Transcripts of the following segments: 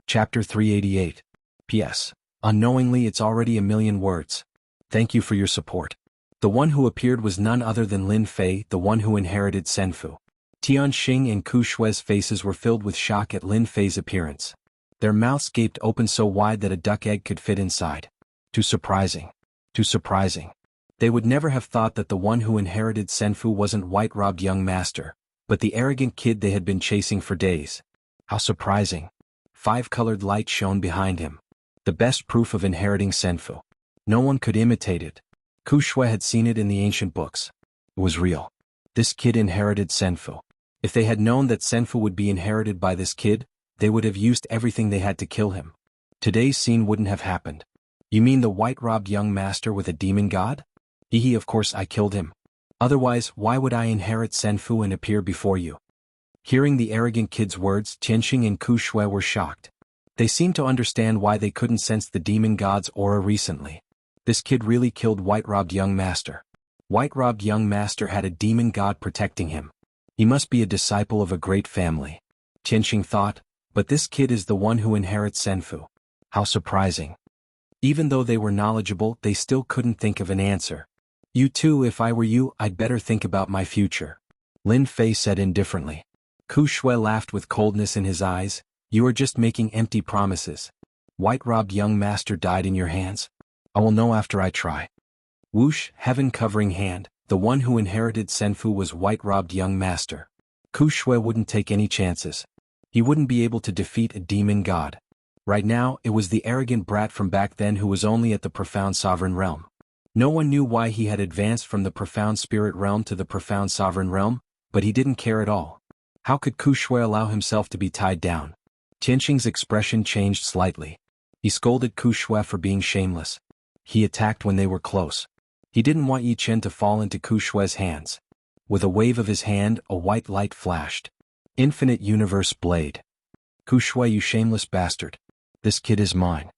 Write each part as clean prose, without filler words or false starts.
Chapter 388. P.S. Unknowingly it's already a million words. Thank you for your support. The one who appeared was none other than Lin Fei, the one who inherited Senfu. Tianxing and Ku Shui's faces were filled with shock at Lin Fei's appearance. Their mouths gaped open so wide that a duck egg could fit inside. Too surprising. Too surprising. They would never have thought that the one who inherited Senfu wasn't white-robed young master, but the arrogant kid they had been chasing for days. How surprising. Five-colored light shone behind him. The best proof of inheriting Senfu. No one could imitate it. Ku Shui had seen it in the ancient books. It was real. This kid inherited Senfu. If they had known that Senfu would be inherited by this kid, they would have used everything they had to kill him. Today's scene wouldn't have happened. You mean the white-robed young master with a demon god? Of course I killed him. Otherwise, why would I inherit Senfu and appear before you? Hearing the arrogant kid's words, Tianxing and Ku Shui were shocked. They seemed to understand why they couldn't sense the demon god's aura recently. This kid really killed white-robed young master. White-robed young master had a demon god protecting him. He must be a disciple of a great family. Tianxing thought, but this kid is the one who inherits Senfu. How surprising. Even though they were knowledgeable, they still couldn't think of an answer. You too, if I were you, I'd better think about my future. Lin Fei said indifferently. Ku Shui laughed with coldness in his eyes. You are just making empty promises. White-robed young master died in your hands? I will know after I try. Whoosh, heaven-covering hand, the one who inherited Senfu was white-robed young master. Ku Shui wouldn't take any chances. He wouldn't be able to defeat a demon god. Right now, it was the arrogant brat from back then who was only at the profound sovereign realm. No one knew why he had advanced from the profound spirit realm to the profound sovereign realm, but he didn't care at all. How could Ku Shui allow himself to be tied down? Tianxing's expression changed slightly. He scolded Ku Shui for being shameless. He attacked when they were close. He didn't want Yi Chen to fall into Ku Shui's hands. With a wave of his hand, a white light flashed. Infinite Universe Blade. Ku Shui, you shameless bastard. This kid is mine.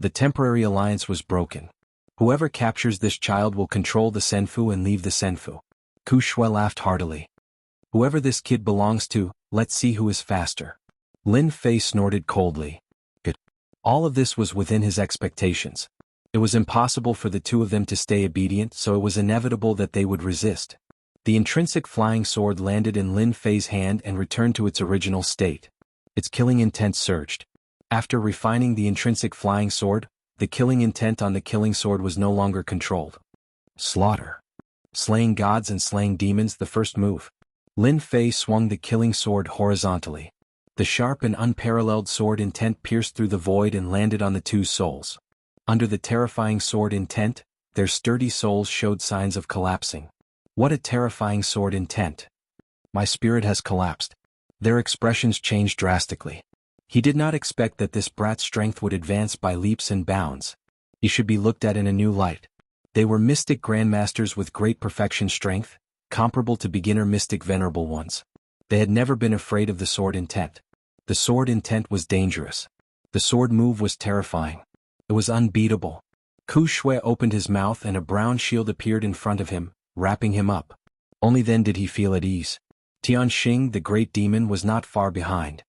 The temporary alliance was broken. Whoever captures this child will control the Senfu and leave the Senfu. Ku Shui laughed heartily. Whoever this kid belongs to, let's see who is faster. Lin Fei snorted coldly. Good. All of this was within his expectations. It was impossible for the two of them to stay obedient, so it was inevitable that they would resist. The intrinsic flying sword landed in Lin Fei's hand and returned to its original state. Its killing intent surged. After refining the intrinsic flying sword, the killing intent on the killing sword was no longer controlled. Slaughter. Slaying gods and slaying demons, the first move. Lin Fei swung the killing sword horizontally. The sharp and unparalleled sword intent pierced through the void and landed on the two souls. Under the terrifying sword intent, their sturdy souls showed signs of collapsing. What a terrifying sword intent. My spirit has collapsed. Their expressions changed drastically. He did not expect that this brat's strength would advance by leaps and bounds. He should be looked at in a new light. They were mystic grandmasters with great perfection strength, comparable to beginner mystic venerable ones. They had never been afraid of the sword intent. The sword intent was dangerous. The sword move was terrifying. It was unbeatable. Ku Shui opened his mouth and a brown shield appeared in front of him, wrapping him up. Only then did he feel at ease. Tianxing, the great demon, was not far behind.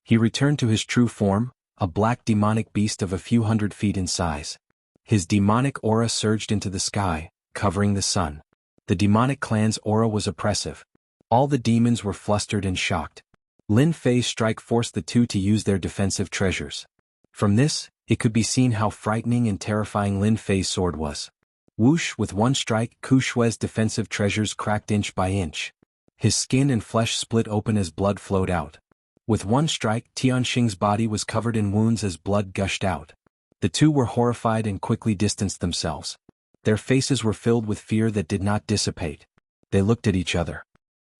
He returned to his true form, a black demonic beast of a few hundred feet in size. His demonic aura surged into the sky, covering the sun. The demonic clan's aura was oppressive. All the demons were flustered and shocked. Lin Fei's strike forced the two to use their defensive treasures. From this, it could be seen how frightening and terrifying Lin Fei's sword was. Whoosh, with one strike, Ku Shui's defensive treasures cracked inch by inch. His skin and flesh split open as blood flowed out. With one strike, Tianxing's body was covered in wounds as blood gushed out. The two were horrified and quickly distanced themselves. Their faces were filled with fear that did not dissipate. They looked at each other.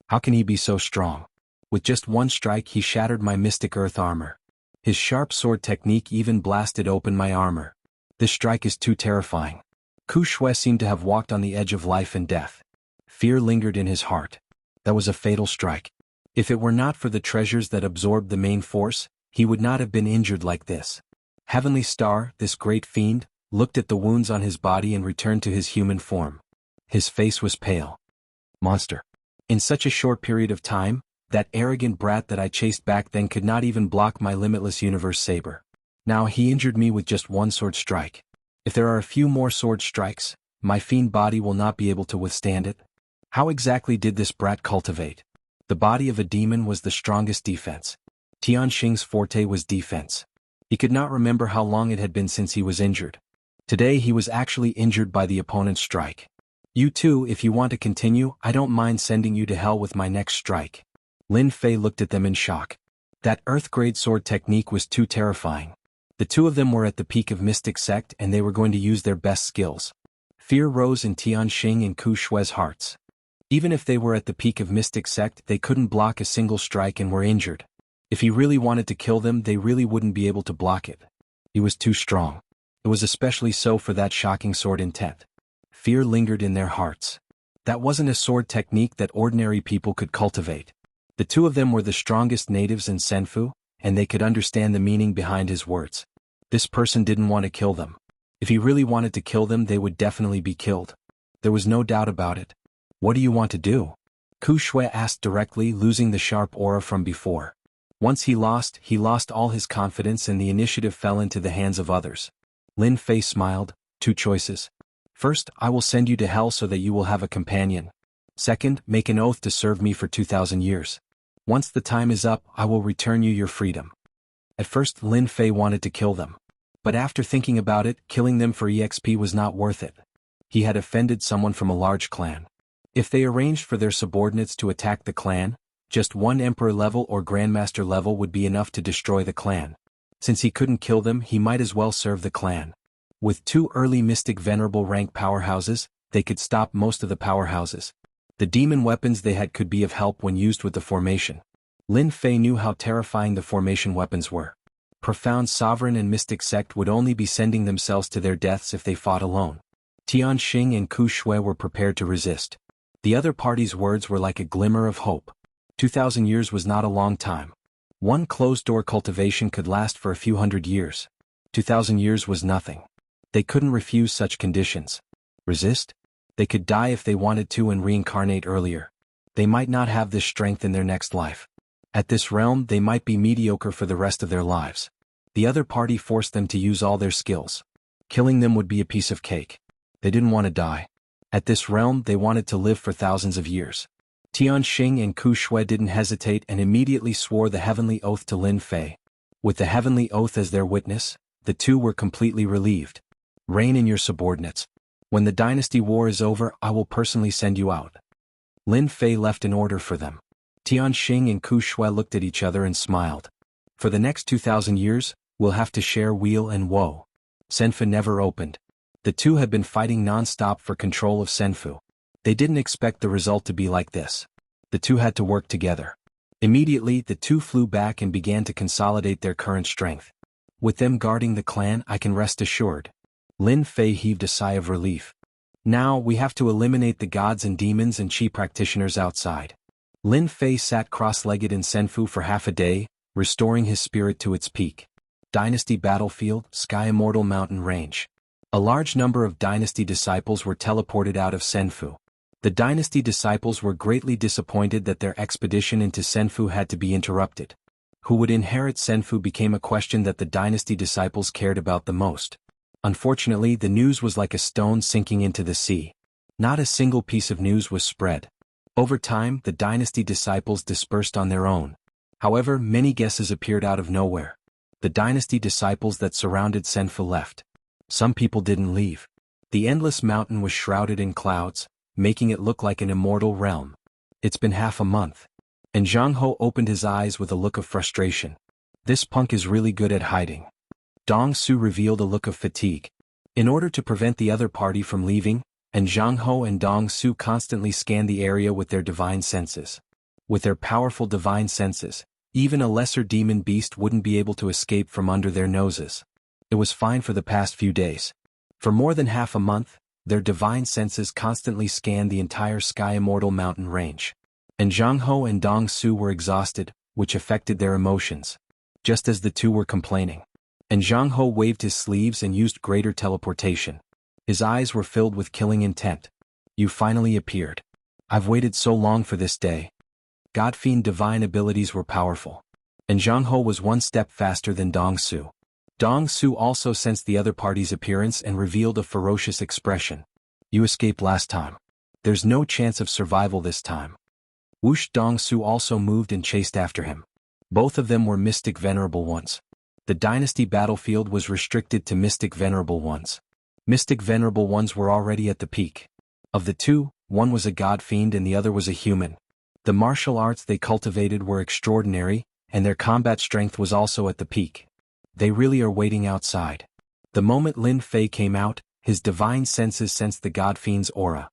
How can he be so strong? With just one strike he shattered my mystic earth armor. His sharp sword technique even blasted open my armor. This strike is too terrifying. Ku Shui seemed to have walked on the edge of life and death. Fear lingered in his heart. That was a fatal strike. If it were not for the treasures that absorbed the main force, he would not have been injured like this. Heavenly Star, this great fiend, looked at the wounds on his body and returned to his human form. His face was pale. Monster. In such a short period of time, That arrogant brat that I chased back then could not even block my limitless universe saber. Now he injured me with just one sword strike. If there are a few more sword strikes, my fiend body will not be able to withstand it. How exactly did this brat cultivate? The body of a demon was the strongest defense. Tianxing's forte was defense. He could not remember how long it had been since he was injured. Today he was actually injured by the opponent's strike. You too, if you want to continue, I don't mind sending you to hell with my next strike. Lin Fei looked at them in shock. That earth-grade sword technique was too terrifying. The two of them were at the peak of Mystic Sect and they were going to use their best skills. Fear rose in Tianxing and Ku Shui's hearts. Even if they were at the peak of Mystic Sect, they couldn't block a single strike and were injured. If he really wanted to kill them, they really wouldn't be able to block it. He was too strong. It was especially so for that shocking sword intent. Fear lingered in their hearts. That wasn't a sword technique that ordinary people could cultivate. The two of them were the strongest natives in Senfu, and they could understand the meaning behind his words. This person didn't want to kill them. If he really wanted to kill them, they would definitely be killed. There was no doubt about it. What do you want to do? Ku Shui asked directly, losing the sharp aura from before. Once he lost all his confidence and the initiative fell into the hands of others. Lin Fei smiled. Two choices. First, I will send you to hell so that you will have a companion. Second, make an oath to serve me for 2,000 years. Once the time is up, I will return you your freedom. At first, Lin Fei wanted to kill them. But after thinking about it, killing them for EXP was not worth it. He had offended someone from a large clan. If they arranged for their subordinates to attack the clan, just one emperor level or grandmaster level would be enough to destroy the clan. Since he couldn't kill them, he might as well serve the clan. With two early mystic venerable rank powerhouses, they could stop most of the powerhouses. The demon weapons they had could be of help when used with the formation. Lin Fei knew how terrifying the formation weapons were. Profound Sovereign and Mystic Sect would only be sending themselves to their deaths if they fought alone. Tianxing and Ku Shui were prepared to resist. The other party's words were like a glimmer of hope. 2,000 years was not a long time. One closed-door cultivation could last for a few hundred years. 2,000 years was nothing. They couldn't refuse such conditions. Resist? They could die if they wanted to and reincarnate earlier. They might not have this strength in their next life. At this realm, they might be mediocre for the rest of their lives. The other party forced them to use all their skills. Killing them would be a piece of cake. They didn't want to die. At this realm, they wanted to live for thousands of years. Tianxing and Ku Shui didn't hesitate and immediately swore the heavenly oath to Lin Fei. With the heavenly oath as their witness, the two were completely relieved. Reign in your subordinates. When the dynasty war is over, I will personally send you out. Lin Fei left an order for them. Tianxing and Ku Shui looked at each other and smiled. For the next 2,000 years, we'll have to share weal and woe. Senfu never opened. The two had been fighting non-stop for control of Senfu. They didn't expect the result to be like this. The two had to work together. Immediately, the two flew back and began to consolidate their current strength. With them guarding the clan, I can rest assured. Lin Fei heaved a sigh of relief. Now, we have to eliminate the gods and demons and chi practitioners outside. Lin Fei sat cross-legged in Senfu for half a day, restoring his spirit to its peak. Dynasty Battlefield, Sky Immortal Mountain Range. A large number of Dynasty disciples were teleported out of Senfu. The Dynasty disciples were greatly disappointed that their expedition into Senfu had to be interrupted. Who would inherit Senfu became a question that the Dynasty disciples cared about the most. Unfortunately, the news was like a stone sinking into the sea. Not a single piece of news was spread. Over time, the Dynasty disciples dispersed on their own. However, many guesses appeared out of nowhere. The Dynasty disciples that surrounded Senfu left. Some people didn't leave. The endless mountain was shrouded in clouds, making it look like an immortal realm. It's been half a month. And Zhang Ho opened his eyes with a look of frustration. This punk is really good at hiding. Dong Su revealed a look of fatigue. In order to prevent the other party from leaving, and Zhang Ho and Dong Su constantly scanned the area with their divine senses. With their powerful divine senses, even a lesser demon beast wouldn't be able to escape from under their noses. It was fine for the past few days. For more than half a month, their divine senses constantly scanned the entire Sky Immortal mountain range. And Zhang Ho and Dong Su were exhausted, which affected their emotions. Just as the two were complaining. And Zhang Ho waved his sleeves and used greater teleportation. His eyes were filled with killing intent. You finally appeared. I've waited so long for this day. God Fiend divine abilities were powerful. And Zhang Ho was one step faster than Dong Su. Dong Su also sensed the other party's appearance and revealed a ferocious expression. You escaped last time. There's no chance of survival this time. Whoosh! Dong Su also moved and chased after him. Both of them were Mystic Venerable Ones. The Dynasty battlefield was restricted to Mystic Venerable Ones. Mystic Venerable Ones were already at the peak. Of the two, one was a God Fiend and the other was a human. The martial arts they cultivated were extraordinary, and their combat strength was also at the peak. They really are waiting outside. The moment Lin Fei came out, his divine senses sensed the God Fiend's aura.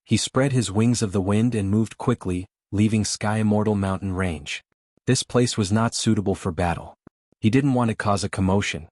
He spread his wings of the wind and moved quickly, leaving Sky Immortal mountain range. This place was not suitable for battle. He didn't want to cause a commotion.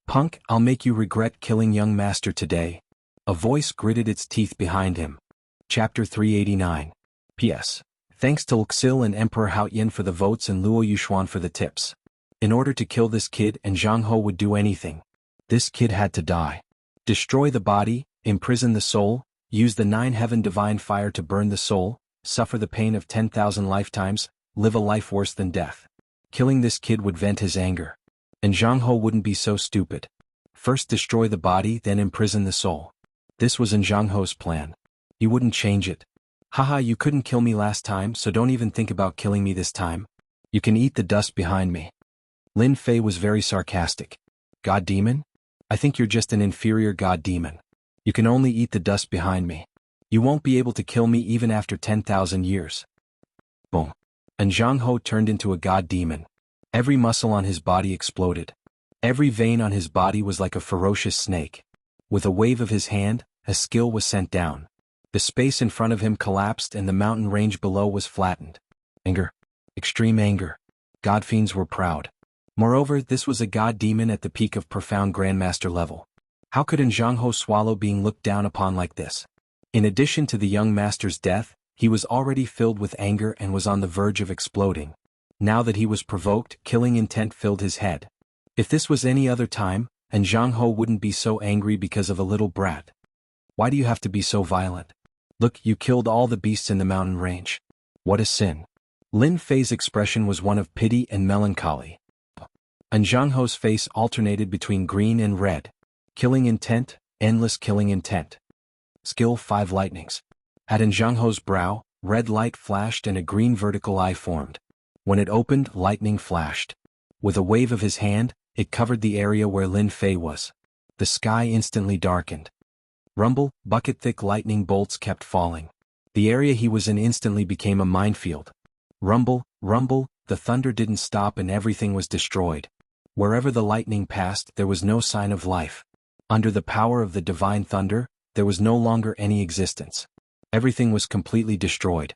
Punk, I'll make you regret killing young master today. A voice gritted its teeth behind him. Chapter 389. P.S. Thanks to Wuxia and Emperor Haoyan for the votes and Luo Yuxuan for the tips. In order to kill this kid, and Zhang Ho would do anything. This kid had to die. Destroy the body, imprison the soul, use the 9 heaven divine fire to burn the soul, suffer the pain of 10,000 lifetimes, live a life worse than death. Killing this kid would vent his anger. And Zhang Ho wouldn't be so stupid. First destroy the body, then imprison the soul. This was in Zhang Ho's plan. He wouldn't change it. Haha, you couldn't kill me last time, so don't even think about killing me this time. You can eat the dust behind me. Lin Fei was very sarcastic. God demon? I think you're just an inferior god demon. You can only eat the dust behind me. You won't be able to kill me even after 10,000 years. Boom. And Zhang Ho turned into a god demon. Every muscle on his body exploded. Every vein on his body was like a ferocious snake. With a wave of his hand, a skill was sent down. The space in front of him collapsed and the mountain range below was flattened. Anger. Extreme anger. God fiends were proud. Moreover, this was a god demon at the peak of profound grandmaster level. How could Zhang Ho swallow being looked down upon like this? In addition to the young master's death, he was already filled with anger and was on the verge of exploding. Now that he was provoked, killing intent filled his head. If this was any other time, Zhang Ho wouldn't be so angry because of a little brat. Why do you have to be so violent? Look, you killed all the beasts in the mountain range. What a sin. Lin Fei's expression was one of pity and melancholy. Zhang Ho's face alternated between green and red. Killing intent, endless killing intent. Skill 5 lightnings. At Zhang Ho's brow, red light flashed and a green vertical eye formed. When it opened, lightning flashed. With a wave of his hand, it covered the area where Lin Fei was. The sky instantly darkened. Rumble, bucket-thick lightning bolts kept falling. The area he was in instantly became a minefield. Rumble, rumble, the thunder didn't stop and everything was destroyed. Wherever the lightning passed, there was no sign of life. Under the power of the divine thunder, there was no longer any existence. Everything was completely destroyed.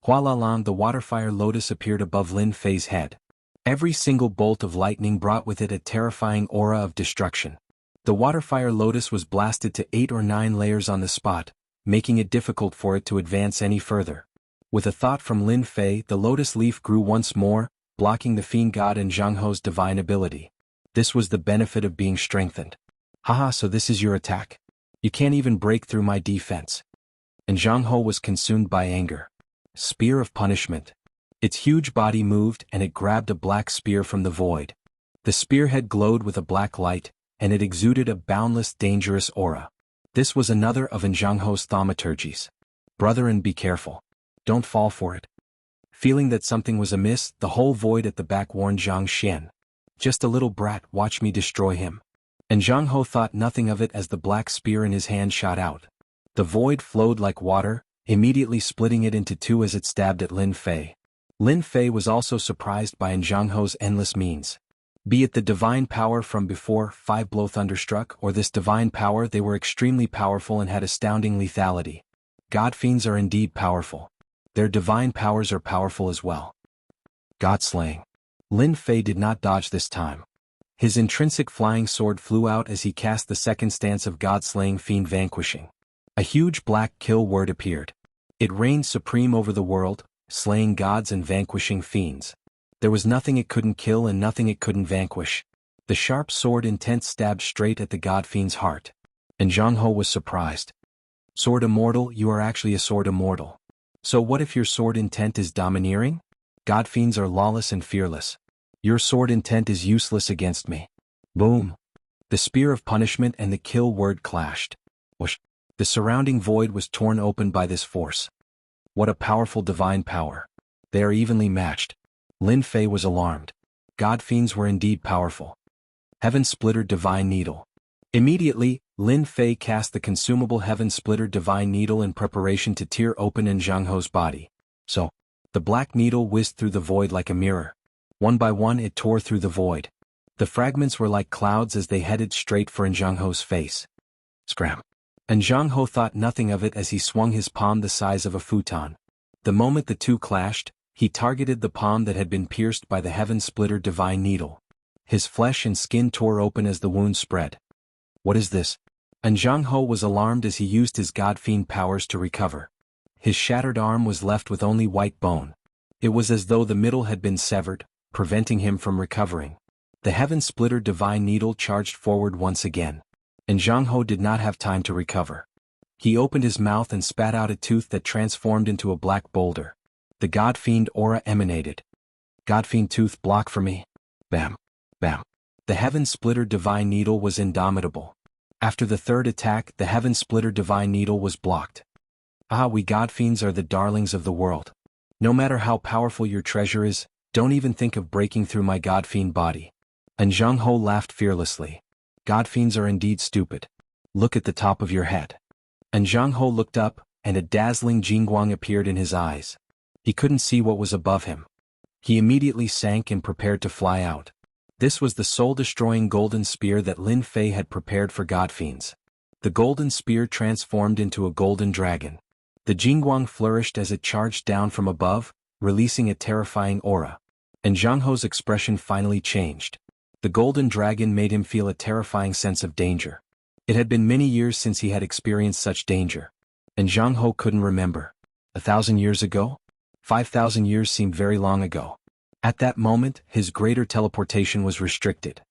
Hualalang, the waterfire lotus appeared above Lin Fei's head. Every single bolt of lightning brought with it a terrifying aura of destruction. The waterfire lotus was blasted to 8 or 9 layers on the spot, making it difficult for it to advance any further. With a thought from Lin Fei, the lotus leaf grew once more, blocking the fiend god and Zhang Ho's divine ability. This was the benefit of being strengthened. Haha, so this is your attack? You can't even break through my defense. And Zhang Ho was consumed by anger. Spear of punishment. Its huge body moved and it grabbed a black spear from the void. The spearhead glowed with a black light, and it exuded a boundless, dangerous aura. This was another of Zhang Ho's thaumaturgies. Brethren, be careful. Don't fall for it. Feeling that something was amiss, the whole void at the back warned Zhang Xian. Just a little brat, watch me destroy him. And Zhang Ho thought nothing of it as the black spear in his hand shot out. The void flowed like water, immediately splitting it into 2 as it stabbed at Lin Fei. Lin Fei was also surprised by Zhang Ho's endless means. Be it the divine power from before 5 blow thunderstruck or this divine power, they were extremely powerful and had astounding lethality. God fiends are indeed powerful. Their divine powers are powerful as well. God slaying. Lin Fei did not dodge this time. His intrinsic flying sword flew out as he cast the second stance of God slaying fiend vanquishing. A huge black kill word appeared. It reigned supreme over the world, slaying gods and vanquishing fiends. There was nothing it couldn't kill and nothing it couldn't vanquish. The sharp sword intent stabbed straight at the god fiend's heart. And Zhang Ho was surprised. Sword immortal, you are actually a sword immortal. So what if your sword intent is domineering? God fiends are lawless and fearless. Your sword intent is useless against me. Boom. The spear of punishment and the kill word clashed. Whoosh. The surrounding void was torn open by this force. What a powerful divine power. They are evenly matched. Lin Fei was alarmed. God fiends were indeed powerful. Heaven Splitter Divine Needle. Immediately, Lin Fei cast the consumable Heaven Splitter Divine Needle in preparation to tear open Zhang Ho's body. So, the black needle whizzed through the void like a mirror. One by one it tore through the void. The fragments were like clouds as they headed straight for Zhang Ho's face. Scram. Zhang Ho thought nothing of it as he swung his palm the size of a futon. The moment the two clashed, he targeted the palm that had been pierced by the Heaven Splitter Divine Needle. His flesh and skin tore open as the wound spread. What is this? Zhang Ho was alarmed as he used his God Fiend powers to recover. His shattered arm was left with only white bone. It was as though the middle had been severed, preventing him from recovering. The Heaven Splitter Divine Needle charged forward once again. Zhang Ho did not have time to recover. He opened his mouth and spat out a tooth that transformed into a black boulder. The God Fiend aura emanated. God Fiend tooth, block for me. Bam. Bam. The Heaven Splitter Divine Needle was indomitable. After the third attack, the Heaven Splitter Divine Needle was blocked. Ah, we God Fiends are the darlings of the world. No matter how powerful your treasure is, don't even think of breaking through my God Fiend body. Zhang Ho laughed fearlessly. God Fiends are indeed stupid. Look at the top of your head. Zhang Ho looked up, and a dazzling jingguang appeared in his eyes. He couldn't see what was above him. He immediately sank and prepared to fly out. This was the soul-destroying golden spear that Lin Fei had prepared for God Fiends. The golden spear transformed into a golden dragon. The jingguang flourished as it charged down from above, releasing a terrifying aura. Zhang Ho's expression finally changed. The golden dragon made him feel a terrifying sense of danger. It had been many years since he had experienced such danger. Zhang Ho couldn't remember. 1,000 years ago? 5,000 years seemed very long ago. At that moment, his greater teleportation was restricted.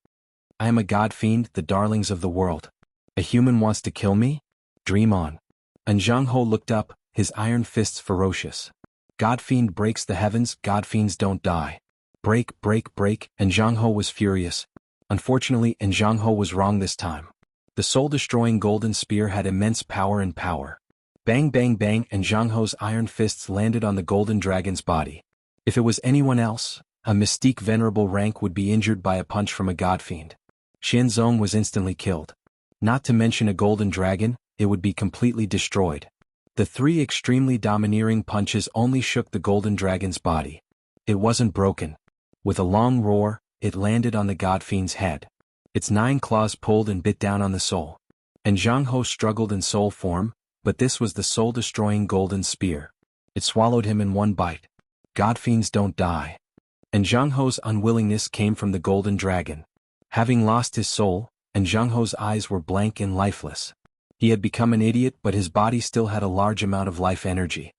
I am a God Fiend, the darlings of the world. A human wants to kill me? Dream on. Zhang Ho looked up, his iron fists ferocious. God Fiend breaks the heavens, God Fiends don't die. Break, break, break, Zhang Ho was furious. Unfortunately, Zhang Ho was wrong this time. The soul-destroying golden spear had immense power and power. Bang bang bang, Zhang Ho's iron fists landed on the golden dragon's body. If it was anyone else, a mystique venerable rank would be injured by a punch from a God Fiend. Xianzong was instantly killed. Not to mention a golden dragon, it would be completely destroyed. The three extremely domineering punches only shook the golden dragon's body. It wasn't broken. With a long roar, it landed on the God Fiend's head. Its 9 claws pulled and bit down on the soul. Zhang Ho struggled in soul form, but this was the soul-destroying golden spear. It swallowed him in one bite. God Fiends don't die. Zhang Ho's unwillingness came from the golden dragon. Having lost his soul, Zhang Ho's eyes were blank and lifeless. He had become an idiot, but his body still had a large amount of life energy.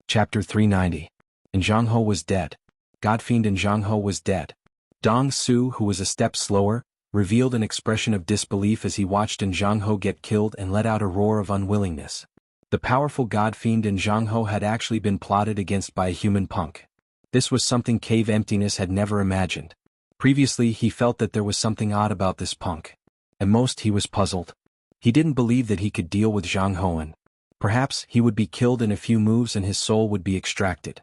Chapter 390. Zhang Ho was dead. God Fiend Zhang Ho was dead. Dong Su, who was a step slower, revealed an expression of disbelief as he watched Zhang Ho get killed and let out a roar of unwillingness. The powerful God Fiend Zhang Ho had actually been plotted against by a human punk. This was something Cave Emptiness had never imagined. Previously he felt that there was something odd about this punk. At most he was puzzled. He didn't believe that he could deal with Zhang Ho and perhaps he would be killed in a few moves and his soul would be extracted.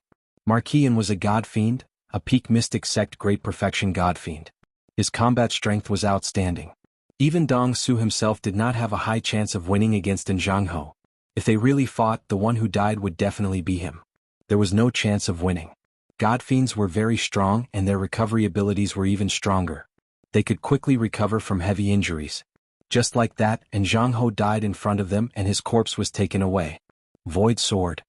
Marquian was a God Fiend, a peak mystic sect great perfection God Fiend. His combat strength was outstanding. Even Dong Su himself did not have a high chance of winning against Zhang Ho. If they really fought, the one who died would definitely be him. There was no chance of winning. God Fiends were very strong and their recovery abilities were even stronger. They could quickly recover from heavy injuries. Just like that, Zhang Ho died in front of them and his corpse was taken away. Void sword.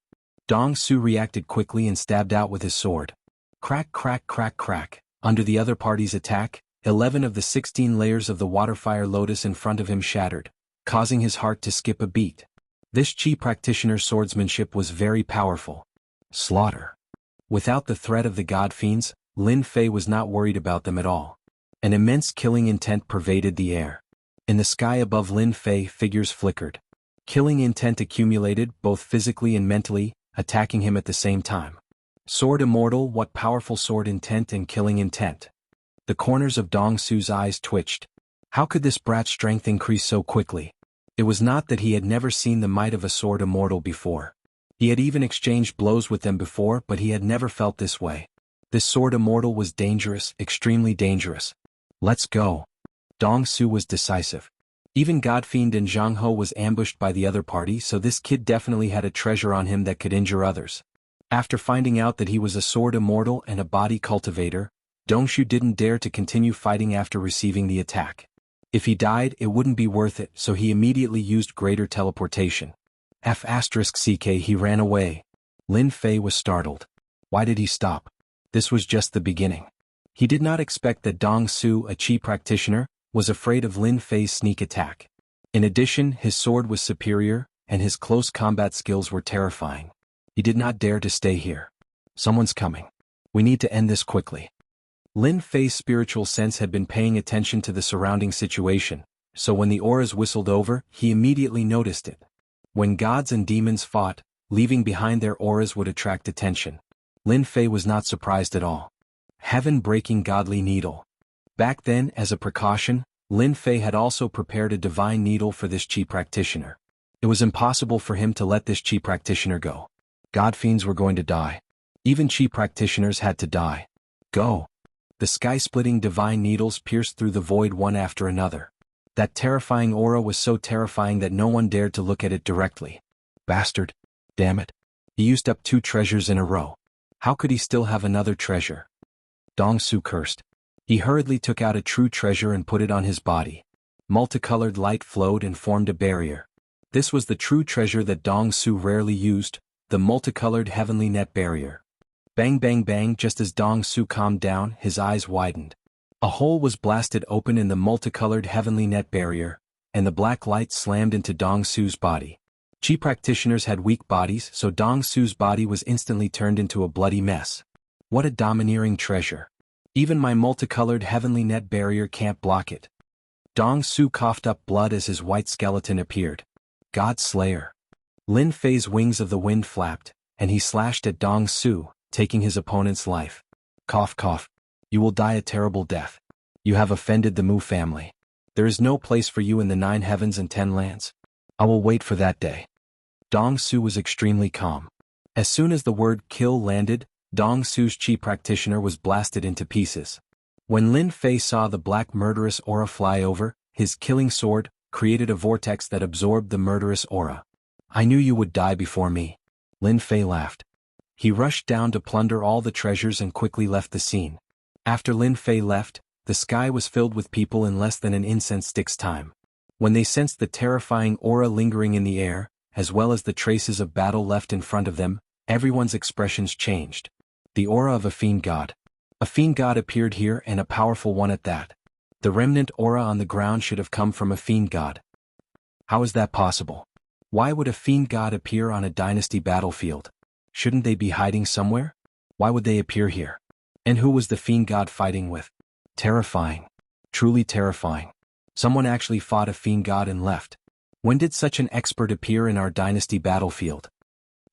Dong Su reacted quickly and stabbed out with his sword. Crack crack crack crack. Under the other party's attack, 11 of the 16 layers of the waterfire lotus in front of him shattered, causing his heart to skip a beat. This Qi practitioner's swordsmanship was very powerful. Slaughter. Without the threat of the God Fiends, Lin Fei was not worried about them at all. An immense killing intent pervaded the air. In the sky above Lin Fei, figures flickered. Killing intent accumulated, both physically and mentally, attacking him at the same time. Sword Immortal, what powerful sword intent and killing intent. The corners of Dong Su's eyes twitched. How could this brat's strength increase so quickly? It was not that he had never seen the might of a Sword Immortal before. He had even exchanged blows with them before, but he had never felt this way. This Sword Immortal was dangerous, extremely dangerous. Let's go. Dong Su was decisive. Even Godfiend and Zhang Ho was ambushed by the other party, so this kid definitely had a treasure on him that could injure others. After finding out that he was a Sword Immortal and a body cultivator, Dong Su didn't dare to continue fighting after receiving the attack. If he died, it wouldn't be worth it, so he immediately used greater teleportation. F***ck, he ran away. Lin Fei was startled. Why did he stop? This was just the beginning. He did not expect that Dong Su, a Qi practitioner, was afraid of Lin Fei's sneak attack. In addition, his sword was superior, and his close combat skills were terrifying. He did not dare to stay here. Someone's coming. We need to end this quickly. Lin Fei's spiritual sense had been paying attention to the surrounding situation, so when the auras whistled over, he immediately noticed it. When gods and demons fought, leaving behind their auras would attract attention. Lin Fei was not surprised at all. Heaven-breaking godly needle. Back then, as a precaution, Lin Fei had also prepared a divine needle for this Qi practitioner. It was impossible for him to let this Qi practitioner go. Godfiends were going to die. Even Qi practitioners had to die. Go. The sky-splitting divine needles pierced through the void one after another. That terrifying aura was so terrifying that no one dared to look at it directly. Bastard. Damn it. He used up 2 treasures in a row. How could he still have another treasure? Dong Su cursed. He hurriedly took out a true treasure and put it on his body. Multicolored light flowed and formed a barrier. This was the true treasure that Dong Su rarely used, the multicolored heavenly net barrier. Bang bang bang, just as Dong Su calmed down, his eyes widened. A hole was blasted open in the multicolored heavenly net barrier, and the black light slammed into Dong Su's body. Qi practitioners had weak bodies, so Dong Su's body was instantly turned into a bloody mess. What a domineering treasure. Even my multicolored heavenly net barrier can't block it. Dong Su coughed up blood as his white skeleton appeared. God Slayer. Lin Fei's wings of the wind flapped, and he slashed at Dong Su, taking his opponent's life. Cough cough. You will die a terrible death. You have offended the Mu family. There is no place for you in the 9 heavens and 10 lands. I will wait for that day. Dong Su was extremely calm. As soon as the word kill landed, Dong Su's Qi practitioner was blasted into pieces. When Lin Fei saw the black murderous aura fly over, his killing sword created a vortex that absorbed the murderous aura. I knew you would die before me. Lin Fei laughed. He rushed down to plunder all the treasures and quickly left the scene. After Lin Fei left, the sky was filled with people in less than an incense stick's time. When they sensed the terrifying aura lingering in the air, as well as the traces of battle left in front of them, everyone's expressions changed. The aura of a fiend god. A fiend god appeared here, and a powerful one at that. The remnant aura on the ground should have come from a fiend god. How is that possible? Why would a fiend god appear on a dynasty battlefield? Shouldn't they be hiding somewhere? Why would they appear here? And who was the fiend god fighting with? Terrifying. Truly terrifying. Someone actually fought a fiend god and left. When did such an expert appear in our dynasty battlefield?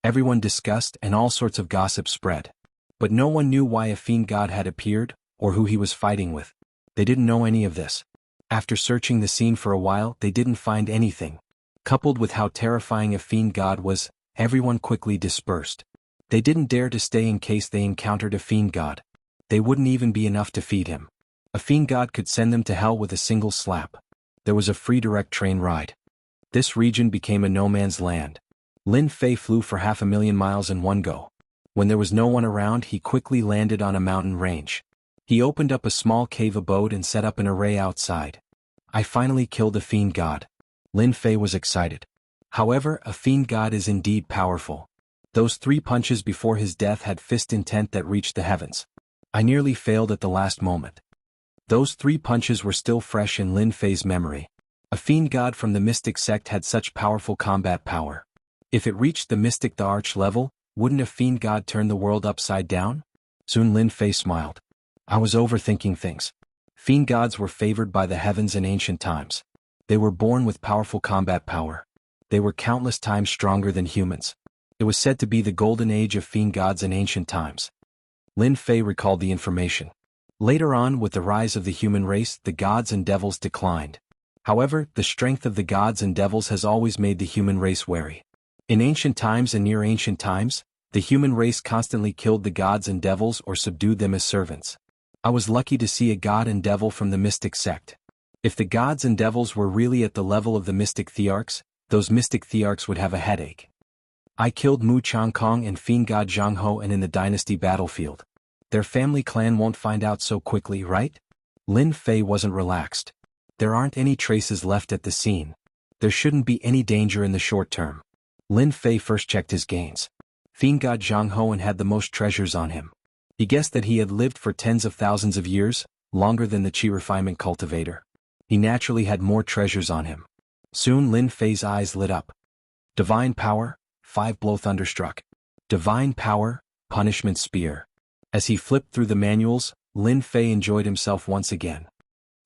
Everyone discussed, and all sorts of gossip spread. But no one knew why a fiend god had appeared, or who he was fighting with. They didn't know any of this. After searching the scene for a while, they didn't find anything. Coupled with how terrifying a fiend god was, everyone quickly dispersed. They didn't dare to stay in case they encountered a fiend god. They wouldn't even be enough to feed him. A fiend god could send them to hell with a single slap. There was a free direct train ride. This region became a no man's land. Lin Fei flew for 500,000 miles in one go. When there was no one around, he quickly landed on a mountain range. He opened up a small cave abode and set up an array outside. I finally killed a fiend god. Lin Fei was excited. However, a fiend god is indeed powerful. Those 3 punches before his death had fist intent that reached the heavens. I nearly failed at the last moment. Those 3 punches were still fresh in Lin Fei's memory. A fiend god from the mystic sect had such powerful combat power. If it reached the mystic the arch level, wouldn't a fiend god turn the world upside down? Soon Lin Fei smiled. I was overthinking things. Fiend gods were favored by the heavens in ancient times. They were born with powerful combat power. They were countless times stronger than humans. It was said to be the golden age of fiend gods in ancient times. Lin Fei recalled the information. Later on, with the rise of the human race, the gods and devils declined. However, the strength of the gods and devils has always made the human race wary. In ancient times and near ancient times, the human race constantly killed the gods and devils or subdued them as servants. I was lucky to see a god and devil from the mystic sect. If the gods and devils were really at the level of the mystic thearchs, those mystic thearchs would have a headache. I killed Mu Changkong and fiend god Zhang Ho and in the dynasty battlefield. Their family clan won't find out so quickly, right? Lin Fei wasn't relaxed. There aren't any traces left at the scene. There shouldn't be any danger in the short term. Lin Fei first checked his gains. Fiend god Zhang Ho had the most treasures on him. He guessed that he had lived for tens of thousands of years, longer than the Qi refinement cultivator. He naturally had more treasures on him. Soon Lin Fei's eyes lit up. Divine power, 5-blow thunderstruck. Divine power, punishment spear. As he flipped through the manuals, Lin Fei enjoyed himself once again.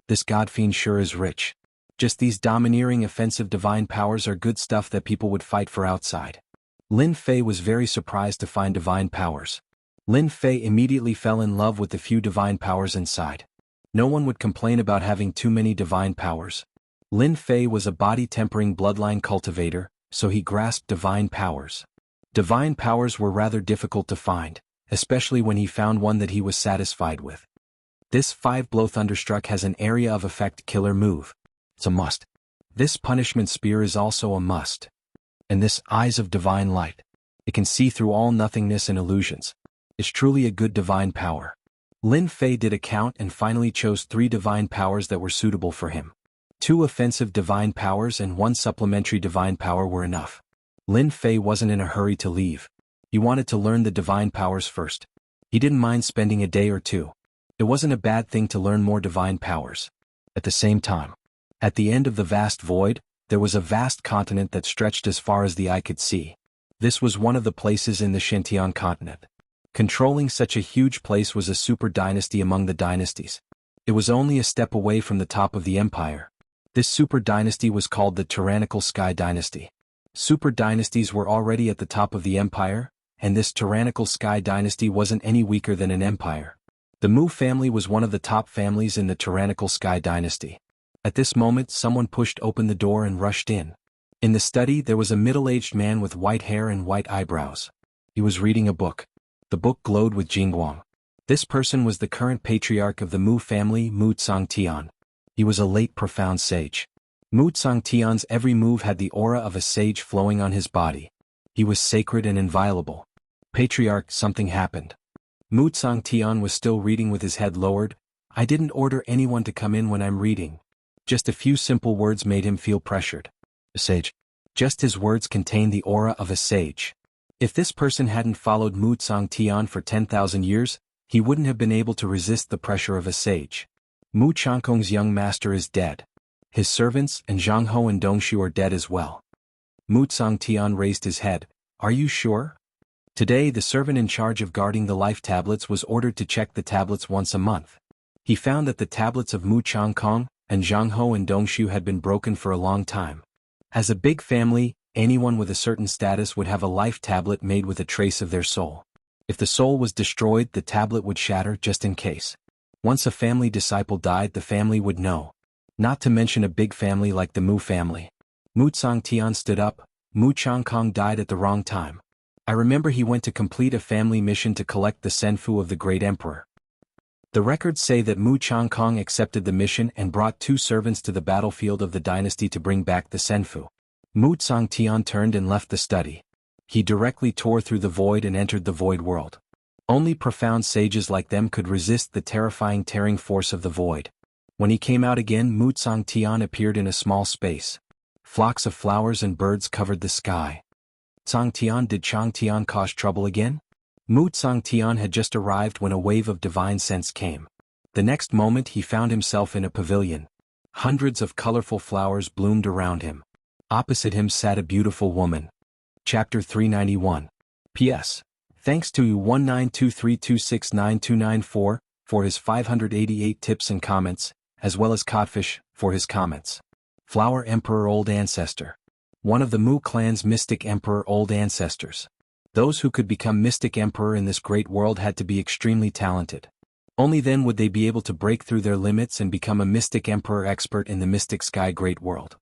This godfiend sure is rich. Just these domineering offensive divine powers are good stuff that people would fight for outside. Lin Fei was very surprised to find divine powers. Lin Fei immediately fell in love with the few divine powers inside. No one would complain about having too many divine powers. Lin Fei was a body-tempering bloodline cultivator, so he grasped divine powers. Divine powers were rather difficult to find, especially when he found one that he was satisfied with. This 5-blow thunderstruck has an area of effect killer move. It's a must. This punishment spear is also a must. And this eyes of divine light. It can see through all nothingness and illusions. It's truly a good divine power. Lin Fei did a count and finally chose 3 divine powers that were suitable for him. 2 offensive divine powers and 1 supplementary divine power were enough. Lin Fei wasn't in a hurry to leave. He wanted to learn the divine powers first. He didn't mind spending a day or 2. It wasn't a bad thing to learn more divine powers. At the same time, at the end of the vast void, there was a vast continent that stretched as far as the eye could see. This was one of the places in the Shintian continent. Controlling such a huge place was a super dynasty among the dynasties. It was only a step away from the top of the empire. This super dynasty was called the Tyrannical Sky Dynasty. Super dynasties were already at the top of the empire, and this Tyrannical Sky Dynasty wasn't any weaker than an empire. The Mu family was one of the top families in the Tyrannical Sky Dynasty. At this moment, someone pushed open the door and rushed in. In the study, there was a middle-aged man with white hair and white eyebrows. He was reading a book. The book glowed with jingguang. This person was the current patriarch of the Mu family, Mu Tsangtian. He was a late profound sage. Mu Tsangtian's every move had the aura of a sage flowing on his body. He was sacred and inviolable. Patriarch, something happened. Mu Tsangtian was still reading with his head lowered. I didn't order anyone to come in when I'm reading. Just a few simple words made him feel pressured. A sage. Just his words contained the aura of a sage. If this person hadn't followed Mu Tsangtian for 10,000 years, he wouldn't have been able to resist the pressure of a sage. Mu Changkong's young master is dead. His servants and Zhang Ho and Dongshu are dead as well. Mu Tsangtian raised his head. Are you sure? Today the servant in charge of guarding the life tablets was ordered to check the tablets once a month. He found that the tablets of Mu Changkong and Zhang Ho and Dongshu had been broken for a long time. As a big family, anyone with a certain status would have a life tablet made with a trace of their soul. If the soul was destroyed, the tablet would shatter just in case. Once a family disciple died, the family would know. Not to mention a big family like the Mu family. Mu Tsangtian stood up. Mu Changkong died at the wrong time. I remember he went to complete a family mission to collect the senfu of the great emperor. The records say that Mu Changkong accepted the mission and brought 2 servants to the battlefield of the dynasty to bring back the senfu. Mu Tsangtian turned and left the study. He directly tore through the void and entered the void world. Only profound sages like them could resist the terrifying tearing force of the void. When he came out again, Mu Tsangtian appeared in a small space. Flocks of flowers and birds covered the sky. Tsangtian, did Changtian cause trouble again? Mu Tsangtian had just arrived when a wave of divine sense came. The next moment he found himself in a pavilion. Hundreds of colorful flowers bloomed around him. Opposite him sat a beautiful woman. Chapter 391. P.S. Thanks to 1923269294 for his 588 tips and comments, as well as Codfish for his comments. Flower Emperor Old Ancestor. One of the Mu clan's mystic emperor old ancestors. Those who could become Mystic Emperor in this great world had to be extremely talented. Only then would they be able to break through their limits and become a Mystic Emperor expert in the Mystic Sky Great World.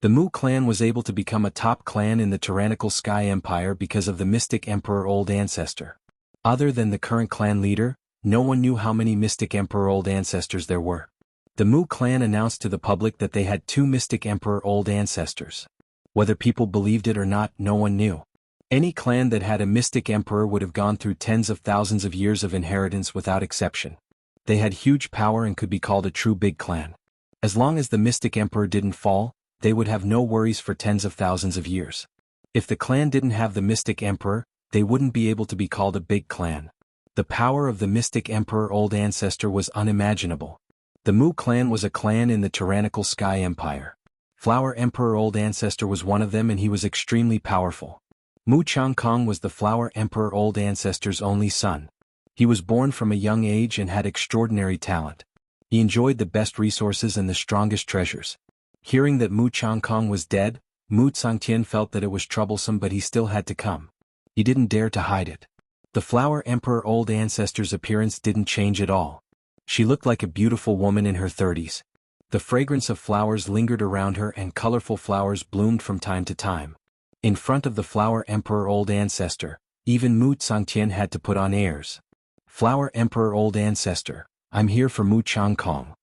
The Mu clan was able to become a top clan in the tyrannical Sky Empire because of the Mystic Emperor Old Ancestor. Other than the current clan leader, no one knew how many Mystic Emperor Old Ancestors there were. The Mu clan announced to the public that they had 2 Mystic Emperor Old Ancestors. Whether people believed it or not, no one knew. Any clan that had a Mystic Emperor would have gone through tens of thousands of years of inheritance without exception. They had huge power and could be called a true big clan. As long as the Mystic Emperor didn't fall, they would have no worries for tens of thousands of years. If the clan didn't have the Mystic Emperor, they wouldn't be able to be called a big clan. The power of the Mystic Emperor Old Ancestor was unimaginable. The Mu clan was a clan in the tyrannical Sky Empire. Flower Emperor Old Ancestor was one of them, and he was extremely powerful. Mu Changkong was the Flower Emperor Old Ancestor's only son. He was born from a young age and had extraordinary talent. He enjoyed the best resources and the strongest treasures. Hearing that Mu Changkong was dead, Mu Tsangtian felt that it was troublesome, but he still had to come. He didn't dare to hide it. The Flower Emperor Old Ancestor's appearance didn't change at all. She looked like a beautiful woman in her 30s. The fragrance of flowers lingered around her and colorful flowers bloomed from time to time. In front of the Flower Emperor Old Ancestor, even Mu Tsangtian had to put on airs. Flower Emperor Old Ancestor, I'm here for Mu Changkong.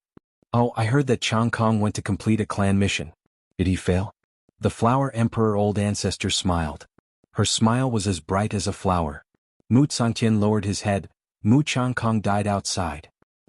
Oh, I heard that Changkong went to complete a clan mission. Did he fail? The Flower Emperor Old Ancestor smiled. Her smile was as bright as a flower. Mu Tsangtian lowered his head. Mu Changkong died outside.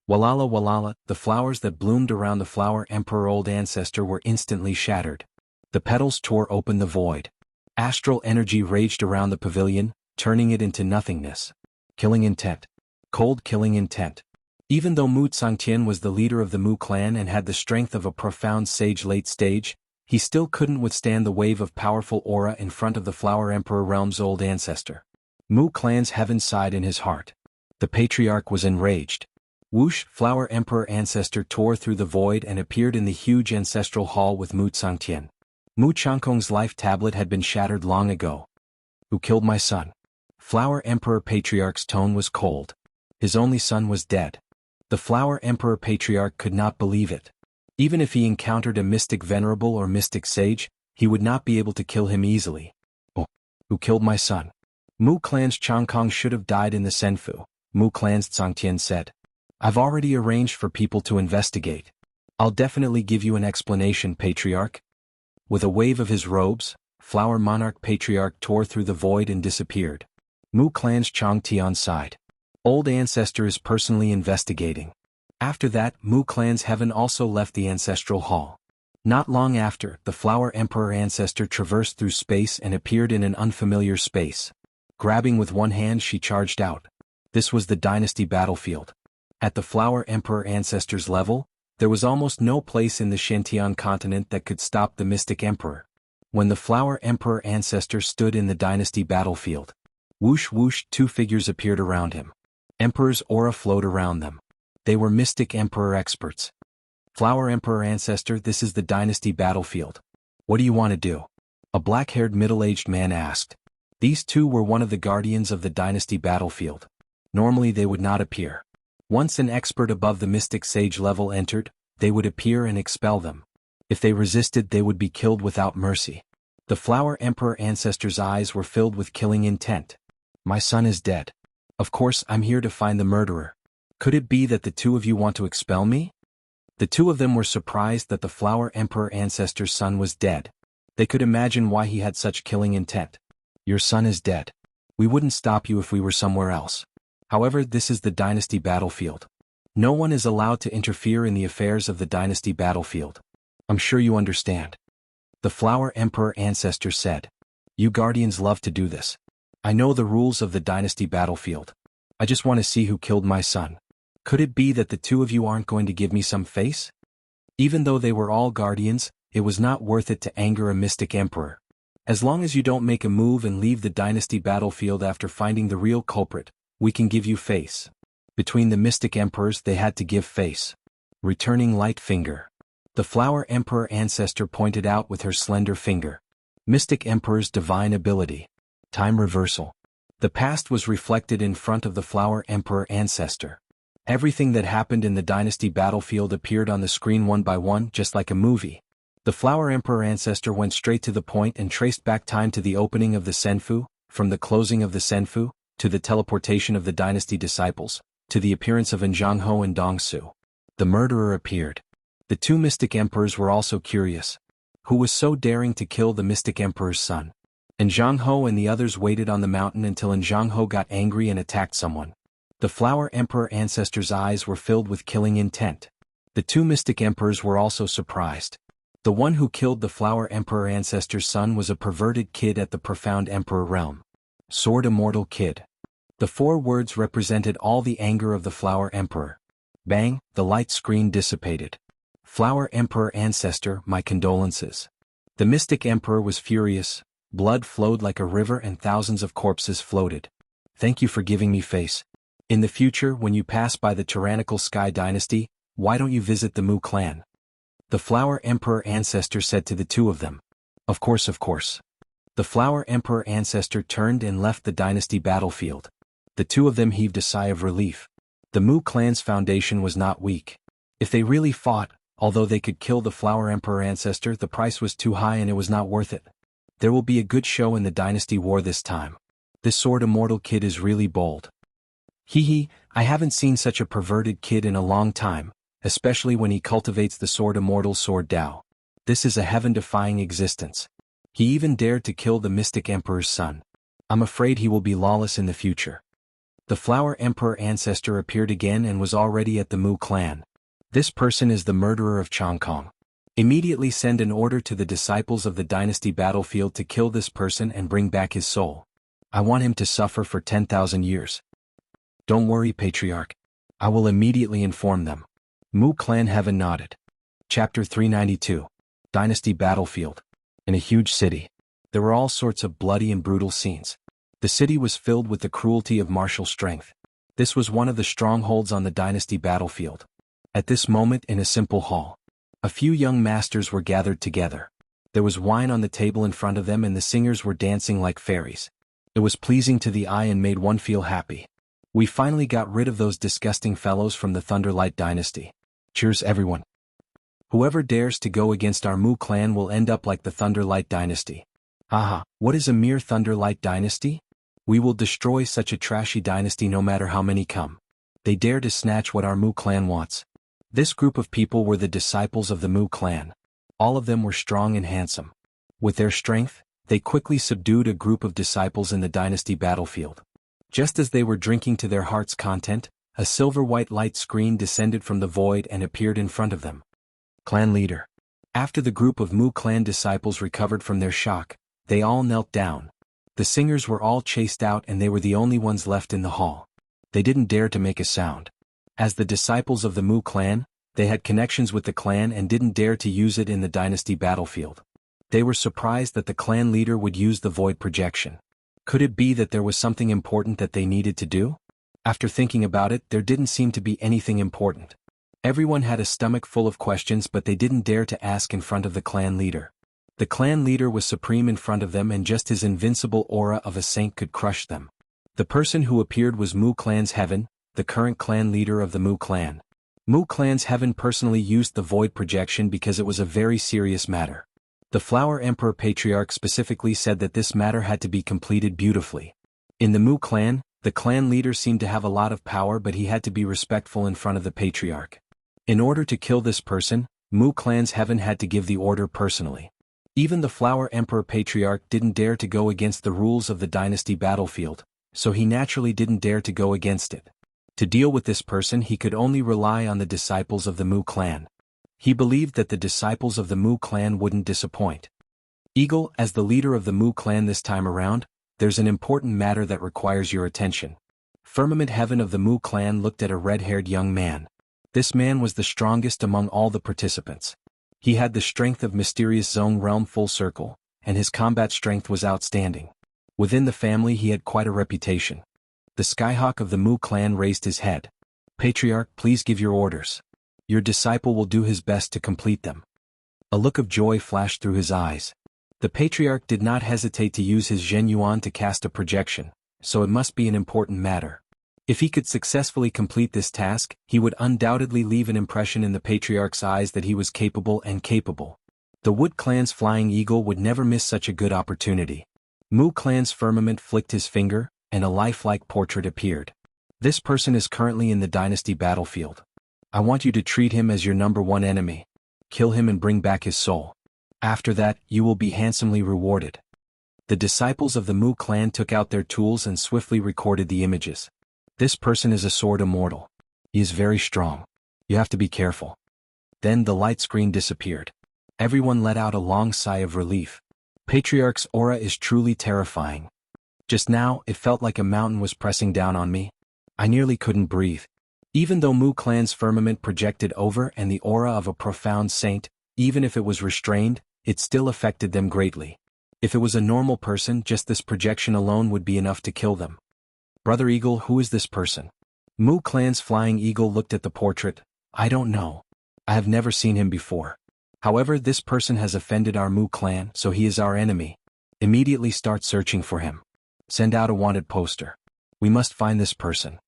Walala walala, the flowers that bloomed around the Flower Emperor Old Ancestor were instantly shattered. The petals tore open the void. Astral energy raged around the pavilion, turning it into nothingness. Killing intent. Cold killing intent. Even though Mu Tsangtian was the leader of the Mu clan and had the strength of a profound sage late stage, he still couldn't withstand the wave of powerful aura in front of the Flower Emperor Realm's Old Ancestor. Mu clan's heaven sighed in his heart. The patriarch was enraged. Whoosh! Flower Emperor Ancestor tore through the void and appeared in the huge ancestral hall with Mu Tsangtian. Mu Changkong's life tablet had been shattered long ago. Who killed my son? Flower Emperor Patriarch's tone was cold. His only son was dead. The Flower Emperor Patriarch could not believe it. Even if he encountered a mystic venerable or mystic sage, he would not be able to kill him easily. Oh, who killed my son? Mu clan's Changkong should have died in the Senfu, Mu clan's Tsangtian said. I've already arranged for people to investigate. I'll definitely give you an explanation, Patriarch. With a wave of his robes, Flower Monarch Patriarch tore through the void and disappeared. Mu clan's Changtian sighed. Old Ancestor is personally investigating. After that, Mu clan's heaven also left the ancestral hall. Not long after, the Flower Emperor Ancestor traversed through space and appeared in an unfamiliar space. Grabbing with one hand, she charged out. This was the dynasty battlefield. At the Flower Emperor Ancestor's level, there was almost no place in the Shantian continent that could stop the Mystic Emperor. When the Flower Emperor Ancestor stood in the dynasty battlefield, whoosh whoosh, 2 figures appeared around him. Emperor's aura flowed around them. They were Mystic Emperor experts. Flower Emperor Ancestor, this is the dynasty battlefield. What do you want to do? A black-haired middle-aged man asked. These 2 were one of the guardians of the dynasty battlefield. Normally they would not appear. Once an expert above the mystic sage level entered, they would appear and expel them. If they resisted, they would be killed without mercy. The Flower Emperor Ancestor's eyes were filled with killing intent. My son is dead. Of course, I'm here to find the murderer. Could it be that the 2 of you want to expel me? The 2 of them were surprised that the Flower Emperor Ancestor's son was dead. They could imagine why he had such killing intent. Your son is dead. We wouldn't stop you if we were somewhere else. However, this is the dynasty battlefield. No one is allowed to interfere in the affairs of the dynasty battlefield. I'm sure you understand. The Flower Emperor Ancestor said. You guardians love to do this. I know the rules of the dynasty battlefield. I just want to see who killed my son. Could it be that the 2 of you aren't going to give me some face? Even though they were all guardians, it was not worth it to anger a mystic emperor. As long as you don't make a move and leave the dynasty battlefield after finding the real culprit, we can give you face. Between the mystic emperors, they had to give face. Returning light finger. The Flower Emperor Ancestor pointed out with her slender finger. Mystic Emperor's divine ability. Time reversal. The past was reflected in front of the Flower Emperor ancestor. Everything that happened in the dynasty battlefield appeared on the screen one by one, just like a movie. The Flower Emperor ancestor went straight to the point and traced back time to the opening of the Senfu, from the closing of the Senfu, to the teleportation of the dynasty disciples, to the appearance of Zhangho and Dongsu. The murderer appeared. The two mystic emperors were also curious. Who was so daring to kill the mystic emperor's son? Zhangho and the others waited on the mountain until Zhangho got angry and attacked someone. The Flower Emperor ancestor's eyes were filled with killing intent. The two mystic emperors were also surprised. The one who killed the Flower Emperor ancestor's son was a perverted kid at the Profound Emperor realm. Sword Immortal Kid. The 4 words represented all the anger of the Flower Emperor. Bang, the light screen dissipated. Flower Emperor ancestor, my condolences. The mystic emperor was furious. Blood flowed like a river and thousands of corpses floated. Thank you for giving me face. In the future, when you pass by the tyrannical Sky Dynasty, why don't you visit the Mu clan? The Flower Emperor ancestor said to the two of them. Of course, of course. The Flower Emperor ancestor turned and left the dynasty battlefield. The two of them heaved a sigh of relief. The Mu clan's foundation was not weak. If they really fought, although they could kill the Flower Emperor ancestor, the price was too high and it was not worth it. There will be a good show in the dynasty war this time. This Sword Immortal kid is really bold. Hee, I haven't seen such a perverted kid in a long time, especially when he cultivates the Sword Immortal Sword Dao. This is a heaven-defying existence. He even dared to kill the Mystic Emperor's son. I'm afraid he will be lawless in the future. The Flower Emperor ancestor appeared again and was already at the Mu clan. This person is the murderer of Changkong. Immediately send an order to the disciples of the dynasty battlefield to kill this person and bring back his soul. I want him to suffer for 10,000 years. Don't worry, Patriarch. I will immediately inform them. Mu clan heaven nodded. Chapter 392. Dynasty Battlefield. In a huge city. There were all sorts of bloody and brutal scenes. The city was filled with the cruelty of martial strength. This was one of the strongholds on the dynasty battlefield. At this moment in a simple hall, a few young masters were gathered together. There was wine on the table in front of them and the singers were dancing like fairies. It was pleasing to the eye and made one feel happy. We finally got rid of those disgusting fellows from the Thunderlight dynasty. Cheers everyone. Whoever dares to go against our Mu clan will end up like the Thunderlight dynasty. Aha, what is a mere Thunderlight dynasty? We will destroy such a trashy dynasty no matter how many come. They dare to snatch what our Mu clan wants. This group of people were the disciples of the Mu clan. All of them were strong and handsome. With their strength, they quickly subdued a group of disciples in the dynasty battlefield. Just as they were drinking to their heart's content, a silver-white light screen descended from the void and appeared in front of them. Clan leader. After the group of Mu clan disciples recovered from their shock, they all knelt down. The singers were all chased out and they were the only ones left in the hall. They didn't dare to make a sound. As the disciples of the Mu clan, they had connections with the clan and didn't dare to use it in the dynasty battlefield. They were surprised that the clan leader would use the void projection. Could it be that there was something important that they needed to do? After thinking about it, there didn't seem to be anything important. Everyone had a stomach full of questions but they didn't dare to ask in front of the clan leader. The clan leader was supreme in front of them and just his invincible aura of a saint could crush them. The person who appeared was Mu clan's heaven, the current clan leader of the Mu clan. Mu clan's heaven personally used the void projection because it was a very serious matter. The Flower Emperor Patriarch specifically said that this matter had to be completed beautifully. In the Mu clan, the clan leader seemed to have a lot of power but he had to be respectful in front of the Patriarch. In order to kill this person, Mu clan's heaven had to give the order personally. Even the Flower Emperor Patriarch didn't dare to go against the rules of the dynasty battlefield, so he naturally didn't dare to go against it. To deal with this person he could only rely on the disciples of the Mu clan. He believed that the disciples of the Mu clan wouldn't disappoint. Eagle, as the leader of the Mu clan this time around, there's an important matter that requires your attention. Firmament Heaven of the Mu clan looked at a red-haired young man. This man was the strongest among all the participants. He had the strength of mysterious Zone Realm Full Circle, and his combat strength was outstanding. Within the family he had quite a reputation. The Skyhawk of the Mu clan raised his head. Patriarch, please give your orders. Your disciple will do his best to complete them. A look of joy flashed through his eyes. The Patriarch did not hesitate to use his Zhen Yuan to cast a projection, so it must be an important matter. If he could successfully complete this task, he would undoubtedly leave an impression in the Patriarch's eyes that he was capable and capable. The Wood Clan's Flying Eagle would never miss such a good opportunity. Mu Clan's Firmament flicked his finger, and a lifelike portrait appeared. This person is currently in the Dynasty battlefield. I want you to treat him as your #1 enemy. Kill him and bring back his soul. After that, you will be handsomely rewarded. The disciples of the Mu Clan took out their tools and swiftly recorded the images. This person is a sword immortal. He is very strong. You have to be careful. Then the light screen disappeared. Everyone let out a long sigh of relief. Patriarch's aura is truly terrifying. Just now, it felt like a mountain was pressing down on me. I nearly couldn't breathe. Even though Mu Clan's firmament projected over and the aura of a profound saint, even if it was restrained, it still affected them greatly. If it was a normal person, just this projection alone would be enough to kill them. Brother Eagle, who is this person? Mu Clan's Flying Eagle looked at the portrait. I don't know. I have never seen him before. However, this person has offended our Mu Clan, so he is our enemy. Immediately start searching for him. Send out a wanted poster. We must find this person.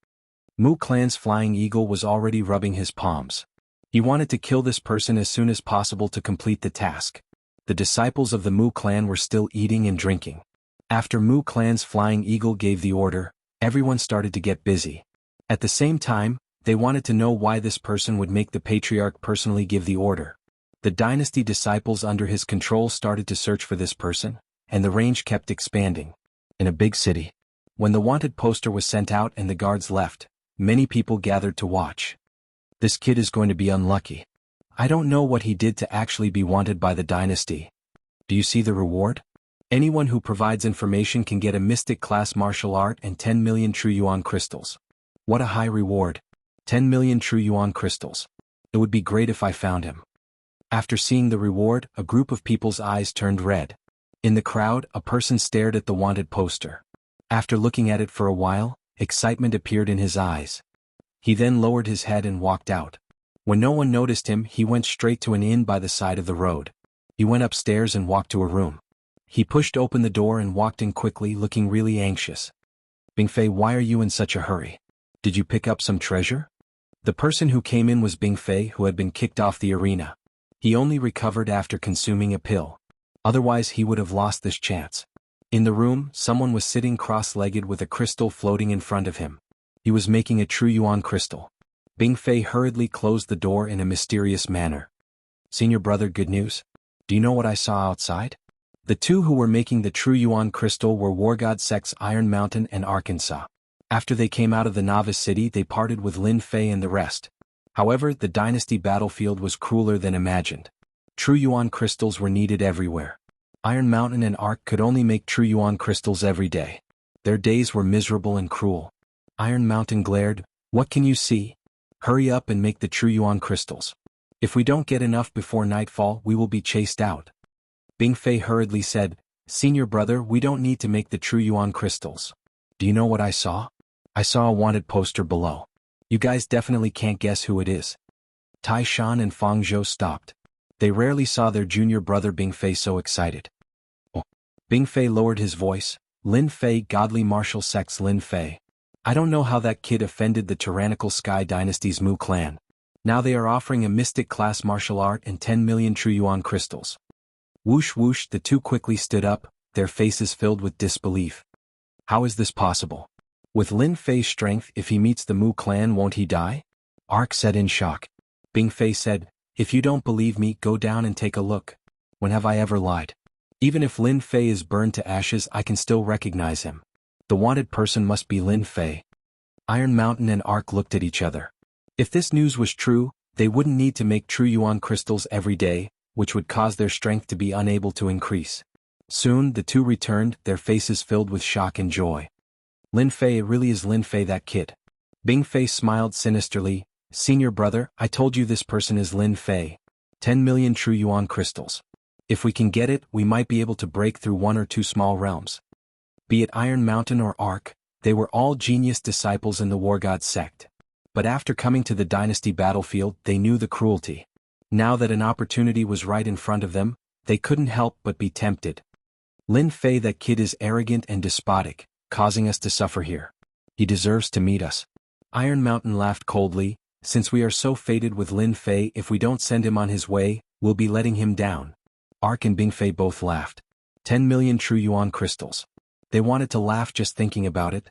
Mu Clan's Flying Eagle was already rubbing his palms. He wanted to kill this person as soon as possible to complete the task. The disciples of the Mu Clan were still eating and drinking. After Mu Clan's Flying Eagle gave the order, everyone started to get busy. At the same time, they wanted to know why this person would make the Patriarch personally give the order. The Dynasty disciples under his control started to search for this person, and the range kept expanding. In a big city. When the wanted poster was sent out and the guards left, many people gathered to watch. This kid is going to be unlucky. I don't know what he did to actually be wanted by the Dynasty. Do you see the reward? Anyone who provides information can get a Mystic class martial art and 10 million True Yuan crystals. What a high reward. 10 million True Yuan crystals. It would be great if I found him. After seeing the reward, a group of people's eyes turned red. In the crowd, a person stared at the wanted poster. After looking at it for a while, excitement appeared in his eyes. He then lowered his head and walked out. When no one noticed him, he went straight to an inn by the side of the road. He went upstairs and walked to a room. He pushed open the door and walked in quickly, looking really anxious. Bingfei, why are you in such a hurry? Did you pick up some treasure? The person who came in was Bingfei, who had been kicked off the arena. He only recovered after consuming a pill. Otherwise he would have lost this chance. In the room, someone was sitting cross-legged with a crystal floating in front of him. He was making a True Yuan crystal. Bingfei hurriedly closed the door in a mysterious manner. Senior brother, good news? Do you know what I saw outside? The two who were making the True Yuan crystal were War God sects Iron Mountain and Arkansas. After they came out of the novice city, they parted with Lin Fei and the rest. However, the Dynasty battlefield was crueler than imagined. True Yuan crystals were needed everywhere. Iron Mountain and Ark could only make True Yuan crystals every day. Their days were miserable and cruel. Iron Mountain glared, "What can you see? Hurry up and make the True Yuan crystals. If we don't get enough before nightfall, we will be chased out." Bingfei hurriedly said, "Senior brother, we don't need to make the True Yuan crystals. Do you know what I saw? I saw a wanted poster below. You guys definitely can't guess who it is." Tai Shan and Fang Zhou stopped. They rarely saw their junior brother Bingfei so excited. Oh. Bingfei lowered his voice, "Lin Fei, godly martial sects Lin Fei. I don't know how that kid offended the tyrannical Sky Dynasty's Mu clan. Now they are offering a Mystic class martial art and 10 million True Yuan crystals." Whoosh whoosh, the two quickly stood up, their faces filled with disbelief. How is this possible? With Lin Fei's strength, if he meets the Mu clan, won't he die? Ark said in shock. Bingfei said, "If you don't believe me, go down and take a look. When have I ever lied? Even if Lin Fei is burned to ashes, I can still recognize him. The wanted person must be Lin Fei." Iron Mountain and Ark looked at each other. If this news was true, they wouldn't need to make True Yuan crystals every day, which would cause their strength to be unable to increase. Soon, the two returned, their faces filled with shock and joy. "Lin Fei, it really is Lin Fei, that kid." Bingfei smiled sinisterly, "Senior brother, I told you this person is Lin Fei. 10 million True Yuan crystals. If we can get it, we might be able to break through one or two small realms." Be it Iron Mountain or Ark, they were all genius disciples in the War God sect. But after coming to the Dynasty battlefield, they knew the cruelty. Now that an opportunity was right in front of them, they couldn't help but be tempted. "Lin Fei, that kid is arrogant and despotic. causing us to suffer here. He deserves to meet us. Iron Mountain laughed coldly, since we are so fated with Lin Fei, if we don't send him on his way, we'll be letting him down. Ark and Bing Fei both laughed. 10 million true yuan crystals. They wanted to laugh just thinking about it.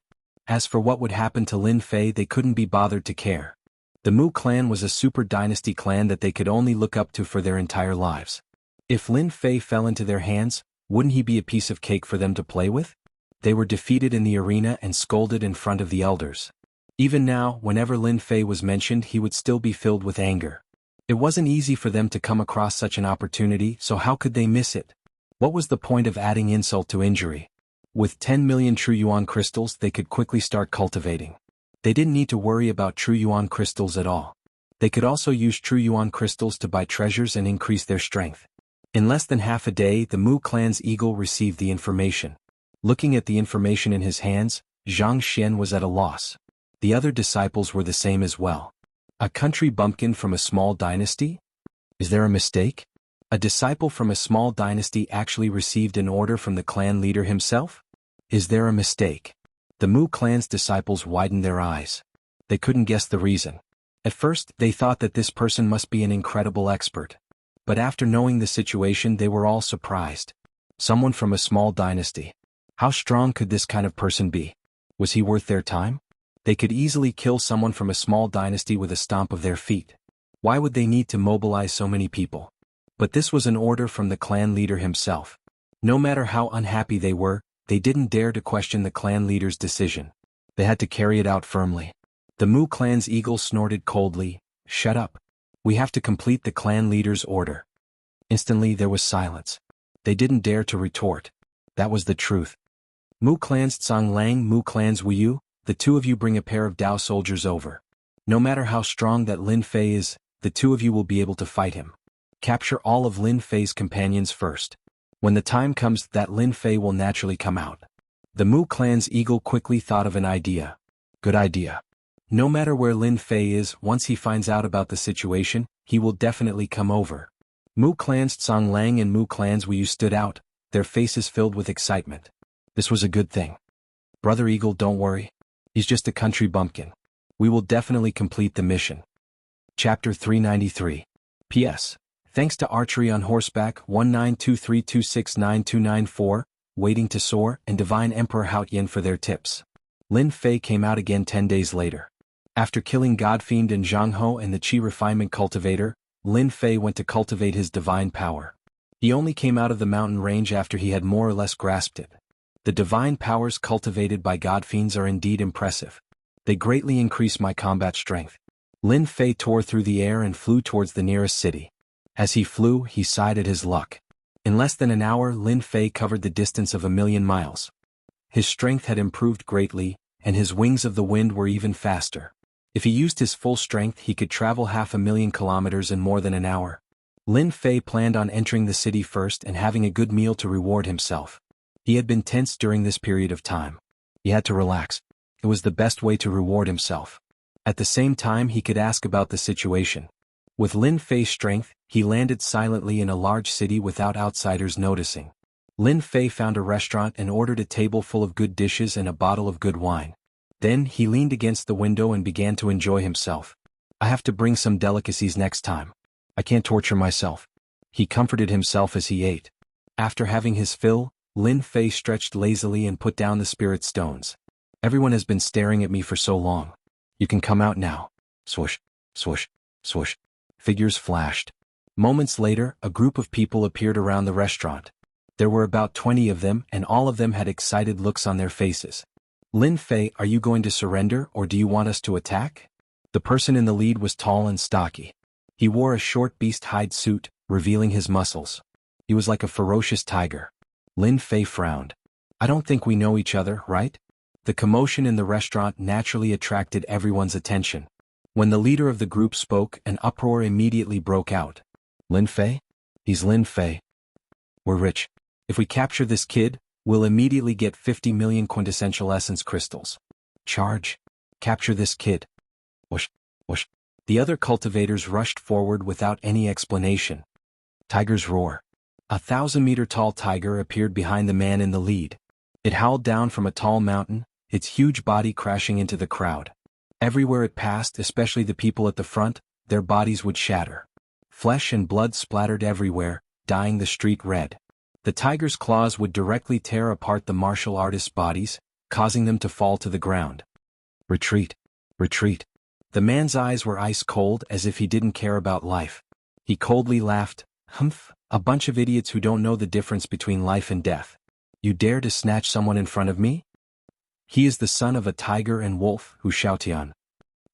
As for what would happen to Lin Fei, they couldn't be bothered to care. The Mu clan was a super dynasty clan that they could only look up to for their entire lives. If Lin Fei fell into their hands, wouldn't he be a piece of cake for them to play with? They were defeated in the arena and scolded in front of the elders. Even now, whenever Lin Fei was mentioned, he would still be filled with anger. It wasn't easy for them to come across such an opportunity, so how could they miss it? What was the point of adding insult to injury? With 10 million true yuan crystals, they could quickly start cultivating. They didn't need to worry about true yuan crystals at all. They could also use true yuan crystals to buy treasures and increase their strength. In less than half a day, the Mu clan's eagle received the information. Looking at the information in his hands, Zhang Xian was at a loss. The other disciples were the same as well. A country bumpkin from a small dynasty? Is there a mistake? A disciple from a small dynasty actually received an order from the clan leader himself? Is there a mistake? The Mu clan's disciples widened their eyes. They couldn't guess the reason. At first, they thought that this person must be an incredible expert. But after knowing the situation, they were all surprised. Someone from a small dynasty. How strong could this kind of person be? Was he worth their time? They could easily kill someone from a small dynasty with a stomp of their feet. Why would they need to mobilize so many people? But this was an order from the clan leader himself. No matter how unhappy they were, they didn't dare to question the clan leader's decision. They had to carry it out firmly. The Mu clan's eagle snorted coldly, "Shut up. We have to complete the clan leader's order." Instantly there was silence. They didn't dare to retort. That was the truth. Mu clan's Tsang Lang, Mu clan's Wuyu, the two of you bring a pair of Dao soldiers over. No matter how strong that Lin Fei is, the two of you will be able to fight him. Capture all of Lin Fei's companions first. When the time comes, that Lin Fei will naturally come out. The Mu clan's eagle quickly thought of an idea. Good idea. No matter where Lin Fei is, once he finds out about the situation, he will definitely come over. Mu clan's Tsang Lang and Mu clan's Wuyu stood out, their faces filled with excitement. This was a good thing. Brother Eagle, don't worry. He's just a country bumpkin. We will definitely complete the mission. Chapter 393. P.S. Thanks to Archery on Horseback 1923269294, Waiting to Soar, and Divine Emperor Haotian for their tips. Lin Fei came out again 10 days later. After killing Godfiend and Zhang Ho and the Qi Refinement Cultivator, Lin Fei went to cultivate his divine power. He only came out of the mountain range after he had more or less grasped it. The divine powers cultivated by Godfiends are indeed impressive. They greatly increase my combat strength. Lin Fei tore through the air and flew towards the nearest city. As he flew, he sighed at his luck. In less than an hour, Lin Fei covered the distance of 1,000,000 miles. His strength had improved greatly, and his wings of the wind were even faster. If he used his full strength, he could travel 500,000 kilometers in more than an hour. Lin Fei planned on entering the city first and having a good meal to reward himself. He had been tense during this period of time. He had to relax. It was the best way to reward himself. At the same time, he could ask about the situation. With Lin Fei's strength, he landed silently in a large city without outsiders noticing. Lin Fei found a restaurant and ordered a table full of good dishes and a bottle of good wine. Then he leaned against the window and began to enjoy himself. I have to bring some delicacies next time. I can't torture myself. He comforted himself as he ate. After having his fill, Lin Fei stretched lazily and put down the spirit stones. Everyone has been staring at me for so long. You can come out now. Swoosh, swoosh, swoosh. Figures flashed. Moments later, a group of people appeared around the restaurant. There were about 20 of them, and all of them had excited looks on their faces. Lin Fei, are you going to surrender, or do you want us to attack? The person in the lead was tall and stocky. He wore a short beast hide suit, revealing his muscles. He was like a ferocious tiger. Lin Fei frowned. I don't think we know each other, right? The commotion in the restaurant naturally attracted everyone's attention. When the leader of the group spoke, an uproar immediately broke out. Lin Fei? He's Lin Fei. We're rich. If we capture this kid, we'll immediately get 50 million quintessential essence crystals. Charge. Capture this kid. Whoosh, whoosh. The other cultivators rushed forward without any explanation. Tiger's roar. A 1,000-meter tall tiger appeared behind the man in the lead. It howled down from a tall mountain, its huge body crashing into the crowd. Everywhere it passed, especially the people at the front, their bodies would shatter. Flesh and blood splattered everywhere, dyeing the street red. The tiger's claws would directly tear apart the martial artists' bodies, causing them to fall to the ground. Retreat. Retreat. The man's eyes were ice cold, as if he didn't care about life. He coldly laughed. Humph, a bunch of idiots who don't know the difference between life and death. You dare to snatch someone in front of me? He is the son of a tiger and wolf, Hu Shaotian.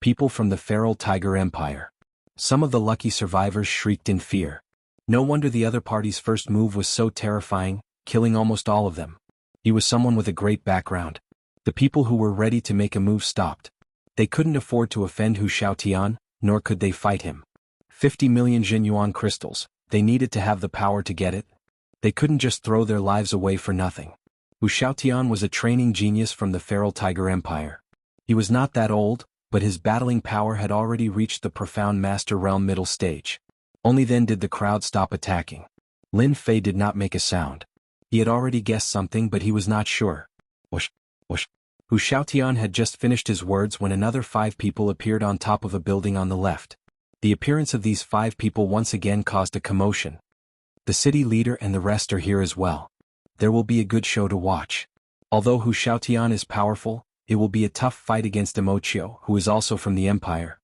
People from the feral tiger empire. Some of the lucky survivors shrieked in fear. No wonder the other party's first move was so terrifying, killing almost all of them. He was someone with a great background. The people who were ready to make a move stopped. They couldn't afford to offend Hu Shaotian, nor could they fight him. 50 million Jinyuan crystals, they needed to have the power to get it. They couldn't just throw their lives away for nothing. Hu Shaotian was a training genius from the feral tiger empire. He was not that old, but his battling power had already reached the profound master realm middle stage. Only then did the crowd stop attacking. Lin Fei did not make a sound. He had already guessed something, but he was not sure. Whoosh, whoosh. Hu Shaotian had just finished his words when another 5 people appeared on top of a building on the left. The appearance of these 5 people once again caused a commotion. The city leader and the rest are here as well. There will be a good show to watch. Although Hu Shaotian is powerful, it will be a tough fight against Immortal, who is also from the empire.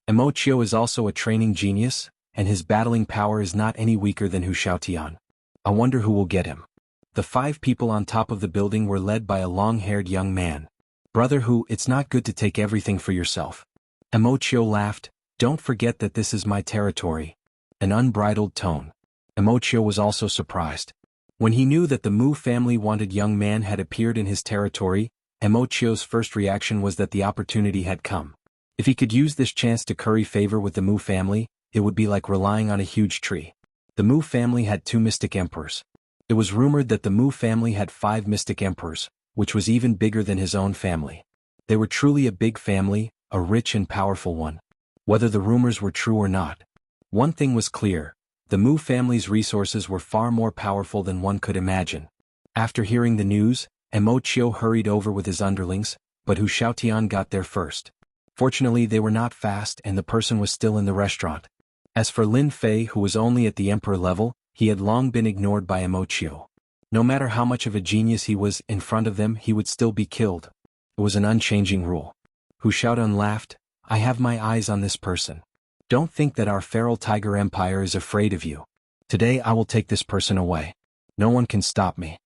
Immortal is also a training genius, and his battling power is not any weaker than Hu Shaotian. I wonder who will get him. The 5 people on top of the building were led by a long-haired young man. Brother Hu, it's not good to take everything for yourself. Immortal laughed. Don't forget that this is my territory. An unbridled tone. Immortal was also surprised. When he knew that the Mu family wanted young man had appeared in his territory, Immortal's first reaction was that the opportunity had come. If he could use this chance to curry favor with the Mu family, it would be like relying on a huge tree. The Mu family had 2 mystic emperors. It was rumored that the Mu family had 5 mystic emperors, which was even bigger than his own family. They were truly a big family, a rich and powerful one. Whether the rumors were true or not. One thing was clear, the Mu family's resources were far more powerful than one could imagine. After hearing the news, Immortal hurried over with his underlings, but Hu Shaotian got there first. Fortunately they were not fast and the person was still in the restaurant. As for Lin Fei, who was only at the emperor level, he had long been ignored by Immortal. No matter how much of a genius he was in front of them, he would still be killed. It was an unchanging rule. Hu Shaotian laughed. I have my eyes on this person. Don't think that our feral tiger empire is afraid of you. Today I will take this person away. No one can stop me.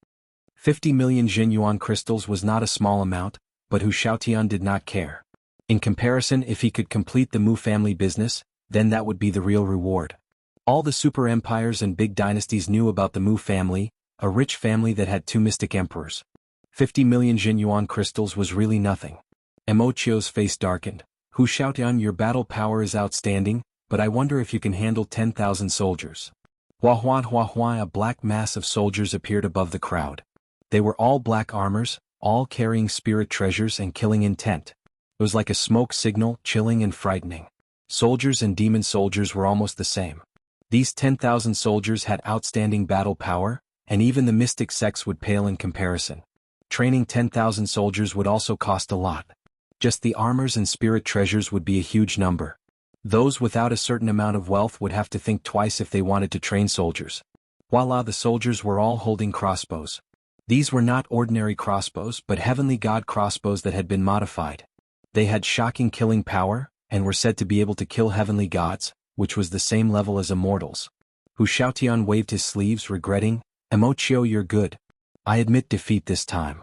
50 million Jinyuan crystals was not a small amount, but Hu Shaotian did not care. In comparison, if he could complete the Mu family business, then that would be the real reward. All the super empires and big dynasties knew about the Mu family, a rich family that had 2 mystic emperors. 50 million Jinyuan crystals was really nothing. Immortal's face darkened. Hu Shaotian, your battle power is outstanding, but I wonder if you can handle 10,000 soldiers. Hua hua hua hua, a black mass of soldiers appeared above the crowd. They were all black armors, all carrying spirit treasures and killing intent. It was like a smoke signal, chilling and frightening. Soldiers and demon soldiers were almost the same. These 10,000 soldiers had outstanding battle power, and even the mystic sects would pale in comparison. Training 10,000 soldiers would also cost a lot. Just the armors and spirit treasures would be a huge number. Those without a certain amount of wealth would have to think twice if they wanted to train soldiers. Voila, the soldiers were all holding crossbows. These were not ordinary crossbows but heavenly god crossbows that had been modified. They had shocking killing power, and were said to be able to kill heavenly gods, which was the same level as immortals. Hu Shaotian waved his sleeves, regretting, Immortal, you're good. I admit defeat this time.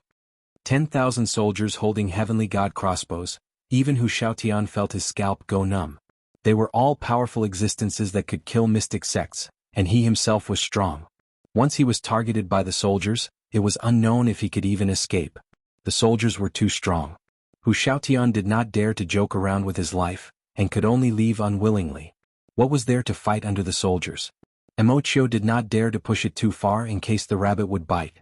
10,000 soldiers holding heavenly god crossbows, even Hu Shaotian felt his scalp go numb. They were all powerful existences that could kill mystic sects, and he himself was strong. Once he was targeted by the soldiers, it was unknown if he could even escape. The soldiers were too strong. Hu Shaotian did not dare to joke around with his life, and could only leave unwillingly. What was there to fight under the soldiers? Immortal did not dare to push it too far in case the rabbit would bite.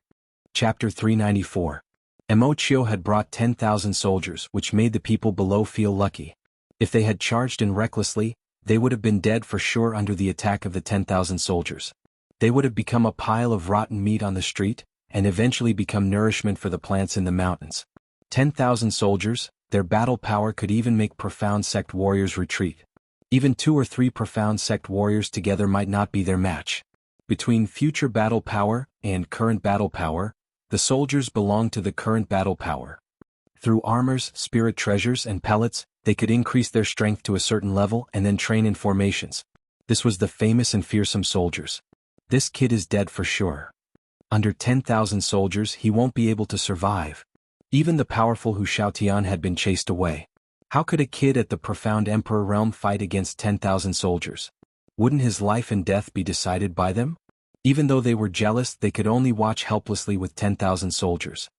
Chapter 394. Immortal had brought 10,000 soldiers, which made the people below feel lucky. If they had charged in recklessly, they would have been dead for sure under the attack of the 10,000 soldiers. They would have become a pile of rotten meat on the street, and eventually become nourishment for the plants in the mountains. 10,000 soldiers, their battle power could even make profound sect warriors retreat. Even 2 or 3 profound sect warriors together might not be their match. Between future battle power and current battle power, the soldiers belong to the current battle power. Through armors, spirit treasures, and pellets, they could increase their strength to a certain level and then train in formations. This was the famous and fearsome soldiers. This kid is dead for sure. Under 10,000 soldiers he won't be able to survive. Even the powerful Hu Shaotian had been chased away. How could a kid at the profound emperor realm fight against 10,000 soldiers? Wouldn't his life and death be decided by them? Even though they were jealous, they could only watch helplessly with 10,000 soldiers.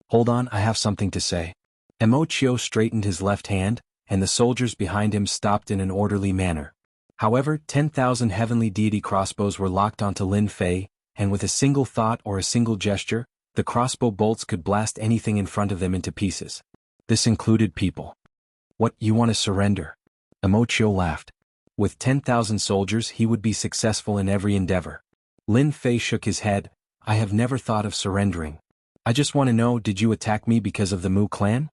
Hold on, I have something to say. Emochio straightened his left hand, and the soldiers behind him stopped in an orderly manner. However, 10,000 heavenly deity crossbows were locked onto Lin Fei, and with a single thought or a single gesture, the crossbow bolts could blast anything in front of them into pieces. This included people. What, you want to surrender? Emochio laughed. With 10,000 soldiers he would be successful in every endeavor. Lin Fei shook his head. I have never thought of surrendering. I just want to know, did you attack me because of the Mu clan?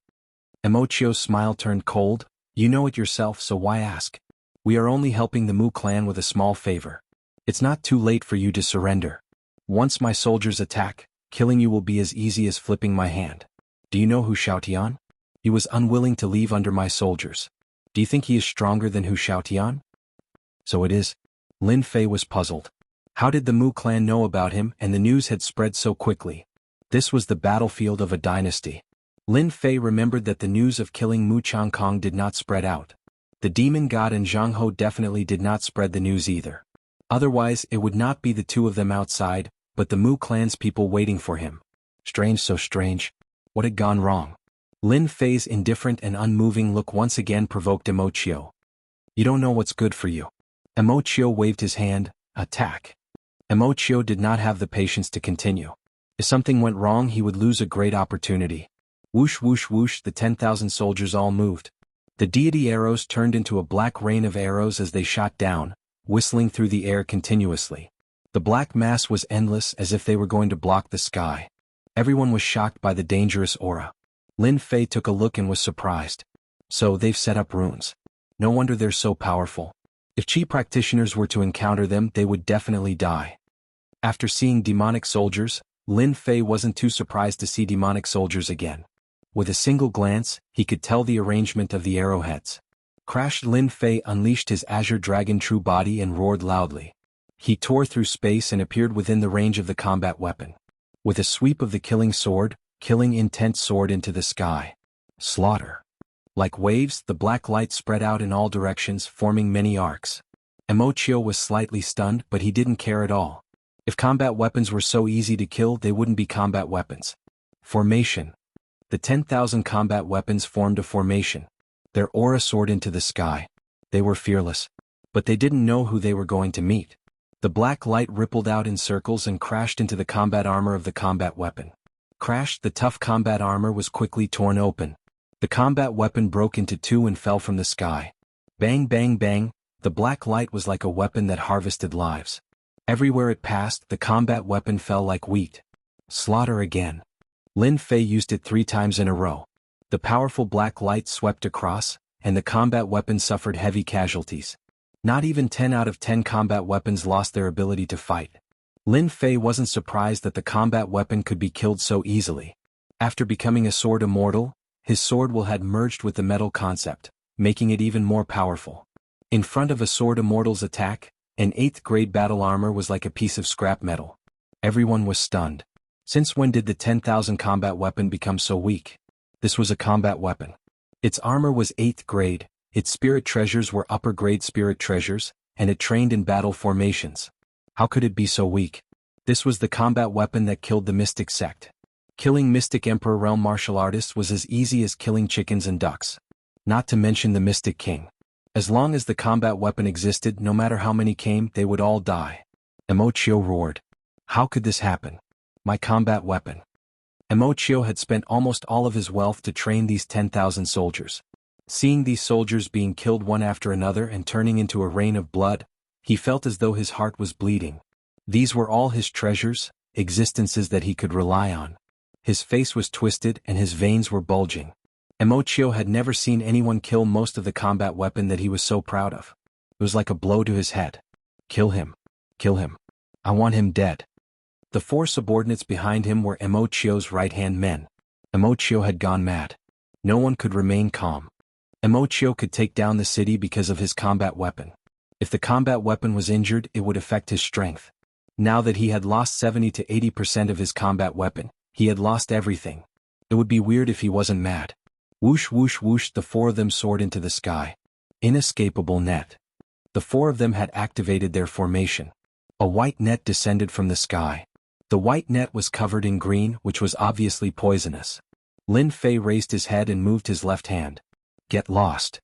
Emochio's smile turned cold. You know it yourself, so why ask? We are only helping the Mu clan with a small favor. It's not too late for you to surrender. Once my soldiers attack, killing you will be as easy as flipping my hand. Do you know Hu Shaotian? He was unwilling to leave under my soldiers. Do you think he is stronger than Hu Shaotian? So it is. Lin Fei was puzzled. How did the Mu clan know about him, and the news had spread so quickly? This was the battlefield of a dynasty. Lin Fei remembered that the news of killing Mu Changkong did not spread out. The demon god and Zhang Ho definitely did not spread the news either. Otherwise, it would not be the 2 of them outside, but the Mu clan's people waiting for him. Strange, so strange. What had gone wrong? Lin Fei's indifferent and unmoving look once again provoked Emochio. You don't know what's good for you. Emochio waved his hand. Attack. Emochio did not have the patience to continue. If something went wrong he would lose a great opportunity. Whoosh whoosh whoosh, the 10,000 soldiers all moved. The deity arrows turned into a black rain of arrows as they shot down, whistling through the air continuously. The black mass was endless, as if they were going to block the sky. Everyone was shocked by the dangerous aura. Lin Fei took a look and was surprised. So they've set up runes. No wonder they're so powerful. If Qi practitioners were to encounter them, they would definitely die. After seeing demonic soldiers, Lin Fei wasn't too surprised to see demonic soldiers again. With a single glance, he could tell the arrangement of the arrowheads. Crashed. Lin Fei unleashed his azure dragon true body and roared loudly. He tore through space and appeared within the range of the combat weapon. With a sweep of the killing intent soared into the sky. Slaughter. Like waves, the black light spread out in all directions, forming many arcs. Emochio was slightly stunned, but he didn't care at all. If combat weapons were so easy to kill, they wouldn't be combat weapons. Formation. The 10,000 combat weapons formed a formation. Their aura soared into the sky. They were fearless. But they didn't know who they were going to meet. The black light rippled out in circles and crashed into the combat armor of the combat weapon. Crashed. The tough combat armor was quickly torn open. The combat weapon broke into 2 and fell from the sky. Bang bang bang, the black light was like a weapon that harvested lives. Everywhere it passed, the combat weapon fell like wheat. Slaughter again. Lin Fei used it 3 times in a row. The powerful black light swept across, and the combat weapon suffered heavy casualties. Not even 10 out of 10 combat weapons lost their ability to fight. Lin Fei wasn't surprised that the combat weapon could be killed so easily. After becoming a sword immortal, his sword will had merged with the metal concept, making it even more powerful. In front of a sword immortal's attack, an 8th grade battle armor was like a piece of scrap metal. Everyone was stunned. Since when did the 10,000 combat weapon become so weak? This was a combat weapon. Its armor was 8th grade, its spirit treasures were upper grade spirit treasures, and it trained in battle formations. How could it be so weak? This was the combat weapon that killed the Mystic sect. Killing Mystic Emperor realm martial artists was as easy as killing chickens and ducks. Not to mention the Mystic King. As long as the combat weapon existed, no matter how many came, they would all die. Emochio roared. How could this happen? My combat weapon. Emochio had spent almost all of his wealth to train these 10,000 soldiers. Seeing these soldiers being killed one after another and turning into a rain of blood, he felt as though his heart was bleeding. These were all his treasures, existences that he could rely on. His face was twisted and his veins were bulging. Immortal had never seen anyone kill most of the combat weapon that he was so proud of. It was like a blow to his head. Kill him. Kill him. I want him dead. The four subordinates behind him were Immortal's right-hand men. Immortal had gone mad. No one could remain calm. Immortal could take down the city because of his combat weapon. If the combat weapon was injured, it would affect his strength. Now that he had lost 70 to 80% of his combat weapon, he had lost everything. It would be weird if he wasn't mad. Whoosh whoosh whoosh, the four of them soared into the sky. Inescapable net. The four of them had activated their formation. A white net descended from the sky. The white net was covered in green, which was obviously poisonous. Lin Fei raised his head and moved his left hand. Get lost.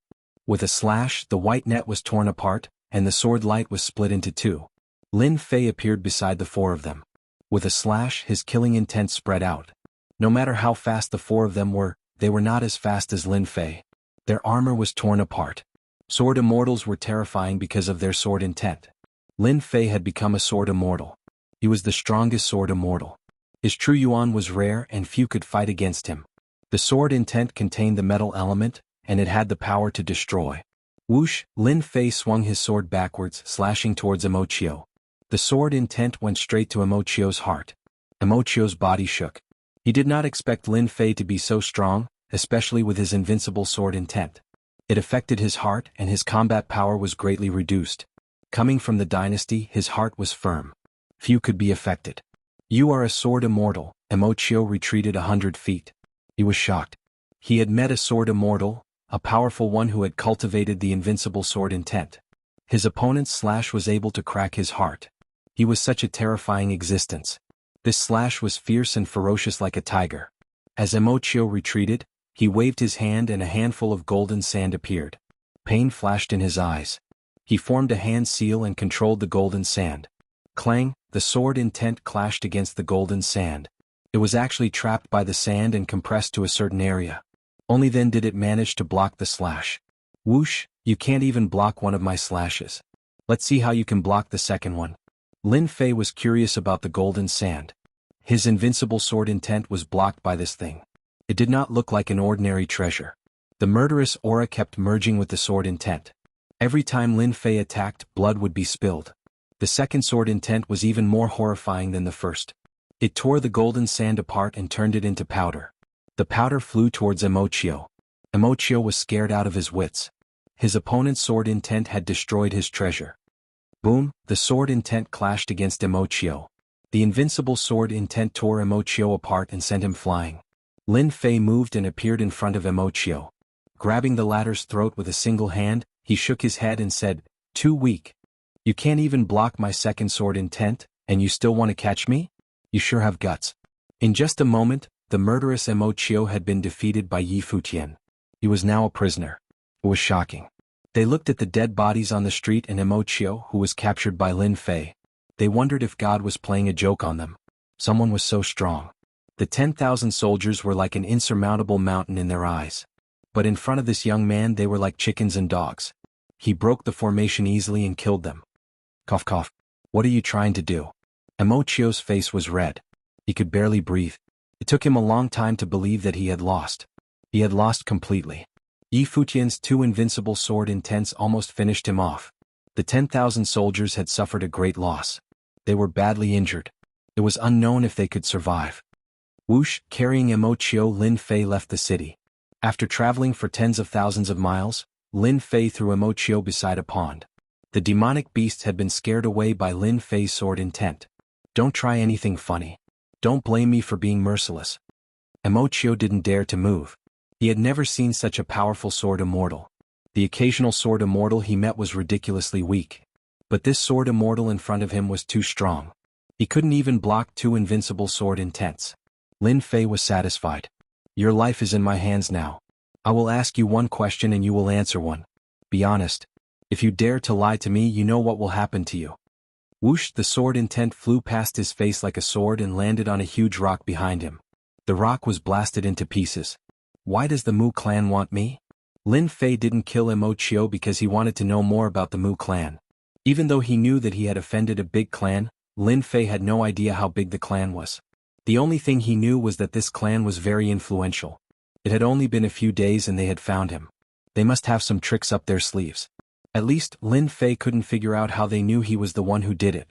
With a slash, the white net was torn apart, and the sword light was split into two. Lin Fei appeared beside the four of them. With a slash, his killing intent spread out. No matter how fast the four of them were, they were not as fast as Lin Fei. Their armor was torn apart. Sword immortals were terrifying because of their sword intent. Lin Fei had become a sword immortal. He was the strongest sword immortal. His true yuan was rare and few could fight against him. The sword intent contained the metal element, and it had the power to destroy. Whoosh, Lin Fei swung his sword backwards, slashing towards Immortal. The sword intent went straight to Immortal's heart. Immortal's body shook. He did not expect Lin Fei to be so strong, especially with his invincible sword intent. It affected his heart and his combat power was greatly reduced. Coming from the dynasty, his heart was firm. Few could be affected. You are a sword immortal. Immortal retreated 100 feet. He was shocked. He had met a sword immortal, a powerful one who had cultivated the invincible sword intent. His opponent's slash was able to crack his heart. He was such a terrifying existence. This slash was fierce and ferocious like a tiger. As Immortal retreated, he waved his hand and a handful of golden sand appeared. Pain flashed in his eyes. He formed a hand seal and controlled the golden sand. Clang, the sword intent clashed against the golden sand. It was actually trapped by the sand and compressed to a certain area. Only then did it manage to block the slash. Whoosh, you can't even block one of my slashes. Let's see how you can block the second one. Lin Fei was curious about the golden sand. His invincible sword intent was blocked by this thing. It did not look like an ordinary treasure. The murderous aura kept merging with the sword intent. Every time Lin Fei attacked, blood would be spilled. The second sword intent was even more horrifying than the first. It tore the golden sand apart and turned it into powder. The powder flew towards Immortal. Immortal was scared out of his wits. His opponent's sword intent had destroyed his treasure. Boom, the sword intent clashed against Immortal. The invincible sword intent tore Immortal apart and sent him flying. Lin Fei moved and appeared in front of Immortal. Grabbing the latter's throat with a single hand, he shook his head and said, "Too weak. You can't even block my second sword intent, and you still want to catch me? You sure have guts." In just a moment, the murderous Immortal had been defeated by Yi Futian. He was now a prisoner. It was shocking. They looked at the dead bodies on the street and Immortal, who was captured by Lin Fei. They wondered if God was playing a joke on them. Someone was so strong. The 10,000 soldiers were like an insurmountable mountain in their eyes. But in front of this young man they were like chickens and dogs. He broke the formation easily and killed them. Cough cough. What are you trying to do? Immortal's face was red. He could barely breathe. It took him a long time to believe that he had lost. He had lost completely. Yi Futian's two invincible sword intents almost finished him off. The 10,000 soldiers had suffered a great loss. They were badly injured. It was unknown if they could survive. Whoosh, carrying Immortal, Lin Fei left the city. After traveling for tens of thousands of miles, Lin Fei threw Immortal beside a pond. The demonic beasts had been scared away by Lin Fei's sword intent. Don't try anything funny. Don't blame me for being merciless. Immortal didn't dare to move. He had never seen such a powerful sword immortal. The occasional sword immortal he met was ridiculously weak. But this sword immortal in front of him was too strong. He couldn't even block two invincible sword intents. Lin Fei was satisfied. Your life is in my hands now. I will ask you one question and you will answer one. Be honest. If you dare to lie to me, you know what will happen to you. Whoosh, the sword intent flew past his face like a sword and landed on a huge rock behind him. The rock was blasted into pieces. Why does the Mu clan want me? Lin Fei didn't kill Immortal because he wanted to know more about the Mu clan. Even though he knew that he had offended a big clan, Lin Fei had no idea how big the clan was. The only thing he knew was that this clan was very influential. It had only been a few days and they had found him. They must have some tricks up their sleeves. At least, Lin Fei couldn't figure out how they knew he was the one who did it.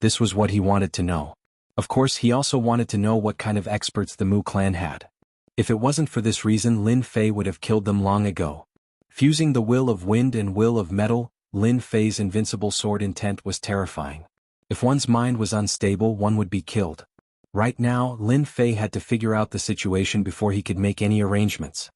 This was what he wanted to know. Of course, he also wanted to know what kind of experts the Mu clan had. If it wasn't for this reason, Lin Fei would have killed them long ago. Fusing the will of wind and will of metal, Lin Fei's invincible sword intent was terrifying. If one's mind was unstable, one would be killed. Right now, Lin Fei had to figure out the situation before he could make any arrangements.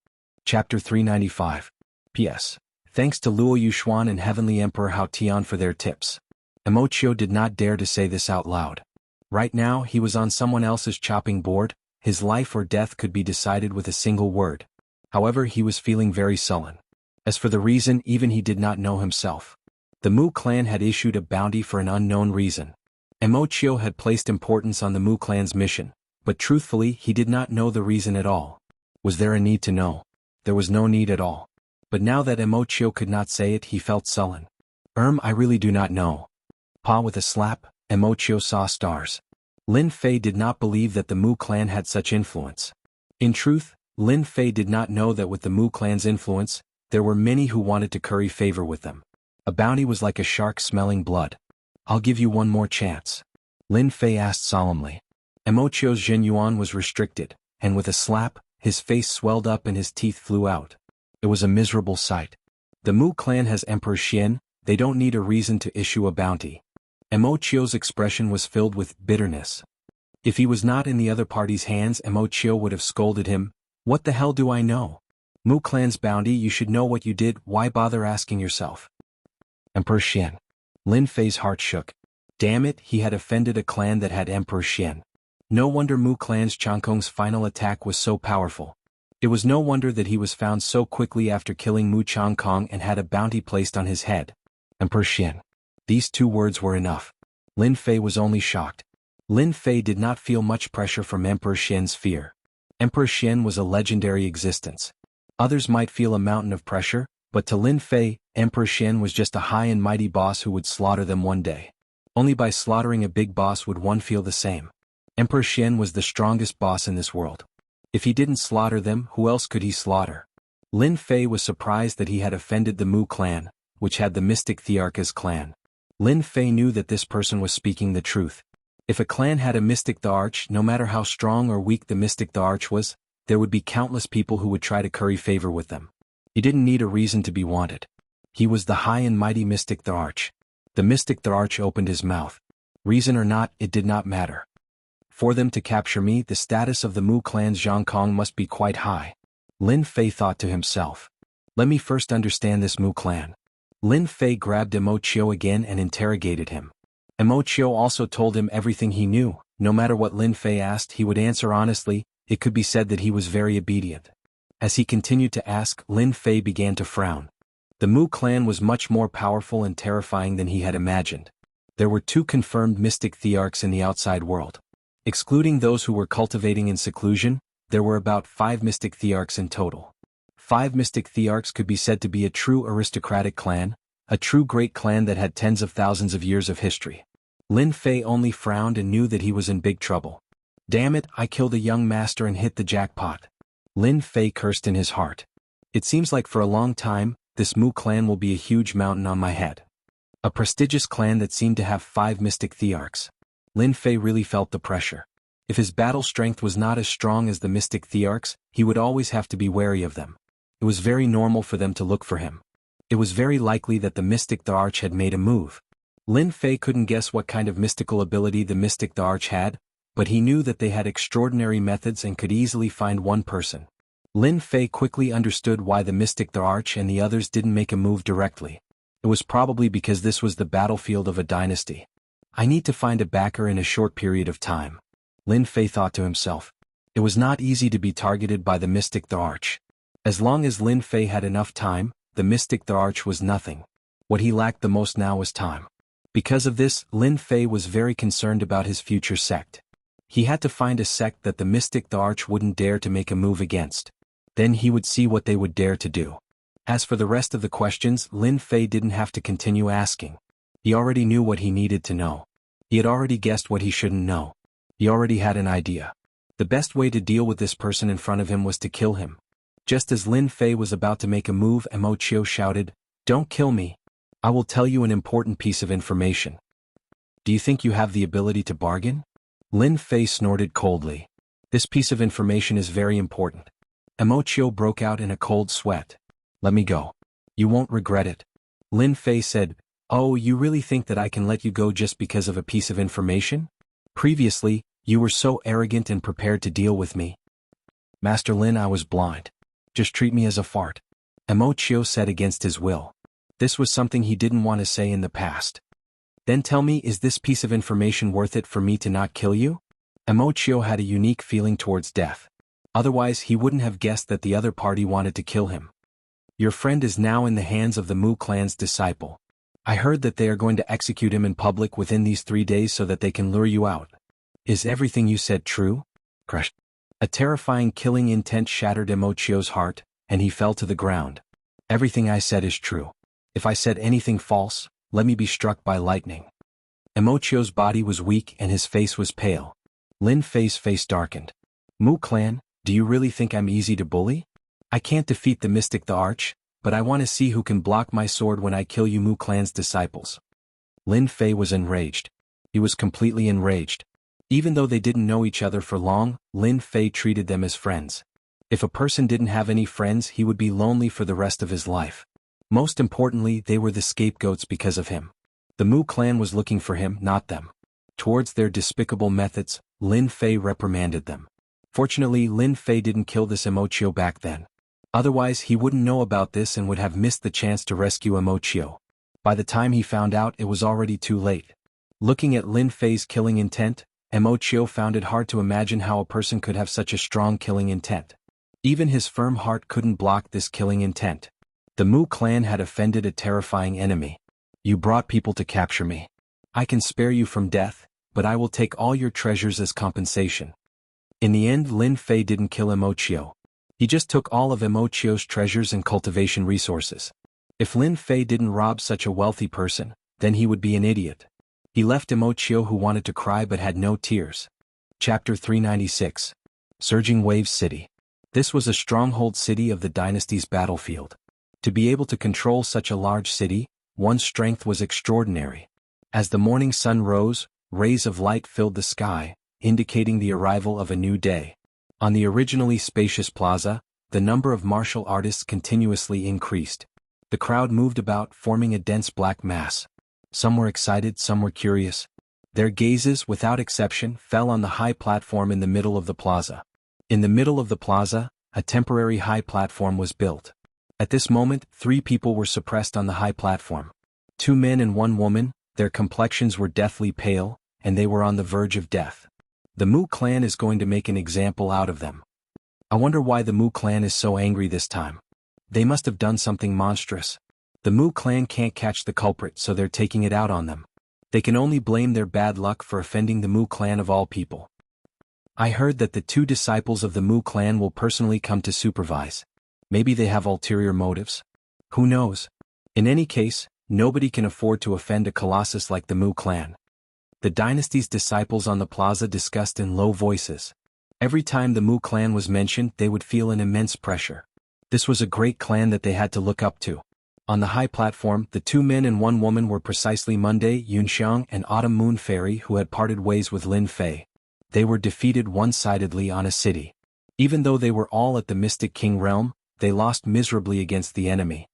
Chapter 395. P.S. Thanks to Luo Yuxuan and Heavenly Emperor Hao Tian for their tips. Emochio did not dare to say this out loud. Right now, he was on someone else's chopping board. His life or death could be decided with a single word. However, he was feeling very sullen. As for the reason, even he did not know himself. The Mu clan had issued a bounty for an unknown reason. Emochio had placed importance on the Mu clan's mission, but truthfully, he did not know the reason at all. Was there a need to know? There was no need at all. But now that Emochio could not say it, he felt sullen. I really do not know. Pa with a slap, Emochio saw stars. Lin Fei did not believe that the Mu clan had such influence. In truth, Lin Fei did not know that with the Mu clan's influence, there were many who wanted to curry favor with them. A bounty was like a shark smelling blood. I'll give you one more chance. Lin Fei asked solemnly. Emochio's Zhenyuan was restricted, and with a slap, his face swelled up and his teeth flew out. It was a miserable sight. The Mu clan has Emperor Xian, they don't need a reason to issue a bounty. Emochio's expression was filled with bitterness. If he was not in the other party's hands, Emochio would have scolded him. What the hell do I know? Mu clan's bounty, you should know what you did, why bother asking yourself? Emperor Xian. Lin Fei's heart shook. Damn it, he had offended a clan that had Emperor Xian. No wonder Mu clan's Changkong's final attack was so powerful. It was no wonder that he was found so quickly after killing Mu Changkong and had a bounty placed on his head. Emperor Xian. These two words were enough. Lin Fei was only shocked. Lin Fei did not feel much pressure from Emperor Xian's fear. Emperor Xian was a legendary existence. Others might feel a mountain of pressure, but to Lin Fei, Emperor Xian was just a high and mighty boss who would slaughter them one day. Only by slaughtering a big boss would one feel the same. Emperor Xian was the strongest boss in this world. If he didn't slaughter them, who else could he slaughter? Lin Fei was surprised that he had offended the Mu clan, which had the mystic Thearch as clan. Lin Fei knew that this person was speaking the truth. If a clan had a mystic Thearch, no matter how strong or weak the mystic Thearch was, there would be countless people who would try to curry favor with them. He didn't need a reason to be wanted. He was the high and mighty mystic Thearch. The mystic Thearch opened his mouth. Reason or not, it did not matter. For them to capture me, the status of the Mu clan's Zhangkong must be quite high. Lin Fei thought to himself. Let me first understand this Mu clan. Lin Fei grabbed Emochio again and interrogated him. Emochio also told him everything he knew. No matter what Lin Fei asked, he would answer honestly. It could be said that he was very obedient. As he continued to ask, Lin Fei began to frown. The Mu clan was much more powerful and terrifying than he had imagined. There were 2 confirmed mystic Thearchs in the outside world. Excluding those who were cultivating in seclusion, there were about 5 mystic Thearchs in total. 5 mystic Thearchs could be said to be a true aristocratic clan, a true great clan that had tens of thousands of years of history. Lin Fei only frowned and knew that he was in big trouble. Damn it, I killed a young master and hit the jackpot. Lin Fei cursed in his heart. It seems like for a long time, this Mu clan will be a huge mountain on my head. A prestigious clan that seemed to have 5 mystic Thearchs. Lin Fei really felt the pressure. If his battle strength was not as strong as the mystic Thearchs, he would always have to be wary of them. It was very normal for them to look for him. It was very likely that the mystic Thearch had made a move. Lin Fei couldn't guess what kind of mystical ability the mystic Thearch had, but he knew that they had extraordinary methods and could easily find one person. Lin Fei quickly understood why the mystic Thearch and the others didn't make a move directly. It was probably because this was the battlefield of a dynasty. I need to find a backer in a short period of time. Lin Fei thought to himself. It was not easy to be targeted by the mystic Thearch. As long as Lin Fei had enough time, the mystic Thearch was nothing. What he lacked the most now was time. Because of this, Lin Fei was very concerned about his future sect. He had to find a sect that the mystic Thearch wouldn't dare to make a move against. Then he would see what they would dare to do. As for the rest of the questions, Lin Fei didn't have to continue asking. He already knew what he needed to know. He had already guessed what he shouldn't know. He already had an idea. The best way to deal with this person in front of him was to kill him. Just as Lin Fei was about to make a move, Immortal shouted, "Don't kill me. I will tell you an important piece of information." "Do you think you have the ability to bargain?" Lin Fei snorted coldly. "This piece of information is very important." Immortal broke out in a cold sweat. "Let me go. You won't regret it." Lin Fei said, "Oh, you really think that I can let you go just because of a piece of information? Previously, you were so arrogant and prepared to deal with me." "Master Lin, I was blind. Just treat me as a fart," Immortal said against his will. This was something he didn't want to say in the past. "Then tell me, is this piece of information worth it for me to not kill you?" Immortal had a unique feeling towards death. Otherwise he wouldn't have guessed that the other party wanted to kill him. "Your friend is now in the hands of the Mu clan's disciple. I heard that they are going to execute him in public within these 3 days so that they can lure you out. Is everything you said true?" Crush. A terrifying killing intent shattered Immortal's heart, and he fell to the ground. "Everything I said is true. If I said anything false, let me be struck by lightning." Immortal's body was weak and his face was pale. Lin Fei's face darkened. "Mu clan, do you really think I'm easy to bully? I can't defeat the mystic the Arch, but I want to see who can block my sword when I kill you Mu clan's disciples." Lin Fei was enraged. He was completely enraged. Even though they didn't know each other for long, Lin Fei treated them as friends. If a person didn't have any friends, he would be lonely for the rest of his life. Most importantly, they were the scapegoats because of him. The Mu clan was looking for him, not them. Towards their despicable methods, Lin Fei reprimanded them. Fortunately, Lin Fei didn't kill this Immortal back then. Otherwise he wouldn't know about this and would have missed the chance to rescue Immortal. By the time he found out, it was already too late. Looking at Lin Fei's killing intent, Immortal found it hard to imagine how a person could have such a strong killing intent. Even his firm heart couldn't block this killing intent. The Mu clan had offended a terrifying enemy. "You brought people to capture me. I can spare you from death, but I will take all your treasures as compensation." In the end, Lin Fei didn't kill Immortal. He just took all of Immortal's treasures and cultivation resources. If Lin Fei didn't rob such a wealthy person, then he would be an idiot. He left Immortal who wanted to cry but had no tears. Chapter 396. Surging Waves City. This was a stronghold city of the dynasty's battlefield. To be able to control such a large city, one's strength was extraordinary. As the morning sun rose, rays of light filled the sky, indicating the arrival of a new day. On the originally spacious plaza, the number of martial artists continuously increased. The crowd moved about, forming a dense black mass. Some were excited, some were curious. Their gazes, without exception, fell on the high platform in the middle of the plaza. In the middle of the plaza, a temporary high platform was built. At this moment, 3 people were suppressed on the high platform. 2 men and 1 woman, their complexions were deathly pale, and they were on the verge of death. The Mu clan is going to make an example out of them. I wonder why the Mu clan is so angry this time. They must have done something monstrous. The Mu clan can't catch the culprit, so they're taking it out on them. They can only blame their bad luck for offending the Mu clan of all people. I heard that the 2 disciples of the Mu clan will personally come to supervise. Maybe they have ulterior motives? Who knows? In any case, nobody can afford to offend a colossus like the Mu clan. The dynasty's disciples on the plaza discussed in low voices. Every time the Mu clan was mentioned, they would feel an immense pressure. This was a great clan that they had to look up to. On the high platform, the 2 men and 1 woman were precisely Monday, Yunxiang and Autumn Moon Fairy, who had parted ways with Lin Fei. They were defeated one-sidedly on a city. Even though they were all at the Mystic King realm, they lost miserably against the enemy.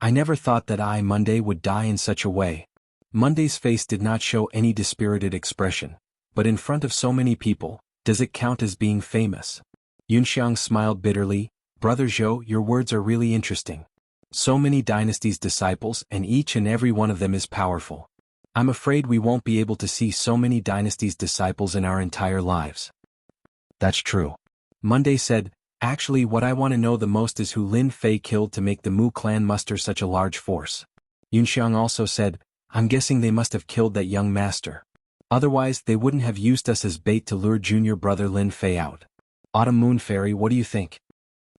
I never thought that I, Monday, would die in such a way. Monday's face did not show any dispirited expression. But in front of so many people, does it count as being famous? Yunxiang smiled bitterly. Brother Zhou, your words are really interesting. So many dynasty's disciples, and each and every one of them is powerful. I'm afraid we won't be able to see so many dynasty's disciples in our entire lives. That's true. Monday said, actually what I want to know the most is who Lin Fei killed to make the Mu clan muster such a large force. Yunxiang also said, I'm guessing they must have killed that young master. Otherwise they wouldn't have used us as bait to lure junior brother Lin Fei out. Autumn Moon Fairy, what do you think?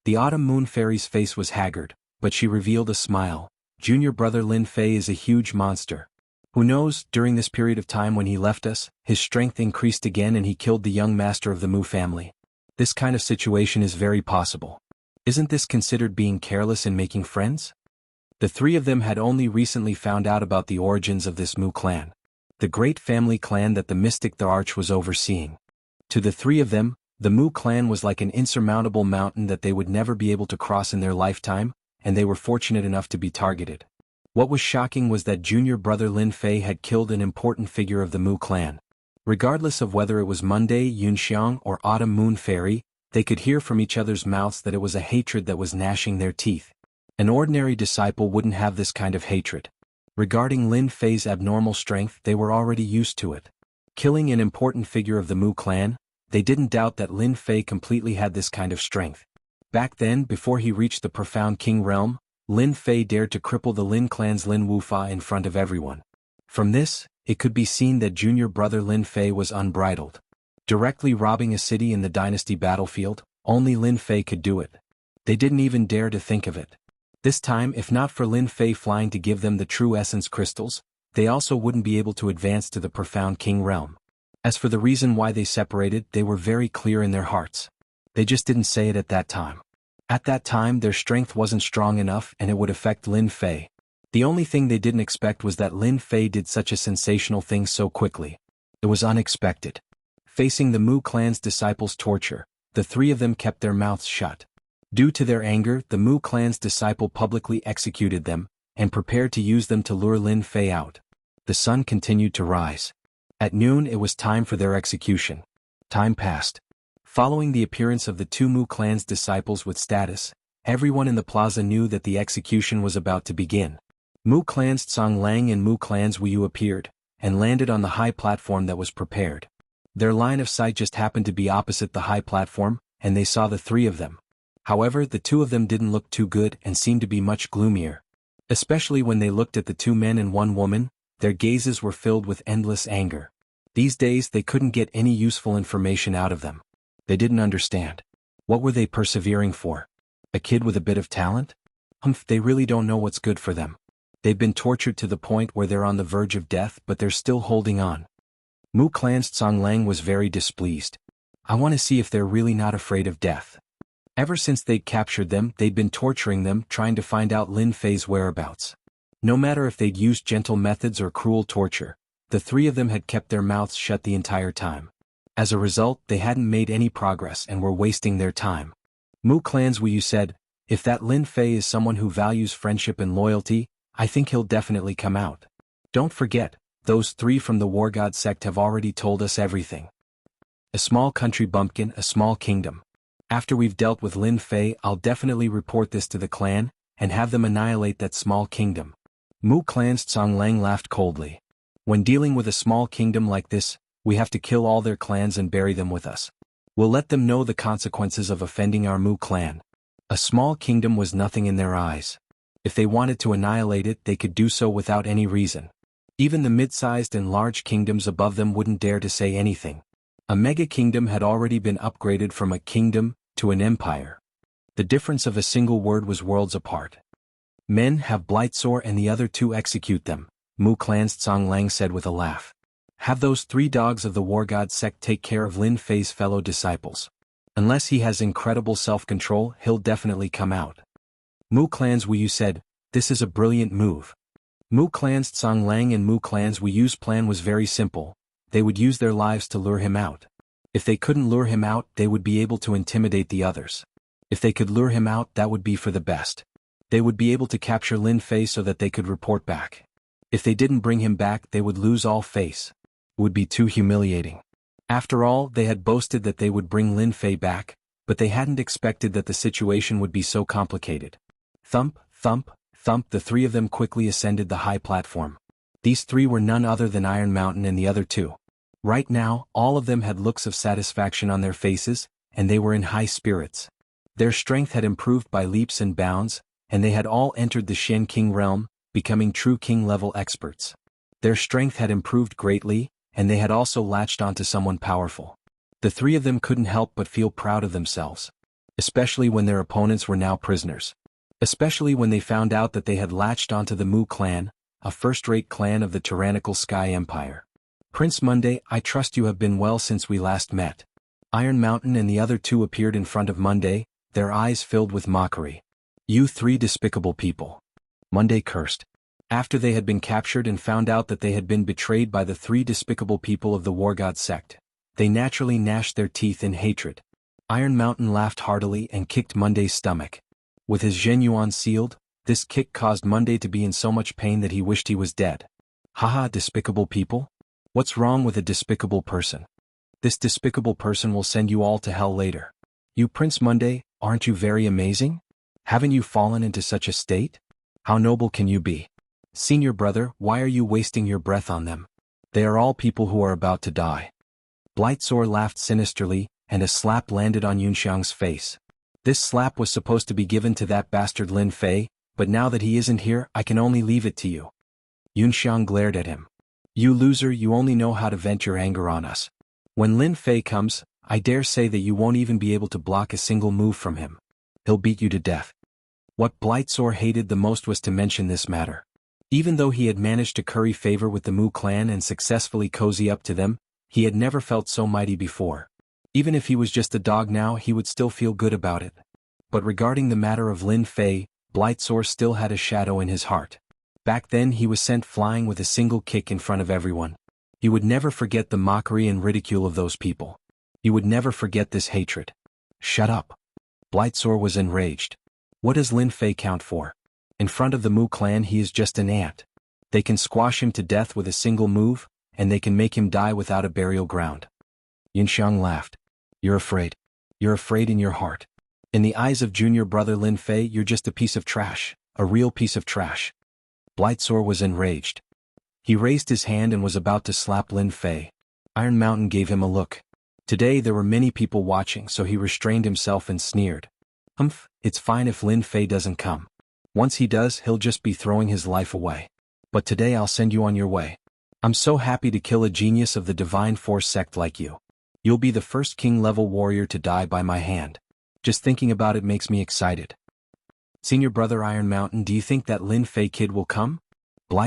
The Autumn Moon Fairy's face was haggard, but she revealed a smile. Junior brother Lin Fei is a huge monster. Who knows, during this period of time when he left us, his strength increased again and he killed the young master of the Mu family. This kind of situation is very possible. Isn't this considered being careless in making friends? The three of them had only recently found out about the origins of this Mu clan, the great family clan that the mystic the Arch was overseeing. To the three of them, the Mu clan was like an insurmountable mountain that they would never be able to cross in their lifetime, and they were fortunate enough to be targeted. What was shocking was that junior brother Lin Fei had killed an important figure of the Mu clan. Regardless of whether it was Monday Yunxiang or Autumn Moon Fairy, they could hear from each other's mouths that it was a hatred that was gnashing their teeth. An ordinary disciple wouldn't have this kind of hatred. Regarding Lin Fei's abnormal strength, they were already used to it. Killing an important figure of the Mu clan, they didn't doubt that Lin Fei completely had this kind of strength. Back then, before he reached the profound king realm, Lin Fei dared to cripple the Lin clan's Lin Wufa in front of everyone. From this, it could be seen that junior brother Lin Fei was unbridled. Directly robbing a city in the dynasty battlefield, only Lin Fei could do it. They didn't even dare to think of it. This time, if not for Lin Fei flying to give them the true essence crystals, they also wouldn't be able to advance to the profound king realm. As for the reason why they separated, they were very clear in their hearts. They just didn't say it at that time. At that time, their strength wasn't strong enough and it would affect Lin Fei. The only thing they didn't expect was that Lin Fei did such a sensational thing so quickly. It was unexpected. Facing the Mu clan's disciples' torture, the three of them kept their mouths shut. Due to their anger, the Mu clan's disciple publicly executed them, and prepared to use them to lure Lin Fei out. The sun continued to rise. At noon it was time for their execution. Time passed. Following the appearance of the two Mu clan's disciples with status, everyone in the plaza knew that the execution was about to begin. Mu clan's Tsang Lang and Mu clan's Wuyu appeared, and landed on the high platform that was prepared. Their line of sight just happened to be opposite the high platform, and they saw the three of them. However, the two of them didn't look too good and seemed to be much gloomier. Especially when they looked at the two men and one woman, their gazes were filled with endless anger. These days they couldn't get any useful information out of them. They didn't understand. What were they persevering for? A kid with a bit of talent? They really don't know what's good for them. They've been tortured to the point where they're on the verge of death, but they're still holding on. Mu clan's Tsang Lang was very displeased. I want to see if they're really not afraid of death. Ever since they'd captured them, they'd been torturing them, trying to find out Lin Fei's whereabouts. No matter if they'd used gentle methods or cruel torture, the three of them had kept their mouths shut the entire time. As a result, they hadn't made any progress and were wasting their time. Mu clan's Wuyu said, "If that Lin Fei is someone who values friendship and loyalty, I think he'll definitely come out. Don't forget, those three from the War God sect have already told us everything. A small country bumpkin, a small kingdom. After we've dealt with Lin Fei, I'll definitely report this to the clan, and have them annihilate that small kingdom." Mu clan's Tsang Lang laughed coldly. "When dealing with a small kingdom like this, we have to kill all their clans and bury them with us. We'll let them know the consequences of offending our Mu clan." A small kingdom was nothing in their eyes. If they wanted to annihilate it, they could do so without any reason. Even the mid-sized and large kingdoms above them wouldn't dare to say anything. A mega kingdom had already been upgraded from a kingdom to an empire. The difference of a single word was worlds apart. "Men have Blightsoar and the other two execute them," Mu clan's Tsang Lang said with a laugh. "Have those three dogs of the War God sect take care of Lin Fei's fellow disciples. Unless he has incredible self-control, he'll definitely come out." Mu clan's Wuyu said, "This is a brilliant move." Mu clan's Tsang Lang and Mu clan's Wuyu's plan was very simple. They would use their lives to lure him out. If they couldn't lure him out, they would be able to intimidate the others. If they could lure him out, that would be for the best. They would be able to capture Lin Fei so that they could report back. If they didn't bring him back, they would lose all face. It would be too humiliating. After all, they had boasted that they would bring Lin Fei back, but they hadn't expected that the situation would be so complicated. Thump, thump, thump, the three of them quickly ascended the high platform. These three were none other than Iron Mountain and the other two. Right now, all of them had looks of satisfaction on their faces, and they were in high spirits. Their strength had improved by leaps and bounds, and they had all entered the Shen King realm, becoming true king-level experts. Their strength had improved greatly, and they had also latched onto someone powerful. The three of them couldn't help but feel proud of themselves. Especially when their opponents were now prisoners. Especially when they found out that they had latched onto the Mu clan, a first-rate clan of the tyrannical Sky Empire. Prince Monday, I trust you have been well since we last met. Iron Mountain and the other two appeared in front of Monday, their eyes filled with mockery. You three despicable people. Monday cursed. After they had been captured and found out that they had been betrayed by the three despicable people of the War God sect, they naturally gnashed their teeth in hatred. Iron Mountain laughed heartily and kicked Monday's stomach. With his Zhenyuan sealed, this kick caused Monday to be in so much pain that he wished he was dead. Haha, despicable people? What's wrong with a despicable person? This despicable person will send you all to hell later. You Prince Monday, aren't you very amazing? Haven't you fallen into such a state? How noble can you be? Senior brother, why are you wasting your breath on them? They are all people who are about to die. Soar laughed sinisterly, and a slap landed on Yunxiang's face. This slap was supposed to be given to that bastard Lin Fei, but now that he isn't here, I can only leave it to you. Yunxiang glared at him. You loser, you only know how to vent your anger on us. When Lin Fei comes, I dare say that you won't even be able to block a single move from him. He'll beat you to death. What Soar hated the most was to mention this matter. Even though he had managed to curry favor with the Mu clan and successfully cozy up to them, he had never felt so mighty before. Even if he was just a dog now, he would still feel good about it. But regarding the matter of Lin Fei, Soar still had a shadow in his heart. Back then he was sent flying with a single kick in front of everyone. He would never forget the mockery and ridicule of those people. He would never forget this hatred. Shut up. Soar was enraged. What does Lin Fei count for? In front of the Mu clan he is just an ant. They can squash him to death with a single move, and they can make him die without a burial ground. Yunxiang laughed. You're afraid. You're afraid in your heart. In the eyes of junior brother Lin Fei, you're just a piece of trash, a real piece of trash. Soar was enraged. He raised his hand and was about to slap Lin Fei. Iron Mountain gave him a look. Today there were many people watching, so he restrained himself and sneered. It's fine if Lin Fei doesn't come. Once he does, he'll just be throwing his life away. But today I'll send you on your way. I'm so happy to kill a genius of the Divine Force sect like you. You'll be the first king-level warrior to die by my hand. Just thinking about it makes me excited. Senior brother Iron Mountain, do you think that Lin Fei kid will come?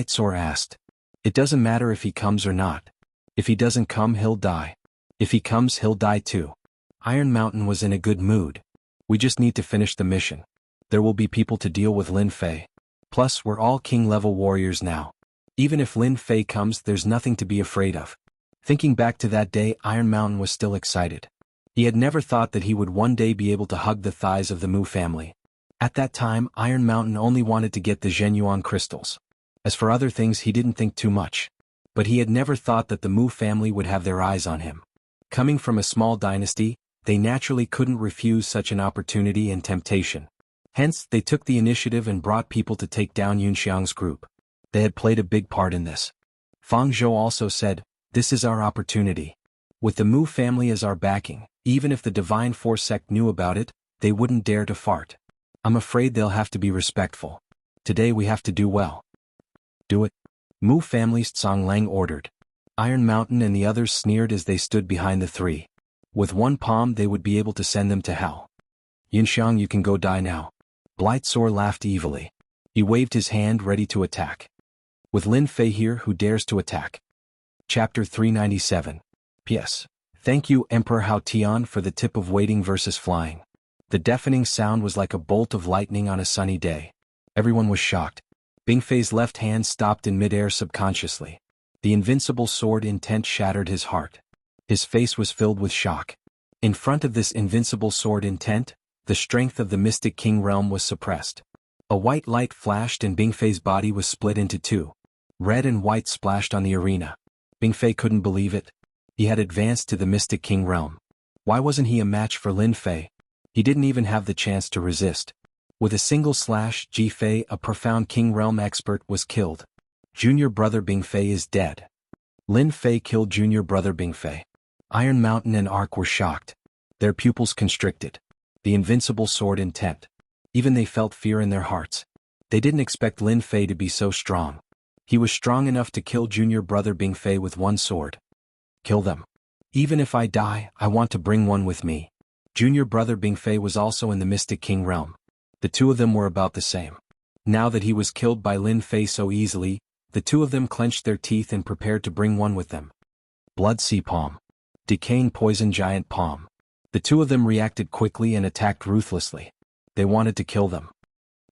Soar asked. It doesn't matter if he comes or not. If he doesn't come, he'll die. If he comes, he'll die too. Iron Mountain was in a good mood. We just need to finish the mission. There will be people to deal with Lin Fei. Plus, we're all king-level warriors now. Even if Lin Fei comes, there's nothing to be afraid of. Thinking back to that day, Iron Mountain was still excited. He had never thought that he would one day be able to hug the thighs of the Mu family. At that time, Iron Mountain only wanted to get the Zhenyuan crystals. As for other things, he didn't think too much. But he had never thought that the Mu family would have their eyes on him. Coming from a small dynasty, they naturally couldn't refuse such an opportunity and temptation. Hence, they took the initiative and brought people to take down Yunxiang's group. They had played a big part in this. Fang Zhou also said, this is our opportunity. With the Mu family as our backing, even if the Divine Force sect knew about it, they wouldn't dare to fart. I'm afraid they'll have to be respectful. Today we have to do well. Do it. Mu family's Tsang Lang ordered. Iron Mountain and the others sneered as they stood behind the three. With one palm they would be able to send them to hell. Yunxiang, you can go die now. Soar laughed evilly. He waved his hand ready to attack. With Lin Fei here, who dares to attack? Chapter 397. P.S. Thank you Emperor Hao Tian for the tip of waiting versus flying. The deafening sound was like a bolt of lightning on a sunny day. Everyone was shocked. Bingfei's left hand stopped in midair subconsciously. The invincible sword intent shattered his heart. His face was filled with shock. In front of this invincible sword intent, the strength of the mystic king realm was suppressed. A white light flashed and Bingfei's body was split into two. Red and white splashed on the arena. Bingfei couldn't believe it. He had advanced to the mystic king realm. Why wasn't he a match for Lin Fei? He didn't even have the chance to resist. With a single slash, Ji Fei, a profound king realm expert, was killed. Junior brother Bingfei is dead. Lin Fei killed junior brother Bingfei. Iron Mountain and Ark were shocked. Their pupils constricted. The invincible sword intent. Even they felt fear in their hearts. They didn't expect Lin Fei to be so strong. He was strong enough to kill junior brother Bingfei with one sword. Kill them. Even if I die, I want to bring one with me. Junior brother Bingfei was also in the Mystic King realm. The two of them were about the same. Now that he was killed by Lin Fei so easily, The two of them clenched their teeth and prepared to bring one with them. Blood sea palm. Decaying poison giant palm. The two of them reacted quickly and attacked ruthlessly. They wanted to kill them.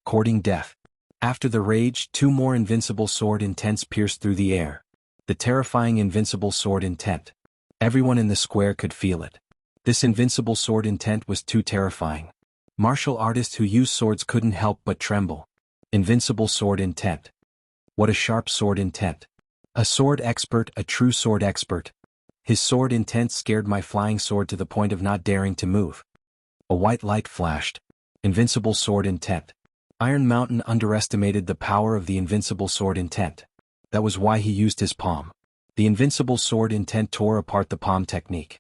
Courting death. After the rage, two more invincible sword intents pierced through the air. The terrifying invincible sword intent. Everyone in the square could feel it. This invincible sword intent was too terrifying. Martial artists who use swords couldn't help but tremble. Invincible sword intent. What a sharp sword intent. A sword expert, a true sword expert. His sword intent scared my flying sword to the point of not daring to move. A white light flashed. Invincible sword intent. Iron Mountain underestimated the power of the invincible sword intent. That was why he used his palm. The invincible sword intent tore apart the palm technique.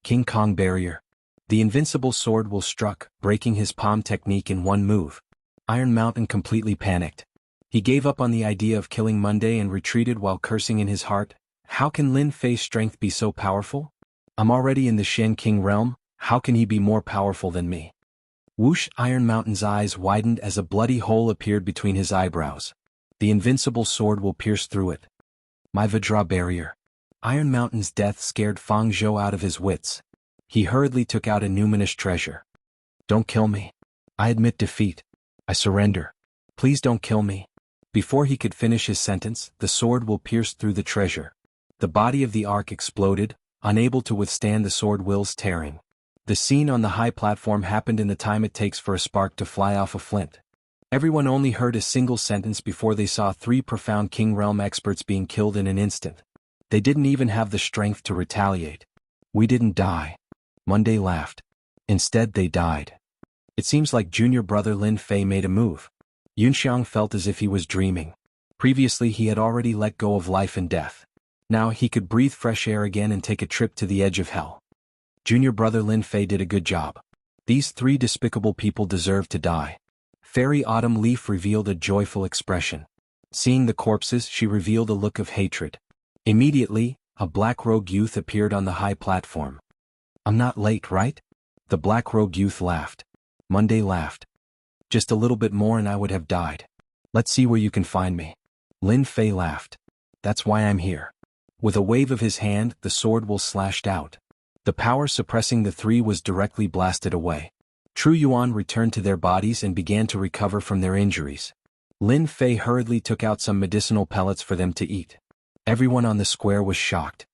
King Kong barrier. The invincible sword will struck, breaking his palm technique in one move. Iron Mountain completely panicked. He gave up on the idea of killing Monday and retreated while cursing in his heart. How can Lin Fei's strength be so powerful? I'm already in the Shen King realm, how can he be more powerful than me? Whoosh! Iron Mountain's eyes widened as a bloody hole appeared between his eyebrows. The invincible sword will pierce through it. My Vajra barrier. Iron Mountain's death scared Fang Zhou out of his wits. He hurriedly took out a numinous treasure. Don't kill me. I admit defeat. I surrender. Please don't kill me. Before he could finish his sentence, the sword will pierce through the treasure. The body of the ark exploded, unable to withstand the sword will's tearing. The scene on the high platform happened in the time it takes for a spark to fly off a flint. Everyone only heard a single sentence before they saw three profound King Realm experts being killed in an instant. They didn't even have the strength to retaliate. We didn't die. Monday laughed. Instead they died. It seems like junior brother Lin Fei made a move. Yunxiang felt as if he was dreaming. Previously he had already let go of life and death. Now he could breathe fresh air again and take a trip to the edge of hell. Junior brother Lin Fei did a good job. These three despicable people deserve to die. Fairy Autumn Leaf revealed a joyful expression. Seeing the corpses, she revealed a look of hatred. Immediately, a black-robed youth appeared on the high platform. I'm not late, right? The black-robed youth laughed. Monday laughed. Just a little bit more and I would have died. Let's see where you can find me. Lin Fei laughed. That's why I'm here. With a wave of his hand, the sword will slashed out. The power suppressing the three was directly blasted away. True Yuan returned to their bodies and began to recover from their injuries. Lin Fei hurriedly took out some medicinal pellets for them to eat. Everyone on the square was shocked.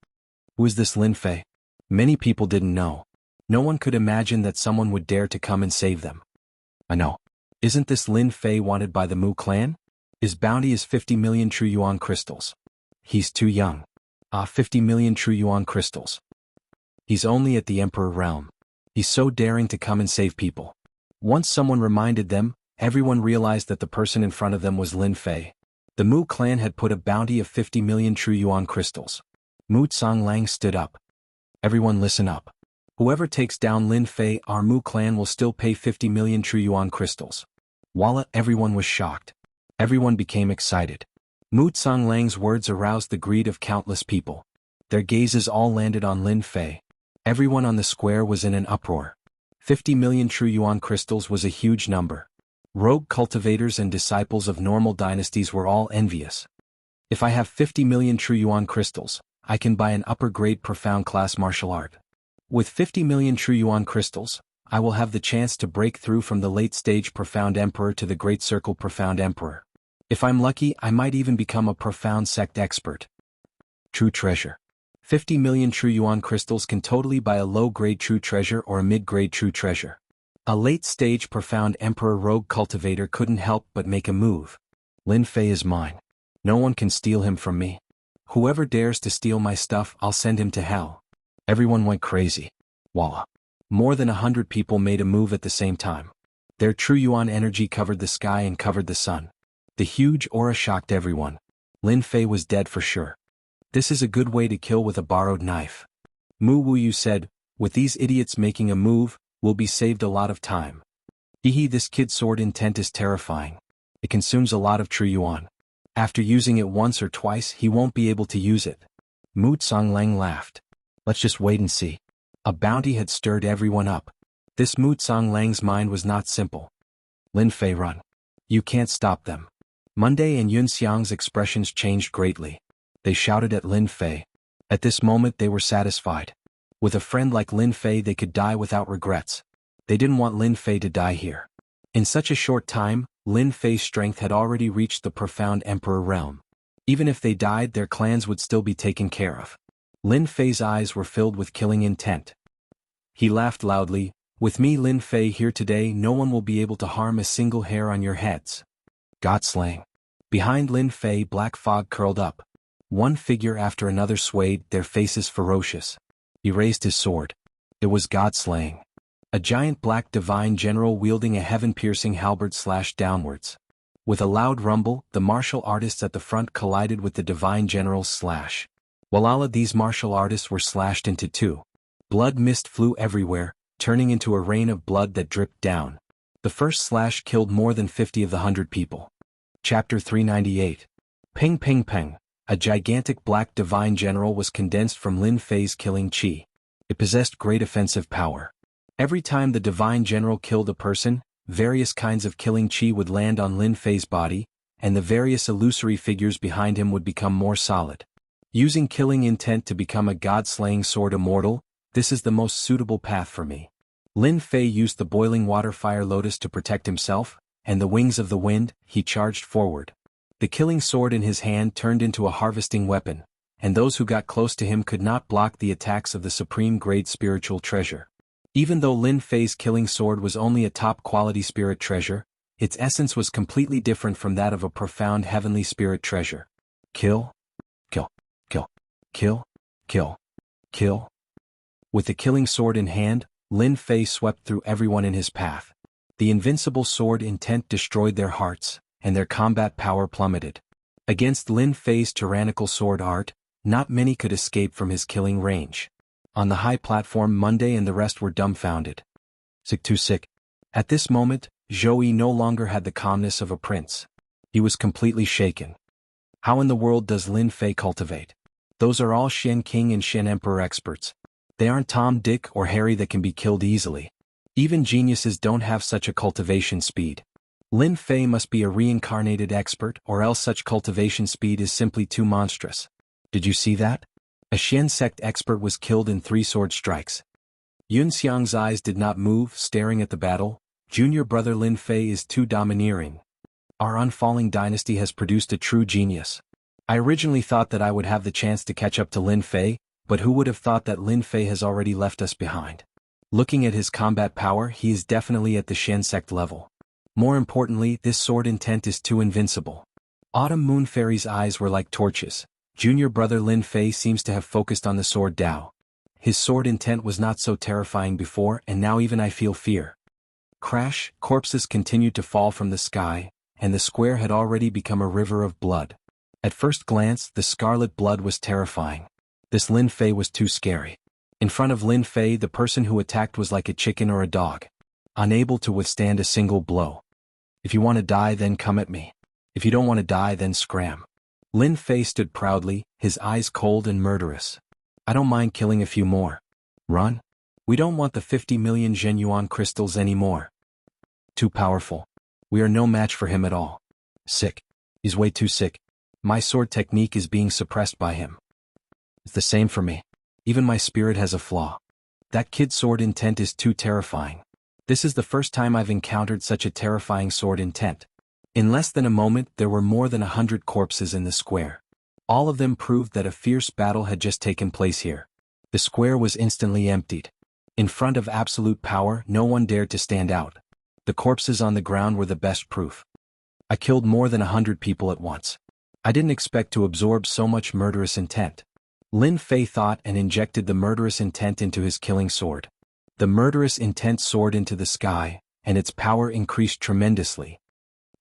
Who is this Lin Fei? Many people didn't know. No one could imagine that someone would dare to come and save them. I know. Isn't this Lin Fei wanted by the Mu clan? His bounty is 50 million True Yuan crystals. He's too young. 50 million True Yuan crystals. He's only at the Emperor realm. He's so daring to come and save people. Once someone reminded them, everyone realized that the person in front of them was Lin Fei. The Mu clan had put a bounty of 50 million True Yuan crystals. Mu Tsanglang stood up. Everyone listen up. Whoever takes down Lin Fei, our Mu clan will still pay 50 million True Yuan crystals. Voila! Everyone was shocked. Everyone became excited. Mu Tsanglang's words aroused the greed of countless people. Their gazes all landed on Lin Fei. Everyone on the square was in an uproar. 50 million True Yuan crystals was a huge number. Rogue cultivators and disciples of normal dynasties were all envious. If I have 50 million True Yuan crystals, I can buy an upper-grade profound class martial art. With 50 million True Yuan crystals, I will have the chance to break through from the late-stage Profound Emperor to the Great Circle Profound Emperor. If I'm lucky, I might even become a profound sect expert. True treasure. 50 million True Yuan crystals can totally buy a low-grade true treasure or a mid-grade true treasure. A late-stage Profound Emperor rogue cultivator couldn't help but make a move. Lin Fei is mine. No one can steal him from me. Whoever dares to steal my stuff, I'll send him to hell. Everyone went crazy. Voila. More than 100 people made a move at the same time. Their True Yuan energy covered the sky and covered the sun. The huge aura shocked everyone. Lin Fei was dead for sure. This is a good way to kill with a borrowed knife. Mu Wuyu said, with these idiots making a move, we'll be saved a lot of time. This kid's sword intent is terrifying. It consumes a lot of True Yuan. After using it once or twice, he won't be able to use it. Mu Tsanglang laughed. Let's just wait and see. A bounty had stirred everyone up. This Mu Tsanglang's mind was not simple. Lin Fei, run. You can't stop them. Monday and Yun Xiang's expressions changed greatly. They shouted at Lin Fei. At this moment they were satisfied. With a friend like Lin Fei they could die without regrets. They didn't want Lin Fei to die here. In such a short time, Lin Fei's strength had already reached the profound emperor realm. Even if they died, their clans would still be taken care of. Lin Fei's eyes were filled with killing intent. He laughed loudly. With me Lin Fei here today, no one will be able to harm a single hair on your heads. God-slaying. Behind Lin Fei black fog curled up. One figure after another swayed, their faces ferocious. He raised his sword. It was God-slaying. A giant black divine general wielding a heaven-piercing halberd slashed downwards. With a loud rumble, the martial artists at the front collided with the divine general's slash. While all of these martial artists were slashed into two. Blood mist flew everywhere, turning into a rain of blood that dripped down. The first slash killed more than 50 of the 100 people. Chapter 398. Ping Ping Peng. A gigantic black divine general was condensed from Lin Fei's killing chi. It possessed great offensive power. Every time the divine general killed a person, various kinds of killing chi would land on Lin Fei's body, and the various illusory figures behind him would become more solid. Using killing intent to become a god-slaying sword immortal, this is the most suitable path for me. Lin Fei used the boiling water fire lotus to protect himself, and the wings of the wind, he charged forward. The killing sword in his hand turned into a harvesting weapon, and those who got close to him could not block the attacks of the supreme-grade spiritual treasure. Even though Lin Fei's killing sword was only a top-quality spirit treasure, its essence was completely different from that of a profound heavenly spirit treasure. Kill, kill, kill, kill, kill, kill. With the killing sword in hand, Lin Fei swept through everyone in his path. The invincible sword intent destroyed their hearts, and their combat power plummeted. Against Lin Fei's tyrannical sword art, not many could escape from his killing range. On the high platform Monday and the rest were dumbfounded. Sick too sick. At this moment, Zhou Yi no longer had the calmness of a prince. He was completely shaken. How in the world does Lin Fei cultivate? Those are all Shen King and Shen Emperor experts. They aren't Tom, Dick, or Harry that can be killed easily. Even geniuses don't have such a cultivation speed. Lin Fei must be a reincarnated expert, or else such cultivation speed is simply too monstrous. Did you see that? A Shen sect expert was killed in 3 sword strikes. Yun Xiang's eyes did not move, staring at the battle. Junior brother Lin Fei is too domineering. Our unfalling dynasty has produced a true genius. I originally thought that I would have the chance to catch up to Lin Fei, but who would have thought that Lin Fei has already left us behind? Looking at his combat power, he is definitely at the Shen sect level. More importantly, this sword intent is too invincible. Autumn Moon Fairy's eyes were like torches. Junior brother Lin Fei seems to have focused on the sword Dao. His sword intent was not so terrifying before, and now even I feel fear. Crash, corpses continued to fall from the sky, and the square had already become a river of blood. At first glance, the scarlet blood was terrifying. This Lin Fei was too scary. In front of Lin Fei, the person who attacked was like a chicken or a dog, unable to withstand a single blow. If you want to die, then come at me. If you don't want to die, then scram. Lin Fei stood proudly, his eyes cold and murderous. I don't mind killing a few more. Run? We don't want the 50 million Zhenyuan crystals anymore. Too powerful. We are no match for him at all. Sick. He's way too sick. My sword technique is being suppressed by him. It's the same for me. Even my spirit has a flaw. That kid's sword intent is too terrifying. This is the first time I've encountered such a terrifying sword intent. In less than a moment, there were more than 100 corpses in the square. All of them proved that a fierce battle had just taken place here. The square was instantly emptied. In front of absolute power, no one dared to stand out. The corpses on the ground were the best proof. I killed more than 100 people at once. I didn't expect to absorb so much murderous intent. Lin Fei thought and injected the murderous intent into his killing sword. The murderous intent soared into the sky, and its power increased tremendously.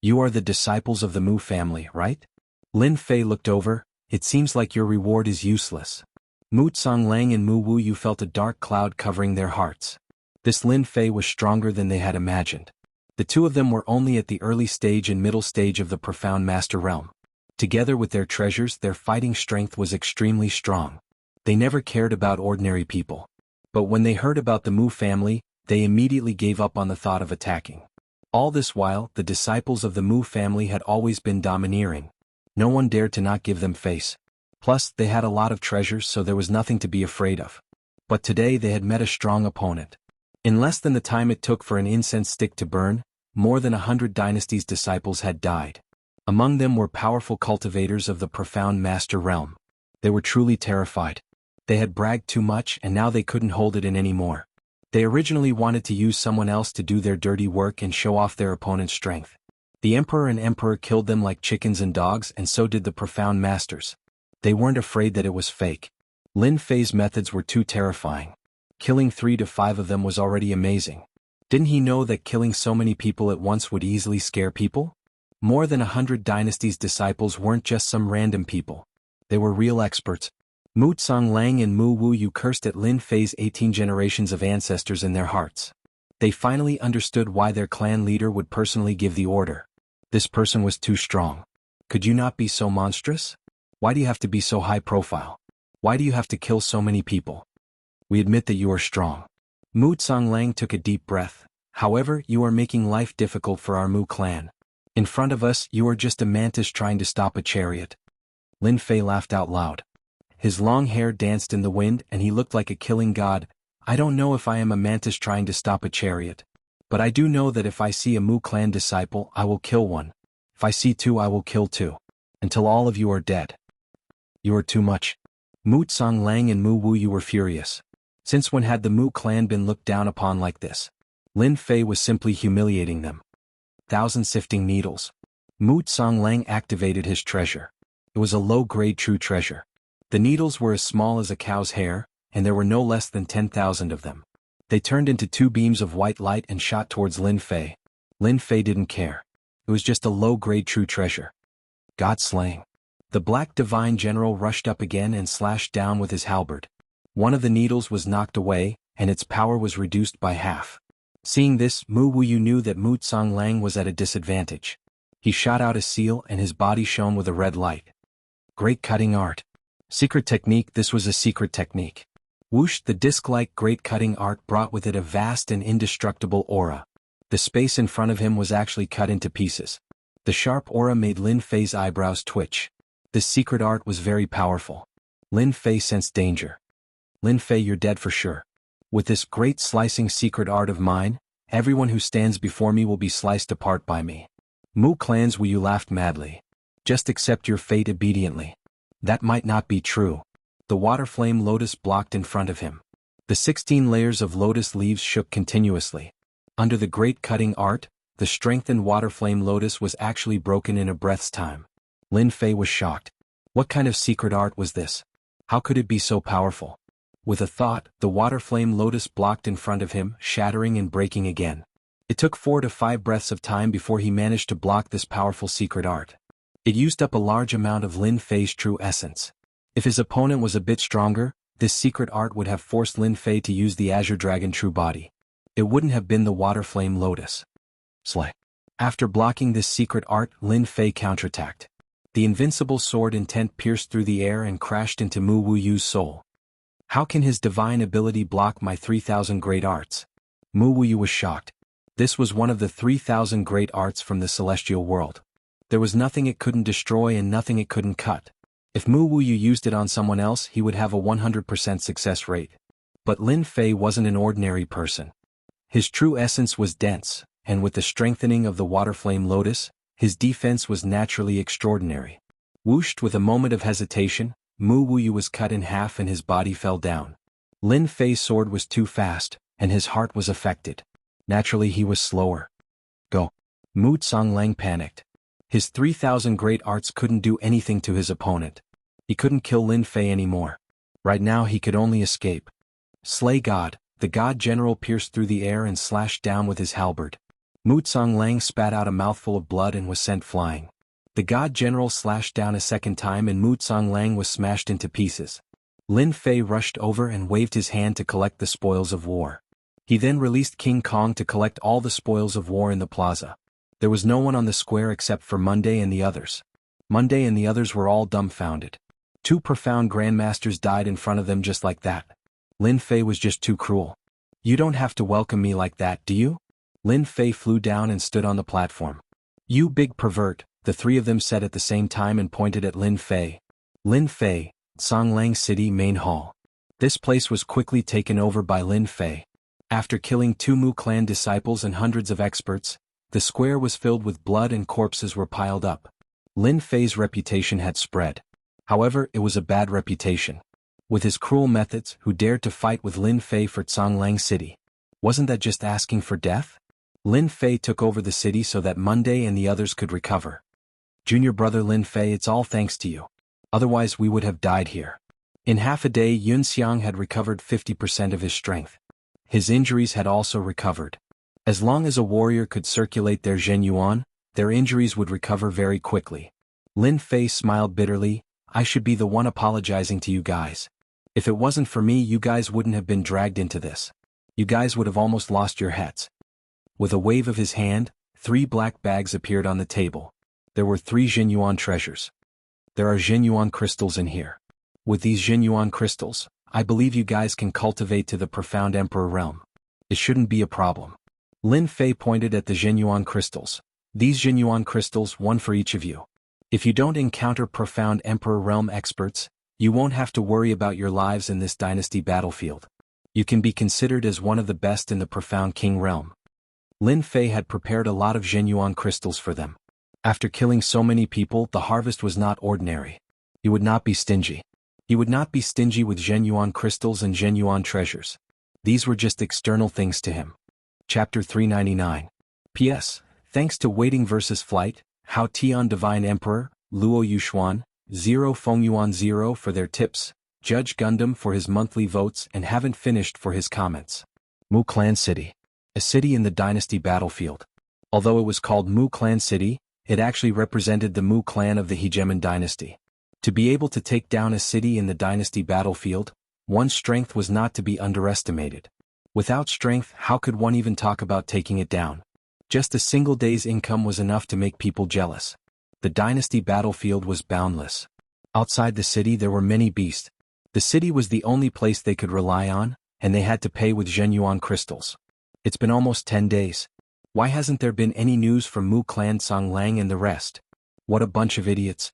You are the disciples of the Mu family, right? Lin Fei looked over. It seems like your reward is useless. Mu Tsonglang and Mu Wu Yu felt a dark cloud covering their hearts. This Lin Fei was stronger than they had imagined. The two of them were only at the early stage and middle stage of the profound master realm. Together with their treasures, their fighting strength was extremely strong. They never cared about ordinary people. But when they heard about the Mu family, they immediately gave up on the thought of attacking. All this while, the disciples of the Mu family had always been domineering. No one dared to not give them face. Plus, they had a lot of treasures, so there was nothing to be afraid of. But today they had met a strong opponent. In less than the time it took for an incense stick to burn, more than 100 dynasties' disciples had died. Among them were powerful cultivators of the profound master realm. They were truly terrified. They had bragged too much and now they couldn't hold it in anymore. They originally wanted to use someone else to do their dirty work and show off their opponent's strength. The emperor and emperor killed them like chickens and dogs, and so did the profound masters. They weren't afraid that it was fake. Lin Fei's methods were too terrifying. Killing 3 to 5 of them was already amazing. Didn't he know that killing so many people at once would easily scare people? More than 100 dynasties' disciples weren't just some random people. They were real experts. Mu Lang and Mu Wuyu cursed at Lin Fei's 18 generations of ancestors in their hearts. They finally understood why their clan leader would personally give the order. This person was too strong. Could you not be so monstrous? Why do you have to be so high profile? Why do you have to kill so many people? We admit that you are strong. Mu Lang took a deep breath. However, you are making life difficult for our Mu clan. In front of us, you are just a mantis trying to stop a chariot. Lin Fei laughed out loud. His long hair danced in the wind and he looked like a killing god. I don't know if I am a mantis trying to stop a chariot. But I do know that if I see a Mu clan disciple, I will kill one. If I see 2, I will kill 2. Until all of you are dead. You are too much. Mu Lang and Mu Wuyu were furious. Since when had the Mu clan been looked down upon like this? Lin Fei was simply humiliating them. 1,000 sifting needles. Mu Lang activated his treasure. It was a low-grade true treasure. The needles were as small as a cow's hair, and there were no less than 10,000 of them. They turned into 2 beams of white light and shot towards Lin Fei. Lin Fei didn't care. It was just a low-grade true treasure. God slaying. The Black Divine General rushed up again and slashed down with his halberd. One of the needles was knocked away, and its power was reduced by half. Seeing this, Mu Wuyu knew that Mu Lang was at a disadvantage. He shot out a seal and his body shone with a red light. Great cutting art. Secret technique. This was a secret technique. Whoosh, the disc-like great cutting art brought with it a vast and indestructible aura. The space in front of him was actually cut into pieces. The sharp aura made Lin Fei's eyebrows twitch. This secret art was very powerful. Lin Fei sensed danger. Lin Fei, you're dead for sure. With this great slicing secret art of mine, everyone who stands before me will be sliced apart by me. Mu clans Wuyu laughed madly. Just accept your fate obediently. That might not be true. The water flame lotus blocked in front of him. The 16 layers of lotus leaves shook continuously. Under the great cutting art, the strengthened water flame lotus was actually broken in a breath's time. Lin Fei was shocked. What kind of secret art was this? How could it be so powerful? With a thought, the water flame lotus blocked in front of him, shattering and breaking again. It took 4 to 5 breaths of time before he managed to block this powerful secret art. It used up a large amount of Lin Fei's true essence. If his opponent was a bit stronger, this secret art would have forced Lin Fei to use the Azure Dragon true body. It wouldn't have been the water flame lotus. Slay. After blocking this secret art, Lin Fei counterattacked. The invincible sword intent pierced through the air and crashed into Mu Wuyu's soul. How can his divine ability block my 3,000 great arts? Mu Wuyu was shocked. This was one of the 3,000 great arts from the celestial world. There was nothing it couldn't destroy and nothing it couldn't cut. If Mu Wuyu used it on someone else, he would have a 100% success rate. But Lin Fei wasn't an ordinary person. His true essence was dense, and with the strengthening of the water flame lotus, his defense was naturally extraordinary. Whooshed with a moment of hesitation, Mu Wuyu was cut in half and his body fell down. Lin Fei's sword was too fast, and his heart was affected. Naturally he was slower. Go. Mu Lang panicked. His 3,000 great arts couldn't do anything to his opponent. He couldn't kill Lin Fei anymore. Right now he could only escape. Slay God, the God General pierced through the air and slashed down with his halberd. Mu Lang spat out a mouthful of blood and was sent flying. The God General slashed down a second time and Mu Lang was smashed into pieces. Lin Fei rushed over and waved his hand to collect the spoils of war. He then released King Kong to collect all the spoils of war in the plaza. There was no one on the square except for Monday and the others. Monday and the others were all dumbfounded. 2 profound grandmasters died in front of them just like that. Lin Fei was just too cruel. You don't have to welcome me like that, do you? Lin Fei flew down and stood on the platform. "You big pervert," the three of them said at the same time and pointed at Lin Fei. Lin Fei, Songlang City Main Hall. This place was quickly taken over by Lin Fei. After killing 2 Mu clan disciples and hundreds of experts, the square was filled with blood and corpses were piled up. Lin Fei's reputation had spread. However, it was a bad reputation. With his cruel methods, who dared to fight with Lin Fei for Songlang City? Wasn't that just asking for death? Lin Fei took over the city so that Monday and the others could recover. "Junior brother Lin Fei, it's all thanks to you. Otherwise we would have died here." In half a day Yun Xiang had recovered 50% of his strength. His injuries had also recovered. As long as a warrior could circulate their Zhen Yuan, their injuries would recover very quickly. Lin Fei smiled bitterly. "I should be the one apologizing to you guys. If it wasn't for me, you guys wouldn't have been dragged into this. You guys would have almost lost your heads." With a wave of his hand, 3 black bags appeared on the table. There were 3 Zhen Yuan treasures. "There are Zhen Yuan crystals in here. With these Zhen Yuan crystals, I believe you guys can cultivate to the profound Emperor realm. It shouldn't be a problem." Lin Fei pointed at the Zhen Yuan crystals. "These Zhen Yuan crystals, 1 for each of you. If you don't encounter profound Emperor realm experts, you won't have to worry about your lives in this dynasty battlefield. You can be considered as one of the best in the profound King realm." Lin Fei had prepared a lot of Zhen Yuan crystals for them. After killing so many people, the harvest was not ordinary. He would not be stingy. He would not be stingy with Zhen Yuan crystals and Zhen Yuan treasures. These were just external things to him. Chapter 399. P.S. Thanks to Waiting vs. Flight, Hao Tian Divine Emperor, Luo Yuxuan, 0 Fengyuan 0 for their tips, Judge Gundam for his monthly votes, and Haven't Finished for his comments. Mu Clan City. A city in the dynasty battlefield. Although it was called Mu Clan City, it actually represented the Mu clan of the Hegemon dynasty. To be able to take down a city in the dynasty battlefield, one's strength was not to be underestimated. Without strength, how could one even talk about taking it down? Just a single day's income was enough to make people jealous. The dynasty battlefield was boundless. Outside the city there were many beasts. The city was the only place they could rely on, and they had to pay with Zhen Yuan crystals. It's been almost 10 days. Why hasn't there been any news from Mu Clan Songlang and the rest? What a bunch of idiots.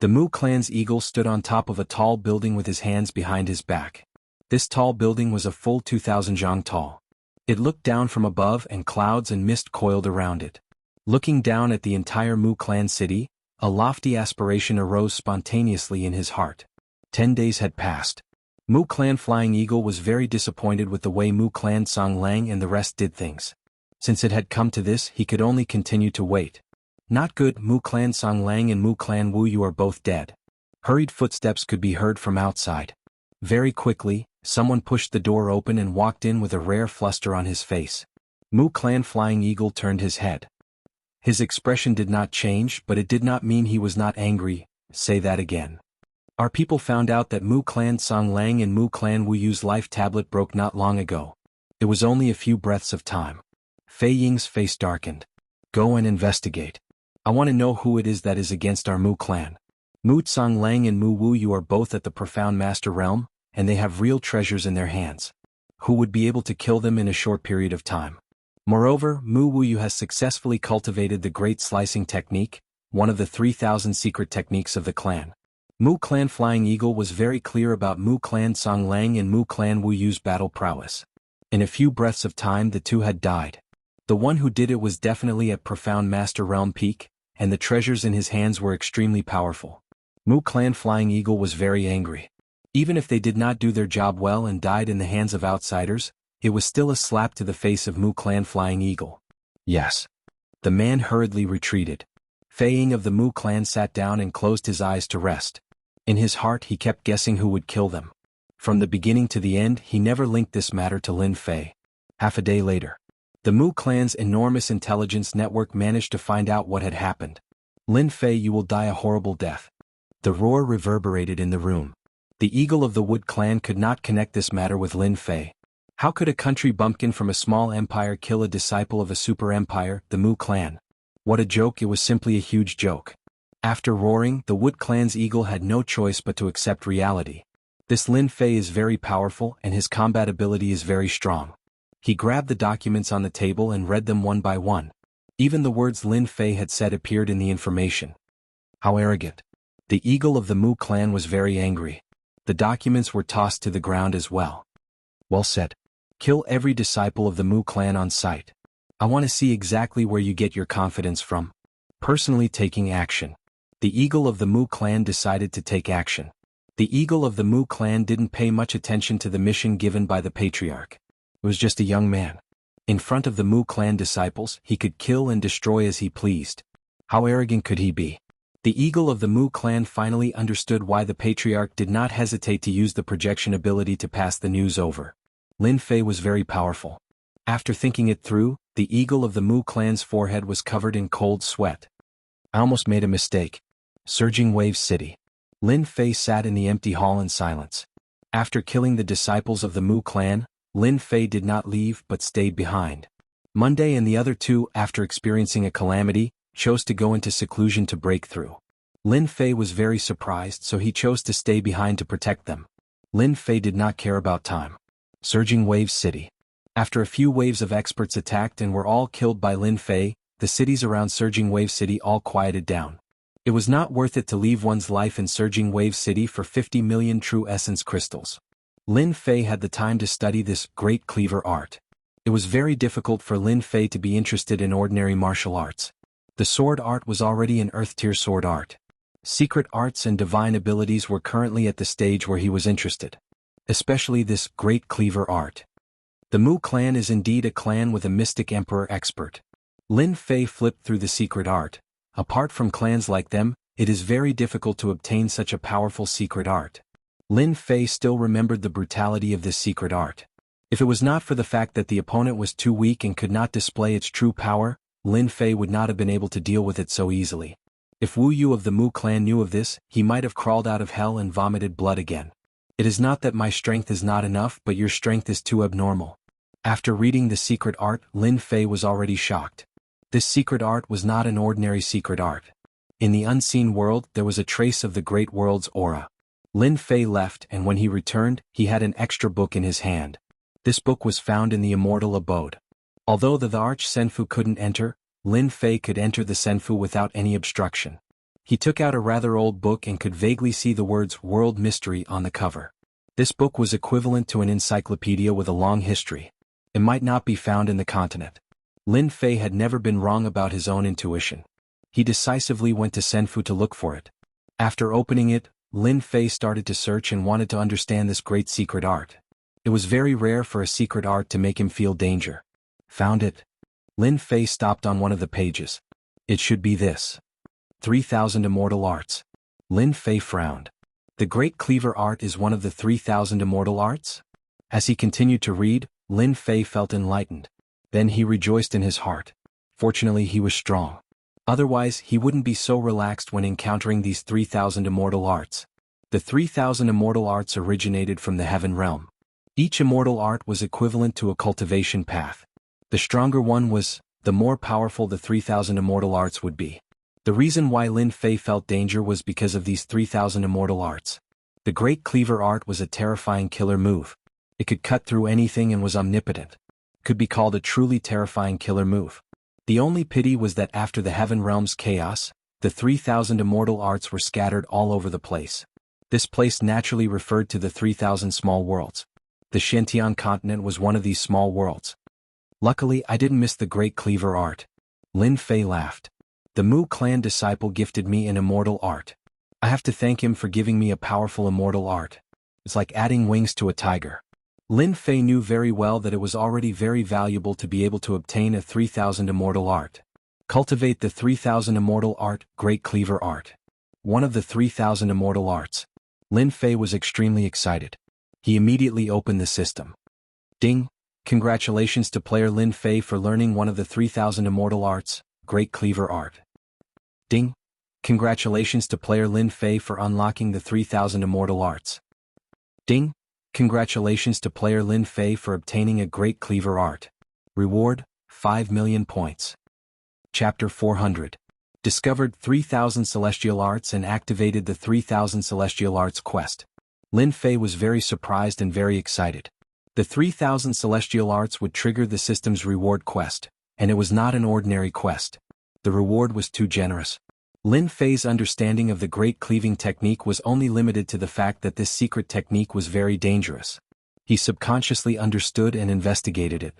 The Mu Clan's eagle stood on top of a tall building with his hands behind his back. This tall building was a full 2,000 zhang tall. It looked down from above and clouds and mist coiled around it. Looking down at the entire Mu Clan city, a lofty aspiration arose spontaneously in his heart. 10 days had passed. Mu Clan Flying Eagle was very disappointed with the way Mu Clan Songlang and the rest did things. Since it had come to this, he could only continue to wait. "Not good, Mu Clan Songlang and Mu Clan Wu, you are both dead." Hurried footsteps could be heard from outside. Very quickly, someone pushed the door open and walked in with a rare fluster on his face. Mu Clan Flying Eagle turned his head. His expression did not change, but it did not mean he was not angry. "Say that again." "Our people found out that Mu Clan Songlang and Mu Clan Wu Yu's life tablet broke not long ago. It was only a few breaths of time." Fei Ying's face darkened. "Go and investigate. I want to know who it is that is against our Mu clan. Mu Songlang and Mu Wu Yu are both at the profound master realm, and they have real treasures in their hands. Who would be able to kill them in a short period of time? Moreover, Mu Wu Yu has successfully cultivated the great slicing technique, one of the 3,000 secret techniques of the clan." Mu Clan Flying Eagle was very clear about Mu Clan Songlang and Mu Clan Wu Yu's battle prowess. In a few breaths of time the two had died. The one who did it was definitely at profound master realm peak, and the treasures in his hands were extremely powerful. Mu Clan Flying Eagle was very angry. Even if they did not do their job well and died in the hands of outsiders, it was still a slap to the face of Mu Clan Flying Eagle. "Yes." The man hurriedly retreated. Fei Ying of the Mu clan sat down and closed his eyes to rest. In his heart he kept guessing who would kill them. From the beginning to the end he never linked this matter to Lin Fei. Half a day later, the Mu clan's enormous intelligence network managed to find out what had happened. "Lin Fei, you will die a horrible death." The roar reverberated in the room. The Eagle of the Wood clan could not connect this matter with Lin Fei. How could a country bumpkin from a small empire kill a disciple of a super empire, the Mu clan? What a joke, it was simply a huge joke. After roaring, the Wood clan's eagle had no choice but to accept reality. This Lin Fei is very powerful and his combat ability is very strong. He grabbed the documents on the table and read them one by one. Even the words Lin Fei had said appeared in the information. How arrogant. The eagle of the Mu clan was very angry. The documents were tossed to the ground as well. Well said. Kill every disciple of the Mu clan on sight. I want to see exactly where you get your confidence from. Personally taking action. The eagle of the Mu clan decided to take action. The eagle of the Mu clan didn't pay much attention to the mission given by the patriarch. It was just a young man. In front of the Mu clan disciples, he could kill and destroy as he pleased. How arrogant could he be? The eagle of the Mu clan finally understood why the patriarch did not hesitate to use the projection ability to pass the news over. Lin Fei was very powerful. After thinking it through, the eagle of the Mu clan's forehead was covered in cold sweat. I almost made a mistake. Surging Wave City. Lin Fei sat in the empty hall in silence. After killing the disciples of the Mu clan, Lin Fei did not leave but stayed behind. Monday and the other two, after experiencing a calamity, chose to go into seclusion to break through. Lin Fei was very surprised, so he chose to stay behind to protect them. Lin Fei did not care about time. Surging Wave City. After a few waves of experts attacked and were all killed by Lin Fei, the cities around Surging Wave City all quieted down. It was not worth it to leave one's life in Surging Wave City for 50 million true essence crystals. Lin Fei had the time to study this great cleaver art. It was very difficult for Lin Fei to be interested in ordinary martial arts. The sword art was already an earth-tier sword art. Secret arts and divine abilities were currently at the stage where he was interested. Especially this great cleaver art. The Mu clan is indeed a clan with a mystic emperor expert. Lin Fei flipped through the secret art. Apart from clans like them, it is very difficult to obtain such a powerful secret art. Lin Fei still remembered the brutality of this secret art. If it was not for the fact that the opponent was too weak and could not display its true power, Lin Fei would not have been able to deal with it so easily. If Wu Yu of the Mu clan knew of this, he might have crawled out of hell and vomited blood again. It is not that my strength is not enough, but your strength is too abnormal. After reading the secret art, Lin Fei was already shocked. This secret art was not an ordinary secret art. In the unseen world, there was a trace of the great world's aura. Lin Fei left, and when he returned, he had an extra book in his hand. This book was found in the Immortal abode. Although the Arch Senfu couldn't enter, Lin Fei could enter the Senfu without any obstruction. He took out a rather old book and could vaguely see the words World Mystery on the cover. This book was equivalent to an encyclopedia with a long history. It might not be found in the continent. Lin Fei had never been wrong about his own intuition. He decisively went to Senfu to look for it. After opening it, Lin Fei started to search and wanted to understand this great secret art. It was very rare for a secret art to make him feel danger. Found it. Lin Fei stopped on one of the pages. It should be this. 3,000 Immortal Arts. Lin Fei frowned. The Great Cleaver Art is one of the 3,000 Immortal Arts? As he continued to read, Lin Fei felt enlightened. Then he rejoiced in his heart. Fortunately, he was strong. Otherwise, he wouldn't be so relaxed when encountering these 3,000 Immortal Arts. The 3,000 Immortal Arts originated from the Heaven Realm. Each Immortal Art was equivalent to a cultivation path. The stronger one was, the more powerful the 3,000 Immortal Arts would be. The reason why Lin Fei felt danger was because of these 3,000 Immortal Arts. The Great Cleaver Art was a terrifying killer move. It could cut through anything and was omnipotent. Could be called a truly terrifying killer move. The only pity was that after the Heaven Realm's chaos, the 3,000 Immortal Arts were scattered all over the place. This place naturally referred to the 3,000 small worlds. The Shentian continent was one of these small worlds. Luckily, I didn't miss the Great Cleaver Art. Lin Fei laughed. The Mu clan disciple gifted me an immortal art. I have to thank him for giving me a powerful immortal art. It's like adding wings to a tiger. Lin Fei knew very well that it was already very valuable to be able to obtain a 3,000 Immortal Art. Cultivate the 3,000 Immortal Art, Great Cleaver Art. One of the 3,000 Immortal Arts. Lin Fei was extremely excited. He immediately opened the system. Ding! Congratulations to player Lin Fei for learning one of the 3,000 Immortal Arts, Great Cleaver Art. Ding! Congratulations to player Lin Fei for unlocking the 3,000 Immortal Arts. Ding! Congratulations to player Lin Fei for obtaining a Great Cleaver Art. Reward, 5 million points. Chapter 400. Discovered 3,000 Celestial Arts and activated the 3,000 Celestial Arts quest. Lin Fei was very surprised and very excited. The 3,000 celestial arts would trigger the system's reward quest, and it was not an ordinary quest. The reward was too generous. Lin Fei's understanding of the Great Cleaving Technique was only limited to the fact that this secret technique was very dangerous. He subconsciously understood and investigated it.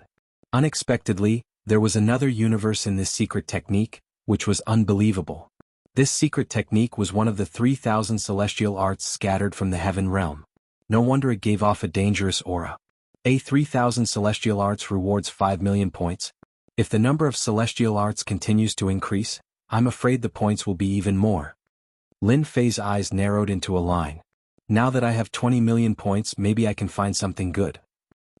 Unexpectedly, there was another universe in this secret technique, which was unbelievable. This secret technique was one of the 3,000 celestial arts scattered from the heaven realm. No wonder it gave off a dangerous aura. A 3,000 celestial arts rewards 5 million points. If the number of celestial arts continues to increase, I'm afraid the points will be even more. Lin Fei's eyes narrowed into a line. Now that I have 20 million points, maybe I can find something good.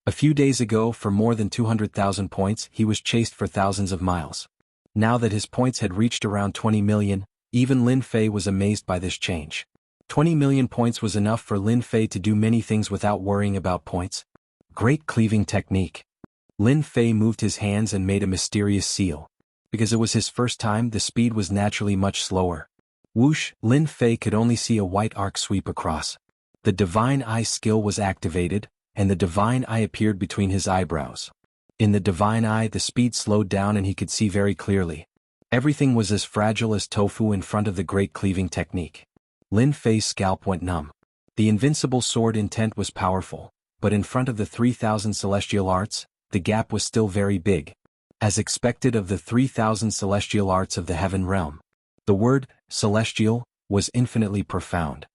A few days ago, for more than 200,000 points, he was chased for thousands of miles. Now that his points had reached around 20 million, even Lin Fei was amazed by this change. 20 million points was enough for Lin Fei to do many things without worrying about points. Great Cleaving Technique. Lin Fei moved his hands and made a mysterious seal. Because it was his first time, the speed was naturally much slower. Whoosh, Lin Fei could only see a white arc sweep across. The Divine Eye skill was activated, and the Divine Eye appeared between his eyebrows. In the Divine Eye, the speed slowed down and he could see very clearly. Everything was as fragile as tofu in front of the Great Cleaving Technique. Lin Fei's scalp went numb. The invincible sword intent was powerful, but in front of the 3,000 celestial arts, the gap was still very big. As expected of the 3,000 celestial arts of the heaven realm. The word, celestial, was infinitely profound.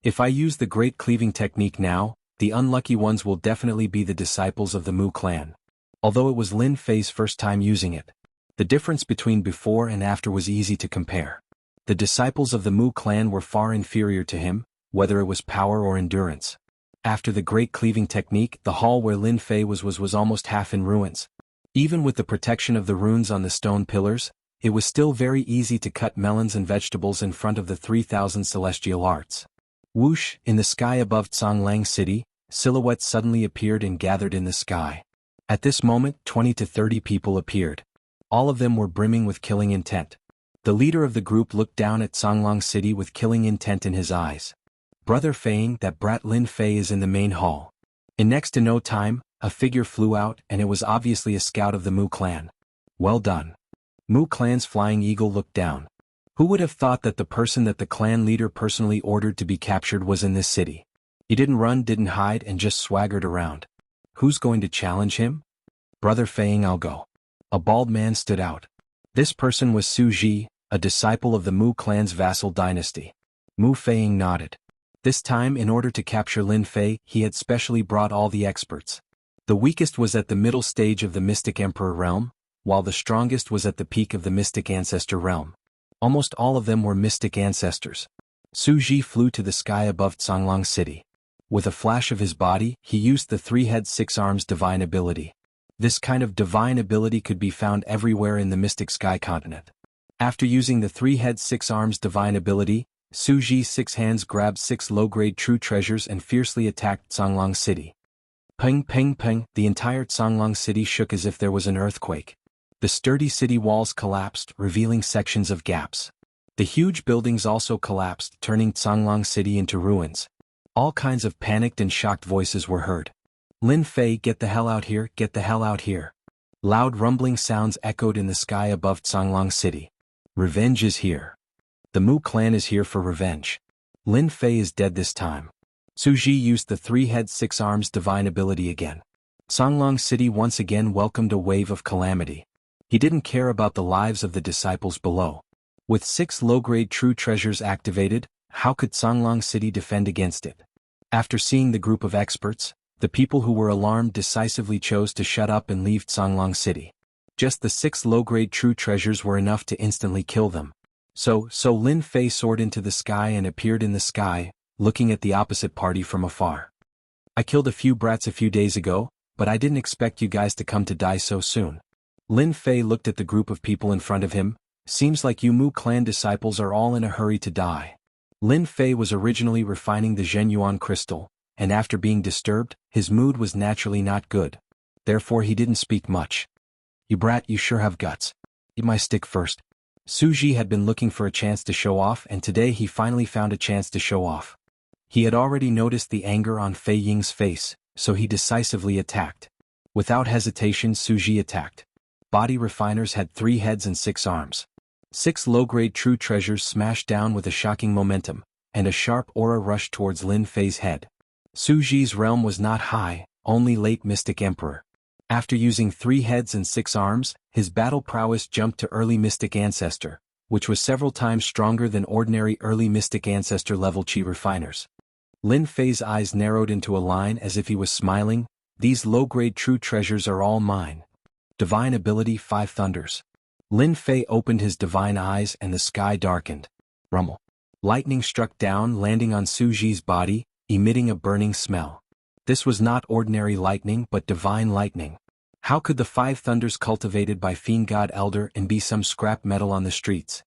If I use the Great Cleaving Technique now, the unlucky ones will definitely be the disciples of the Mu clan. Although it was Lin Fei's first time using it, the difference between before and after was easy to compare. The disciples of the Mu clan were far inferior to him, whether it was power or endurance. After the Great Cleaving Technique, the hall where Lin Fei was almost half in ruins. Even with the protection of the runes on the stone pillars, it was still very easy to cut melons and vegetables in front of the 3,000 celestial arts. Whoosh, in the sky above Conglang City, silhouettes suddenly appeared and gathered in the sky. At this moment, 20 to 30 people appeared. All of them were brimming with killing intent. The leader of the group looked down at Conglang City with killing intent in his eyes. Brother Feiing, that brat Lin Fei is in the main hall. In next to no time, a figure flew out and it was obviously a scout of the Mu clan. Well done. Mu clan's flying eagle looked down. Who would have thought that the person that the clan leader personally ordered to be captured was in this city? He didn't run, didn't hide, and just swaggered around. Who's going to challenge him? Brother Feiing, I'll go. A bald man stood out. This person was Su Ji, a disciple of the Mu clan's vassal dynasty. Mu Feiing nodded. This time, in order to capture Lin Fei, he had specially brought all the experts. The weakest was at the middle stage of the Mystic Emperor realm, while the strongest was at the peak of the Mystic Ancestor realm. Almost all of them were Mystic Ancestors. Su Ji flew to the sky above Conglang City. With a flash of his body, he used the 3-head 6-arms divine ability. This kind of divine ability could be found everywhere in the Mystic Sky continent. After using the 3-head 6-arms divine ability, Su Ji's 6 hands grabbed 6 low-grade true treasures and fiercely attacked Conglang City. Peng peng peng, the entire Conglang City shook as if there was an earthquake. The sturdy city walls collapsed, revealing sections of gaps. The huge buildings also collapsed, turning Conglang City into ruins. All kinds of panicked and shocked voices were heard. Lin Fei, get the hell out here, get the hell out here. Loud rumbling sounds echoed in the sky above Conglang City. Revenge is here. The Mu clan is here for revenge. Lin Fei is dead this time. Su Ji used the 3-head 6-arms divine ability again. Conglang City once again welcomed a wave of calamity. He didn't care about the lives of the disciples below. With 6 low-grade true treasures activated, how could Conglang City defend against it? After seeing the group of experts, the people who were alarmed decisively chose to shut up and leave Conglang City. Just the 6 low-grade true treasures were enough to instantly kill them. So Lin Fei soared into the sky and appeared in the sky, looking at the opposite party from afar. I killed a few brats a few days ago, but I didn't expect you guys to come to die so soon. Lin Fei looked at the group of people in front of him. Seems like you Mu clan disciples are all in a hurry to die. Lin Fei was originally refining the Zhenyuan crystal, and after being disturbed, his mood was naturally not good. Therefore he didn't speak much. You brat, you sure have guts. Eat my stick first. Su Ji had been looking for a chance to show off, and today he finally found a chance to show off. He had already noticed the anger on Fei Ying's face, so he decisively attacked. Without hesitation, Suji attacked. Body refiners had 3 heads and 6 arms. 6 low-grade true treasures smashed down with a shocking momentum, and a sharp aura rushed towards Lin Fei's head. Suji's realm was not high, only late Mystic Emperor. After using 3 heads and 6 arms, his battle prowess jumped to early Mystic Ancestor, which was several times stronger than ordinary early Mystic Ancestor level Chi refiners. Lin Fei's eyes narrowed into a line as if he was smiling. These low-grade true treasures are all mine. Divine ability 5 Thunders. Lin Fei opened his divine eyes and the sky darkened. Rumble. Lightning struck down, landing on Suji's body, emitting a burning smell. This was not ordinary lightning but divine lightning. How could the 5 thunders cultivated by Fiend God Elder and be some scrap metal on the streets?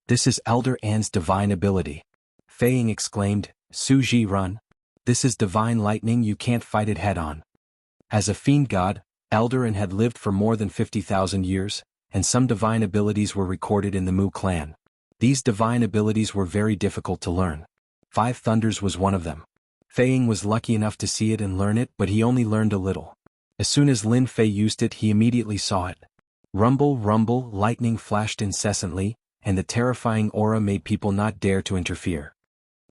This is Elder An's divine ability. Fei Ying exclaimed, Suji run. This is divine lightning, you can't fight it head on. As a Fiend God, Elder An had lived for more than 50,000 years, and some divine abilities were recorded in the Mu clan. These divine abilities were very difficult to learn. 5 Thunders was one of them. Fei Ying was lucky enough to see it and learn it, but he only learned a little. As soon as Lin Fei used it, he immediately saw it. Rumble, rumble, lightning flashed incessantly, and the terrifying aura made people not dare to interfere.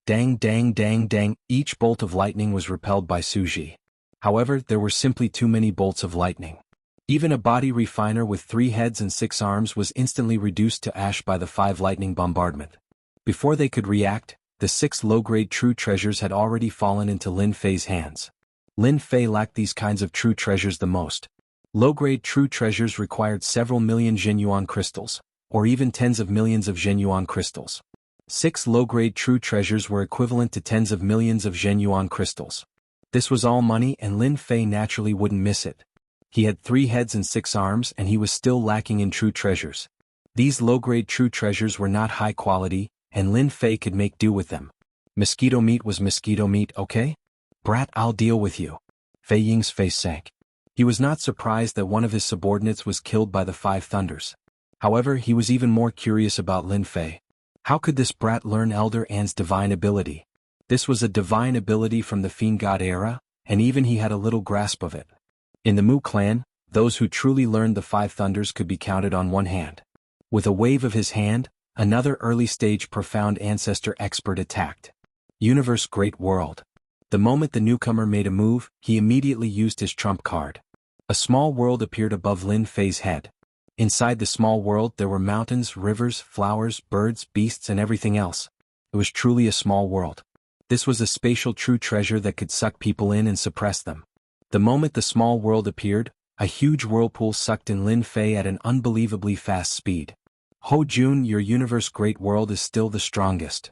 Dang, dang, dang, dang, each bolt of lightning was repelled by Suji. However, there were simply too many bolts of lightning. Even a body refiner with 3 heads and 6 arms was instantly reduced to ash by the 5 lightning bombardment. Before they could react, the 6 low-grade true treasures had already fallen into Lin Fei's hands. Lin Fei lacked these kinds of true treasures the most. Low-grade true treasures required several million Zhenyuan crystals, or even tens of millions of Zhenyuan crystals. 6 low-grade true treasures were equivalent to tens of millions of Zhenyuan crystals. This was all money, and Lin Fei naturally wouldn't miss it. He had 3 heads and 6 arms, and he was still lacking in true treasures. These low-grade true treasures were not high quality, and Lin Fei could make do with them. Mosquito meat was mosquito meat, okay? Brat, I'll deal with you. Fei Ying's face sank. He was not surprised that one of his subordinates was killed by the 5 thunders. However, he was even more curious about Lin Fei. How could this brat learn Elder An's divine ability? This was a divine ability from the Fiend God era, and even he had a little grasp of it. In the Mu clan, those who truly learned the 5 thunders could be counted on one hand. With a wave of his hand, another early-stage profound ancestor expert attacked. Universe Great World. The moment the newcomer made a move, he immediately used his trump card. A small world appeared above Lin Fei's head. Inside the small world there were mountains, rivers, flowers, birds, beasts and everything else. It was truly a small world. This was a spatial true treasure that could suck people in and suppress them. The moment the small world appeared, a huge whirlpool sucked in Lin Fei at an unbelievably fast speed. Ho Jun, your universe great world is still the strongest.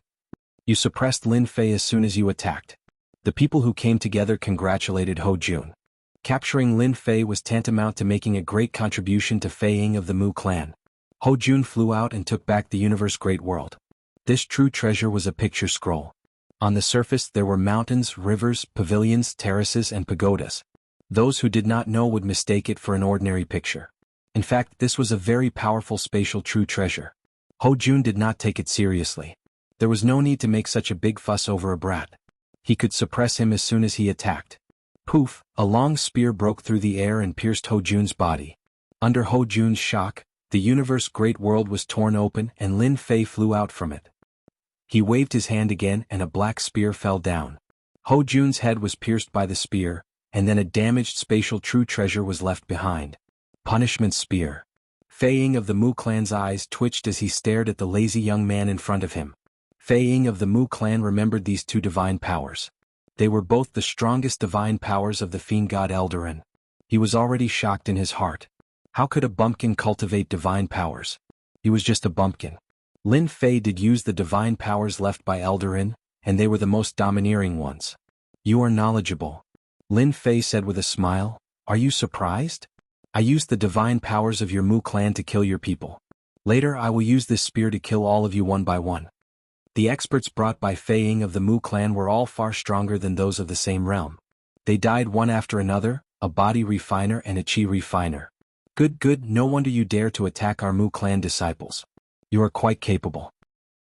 You suppressed Lin Fei as soon as you attacked. The people who came together congratulated Ho Jun. Capturing Lin Fei was tantamount to making a great contribution to Fei Ying of the Mu clan. Ho Jun flew out and took back the universe great world. This true treasure was a picture scroll. On the surface there were mountains, rivers, pavilions, terraces and pagodas. Those who did not know would mistake it for an ordinary picture. In fact, this was a very powerful spatial true treasure. Ho Jun did not take it seriously. There was no need to make such a big fuss over a brat. He could suppress him as soon as he attacked. Poof, a long spear broke through the air and pierced Ho Jun's body. Under Ho Jun's shock, the universe great world was torn open and Lin Fei flew out from it. He waved his hand again and a black spear fell down. Ho Jun's head was pierced by the spear, and then a damaged spatial true treasure was left behind. Punishment Spear. Fei Ying of the Mu clan's eyes twitched as he stared at the lazy young man in front of him. Fei Ying of the Mu clan remembered these 2 divine powers. They were both the strongest divine powers of the Fiend God Elder An. He was already shocked in his heart. How could a bumpkin cultivate divine powers? He was just a bumpkin. Lin Fei did use the divine powers left by Elder An, and they were the most domineering ones. You are knowledgeable. Lin Fei said with a smile, are you surprised? I used the divine powers of your Mu clan to kill your people. Later I will use this spear to kill all of you one by one. The experts brought by Fei Ying of the Mu clan were all far stronger than those of the same realm. They died one after another, a body refiner and a chi refiner. Good, no wonder you dare to attack our Mu clan disciples. You are quite capable.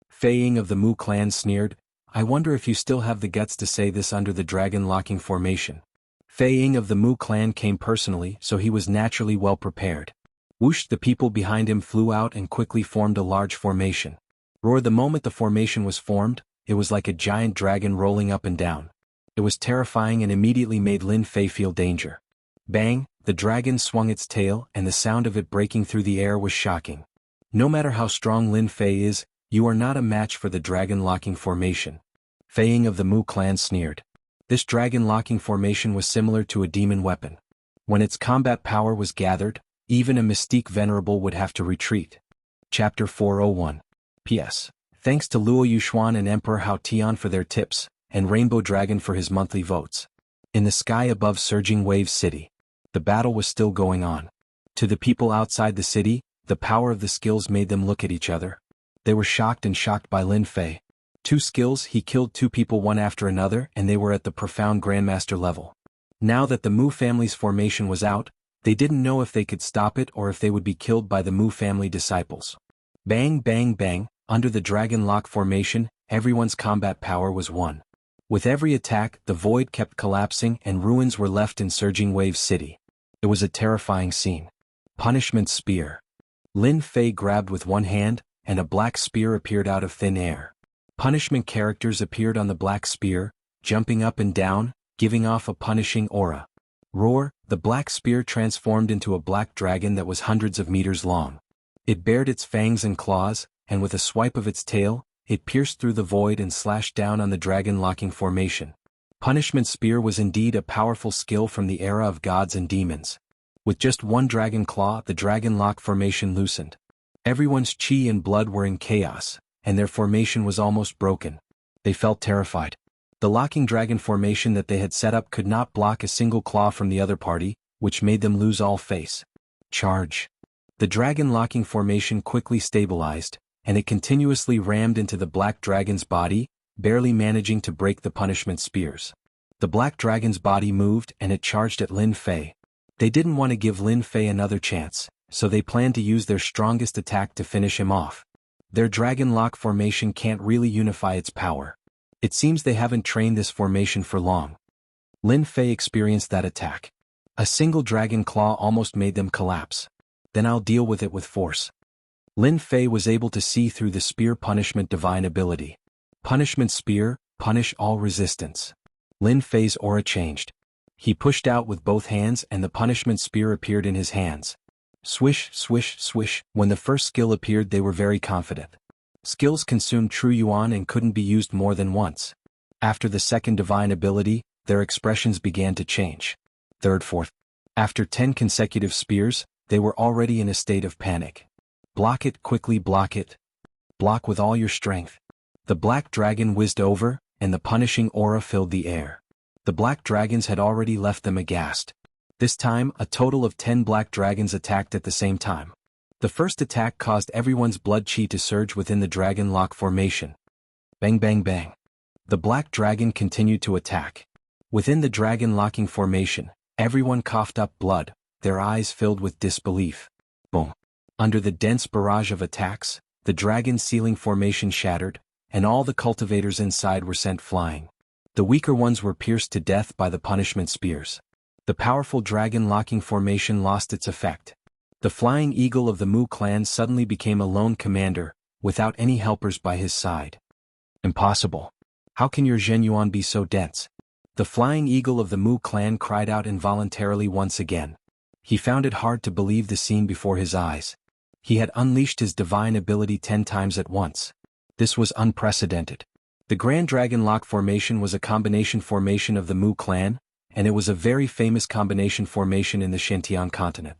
Fei Ying of the Mu clan sneered, I wonder if you still have the guts to say this under the dragon locking formation. Fei Ying of the Mu clan came personally, so he was naturally well prepared. Whoosh, the people behind him flew out and quickly formed a large formation. Roar, the moment the formation was formed, it was like a giant dragon rolling up and down. It was terrifying and immediately made Lin Fei feel danger. Bang, the dragon swung its tail and the sound of it breaking through the air was shocking. No matter how strong Lin Fei is, you are not a match for the dragon-locking formation. Fei Ying of the Mu clan sneered. This dragon-locking formation was similar to a demon weapon. When its combat power was gathered, even a mystique venerable would have to retreat. Chapter 401. P.S. Thanks to Luo Yuxuan and Emperor Hao Tian for their tips, and Rainbow Dragon for his monthly votes. In the sky above Surging Wave City, the battle was still going on. To the people outside the city, the power of the skills made them look at each other. They were shocked by Lin Fei. 2 skills, he killed 2 people one after another, and they were at the profound Grandmaster level. Now that the Mu family's formation was out, they didn't know if they could stop it or if they would be killed by the Mu family disciples. Bang bang bang, under the Dragon Lock formation, everyone's combat power was 1. With every attack, the void kept collapsing and ruins were left in Surging Wave City. It was a terrifying scene. Punishment Spear. Lin Fei grabbed with one hand, and a black spear appeared out of thin air. Punishment characters appeared on the black spear, jumping up and down, giving off a punishing aura. Roar, the black spear transformed into a black dragon that was hundreds of meters long. It bared its fangs and claws, and with a swipe of its tail, it pierced through the void and slashed down on the dragon-locking formation. Punishment Spear was indeed a powerful skill from the era of gods and demons. With just one dragon claw, the dragon lock formation loosened. Everyone's chi and blood were in chaos, and their formation was almost broken. They felt terrified. The locking dragon formation that they had set up could not block a single claw from the other party, which made them lose all face. Charge. The dragon locking formation quickly stabilized, and it continuously rammed into the black dragon's body, barely managing to break the punishment spears. The black dragon's body moved and it charged at Lin Fei. They didn't want to give Lin Fei another chance, so they planned to use their strongest attack to finish him off. Their dragon lock formation can't really unify its power. It seems they haven't trained this formation for long. Lin Fei experienced that attack. A single dragon claw almost made them collapse. Then I'll deal with it with force. Lin Fei was able to see through the spear punishment divine ability. Punishment Spear, punish all resistance. Lin Fei's aura changed. He pushed out with both hands and the punishment spear appeared in his hands. Swish, swish, swish. When the first skill appeared, they were very confident. Skills consumed true yuan and couldn't be used more than once. After the second divine ability, their expressions began to change. Third, fourth. After 10 consecutive spears, they were already in a state of panic. Block it, quickly block it. Block with all your strength. The black dragon whizzed over, and the punishing aura filled the air. The black dragons had already left them aghast. This time, a total of 10 black dragons attacked at the same time. The first attack caused everyone's blood chi to surge within the dragon lock formation. Bang bang bang. The black dragon continued to attack. Within the dragon locking formation, everyone coughed up blood, their eyes filled with disbelief. Boom. Under the dense barrage of attacks, the dragon ceiling formation shattered, and all the cultivators inside were sent flying. The weaker ones were pierced to death by the punishment spears. The powerful dragon locking formation lost its effect. The flying eagle of the Mu clan suddenly became a lone commander, without any helpers by his side. Impossible. How can your Zhenyuan be so dense? The flying eagle of the Mu clan cried out involuntarily once again. He found it hard to believe the scene before his eyes. He had unleashed his divine ability 10 times at once. This was unprecedented. The Grand Dragon Lock formation was a combination formation of the Mu clan, and it was a very famous combination formation in the Xintian continent.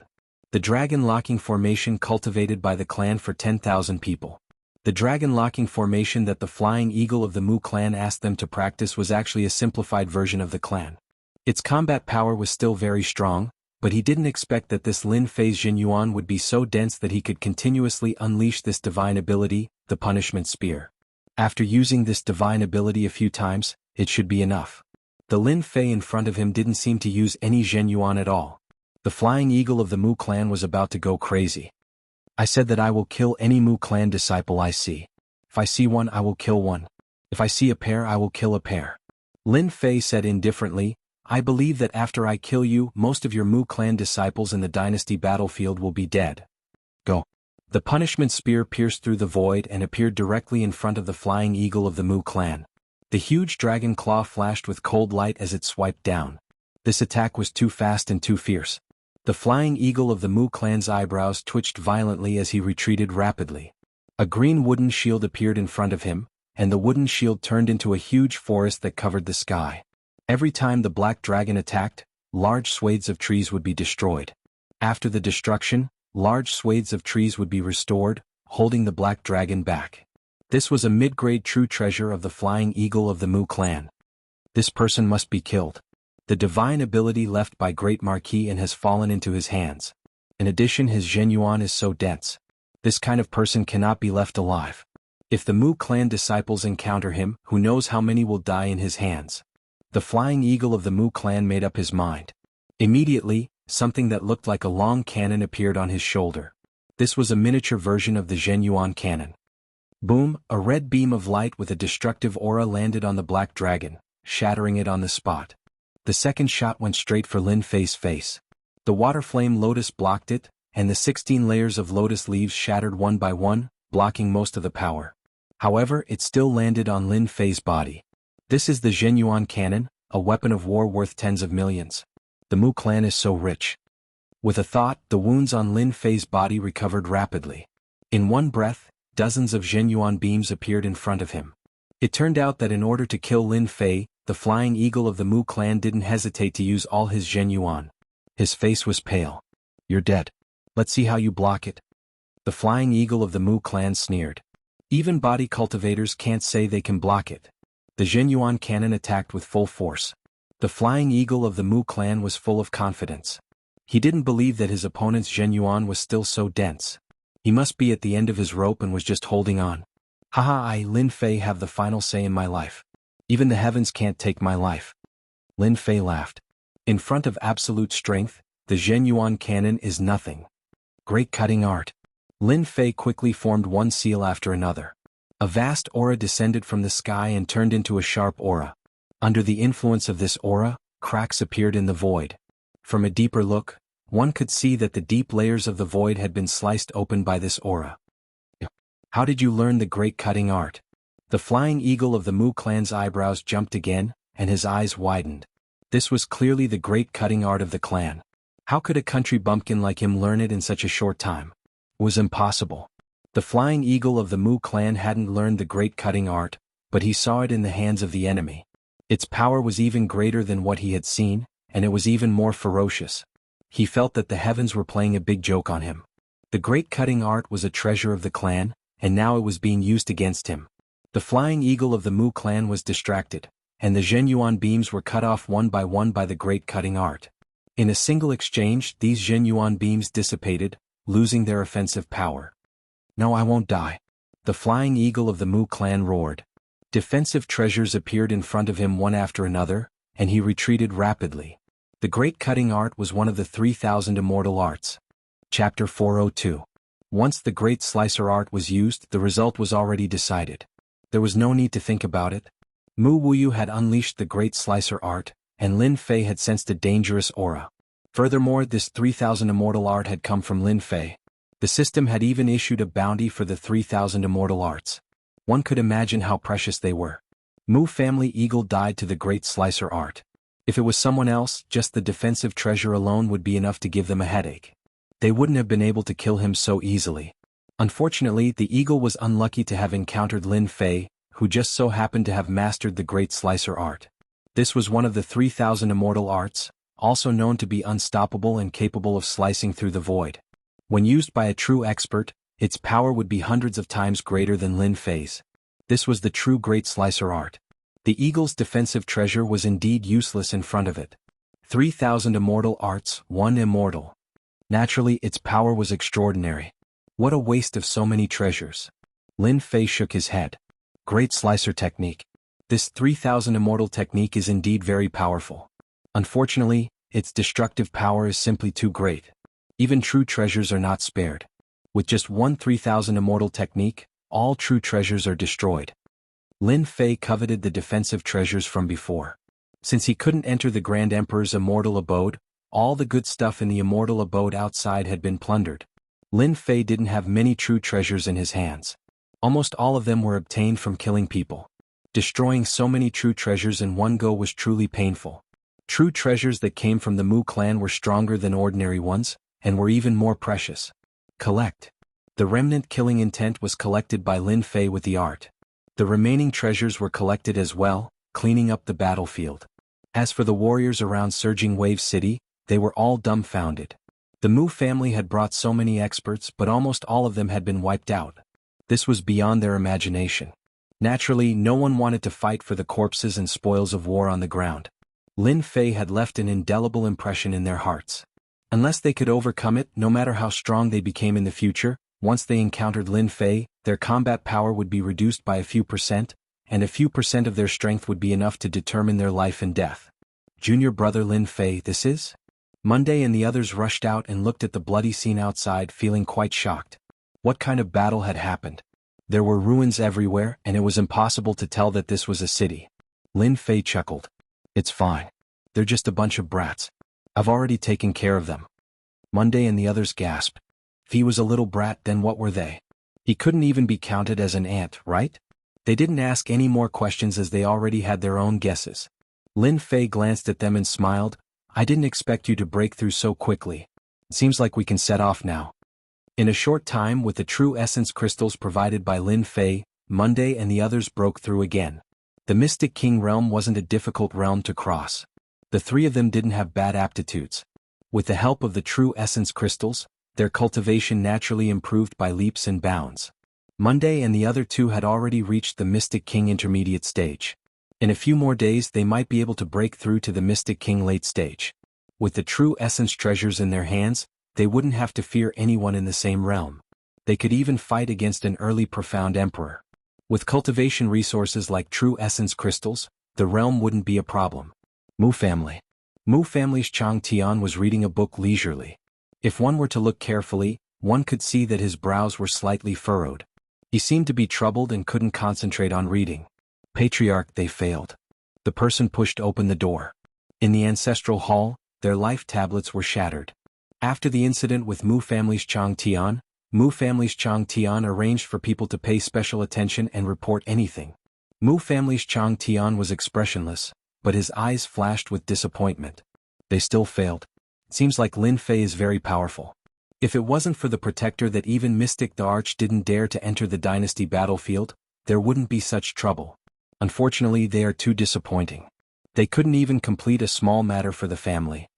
The dragon locking formation cultivated by the clan for 10,000 people. The dragon locking formation that the flying eagle of the Mu clan asked them to practice was actually a simplified version of the clan. Its combat power was still very strong, but he didn't expect that this Lin Fei's Xingyuan would be so dense that he could continuously unleash this divine ability, the punishment spear. After using this divine ability a few times, it should be enough. The Lin Fei in front of him didn't seem to use any Zhenyuan at all. The flying eagle of the Mu clan was about to go crazy. I said that I will kill any Mu clan disciple I see. If I see one, I will kill one. If I see a pair, I will kill a pair. Lin Fei said indifferently, I believe that after I kill you, most of your Mu clan disciples in the dynasty battlefield will be dead. Go. The punishment spear pierced through the void and appeared directly in front of the flying eagle of the Mu clan. The huge dragon claw flashed with cold light as it swiped down. This attack was too fast and too fierce. The flying eagle of the Mu clan's eyebrows twitched violently as he retreated rapidly. A green wooden shield appeared in front of him, and the wooden shield turned into a huge forest that covered the sky. Every time the black dragon attacked, large swathes of trees would be destroyed. After the destruction, large swathes of trees would be restored, holding the black dragon back. This was a mid-grade true treasure of the flying eagle of the Mu clan. This person must be killed. The divine ability left by Great Marquis and has fallen into his hands. In addition, his Zhenyuan is so dense. This kind of person cannot be left alive. If the Mu clan disciples encounter him, who knows how many will die in his hands. The flying eagle of the Mu clan made up his mind. Immediately, something that looked like a long cannon appeared on his shoulder. This was a miniature version of the Zhenyuan cannon. Boom, a red beam of light with a destructive aura landed on the black dragon, shattering it on the spot. The second shot went straight for Lin Fei's face. The water flame lotus blocked it, and the 16 layers of lotus leaves shattered one by one, blocking most of the power. However, it still landed on Lin Fei's body. This is the Zhenyuan cannon, a weapon of war worth tens of millions. The Mu clan is so rich. With a thought, the wounds on Lin Fei's body recovered rapidly. In one breath, dozens of Zhenyuan beams appeared in front of him. It turned out that in order to kill Lin Fei, the flying eagle of the Mu clan didn't hesitate to use all his Zhenyuan. His face was pale. You're dead. Let's see how you block it. The flying eagle of the Mu clan sneered. Even body cultivators can't say they can block it. The Zhenyuan cannon attacked with full force. The flying eagle of the Mu clan was full of confidence. He didn't believe that his opponent's Zhenyuan was still so dense. He must be at the end of his rope and was just holding on. Haha, I, Lin Fei, have the final say in my life. Even the heavens can't take my life. Lin Fei laughed. In front of absolute strength, the Zhenyuan cannon is nothing. Great cutting art. Lin Fei quickly formed one seal after another. A vast aura descended from the sky and turned into a sharp aura. Under the influence of this aura, cracks appeared in the void. From a deeper look, one could see that the deep layers of the void had been sliced open by this aura. How did you learn the great cutting art? The flying eagle of the Mu clan's eyebrows jumped again, and his eyes widened. This was clearly the great cutting art of the clan. How could a country bumpkin like him learn it in such a short time? It was impossible. The flying eagle of the Mu clan hadn't learned the great cutting art, but he saw it in the hands of the enemy. Its power was even greater than what he had seen, and it was even more ferocious. He felt that the heavens were playing a big joke on him. The great cutting art was a treasure of the clan, and now it was being used against him. The flying eagle of the Mu clan was distracted, and the Zhenyuan beams were cut off one by the great cutting art. In a single exchange, these Zhenyuan beams dissipated, losing their offensive power. No, I won't die. The flying eagle of the Mu clan roared. Defensive treasures appeared in front of him one after another, and he retreated rapidly. The great cutting art was one of the 3,000 immortal arts. Chapter 402. Once the great slicer art was used, the result was already decided. There was no need to think about it. Mu Wuyu had unleashed the great slicer art, and Lin Fei had sensed a dangerous aura. Furthermore, this 3,000 immortal art had come from Lin Fei. The system had even issued a bounty for the 3,000 immortal arts. One could imagine how precious they were. Mu family eagle died to the great slicer art. If it was someone else, just the defensive treasure alone would be enough to give them a headache. They wouldn't have been able to kill him so easily. Unfortunately, the eagle was unlucky to have encountered Lin Fei, who just so happened to have mastered the great slicer art. This was one of the 3,000 immortal arts, also known to be unstoppable and capable of slicing through the void. When used by a true expert, its power would be hundreds of times greater than Lin Fei's. This was the true great slicer art. The eagle's defensive treasure was indeed useless in front of it. 3,000 immortal arts, one immortal. Naturally, its power was extraordinary. What a waste of so many treasures. Lin Fei shook his head. Great slicer technique. This 3,000 immortal technique is indeed very powerful. Unfortunately, its destructive power is simply too great. Even true treasures are not spared. With just one 3,000 immortal technique, all true treasures are destroyed. Lin Fei coveted the defensive treasures from before. Since he couldn't enter the Grand Emperor's immortal abode, all the good stuff in the immortal abode outside had been plundered. Lin Fei didn't have many true treasures in his hands. Almost all of them were obtained from killing people. Destroying so many true treasures in one go was truly painful. True treasures that came from the Mu clan were stronger than ordinary ones, and were even more precious. Collect. The remnant killing intent was collected by Lin Fei with the art. The remaining treasures were collected as well, cleaning up the battlefield. As for the warriors around Surging Wave City, they were all dumbfounded. The Mu family had brought so many experts, but almost all of them had been wiped out. This was beyond their imagination. Naturally, no one wanted to fight for the corpses and spoils of war on the ground. Lin Fei had left an indelible impression in their hearts. Unless they could overcome it, no matter how strong they became in the future, once they encountered Lin Fei, their combat power would be reduced by a few percent, and a few percent of their strength would be enough to determine their life and death. Junior brother Lin Fei, this is? Monday and the others rushed out and looked at the bloody scene outside, feeling quite shocked. What kind of battle had happened? There were ruins everywhere, and it was impossible to tell that this was a city. Lin Fei chuckled. It's fine. They're just a bunch of brats. I've already taken care of them. Monday and the others gasped. If he was a little brat, then what were they? He couldn't even be counted as an ant, right? They didn't ask any more questions as they already had their own guesses. Lin Fei glanced at them and smiled. I didn't expect you to break through so quickly. It seems like we can set off now. In a short time, with the true essence crystals provided by Lin Fei, Monday and the others broke through again. The Mystic King realm wasn't a difficult realm to cross. The three of them didn't have bad aptitudes. With the help of the true essence crystals, their cultivation naturally improved by leaps and bounds. Monday and the other two had already reached the Mystic King intermediate stage. In a few more days they might be able to break through to the Mystic King late stage. With the true essence treasures in their hands, they wouldn't have to fear anyone in the same realm. They could even fight against an early profound emperor. With cultivation resources like true essence crystals, the realm wouldn't be a problem. Mu family. Mu family's Chang Tian was reading a book leisurely. If one were to look carefully, one could see that his brows were slightly furrowed. He seemed to be troubled and couldn't concentrate on reading. Patriarch, they failed. The person pushed open the door. In the ancestral hall, their life tablets were shattered. After the incident with Mu family's Chang Tian, Mu family's Chang Tian arranged for people to pay special attention and report anything. Mu family's Chang Tian was expressionless, but his eyes flashed with disappointment. They still failed. It seems like Lin Fei is very powerful. If it wasn't for the protector that even Mystic the Arch didn't dare to enter the dynasty battlefield, there wouldn't be such trouble. Unfortunately, they are too disappointing. They couldn't even complete a small matter for the family.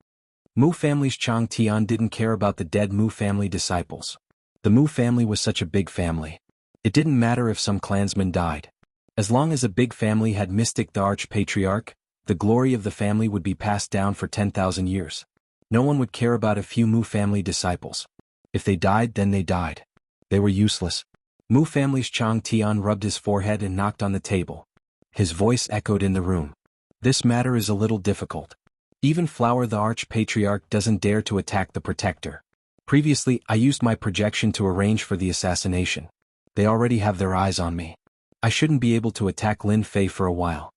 Mu family's Chang Tian didn't care about the dead Mu family disciples. The Mu family was such a big family. It didn't matter if some clansmen died. As long as a big family had Mystic the Arch-Patriarch, the glory of the family would be passed down for 10,000 years. No one would care about a few Mu family disciples. If they died, then they died. They were useless. Mu family's Chang Tian rubbed his forehead and knocked on the table. His voice echoed in the room. This matter is a little difficult. Even Flower the Arch-Patriarch doesn't dare to attack the protector. Previously, I used my projection to arrange for the assassination. They already have their eyes on me. I shouldn't be able to attack Lin Fei for a while.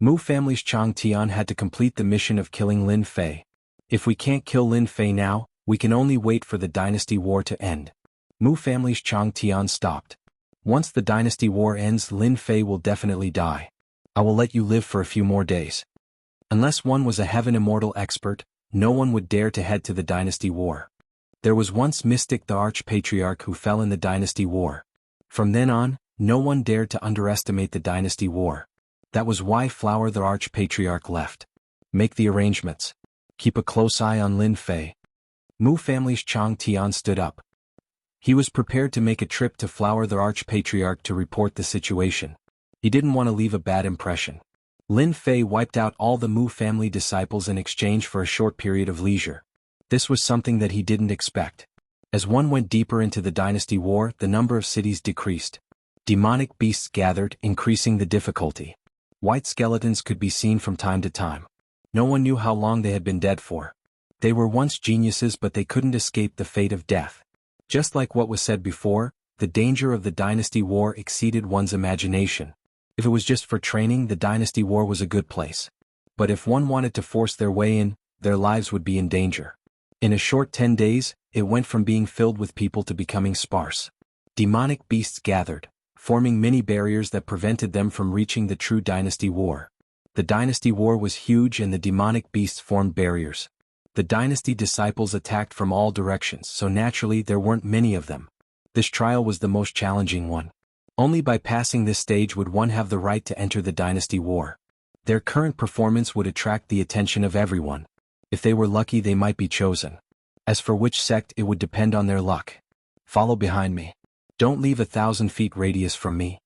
Mu family's Chang Tian had to complete the mission of killing Lin Fei. If we can't kill Lin Fei now, we can only wait for the dynasty war to end. Mu family's Chang Tian stopped. Once the dynasty war ends, Lin Fei will definitely die. I will let you live for a few more days. Unless one was a heaven immortal expert, no one would dare to head to the dynasty war. There was once Mystic the Arch-Patriarch who fell in the dynasty war. From then on, no one dared to underestimate the dynasty war. That was why Flower the Arch-Patriarch left. Make the arrangements. Keep a close eye on Lin Fei. Mu family's Chang Tian stood up. He was prepared to make a trip to Flower the Arch-Patriarch to report the situation. He didn't want to leave a bad impression. Lin Fei wiped out all the Mu family disciples in exchange for a short period of leisure. This was something that he didn't expect. As one went deeper into the dynasty war, the number of cities decreased. Demonic beasts gathered, increasing the difficulty. White skeletons could be seen from time to time. No one knew how long they had been dead for. They were once geniuses, but they couldn't escape the fate of death. Just like what was said before, the danger of the dynasty war exceeded one's imagination. If it was just for training, the dynasty war was a good place. But if one wanted to force their way in, their lives would be in danger. In a short 10 days, it went from being filled with people to becoming sparse. Demonic beasts gathered, forming many barriers that prevented them from reaching the true dynasty war. The dynasty war was huge and the demonic beasts formed barriers. The dynasty disciples attacked from all directions, so naturally there weren't many of them. This trial was the most challenging one. Only by passing this stage would one have the right to enter the dynasty war. Their current performance would attract the attention of everyone. If they were lucky, they might be chosen. As for which sect, it would depend on their luck. Follow behind me. Don't leave 1,000 feet radius from me.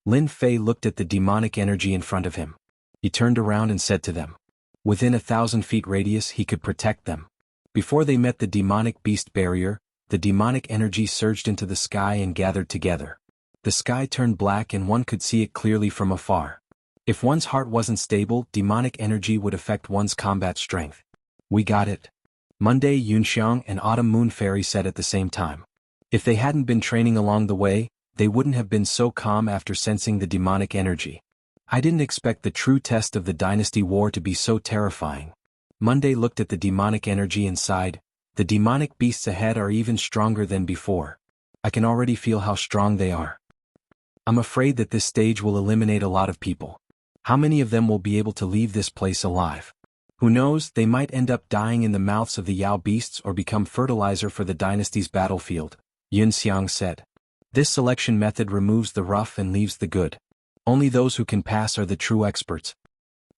Lin Fei looked at the demonic energy in front of him. He turned around and said to them. Within 1,000 feet radius, he could protect them. Before they met the demonic beast barrier, the demonic energy surged into the sky and gathered together. The sky turned black and one could see it clearly from afar. If one's heart wasn't stable, demonic energy would affect one's combat strength. We got it. Monday Yunxiang and Autumn Moon Fairy said at the same time. If they hadn't been training along the way, they wouldn't have been so calm after sensing the demonic energy. I didn't expect the true test of the dynasty war to be so terrifying. Monday looked at the demonic energy and sighed. The demonic beasts ahead are even stronger than before. I can already feel how strong they are. I'm afraid that this stage will eliminate a lot of people. How many of them will be able to leave this place alive? Who knows, they might end up dying in the mouths of the Yao beasts or become fertilizer for the dynasty's battlefield, Yun Xiang said. This selection method removes the rough and leaves the good. Only those who can pass are the true experts.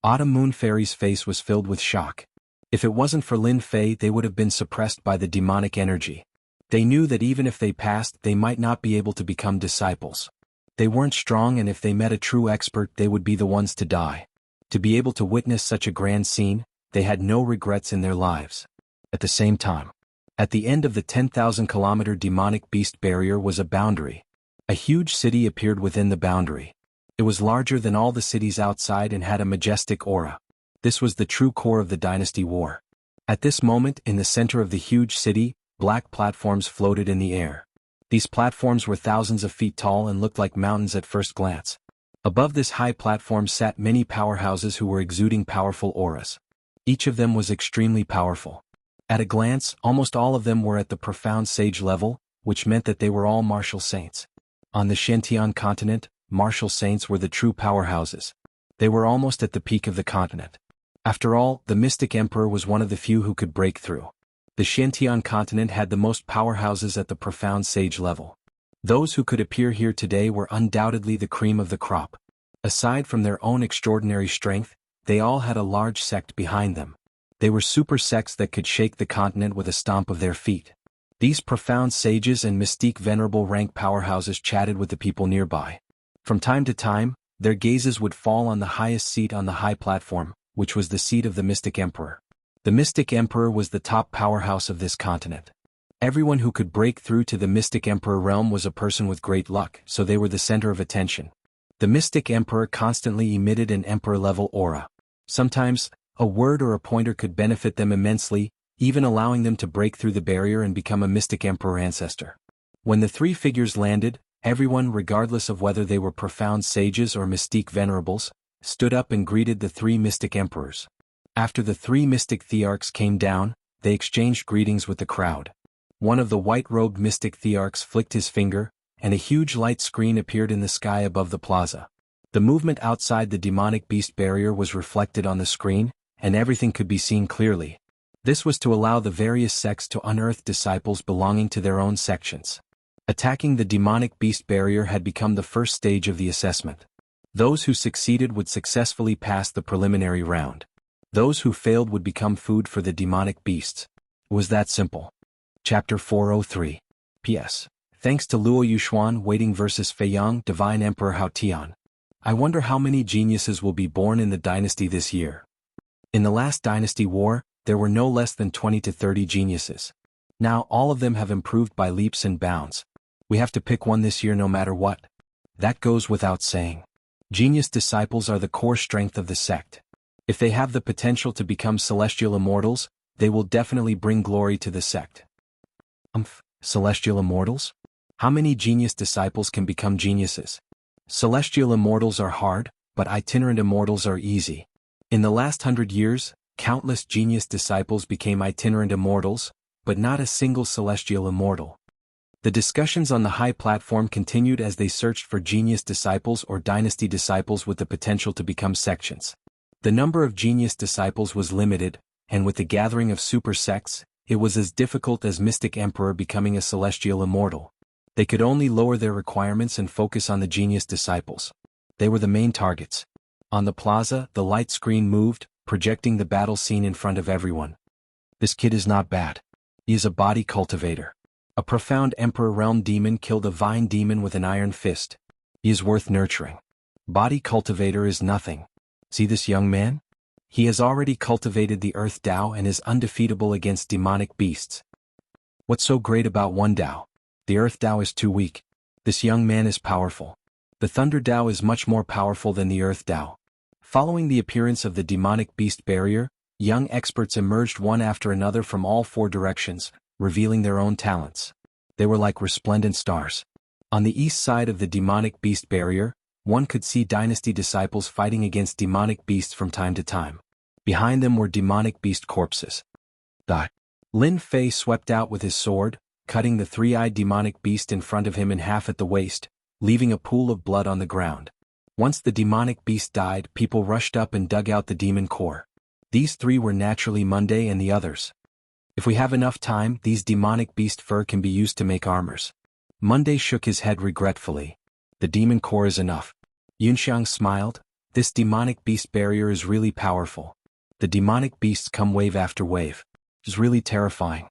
Autumn Moon Fairy's face was filled with shock. If it wasn't for Lin Fei, they would have been suppressed by the demonic energy. They knew that even if they passed, they might not be able to become disciples. They weren't strong, and if they met a true expert, they would be the ones to die. To be able to witness such a grand scene, they had no regrets in their lives. At the same time, at the end of the 10,000-kilometer demonic beast barrier was a boundary. A huge city appeared within the boundary. It was larger than all the cities outside and had a majestic aura. This was the true core of the dynasty war. At this moment, in the center of the huge city, black platforms floated in the air. These platforms were thousands of feet tall and looked like mountains at first glance. Above this high platform sat many powerhouses who were exuding powerful auras. Each of them was extremely powerful. At a glance, almost all of them were at the profound sage level, which meant that they were all martial saints. On the Shentian continent, martial saints were the true powerhouses. They were almost at the peak of the continent. After all, the mystic emperor was one of the few who could break through. The Shentian continent had the most powerhouses at the profound sage level. Those who could appear here today were undoubtedly the cream of the crop. Aside from their own extraordinary strength, they all had a large sect behind them. They were super sects that could shake the continent with a stomp of their feet. These profound sages and mystique venerable rank powerhouses chatted with the people nearby. From time to time, their gazes would fall on the highest seat on the high platform, which was the seat of the mystic emperor. The mystic emperor was the top powerhouse of this continent. Everyone who could break through to the mystic emperor realm was a person with great luck, so they were the center of attention. The mystic emperor constantly emitted an emperor-level aura. Sometimes, a word or a pointer could benefit them immensely, even allowing them to break through the barrier and become a mystic emperor ancestor. When the three figures landed, everyone, regardless of whether they were profound sages or mystique venerables, stood up and greeted the three mystic emperors. After the three mystic thearchs came down, they exchanged greetings with the crowd. One of the white-robed mystic thearchs flicked his finger, and a huge light screen appeared in the sky above the plaza. The movement outside the demonic beast barrier was reflected on the screen, and everything could be seen clearly. This was to allow the various sects to unearth disciples belonging to their own sections. Attacking the demonic beast barrier had become the first stage of the assessment. Those who succeeded would successfully pass the preliminary round. Those who failed would become food for the demonic beasts. It was that simple. Chapter 403. P.S. Thanks to Luo Yuxuan waiting versus Feiyang Divine Emperor Hao Tian. I wonder how many geniuses will be born in the dynasty this year. In the last dynasty war, there were no less than 20 to 30 geniuses. Now all of them have improved by leaps and bounds. We have to pick one this year no matter what. That goes without saying. Genius disciples are the core strength of the sect. If they have the potential to become celestial immortals, they will definitely bring glory to the sect. Celestial immortals? How many genius disciples can become geniuses? Celestial immortals are hard, but itinerant immortals are easy. In the last 100 years, countless genius disciples became itinerant immortals, but not a single celestial immortal. The discussions on the high platform continued as they searched for genius disciples or dynasty disciples with the potential to become sections. The number of genius disciples was limited, and with the gathering of super sects, it was as difficult as Mystic Emperor becoming a celestial immortal. They could only lower their requirements and focus on the genius disciples. They were the main targets. On the plaza, the light screen moved, projecting the battle scene in front of everyone. This kid is not bad. He is a body cultivator. A profound Emperor Realm demon killed a vine demon with an iron fist. He is worth nurturing. Body cultivator is nothing. See this young man? He has already cultivated the Earth Tao and is undefeatable against demonic beasts. What's so great about one Tao? The Earth Tao is too weak. This young man is powerful. The Thunder Tao is much more powerful than the Earth Tao. Following the appearance of the demonic beast barrier, young experts emerged one after another from all 4 directions, revealing their own talents. They were like resplendent stars. On the east side of the demonic beast barrier, one could see dynasty disciples fighting against demonic beasts from time to time. Behind them were demonic beast corpses. Lin Fei swept out with his sword, cutting the 3-eyed demonic beast in front of him in half at the waist, leaving a pool of blood on the ground. Once the demonic beast died, people rushed up and dug out the demon core. These 3 were naturally Monday and the others. If we have enough time, these demonic beast fur can be used to make armors. Monday shook his head regretfully. The demon core is enough. Yunxiang smiled. This demonic beast barrier is really powerful. The demonic beasts come wave after wave. It's really terrifying.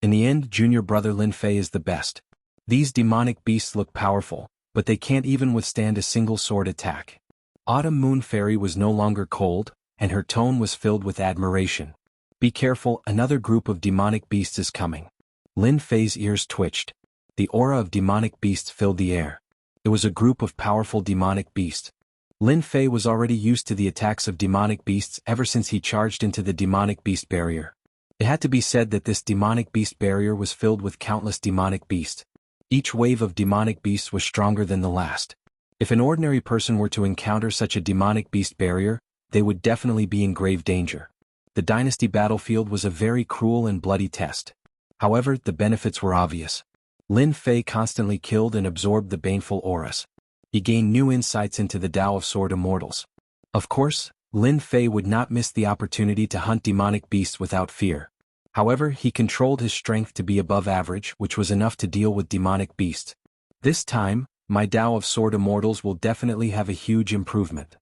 In the end, junior brother Lin Fei is the best. These demonic beasts look powerful, but they can't even withstand a single sword attack. Autumn Moon Fairy was no longer cold, and her tone was filled with admiration. Be careful, another group of demonic beasts is coming. Lin Fei's ears twitched. The aura of demonic beasts filled the air. It was a group of powerful demonic beasts. Lin Fei was already used to the attacks of demonic beasts ever since he charged into the demonic beast barrier. It had to be said that this demonic beast barrier was filled with countless demonic beasts. Each wave of demonic beasts was stronger than the last. If an ordinary person were to encounter such a demonic beast barrier, they would definitely be in grave danger. The dynasty battlefield was a very cruel and bloody test. However, the benefits were obvious. Lin Fei constantly killed and absorbed the baneful auras. He gained new insights into the Tao of Sword Immortals. Of course, Lin Fei would not miss the opportunity to hunt demonic beasts without fear. However, he controlled his strength to be above average, which was enough to deal with demonic beasts. This time, my Tao of Sword Immortals will definitely have a huge improvement.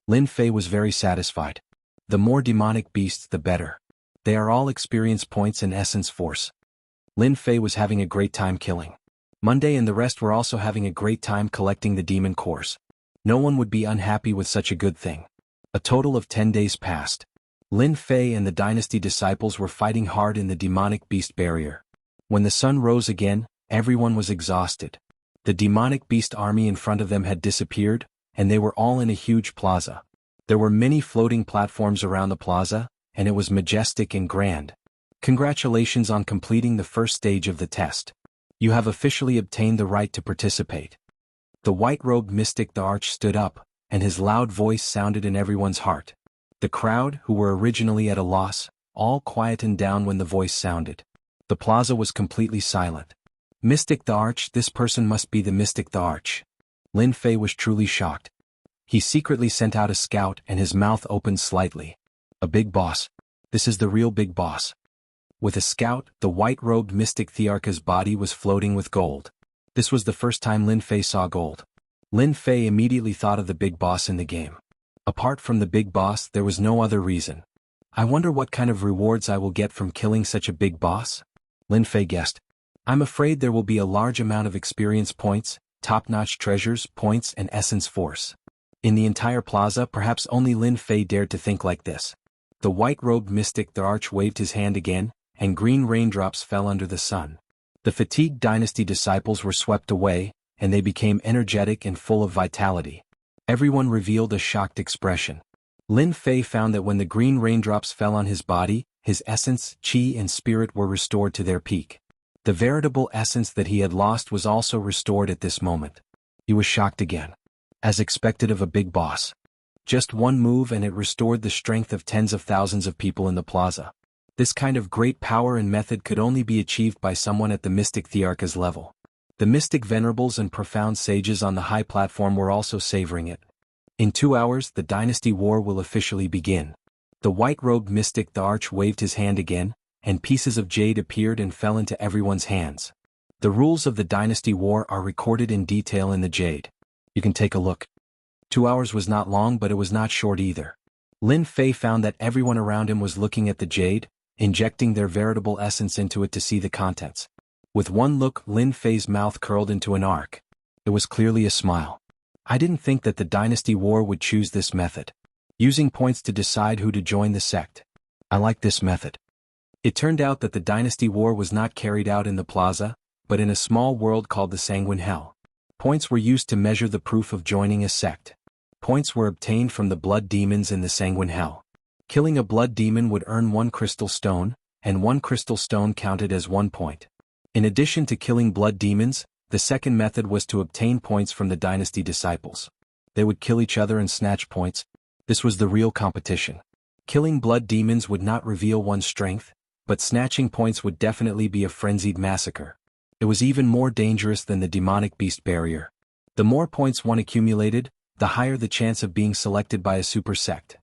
Lin Fei was very satisfied. The more demonic beasts, the better. They are all experience points and essence force. Lin Fei was having a great time killing. Monday and the rest were also having a great time collecting the demon cores. No one would be unhappy with such a good thing. A total of 10 days passed. Lin Fei and the dynasty disciples were fighting hard in the demonic beast barrier. When the sun rose again, everyone was exhausted. The demonic beast army in front of them had disappeared, and they were all in a huge plaza. There were many floating platforms around the plaza, and it was majestic and grand. Congratulations on completing the first stage of the test. You have officially obtained the right to participate. The white-robed mystic the Arch stood up, and his loud voice sounded in everyone's heart. The crowd, who were originally at a loss, all quietened down when the voice sounded. The plaza was completely silent. Mystic the Arch, this person must be the Mystic the Arch. Lin Fei was truly shocked. He secretly sent out a scout and his mouth opened slightly. A big boss. This is the real big boss. With a scout, the white-robed mystic Thearcha's body was floating with gold. This was the first time Lin Fei saw gold. Lin Fei immediately thought of the big boss in the game. Apart from the big boss, there was no other reason. I wonder what kind of rewards I will get from killing such a big boss? Lin Fei guessed. I'm afraid there will be a large amount of experience points, top-notch treasures, points, and essence force. In the entire plaza, perhaps only Lin Fei dared to think like this. The white-robed mystic the Arch waved his hand again, and green raindrops fell under the sun. The fatigued dynasty disciples were swept away, and they became energetic and full of vitality. Everyone revealed a shocked expression. Lin Fei found that when the green raindrops fell on his body, his essence, qi and spirit were restored to their peak. The veritable essence that he had lost was also restored at this moment. He was shocked again. As expected of a big boss. Just one move and it restored the strength of tens of thousands of people in the plaza. This kind of great power and method could only be achieved by someone at the mystic Thearch's level. The mystic venerables and profound sages on the high platform were also savoring it. In 2 hours, the dynasty war will officially begin. The white-robed mystic Thearch waved his hand again, and pieces of jade appeared and fell into everyone's hands. The rules of the dynasty war are recorded in detail in the jade. You can take a look. 2 hours was not long, but it was not short either. Lin Fei found that everyone around him was looking at the jade, injecting their veritable essence into it to see the contents. With one look, Lin Fei's mouth curled into an arc. It was clearly a smile. I didn't think that the dynasty war would choose this method. Using points to decide who to join the sect. I like this method. It turned out that the dynasty war was not carried out in the plaza, but in a small world called the Sanguine Hell. Points were used to measure the proof of joining a sect. Points were obtained from the blood demons in the Sanguine Hell. Killing a blood demon would earn 1 crystal stone, and 1 crystal stone counted as 1 point. In addition to killing blood demons, the second method was to obtain points from the dynasty disciples. They would kill each other and snatch points. This was the real competition. Killing blood demons would not reveal one's strength, but snatching points would definitely be a frenzied massacre. It was even more dangerous than the demonic beast barrier. The more points one accumulated, the higher the chance of being selected by a super sect.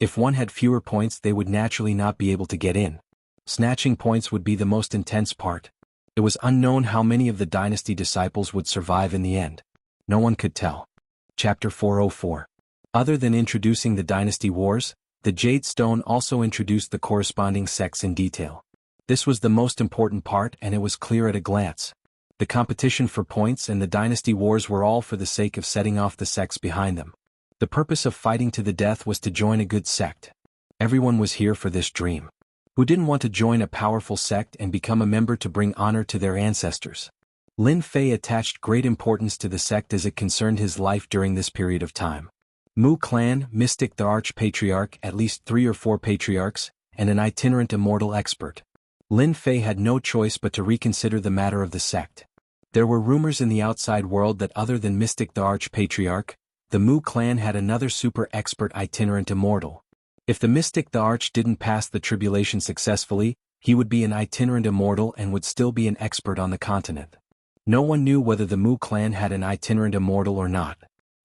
If one had fewer points, they would naturally not be able to get in. Snatching points would be the most intense part. It was unknown how many of the dynasty disciples would survive in the end. No one could tell. Chapter 404. Other than introducing the dynasty wars, the Jade Stone also introduced the corresponding sects in detail. This was the most important part, and it was clear at a glance. The competition for points and the dynasty wars were all for the sake of setting off the sects behind them. The purpose of fighting to the death was to join a good sect. Everyone was here for this dream. Who didn't want to join a powerful sect and become a member to bring honor to their ancestors? Lin Fei attached great importance to the sect as it concerned his life during this period of time. Mu clan, mystic the arch-patriarch, at least 3 or 4 patriarchs, and an itinerant immortal expert. Lin Fei had no choice but to reconsider the matter of the sect. There were rumors in the outside world that other than mystic the arch-patriarch, the Mu clan had another super expert itinerant immortal. If the mystic the arch didn't pass the tribulation successfully, he would be an itinerant immortal and would still be an expert on the continent. No one knew whether the Mu clan had an itinerant immortal or not.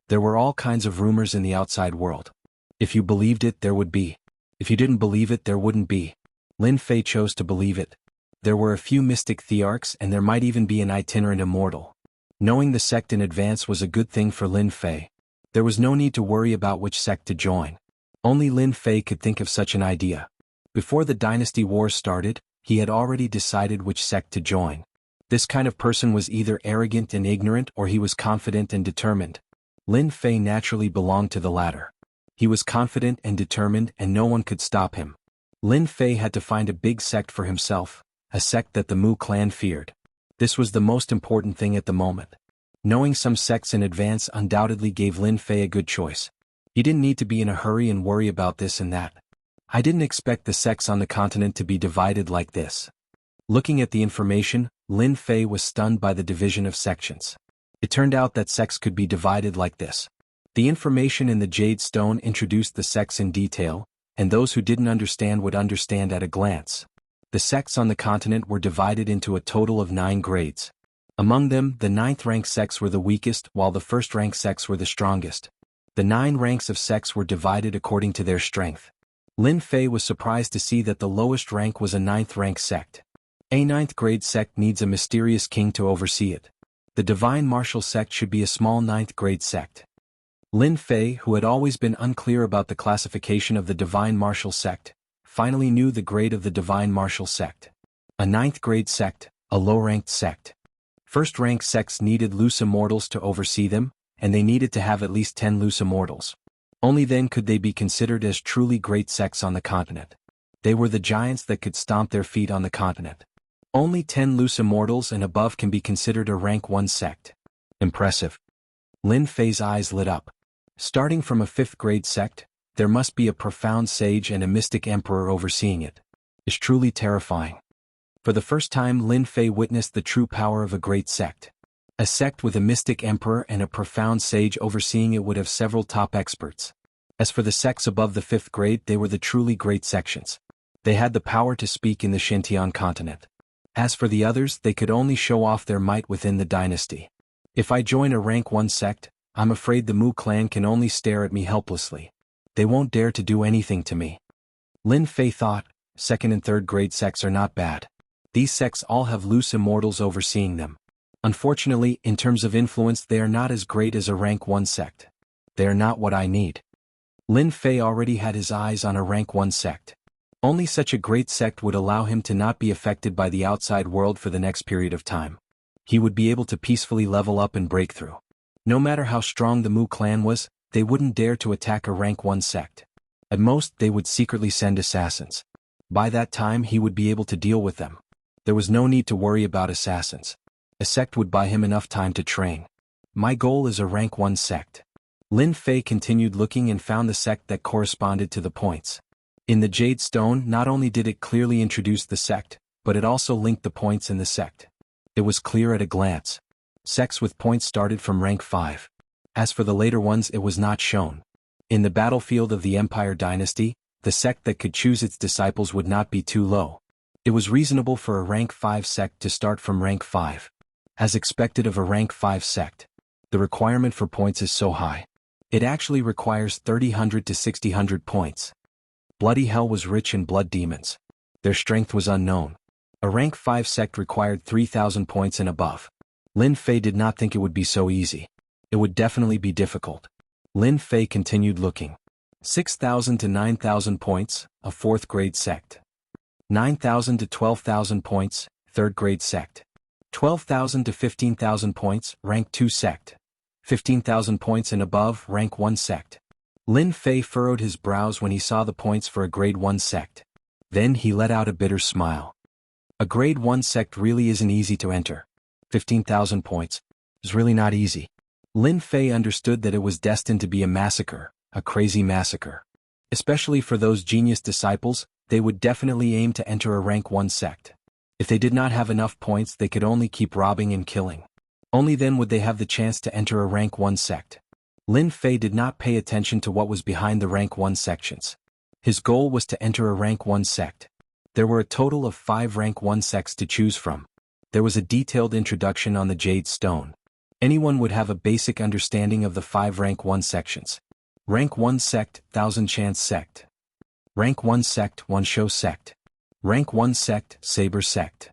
There were all kinds of rumors in the outside world. If you believed it, there would be. If you didn't believe it, there wouldn't be. Lin Fei chose to believe it. There were a few mystic thearchs and there might even be an itinerant immortal. Knowing the sect in advance was a good thing for Lin Fei. There was no need to worry about which sect to join. Only Lin Fei could think of such an idea. Before the dynasty wars started, he had already decided which sect to join. This kind of person was either arrogant and ignorant or he was confident and determined. Lin Fei naturally belonged to the latter. He was confident and determined and no one could stop him. Lin Fei had to find a big sect for himself, a sect that the Mu clan feared. This was the most important thing at the moment. Knowing some sects in advance undoubtedly gave Lin Fei a good choice. He didn't need to be in a hurry and worry about this and that. I didn't expect the sects on the continent to be divided like this. Looking at the information, Lin Fei was stunned by the division of sections. It turned out that sects could be divided like this. The information in the Jade Stone introduced the sects in detail, and those who didn't understand would understand at a glance. The sects on the continent were divided into a total of 9 grades. Among them, the 9th rank sects were the weakest, while the 1st rank sects were the strongest. The 9 ranks of sects were divided according to their strength. Lin Fei was surprised to see that the lowest rank was a 9th rank sect. A 9th grade sect needs a mysterious king to oversee it. The divine martial sect should be a small 9th grade sect. Lin Fei, who had always been unclear about the classification of the divine martial sect, finally knew the grade of the divine martial sect. A 9th grade sect, a low-ranked sect. 1st rank sects needed loose immortals to oversee them, and they needed to have at least 10 loose immortals. Only then could they be considered as truly great sects on the continent. They were the giants that could stomp their feet on the continent. Only 10 loose immortals and above can be considered a rank 1 sect. Impressive. Lin Fei's eyes lit up. Starting from a 5th grade sect, there must be a profound sage and a mystic emperor overseeing it. It's truly terrifying. For the first time, Lin Fei witnessed the true power of a great sect. A sect with a mystic emperor and a profound sage overseeing it would have several top experts. As for the sects above the 5th grade, they were the truly great sections. They had the power to speak in the Xintian continent. As for the others, they could only show off their might within the dynasty. If I join a rank 1 sect, I'm afraid the Mu clan can only stare at me helplessly. They won't dare to do anything to me. Lin Fei thought, 2nd and 3rd grade sects are not bad. These sects all have loose immortals overseeing them. Unfortunately, in terms of influence, they are not as great as a rank 1 sect. They are not what I need. Lin Fei already had his eyes on a rank 1 sect. Only such a great sect would allow him to not be affected by the outside world for the next period of time. He would be able to peacefully level up and break through. No matter how strong the Mu clan was, they wouldn't dare to attack a rank 1 sect. At most, they would secretly send assassins. By that time, he would be able to deal with them. There was no need to worry about assassins. A sect would buy him enough time to train. My goal is a rank 1 sect. Lin Fei continued looking and found the sect that corresponded to the points. In the Jade Stone, not only did it clearly introduce the sect, but it also linked the points in the sect. It was clear at a glance. Sects with points started from rank 5. As for the later ones, it was not shown. In the battlefield of the Empire Dynasty, the sect that could choose its disciples would not be too low. It was reasonable for a rank 5 sect to start from rank 5. As expected of a rank 5 sect, the requirement for points is so high. It actually requires 3000 to 6000 points. Bloody Hell was rich in blood demons. Their strength was unknown. A rank 5 sect required 3000 points and above. Lin Fei did not think it would be so easy. It would definitely be difficult. Lin Fei continued looking. 6000 to 9000 points, a 4th grade sect. 9000 to 12,000 points, 3rd grade sect. 12,000 to 15,000 points, rank 2 sect. 15,000 points and above, rank 1 sect. Lin Fei furrowed his brows when he saw the points for a grade 1 sect. Then he let out a bitter smile. A grade 1 sect really isn't easy to enter. 15,000 points is really not easy. Lin Fei understood that it was destined to be a massacre, a crazy massacre. Especially for those genius disciples, they would definitely aim to enter a rank 1 sect. If they did not have enough points, they could only keep robbing and killing. Only then would they have the chance to enter a rank 1 sect. Lin Fei did not pay attention to what was behind the rank 1 sections. His goal was to enter a rank 1 sect. There were a total of 5 rank 1 sects to choose from. There was a detailed introduction on the Jade Stone. Anyone would have a basic understanding of the 5 rank 1 sections. Rank 1 sect, 1000 Chance sect. Rank 1 sect, One Show sect. Rank 1 sect, Saber sect.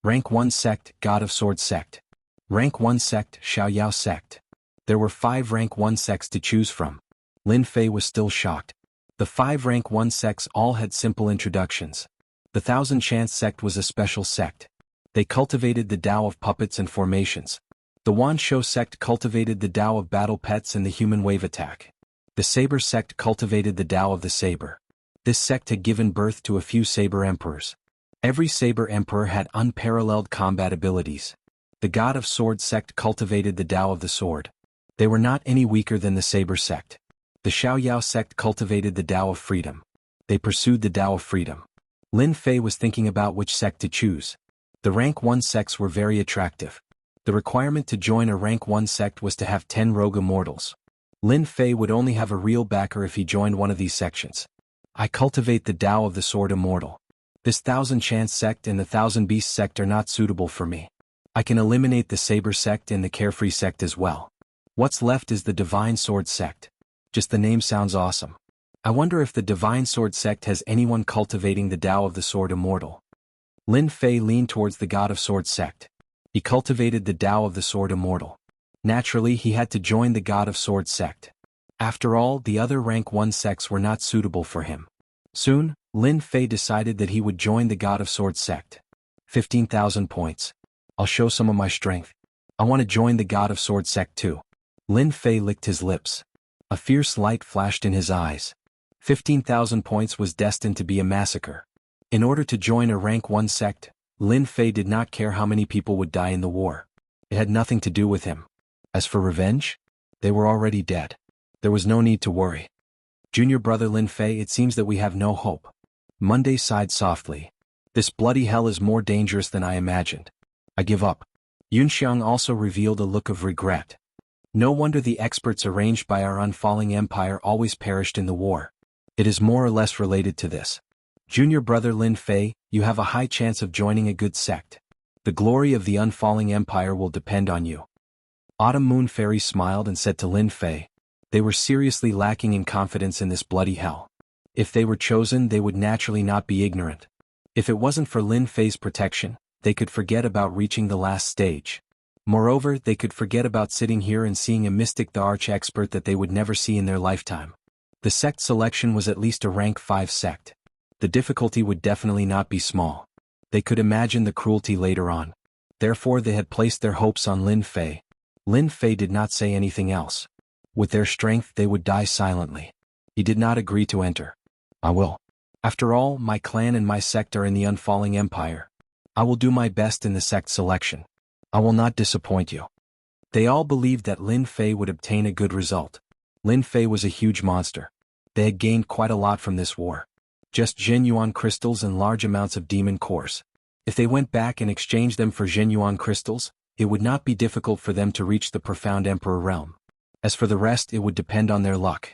Rank 1 sect, God of Sword sect. Rank 1 sect, Xiaoyao sect. There were 5 rank 1 sects to choose from. Lin Fei was still shocked. The 5 rank 1 sects all had simple introductions. The 1000 Chance sect was a special sect. They cultivated the Tao of puppets and formations. The Wan Shou sect cultivated the Tao of battle pets and the human wave attack. The Saber sect cultivated the Tao of the saber. This sect had given birth to a few saber emperors. Every saber emperor had unparalleled combat abilities. The God of Sword sect cultivated the Tao of the sword. They were not any weaker than the Saber sect. The Xiaoyao sect cultivated the Tao of freedom. They pursued the Tao of freedom. Lin Fei was thinking about which sect to choose. The rank 1 sects were very attractive. The requirement to join a rank 1 sect was to have 10 rogue immortals. Lin Fei would only have a real backer if he joined one of these sections. I cultivate the Tao of the sword immortal. This 1000 Chance sect and the 1000 Beast sect are not suitable for me. I can eliminate the Saber sect and the Carefree sect as well. What's left is the Divine Sword sect. Just the name sounds awesome. I wonder if the Divine Sword sect has anyone cultivating the Tao of the sword immortal. Lin Fei leaned towards the God of Sword sect. He cultivated the Tao of the sword immortal. Naturally, he had to join the God of Sword sect. After all, the other rank 1 sects were not suitable for him. Soon, Lin Fei decided that he would join the God of Sword sect. 15,000 points. I'll show some of my strength. I want to join the God of Sword sect too. Lin Fei licked his lips. A fierce light flashed in his eyes. 15,000 points was destined to be a massacre. In order to join a rank 1 sect, Lin Fei did not care how many people would die in the war. It had nothing to do with him. As for revenge, they were already dead. There was no need to worry. Junior brother Lin Fei, it seems that we have no hope. Monday sighed softly. This bloody hell is more dangerous than I imagined. I give up. Yunxiang also revealed a look of regret. No wonder the experts arranged by our unfalling empire always perished in the war. It is more or less related to this. Junior brother Lin Fei, you have a high chance of joining a good sect. The glory of the unfalling empire will depend on you. Autumn Moon Fairy smiled and said to Lin Fei, they were seriously lacking in confidence in this bloody hell. If they were chosen, they would naturally not be ignorant. If it wasn't for Lin Fei's protection, they could forget about reaching the last stage. Moreover, they could forget about sitting here and seeing a mystic the arch-expert that they would never see in their lifetime. The sect selection was at least a rank 5 sect. The difficulty would definitely not be small. They could imagine the cruelty later on. Therefore they had placed their hopes on Lin Fei. Lin Fei did not say anything else. With their strength they would die silently. He did not agree to enter. I will. After all, my clan and my sect are in the unfalling empire. I will do my best in the sect selection. I will not disappoint you. They all believed that Lin Fei would obtain a good result. Lin Fei was a huge monster. They had gained quite a lot from this war. Just Zhenyuan crystals and large amounts of demon cores. If they went back and exchanged them for Zhenyuan crystals, it would not be difficult for them to reach the profound emperor realm. As for the rest, it would depend on their luck.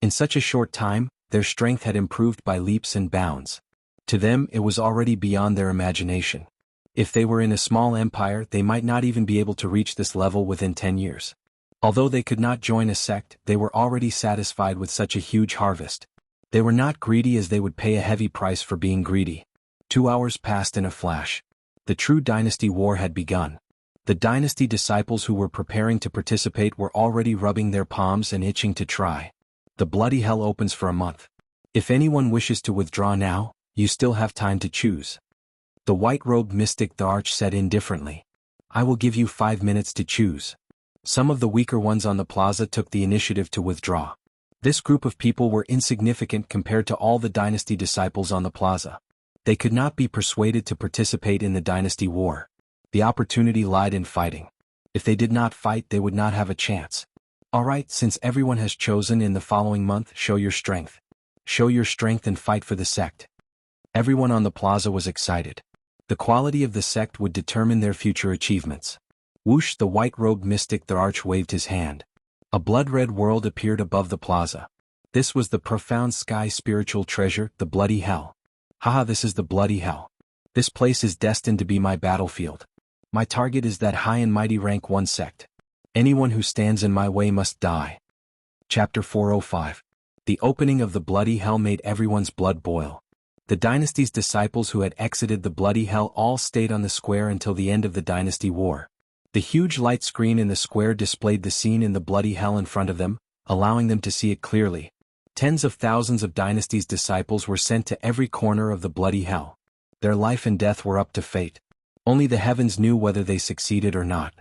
In such a short time, their strength had improved by leaps and bounds. To them, it was already beyond their imagination. If they were in a small empire, they might not even be able to reach this level within 10 years. Although they could not join a sect, they were already satisfied with such a huge harvest. They were not greedy, as they would pay a heavy price for being greedy. 2 hours passed in a flash. The true dynasty war had begun. The dynasty disciples who were preparing to participate were already rubbing their palms and itching to try. The bloody hell opens for a month. If anyone wishes to withdraw now, you still have time to choose. The white-robed mystic the arch said indifferently. I will give you 5 minutes to choose. Some of the weaker ones on the plaza took the initiative to withdraw. This group of people were insignificant compared to all the dynasty disciples on the plaza. They could not be persuaded to participate in the dynasty war. The opportunity lied in fighting. If they did not fight, they would not have a chance. Alright, since everyone has chosen, in the following month, show your strength. Show your strength and fight for the sect. Everyone on the plaza was excited. The quality of the sect would determine their future achievements. Whoosh, the white-robed mystic the arch waved his hand. A blood-red world appeared above the plaza. This was the profound sky spiritual treasure, the bloody hell. Haha, this is the bloody hell. This place is destined to be my battlefield. My target is that high and mighty rank 1 sect. Anyone who stands in my way must die. Chapter 405. The opening of the bloody hell made everyone's blood boil. The dynasty's disciples who had exited the bloody hell all stayed on the square until the end of the dynasty war. The huge light screen in the square displayed the scene in the bloody hell in front of them, allowing them to see it clearly. Tens of thousands of dynasty's disciples were sent to every corner of the bloody hell. Their life and death were up to fate. Only the heavens knew whether they succeeded or not.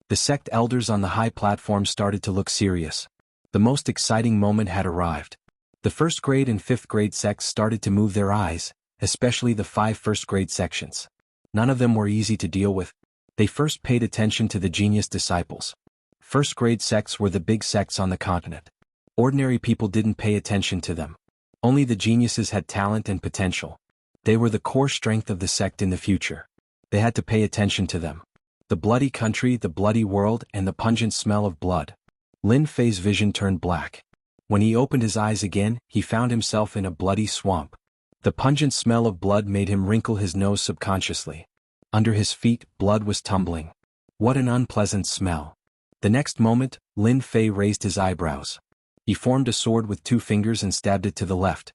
The sect elders on the high platform started to look serious. The most exciting moment had arrived. The first grade and 5th grade sects started to move their eyes, especially the 5 first grade sections. None of them were easy to deal with. They first paid attention to the genius disciples. First grade sects were the big sects on the continent. Ordinary people didn't pay attention to them. Only the geniuses had talent and potential. They were the core strength of the sect in the future. They had to pay attention to them. The bloody country, the bloody world, and the pungent smell of blood. Lin Fei's vision turned black. When he opened his eyes again, he found himself in a bloody swamp. The pungent smell of blood made him wrinkle his nose subconsciously. Under his feet, blood was tumbling. What an unpleasant smell. The next moment, Lin Fei raised his eyebrows. He formed a sword with 2 fingers and stabbed it to the left.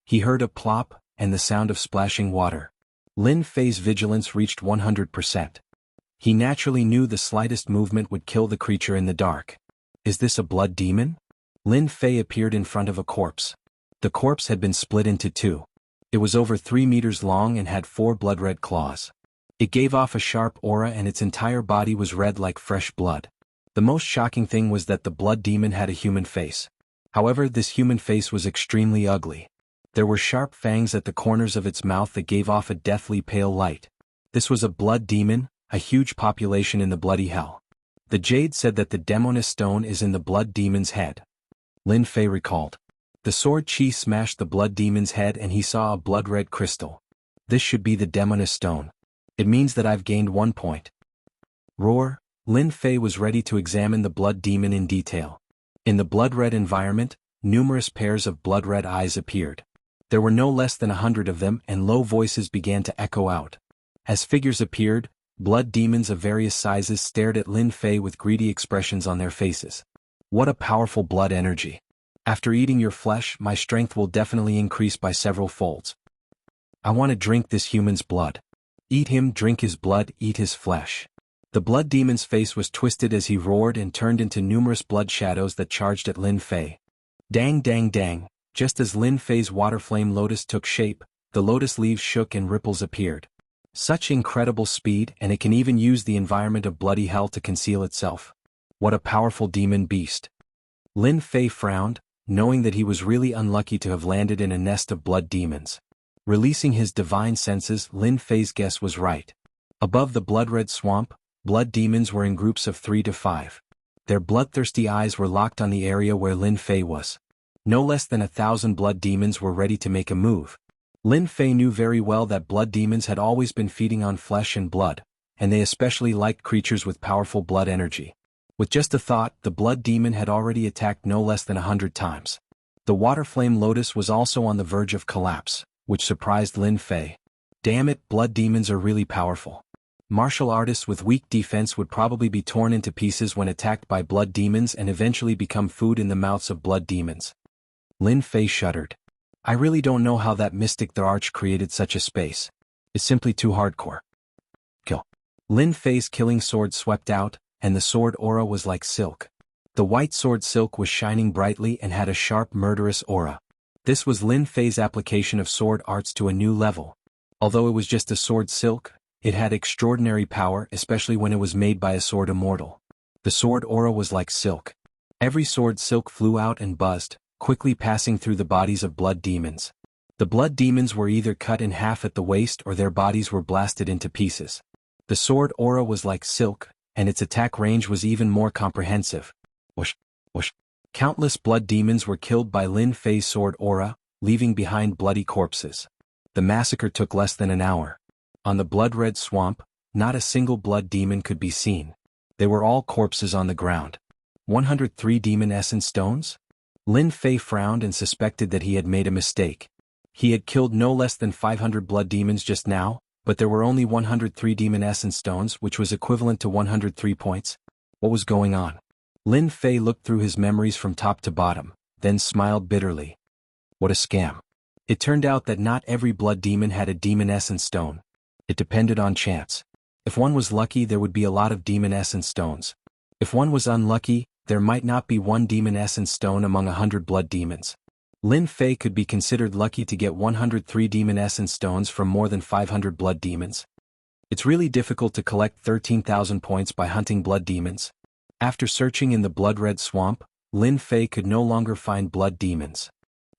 He heard a plop, and the sound of splashing water. Lin Fei's vigilance reached 100%. He naturally knew the slightest movement would kill the creature in the dark. Is this a blood demon? Lin Fei appeared in front of a corpse. The corpse had been split into 2. It was over 3 meters long and had 4 blood-red claws. It gave off a sharp aura and its entire body was red like fresh blood. The most shocking thing was that the blood demon had a human face. However, this human face was extremely ugly. There were sharp fangs at the corners of its mouth that gave off a deathly pale light. This was a blood demon, a huge population in the bloody hell. The Jade said that the Demoness Stone is in the blood demon's head. Lin Fei recalled. The sword chi smashed the blood demon's head and he saw a blood-red crystal. This should be the Demoness Stone. It means that I've gained 1 point. Roar, Lin Fei was ready to examine the blood demon in detail. In the blood-red environment, numerous pairs of blood-red eyes appeared. There were no less than 100 of them, and low voices began to echo out. As figures appeared, blood demons of various sizes stared at Lin Fei with greedy expressions on their faces. What a powerful blood energy. After eating your flesh, my strength will definitely increase by several folds. I want to drink this human's blood. Eat him, drink his blood, eat his flesh. The blood demon's face was twisted as he roared and turned into numerous blood shadows that charged at Lin Fei. Dang dang dang, just as Lin Fei's water flame lotus took shape, the lotus leaves shook and ripples appeared. Such incredible speed, and it can even use the environment of bloody hell to conceal itself. What a powerful demon beast. Lin Fei frowned, knowing that he was really unlucky to have landed in a nest of blood demons. Releasing his divine senses, Lin Fei's guess was right. Above the blood-red swamp, blood demons were in groups of 3 to 5. Their bloodthirsty eyes were locked on the area where Lin Fei was. No less than 1,000 blood demons were ready to make a move. Lin Fei knew very well that blood demons had always been feeding on flesh and blood, and they especially liked creatures with powerful blood energy. With just a thought, the blood demon had already attacked no less than 100 times. The water flame lotus was also on the verge of collapse, which surprised Lin Fei. Damn it, blood demons are really powerful. Martial artists with weak defense would probably be torn into pieces when attacked by blood demons and eventually become food in the mouths of blood demons. Lin Fei shuddered. I really don't know how that mystic the arch created such a space. It's simply too hardcore. Kill. Lin Fei's killing sword swept out, and the sword aura was like silk. The white sword silk was shining brightly and had a sharp murderous aura. This was Lin Fei's application of sword arts to a new level. Although it was just a sword silk, it had extraordinary power, especially when it was made by a sword immortal. The sword aura was like silk. Every sword silk flew out and buzzed, quickly passing through the bodies of blood demons. The blood demons were either cut in half at the waist or their bodies were blasted into pieces. The sword aura was like silk, and its attack range was even more comprehensive. Whoosh, whoosh. Countless blood demons were killed by Lin Fei's sword aura, leaving behind bloody corpses. The massacre took less than an hour. On the blood-red swamp, not a single blood demon could be seen. They were all corpses on the ground. 103 demon essence stones? Lin Fei frowned and suspected that he had made a mistake. He had killed no less than 500 blood demons just now, but there were only 103 demon essence stones, which was equivalent to 103 points. What was going on? Lin Fei looked through his memories from top to bottom, then smiled bitterly. What a scam. It turned out that not every blood demon had a demon essence stone. It depended on chance. If one was lucky, there would be a lot of demon essence stones. If one was unlucky, there might not be one demon essence stone among 100 blood demons. Lin Fei could be considered lucky to get 103 demon essence stones from more than 500 blood demons. It's really difficult to collect 13,000 points by hunting blood demons. After searching in the blood-red swamp, Lin Fei could no longer find blood demons.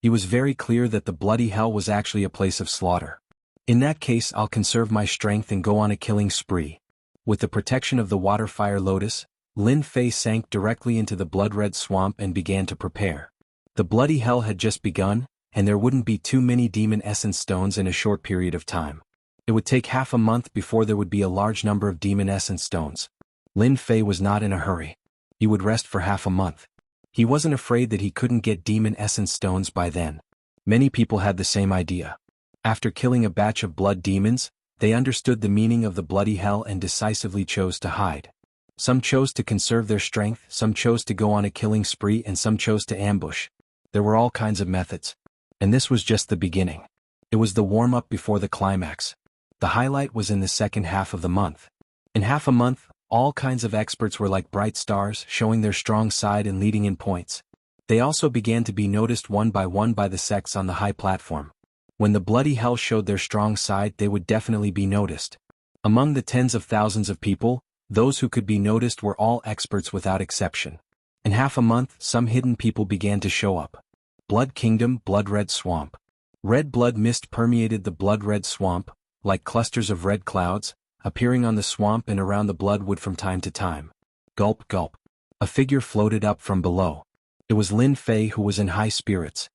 He was very clear that the bloody hell was actually a place of slaughter. In that case, I'll conserve my strength and go on a killing spree. With the protection of the water fire lotus, Lin Fei sank directly into the blood-red swamp and began to prepare. The bloody hell had just begun, and there wouldn't be too many demon essence stones in a short period of time. It would take half a month before there would be a large number of demon essence stones. Lin Fei was not in a hurry. He would rest for half a month. He wasn't afraid that he couldn't get demon essence stones by then. Many people had the same idea. After killing a batch of blood demons, they understood the meaning of the bloody hell and decisively chose to hide. Some chose to conserve their strength, some chose to go on a killing spree, and some chose to ambush. There were all kinds of methods. And this was just the beginning. It was the warm-up before the climax. The highlight was in the second half of the month. In half a month, all kinds of experts were like bright stars, showing their strong side and leading in points. They also began to be noticed one by the sects on the high platform. When the bloody hell showed their strong side, they would definitely be noticed. Among the tens of thousands of people, those who could be noticed were all experts without exception. In half a month, some hidden people began to show up. Blood Kingdom, Blood-Red Swamp. Red blood mist permeated the blood-red swamp, like clusters of red clouds, appearing on the swamp and around the bloodwood from time to time. Gulp gulp. A figure floated up from below. It was Lin Fei, who was in high spirits.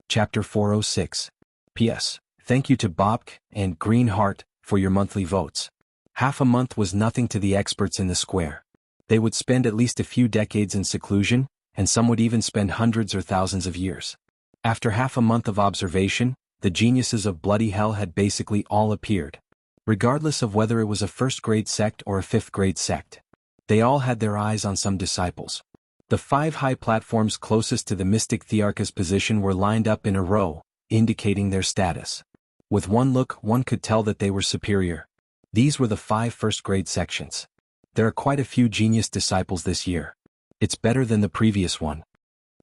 Chapter 406. P.S. Thank you to Bobk and Green Heart for your monthly votes. Half a month was nothing to the experts in the square. They would spend at least a few decades in seclusion, and some would even spend hundreds or thousands of years. After half a month of observation, the geniuses of bloody hell had basically all appeared. Regardless of whether it was a first-grade sect or a fifth-grade sect. They all had their eyes on some disciples. The 5 high platforms closest to the mystic Thearcha's position were lined up in a row, indicating their status. With one look, one could tell that they were superior. These were the 5 first-grade sections. There are quite a few genius disciples this year. It's better than the previous one.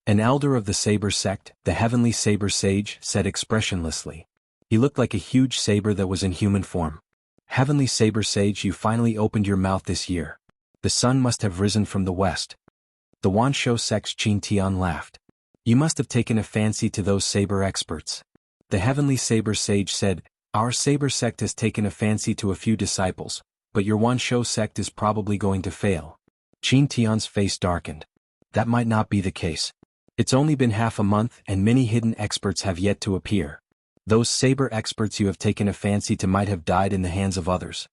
An elder of the Saber sect, the Heavenly Saber Sage, said expressionlessly. He looked like a huge saber that was in human form. Heavenly Saber Sage, you finally opened your mouth this year. The sun must have risen from the west. The Wanshou sect's Qin Tian laughed. You must have taken a fancy to those saber experts. The Heavenly Saber Sage said, our Saber sect has taken a fancy to a few disciples, but your Wanshou sect is probably going to fail. Qin Tian's face darkened. That might not be the case. It's only been half a month and many hidden experts have yet to appear. Those saber experts you have taken a fancy to might have died in the hands of others.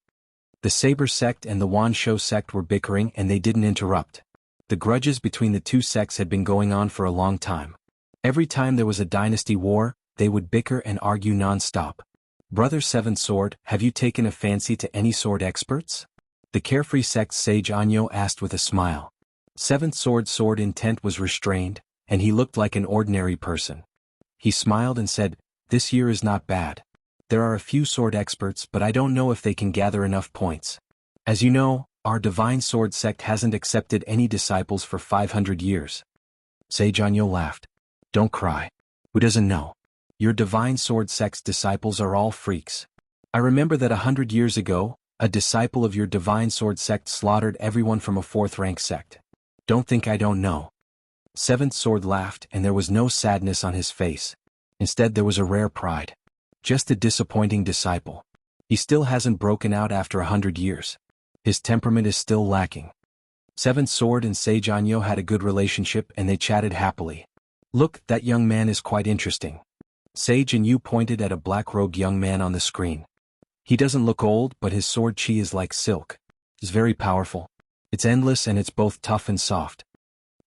The Saber sect and the Wanshou sect were bickering and they didn't interrupt. The grudges between the two sects had been going on for a long time. Every time there was a dynasty war, they would bicker and argue non-stop. Brother Seventh Sword, have you taken a fancy to any sword experts? The carefree sect's sage Anyo asked with a smile. Seventh Sword's sword intent was restrained, and he looked like an ordinary person. He smiled and said, this year is not bad. There are a few sword experts, but I don't know if they can gather enough points. As you know, our Divine Sword sect hasn't accepted any disciples for 500 years. Sage Anyo laughed. Don't cry. Who doesn't know? Your Divine Sword sect's disciples are all freaks. I remember that 100 years ago, a disciple of your Divine Sword sect slaughtered everyone from a 4th-rank sect. Don't think I don't know. Seventh Sword laughed and there was no sadness on his face. Instead there was a rare pride. Just a disappointing disciple. He still hasn't broken out after 100 years. His temperament is still lacking. Seventh Sword and Sage Anyo had a good relationship and they chatted happily. Look, that young man is quite interesting. Sage and you pointed at a black-robed young man on the screen. He doesn't look old, but his sword chi is like silk. It's very powerful. It's endless and it's both tough and soft.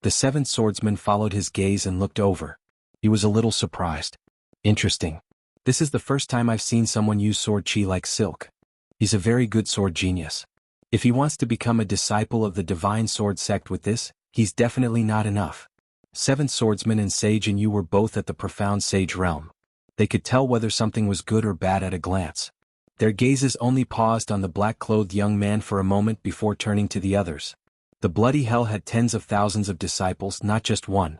The Seventh Swordsman followed his gaze and looked over. He was a little surprised. Interesting. This is the first time I've seen someone use sword chi like silk. He's a very good sword genius. If he wants to become a disciple of the Divine Sword sect with this, he's definitely not enough. Seventh Swordsman and Sage and you were both at the profound sage realm. They could tell whether something was good or bad at a glance. Their gazes only paused on the black-clothed young man for a moment before turning to the others. The bloody hell had tens of thousands of disciples, not just one.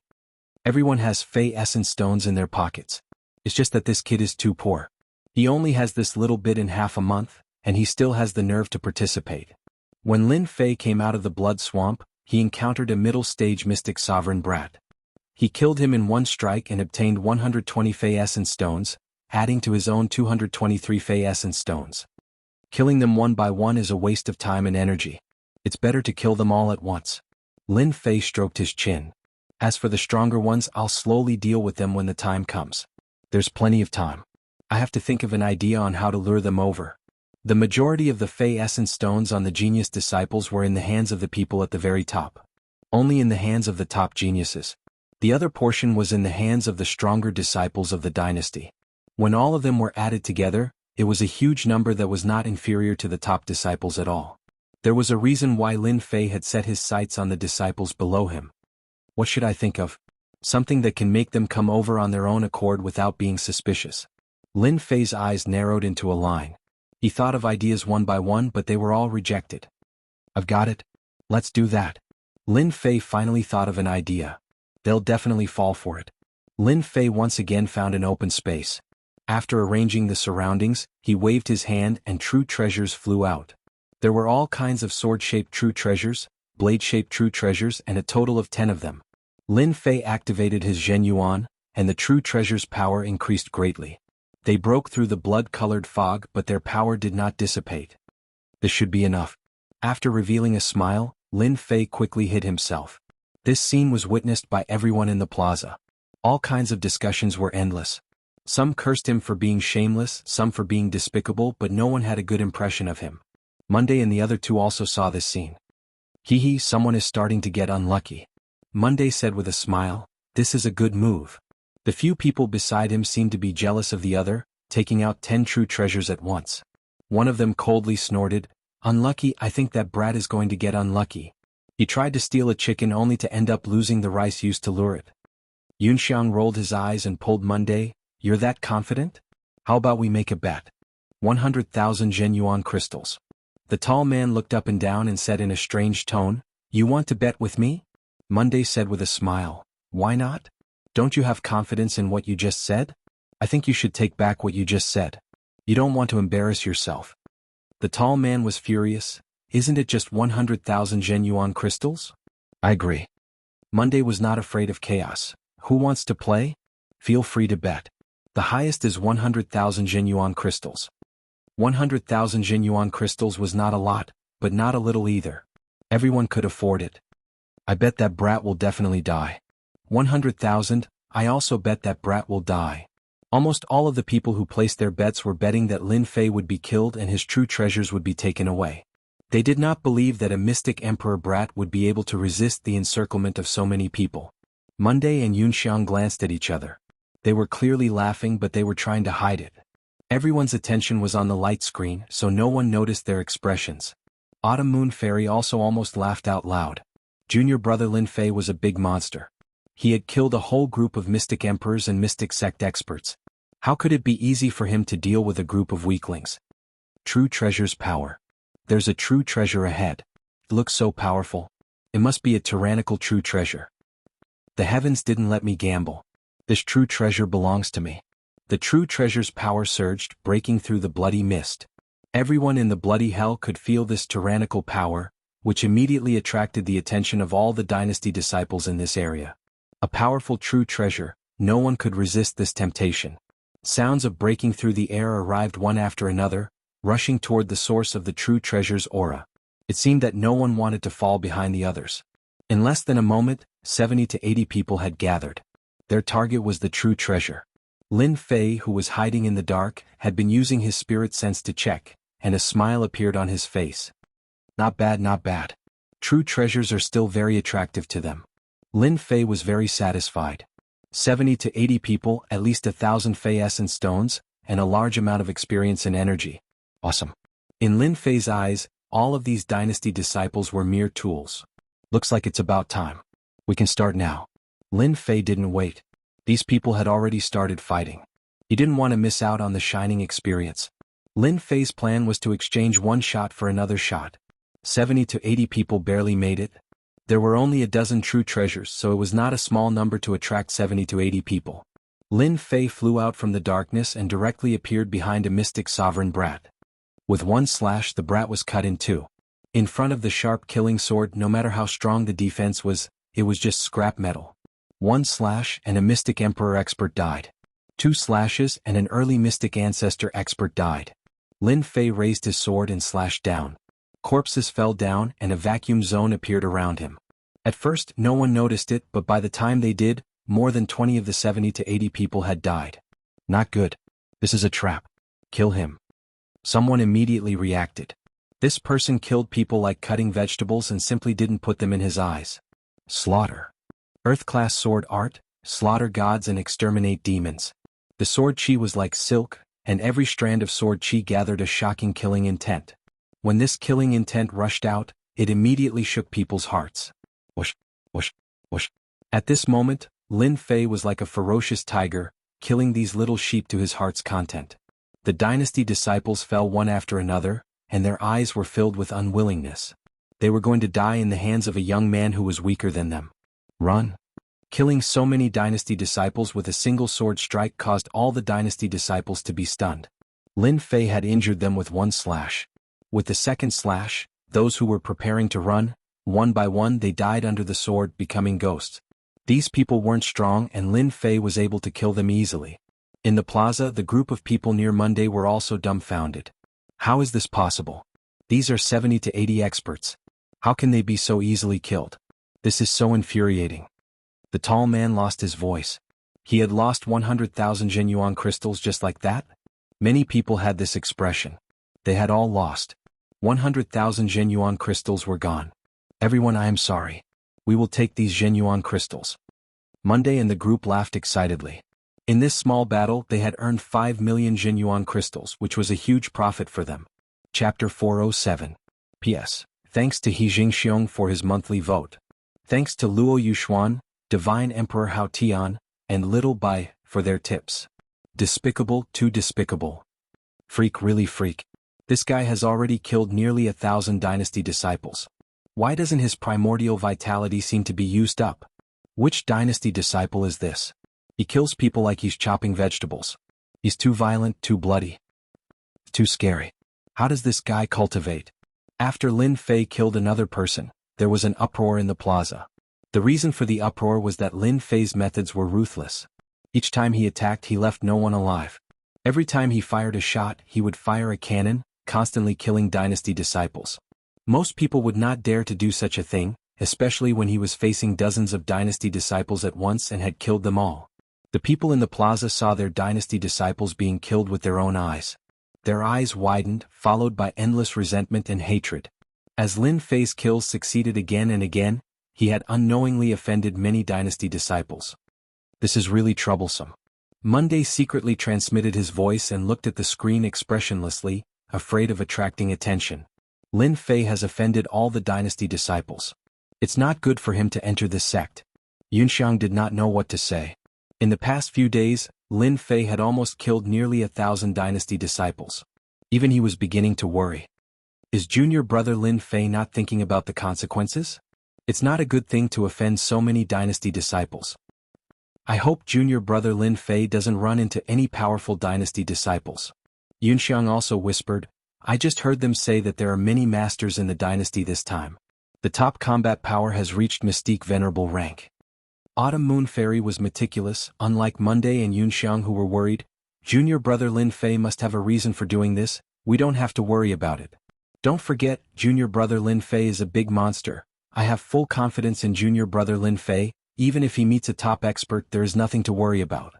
Everyone has Fey essence stones in their pockets. It's just that this kid is too poor. He only has this little bit in half a month, and he still has the nerve to participate. When Lin Fei came out of the blood swamp, he encountered a middle-stage mystic sovereign brat. He killed him in one strike and obtained 120 Fey essence stones, adding to his own 223 Fey essence stones. Killing them one by one is a waste of time and energy. It's better to kill them all at once. Lin Fei stroked his chin. As for the stronger ones, I'll slowly deal with them when the time comes. There's plenty of time. I have to think of an idea on how to lure them over. The majority of the Fey essence stones on the genius disciples were in the hands of the people at the very top. Only in the hands of the top geniuses. The other portion was in the hands of the stronger disciples of the dynasty. When all of them were added together, it was a huge number that was not inferior to the top disciples at all. There was a reason why Lin Fei had set his sights on the disciples below him. What should I think of? Something that can make them come over on their own accord without being suspicious. Lin Fei's eyes narrowed into a line. He thought of ideas one by one, but they were all rejected. I've got it. Let's do that. Lin Fei finally thought of an idea. They'll definitely fall for it. Lin Fei once again found an open space. After arranging the surroundings, he waved his hand and true treasures flew out. There were all kinds of sword-shaped true treasures, blade-shaped true treasures, and a total of 10 of them. Lin Fei activated his Zhen Yuan, and the true treasure's power increased greatly. They broke through the blood-colored fog, but their power did not dissipate. This should be enough. After revealing a smile, Lin Fei quickly hid himself. This scene was witnessed by everyone in the plaza. All kinds of discussions were endless. Some cursed him for being shameless, some for being despicable, but no one had a good impression of him. Monday and the other two also saw this scene. Hee, someone is starting to get unlucky. Monday said with a smile, this is a good move. The few people beside him seemed to be jealous of the other, taking out 10 true treasures at once. One of them coldly snorted, unlucky, I think that brat is going to get unlucky. He tried to steal a chicken only to end up losing the rice used to lure it. Yunxiang rolled his eyes and pulled Monday, you're that confident? How about we make a bet? 100,000 genuine crystals. The tall man looked up and down and said in a strange tone, you want to bet with me? Monday said with a smile, why not? Don't you have confidence in what you just said? I think you should take back what you just said. You don't want to embarrass yourself. The tall man was furious, isn't it just 100,000 genuine crystals? I agree. Monday was not afraid of chaos. Who wants to play? Feel free to bet. The highest is 100,000 genuine crystals. 100,000 genuine crystals was not a lot, but not a little either. Everyone could afford it. I bet that brat will definitely die. 100,000, I also bet that brat will die. Almost all of the people who placed their bets were betting that Lin Fei would be killed and his true treasures would be taken away. They did not believe that a mystic emperor brat would be able to resist the encirclement of so many people. Monday and Yunxiang glanced at each other. They were clearly laughing, but they were trying to hide it. Everyone's attention was on the light screen, so no one noticed their expressions. Autumn Moon Fairy also almost laughed out loud. Junior brother Lin Fei was a big monster. He had killed a whole group of mystic emperors and mystic sect experts. How could it be easy for him to deal with a group of weaklings? True treasure's power. There's a true treasure ahead. It looks so powerful. It must be a tyrannical true treasure. The heavens didn't let me gamble. This true treasure belongs to me. The true treasure's power surged, breaking through the bloody mist. Everyone in the bloody hell could feel this tyrannical power, which immediately attracted the attention of all the dynasty disciples in this area. A powerful true treasure, no one could resist this temptation. Sounds of breaking through the air arrived one after another, rushing toward the source of the true treasure's aura. It seemed that no one wanted to fall behind the others. In less than a moment, 70 to 80 people had gathered. Their target was the true treasure. Lin Fei, who was hiding in the dark, had been using his spirit sense to check, and a smile appeared on his face. Not bad, not bad. True treasures are still very attractive to them. Lin Fei was very satisfied. 70 to 80 people, at least 1,000 Fei essence stones, and a large amount of experience and energy. Awesome. In Lin Fei's eyes, all of these dynasty disciples were mere tools. Looks like it's about time. We can start now. Lin Fei didn't wait. These people had already started fighting. He didn't want to miss out on the shining experience. Lin Fei's plan was to exchange one shot for another shot. 70 to 80 people barely made it. There were only a dozen true treasures, so it was not a small number to attract 70 to 80 people. Lin Fei flew out from the darkness and directly appeared behind a mystic sovereign brat. With one slash, the brat was cut in two. In front of the sharp killing sword, no matter how strong the defense was, it was just scrap metal. One slash and a mystic emperor expert died. Two slashes and an early mystic ancestor expert died. Lin Fei raised his sword and slashed down. Corpses fell down and a vacuum zone appeared around him. At first, no one noticed it, but by the time they did, more than 20 of the 70 to 80 people had died. Not good. This is a trap. Kill him. Someone immediately reacted. This person killed people like cutting vegetables and simply didn't put them in his eyes. Slaughter. Earth-class sword art, slaughter gods and exterminate demons. The sword chi was like silk, and every strand of sword chi gathered a shocking killing intent. When this killing intent rushed out, it immediately shook people's hearts. Whoosh, whoosh, whoosh. At this moment, Lin Fei was like a ferocious tiger, killing these little sheep to his heart's content. The dynasty disciples fell one after another, and their eyes were filled with unwillingness. They were going to die in the hands of a young man who was weaker than them. Run. Killing so many dynasty disciples with a single sword strike caused all the dynasty disciples to be stunned. Lin Fei had injured them with one slash. With the second slash, those who were preparing to run, one by one they died under the sword, becoming ghosts. These people weren't strong and Lin Fei was able to kill them easily. In the plaza, the group of people near Monday were also dumbfounded. How is this possible? These are 70 to 80 experts. How can they be so easily killed? This is so infuriating. The tall man lost his voice. He had lost 100,000 genuine crystals just like that? Many people had this expression. They had all lost. 100,000 genuine crystals were gone. Everyone, I am sorry. We will take these Zhenyuan crystals. Monday and the group laughed excitedly. In this small battle they had earned 5 million Zhenyuan crystals, which was a huge profit for them. Chapter 407. P.S. Thanks to He Jingxiong for his monthly vote. Thanks to Luo Yuxuan, Divine Emperor Hao Tian, and Little Bai for their tips. Despicable, too despicable. Freak, really freak. This guy has already killed nearly 1,000 dynasty disciples. Why doesn't his primordial vitality seem to be used up? Which dynasty disciple is this? He kills people like he's chopping vegetables. He's too violent, too bloody. Too scary. How does this guy cultivate? After Lin Fei killed another person, there was an uproar in the plaza. The reason for the uproar was that Lin Fei's methods were ruthless. Each time he attacked, he left no one alive. Every time he fired a shot, he would fire a cannon, constantly killing dynasty disciples. Most people would not dare to do such a thing, especially when he was facing dozens of dynasty disciples at once and had killed them all. The people in the plaza saw their dynasty disciples being killed with their own eyes. Their eyes widened, followed by endless resentment and hatred. As Lin Fei's kills succeeded again and again, he had unknowingly offended many dynasty disciples. This is really troublesome. Monday secretly transmitted his voice and looked at the screen expressionlessly, afraid of attracting attention. Lin Fei has offended all the dynasty disciples. It's not good for him to enter this sect. Yunxiang did not know what to say. In the past few days, Lin Fei had almost killed nearly 1,000 dynasty disciples. Even he was beginning to worry. Is junior brother Lin Fei not thinking about the consequences? It's not a good thing to offend so many dynasty disciples. I hope junior brother Lin Fei doesn't run into any powerful dynasty disciples. Yunxiang also whispered, I just heard them say that there are many masters in the dynasty this time. The top combat power has reached mystique venerable rank. Autumn Moon Fairy was meticulous, unlike Monday and Yunxiang who were worried. Junior brother Lin Fei must have a reason for doing this, we don't have to worry about it. Don't forget, junior brother Lin Fei is a big monster. I have full confidence in junior brother Lin Fei, even if he meets a top expert there is nothing to worry about.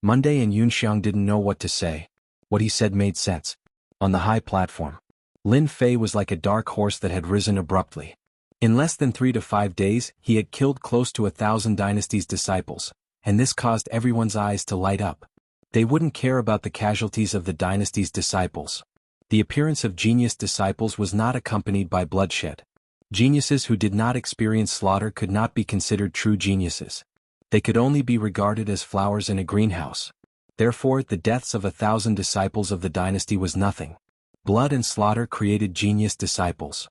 Monday and Yunxiang didn't know what to say. What he said made sense. On the high platform, Lin Fei was like a dark horse that had risen abruptly. In less than 3 to 5 days, he had killed close to 1,000 dynasty's disciples, and this caused everyone's eyes to light up. They wouldn't care about the casualties of the dynasty's disciples. The appearance of genius disciples was not accompanied by bloodshed. Geniuses who did not experience slaughter could not be considered true geniuses. They could only be regarded as flowers in a greenhouse. Therefore, the deaths of 1,000 disciples of the dynasty was nothing. Blood and slaughter created genius disciples.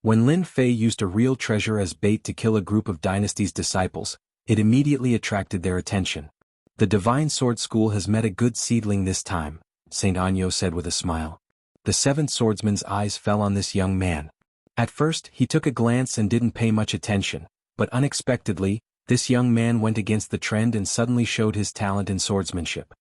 When Lin Fei used a real treasure as bait to kill a group of dynasty's disciples, it immediately attracted their attention. The Divine Sword School has met a good seedling this time, Saint Anyo said with a smile. The seventh swordsman's eyes fell on this young man. At first, he took a glance and didn't pay much attention, but unexpectedly, this young man went against the trend and suddenly showed his talent in swordsmanship.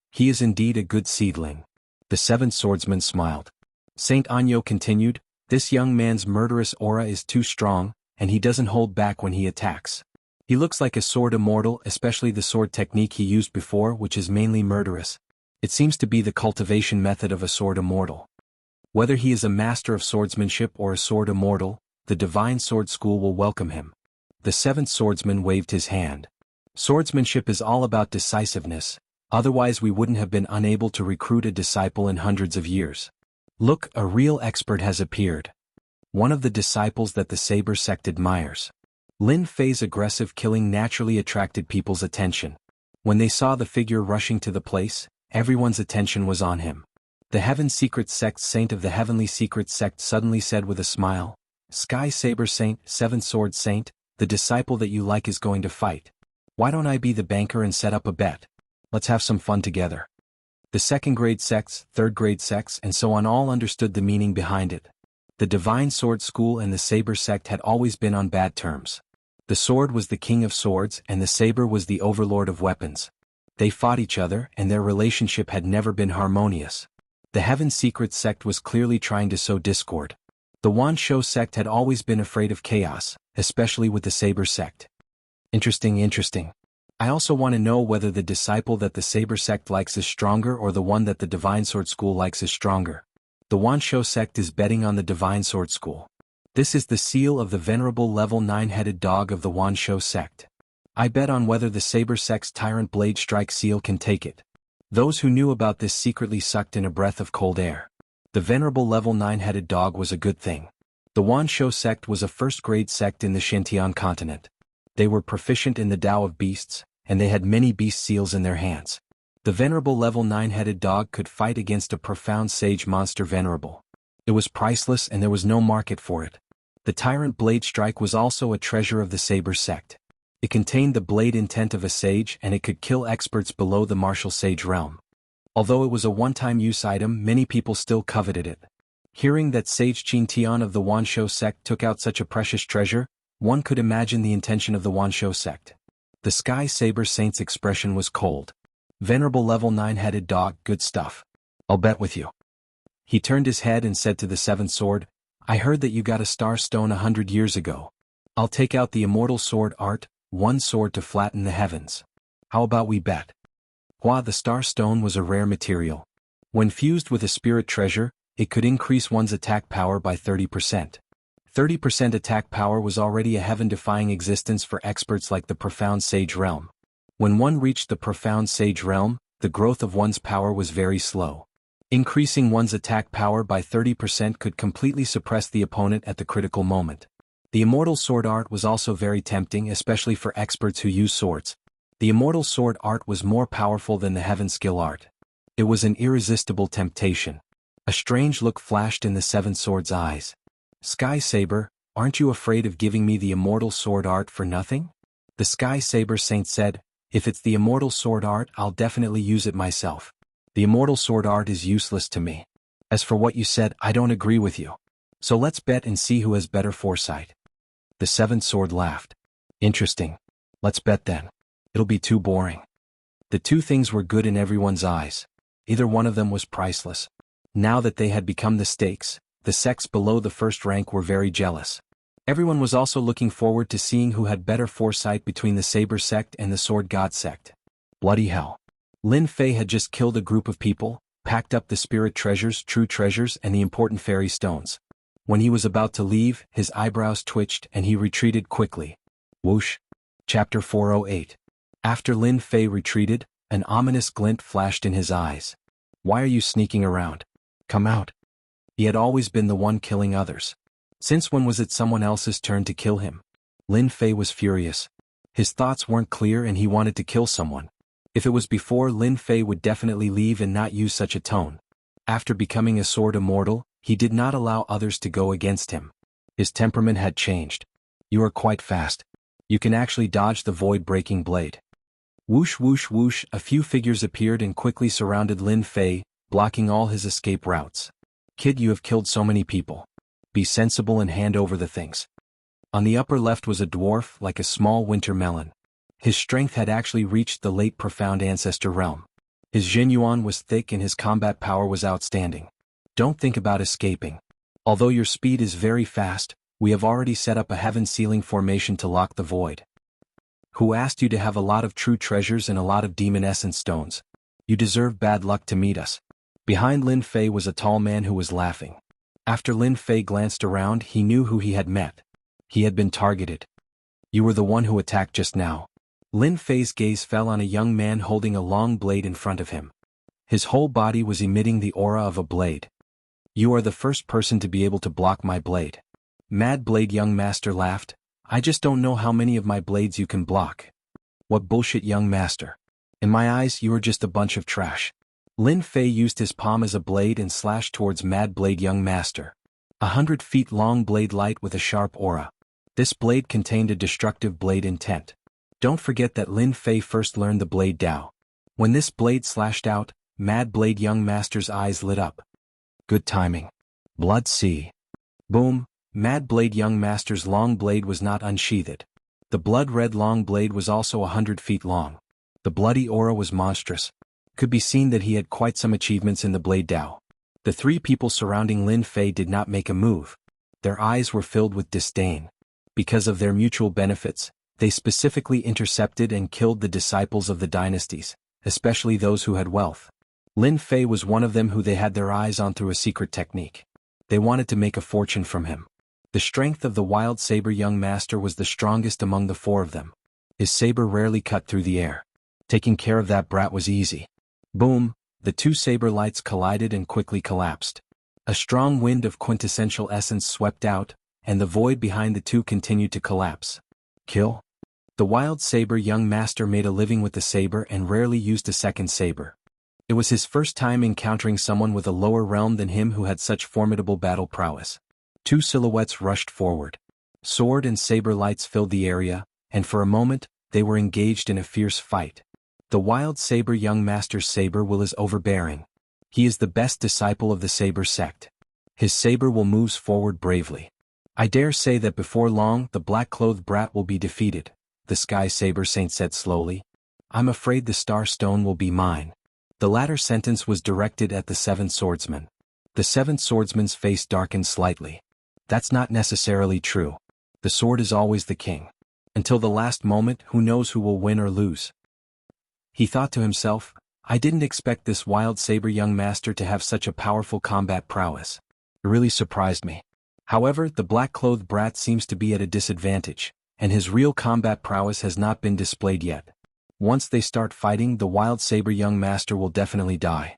He is indeed a good seedling. The seventh swordsman smiled. Saint Anyo continued, this young man's murderous aura is too strong, and he doesn't hold back when he attacks. He looks like a sword immortal, especially the sword technique he used before, which is mainly murderous. It seems to be the cultivation method of a sword immortal. Whether he is a master of swordsmanship or a sword immortal, the Divine Sword School will welcome him. The seventh swordsman waved his hand. Swordsmanship is all about decisiveness, otherwise we wouldn't have been unable to recruit a disciple in hundreds of years. Look, a real expert has appeared. One of the disciples that the Saber sect admires. Lin Fei's aggressive killing naturally attracted people's attention. When they saw the figure rushing to the place, everyone's attention was on him. The Heaven Secret Sect Saint of the Heavenly Secret Sect suddenly said with a smile, Sky Saber Saint, Seventh Sword Saint, the disciple that you like is going to fight. Why don't I be the banker and set up a bet? Let's have some fun together. The second-grade sects, third-grade sects, and so on all understood the meaning behind it. The Divine Sword School and the Saber sect had always been on bad terms. The sword was the king of swords and the saber was the overlord of weapons. They fought each other and their relationship had never been harmonious. The Heaven Secret sect was clearly trying to sow discord. The Wan Shou sect had always been afraid of chaos, especially with the Saber sect. Interesting. I also want to know whether the disciple that the Saber sect likes is stronger or the one that the Divine Sword School likes is stronger. The Wan Shou sect is betting on the Divine Sword School. This is the seal of the venerable level 9-headed dog of the Wanshou sect. I bet on whether the Saber sect's Tyrant Blade Strike seal can take it. Those who knew about this secretly sucked in a breath of cold air. The venerable level 9-headed dog was a good thing. The Wanshou sect was a first-grade sect in the Xintian continent. They were proficient in the Tao of beasts, and they had many beast seals in their hands. The venerable level 9-headed dog could fight against a profound sage monster venerable. It was priceless and there was no market for it. The Tyrant Blade Strike was also a treasure of the Saber sect. It contained the blade intent of a sage and it could kill experts below the martial sage realm. Although it was a one-time use item, many people still coveted it. Hearing that Sage Qintian of the Wanshou sect took out such a precious treasure, one could imagine the intention of the Wanshou sect. The Sky Saber Saint's expression was cold. Venerable level 9-headed dog, good stuff. I'll bet with you. He turned his head and said to the Seventh Sword, I heard that you got a star stone 100 years ago. I'll take out the immortal sword art, one sword to flatten the heavens. How about we bet? The star stone was a rare material. When fused with a spirit treasure, it could increase one's attack power by 30%. 30% attack power was already a heaven-defying existence for experts like the Profound Sage Realm. When one reached the Profound Sage Realm, the growth of one's power was very slow. Increasing one's attack power by 30% could completely suppress the opponent at the critical moment. The Immortal Sword Art was also very tempting, especially for experts who use swords. The Immortal Sword Art was more powerful than the Heaven Skill Art. It was an irresistible temptation. A strange look flashed in the Seven Swords' eyes. Sky Saber, aren't you afraid of giving me the Immortal Sword Art for nothing? The Sky Saber Saint said, if it's the Immortal Sword Art, I'll definitely use it myself. The Immortal Sword Art is useless to me. As for what you said, I don't agree with you. So let's bet and see who has better foresight. The Seventh Sword laughed. Interesting. Let's bet then. It'll be too boring. The two things were good in everyone's eyes. Either one of them was priceless. Now that they had become the stakes, the sects below the first rank were very jealous. Everyone was also looking forward to seeing who had better foresight between the Saber sect and the Sword God sect. Bloody hell. Lin Fei had just killed a group of people, packed up the spirit treasures, true treasures, and the important fairy stones. When he was about to leave, his eyebrows twitched and he retreated quickly. Whoosh. Chapter 408. After Lin Fei retreated, an ominous glint flashed in his eyes. Why are you sneaking around? Come out. He had always been the one killing others. Since when was it someone else's turn to kill him? Lin Fei was furious. His thoughts weren't clear and he wanted to kill someone. If it was before, Lin Fei would definitely leave and not use such a tone. After becoming a sword immortal, he did not allow others to go against him. His temperament had changed. You are quite fast. You can actually dodge the void-breaking blade. Whoosh whoosh whoosh, a few figures appeared and quickly surrounded Lin Fei, blocking all his escape routes. Kid, you have killed so many people. Be sensible and hand over the things. On the upper left was a dwarf like a small winter melon. His strength had actually reached the late profound ancestor realm. His Zhenyuan was thick and his combat power was outstanding. Don't think about escaping. Although your speed is very fast, we have already set up a heaven-sealing formation to lock the void. Who asked you to have a lot of true treasures and a lot of demon essence stones? You deserve bad luck to meet us. Behind Lin Fei was a tall man who was laughing. After Lin Fei glanced around, he knew who he had met. He had been targeted. You were the one who attacked just now. Lin Fei's gaze fell on a young man holding a long blade in front of him. His whole body was emitting the aura of a blade. You are the first person to be able to block my blade. Mad Blade Young Master laughed. I just don't know how many of my blades you can block. What bullshit, young master. In my eyes, you are just a bunch of trash. Lin Fei used his palm as a blade and slashed towards Mad Blade Young Master. 100 feet long blade light with a sharp aura. This blade contained a destructive blade intent. Don't forget that Lin Fei first learned the blade Tao. When this blade slashed out, Mad Blade Young Master's eyes lit up. Good timing. Blood Sea. Boom, Mad Blade Young Master's long blade was not unsheathed. The blood-red long blade was also 100 feet long. The bloody aura was monstrous. Could be seen that he had quite some achievements in the blade Tao. The three people surrounding Lin Fei did not make a move. Their eyes were filled with disdain. Because of their mutual benefits, they specifically intercepted and killed the disciples of the dynasties, especially those who had wealth. Lin Fei was one of them who they had their eyes on through a secret technique. They wanted to make a fortune from him. The strength of the wild saber young master was the strongest among the four of them. His saber rarely cut through the air. Taking care of that brat was easy. Boom, the two saber lights collided and quickly collapsed. A strong wind of quintessential essence swept out, and the void behind the two continued to collapse. Kill? The wild saber young master made a living with the saber and rarely used a second saber. It was his first time encountering someone with a lower realm than him who had such formidable battle prowess. Two silhouettes rushed forward. Sword and saber lights filled the area, and for a moment, they were engaged in a fierce fight. The wild saber young master's saber will is overbearing. He is the best disciple of the saber sect. His saber will moves forward bravely. I dare say that before long the black-clothed brat will be defeated, the Sky Saber Saint said slowly. I'm afraid the Star Stone will be mine. The latter sentence was directed at the seventh swordsman. The seventh swordsman's face darkened slightly. That's not necessarily true. The sword is always the king. Until the last moment, who knows who will win or lose? He thought to himself, I didn't expect this wild saber young master to have such a powerful combat prowess. It really surprised me. However, the black-clothed brat seems to be at a disadvantage, and his real combat prowess has not been displayed yet. Once they start fighting, the wild saber young master will definitely die.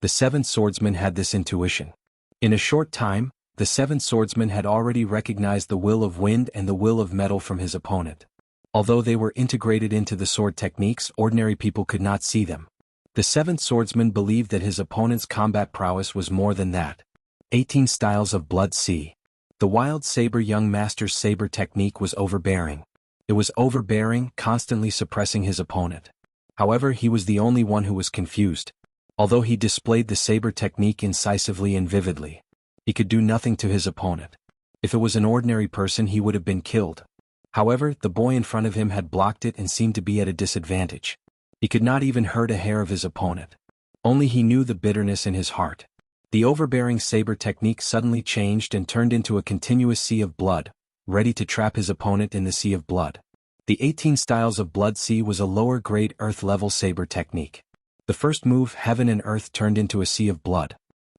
The seventh swordsman had this intuition. In a short time, the seventh swordsman had already recognized the will of wind and the will of metal from his opponent. Although they were integrated into the sword techniques, ordinary people could not see them. The seventh swordsman believed that his opponent's combat prowess was more than that. 18 styles of blood sea. The wild saber young master's saber technique was overbearing. It was overbearing, constantly suppressing his opponent. However, he was the only one who was confused. Although he displayed the saber technique incisively and vividly, he could do nothing to his opponent. If it was an ordinary person, he would have been killed. However, the boy in front of him had blocked it and seemed to be at a disadvantage. He could not even hurt a hair of his opponent. Only he knew the bitterness in his heart. The overbearing saber technique suddenly changed and turned into a continuous sea of blood, ready to trap his opponent in the sea of blood. The 18 styles of blood sea was a lower-grade earth-level saber technique. The first move, Heaven and Earth, turned into a sea of blood.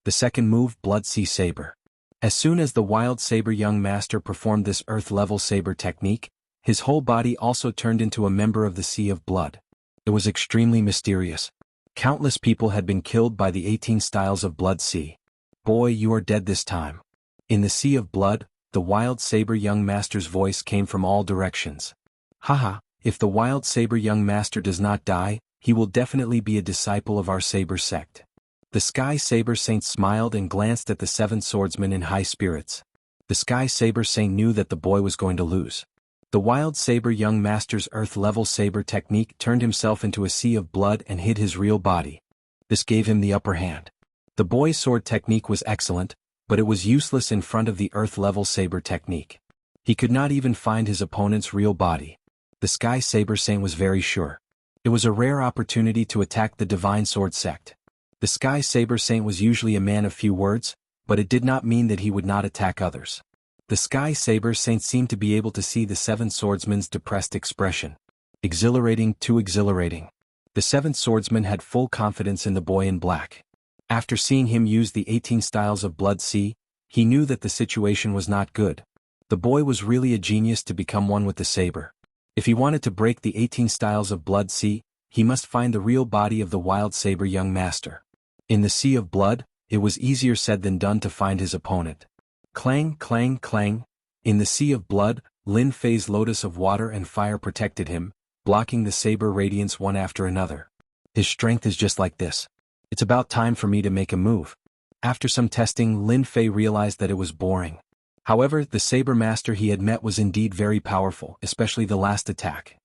The second move, Blood Sea Saber. As soon as the wild saber young master performed this earth-level saber technique, his whole body also turned into a member of the sea of blood. It was extremely mysterious. Countless people had been killed by the 18 styles of blood sea. Boy, you are dead this time. In the sea of blood, the wild saber young master's voice came from all directions. Haha, if the wild saber young master does not die, he will definitely be a disciple of our saber sect. The Sky Saber Saint smiled and glanced at the seventh swordsman in high spirits. The Sky Saber Saint knew that the boy was going to lose. The wild saber young master's earth-level saber technique turned himself into a sea of blood and hid his real body. This gave him the upper hand. The boy's sword technique was excellent, but it was useless in front of the earth-level saber technique. He could not even find his opponent's real body. The Sky Saber Saint was very sure. It was a rare opportunity to attack the Divine Sword sect. The Sky Saber Saint was usually a man of few words, but it did not mean that he would not attack others. The Sky Saber Saint seemed to be able to see the seventh swordsman's depressed expression. Exhilarating, too exhilarating. The seventh swordsman had full confidence in the boy in black. After seeing him use the 18 styles of blood sea, he knew that the situation was not good. The boy was really a genius to become one with the saber. If he wanted to break the 18 styles of blood sea, he must find the real body of the wild saber young master. In the sea of blood, it was easier said than done to find his opponent. Clang, clang, clang. In the sea of blood, Lin Fei's lotus of water and fire protected him, blocking the saber radiance one after another. His strength is just like this. It's about time for me to make a move. After some testing, Lin Fei realized that it was boring. However, the saber master he had met was indeed very powerful, especially the last attack.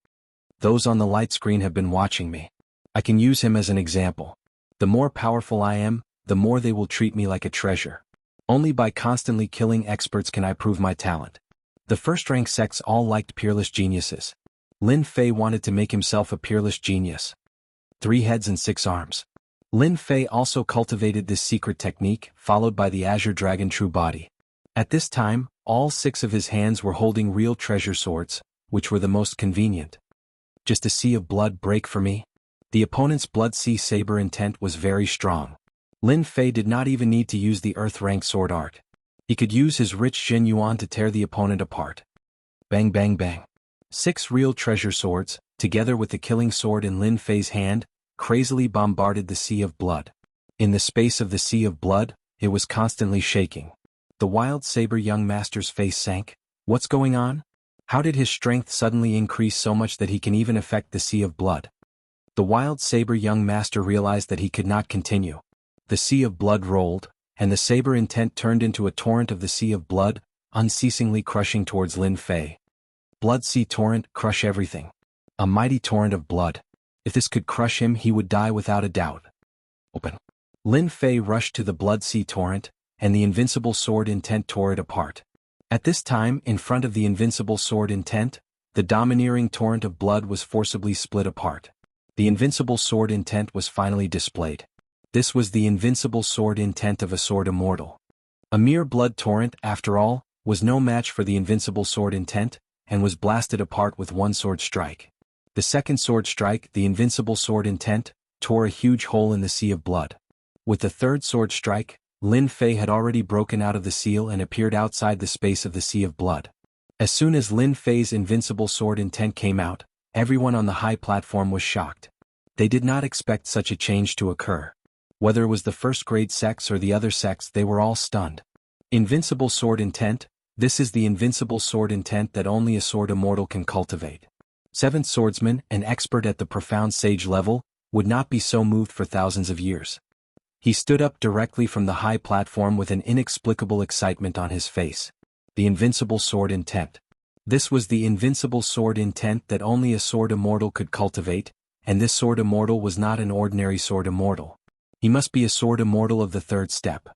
Those on the light screen have been watching me. I can use him as an example. The more powerful I am, the more they will treat me like a treasure. Only by constantly killing experts can I prove my talent. The first-rank sects all liked peerless geniuses. Lin Fei wanted to make himself a peerless genius. 3 heads and 6 arms. Lin Fei also cultivated this secret technique, followed by the Azure Dragon True Body. At this time, all 6 of his hands were holding real treasure swords, which were the most convenient. Just a sea of blood break for me? The opponent's blood sea saber intent was very strong. Lin Fei did not even need to use the earth-rank sword art. He could use his rich Jin Yuan to tear the opponent apart. Bang bang bang. 6 real treasure swords, together with the killing sword in Lin Fei's hand, crazily bombarded the sea of blood. In the space of the sea of blood, it was constantly shaking. The wild saber young master's face sank. What's going on? How did his strength suddenly increase so much that he can even affect the sea of blood? The wild saber young master realized that he could not continue. The sea of blood rolled, and the saber intent turned into a torrent of the sea of blood, unceasingly crushing towards Lin Fei. Blood sea torrent, crush everything. A mighty torrent of blood. If this could crush him, he would die without a doubt. Open. Lin Fei rushed to the blood sea torrent, and the invincible sword intent tore it apart. At this time, in front of the invincible sword intent, the domineering torrent of blood was forcibly split apart. The invincible sword intent was finally displayed. This was the invincible sword intent of a sword immortal. A mere blood torrent, after all, was no match for the invincible sword intent, and was blasted apart with one sword strike. The second sword strike, the invincible sword intent, tore a huge hole in the sea of blood. With the third sword strike, Lin Fei had already broken out of the seal and appeared outside the space of the sea of blood. As soon as Lin Fei's invincible sword intent came out, everyone on the high platform was shocked. They did not expect such a change to occur. Whether it was the first-grade sects or the other sects, they were all stunned. Invincible sword intent, this is the invincible sword intent that only a sword immortal can cultivate. Seventh swordsman, an expert at the profound sage level, would not be so moved for thousands of years. He stood up directly from the high platform with an inexplicable excitement on his face. The invincible sword intent. This was the invincible sword intent that only a sword immortal could cultivate, and this sword immortal was not an ordinary sword immortal. He must be a sword immortal of the third step.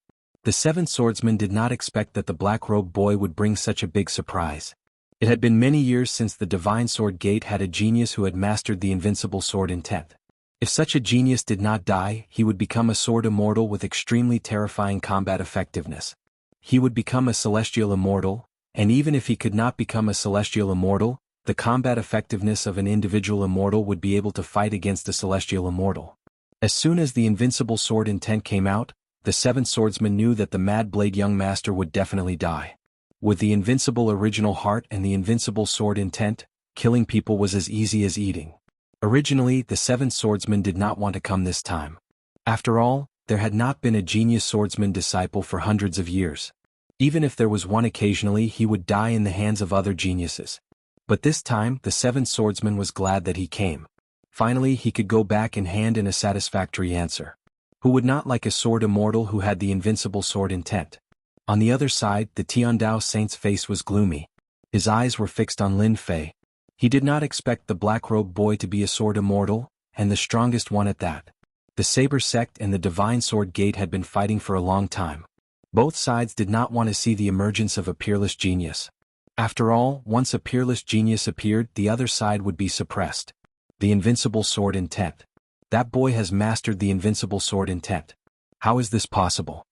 The seventh swordsman did not expect that the black-robed boy would bring such a big surprise. It had been many years since the Divine Sword Gate had a genius who had mastered the invincible sword intent. If such a genius did not die, he would become a sword immortal with extremely terrifying combat effectiveness. He would become a celestial immortal, and even if he could not become a celestial immortal, the combat effectiveness of an individual immortal would be able to fight against a celestial immortal. As soon as the invincible sword intent came out, the seventh swordsman knew that the mad blade young master would definitely die. With the invincible original heart and the invincible sword intent, killing people was as easy as eating. Originally, the seventh swordsman did not want to come this time. After all, there had not been a genius swordsman disciple for hundreds of years. Even if there was one occasionally, he would die in the hands of other geniuses. But this time, the seventh swordsman was glad that he came. Finally, he could go back and hand in a satisfactory answer. Who would not like a sword immortal who had the invincible sword intent? On the other side, the Tiandao Saint's face was gloomy. His eyes were fixed on Lin Fei. He did not expect the black-robed boy to be a sword immortal, and the strongest one at that. The Saber Sect and the Divine Sword Gate had been fighting for a long time. Both sides did not want to see the emergence of a peerless genius. After all, once a peerless genius appeared, the other side would be suppressed. The invincible sword intent. That boy has mastered the invincible sword intent. How is this possible?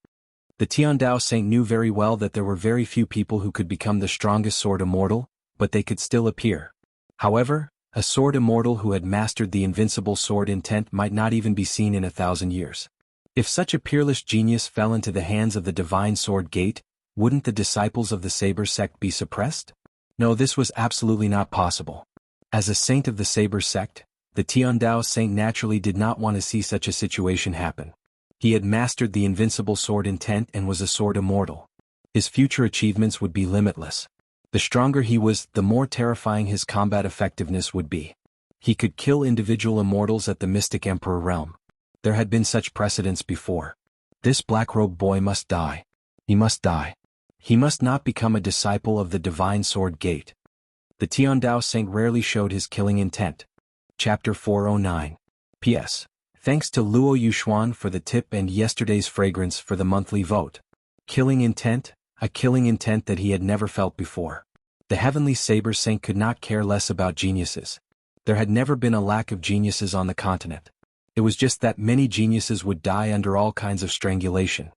The Tiandao Saint knew very well that there were very few people who could become the strongest sword immortal, but they could still appear. However, a sword immortal who had mastered the invincible sword intent might not even be seen in 1,000 years. If such a peerless genius fell into the hands of the Divine Sword Gate, wouldn't the disciples of the Saber Sect be suppressed? No, this was absolutely not possible. As a saint of the Saber Sect, the Tiandao Saint naturally did not want to see such a situation happen. He had mastered the invincible sword intent and was a sword immortal. His future achievements would be limitless. The stronger he was, the more terrifying his combat effectiveness would be. He could kill individual immortals at the Mystic Emperor realm. There had been such precedents before. This black-robed boy must die. He must die. He must not become a disciple of the Divine Sword Gate. The Tiandao Saint rarely showed his killing intent. Chapter 409. P.S. Thanks to Luo Yuxuan for the tip and yesterday's fragrance for the monthly vote. Killing intent? A killing intent that he had never felt before. The Heavenly Saber Saint could not care less about geniuses. There had never been a lack of geniuses on the continent. It was just that many geniuses would die under all kinds of strangulation.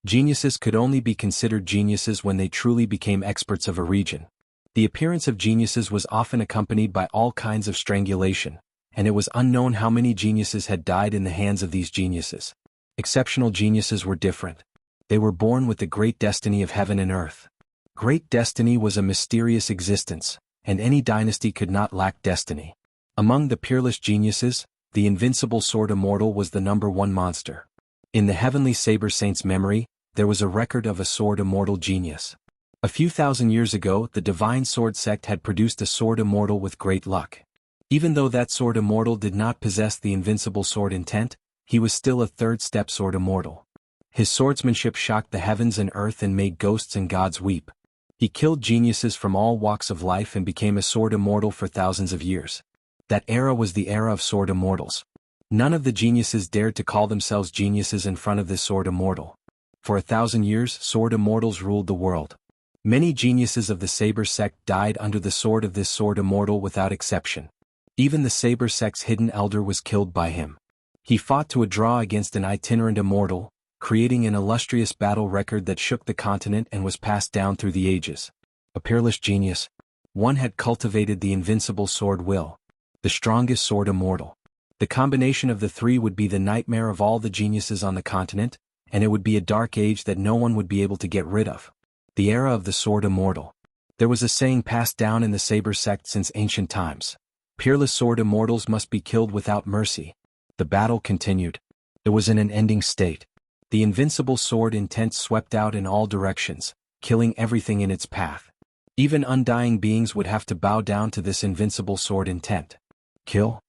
Geniuses could only be considered geniuses when they truly became experts of a region. The appearance of geniuses was often accompanied by all kinds of strangulation, and it was unknown how many geniuses had died in the hands of these geniuses. Exceptional geniuses were different. They were born with the great destiny of heaven and earth. Great destiny was a mysterious existence, and any dynasty could not lack destiny. Among the peerless geniuses, the invincible sword Immortal was the #1 monster. In the heavenly saber saint's memory, there was a record of a sword Immortal genius. A few thousand years ago, the divine sword sect had produced a sword Immortal with great luck. Even though that sword Immortal did not possess the invincible sword intent, he was still a third-step sword Immortal. His swordsmanship shocked the heavens and earth and made ghosts and gods weep. He killed geniuses from all walks of life and became a sword Immortal for thousands of years. That era was the era of sword Immortals. None of the geniuses dared to call themselves geniuses in front of this sword Immortal. For 1,000 years, sword Immortals ruled the world. Many geniuses of the Saber sect died under the sword of this sword Immortal without exception. Even the Saber sect's hidden elder was killed by him. He fought to a draw against an itinerant Immortal, creating an illustrious battle record that shook the continent and was passed down through the ages. A peerless genius. One had cultivated the invincible sword will. The strongest sword Immortal. The combination of the three would be the nightmare of all the geniuses on the continent, and it would be a dark age that no one would be able to get rid of. The era of the sword Immortal. There was a saying passed down in the Saber sect since ancient times. Peerless sword Immortals must be killed without mercy. The battle continued. It was in an ending state. The invincible sword intent swept out in all directions, killing everything in its path. Even undying beings would have to bow down to this invincible sword intent. Kill?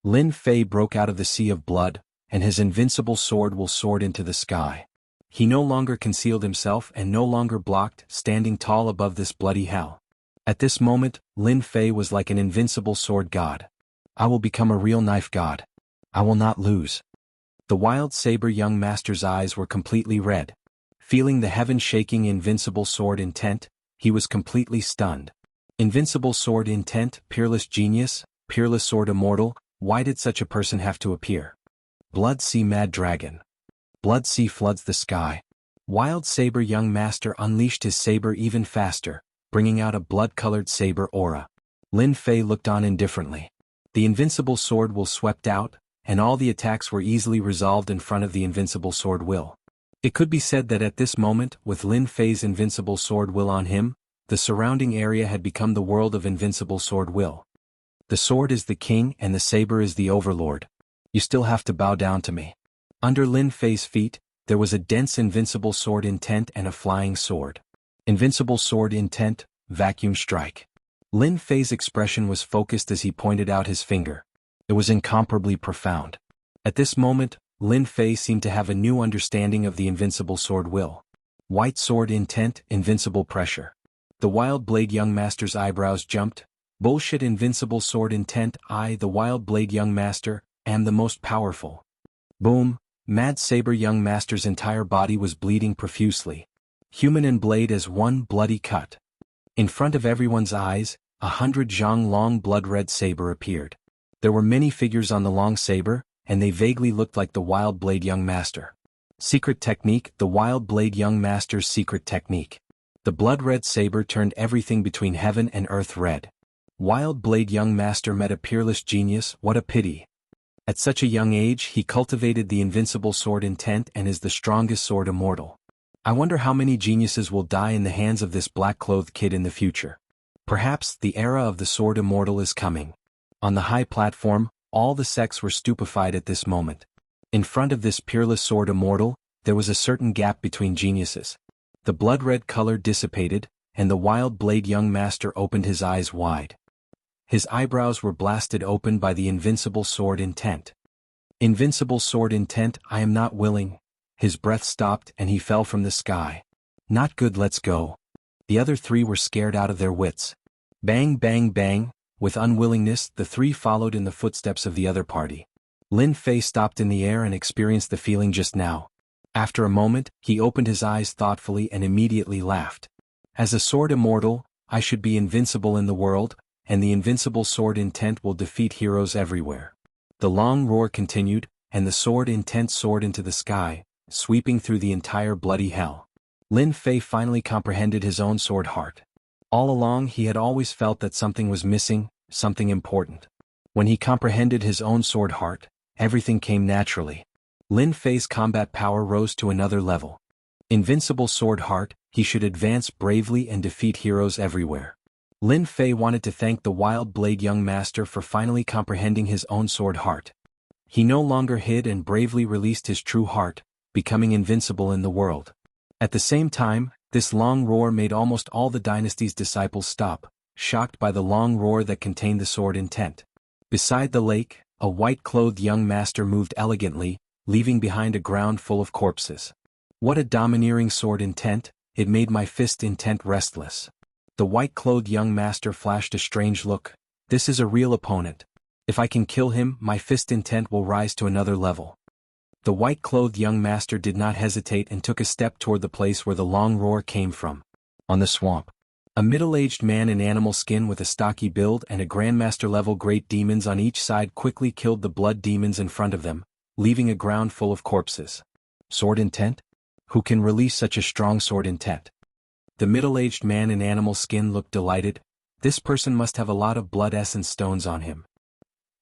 Lin Fei broke out of the sea of blood, and his invincible sword will soared into the sky. He no longer concealed himself and no longer blocked, standing tall above this bloody hell. At this moment, Lin Fei was like an invincible sword god. I will become a real knife god. I will not lose. The wild saber young master's eyes were completely red. Feeling the heaven-shaking invincible sword intent, he was completely stunned. Invincible sword intent, peerless genius, peerless sword Immortal, why did such a person have to appear? Blood Sea Mad Dragon. Blood Sea floods the sky. Wild saber young master unleashed his saber even faster, bringing out a blood-colored saber aura. Lin Fei looked on indifferently. The invincible sword will swept out, and all the attacks were easily resolved in front of the invincible sword will. It could be said that at this moment, with Lin Fei's invincible sword will on him, the surrounding area had become the world of invincible sword will. The sword is the king and the saber is the overlord. You still have to bow down to me. Under Lin Fei's feet, there was a dense invincible sword intent and a flying sword. Invincible sword intent, vacuum strike. Lin Fei's expression was focused as he pointed out his finger. It was incomparably profound. At this moment, Lin Fei seemed to have a new understanding of the invincible sword will. White sword intent, invincible pressure. The wild blade young master's eyebrows jumped. Bullshit invincible sword intent, I the wild blade young master, am the most powerful. Boom, mad saber young master's entire body was bleeding profusely. Human and blade as one bloody cut. In front of everyone's eyes, 100 zhang long blood-red saber appeared. There were many figures on the long saber, and they vaguely looked like the wild blade young master. Secret technique, the wild blade young master's secret technique. The blood-red saber turned everything between heaven and earth red. Wild blade young master met a peerless genius, what a pity. At such a young age he cultivated the invincible sword intent and is the strongest sword Immortal. I wonder how many geniuses will die in the hands of this black-clothed kid in the future. Perhaps the era of the sword Immortal is coming. On the high platform, all the sects were stupefied at this moment. In front of this peerless sword Immortal, there was a certain gap between geniuses. The blood-red color dissipated, and the wild blade young master opened his eyes wide. His eyebrows were blasted open by the invincible sword intent. Invincible sword intent, I am not willing. His breath stopped and he fell from the sky. Not good, let's go. The other three were scared out of their wits. Bang bang bang, with unwillingness the three followed in the footsteps of the other party. Lin Fei stopped in the air and experienced the feeling just now. After a moment, he opened his eyes thoughtfully and immediately laughed. As a sword Immortal, I should be invincible in the world, and the invincible sword intent will defeat heroes everywhere. The long roar continued, and the sword intent soared into the sky, sweeping through the entire bloody hell. Lin Fei finally comprehended his own sword heart. All along he had always felt that something was missing, something important. When he comprehended his own sword heart, everything came naturally. Lin Fei's combat power rose to another level. Invincible sword heart, he should advance bravely and defeat heroes everywhere. Lin Fei wanted to thank the Wild Blade young master for finally comprehending his own sword heart. He no longer hid and bravely released his true heart, becoming invincible in the world. At the same time, this long roar made almost all the dynasty's disciples stop, shocked by the long roar that contained the sword intent. Beside the lake, a white-clothed young master moved elegantly, leaving behind a ground full of corpses. What a domineering sword intent, it made my fist intent restless. The white-clothed young master flashed a strange look. This is a real opponent. If I can kill him, my fist intent will rise to another level. The white-clothed young master did not hesitate and took a step toward the place where the long roar came from. On the swamp. A middle-aged man in animal skin with a stocky build and a grandmaster-level great demons on each side quickly killed the blood demons in front of them, leaving a ground full of corpses. Sword intent? Who can release such a strong sword intent? The middle-aged man in animal skin looked delighted. This person must have a lot of blood essence stones on him.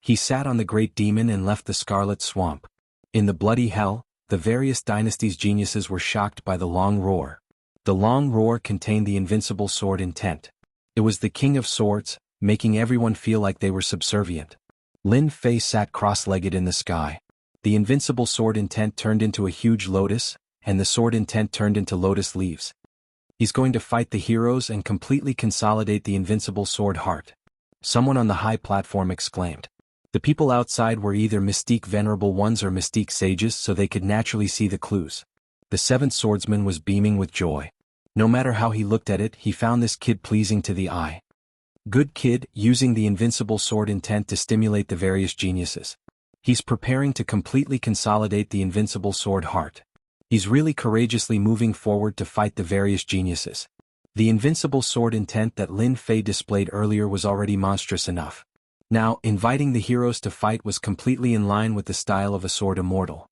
He sat on the great demon and left the scarlet swamp. In the bloody hell, the various dynasties' geniuses were shocked by the long roar. The long roar contained the invincible sword intent. It was the king of swords, making everyone feel like they were subservient. Lin Fei sat cross-legged in the sky. The invincible sword intent turned into a huge lotus, and the sword intent turned into lotus leaves. He's going to fight the heroes and completely consolidate the invincible sword heart. Someone on the high platform exclaimed. The people outside were either mystique venerable ones or mystique sages, so they could naturally see the clues. The seventh swordsman was beaming with joy. No matter how he looked at it, he found this kid pleasing to the eye. Good kid, using the invincible sword intent to stimulate the various geniuses. He's preparing to completely consolidate the invincible sword heart. He's really courageously moving forward to fight the various geniuses. The invincible sword intent that Lin Fei displayed earlier was already monstrous enough. Now, inviting the heroes to fight was completely in line with the style of a sword immortal.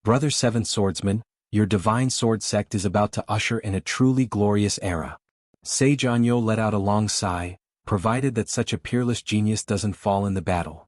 Brother Seventh Swordsman, your divine sword sect is about to usher in a truly glorious era. Sage Anyo let out a long sigh, provided that such a peerless genius doesn't fall in the battle.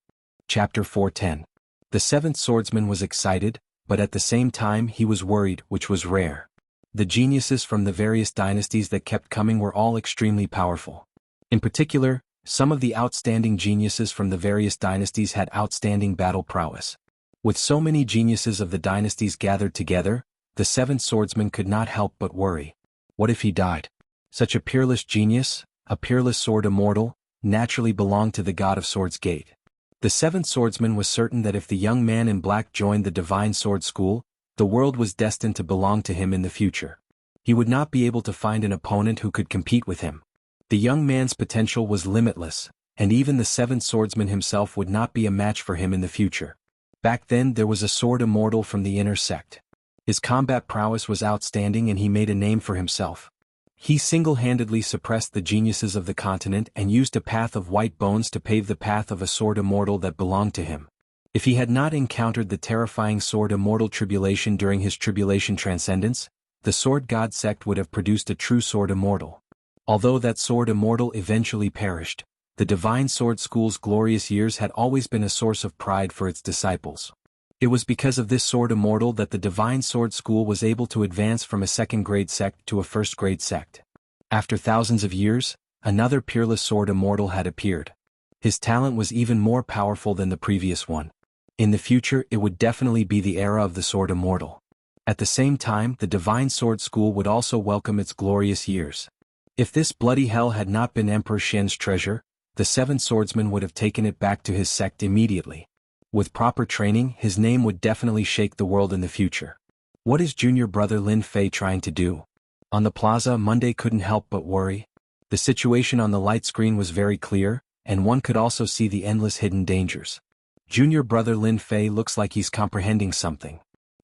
Chapter 410. The seventh swordsman was excited, but at the same time he was worried, which was rare. The geniuses from the various dynasties that kept coming were all extremely powerful. In particular, some of the outstanding geniuses from the various dynasties had outstanding battle prowess. With so many geniuses of the dynasties gathered together, the seventh swordsman could not help but worry. What if he died? Such a peerless genius, a peerless sword immortal, naturally belonged to the god of swords gate. The seventh swordsman was certain that if the young man in black joined the divine sword school, the world was destined to belong to him in the future. He would not be able to find an opponent who could compete with him. The young man's potential was limitless, and even the seventh swordsman himself would not be a match for him in the future. Back then there was a sword immortal from the inner sect. His combat prowess was outstanding and he made a name for himself. He single-handedly suppressed the geniuses of the continent and used a path of white bones to pave the path of a sword immortal that belonged to him. If he had not encountered the terrifying sword immortal tribulation during his tribulation transcendence, the sword god sect would have produced a true sword immortal. Although that sword immortal eventually perished, the divine sword school's glorious years had always been a source of pride for its disciples. It was because of this sword immortal that the divine sword school was able to advance from a second-grade sect to a first-grade sect. After thousands of years, another peerless sword immortal had appeared. His talent was even more powerful than the previous one. In the future it would definitely be the era of the sword immortal. At the same time, the divine sword school would also welcome its glorious years. If this bloody hell had not been Emperor Shen's treasure, the seventh swordsman would have taken it back to his sect immediately. With proper training, his name would definitely shake the world in the future. What is junior brother Lin Fei trying to do? On the plaza, Monday couldn't help but worry. The situation on the light screen was very clear, and one could also see the endless hidden dangers. Junior brother Lin Fei looks like he's comprehending something.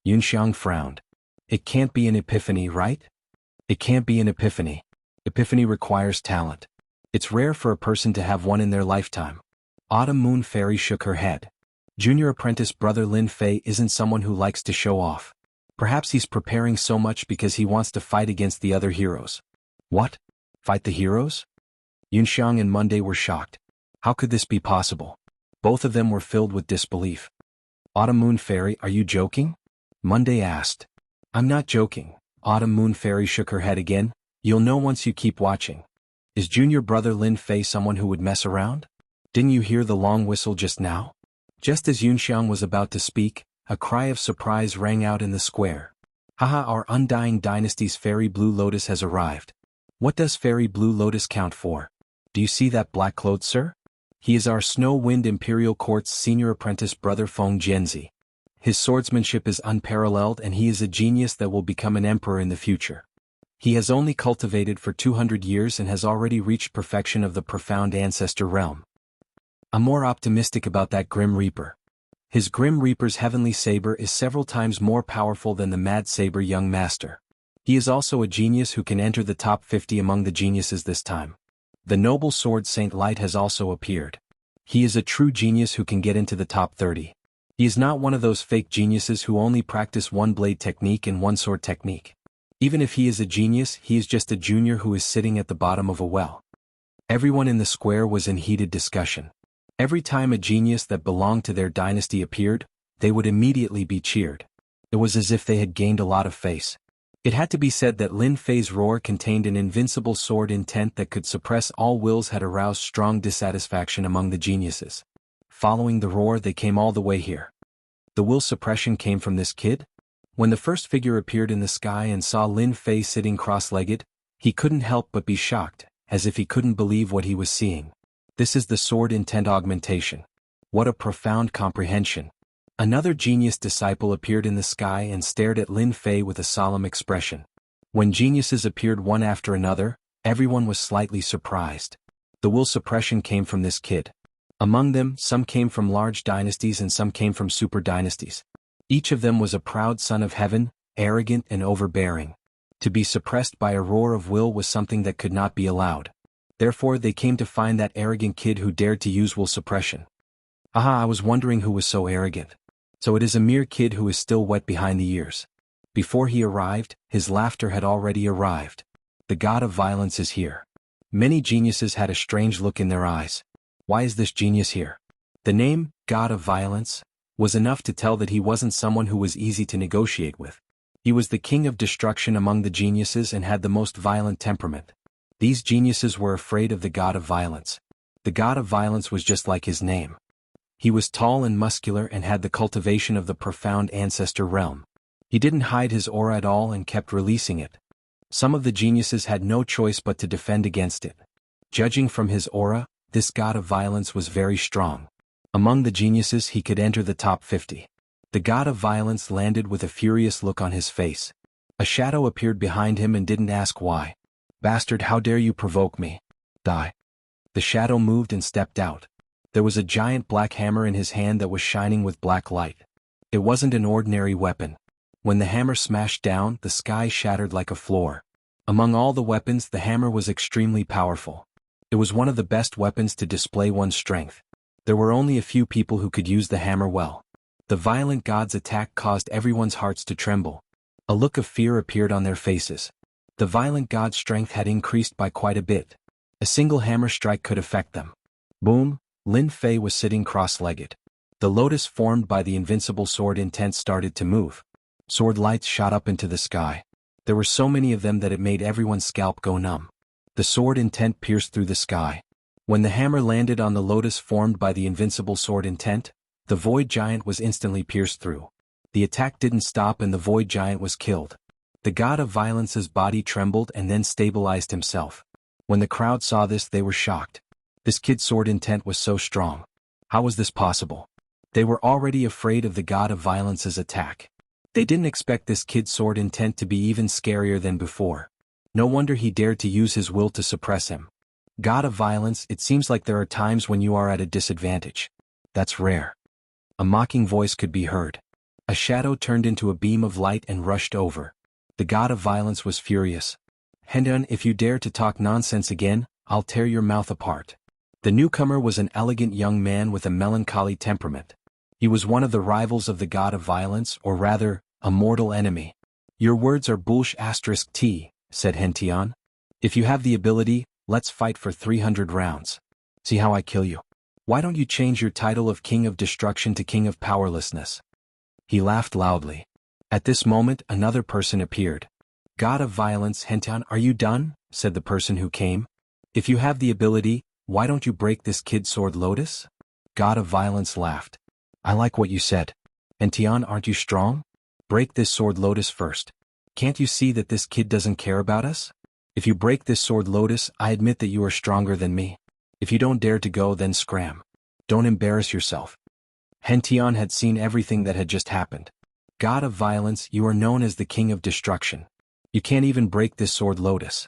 Yunxiang frowned. It can't be an epiphany, right? It can't be an epiphany. Epiphany requires talent. It's rare for a person to have one in their lifetime. Autumn Moon Fairy shook her head. Junior apprentice brother Lin Fei isn't someone who likes to show off. Perhaps he's preparing so much because he wants to fight against the other heroes. What? Fight the heroes? Yunxiang and Monday were shocked. How could this be possible? Both of them were filled with disbelief. Autumn Moon Fairy, are you joking? Monday asked. I'm not joking, Autumn Moon Fairy shook her head again. You'll know once you keep watching. Is junior brother Lin Fei someone who would mess around? Didn't you hear the long whistle just now? Just as Yunxiang was about to speak, a cry of surprise rang out in the square. Haha, our undying dynasty's fairy blue lotus has arrived. What does fairy blue lotus count for? Do you see that black cloth, sir? He is our Snow Wind Imperial Court's senior apprentice brother Feng Jianzi. His swordsmanship is unparalleled and he is a genius that will become an emperor in the future. He has only cultivated for 200 years and has already reached perfection of the profound ancestor realm. I'm more optimistic about that Grim Reaper. His Grim Reaper's heavenly saber is several times more powerful than the Mad Saber young master. He is also a genius who can enter the top 50 among the geniuses this time. The noble sword Saint Light has also appeared. He is a true genius who can get into the top 30. He is not one of those fake geniuses who only practice one blade technique and one sword technique. Even if he is a genius, he is just a junior who is sitting at the bottom of a well. Everyone in the square was in heated discussion. Every time a genius that belonged to their dynasty appeared, they would immediately be cheered. It was as if they had gained a lot of face. It had to be said that Lin Fei's roar contained an invincible sword intent that could suppress all wills had aroused strong dissatisfaction among the geniuses. Following the roar, they came all the way here. The will suppression came from this kid? When the first figure appeared in the sky and saw Lin Fei sitting cross-legged, he couldn't help but be shocked, as if he couldn't believe what he was seeing. This is the sword intent augmentation. What a profound comprehension. Another genius disciple appeared in the sky and stared at Lin Fei with a solemn expression. When geniuses appeared one after another, everyone was slightly surprised. The will suppression came from this kid. Among them, some came from large dynasties and some came from super dynasties. Each of them was a proud son of heaven, arrogant and overbearing. To be suppressed by a roar of will was something that could not be allowed. Therefore they came to find that arrogant kid who dared to use will suppression. Aha, I was wondering who was so arrogant. So it is a mere kid who is still wet behind the ears. Before he arrived, his laughter had already arrived. The god of violence is here. Many geniuses had a strange look in their eyes. Why is this genius here? The name, God of Violence, was enough to tell that he wasn't someone who was easy to negotiate with. He was the king of destruction among the geniuses and had the most violent temperament. These geniuses were afraid of the god of violence. The god of violence was just like his name. He was tall and muscular and had the cultivation of the profound ancestor realm. He didn't hide his aura at all and kept releasing it. Some of the geniuses had no choice but to defend against it. Judging from his aura, this god of violence was very strong. Among the geniuses he could enter the top 50. The god of violence landed with a furious look on his face. A shadow appeared behind him and didn't ask why. Bastard, how dare you provoke me? Die. The shadow moved and stepped out. There was a giant black hammer in his hand that was shining with black light. It wasn't an ordinary weapon. When the hammer smashed down, the sky shattered like a floor. Among all the weapons, the hammer was extremely powerful. It was one of the best weapons to display one's strength. There were only a few people who could use the hammer well. The violent god's attack caused everyone's hearts to tremble. A look of fear appeared on their faces. The violent god's strength had increased by quite a bit. A single hammer strike could affect them. Boom, Lin Fei was sitting cross-legged. The lotus formed by the invincible sword intent started to move. Sword lights shot up into the sky. There were so many of them that it made everyone's scalp go numb. The sword intent pierced through the sky. When the hammer landed on the lotus formed by the invincible sword intent, the void giant was instantly pierced through. The attack didn't stop and the void giant was killed. The god of violence's body trembled and then stabilized himself. When the crowd saw this, they were shocked. This kid's sword intent was so strong. How was this possible? They were already afraid of the god of violence's attack. They didn't expect this kid's sword intent to be even scarier than before. No wonder he dared to use his will to suppress him. God of violence, it seems like there are times when you are at a disadvantage. That's rare. A mocking voice could be heard. A shadow turned into a beam of light and rushed over. The god of violence was furious. Hendun, if you dare to talk nonsense again, I'll tear your mouth apart. The newcomer was an elegant young man with a melancholy temperament. He was one of the rivals of the god of violence, or rather, a mortal enemy. Your words are *T, said Hentian. If you have the ability, let's fight for 300 rounds. See how I kill you. Why don't you change your title of King of Destruction to King of Powerlessness? He laughed loudly. At this moment, another person appeared. God of violence, Hentian, are you done? Said the person who came. If you have the ability, why don't you break this kid's sword lotus? God of violence laughed. I like what you said. Hentian, aren't you strong? Break this sword lotus first. Can't you see that this kid doesn't care about us? If you break this sword lotus, I admit that you are stronger than me. If you don't dare to go, then scram. Don't embarrass yourself. Hentian had seen everything that had just happened. God of violence, you are known as the king of destruction. You can't even break this sword lotus.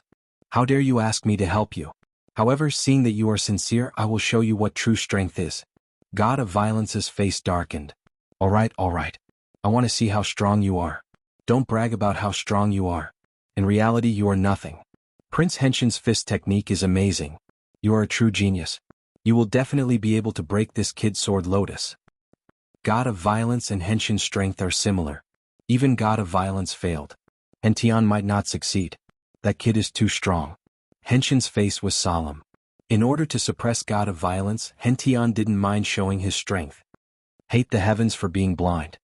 How dare you ask me to help you? However, seeing that you are sincere, I will show you what true strength is. God of violence's face darkened. All right. I want to see how strong you are. Don't brag about how strong you are. In reality, you are nothing. Prince Henshin's fist technique is amazing. You are a true genius. You will definitely be able to break this kid's sword lotus. God of violence and Henshin's strength are similar. Even God of violence failed. Hentian might not succeed. That kid is too strong. Henshin's face was solemn. In order to suppress God of violence, Hentian didn't mind showing his strength. Hate the heavens for being blind.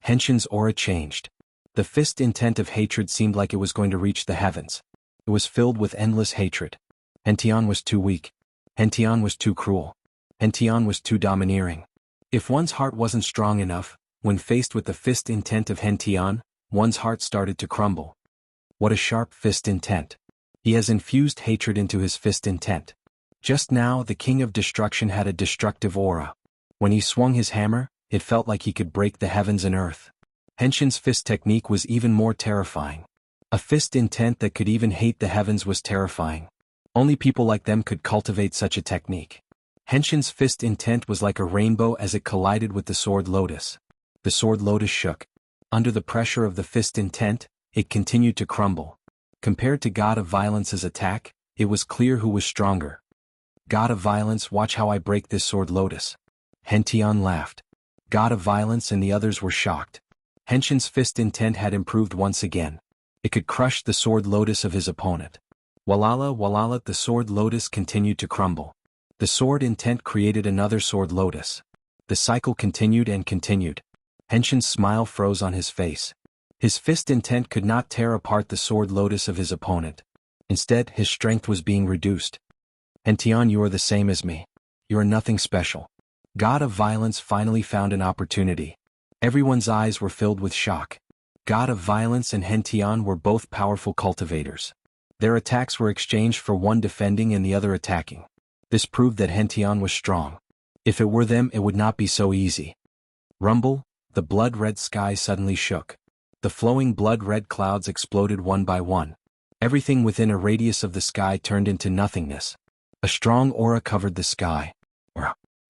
Henshin's aura changed. The fist intent of hatred seemed like it was going to reach the heavens. It was filled with endless hatred. Hentian was too weak. Hentian was too cruel. Hentian was too domineering. If one's heart wasn't strong enough, when faced with the fist intent of Hentian, one's heart started to crumble. What a sharp fist intent. He has infused hatred into his fist intent. Just now, the king of destruction had a destructive aura. When he swung his hammer, it felt like he could break the heavens and earth. Henshin's fist technique was even more terrifying. A fist intent that could even hate the heavens was terrifying. Only people like them could cultivate such a technique. Henshin's fist intent was like a rainbow as it collided with the sword lotus. The sword lotus shook. Under the pressure of the fist intent, it continued to crumble. Compared to God of violence's attack, it was clear who was stronger. God of violence, watch how I break this sword lotus. Hentian laughed. God of violence and the others were shocked. Henshin's fist intent had improved once again. It could crush the sword lotus of his opponent. Walala, the sword lotus continued to crumble. The sword intent created another sword lotus. The cycle continued and continued. Henshin's smile froze on his face. His fist intent could not tear apart the sword lotus of his opponent. Instead, his strength was being reduced. Hentian, you are the same as me. You are nothing special. God of violence finally found an opportunity. Everyone's eyes were filled with shock. God of violence and Hentian were both powerful cultivators. Their attacks were exchanged for one defending and the other attacking. This proved that Hentian was strong. If it were them, it would not be so easy. Rumble, the blood-red sky suddenly shook. The flowing blood-red clouds exploded one by one. Everything within a radius of the sky turned into nothingness. A strong aura covered the sky.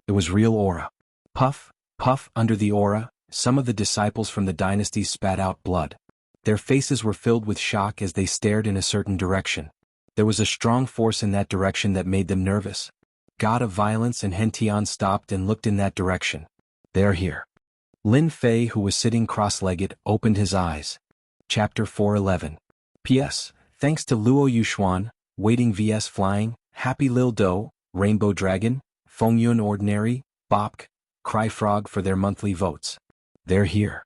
It was real aura. Puff, puff, under the aura, some of the disciples from the dynasties spat out blood. Their faces were filled with shock as they stared in a certain direction. There was a strong force in that direction that made them nervous. God of violence and Hentian stopped and looked in that direction. They're here. Lin Fei, who was sitting cross-legged, opened his eyes. Chapter 411. P.S. Thanks to Luo Yuxuan, Waiting vs Flying, Happy Lil Do, Rainbow Dragon, Fengyun Ordinary, Bopk, Cry Frog for their monthly votes. They're here.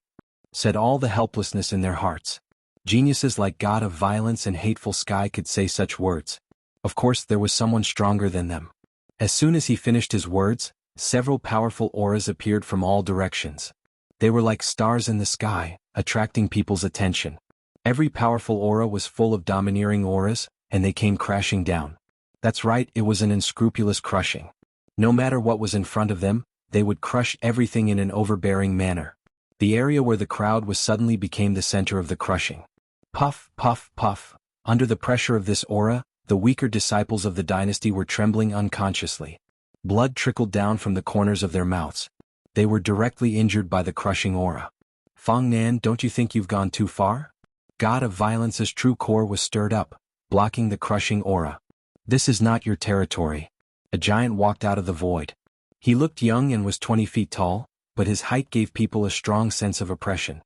Said all the helplessness in their hearts. Geniuses like God of violence and Hateful Sky could say such words. Of course, there was someone stronger than them. As soon as he finished his words, several powerful auras appeared from all directions. They were like stars in the sky, attracting people's attention. Every powerful aura was full of domineering auras, and they came crashing down. That's right, it was an unscrupulous crushing. No matter what was in front of them, they would crush everything in an overbearing manner. The area where the crowd was suddenly became the center of the crushing. Puff, puff, puff. Under the pressure of this aura, the weaker disciples of the dynasty were trembling unconsciously. Blood trickled down from the corners of their mouths. They were directly injured by the crushing aura. Feng Nan, don't you think you've gone too far? God of violence's true core was stirred up, blocking the crushing aura. This is not your territory. A giant walked out of the void. He looked young and was 20 feet tall, but his height gave people a strong sense of oppression.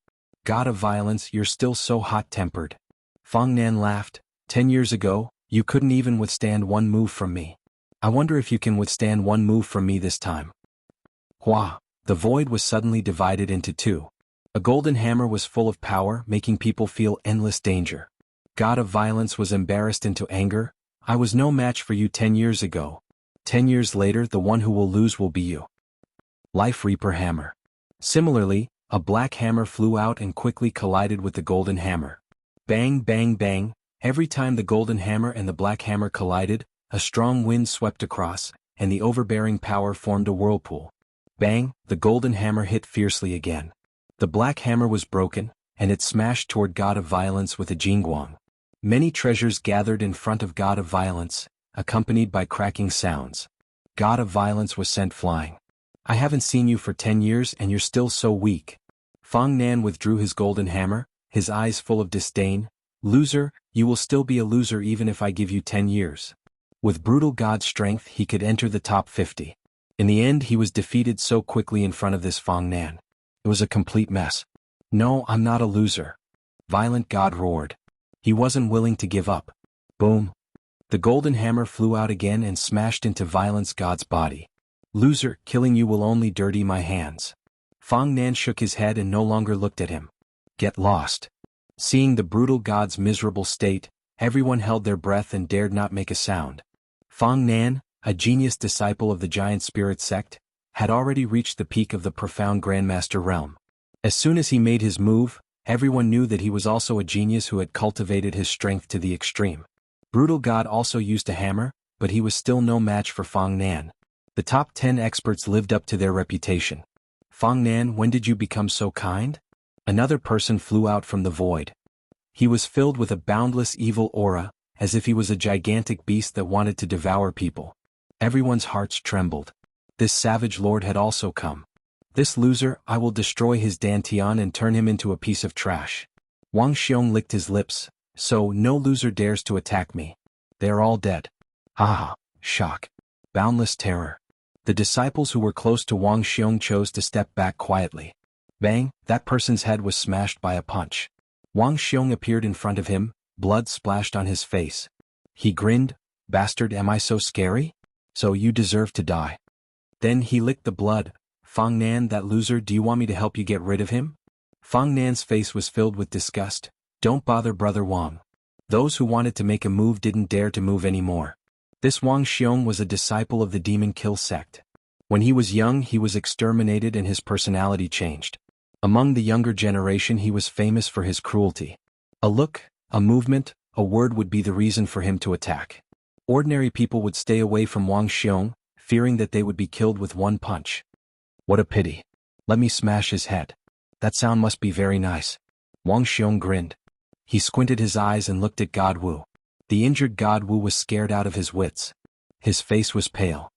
God of violence, you're still so hot-tempered. Feng Nan laughed. 10 years ago, you couldn't even withstand one move from me. I wonder if you can withstand one move from me this time. Hua! The void was suddenly divided into two. A golden hammer was full of power, making people feel endless danger. God of Violence was embarrassed into anger. I was no match for you 10 years ago. 10 years later the one who will lose will be you. Life Reaper Hammer. Similarly, a black hammer flew out and quickly collided with the golden hammer. Bang bang bang, every time the golden hammer and the black hammer collided, a strong wind swept across, and the overbearing power formed a whirlpool. Bang, the golden hammer hit fiercely again. The black hammer was broken, and it smashed toward God of Violence with a jingguang. Many treasures gathered in front of God of Violence, accompanied by cracking sounds. God of Violence was sent flying. I haven't seen you for 10 years and you're still so weak. Fang Nan withdrew his golden hammer, his eyes full of disdain. Loser, you will still be a loser even if I give you 10 years. With brutal god strength he could enter the top 50. In the end he was defeated so quickly in front of this Fang Nan. It was a complete mess. No, I'm not a loser. Violent God roared. He wasn't willing to give up. Boom. The golden hammer flew out again and smashed into Violence God's body. Loser, killing you will only dirty my hands. Fang Nan shook his head and no longer looked at him. Get lost. Seeing the brutal god's miserable state, everyone held their breath and dared not make a sound. Fang Nan, a genius disciple of the giant spirit sect, had already reached the peak of the profound Grandmaster realm. As soon as he made his move, everyone knew that he was also a genius who had cultivated his strength to the extreme. Brutal God also used a hammer, but he was still no match for Fang Nan. The top 10 experts lived up to their reputation. Fang Nan, when did you become so kind? Another person flew out from the void. He was filled with a boundless evil aura, as if he was a gigantic beast that wanted to devour people. Everyone's hearts trembled. This savage lord had also come. This loser, I will destroy his dantian and turn him into a piece of trash. Wang Xiong licked his lips. So, no loser dares to attack me. They are all dead. Haha, shock. Boundless terror. The disciples who were close to Wang Xiong chose to step back quietly. Bang, that person's head was smashed by a punch. Wang Xiong appeared in front of him, blood splashed on his face. He grinned, bastard, am I so scary? So you deserve to die. Then he licked the blood. Fang Nan, that loser, do you want me to help you get rid of him? Fang Nan's face was filled with disgust. Don't bother Brother Wang. Those who wanted to make a move didn't dare to move anymore. This Wang Xiong was a disciple of the Demon Kill sect. When he was young he was exterminated and his personality changed. Among the younger generation he was famous for his cruelty. A look, a movement, a word would be the reason for him to attack. Ordinary people would stay away from Wang Xiong, fearing that they would be killed with one punch. What a pity. Let me smash his head. That sound must be very nice. Wang Xiong grinned. He squinted his eyes and looked at God Wu. The injured God Wu was scared out of his wits. His face was pale.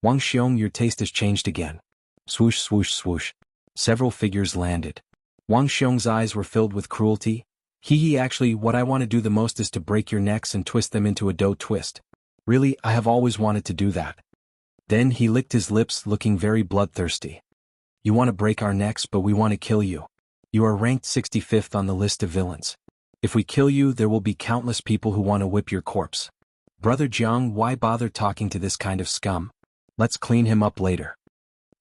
Wang Xiong, your taste has changed again. Swoosh swoosh swoosh. Several figures landed. Wang Xiong's eyes were filled with cruelty. Actually, what I want to do the most is to break your necks and twist them into a dough twist. Really, I have always wanted to do that. Then he licked his lips, looking very bloodthirsty. You want to break our necks, but we want to kill you. You are ranked 65th on the list of villains. If we kill you, there will be countless people who want to whip your corpse. Brother Jiang, why bother talking to this kind of scum? Let's clean him up later.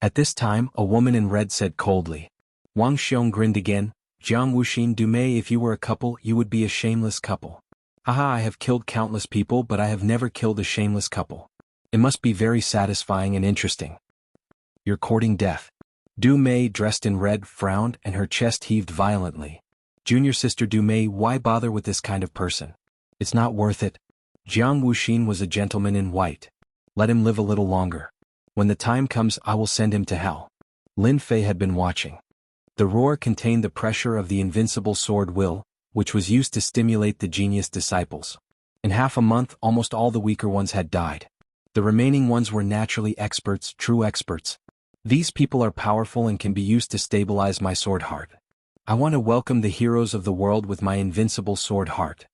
At this time, a woman in red said coldly. Wang Xiong grinned again. Jiang Wuxin Dumei, if you were a couple, you would be a shameless couple. Haha, I have killed countless people, but I have never killed a shameless couple. It must be very satisfying and interesting. You're courting death. Du Mei, dressed in red, frowned and her chest heaved violently. Junior sister Du Mei, why bother with this kind of person? It's not worth it. Jiang Wuxin was a gentleman in white. Let him live a little longer. When the time comes, I will send him to hell. Lin Fei had been watching. The roar contained the pressure of the invincible sword will, which was used to stimulate the genius disciples. In half a month, almost all the weaker ones had died. The remaining ones were naturally experts, true experts. These people are powerful and can be used to stabilize my sword heart. I want to welcome the heroes of the world with my invincible sword heart.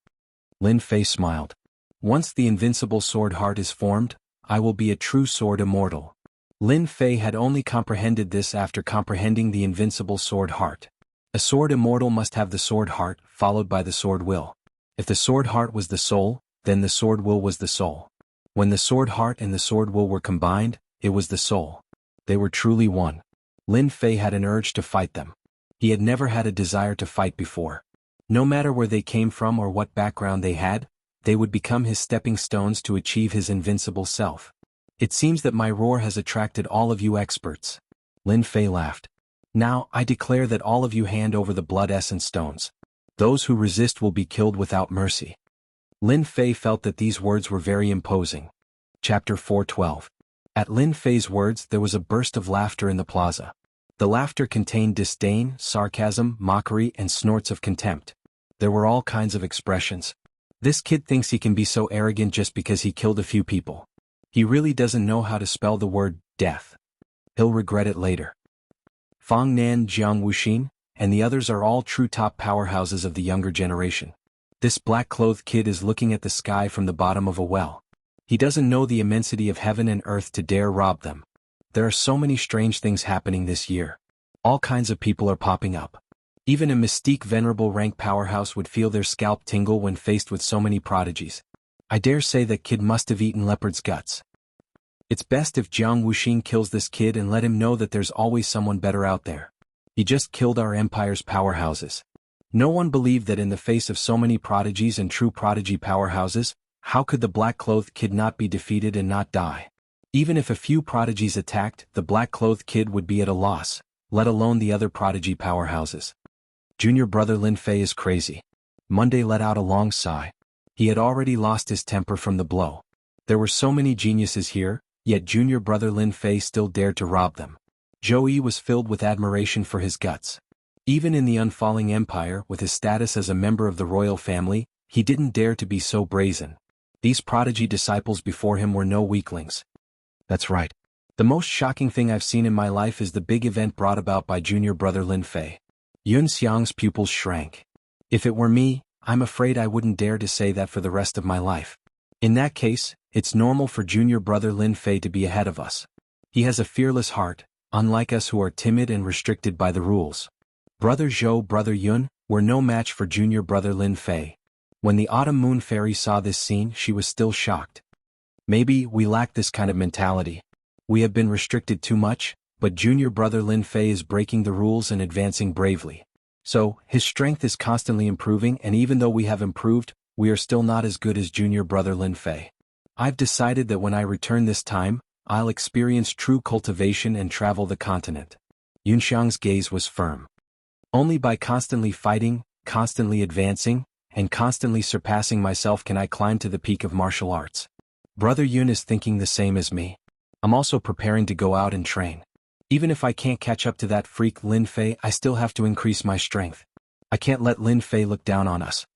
Lin Fei smiled. Once the invincible sword heart is formed, I will be a true sword immortal. Lin Fei had only comprehended this after comprehending the invincible sword heart. A sword immortal must have the sword heart, followed by the sword will. If the sword heart was the soul, then the sword will was the soul. When the sword heart and the sword will were combined, it was the soul. They were truly one. Lin Fei had an urge to fight them. He had never had a desire to fight before. No matter where they came from or what background they had, they would become his stepping stones to achieve his invincible self. It seems that my roar has attracted all of you experts. Lin Fei laughed. Now, I declare that all of you hand over the blood essence stones. Those who resist will be killed without mercy. Lin Fei felt that these words were very imposing. Chapter 4:12. At Lin Fei's words there was a burst of laughter in the plaza. The laughter contained disdain, sarcasm, mockery, and snorts of contempt. There were all kinds of expressions. This kid thinks he can be so arrogant just because he killed a few people. He really doesn't know how to spell the word death. He'll regret it later. Fang Nan, Jiang Wuxin, and the others are all true top powerhouses of the younger generation. This black-clothed kid is looking at the sky from the bottom of a well. He doesn't know the immensity of heaven and earth to dare rob them. There are so many strange things happening this year. All kinds of people are popping up. Even a mystique venerable rank powerhouse would feel their scalp tingle when faced with so many prodigies. I dare say that kid must have eaten leopard's guts. It's best if Jiang Wuxin kills this kid and let him know that there's always someone better out there. He just killed our empire's powerhouses. No one believed that in the face of so many prodigies and true prodigy powerhouses, how could the black-clothed kid not be defeated and not die? Even if a few prodigies attacked, the black-clothed kid would be at a loss, let alone the other prodigy powerhouses. Junior brother Lin Fei is crazy. Monday let out a long sigh. He had already lost his temper from the blow. There were so many geniuses here, yet junior brother Lin Fei still dared to rob them. Zhou Yi was filled with admiration for his guts. Even in the unfalling empire, with his status as a member of the royal family, he didn't dare to be so brazen. These prodigy disciples before him were no weaklings. That's right. The most shocking thing I've seen in my life is the big event brought about by junior brother Lin Fei. Yun Xiang's pupils shrank. If it were me, I'm afraid I wouldn't dare to say that for the rest of my life. In that case, it's normal for junior brother Lin Fei to be ahead of us. He has a fearless heart, unlike us who are timid and restricted by the rules. Brother Zhou, brother Yun, were no match for junior brother Lin Fei. When the autumn moon fairy saw this scene, she was still shocked. Maybe we lack this kind of mentality. We have been restricted too much, but junior brother Lin Fei is breaking the rules and advancing bravely. So, his strength is constantly improving, and even though we have improved, we are still not as good as junior brother Lin Fei. I've decided that when I return this time, I'll experience true cultivation and travel the continent. Yunxiang's gaze was firm. Only by constantly fighting, constantly advancing, and constantly surpassing myself can I climb to the peak of martial arts. Brother Yun is thinking the same as me. I'm also preparing to go out and train. Even if I can't catch up to that freak Lin Fei, I still have to increase my strength. I can't let Lin Fei look down on us.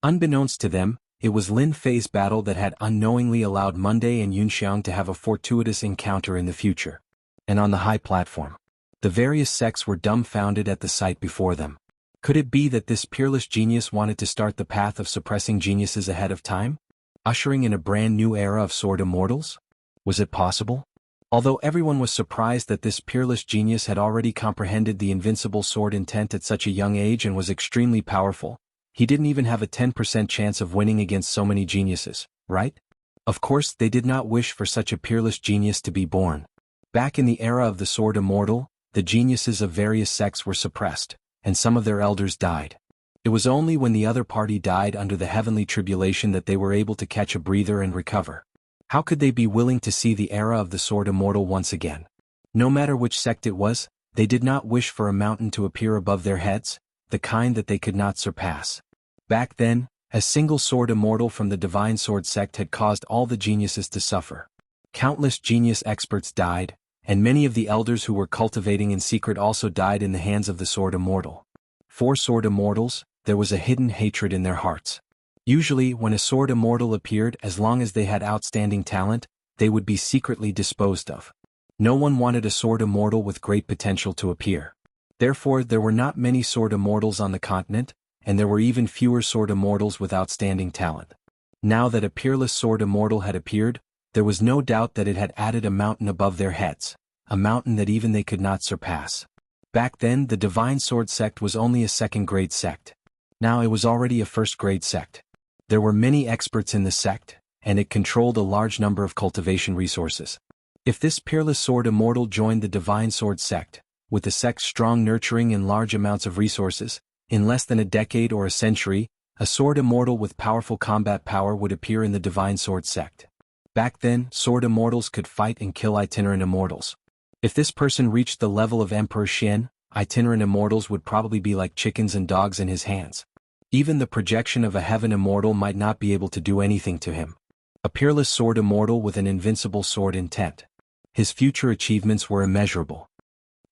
Unbeknownst to them, it was Lin Fei's battle that had unknowingly allowed Monday and Yunxiang to have a fortuitous encounter in the future. And on the high platform, the various sects were dumbfounded at the sight before them. Could it be that this peerless genius wanted to start the path of suppressing geniuses ahead of time? Ushering in a brand new era of sword immortals? Was it possible? Although everyone was surprised that this peerless genius had already comprehended the invincible sword intent at such a young age and was extremely powerful, he didn't even have a 10% chance of winning against so many geniuses, right? Of course, they did not wish for such a peerless genius to be born. Back in the era of the sword immortal, the geniuses of various sects were suppressed, and some of their elders died. It was only when the other party died under the heavenly tribulation that they were able to catch a breather and recover. How could they be willing to see the era of the sword immortal once again? No matter which sect it was, they did not wish for a mountain to appear above their heads, the kind that they could not surpass. Back then, a single sword immortal from the divine sword sect had caused all the geniuses to suffer. Countless genius experts died, and many of the elders who were cultivating in secret also died in the hands of the sword immortal. For sword immortals, there was a hidden hatred in their hearts. Usually, when a sword immortal appeared, as long as they had outstanding talent, they would be secretly disposed of. No one wanted a sword immortal with great potential to appear. Therefore, there were not many sword immortals on the continent, and there were even fewer sword immortals with outstanding talent. Now that a peerless sword immortal had appeared, there was no doubt that it had added a mountain above their heads, a mountain that even they could not surpass. Back then, the divine sword sect was only a second-grade sect. Now it was already a first-grade sect. There were many experts in the sect, and it controlled a large number of cultivation resources. If this peerless sword immortal joined the divine sword sect, with the sect's strong nurturing and large amounts of resources, In less than a decade or a century, a sword immortal with powerful combat power would appear in the Divine Sword sect. Back then, sword immortals could fight and kill itinerant immortals. If this person reached the level of Emperor Xian, itinerant immortals would probably be like chickens and dogs in his hands. Even the projection of a heaven immortal might not be able to do anything to him. A peerless sword immortal with an invincible sword intent. His future achievements were immeasurable.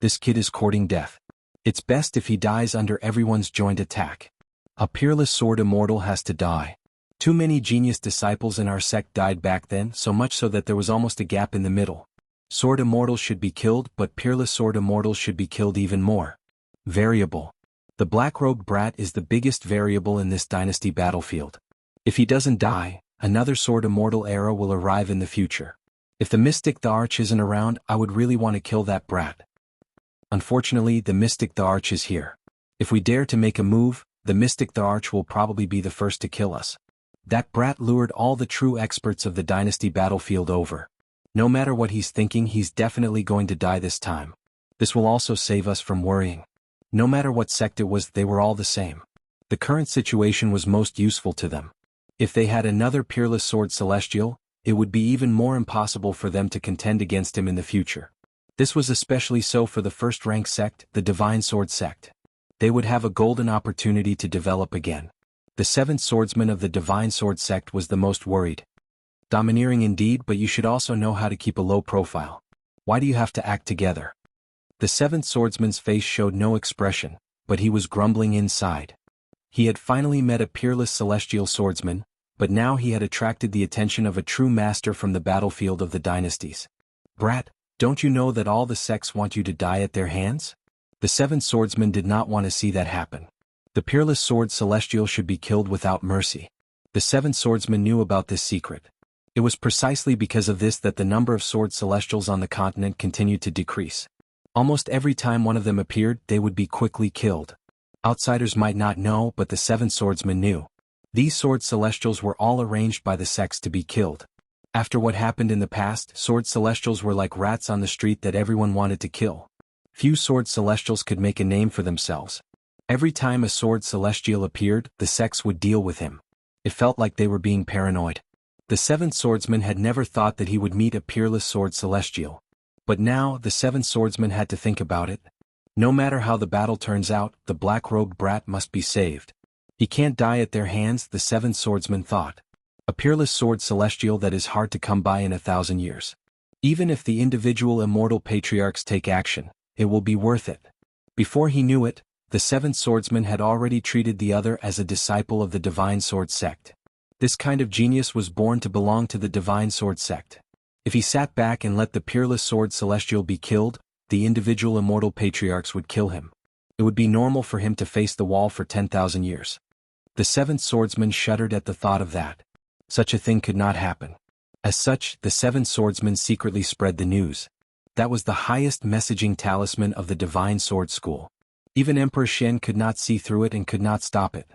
This kid is courting death. It's best if he dies under everyone's joint attack. A peerless sword immortal has to die. Too many genius disciples in our sect died back then, so much so that there was almost a gap in the middle. Sword immortals should be killed, but peerless sword immortals should be killed even more. Variable. The black-robed brat is the biggest variable in this dynasty battlefield. If he doesn't die, another sword immortal era will arrive in the future. If the mystic the Arch isn't around, I would really want to kill that brat. Unfortunately, the mystic the Arch is here. If we dare to make a move, the mystic the Arch will probably be the first to kill us. That brat lured all the true experts of the dynasty battlefield over. No matter what he's thinking, he's definitely going to die this time. This will also save us from worrying. No matter what sect it was, they were all the same. The current situation was most useful to them. If they had another peerless sword celestial, it would be even more impossible for them to contend against him in the future. This was especially so for the first-rank sect, the Divine Sword sect. They would have a golden opportunity to develop again. The seventh swordsman of the Divine Sword sect was the most worried. Domineering indeed, but you should also know how to keep a low profile. Why do you have to act together? The seventh swordsman's face showed no expression, but he was grumbling inside. He had finally met a peerless celestial swordsman, but now he had attracted the attention of a true master from the battlefield of the dynasties. Brat, don't you know that all the sects want you to die at their hands? The seventh swordsman did not want to see that happen. The peerless sword celestial should be killed without mercy. The seventh swordsman knew about this secret. It was precisely because of this that the number of sword celestials on the continent continued to decrease. Almost every time one of them appeared, they would be quickly killed. Outsiders might not know, but the seventh swordsman knew. These sword celestials were all arranged by the sects to be killed. After what happened in the past, sword celestials were like rats on the street that everyone wanted to kill. Few sword celestials could make a name for themselves. Every time a sword celestial appeared, the sects would deal with him. It felt like they were being paranoid. The seventh swordsman had never thought that he would meet a peerless sword celestial. But now, the seventh swordsman had to think about it. No matter how the battle turns out, the black-robed brat must be saved. He can't die at their hands, the seventh swordsman thought. A peerless sword celestial that is hard to come by in 1,000 years. Even if the individual immortal patriarchs take action, it will be worth it. Before he knew it, the seventh swordsman had already treated the other as a disciple of the Divine Sword sect. This kind of genius was born to belong to the Divine Sword sect. If he sat back and let the peerless sword celestial be killed, the individual immortal patriarchs would kill him. It would be normal for him to face the wall for 10,000 years. The seventh swordsman shuddered at the thought of that. Such a thing could not happen. As such, the seventh swordsman secretly spread the news. That was the highest messaging talisman of the Divine Sword School. Even Emperor Xian could not see through it and could not stop it.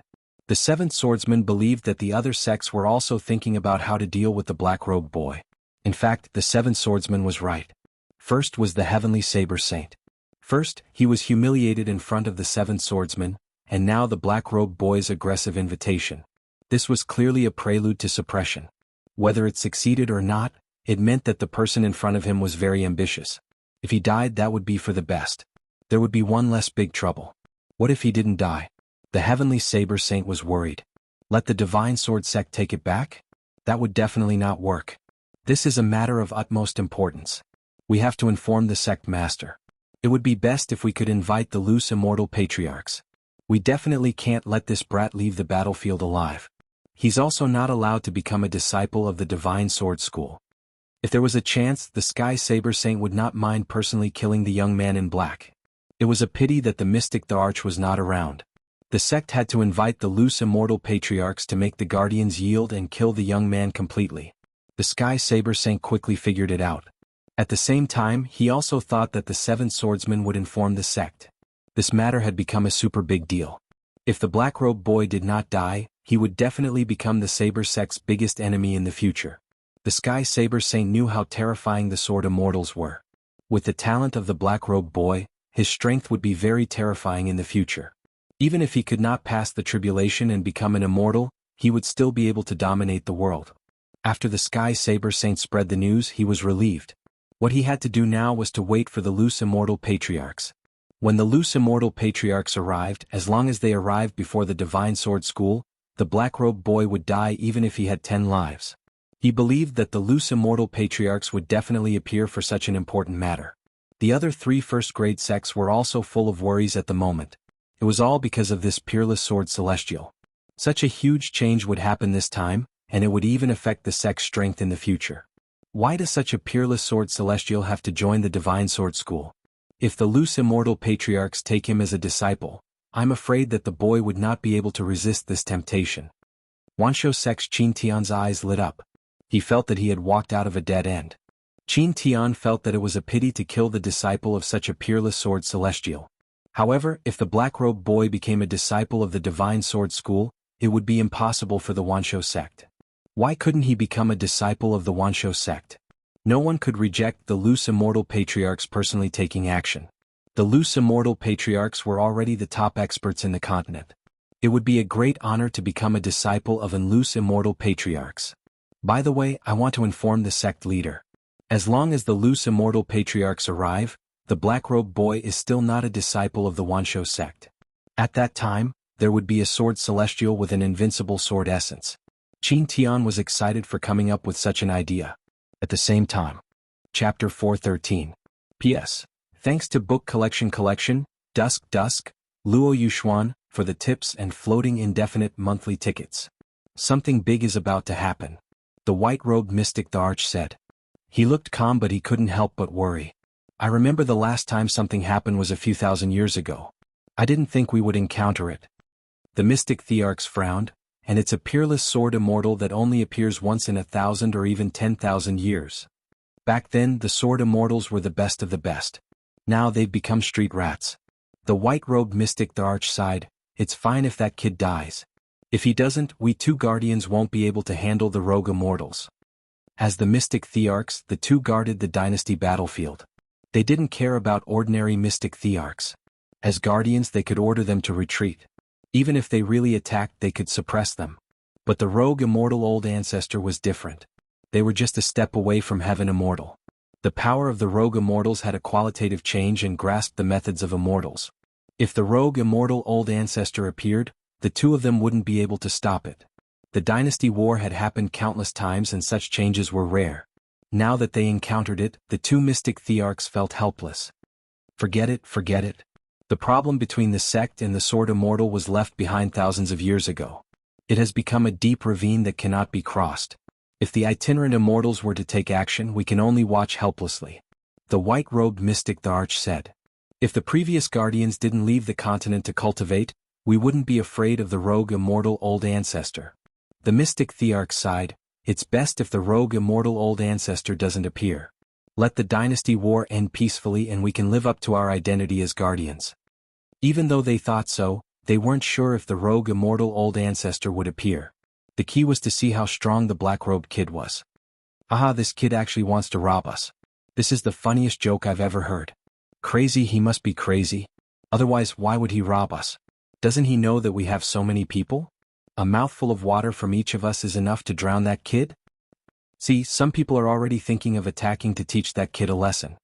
The seventh swordsman believed that the other sects were also thinking about how to deal with the black-robed boy. In fact, the seventh swordsman was right. First was the heavenly saber saint. First, he was humiliated in front of the seventh swordsman, and now the black-robed boy's aggressive invitation. This was clearly a prelude to suppression. Whether it succeeded or not, it meant that the person in front of him was very ambitious. If he died, that would be for the best. There would be one less big trouble. What if he didn't die? The heavenly saber saint was worried. Let the Divine Sword sect take it back? That would definitely not work. This is a matter of utmost importance. We have to inform the sect master. It would be best if we could invite the loose immortal patriarchs. We definitely can't let this brat leave the battlefield alive. He's also not allowed to become a disciple of the Divine Sword School. If there was a chance, the Sky Saber Saint would not mind personally killing the young man in black. It was a pity that the mystic the Arch was not around. The sect had to invite the loose immortal patriarchs to make the guardians yield and kill the young man completely. The Sky Saber Saint quickly figured it out. At the same time, he also thought that the seventh swordsman would inform the sect. This matter had become a super big deal. If the black-robed boy did not die, he would definitely become the Saber sect's biggest enemy in the future. The Sky Saber Saint knew how terrifying the sword immortals were. With the talent of the black-robed boy, his strength would be very terrifying in the future. Even if he could not pass the tribulation and become an immortal, he would still be able to dominate the world. After the Sky Saber Saint spread the news, he was relieved. What he had to do now was to wait for the loose immortal patriarchs. When the loose immortal patriarchs arrived, as long as they arrived before the Divine Sword School, the black-robed boy would die even if he had 10 lives. He believed that the loose immortal patriarchs would definitely appear for such an important matter. The other 3 first-grade sects were also full of worries at the moment. It was all because of this peerless sword celestial. Such a huge change would happen this time, and it would even affect the sect's strength in the future. Why does such a peerless sword celestial have to join the Divine Sword School? If the loose immortal patriarchs take him as a disciple, I'm afraid that the boy would not be able to resist this temptation. Wanshou sect's Qin Tian's eyes lit up. He felt that he had walked out of a dead end. Qin Tian felt that it was a pity to kill the disciple of such a peerless sword celestial. However, if the black-robed boy became a disciple of the Divine Sword School, it would be impossible for the Wanshou sect. Why couldn't he become a disciple of the Wanshou sect? No one could reject the loose immortal patriarchs personally taking action. The loose immortal patriarchs were already the top experts in the continent. It would be a great honor to become a disciple of an loose immortal patriarchs. By the way, I want to inform the sect leader. As long as the loose immortal patriarchs arrive, the black-robed boy is still not a disciple of the Wanshou sect. At that time, there would be a sword celestial with an invincible sword essence. Qin Tian was excited for coming up with such an idea. At the same time. Chapter 413. P.S. Thanks to Book Collection, Dusk, Luo Yushuan, for the tips and floating indefinite monthly tickets. Something big is about to happen. The white-robed mystic the Arch said. He looked calm but he couldn't help but worry. I remember the last time something happened was a few thousand years ago. I didn't think we would encounter it. The mystic Thearchs frowned, and it's a peerless sword immortal that only appears once in 1,000 or even 10,000 years. Back then, the sword immortals were the best of the best. Now they've become street rats. The white-robed mystic the Arch sighed, it's fine if that kid dies. If he doesn't, we 2 guardians won't be able to handle the rogue immortals. As the mystic Thearchs, the 2 guarded the dynasty battlefield. They didn't care about ordinary mystic Thearchs. As guardians they could order them to retreat. Even if they really attacked they could suppress them. But the rogue immortal old ancestor was different. They were just a step away from heaven immortal. The power of the rogue immortals had a qualitative change and grasped the methods of immortals. If the rogue immortal old ancestor appeared, the 2 of them wouldn't be able to stop it. The dynasty war had happened countless times and such changes were rare. Now that they encountered it, the 2 mystic Thearchs felt helpless. Forget it. The problem between the sect and the sword immortal was left behind thousands of years ago. It has become a deep ravine that cannot be crossed. If the itinerant immortals were to take action, we can only watch helplessly. The white-robed mystic the Arch said. If the previous guardians didn't leave the continent to cultivate, we wouldn't be afraid of the rogue immortal old ancestor. The mystic Thearch sighed, it's best if the rogue immortal old ancestor doesn't appear. Let the dynasty war end peacefully and we can live up to our identity as guardians. Even though they thought so, they weren't sure if the rogue immortal old ancestor would appear. The key was to see how strong the black-robed kid was. Aha, this kid actually wants to rob us. This is the funniest joke I've ever heard. Crazy, he must be crazy. Otherwise, why would he rob us? Doesn't he know that we have so many people? A mouthful of water from each of us is enough to drown that kid? See, some people are already thinking of attacking to teach that kid a lesson.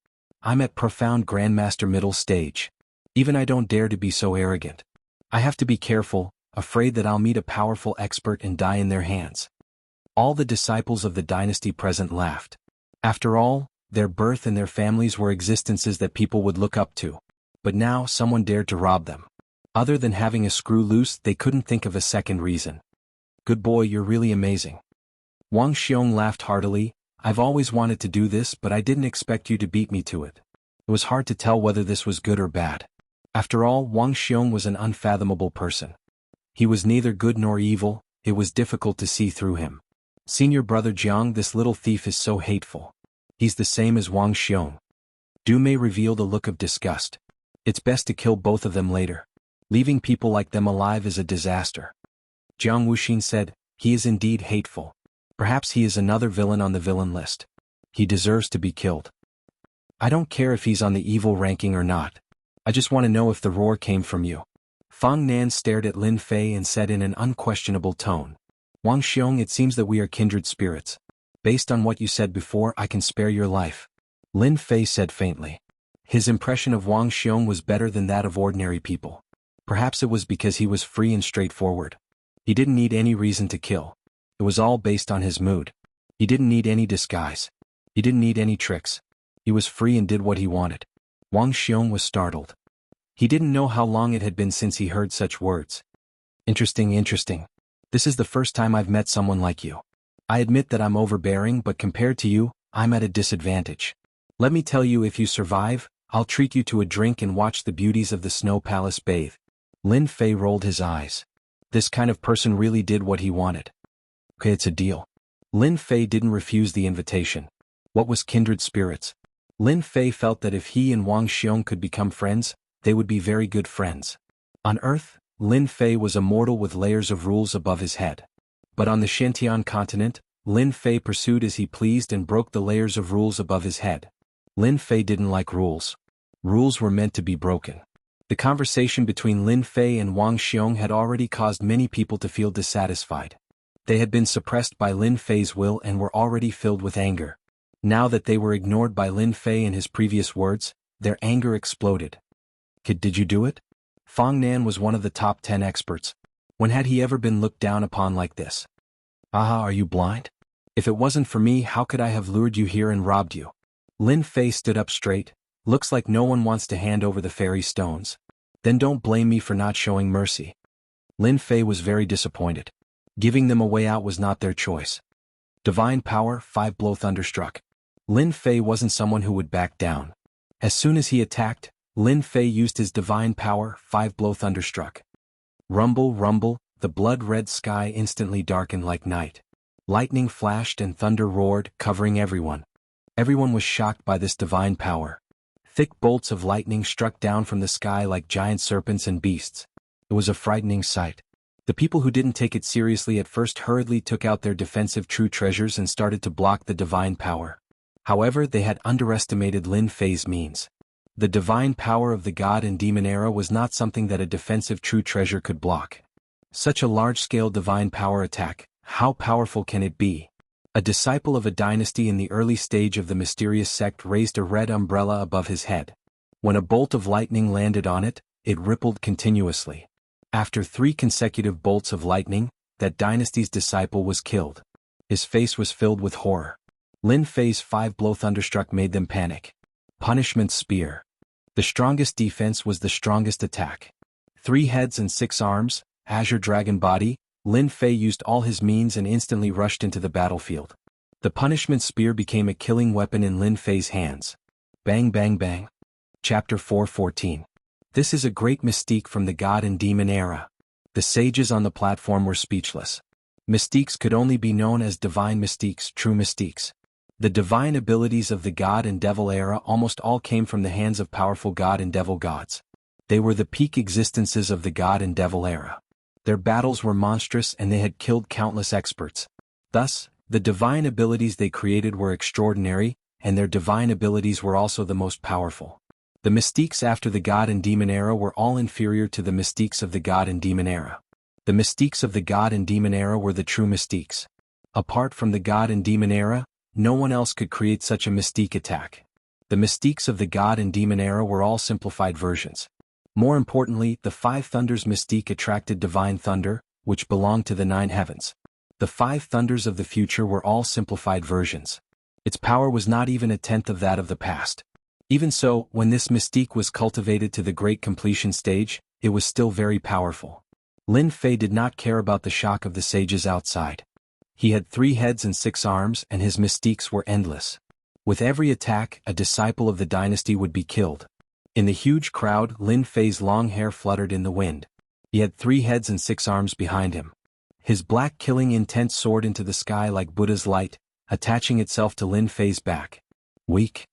I'm at profound Grandmaster middle stage. Even I don't dare to be so arrogant. I have to be careful, afraid that I'll meet a powerful expert and die in their hands. All the disciples of the dynasty present laughed. After all, their birth and their families were existences that people would look up to. But now someone dared to rob them. Other than having a screw loose, they couldn't think of a second reason. Good boy, you're really amazing. Wang Xiong laughed heartily. I've always wanted to do this, but I didn't expect you to beat me to it. It was hard to tell whether this was good or bad. After all, Wang Xiong was an unfathomable person. He was neither good nor evil, it was difficult to see through him. Senior brother Jiang, this little thief is so hateful. He's the same as Wang Xiong. Du Mei revealed a look of disgust. It's best to kill both of them later. Leaving people like them alive is a disaster. Jiang Wuxin said, he is indeed hateful. Perhaps he is another villain on the villain list. He deserves to be killed. I don't care if he's on the evil ranking or not. I just want to know if the roar came from you. Fang Nan stared at Lin Fei and said in an unquestionable tone, Wang Xiong, it seems that we are kindred spirits. Based on what you said before, I can spare your life. Lin Fei said faintly. His impression of Wang Xiong was better than that of ordinary people. Perhaps it was because he was free and straightforward. He didn't need any reason to kill. It was all based on his mood. He didn't need any disguise. He didn't need any tricks. He was free and did what he wanted. Wang Xiong was startled. He didn't know how long it had been since he heard such words. Interesting. This is the first time I've met someone like you. I admit that I'm overbearing, but compared to you, I'm at a disadvantage. Let me tell you, if you survive, I'll treat you to a drink and watch the beauties of the Snow Palace bathe. Lin Fei rolled his eyes. This kind of person really did what he wanted. Okay, it's a deal. Lin Fei didn't refuse the invitation. What was kindred spirits? Lin Fei felt that if he and Wang Xiong could become friends, they would be very good friends. On Earth, Lin Fei was a mortal with layers of rules above his head. But on the Shantian continent, Lin Fei pursued as he pleased and broke the layers of rules above his head. Lin Fei didn't like rules. Rules were meant to be broken. The conversation between Lin Fei and Wang Xiong had already caused many people to feel dissatisfied. They had been suppressed by Lin Fei's will and were already filled with anger. Now that they were ignored by Lin Fei and his previous words, their anger exploded. Kid, did you do it? Fang Nan was one of the top 10 experts. When had he ever been looked down upon like this? Aha, are you blind? If it wasn't for me, how could I have lured you here and robbed you? Lin Fei stood up straight. Looks like no one wants to hand over the fairy stones. Then don't blame me for not showing mercy. Lin Fei was very disappointed. Giving them a way out was not their choice. Divine power, 5-blow thunderstruck. Lin Fei wasn't someone who would back down. As soon as he attacked, Lin Fei used his divine power, 5-blow thunderstruck. Rumble, rumble, the blood-red sky instantly darkened like night. Lightning flashed and thunder roared, covering everyone. Everyone was shocked by this divine power. Thick bolts of lightning struck down from the sky like giant serpents and beasts. It was a frightening sight. The people who didn't take it seriously at first hurriedly took out their defensive true treasures and started to block the divine power. However, they had underestimated Lin Fei's means. The divine power of the god and demon era was not something that a defensive true treasure could block. Such a large-scale divine power attack, how powerful can it be? A disciple of a dynasty in the early stage of the mysterious sect raised a red umbrella above his head. When a bolt of lightning landed on it, it rippled continuously. After 3 consecutive bolts of lightning, that dynasty's disciple was killed. His face was filled with horror. Lin Fei's 5-blow thunderstruck made them panic. Punishment spear. The strongest defense was the strongest attack. 3 heads and 6 arms, azure dragon body, Lin Fei used all his means and instantly rushed into the battlefield. The punishment spear became a killing weapon in Lin Fei's hands. Bang bang bang. Chapter 4:14. This is a great mystique from the god and demon era. The sages on the platform were speechless. Mystiques could only be known as divine mystiques, true mystiques. The divine abilities of the god and devil era almost all came from the hands of powerful god and devil gods. They were the peak existences of the god and devil era. Their battles were monstrous and they had killed countless experts. Thus, the divine abilities they created were extraordinary, and their divine abilities were also the most powerful. The mystiques after the god and demon era were all inferior to the mystiques of the god and demon era. The mystiques of the god and demon era were the true mystiques. Apart from the god and demon era, no one else could create such a mystique attack. The mystiques of the god and demon era were all simplified versions. More importantly, the 5 thunders mystique attracted divine thunder, which belonged to the 9 heavens. The 5 thunders of the future were all simplified versions. Its power was not even a tenth of that of the past. Even so, when this mystique was cultivated to the great completion stage, it was still very powerful. Lin Fei did not care about the shock of the sages outside. He had 3 heads and 6 arms and his mystiques were endless. With every attack, a disciple of the dynasty would be killed. In the huge crowd, Lin Fei's long hair fluttered in the wind. He had 3 heads and 6 arms behind him. His black killing intent soared into the sky like Buddha's light, attaching itself to Lin Fei's back. Weak.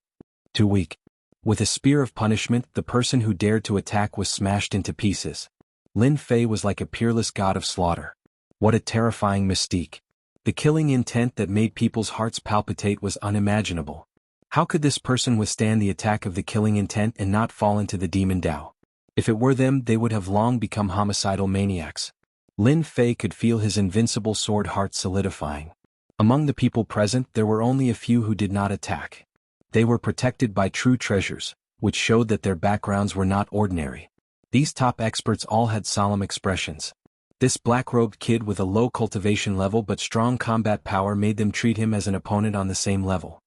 Too weak. With a spear of punishment, the person who dared to attack was smashed into pieces. Lin Fei was like a peerless god of slaughter. What a terrifying mystique. The killing intent that made people's hearts palpitate was unimaginable. How could this person withstand the attack of the killing intent and not fall into the demon Tao? If it were them, they would have long become homicidal maniacs. Lin Fei could feel his invincible sword heart solidifying. Among the people present, there were only a few who did not attack. They were protected by true treasures, which showed that their backgrounds were not ordinary. These top experts all had solemn expressions. This black-robed kid with a low cultivation level but strong combat power made them treat him as an opponent on the same level.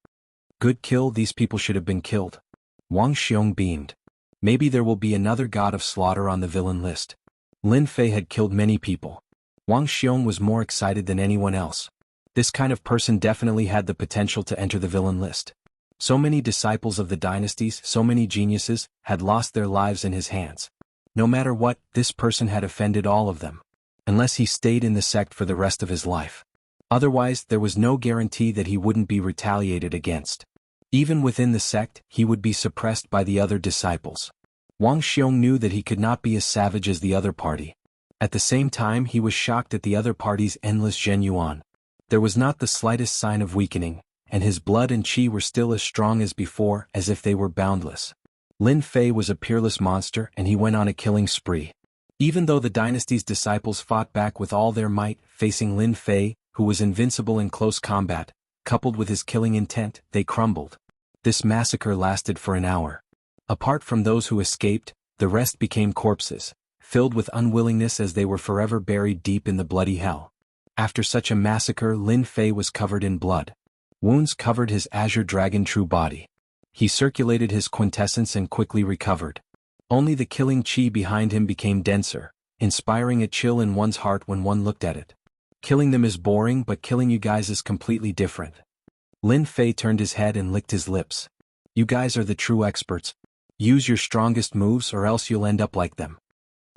Good kill, these people should have been killed. Wang Xiong beamed. Maybe there will be another god of slaughter on the villain list. Lin Fei had killed many people. Wang Xiong was more excited than anyone else. This kind of person definitely had the potential to enter the villain list. So many disciples of the dynasties, so many geniuses, had lost their lives in his hands. No matter what, this person had offended all of them. Unless he stayed in the sect for the rest of his life. Otherwise, there was no guarantee that he wouldn't be retaliated against. Even within the sect, he would be suppressed by the other disciples. Wang Xiong knew that he could not be as savage as the other party. At the same time, he was shocked at the other party's endless Zhenyuan. There was not the slightest sign of weakening, and his blood and qi were still as strong as before, as if they were boundless. Lin Fei was a peerless monster, and he went on a killing spree. Even though the dynasty's disciples fought back with all their might, facing Lin Fei, who was invincible in close combat, coupled with his killing intent, they crumbled. This massacre lasted for an hour. Apart from those who escaped, the rest became corpses, filled with unwillingness as they were forever buried deep in the bloody hell. After such a massacre, Lin Fei was covered in blood. Wounds covered his azure dragon true body. He circulated his quintessence and quickly recovered. Only the killing qi behind him became denser, inspiring a chill in one's heart when one looked at it. Killing them is boring, but killing you guys is completely different. Lin Fei turned his head and licked his lips. You guys are the true experts. Use your strongest moves or else you'll end up like them.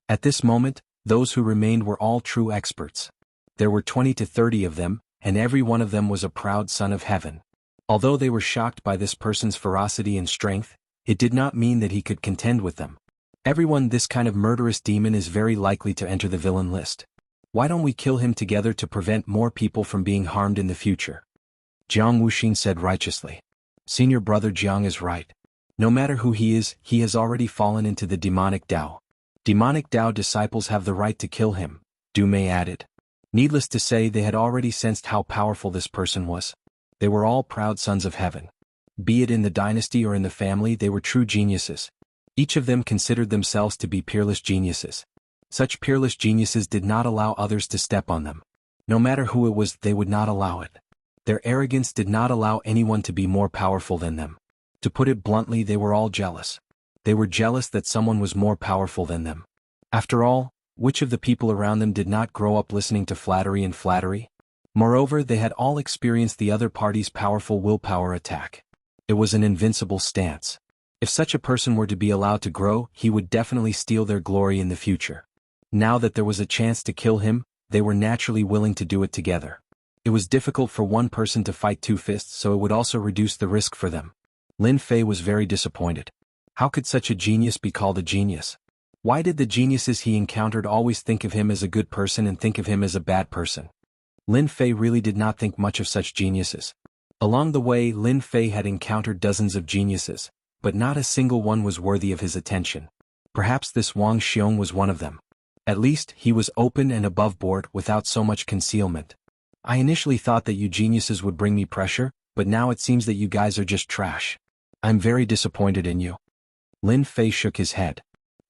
At this moment, those who remained were all true experts. There were 20 to 30 of them, and every one of them was a proud son of heaven. Although they were shocked by this person's ferocity and strength, it did not mean that he could contend with them. Everyone, this kind of murderous demon is very likely to enter the villain list. Why don't we kill him together to prevent more people from being harmed in the future? Jiang Wuxin said righteously. Senior brother Jiang is right. No matter who he is, he has already fallen into the demonic Tao. Demonic Tao disciples have the right to kill him, Du Mei added. Needless to say, they had already sensed how powerful this person was. They were all proud sons of heaven. Be it in the dynasty or in the family, they were true geniuses. Each of them considered themselves to be peerless geniuses. Such peerless geniuses did not allow others to step on them. No matter who it was, they would not allow it. Their arrogance did not allow anyone to be more powerful than them. To put it bluntly, they were all jealous. They were jealous that someone was more powerful than them. After all, which of the people around them did not grow up listening to flattery and flattery? Moreover, they had all experienced the other party's powerful willpower attack. It was an invincible stance. If such a person were to be allowed to grow, he would definitely steal their glory in the future. Now that there was a chance to kill him, they were naturally willing to do it together. It was difficult for one person to fight two fists, so it would also reduce the risk for them. Lin Fei was very disappointed. How could such a genius be called a genius? Why did the geniuses he encountered always think of him as a good person and think of him as a bad person? Lin Fei really did not think much of such geniuses. Along the way, Lin Fei had encountered dozens of geniuses, but not a single one was worthy of his attention. Perhaps this Wang Xiong was one of them. At least, he was open and above board without so much concealment. I initially thought that you geniuses would bring me pressure, but now it seems that you guys are just trash. I'm very disappointed in you. Lin Fei shook his head.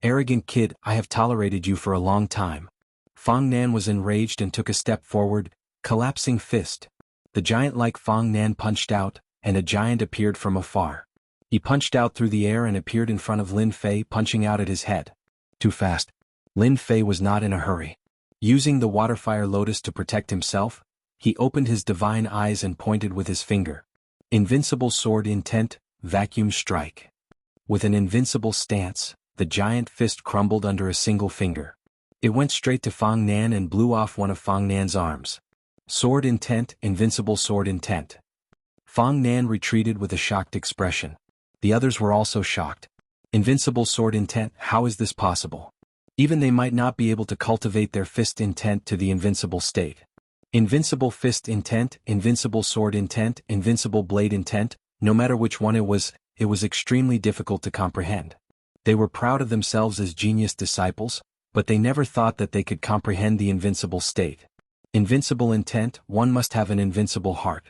Arrogant kid, I have tolerated you for a long time. Fang Nan was enraged and took a step forward, collapsing fist. The giant-like Fang Nan punched out, and a giant appeared from afar. He punched out through the air and appeared in front of Lin Fei, punching out at his head. Too fast. Lin Fei was not in a hurry. Using the waterfire lotus to protect himself, he opened his divine eyes and pointed with his finger. Invincible sword intent, vacuum strike. With an invincible stance, the giant fist crumbled under a single finger. It went straight to Fang Nan and blew off one of Fang Nan's arms. Sword intent, invincible sword intent. Fang Nan retreated with a shocked expression. The others were also shocked. Invincible sword intent, how is this possible? Even they might not be able to cultivate their fist intent to the invincible state. Invincible fist intent, invincible sword intent, invincible blade intent, no matter which one it was extremely difficult to comprehend. They were proud of themselves as genius disciples, but they never thought that they could comprehend the invincible state. Invincible intent, one must have an invincible heart.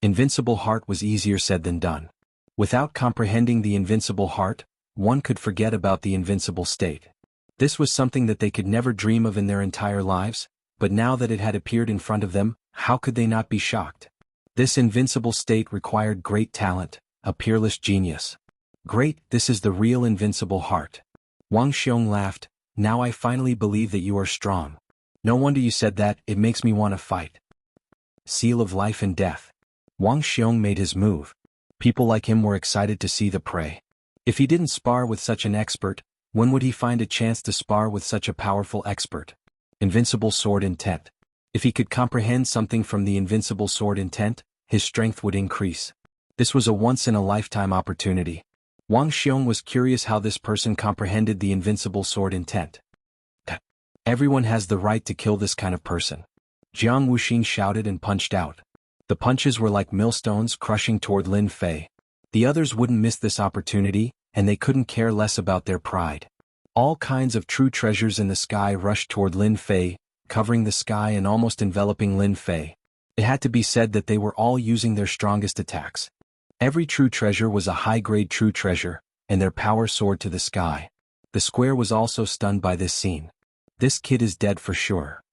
Invincible heart was easier said than done. Without comprehending the invincible heart, one could forget about the invincible state. This was something that they could never dream of in their entire lives, but now that it had appeared in front of them, how could they not be shocked? This invincible state required great talent, a peerless genius. Great, this is the real invincible heart. Wang Xiong laughed. Now I finally believe that you are strong. No wonder you said that, it makes me want to fight. Seal of life and death. Wang Xiong made his move. People like him were excited to see the prey. If he didn't spar with such an expert, when would he find a chance to spar with such a powerful expert? Invincible sword intent. If he could comprehend something from the invincible sword intent, his strength would increase. This was a once-in-a-lifetime opportunity. Wang Xiong was curious how this person comprehended the invincible sword intent. Everyone has the right to kill this kind of person. Jiang Wuxin shouted and punched out. The punches were like millstones crushing toward Lin Fei. The others wouldn't miss this opportunity, and they couldn't care less about their pride. All kinds of true treasures in the sky rushed toward Lin Fei, covering the sky and almost enveloping Lin Fei. It had to be said that they were all using their strongest attacks. Every true treasure was a high-grade true treasure, and their power soared to the sky. The square was also stunned by this scene. This kid is dead for sure.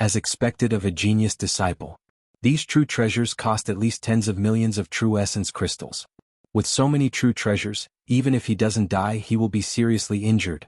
As expected of a genius disciple. These true treasures cost at least tens of millions of true essence crystals. With so many true treasures, even if he doesn't die, he will be seriously injured.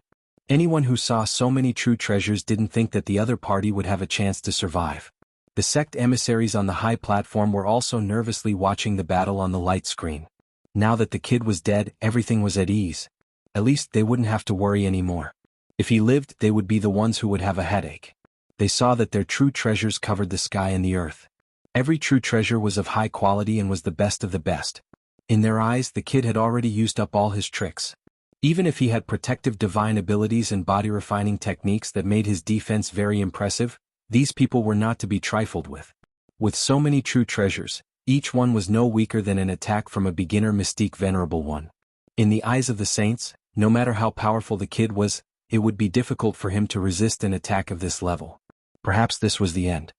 Anyone who saw so many true treasures didn't think that the other party would have a chance to survive. The sect emissaries on the high platform were also nervously watching the battle on the light screen. Now that the kid was dead, everything was at ease. At least they wouldn't have to worry anymore. If he lived, they would be the ones who would have a headache. They saw that their true treasures covered the sky and the earth. Every true treasure was of high quality and was the best of the best. In their eyes, the kid had already used up all his tricks. Even if he had protective divine abilities and body-refining techniques that made his defense very impressive, these people were not to be trifled with. With so many true treasures, each one was no weaker than an attack from a beginner mystique venerable one. In the eyes of the saints, no matter how powerful the kid was, it would be difficult for him to resist an attack of this level. Perhaps this was the end.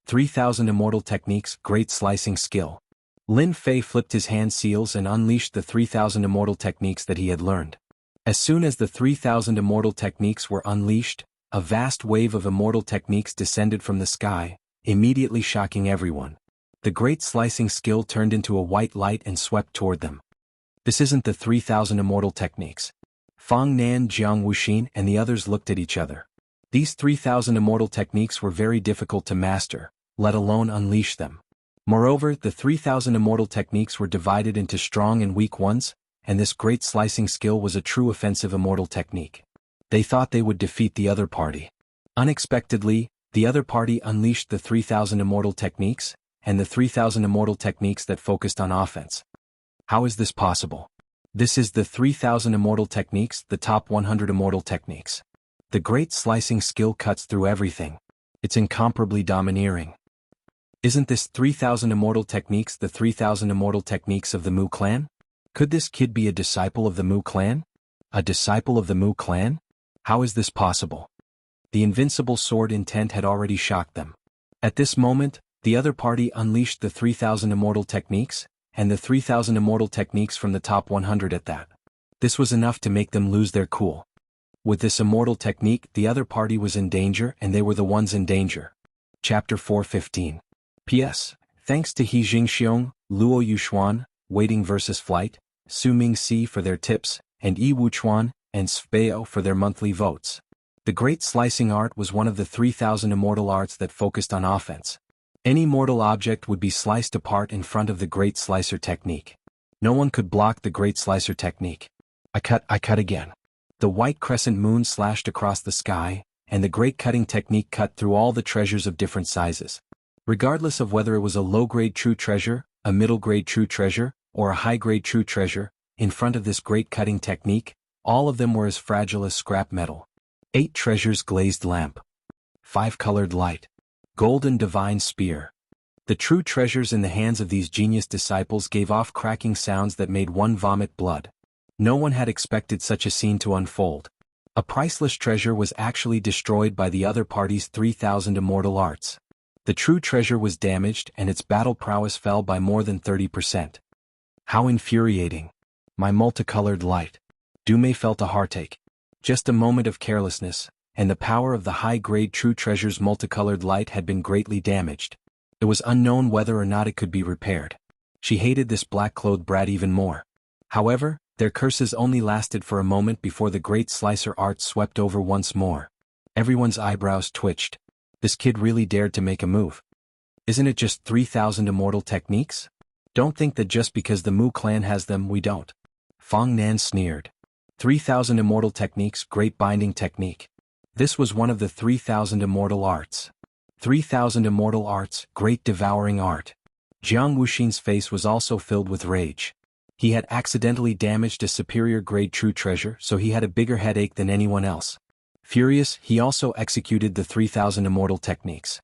3,000 immortal techniques, great slicing skill. Lin Fei flipped his hand seals and unleashed the 3,000 immortal techniques that he had learned. As soon as the 3,000 immortal techniques were unleashed, a vast wave of immortal techniques descended from the sky, immediately shocking everyone. The great slicing skill turned into a white light and swept toward them. This isn't the 3,000 immortal techniques. Fang Nan, Jiang Wuxin, and the others looked at each other. These 3,000 immortal techniques were very difficult to master, let alone unleash them. Moreover, the 3,000 immortal techniques were divided into strong and weak ones, and this great slicing skill was a true offensive immortal technique. They thought they would defeat the other party. Unexpectedly, the other party unleashed the 3,000 immortal techniques, and the 3,000 immortal techniques that focused on offense. How is this possible? This is the 3,000 immortal techniques, the top 100 immortal techniques. The great slicing skill cuts through everything. It's incomparably domineering. Isn't this 3,000 immortal techniques the 3,000 immortal techniques of the Mu clan? Could this kid be a disciple of the Mu clan? A disciple of the Mu clan? How is this possible? The invincible sword intent had already shocked them. At this moment, the other party unleashed the 3,000 immortal techniques, and the 3,000 immortal techniques from the top 100 at that. This was enough to make them lose their cool. With this immortal technique, the other party was in danger and they were the ones in danger. Chapter 4:15. P.S. Thanks to He Jingxiong, Luo Yuxuan, Waiting vs. Flight, Su Mingxi for their tips, and Yi Wuchuan and Sfeo for their monthly votes. The great slicing art was one of the 3,000 immortal arts that focused on offense. Any mortal object would be sliced apart in front of the great slicer technique. No one could block the great slicer technique. I cut again. The white crescent moon slashed across the sky, and the great cutting technique cut through all the treasures of different sizes. Regardless of whether it was a low-grade true treasure, a middle-grade true treasure, or a high-grade true treasure, in front of this great cutting technique, all of them were as fragile as scrap metal. 8 treasures glazed lamp. 5-colored light. Golden divine spear. The true treasures in the hands of these genius disciples gave off cracking sounds that made one vomit blood. No one had expected such a scene to unfold. A priceless treasure was actually destroyed by the other party's 3,000 immortal arts. The true treasure was damaged and its battle prowess fell by more than 30%. How infuriating. My multicolored light. Dume felt a heartache. Just a moment of carelessness, and the power of the high-grade true treasure's multicolored light had been greatly damaged. It was unknown whether or not it could be repaired. She hated this black-clothed brat even more. However, their curses only lasted for a moment before the great slicer art swept over once more. Everyone's eyebrows twitched. This kid really dared to make a move. Isn't it just 3,000 immortal techniques? Don't think that just because the Mu clan has them we don't. Fong Nan sneered. 3,000 immortal techniques, great binding technique. This was one of the 3,000 immortal arts. 3,000 immortal arts, great devouring art. Jiang Wuxin's face was also filled with rage. He had accidentally damaged a superior grade true treasure, so he had a bigger headache than anyone else. Furious, he also executed the 3,000 immortal techniques.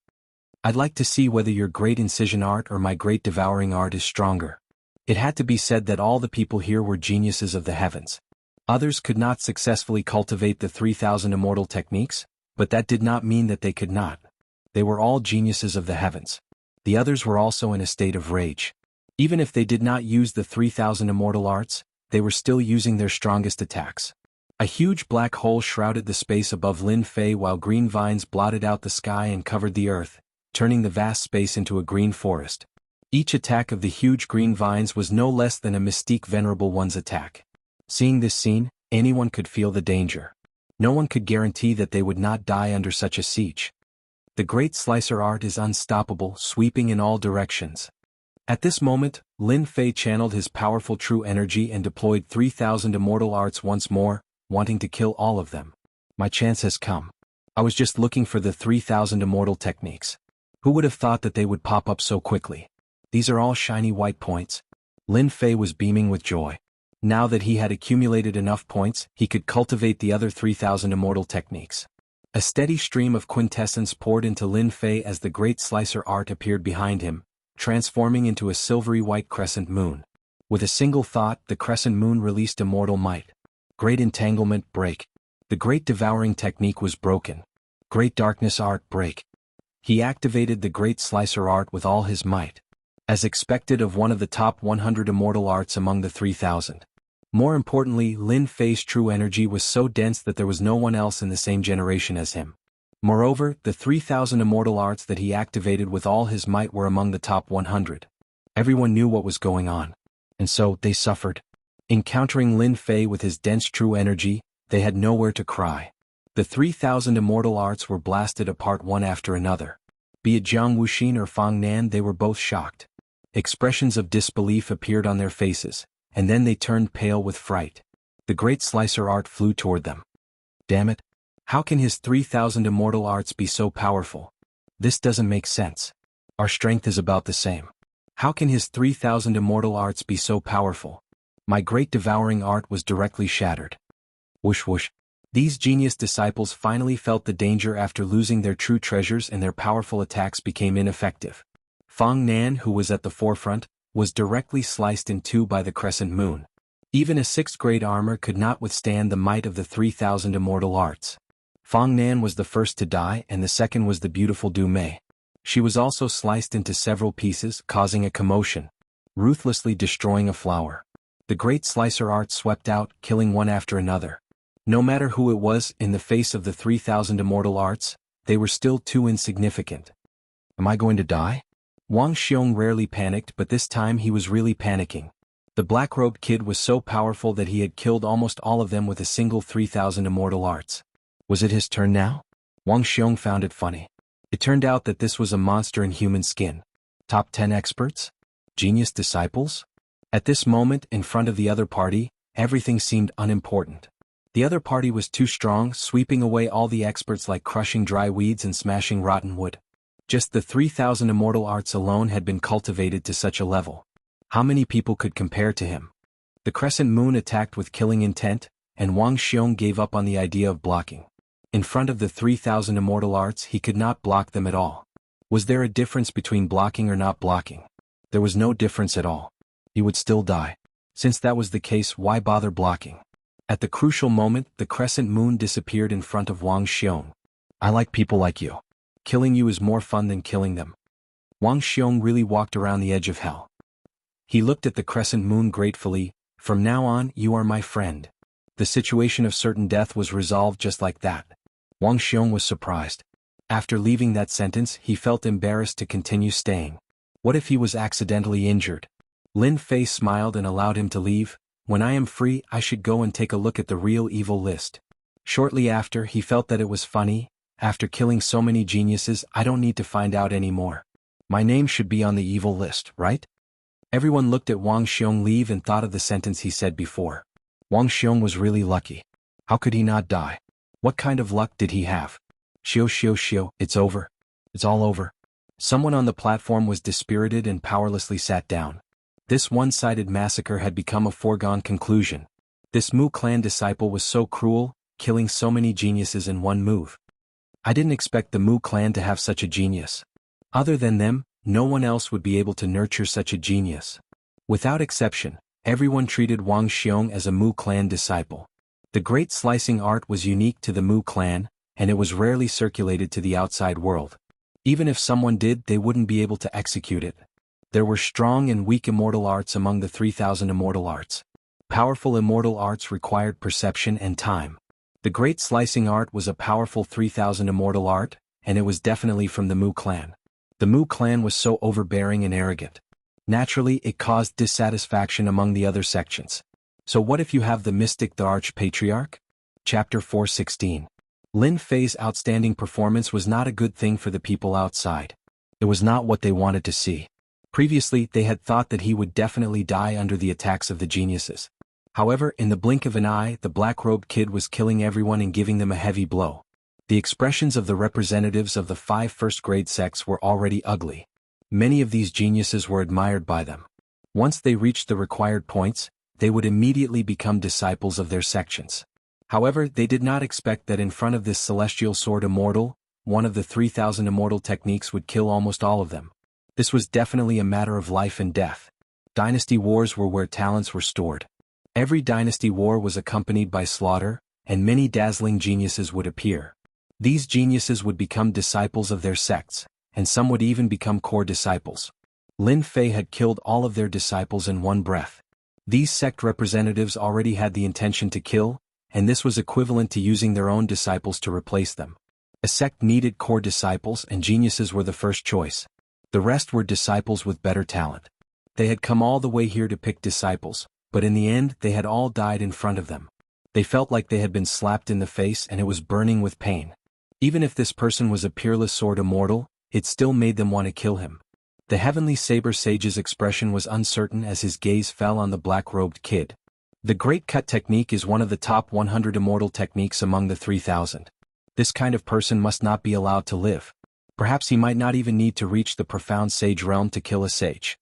I'd like to see whether your great incision art or my great devouring art is stronger. It had to be said that all the people here were geniuses of the heavens. Others could not successfully cultivate the 3,000 immortal techniques, but that did not mean that they could not. They were all geniuses of the heavens. The others were also in a state of rage. Even if they did not use the 3,000 immortal arts, they were still using their strongest attacks. A huge black hole shrouded the space above Lin Fei while green vines blotted out the sky and covered the earth, turning the vast space into a green forest. Each attack of the huge green vines was no less than a mystique venerable one's attack. Seeing this scene, anyone could feel the danger. No one could guarantee that they would not die under such a siege. The great slicer art is unstoppable, sweeping in all directions. At this moment, Lin Fei channeled his powerful true energy and deployed 3,000 immortal arts once more, wanting to kill all of them. My chance has come. I was just looking for the 3,000 immortal techniques. Who would have thought that they would pop up so quickly? These are all shiny white points. Lin Fei was beaming with joy. Now that he had accumulated enough points, he could cultivate the other 3,000 immortal techniques. A steady stream of quintessence poured into Lin Fei as the great slicer art appeared behind him, transforming into a silvery white crescent moon. With a single thought, the crescent moon released immortal might. Great entanglement, break. The great devouring technique was broken. Great darkness art, break. He activated the great slicer art with all his might. As expected of one of the top 100 immortal arts among the 3,000. More importantly, Lin Fei's true energy was so dense that there was no one else in the same generation as him. Moreover, the 3,000 immortal arts that he activated with all his might were among the top 100. Everyone knew what was going on. And so, they suffered. Encountering Lin Fei with his dense true energy, they had nowhere to cry. The 3,000 immortal arts were blasted apart one after another. Be it Jiang Wuxin or Fong Nan, they were both shocked. Expressions of disbelief appeared on their faces, and then they turned pale with fright. The great slicer art flew toward them. Damn it! How can his 3,000 immortal arts be so powerful? This doesn't make sense. Our strength is about the same. How can his 3,000 immortal arts be so powerful? My great devouring art was directly shattered. Whoosh whoosh. These genius disciples finally felt the danger after losing their true treasures and their powerful attacks became ineffective. Fong Nan, who was at the forefront, was directly sliced in two by the crescent moon. Even a 6th grade armor could not withstand the might of the 3,000 immortal arts. Fong Nan was the first to die and the second was the beautiful Du Mei. She was also sliced into several pieces, causing a commotion, ruthlessly destroying a flower. The great slicer art swept out, killing one after another. No matter who it was, in the face of the 3,000 immortal arts, they were still too insignificant. Am I going to die? Wang Xiong rarely panicked, but this time he was really panicking. The black-robed kid was so powerful that he had killed almost all of them with a single 3,000 immortal arts. Was it his turn now? Wang Xiong found it funny. It turned out that this was a monster in human skin. Top 10 experts? Genius disciples? At this moment, in front of the other party, everything seemed unimportant. The other party was too strong, sweeping away all the experts like crushing dry weeds and smashing rotten wood. Just the 3,000 immortal arts alone had been cultivated to such a level. How many people could compare to him? The crescent moon attacked with killing intent, and Wang Xiong gave up on the idea of blocking. In front of the 3,000 immortal arts, he could not block them at all. Was there a difference between blocking or not blocking? There was no difference at all. He would still die. Since that was the case, why bother blocking? At the crucial moment, the crescent moon disappeared in front of Wang Xiong. I like people like you. Killing you is more fun than killing them. Wang Xiong really walked around the edge of hell. He looked at the crescent moon gratefully. From now on, you are my friend. The situation of certain death was resolved just like that. Wang Xiong was surprised. After leaving that sentence, he felt embarrassed to continue staying. What if he was accidentally injured? Lin Fei smiled and allowed him to leave. When I am free, I should go and take a look at the real evil list. Shortly after, he felt that it was funny. After killing so many geniuses, I don't need to find out anymore. My name should be on the evil list, right? Everyone looked at Wang Xiong leave and thought of the sentence he said before. Wang Xiong was really lucky. How could he not die? What kind of luck did he have? Xiao, it's over. It's all over. Someone on the platform was dispirited and powerlessly sat down. This one-sided massacre had become a foregone conclusion. This Mu clan disciple was so cruel, killing so many geniuses in one move. I didn't expect the Mu clan to have such a genius. Other than them, no one else would be able to nurture such a genius. Without exception, everyone treated Wang Xiong as a Mu clan disciple. The great slicing art was unique to the Mu clan, and it was rarely circulated to the outside world. Even if someone did, they wouldn't be able to execute it. There were strong and weak immortal arts among the 3,000 immortal arts. Powerful immortal arts required perception and time. The great slicing art was a powerful 3,000 immortal art, and it was definitely from the Mu clan. The Mu clan was so overbearing and arrogant. Naturally, it caused dissatisfaction among the other sections. So what if you have the mystic, the arch-patriarch? Chapter 4:16. Lin Fei's outstanding performance was not a good thing for the people outside. It was not what they wanted to see. Previously, they had thought that he would definitely die under the attacks of the geniuses. However, in the blink of an eye, the black-robed kid was killing everyone and giving them a heavy blow. The expressions of the representatives of the 5 first-grade sects were already ugly. Many of these geniuses were admired by them. Once they reached the required points, they would immediately become disciples of their sections. However, they did not expect that in front of this celestial sword Immortal, one of the 3,000 immortal techniques would kill almost all of them. This was definitely a matter of life and death. Dynasty wars were where talents were stored. Every dynasty war was accompanied by slaughter, and many dazzling geniuses would appear. These geniuses would become disciples of their sects, and some would even become core disciples. Lin Fei had killed all of their disciples in one breath. These sect representatives already had the intention to kill, and this was equivalent to using their own disciples to replace them. A sect needed core disciples, and geniuses were the first choice. The rest were disciples with better talent. They had come all the way here to pick disciples, but in the end they had all died in front of them. They felt like they had been slapped in the face and it was burning with pain. Even if this person was a peerless sword immortal, it still made them want to kill him. The heavenly saber sage's expression was uncertain as his gaze fell on the black-robed kid. The Great Cut technique is one of the top 100 immortal techniques among the 3,000. This kind of person must not be allowed to live. Perhaps he might not even need to reach the profound sage realm to kill a sage.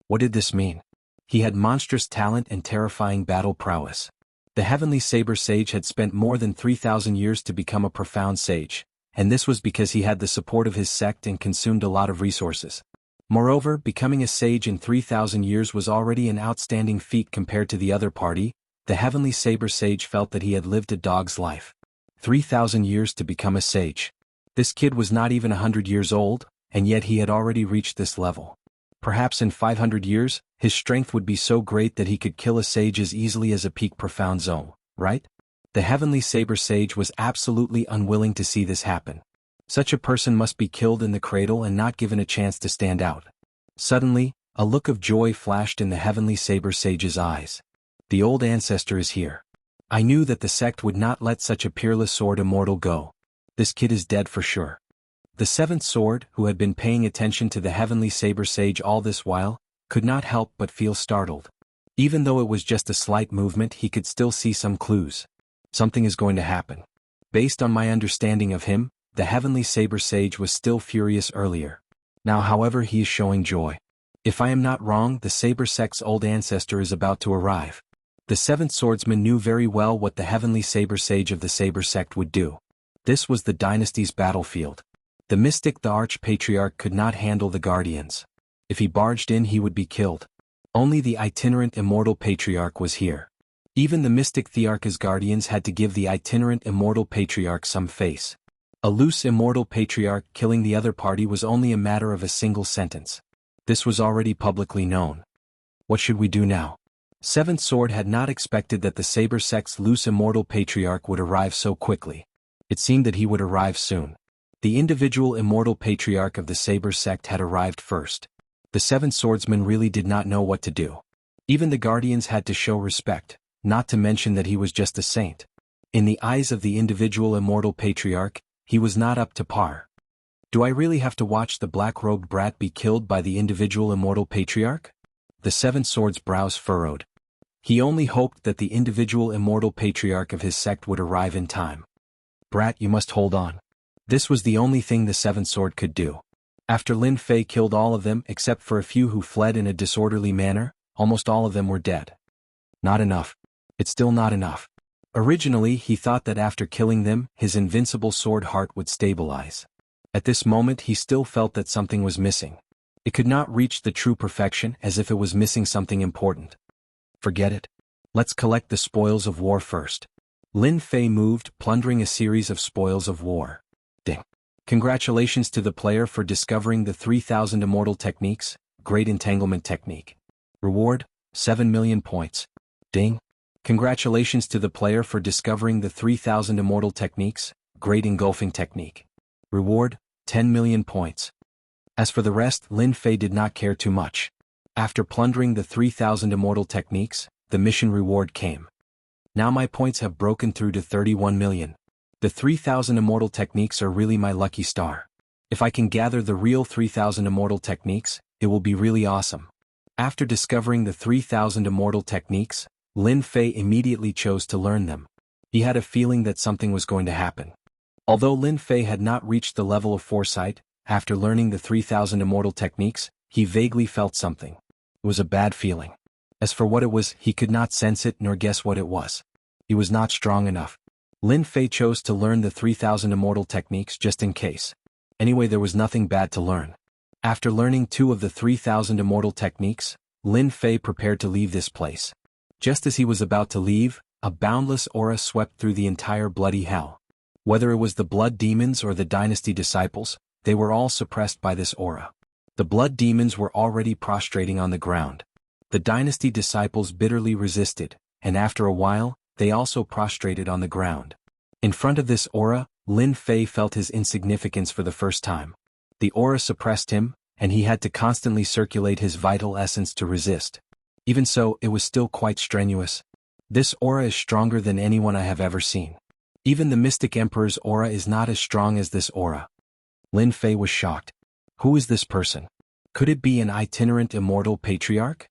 What did this mean? He had monstrous talent and terrifying battle prowess. The heavenly saber sage had spent more than 3,000 years to become a profound sage, and this was because he had the support of his sect and consumed a lot of resources. Moreover, becoming a sage in 3,000 years was already an outstanding feat compared to the other party. The heavenly saber sage felt that he had lived a dog's life. 3,000 years to become a sage. This kid was not even 100 years old, and yet he had already reached this level. Perhaps in 500 years, his strength would be so great that he could kill a sage as easily as a peak profound zone, right? The heavenly saber sage was absolutely unwilling to see this happen. Such a person must be killed in the cradle and not given a chance to stand out. Suddenly, a look of joy flashed in the heavenly saber sage's eyes. The old ancestor is here. I knew that the sect would not let such a peerless sword immortal go. This kid is dead for sure. The seventh sword, who had been paying attention to the heavenly saber sage all this while, could not help but feel startled. Even though it was just a slight movement, he could still see some clues. Something is going to happen. Based on my understanding of him, the heavenly saber sage was still furious earlier. Now, however, he is showing joy. If I am not wrong, the saber sect's old ancestor is about to arrive. The seventh swordsman knew very well what the heavenly saber sage of the saber sect would do. This was the dynasty's battlefield. The mystic, the arch-patriarch, could not handle the guardians. If he barged in, he would be killed. Only the itinerant Immortal Patriarch was here. Even the mystic Thearch's guardians had to give the itinerant Immortal Patriarch some face. A loose Immortal Patriarch killing the other party was only a matter of a single sentence. This was already publicly known. What should we do now? Seventh Sword had not expected that the Saber sect's loose Immortal Patriarch would arrive so quickly. It seemed that he would arrive soon. The individual Immortal Patriarch of the Saber sect had arrived first. The Seven Swordsmen really did not know what to do. Even the guardians had to show respect, not to mention that he was just a saint. In the eyes of the individual Immortal Patriarch, he was not up to par. Do I really have to watch the black-robed brat be killed by the individual Immortal Patriarch? The Seven Swords' brows furrowed. He only hoped that the individual Immortal Patriarch of his sect would arrive in time. Brat, you must hold on. This was the only thing the Seventh Sword could do. After Lin Fei killed all of them except for a few who fled in a disorderly manner, almost all of them were dead. Not enough. It's still not enough. Originally he thought that after killing them, his invincible sword heart would stabilize. At this moment he still felt that something was missing. It could not reach the true perfection as if it was missing something important. Forget it. Let's collect the spoils of war first. Lin Fei moved, plundering a series of spoils of war. Ding. Congratulations to the player for discovering the 3000 Immortal Techniques, Great Entanglement Technique. Reward, 7 million points. Ding. Congratulations to the player for discovering the 3000 Immortal Techniques, Great Engulfing Technique. Reward, 10 million points. As for the rest, Lin Fei did not care too much. After plundering the 3000 Immortal Techniques, the mission reward came. Now my points have broken through to 31 million. The 3000 Immortal Techniques are really my lucky star. If I can gather the real 3000 Immortal Techniques, it will be really awesome. After discovering the 3000 Immortal Techniques, Lin Fei immediately chose to learn them. He had a feeling that something was going to happen. Although Lin Fei had not reached the level of foresight, after learning the 3000 Immortal Techniques, he vaguely felt something. It was a bad feeling. As for what it was, he could not sense it nor guess what it was. He was not strong enough. Lin Fei chose to learn the 3000 Immortal Techniques just in case. Anyway, there was nothing bad to learn. After learning 2 of the 3000 Immortal Techniques, Lin Fei prepared to leave this place. Just as he was about to leave, a boundless aura swept through the entire bloody hell. Whether it was the blood demons or the dynasty disciples, they were all suppressed by this aura. The blood demons were already prostrating on the ground. The dynasty disciples bitterly resisted, and after a while, they also prostrated on the ground. In front of this aura, Lin Fei felt his insignificance for the first time. The aura suppressed him, and he had to constantly circulate his vital essence to resist. Even so, it was still quite strenuous. This aura is stronger than anyone I have ever seen. Even the Mystic Emperor's aura is not as strong as this aura. Lin Fei was shocked. Who is this person? Could it be an itinerant Immortal Patriarch?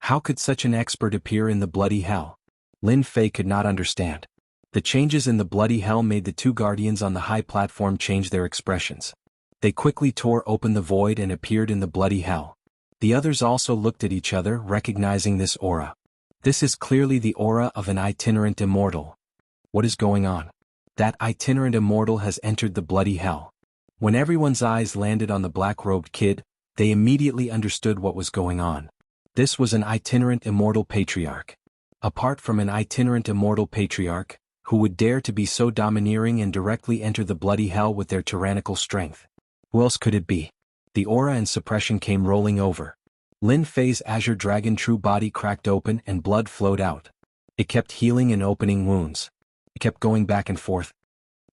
How could such an expert appear in the bloody hell? Lin Fei could not understand. The changes in the bloody hell made the 2 guardians on the high platform change their expressions. They quickly tore open the void and appeared in the bloody hell. The others also looked at each other, recognizing this aura. This is clearly the aura of an itinerant immortal. What is going on? That itinerant immortal has entered the bloody hell. When everyone's eyes landed on the black-robed kid, they immediately understood what was going on. This was an itinerant Immortal Patriarch. Apart from an itinerant Immortal Patriarch, who would dare to be so domineering and directly enter the bloody hell with their tyrannical strength? Who else could it be? The aura and suppression came rolling over. Lin Fei's azure dragon true body cracked open and blood flowed out. It kept healing and opening wounds. It kept going back and forth.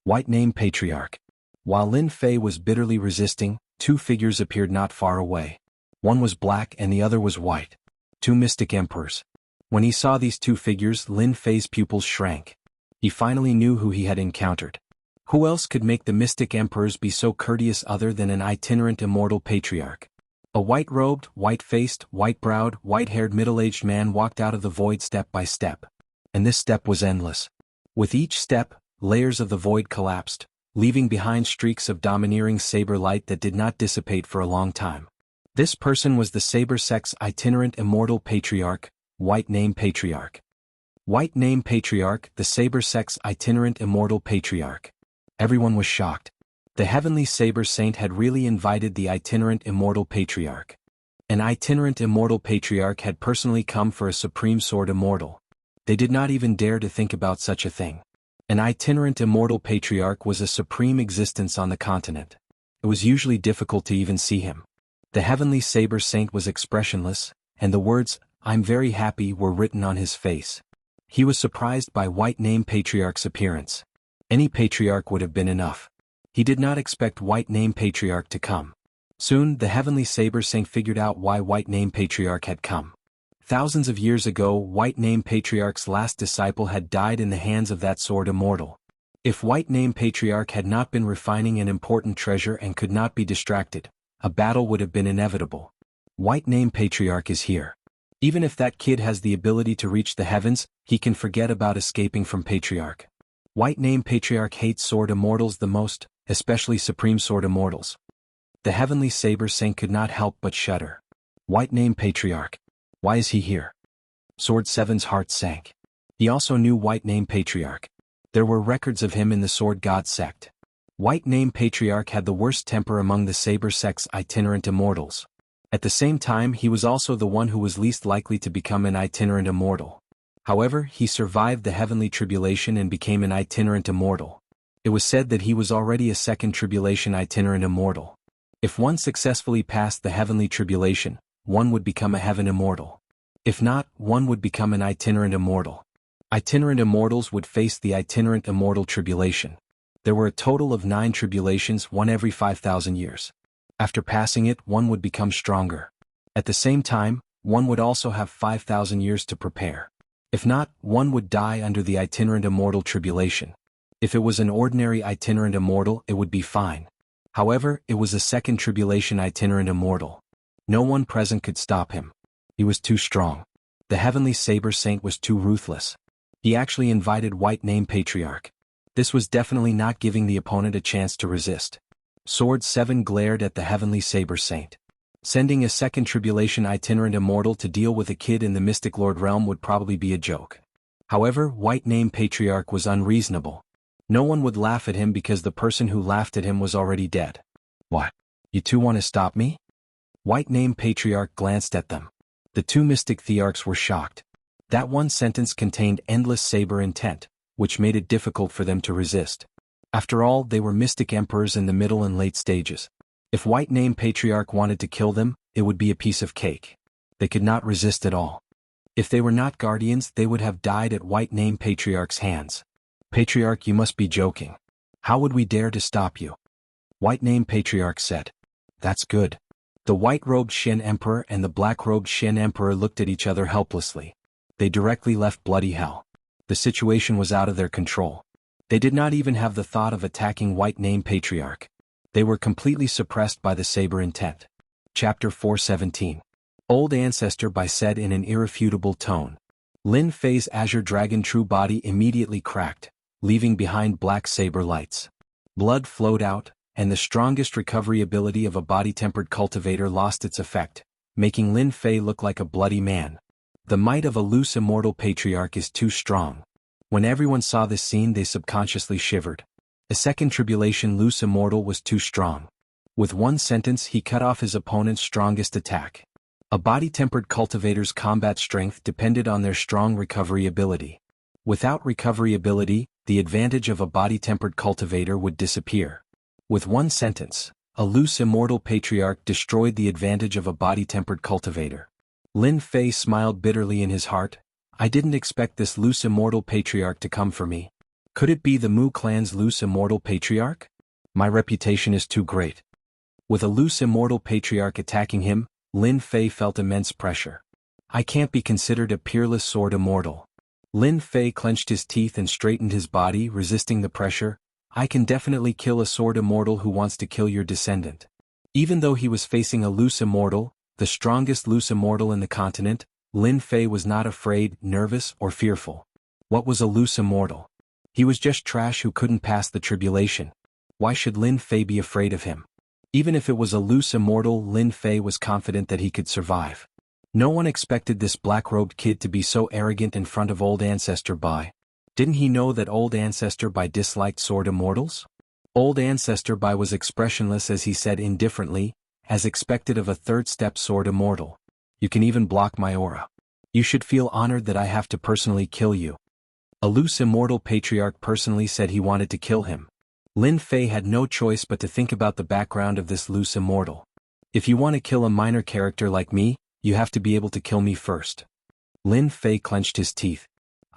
White Name Patriarch. While Lin Fei was bitterly resisting, 2 figures appeared not far away. One was black and the other was white. 2 mystic emperors. When he saw these 2 figures, Lin Fei's pupils shrank. He finally knew who he had encountered. Who else could make the mystic emperors be so courteous other than an itinerant Immortal Patriarch? A white-robed, white-faced, white-browed, white-haired middle-aged man walked out of the void step by step. And this step was endless. With each step, layers of the void collapsed, leaving behind streaks of domineering saber light that did not dissipate for a long time. This person was the Saber sect's itinerant Immortal Patriarch, White Name Patriarch. White Name Patriarch, the Saber sect's itinerant Immortal Patriarch. Everyone was shocked. The heavenly Saber Saint had really invited the itinerant Immortal Patriarch. An itinerant immortal patriarch had personally come for a supreme sword immortal. They did not even dare to think about such a thing. An itinerant immortal patriarch was a supreme existence on the continent. It was usually difficult to even see him. The heavenly saber saint was expressionless, and the words, "I'm very happy," were written on his face. He was surprised by White Name Patriarch's appearance. Any patriarch would have been enough. He did not expect White Name Patriarch to come. Soon, the heavenly saber saint figured out why White Name Patriarch had come. Thousands of years ago, White Name Patriarch's last disciple had died in the hands of that sword immortal. If White Name Patriarch had not been refining an important treasure and could not be distracted, a battle would have been inevitable. White Name Patriarch is here. Even if that kid has the ability to reach the heavens, he can forget about escaping from Patriarch. White Name Patriarch hates sword immortals the most, especially supreme sword immortals. The heavenly saber saint could not help but shudder. White Name Patriarch. Why is he here? Sword 7's heart sank. He also knew White Name Patriarch. There were records of him in the Sword God sect. White Name Patriarch had the worst temper among the Saber sect's itinerant immortals. At the same time, he was also the one who was least likely to become an itinerant immortal. However, he survived the heavenly tribulation and became an itinerant immortal. It was said that he was already a second tribulation itinerant immortal. If one successfully passed the heavenly tribulation, one would become a heaven immortal. If not, one would become an itinerant immortal. Itinerant immortals would face the itinerant immortal tribulation. There were a total of 9 tribulations, one every 5,000 years. After passing it, one would become stronger. At the same time, one would also have 5,000 years to prepare. If not, one would die under the itinerant immortal tribulation. If it was an ordinary itinerant immortal, it would be fine. However, it was a second tribulation itinerant immortal. No one present could stop him. He was too strong. The heavenly saber saint was too ruthless. He actually invited White Name Patriarch. This was definitely not giving the opponent a chance to resist. Sword 7 glared at the heavenly saber saint. Sending a second tribulation itinerant immortal to deal with a kid in the Mystic Lord realm would probably be a joke. However, White Name Patriarch was unreasonable. No one would laugh at him because the person who laughed at him was already dead. What? You two want to stop me? White Name Patriarch glanced at them. The two mystic thearchs were shocked. That one sentence contained endless saber intent, which made it difficult for them to resist. After all, they were mystic emperors in the middle and late stages. If White Name Patriarch wanted to kill them, it would be a piece of cake. They could not resist at all. If they were not guardians, they would have died at White Name Patriarch's hands. Patriarch, you must be joking. How would we dare to stop you? White Name Patriarch said. That's good. The white-robed Shen Emperor and the black-robed Shen Emperor looked at each other helplessly. They directly left bloody hell. The situation was out of their control. They did not even have the thought of attacking White Name Patriarch. They were completely suppressed by the saber intent. Chapter 417. Old Ancestor Bai said in an irrefutable tone. Lin Fei's azure dragon true body immediately cracked, leaving behind black saber lights. Blood flowed out, and the strongest recovery ability of a body-tempered cultivator lost its effect, making Lin Fei look like a bloody man. The might of a loose immortal patriarch is too strong. When everyone saw this scene, they subconsciously shivered. A second tribulation loose immortal was too strong. With one sentence, he cut off his opponent's strongest attack. A body-tempered cultivator's combat strength depended on their strong recovery ability. Without recovery ability, the advantage of a body-tempered cultivator would disappear. With one sentence, a loose immortal patriarch destroyed the advantage of a body-tempered cultivator. Lin Fei smiled bitterly in his heart. I didn't expect this loose immortal patriarch to come for me. Could it be the Mu clan's loose immortal patriarch? My reputation is too great. With a loose immortal patriarch attacking him, Lin Fei felt immense pressure. I can't be considered a peerless sword immortal. Lin Fei clenched his teeth and straightened his body, resisting the pressure. I can definitely kill a sword immortal who wants to kill your descendant. Even though he was facing a loose immortal, the strongest loose immortal in the continent, Lin Fei was not afraid, nervous, or fearful. What was a loose immortal? He was just trash who couldn't pass the tribulation. Why should Lin Fei be afraid of him? Even if it was a loose immortal, Lin Fei was confident that he could survive. No one expected this black-robed kid to be so arrogant in front of Old Ancestor Bai. Didn't he know that Old Ancestor Bai disliked sword immortals? Old Ancestor Bai was expressionless as he said indifferently, as expected of a third-step sword immortal. You can even block my aura. You should feel honored that I have to personally kill you. A loose immortal patriarch personally said he wanted to kill him. Lin Fei had no choice but to think about the background of this loose immortal. If you want to kill a minor character like me, you have to be able to kill me first. Lin Fei clenched his teeth.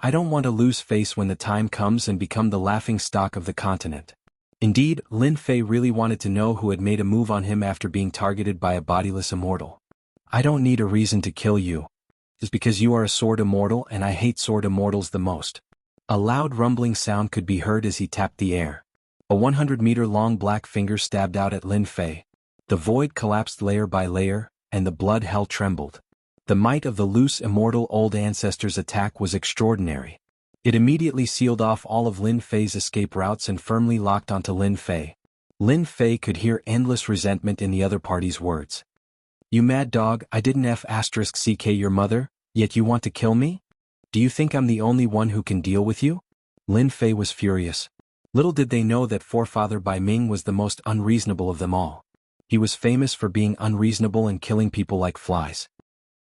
I don't want to lose face when the time comes and become the laughing stock of the continent. Indeed, Lin Fei really wanted to know who had made a move on him after being targeted by a bodiless immortal. I don't need a reason to kill you. Just because you are a sword immortal and I hate sword immortals the most. A loud rumbling sound could be heard as he tapped the air. A 100-meter-long black finger stabbed out at Lin Fei. The void collapsed layer by layer, and the blood hell trembled. The might of the loose immortal old ancestor's attack was extraordinary. It immediately sealed off all of Lin Fei's escape routes and firmly locked onto Lin Fei. Lin Fei could hear endless resentment in the other party's words. You mad dog, I didn't F***ck your mother, yet you want to kill me? Do you think I'm the only one who can deal with you? Lin Fei was furious. Little did they know that forefather Bai Ming was the most unreasonable of them all. He was famous for being unreasonable and killing people like flies.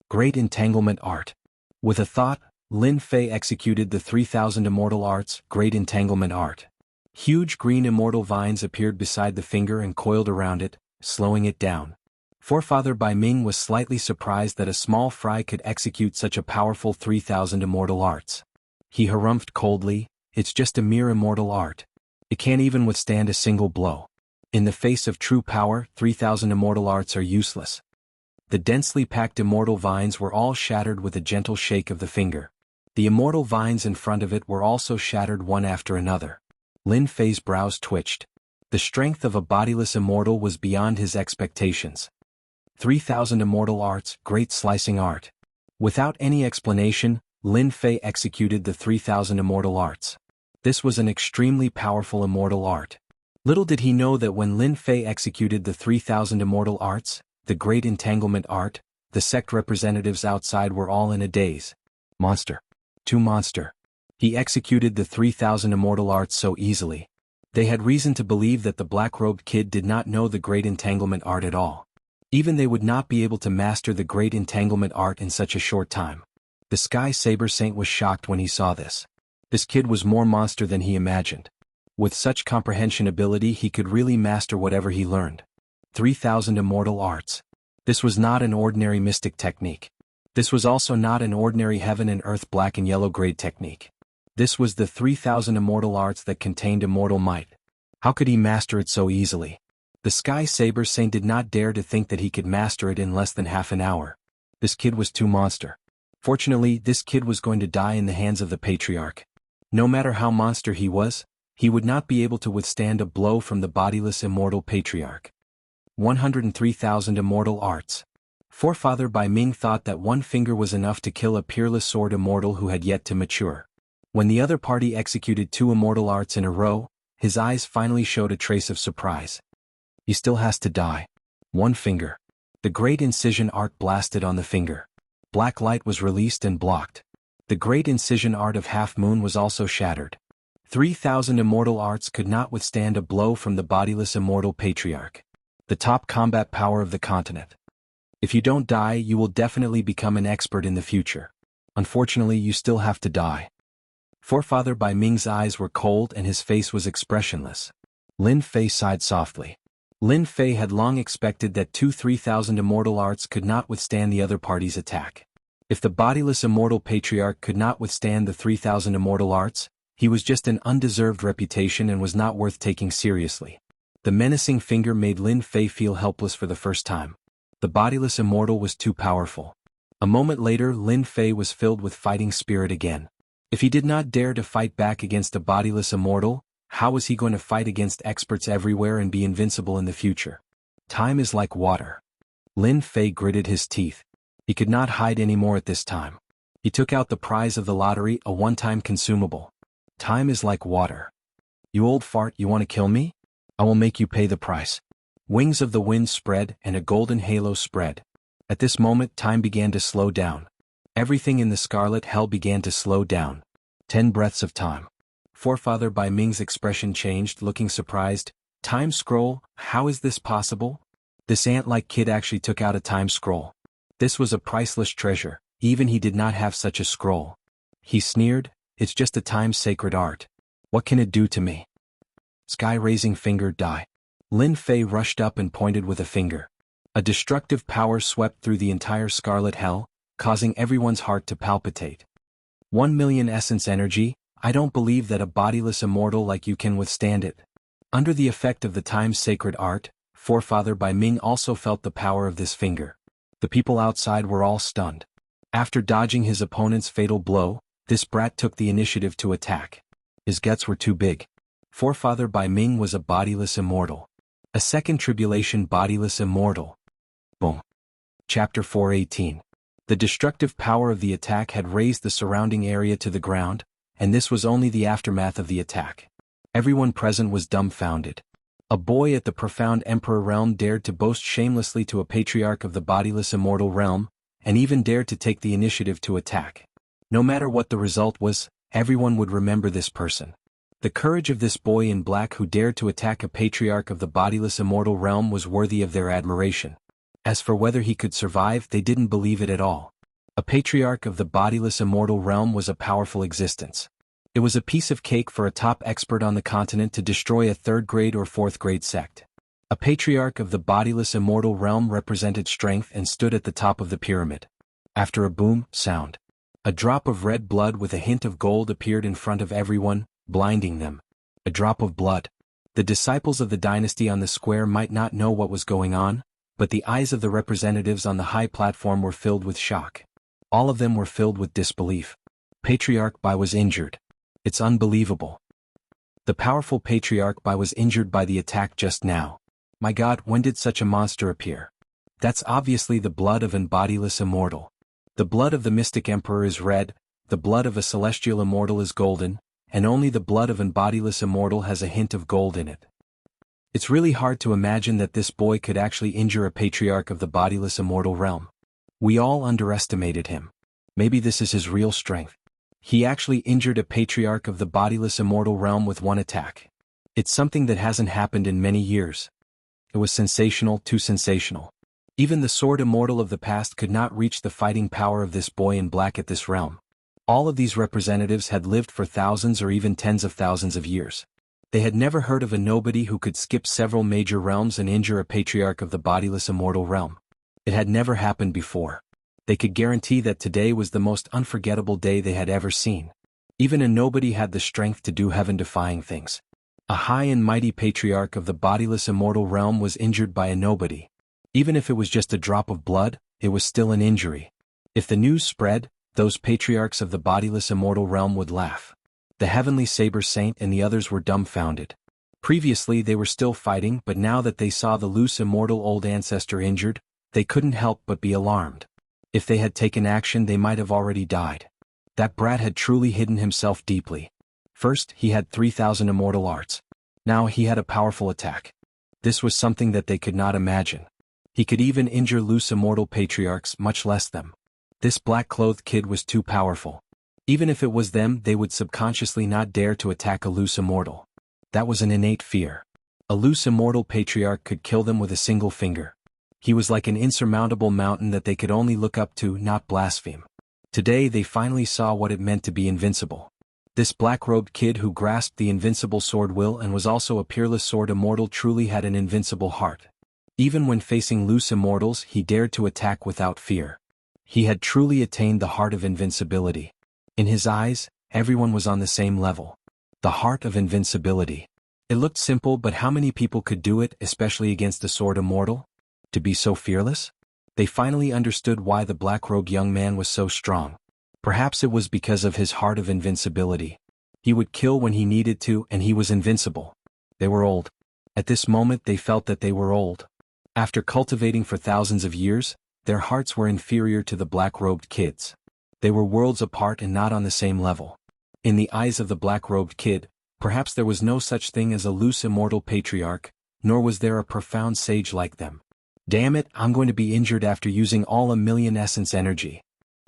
Great entanglement art. With a thought, Lin Fei executed the 3000 immortal arts, great entanglement art. Huge green immortal vines appeared beside the finger and coiled around it, slowing it down. Forefather Bai Ming was slightly surprised that a small fry could execute such a powerful 3000 immortal arts. He harumphed coldly, it's just a mere immortal art. It can't even withstand a single blow. In the face of true power, 3000 immortal arts are useless. The densely packed immortal vines were all shattered with a gentle shake of the finger. The immortal vines in front of it were also shattered one after another. Lin Fei's brows twitched. The strength of a bodiless immortal was beyond his expectations. 3000 immortal arts, great slicing art. Without any explanation, Lin Fei executed the 3000 immortal arts. This was an extremely powerful immortal art. Little did he know that when Lin Fei executed the 3000 immortal arts, the great entanglement art, the sect representatives outside were all in a daze. Monster. Too monster. He executed the 3000 immortal arts so easily. They had reason to believe that the black-robed kid did not know the great entanglement art at all. Even they would not be able to master the great entanglement art in such a short time. The Sky Saber Saint was shocked when he saw this. This kid was more monster than he imagined. With such comprehension ability he could really master whatever he learned. 3000 immortal arts. This was not an ordinary mystic technique. This was also not an ordinary heaven and earth black and yellow grade technique. This was the 3000 immortal arts that contained immortal might. How could he master it so easily? The Sky Saber Saint did not dare to think that he could master it in less than half an hour. This kid was too monster. Fortunately, this kid was going to die in the hands of the patriarch. No matter how monster he was, he would not be able to withstand a blow from the bodiless immortal patriarch. 103,000 immortal arts. Forefather Bai Ming thought that one finger was enough to kill a peerless sword immortal who had yet to mature. When the other party executed 2 immortal arts in a row, his eyes finally showed a trace of surprise. He still has to die. 1 finger. The great incision art blasted on the finger. Black light was released and blocked. The great incision art of Half Moon was also shattered. 3000 immortal arts could not withstand a blow from the bodiless immortal patriarch. The top combat power of the continent. If you don't die, you will definitely become an expert in the future. Unfortunately, you still have to die. Forefather Bai Ming's eyes were cold and his face was expressionless. Lin Fei sighed softly. Lin Fei had long expected that 3000 immortal arts could not withstand the other party's attack. If the bodiless immortal patriarch could not withstand the 3000 immortal arts, he was just an undeserved reputation and was not worth taking seriously. The menacing finger made Lin Fei feel helpless for the first time. The bodiless immortal was too powerful. A moment later, Lin Fei was filled with fighting spirit again. If he did not dare to fight back against a bodiless immortal, how was he going to fight against experts everywhere and be invincible in the future? Time is like water. Lin Fei gritted his teeth. He could not hide anymore at this time. He took out the prize of the lottery, a one-time consumable. Time is like water. You old fart, you want to kill me? I will make you pay the price. Wings of the wind spread and a golden halo spread. At this moment time began to slow down. Everything in the scarlet hell began to slow down. 10 breaths of time. Forefather Bai Ming's expression changed, looking surprised. Time scroll, how is this possible? This ant-like kid actually took out a time scroll. This was a priceless treasure, even he did not have such a scroll. He sneered, "It's just a time-sacred art. What can it do to me?" Sky-raising finger die. Lin Fei rushed up and pointed with a finger. A destructive power swept through the entire scarlet hell, causing everyone's heart to palpitate. 1,000,000 essence energy, I don't believe that a bodiless immortal like you can withstand it. Under the effect of the time-sacred art, Forefather Bai Ming also felt the power of this finger. The people outside were all stunned. After dodging his opponent's fatal blow, this brat took the initiative to attack. His guts were too big. Forefather Bai Ming was a bodiless immortal. A second tribulation bodiless immortal. Boom. Chapter 418. The destructive power of the attack had razed the surrounding area to the ground, and this was only the aftermath of the attack. Everyone present was dumbfounded. A boy at the profound Emperor realm dared to boast shamelessly to a patriarch of the bodiless immortal realm, and even dared to take the initiative to attack. No matter what the result was, everyone would remember this person. The courage of this boy in black who dared to attack a patriarch of the bodiless immortal realm was worthy of their admiration. As for whether he could survive, they didn't believe it at all. A patriarch of the bodiless immortal realm was a powerful existence. It was a piece of cake for a top expert on the continent to destroy a third-grade or fourth-grade sect. A patriarch of the bodiless immortal realm represented strength and stood at the top of the pyramid. After a boom sound, a drop of red blood with a hint of gold appeared in front of everyone, blinding them. A drop of blood. The disciples of the dynasty on the square might not know what was going on, but the eyes of the representatives on the high platform were filled with shock. All of them were filled with disbelief. Patriarch Bai was injured. It's unbelievable. The powerful Patriarch Bai was injured by the attack just now. My God, when did such a monster appear? That's obviously the blood of an bodiless immortal. The blood of the mystic emperor is red, the blood of a celestial immortal is golden, and only the blood of an bodiless immortal has a hint of gold in it. It's really hard to imagine that this boy could actually injure a patriarch of the bodiless immortal realm. We all underestimated him. Maybe this is his real strength. He actually injured a patriarch of the bodiless immortal realm with one attack. It's something that hasn't happened in many years. It was sensational, too sensational. Even the sword immortal of the past could not reach the fighting power of this boy in black at this realm. All of these representatives had lived for thousands or even tens of thousands of years. They had never heard of a nobody who could skip several major realms and injure a patriarch of the bodiless immortal realm. It had never happened before. They could guarantee that today was the most unforgettable day they had ever seen. Even a nobody had the strength to do heaven-defying things. A high and mighty patriarch of the bodiless immortal realm was injured by a nobody. Even if it was just a drop of blood, it was still an injury. If the news spread, those patriarchs of the bodiless immortal realm would laugh. The heavenly saber saint and the others were dumbfounded. Previously they were still fighting, but now that they saw the loose immortal old ancestor injured, they couldn't help but be alarmed. If they had taken action, they might have already died. That brat had truly hidden himself deeply. First, he had 3,000 immortal arts. Now he had a powerful attack. This was something that they could not imagine. He could even injure loose immortal patriarchs, much less them. This black-clothed kid was too powerful. Even if it was them, they would subconsciously not dare to attack a loose immortal. That was an innate fear. A loose immortal patriarch could kill them with a single finger. He was like an insurmountable mountain that they could only look up to, not blaspheme. Today they finally saw what it meant to be invincible. This black-robed kid who grasped the invincible sword will and was also a peerless sword immortal truly had an invincible heart. Even when facing loose immortals, he dared to attack without fear. He had truly attained the heart of invincibility. In his eyes, everyone was on the same level. The heart of invincibility. It looked simple, but how many people could do it, especially against a sword immortal? To be so fearless? They finally understood why the black-robed young man was so strong. Perhaps it was because of his heart of invincibility. He would kill when he needed to, and he was invincible. They were old. At this moment they felt that they were old. After cultivating for thousands of years, their hearts were inferior to the black-robed kids. They were worlds apart and not on the same level. In the eyes of the black-robed kid, perhaps there was no such thing as a loose immortal patriarch, nor was there a profound sage like them. Damn it, I'm going to be injured after using all 1,000,000 essence energy.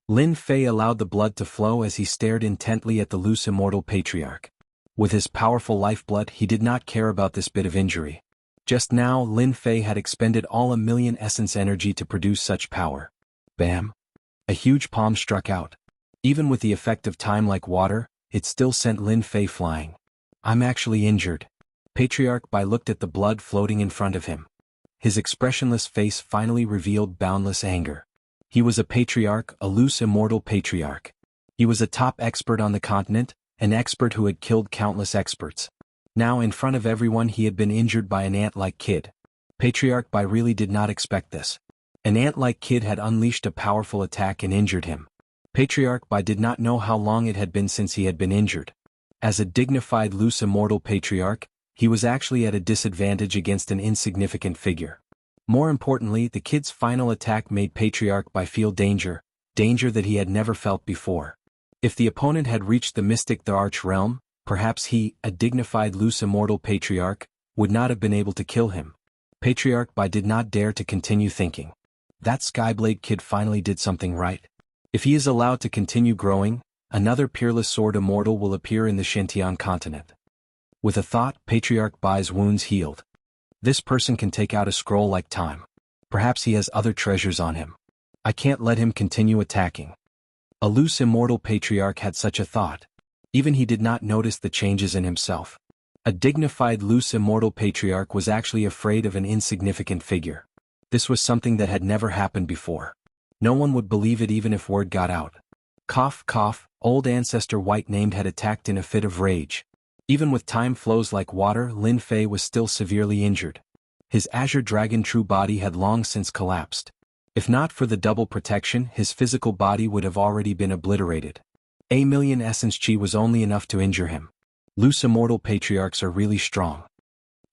Lin Fei allowed the blood to flow as he stared intently at the loose immortal patriarch. With his powerful lifeblood, he did not care about this bit of injury. Just now Lin Fei had expended all 1,000,000 essence energy to produce such power. Bam! A huge palm struck out. Even with the effect of time like water, it still sent Lin Fei flying. I'm actually injured. Patriarch Bai looked at the blood floating in front of him. His expressionless face finally revealed boundless anger. He was a patriarch, a loose immortal patriarch. He was a top expert on the continent, an expert who had killed countless experts. Now in front of everyone he had been injured by an ant-like kid. Patriarch Bai really did not expect this. An ant-like kid had unleashed a powerful attack and injured him. Patriarch Bai did not know how long it had been since he had been injured. As a dignified loose immortal patriarch, he was actually at a disadvantage against an insignificant figure. More importantly, the kid's final attack made Patriarch Bai feel danger that he had never felt before. If the opponent had reached the mystic the arch realm, perhaps he, a dignified loose immortal patriarch, would not have been able to kill him. Patriarch Bai did not dare to continue thinking. That Skyblade kid finally did something right. If he is allowed to continue growing, another peerless sword immortal will appear in the Shintian continent. With a thought, Patriarch Bai's wounds healed. This person can take out a scroll like time. Perhaps he has other treasures on him. I can't let him continue attacking. A loose immortal patriarch had such a thought. Even he did not notice the changes in himself. A dignified loose immortal patriarch was actually afraid of an insignificant figure. This was something that had never happened before. No one would believe it even if word got out. Cough, cough, old ancestor White-named had attacked in a fit of rage. Even with time flows like water, Lin Fei was still severely injured. His azure dragon true body had long since collapsed. If not for the double protection, his physical body would have already been obliterated. 1,000,000 essence chi was only enough to injure him. Loose immortal patriarchs are really strong.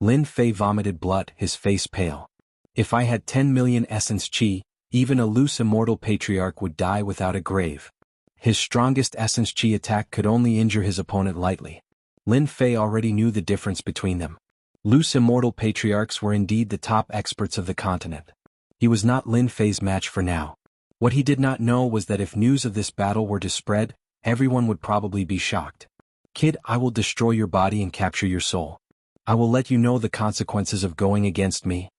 Lin Fei vomited blood, his face pale. If I had 10,000,000 essence chi, even a loose immortal patriarch would die without a grave. His strongest essence chi attack could only injure his opponent lightly. Lin Fei already knew the difference between them. Loose immortal patriarchs were indeed the top experts of the continent. He was not Lin Fei's match for now. What he did not know was that if news of this battle were to spread, everyone would probably be shocked. Kid, I will destroy your body and capture your soul. I will let you know the consequences of going against me.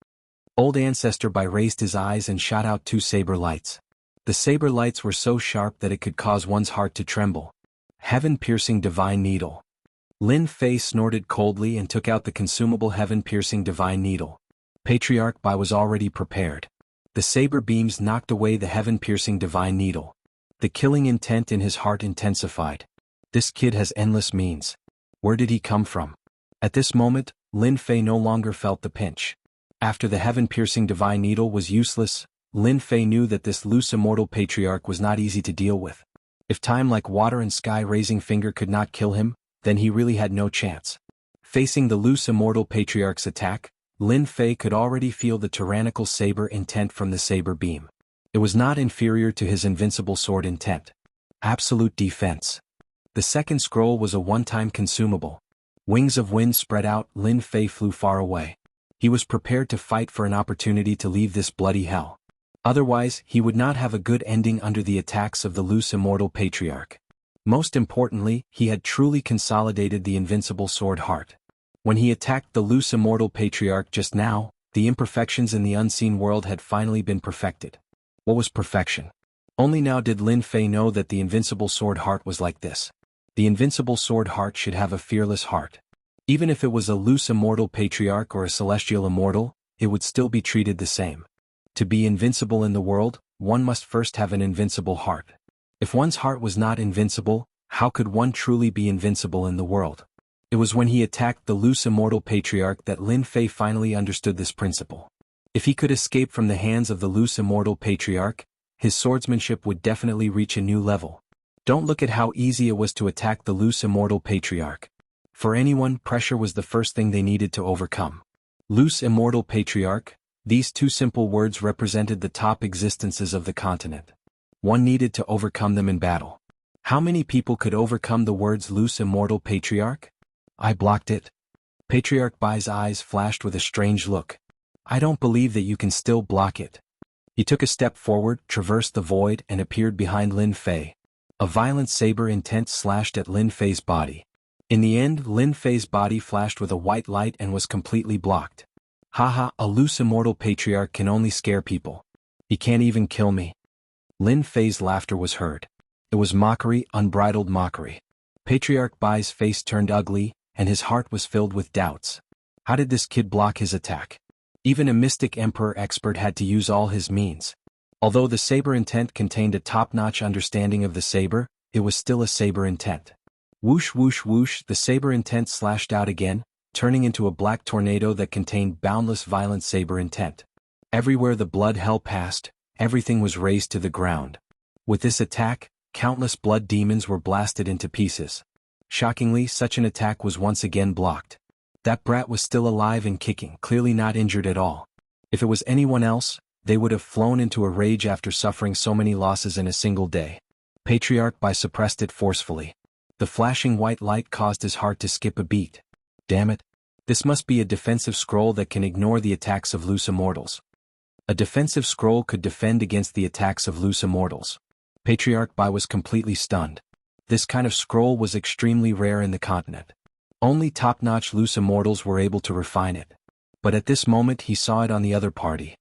Old Ancestor Bai raised his eyes and shot out 2 saber lights. The saber lights were so sharp that it could cause one's heart to tremble. Heaven-piercing divine needle. Lin Fei snorted coldly and took out the consumable heaven-piercing divine needle. Patriarch Bai was already prepared. The saber beams knocked away the heaven-piercing divine needle. The killing intent in his heart intensified. This kid has endless means. Where did he come from? At this moment, Lin Fei no longer felt the pinch. After the heaven-piercing divine needle was useless, Lin Fei knew that this loose immortal patriarch was not easy to deal with. If time like water and sky-raising finger could not kill him, then he really had no chance. Facing the loose immortal patriarch's attack, Lin Fei could already feel the tyrannical saber intent from the saber beam. It was not inferior to his invincible sword intent. Absolute defense. The second scroll was a one-time consumable. Wings of wind spread out, Lin Fei flew far away. He was prepared to fight for an opportunity to leave this bloody hell. Otherwise, he would not have a good ending under the attacks of the loose immortal patriarch. Most importantly, he had truly consolidated the invincible sword heart. When he attacked the loose immortal patriarch just now, the imperfections in the unseen world had finally been perfected. What was perfection? Only now did Lin Fei know that the invincible sword heart was like this. The invincible sword heart should have a fearless heart. Even if it was a loose immortal patriarch or a celestial immortal, it would still be treated the same. To be invincible in the world, one must first have an invincible heart. If one's heart was not invincible, how could one truly be invincible in the world? It was when he attacked the loose immortal patriarch that Lin Fei finally understood this principle. If he could escape from the hands of the loose immortal patriarch, his swordsmanship would definitely reach a new level. Don't look at how easy it was to attack the loose immortal patriarch. For anyone, pressure was the first thing they needed to overcome. Loose immortal patriarch, these 2 simple words represented the top existences of the continent. One needed to overcome them in battle. How many people could overcome the words loose immortal patriarch? I blocked it. Patriarch Bai's eyes flashed with a strange look. I don't believe that you can still block it. He took a step forward, traversed the void, and appeared behind Lin Fei. A violent saber intent slashed at Lin Fei's body. In the end, Lin Fei's body flashed with a white light and was completely blocked. Haha, a loose immortal patriarch can only scare people. He can't even kill me. Lin Fei's laughter was heard. It was mockery, unbridled mockery. Patriarch Bai's face turned ugly, and his heart was filled with doubts. How did this kid block his attack? Even a mystic emperor expert had to use all his means. Although the saber intent contained a top-notch understanding of the saber, it was still a saber intent. Whoosh whoosh whoosh, the saber intent slashed out again, turning into a black tornado that contained boundless violent saber intent. Everywhere the blood hell passed, everything was razed to the ground. With this attack, countless blood demons were blasted into pieces. Shockingly, such an attack was once again blocked. That brat was still alive and kicking, clearly not injured at all. If it was anyone else, they would have flown into a rage after suffering so many losses in a single day. Patriarch Bai suppressed it forcefully. The flashing white light caused his heart to skip a beat. Damn it. This must be a defensive scroll that can ignore the attacks of loose immortals. A defensive scroll could defend against the attacks of loose immortals. Patriarch Bai was completely stunned. This kind of scroll was extremely rare in the continent. Only top-notch loose immortals were able to refine it. But at this moment he saw it on the other party.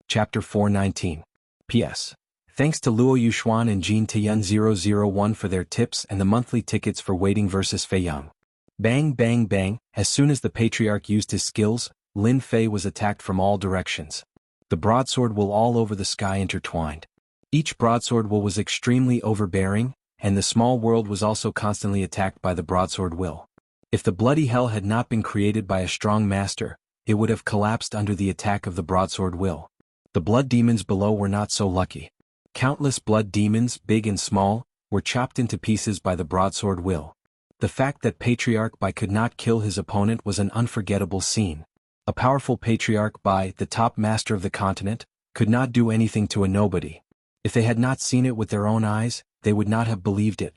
Chapter 419. P.S. Thanks to Luo Yuxuan and Jin Tian 001 for their tips and the monthly tickets for Waiting vs. Fei Yang. Bang bang bang, as soon as the Patriarch used his skills, Lin Fei was attacked from all directions. The broadsword will all over the sky intertwined. Each broadsword will was extremely overbearing, and the small world was also constantly attacked by the broadsword will. If the bloody hell had not been created by a strong master, it would have collapsed under the attack of the broadsword will. The blood demons below were not so lucky. Countless blood demons, big and small, were chopped into pieces by the broadsword will. The fact that Patriarch Bai could not kill his opponent was an unforgettable scene. A powerful Patriarch Bai, the top master of the continent, could not do anything to a nobody. If they had not seen it with their own eyes, they would not have believed it.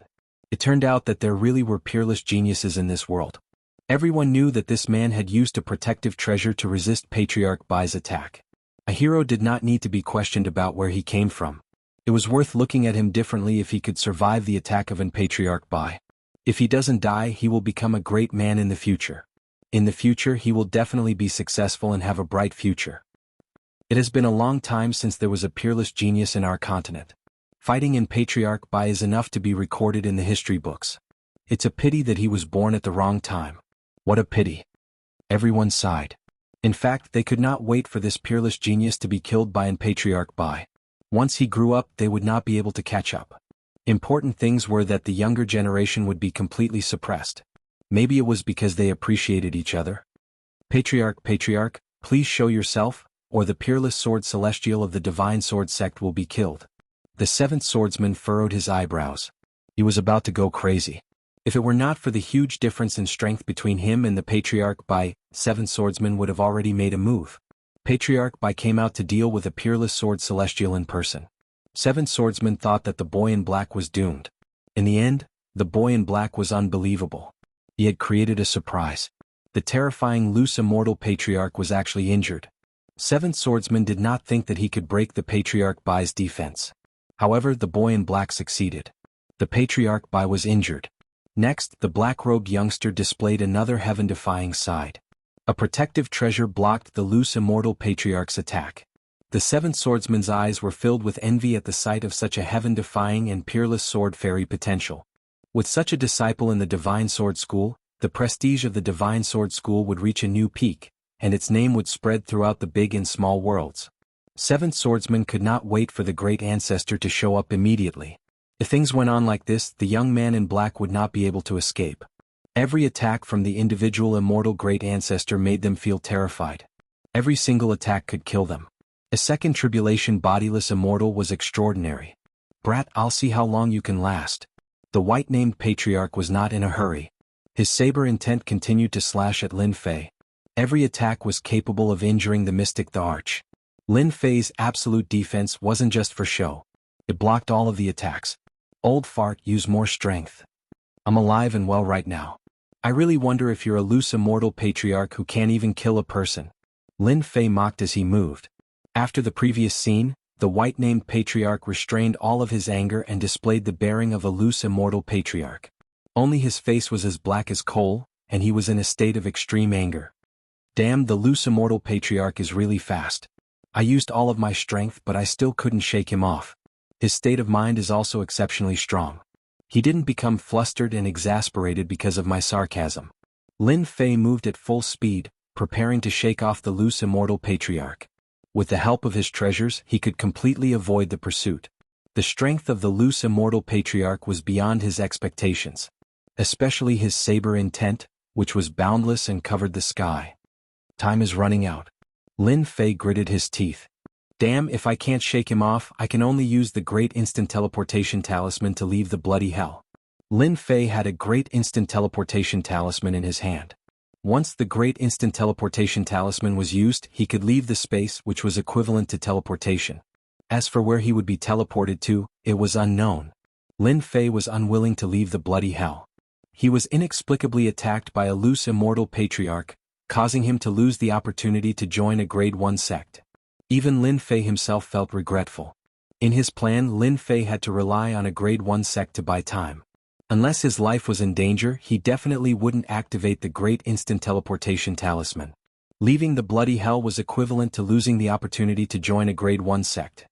It turned out that there really were peerless geniuses in this world. Everyone knew that this man had used a protective treasure to resist Patriarch Bai's attack. A hero did not need to be questioned about where he came from. It was worth looking at him differently if he could survive the attack of an Patriarch Bai. If he doesn't die, he will become a great man in the future. In the future, he will definitely be successful and have a bright future. It has been a long time since there was a peerless genius in our continent. Fighting in Patriarch Bai is enough to be recorded in the history books. It's a pity that he was born at the wrong time. What a pity. Everyone sighed. In fact, they could not wait for this peerless genius to be killed by an Patriarch Bai. Once he grew up, they would not be able to catch up. Important things were that the younger generation would be completely suppressed. Maybe it was because they appreciated each other. Patriarch, please show yourself, or the peerless sword celestial of the divine sword sect will be killed. The seventh swordsman furrowed his eyebrows. He was about to go crazy. If it were not for the huge difference in strength between him and the Patriarch Bai, seventh swordsman would have already made a move. Patriarch Bai came out to deal with a peerless sword celestial in person. Seventh swordsman thought that the boy in black was doomed. In the end, the boy in black was unbelievable. He had created a surprise. The terrifying loose immortal Patriarch was actually injured. Seventh swordsman did not think that he could break the Patriarch Bai's defense. However, the boy in black succeeded. The Patriarch Bai was injured. Next, the black-robed youngster displayed another heaven-defying side. A protective treasure blocked the loose immortal Patriarch's attack. The seventh swordsman's eyes were filled with envy at the sight of such a heaven-defying and peerless sword fairy potential. With such a disciple in the Divine Sword School, the prestige of the Divine Sword School would reach a new peak, and its name would spread throughout the big and small worlds. Seventh swordsman could not wait for the great ancestor to show up immediately. If things went on like this, the young man in black would not be able to escape. Every attack from the individual immortal great ancestor made them feel terrified. Every single attack could kill them. A second tribulation bodiless immortal was extraordinary. Brat, I'll see how long you can last. The white-named Patriarch was not in a hurry. His saber intent continued to slash at Lin Fei. Every attack was capable of injuring the mystic the Arch. Lin Fei's absolute defense wasn't just for show. It blocked all of the attacks. Old fart, use more strength. I'm alive and well right now. I really wonder if you're a loose immortal Patriarch who can't even kill a person. Lin Fei mocked as he moved. After the previous scene, the white-named Patriarch restrained all of his anger and displayed the bearing of a loose immortal Patriarch. Only his face was as black as coal, and he was in a state of extreme anger. Damn, the loose Immortal Patriarch is really fast. I used all of my strength but I still couldn't shake him off. His state of mind is also exceptionally strong. He didn't become flustered and exasperated because of my sarcasm. Lin Fei moved at full speed, preparing to shake off the loose Immortal Patriarch. With the help of his treasures, he could completely avoid the pursuit. The strength of the loose Immortal Patriarch was beyond his expectations. Especially his saber intent, which was boundless and covered the sky. Time is running out. Lin Fei gritted his teeth. Damn, if I can't shake him off, I can only use the Great Instant Teleportation Talisman to leave the bloody hell. Lin Fei had a Great Instant Teleportation Talisman in his hand. Once the Great Instant Teleportation Talisman was used, he could leave the space, which was equivalent to teleportation. As for where he would be teleported to, it was unknown. Lin Fei was unwilling to leave the bloody hell. He was inexplicably attacked by a loose Immortal Patriarch, causing him to lose the opportunity to join a Grade 1 sect. Even Lin Fei himself felt regretful. In his plan, Lin Fei had to rely on a Grade 1 sect to buy time. Unless his life was in danger, he definitely wouldn't activate the Great Instant Teleportation Talisman. Leaving the bloody hell was equivalent to losing the opportunity to join a Grade 1 sect.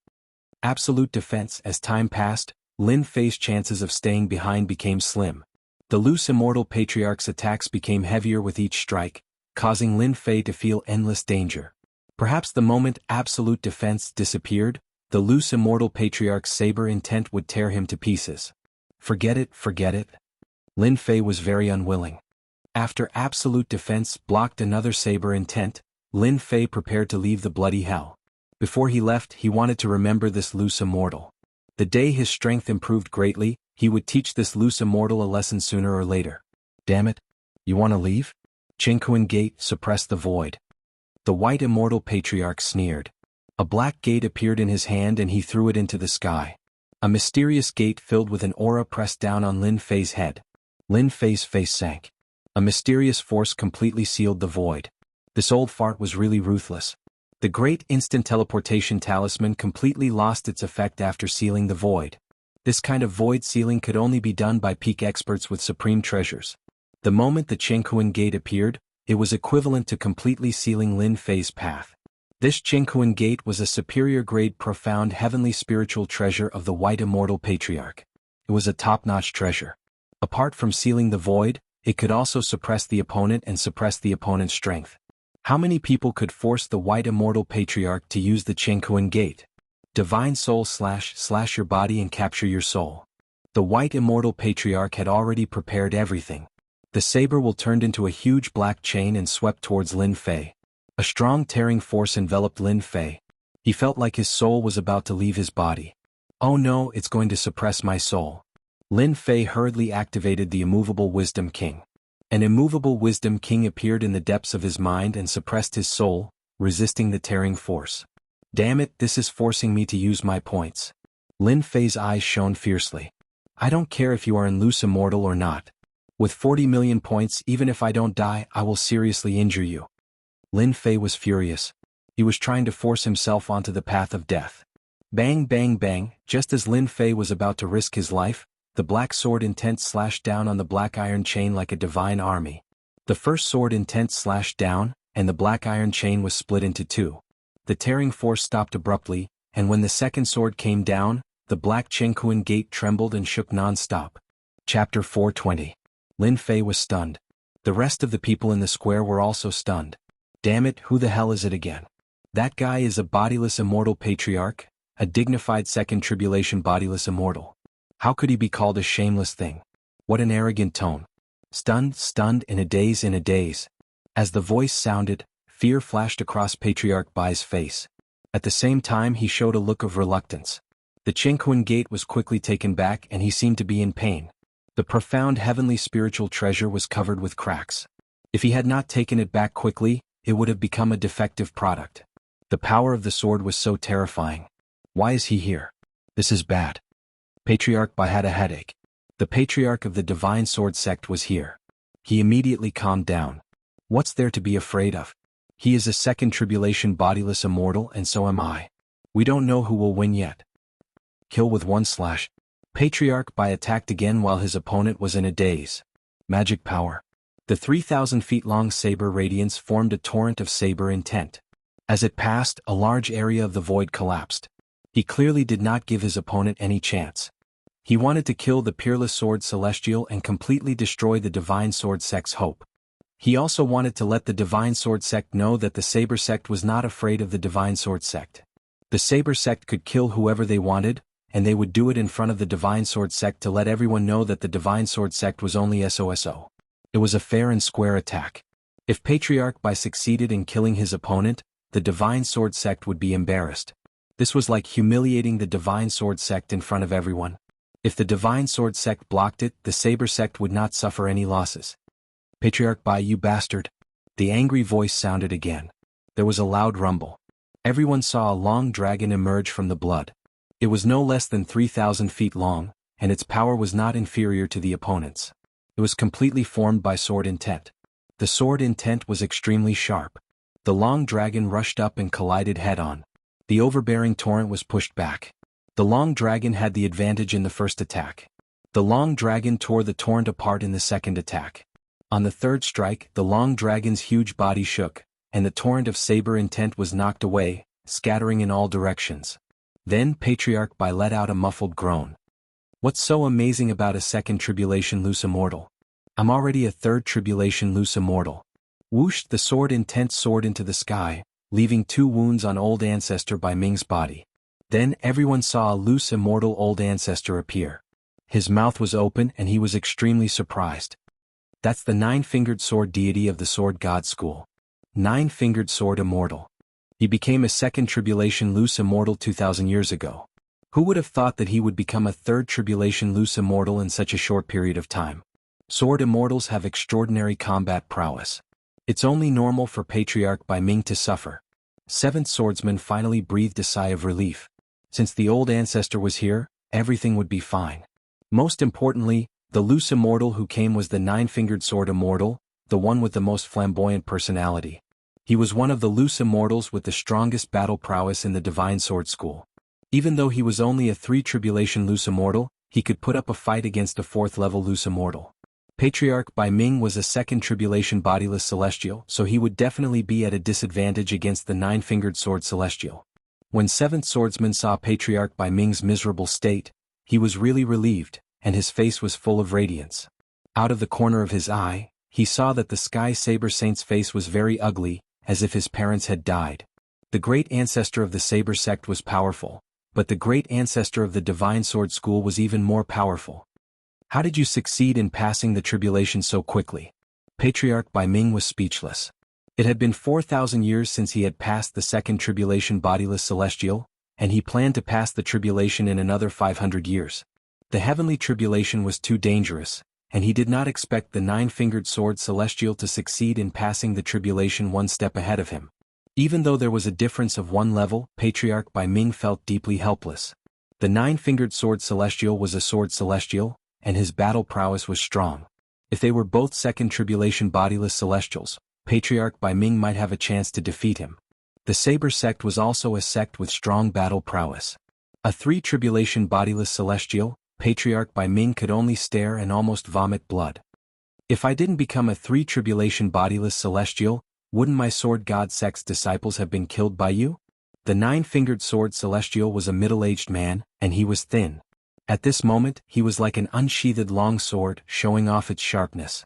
Absolute defense. As time passed, Lin Fei's chances of staying behind became slim. The loose Immortal Patriarch's attacks became heavier with each strike, causing Lin Fei to feel endless danger. Perhaps the moment absolute defense disappeared, the loose Immortal Patriarch's saber intent would tear him to pieces. Forget it, forget it. Lin Fei was very unwilling. After absolute defense blocked another saber intent, Lin Fei prepared to leave the bloody hell. Before he left, he wanted to remember this loose Immortal. The day his strength improved greatly, he would teach this loose Immortal a lesson sooner or later. Damn it. You want to leave? Qingquan Gate suppressed the void. The white Immortal Patriarch sneered. A black gate appeared in his hand and he threw it into the sky. A mysterious gate filled with an aura pressed down on Lin Fei's head. Lin Fei's face sank. A mysterious force completely sealed the void. This old fart was really ruthless. The Great Instant Teleportation Talisman completely lost its effect after sealing the void. This kind of void sealing could only be done by peak experts with supreme treasures. The moment the Qingquan Gate appeared, it was equivalent to completely sealing Lin Fei's path. This Qingquan Gate was a superior grade profound heavenly spiritual treasure of the White Immortal Patriarch. It was a top-notch treasure. Apart from sealing the void, it could also suppress the opponent and suppress the opponent's strength. How many people could force the White Immortal Patriarch to use the Qingquan Gate? Divine Soul slash your body and capture your soul. The White Immortal Patriarch had already prepared everything. The saber will turned into a huge black chain and swept towards Lin Fei. A strong tearing force enveloped Lin Fei. He felt like his soul was about to leave his body. Oh no, it's going to suppress my soul. Lin Fei hurriedly activated the Immovable Wisdom King. An Immovable Wisdom King appeared in the depths of his mind and suppressed his soul, resisting the tearing force. Damn it, this is forcing me to use my points. Lin Fei's eyes shone fiercely. I don't care if you are in loose immortal or not. With 40 million points, even if I don't die, I will seriously injure you. Lin Fei was furious. He was trying to force himself onto the path of death. Bang bang bang, just as Lin Fei was about to risk his life, the black sword intent slashed down on the black iron chain like a divine army. The first sword intent slashed down, and the black iron chain was split into two. The tearing force stopped abruptly, and when the second sword came down, the black Qingquan Gate trembled and shook non-stop. Chapter 420. Lin Fei was stunned. The rest of the people in the square were also stunned. Damn it, who the hell is it again? That guy is a bodiless immortal patriarch, a dignified second tribulation bodiless immortal. How could he be called a shameless thing? What an arrogant tone. Stunned, in a daze. As the voice sounded, fear flashed across Patriarch Bai's face. At the same time he showed a look of reluctance. The Qingquan Gate was quickly taken back and he seemed to be in pain. The profound heavenly spiritual treasure was covered with cracks. If he had not taken it back quickly, it would have become a defective product. The power of the sword was so terrifying. Why is he here? This is bad. Patriarch Bai had a headache. The Patriarch of the Divine Sword sect was here. He immediately calmed down. What's there to be afraid of? He is a second tribulation bodiless immortal and so am I. We don't know who will win yet. Kill with one slash. Patriarch Bai attacked again while his opponent was in a daze. Magic power. The 3,000 feet long saber radiance formed a torrent of saber intent. As it passed, a large area of the void collapsed. He clearly did not give his opponent any chance. He wanted to kill the peerless sword celestial and completely destroy the divine sword sect's hope. He also wanted to let the divine sword sect know that the saber sect was not afraid of the divine sword sect. The saber sect could kill whoever they wanted, and they would do it in front of the divine sword sect to let everyone know that the divine sword sect was only SOSO. It was a fair and square attack. If Patriarch Bai succeeded in killing his opponent, the divine sword sect would be embarrassed. This was like humiliating the divine sword sect in front of everyone. If the divine sword sect blocked it, the saber sect would not suffer any losses. Patriarch Bai, you bastard. The angry voice sounded again. There was a loud rumble. Everyone saw a long dragon emerge from the blood. It was no less than 3,000 feet long, and its power was not inferior to the opponent's. It was completely formed by sword intent. The sword intent was extremely sharp. The long dragon rushed up and collided head-on. The overbearing torrent was pushed back. The long dragon had the advantage in the first attack. The long dragon tore the torrent apart in the second attack. On the third strike, the long dragon's huge body shook, and the torrent of saber intent was knocked away, scattering in all directions. Then Patriarch Bai let out a muffled groan. What's so amazing about a second tribulation loose immortal? I'm already a third tribulation loose immortal. Whoosh, the sword intent soared into the sky, leaving 2 wounds on old ancestor Bai Ming's body. Then everyone saw a loose immortal old ancestor appear. His mouth was open and he was extremely surprised. That's the 9-fingered sword deity of the sword god school. 9-fingered sword immortal. He became a second tribulation loose immortal 2,000 years ago. Who would have thought that he would become a third tribulation loose immortal in such a short period of time? Sword immortals have extraordinary combat prowess. It's only normal for Patriarch Bai Ming to suffer. 7th swordsman finally breathed a sigh of relief. Since the old ancestor was here, everything would be fine. Most importantly, the loose immortal who came was the 9-fingered sword immortal, the one with the most flamboyant personality. He was one of the loose immortals with the strongest battle prowess in the divine sword school. Even though he was only a 3 tribulation loose immortal, he could put up a fight against a 4th level loose immortal. Patriarch Bai Ming was a 2nd tribulation bodiless celestial, so he would definitely be at a disadvantage against the 9-fingered sword celestial. When 7th swordsman saw Patriarch Bai Ming's miserable state, he was really relieved, and his face was full of radiance. Out of the corner of his eye, he saw that the Sky Saber Saint's face was very ugly, as if his parents had died. The great ancestor of the Saber sect was powerful, but the great ancestor of the Divine Sword School was even more powerful. How did you succeed in passing the tribulation so quickly? Patriarch Bai Ming was speechless. It had been 4,000 years since he had passed the 2nd tribulation bodiless celestial, and he planned to pass the tribulation in another 500 years. The heavenly tribulation was too dangerous, and he did not expect the 9-fingered sword celestial to succeed in passing the tribulation one step ahead of him. Even though there was a difference of 1 level, Patriarch Bai Ming felt deeply helpless. The 9-fingered sword celestial was a sword celestial, and his battle prowess was strong. If they were both 2nd tribulation bodiless celestials, Patriarch Bai Ming might have a chance to defeat him. The Saber sect was also a sect with strong battle prowess. A 3 tribulation bodiless celestial, Patriarch Bai Ming could only stare and almost vomit blood. If I didn't become a 3 tribulation bodiless celestial, wouldn't my sword god sect's disciples have been killed by you? The 9-fingered sword celestial was a middle-aged man, and he was thin. At this moment, he was like an unsheathed long sword, showing off its sharpness.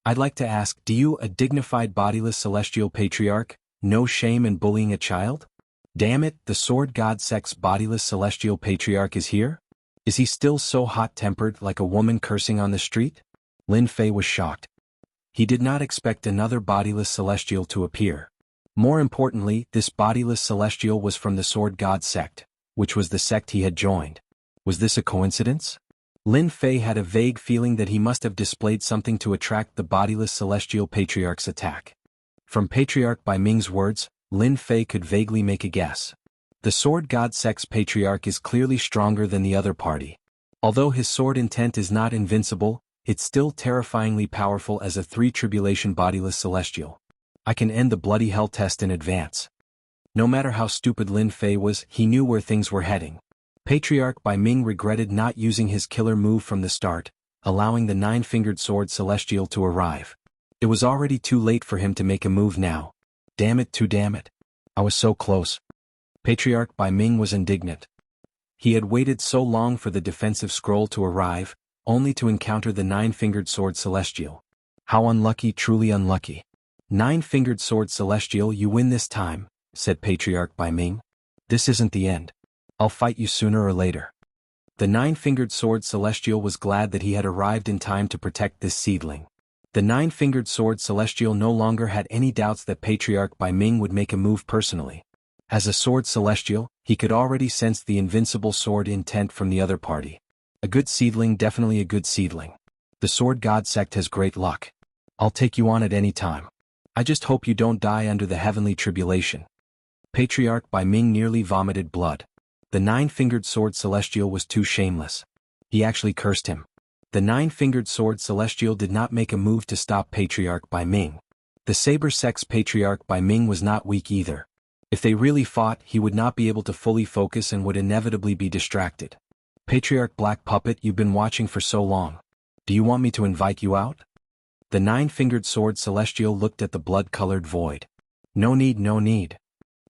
I'd like to ask, do you, a dignified bodiless celestial patriarch, know shame in bullying a child? Damn it, the sword god sect's bodiless celestial patriarch is here? Is he still so hot-tempered like a woman cursing on the street? Lin Fei was shocked. He did not expect another bodiless celestial to appear. More importantly, this bodiless celestial was from the sword god sect, which was the sect he had joined. Was this a coincidence? Lin Fei had a vague feeling that he must have displayed something to attract the bodiless celestial patriarch's attack. From Patriarch Bai Ming's words, Lin Fei could vaguely make a guess. The sword god sect's patriarch is clearly stronger than the other party. Although his sword intent is not invincible, it's still terrifyingly powerful as a 3 tribulation bodiless celestial. I can end the bloody hell test in advance. No matter how stupid Lin Fei was, he knew where things were heading. Patriarch Bai Ming regretted not using his killer move from the start, allowing the 9-fingered sword celestial to arrive. It was already too late for him to make a move now. Damn it, damn it. I was so close. Patriarch Bai Ming was indignant. He had waited so long for the defensive scroll to arrive, only to encounter the nine-fingered sword celestial. How unlucky, truly unlucky. Nine-fingered sword celestial, you win this time, said Patriarch Bai Ming. This isn't the end. I'll fight you sooner or later. The nine-fingered sword celestial was glad that he had arrived in time to protect this seedling. The nine-fingered sword celestial no longer had any doubts that Patriarch Bai Ming would make a move personally. As a sword celestial, he could already sense the invincible sword intent from the other party. A good seedling, definitely a good seedling. The Sword God sect has great luck. I'll take you on at any time. I just hope you don't die under the heavenly tribulation. Patriarch Bai Ming nearly vomited blood. The nine-fingered sword celestial was too shameless. He actually cursed him. The nine-fingered sword celestial did not make a move to stop Patriarch Bai Ming. The Saber Sect's Patriarch Bai Ming was not weak either. If they really fought, he would not be able to fully focus and would inevitably be distracted. Patriarch Black Puppet, you've been watching for so long. Do you want me to invite you out? The nine-fingered sword celestial looked at the blood-colored void. No need, no need.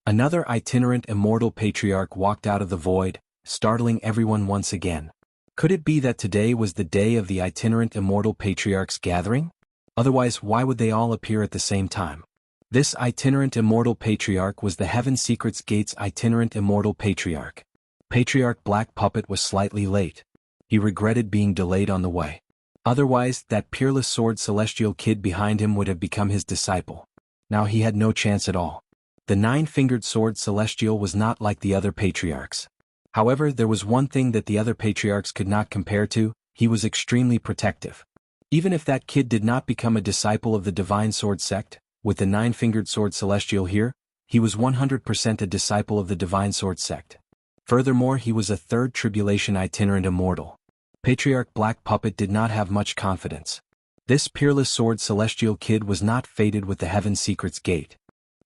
Another itinerant immortal patriarch walked out of the void, startling everyone once again. Could it be that today was the day of the itinerant immortal patriarch's gathering? Otherwise, why would they all appear at the same time? This itinerant immortal patriarch was the Heaven Secrets Gate's itinerant immortal patriarch. Patriarch Black Puppet was slightly late. He regretted being delayed on the way. Otherwise, that peerless sword celestial kid behind him would have become his disciple. Now he had no chance at all. The nine-fingered sword celestial was not like the other patriarchs. However, there was one thing that the other patriarchs could not compare to: he was extremely protective. Even if that kid did not become a disciple of the Divine Sword Sect, with the nine-fingered sword celestial here, he was 100% a disciple of the Divine Sword Sect. Furthermore, he was a third tribulation itinerant immortal. Patriarch Black Puppet did not have much confidence. This peerless sword celestial kid was not fated with the Heaven Secrets Gate.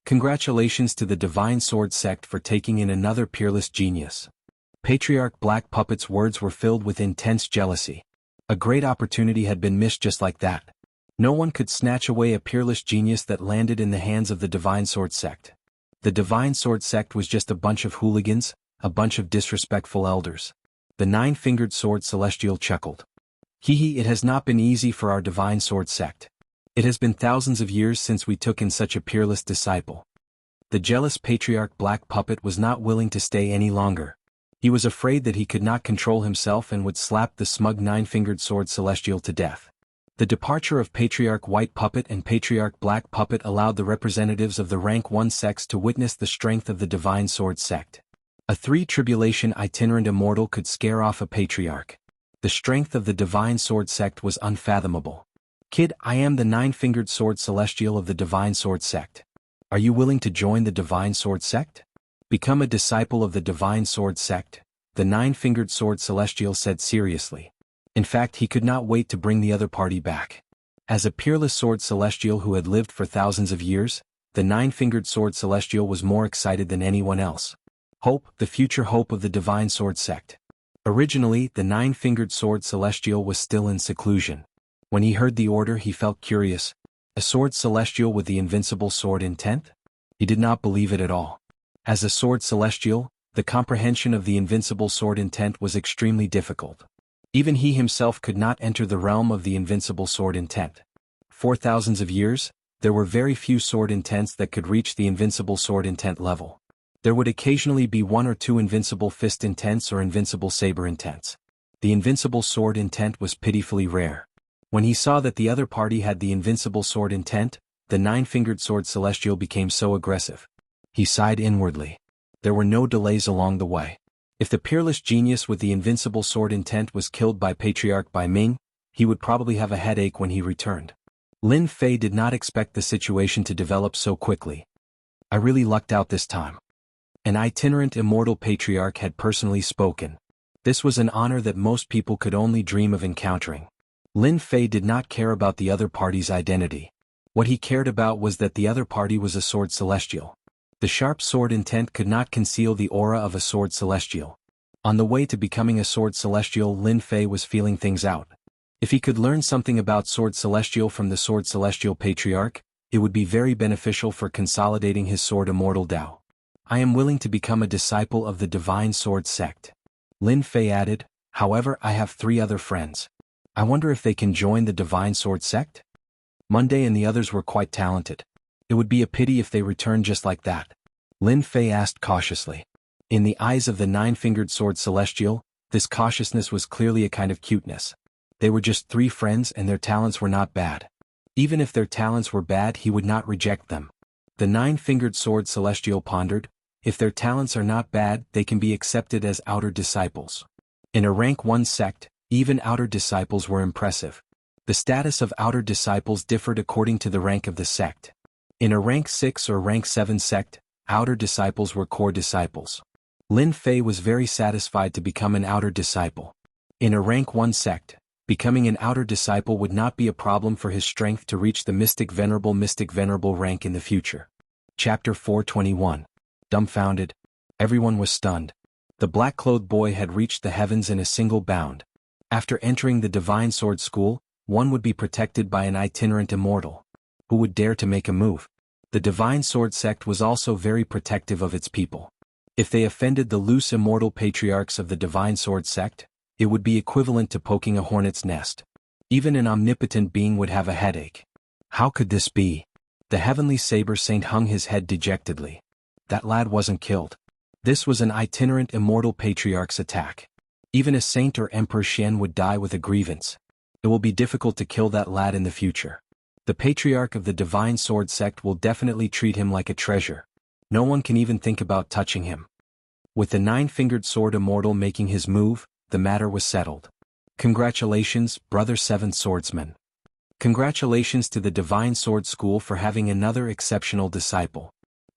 Congratulations to the Divine Sword Sect for taking in another peerless genius. Patriarch Black Puppet's words were filled with intense jealousy. A great opportunity had been missed just like that. No one could snatch away a peerless genius that landed in the hands of the Divine Sword Sect. The Divine Sword Sect was just a bunch of hooligans, a bunch of disrespectful elders. The nine-fingered sword celestial chuckled. Hee, it has not been easy for our Divine Sword Sect. It has been thousands of years since we took in such a peerless disciple. The jealous Patriarch Black Puppet was not willing to stay any longer. He was afraid that he could not control himself and would slap the smug nine-fingered sword celestial to death. The departure of Patriarch White Puppet and Patriarch Black Puppet allowed the representatives of the Rank 1 sects to witness the strength of the Divine Sword Sect. A three-tribulation itinerant immortal could scare off a patriarch. The strength of the Divine Sword Sect was unfathomable. Kid, I am the nine-fingered sword celestial of the Divine Sword Sect. Are you willing to join the Divine Sword Sect? Become a disciple of the Divine Sword Sect, the nine-fingered sword celestial said seriously. In fact, he could not wait to bring the other party back. As a peerless sword celestial who had lived for thousands of years, the nine-fingered sword celestial was more excited than anyone else. Hope, the future hope of the Divine Sword Sect. Originally, the nine-fingered sword celestial was still in seclusion. When he heard the order, he felt curious. A sword celestial with the invincible sword intent? He did not believe it at all. As a sword celestial, the comprehension of the invincible sword intent was extremely difficult. Even he himself could not enter the realm of the invincible sword intent. For thousands of years, there were very few sword intents that could reach the invincible sword intent level. There would occasionally be one or two invincible fist intents or invincible saber intents. The invincible sword intent was pitifully rare. When he saw that the other party had the invincible sword intent, the nine-fingered sword celestial became so aggressive. He sighed inwardly. There were no delays along the way. If the peerless genius with the invincible sword intent was killed by Patriarch Bai Ming, he would probably have a headache when he returned. Lin Fei did not expect the situation to develop so quickly. I really lucked out this time. An itinerant immortal patriarch had personally spoken. This was an honor that most people could only dream of encountering. Lin Fei did not care about the other party's identity. What he cared about was that the other party was a sword celestial. The sharp sword intent could not conceal the aura of a sword celestial. On the way to becoming a sword celestial, Lin Fei was feeling things out. If he could learn something about Sword Celestial from the Sword Celestial Patriarch, it would be very beneficial for consolidating his Sword Immortal Tao. I am willing to become a disciple of the Divine Sword sect. Lin Fei added, however I have 3 other friends. I wonder if they can join the Divine Sword sect? Monday and the others were quite talented. It would be a pity if they returned just like that. Lin Fei asked cautiously. In the eyes of the 9-fingered Sword Celestial, this cautiousness was clearly a kind of cuteness. They were just 3 friends and their talents were not bad. Even if their talents were bad, he would not reject them. The 9-fingered Sword Celestial pondered, if their talents are not bad, they can be accepted as outer disciples. In a rank 1 sect, even outer disciples were impressive. The status of outer disciples differed according to the rank of the sect. In a rank 6 or rank 7 sect, outer disciples were core disciples. Lin Fei was very satisfied to become an outer disciple. In a rank 1 sect, becoming an outer disciple would not be a problem for his strength to reach the Mystic Venerable rank in the future. Chapter 421. Dumbfounded. Everyone was stunned. The black-clothed boy had reached the heavens in a single bound. After entering the Divine Sword School, one would be protected by an itinerant immortal. Who would dare to make a move? The Divine Sword sect was also very protective of its people. If they offended the loose immortal patriarchs of the Divine Sword sect, it would be equivalent to poking a hornet's nest. Even an omnipotent being would have a headache. How could this be? The heavenly saber saint hung his head dejectedly. That lad wasn't killed. This was an itinerant immortal patriarch's attack. Even a saint or Emperor Xian would die with a grievance. It will be difficult to kill that lad in the future. The patriarch of the Divine Sword sect will definitely treat him like a treasure. No one can even think about touching him. With the 9-fingered Sword Immortal making his move, the matter was settled. Congratulations, brother 7th swordsman. Congratulations to the Divine Sword School for having another exceptional disciple.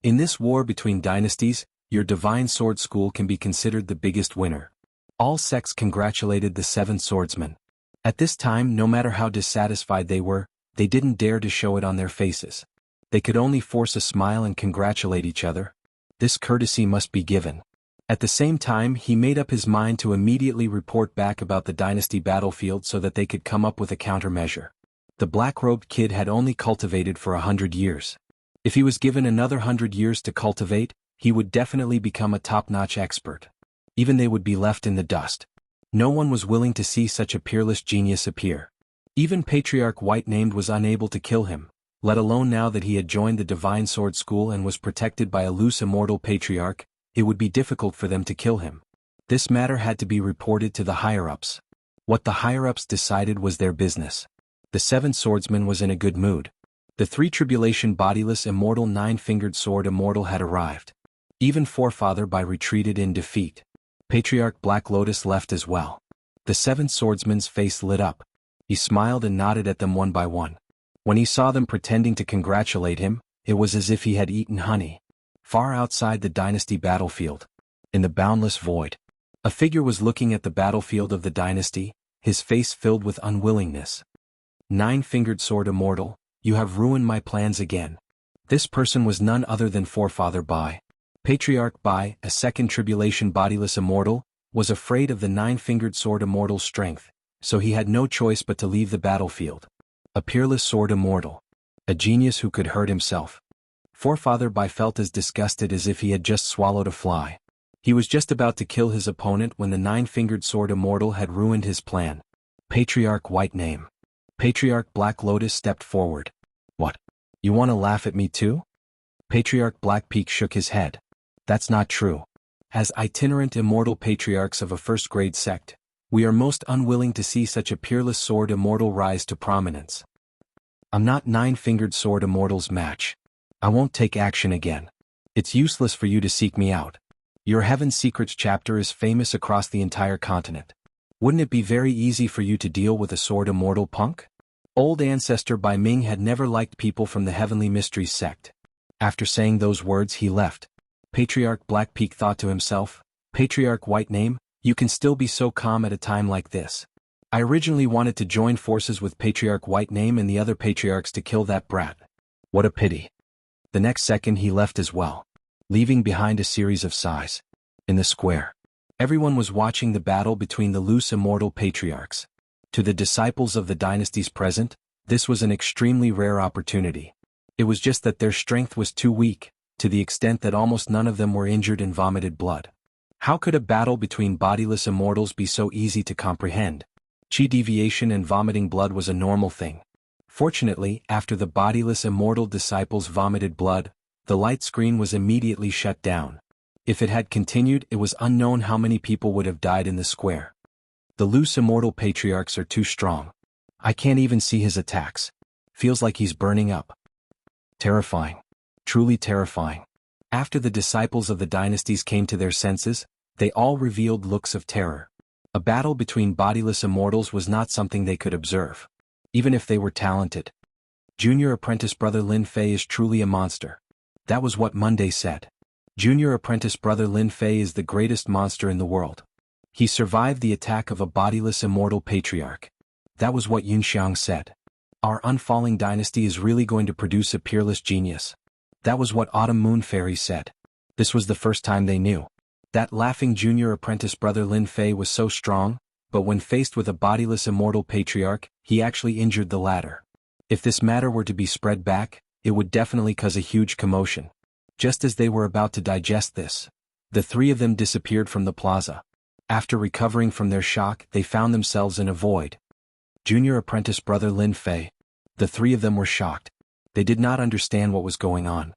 In this war between dynasties, your Divine Sword School can be considered the biggest winner. All sects congratulated the 7th swordsman. At this time, no matter how dissatisfied they were, they didn't dare to show it on their faces. They could only force a smile and congratulate each other. This courtesy must be given. At the same time, he made up his mind to immediately report back about the dynasty battlefield so that they could come up with a countermeasure. The black-robed kid had only cultivated for 100 years. If he was given another 100 years to cultivate, he would definitely become a top-notch expert. Even they would be left in the dust. No one was willing to see such a peerless genius appear. Even Patriarch White-Named was unable to kill him, let alone now that he had joined the Divine Sword School and was protected by a loose immortal patriarch. It would be difficult for them to kill him. This matter had to be reported to the higher-ups. What the higher-ups decided was their business. The 7th swordsman was in a good mood. The 3-tribulation bodiless immortal 9-fingered sword immortal had arrived. Even Forefather Bai retreated in defeat. Patriarch Black Lotus left as well. The 7th swordsman's face lit up. He smiled and nodded at them one by one. When he saw them pretending to congratulate him, it was as if he had eaten honey. Far outside the dynasty battlefield, in the boundless void, a figure was looking at the battlefield of the dynasty, his face filled with unwillingness. 9-fingered sword immortal, you have ruined my plans again. This person was none other than Forefather Bai. Patriarch Bai, a 2nd tribulation bodiless immortal, was afraid of the 9-fingered sword immortal's strength, so he had no choice but to leave the battlefield. A peerless sword immortal. A genius who could hurt himself. Forefather Bai felt as disgusted as if he had just swallowed a fly. He was just about to kill his opponent when the 9-fingered sword immortal had ruined his plan. Patriarch White-Name. Patriarch Black Lotus stepped forward. What? You want to laugh at me too? Patriarch Black Peak shook his head. That's not true. As itinerant immortal patriarchs of a first-grade sect, we are most unwilling to see such a peerless sword immortal rise to prominence. I'm not 9-fingered sword immortal's match. I won't take action again. It's useless for you to seek me out. Your Heaven Secrets chapter is famous across the entire continent. Wouldn't it be very easy for you to deal with a sword immortal punk? Old Ancestor Bai Ming had never liked people from the Heavenly Mysteries sect. After saying those words he left. Patriarch Black Peak thought to himself, Patriarch White-Name, you can still be so calm at a time like this. I originally wanted to join forces with Patriarch White-Name and the other patriarchs to kill that brat. What a pity. The next second he left as well, leaving behind a series of sighs. In the square, everyone was watching the battle between the loose immortal patriarchs. To the disciples of the dynasties present, this was an extremely rare opportunity. It was just that their strength was too weak, to the extent that almost none of them were injured and vomited blood. How could a battle between bodiless immortals be so easy to comprehend? Chi deviation and vomiting blood was a normal thing. Fortunately, after the bodiless immortal disciples vomited blood, the light screen was immediately shut down. If it had continued, it was unknown how many people would have died in the square. The loose immortal patriarchs are too strong. I can't even see his attacks. Feels like he's burning up. Terrifying. Truly terrifying. After the disciples of the dynasties came to their senses, they all revealed looks of terror. A battle between bodiless immortals was not something they could observe, even if they were talented. Junior apprentice brother Lin Fei is truly a monster. That was what Monday said. Junior apprentice brother Lin Fei is the greatest monster in the world. He survived the attack of a bodiless immortal patriarch. That was what Yunxiang said. Our unfalling dynasty is really going to produce a peerless genius. That was what Autumn Moon Fairy said. This was the first time they knew. That laughing junior apprentice brother Lin Fei was so strong, but when faced with a bodiless immortal patriarch, he actually injured the latter. If this matter were to be spread back, it would definitely cause a huge commotion. Just as they were about to digest this, the three of them disappeared from the plaza. After recovering from their shock, they found themselves in a void. Junior apprentice brother Lin Fei. The three of them were shocked. They did not understand what was going on.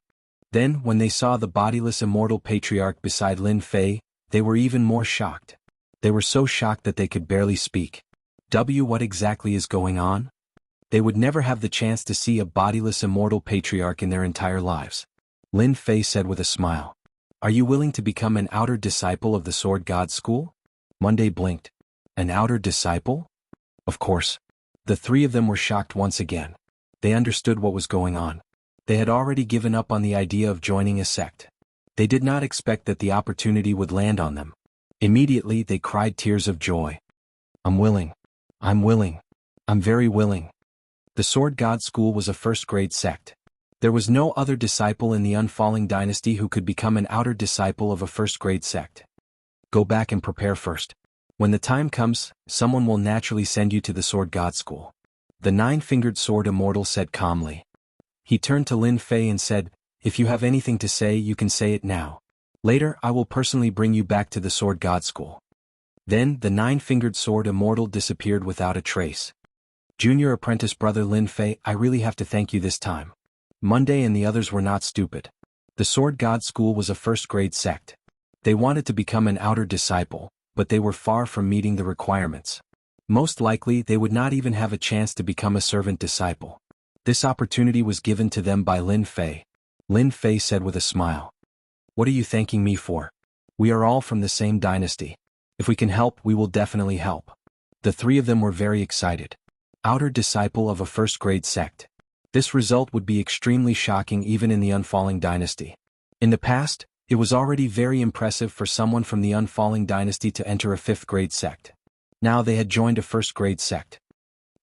Then, when they saw the bodiless immortal patriarch beside Lin Fei, they were even more shocked. They were so shocked that they could barely speak. What exactly is going on? They would never have the chance to see a bodiless immortal patriarch in their entire lives. Lin Fei said with a smile. Are you willing to become an outer disciple of the Sword God School? Monday blinked. An outer disciple? Of course. The three of them were shocked once again. They understood what was going on. They had already given up on the idea of joining a sect. They did not expect that the opportunity would land on them. Immediately they cried tears of joy. I'm willing. I'm willing. I'm very willing. The Sword God School was a first-grade sect. There was no other disciple in the unfalling dynasty who could become an outer disciple of a first-grade sect. Go back and prepare first. When the time comes, someone will naturally send you to the Sword God School. The nine-fingered sword immortal said calmly. He turned to Lin Fei and said, if you have anything to say, you can say it now. Later, I will personally bring you back to the Sword God School. Then, the nine-fingered sword immortal disappeared without a trace. Junior apprentice brother Lin Fei, I really have to thank you this time. Monday and the others were not stupid. The Sword God School was a first-grade sect. They wanted to become an outer disciple, but they were far from meeting the requirements. Most likely, they would not even have a chance to become a servant disciple. This opportunity was given to them by Lin Fei. Lin Fei said with a smile. What are you thanking me for? We are all from the same dynasty. If we can help, we will definitely help. The three of them were very excited. Outer disciple of a first-grade sect. This result would be extremely shocking even in the unfalling dynasty. In the past, it was already very impressive for someone from the unfalling dynasty to enter a fifth-grade sect. Now they had joined a first-grade sect.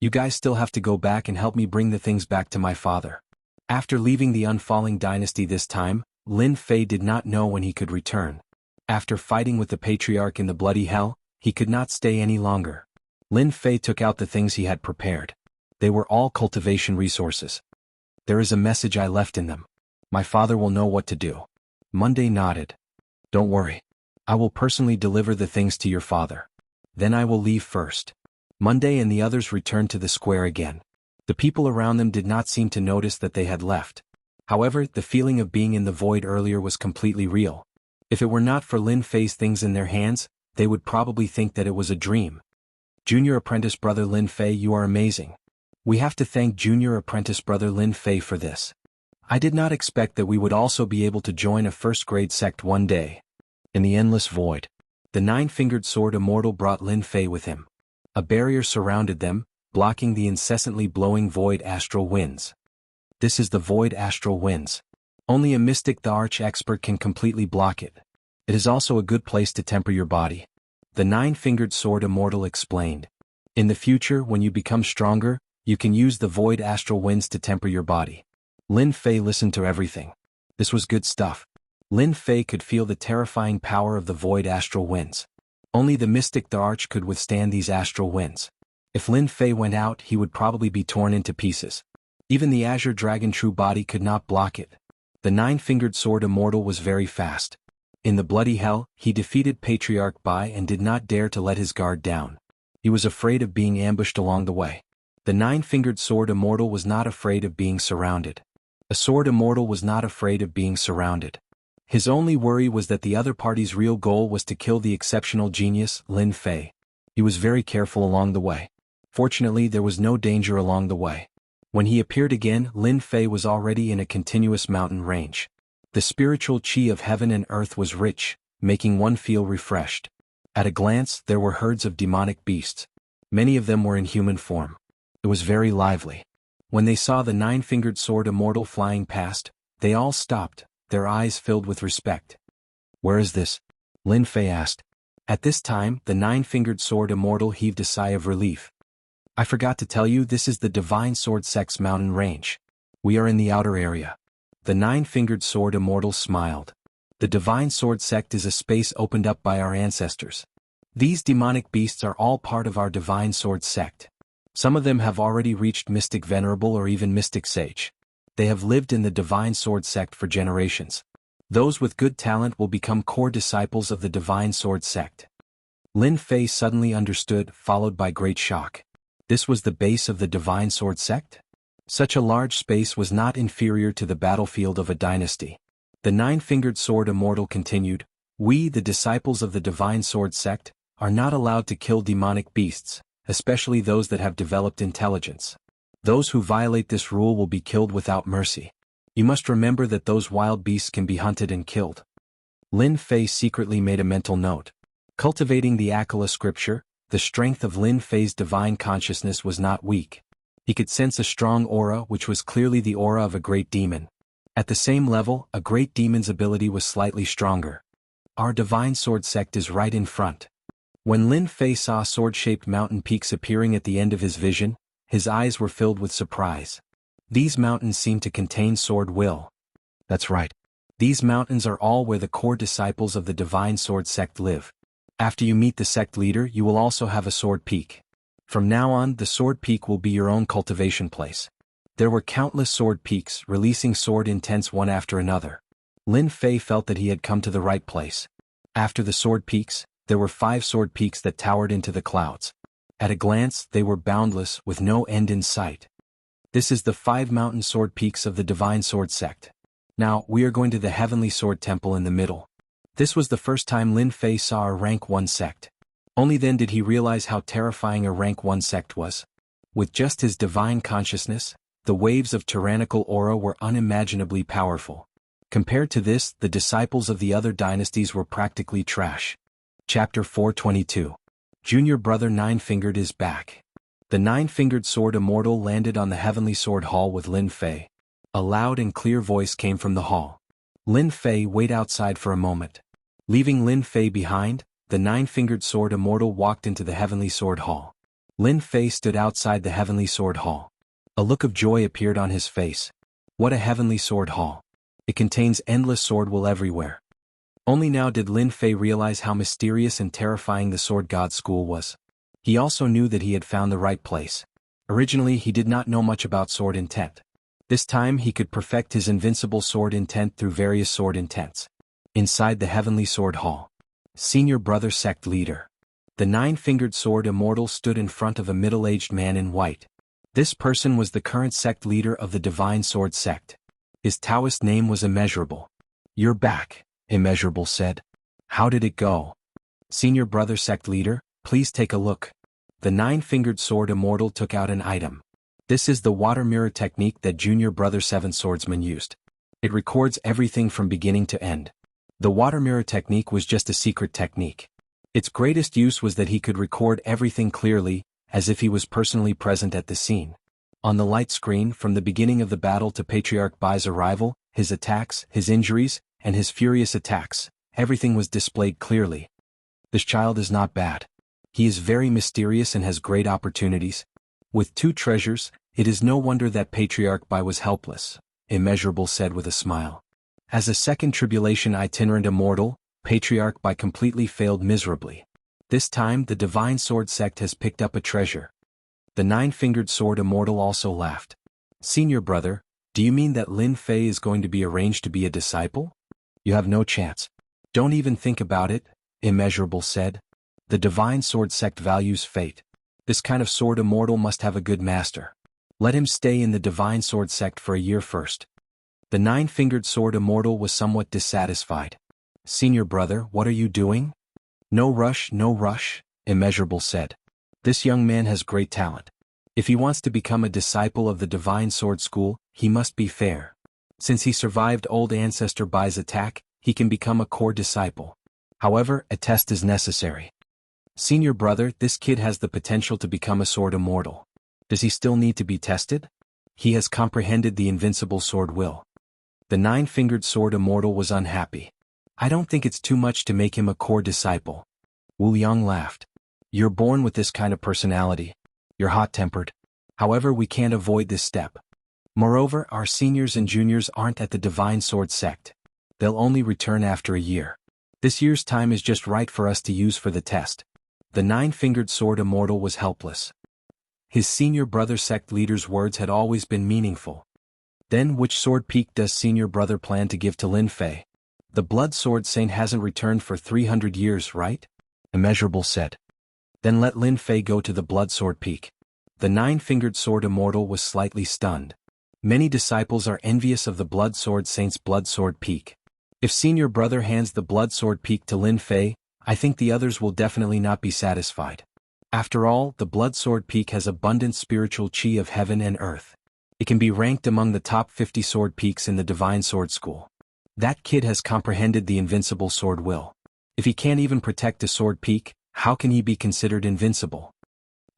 You guys still have to go back and help me bring the things back to my father. After leaving the unfalling dynasty this time, Lin Fei did not know when he could return. After fighting with the patriarch in the bloody hell, he could not stay any longer. Lin Fei took out the things he had prepared. They were all cultivation resources. There is a message I left in them. My father will know what to do. Monday nodded. Don't worry. I will personally deliver the things to your father. Then I will leave first. Monday and the others returned to the square again. The people around them did not seem to notice that they had left. However, the feeling of being in the void earlier was completely real. If it were not for Lin Fei's things in their hands, they would probably think that it was a dream. Junior apprentice brother Lin Fei, you are amazing. We have to thank junior apprentice brother Lin Fei for this. I did not expect that we would also be able to join a first-grade sect one day. In the endless void, the nine-fingered sword immortal brought Lin Fei with him. A barrier surrounded them, blocking the incessantly blowing void astral winds. This is the void astral winds. Only a mystic the arch-expert can completely block it. It is also a good place to temper your body. The nine-fingered sword immortal explained. In the future, when you become stronger, you can use the void astral winds to temper your body. Lin Fei listened to everything. This was good stuff. Lin Fei could feel the terrifying power of the void astral winds. Only the mystic the arch could withstand these astral winds. If Lin Fei went out, he would probably be torn into pieces. Even the Azure Dragon true body could not block it. The nine-fingered sword Immortal was very fast. In the bloody hell, he defeated Patriarch Bai and did not dare to let his guard down. He was afraid of being ambushed along the way. The nine-fingered sword Immortal was not afraid of being surrounded. A sword Immortal was not afraid of being surrounded. His only worry was that the other party's real goal was to kill the exceptional genius, Lin Fei. He was very careful along the way. Fortunately, there was no danger along the way. When he appeared again, Lin Fei was already in a continuous mountain range. The spiritual qi of heaven and earth was rich, making one feel refreshed. At a glance, there were herds of demonic beasts. Many of them were in human form. It was very lively. When they saw the nine-fingered sword Immortal flying past, they all stopped, their eyes filled with respect. "Where is this?" Lin Fei asked. At this time, the nine-fingered sword Immortal heaved a sigh of relief. "I forgot to tell you, this is the Divine Sword Sect's mountain range. We are in the outer area." The nine-fingered sword Immortal smiled. The Divine Sword Sect is a space opened up by our ancestors. These demonic beasts are all part of our Divine Sword Sect. Some of them have already reached Mystic Venerable or even Mystic Sage. They have lived in the Divine Sword Sect for generations. Those with good talent will become core disciples of the Divine Sword Sect. Lin Fei suddenly understood, followed by great shock. This was the base of the Divine Sword Sect? Such a large space was not inferior to the battlefield of a dynasty. The nine-fingered sword Immortal continued, "We, the disciples of the Divine Sword Sect, are not allowed to kill demonic beasts, especially those that have developed intelligence. Those who violate this rule will be killed without mercy. You must remember that those wild beasts can be hunted and killed." Lin Fei secretly made a mental note. Cultivating the Akala scripture, the strength of Lin Fei's divine consciousness was not weak. He could sense a strong aura which was clearly the aura of a great demon. At the same level, a great demon's ability was slightly stronger. Our Divine Sword Sect is right in front. When Lin Fei saw sword-shaped mountain peaks appearing at the end of his vision, his eyes were filled with surprise. These mountains seem to contain sword will. That's right. These mountains are all where the core disciples of the Divine Sword Sect live. After you meet the sect leader, you will also have a sword peak. From now on, the sword peak will be your own cultivation place. There were countless sword peaks, releasing sword intents one after another. Lin Fei felt that he had come to the right place. After the sword peaks, there were 5 sword peaks that towered into the clouds. At a glance, they were boundless, with no end in sight. This is the 5 mountain sword peaks of the Divine Sword Sect. Now, we are going to the Heavenly Sword Temple in the middle. This was the first time Lin Fei saw a rank 1 sect. Only then did he realize how terrifying a rank 1 sect was. With just his divine consciousness, the waves of tyrannical aura were unimaginably powerful. Compared to this, the disciples of the other dynasties were practically trash. Chapter 422. Junior Brother Nine-Fingered is back. The nine-fingered sword Immortal landed on the Heavenly Sword Hall with Lin Fei. A loud and clear voice came from the hall. Lin Fei, wait outside for a moment. Leaving Lin Fei behind, the nine-fingered sword Immortal walked into the Heavenly Sword Hall. Lin Fei stood outside the Heavenly Sword Hall. A look of joy appeared on his face. What a Heavenly Sword Hall. It contains endless sword will everywhere. Only now did Lin Fei realize how mysterious and terrifying the Sword God School was. He also knew that he had found the right place. Originally he did not know much about sword intent. This time he could perfect his invincible sword intent through various sword intents. Inside the Heavenly Sword Hall. Senior Brother Sect Leader. The nine-fingered sword Immortal stood in front of a middle-aged man in white. This person was the current sect leader of the Divine Sword Sect. His Taoist name was Immeasurable. "You're back," Immeasurable said. "How did it go?" "Senior Brother Sect Leader, please take a look." The nine-fingered sword Immortal took out an item. This is the water mirror technique that Junior Brother Seven Swordsman used. It records everything from beginning to end. The water mirror technique was just a secret technique. Its greatest use was that he could record everything clearly, as if he was personally present at the scene. On the light screen, from the beginning of the battle to Patriarch Bai's arrival, his attacks, his injuries, and his furious attacks, everything was displayed clearly. This child is not bad. He is very mysterious and has great opportunities. With 2 treasures, it is no wonder that Patriarch Bai was helpless, Immeasurable said with a smile. As a second tribulation itinerant immortal, Patriarch Bai completely failed miserably. This time the Divine Sword Sect has picked up a treasure. The nine-fingered sword Immortal also laughed. Senior brother, do you mean that Lin Fei is going to be arranged to be a disciple? You have no chance. Don't even think about it, Immeasurable said. The Divine Sword sect values fate. This kind of sword Immortal must have a good master. Let him stay in the Divine Sword sect for a year first. The nine-fingered sword Immortal was somewhat dissatisfied. Senior brother, what are you doing? No rush, Immeasurable said. This young man has great talent. If he wants to become a disciple of the Divine Sword School, he must be fair. Since he survived old ancestor Bai's attack, he can become a core disciple. However, a test is necessary. Senior brother, this kid has the potential to become a sword immortal. Does he still need to be tested? He has comprehended the invincible sword will. The nine-fingered sword Immortal was unhappy. I don't think it's too much to make him a core disciple. Wu Yang laughed. You're born with this kind of personality. You're hot-tempered. However, we can't avoid this step. Moreover, our seniors and juniors aren't at the Divine Sword sect. They'll only return after a year. This year's time is just right for us to use for the test. The nine-fingered sword Immortal was helpless. His senior brother sect leader's words had always been meaningful. Then which sword peak does senior brother plan to give to Lin Fei? The blood sword saint hasn't returned for 300 years, right? Immeasurable said. Then let Lin Fei go to the blood sword peak. The nine-fingered sword Immortal was slightly stunned. Many disciples are envious of the blood sword saint's blood sword peak. If senior brother hands the blood sword peak to Lin Fei, I think the others will definitely not be satisfied. After all, the blood sword peak has abundant spiritual chi of heaven and earth. It can be ranked among the top 50 sword peaks in the Divine Sword School. That kid has comprehended the invincible sword will. If he can't even protect a sword peak, how can he be considered invincible?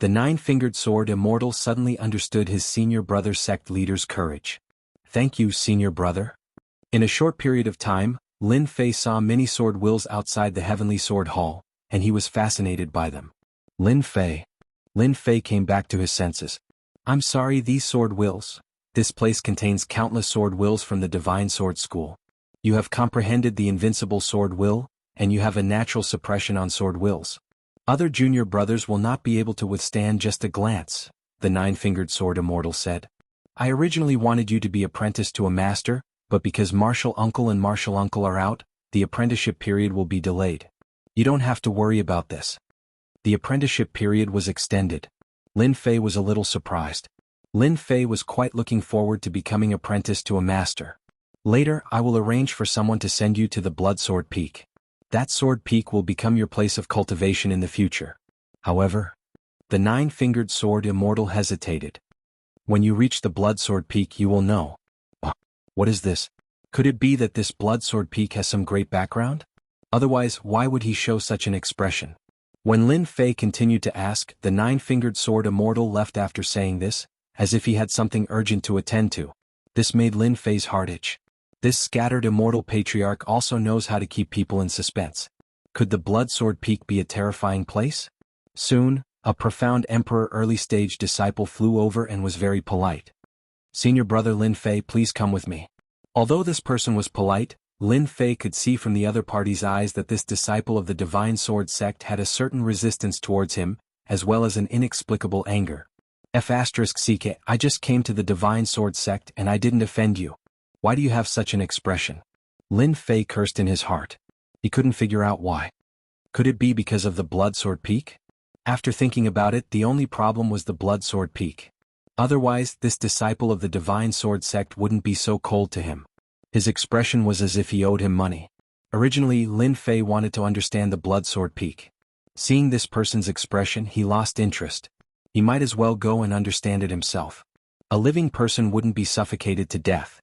The nine-fingered sword Immortal suddenly understood his senior brother sect leader's courage. Thank you, senior brother. In a short period of time, Lin Fei saw many sword wills outside the Heavenly Sword Hall, and he was fascinated by them. Lin Fei came back to his senses. I'm sorry, these sword wills. This place contains countless sword wills from the Divine Sword School. You have comprehended the invincible sword will, and you have a natural suppression on sword wills. Other junior brothers will not be able to withstand just a glance, the nine-fingered sword Immortal said. I originally wanted you to be apprenticed to a master, but because Martial Uncle and Martial Uncle are out, the apprenticeship period will be delayed. You don't have to worry about this. The apprenticeship period was extended. Lin Fei was a little surprised. Lin Fei was quite looking forward to becoming apprenticed to a master. Later, I will arrange for someone to send you to the Blood Sword Peak. That sword peak will become your place of cultivation in the future. However, the nine-fingered sword Immortal hesitated. When you reach the Blood Sword Peak, you will know. What is this? Could it be that this Blood Sword Peak has some great background? Otherwise, why would he show such an expression? When Lin Fei continued to ask, the nine-fingered sword Immortal left after saying this, as if he had something urgent to attend to. This made Lin Fei's heart itch. This scattered immortal patriarch also knows how to keep people in suspense. Could the Blood Sword Peak be a terrifying place? Soon, a profound emperor early-stage disciple flew over and was very polite. Senior brother Lin Fei, please come with me. Although this person was polite, Lin Fei could see from the other party's eyes that this disciple of the Divine Sword sect had a certain resistance towards him, as well as an inexplicable anger. F***CK, I just came to the Divine Sword sect and I didn't offend you. Why do you have such an expression? Lin Fei cursed in his heart. He couldn't figure out why. Could it be because of the Blood Sword Peak? After thinking about it, the only problem was the Blood Sword Peak. Otherwise, this disciple of the Divine Sword sect wouldn't be so cold to him. His expression was as if he owed him money. Originally, Lin Fei wanted to understand the Blood Sword Peak. Seeing this person's expression, he lost interest. He might as well go and understand it himself. A living person wouldn't be suffocated to death.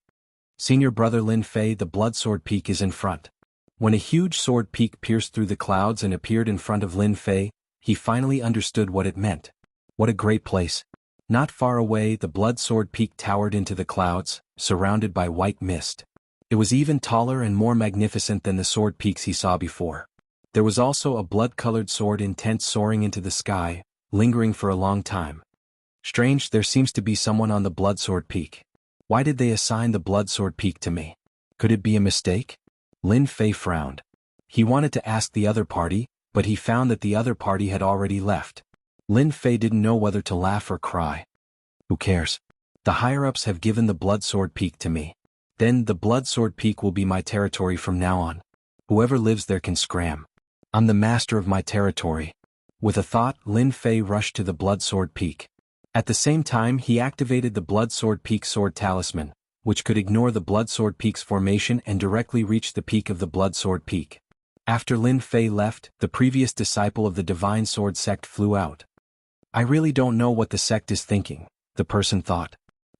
Senior brother Lin Fei, the Blood Sword Peak is in front. When a huge sword peak pierced through the clouds and appeared in front of Lin Fei, he finally understood what it meant. What a great place. Not far away, the Blood Sword Peak towered into the clouds, surrounded by white mist. It was even taller and more magnificent than the sword peaks he saw before. There was also a blood-colored sword intent soaring into the sky, lingering for a long time. Strange, there seems to be someone on the Blood Sword Peak. Why did they assign the Blood Sword Peak to me? Could it be a mistake? Lin Fei frowned. He wanted to ask the other party, but he found that the other party had already left. Lin Fei didn't know whether to laugh or cry. Who cares? The higher-ups have given the Blood Sword Peak to me. Then the Blood Sword Peak will be my territory from now on. Whoever lives there can scram. I'm the master of my territory. With a thought, Lin Fei rushed to the Blood Sword Peak. At the same time, he activated the Blood Sword Peak Sword Talisman, which could ignore the Blood Sword Peak's formation and directly reach the peak of the Blood Sword Peak. After Lin Fei left, the previous disciple of the Divine Sword sect flew out. I really don't know what the sect is thinking, the person thought.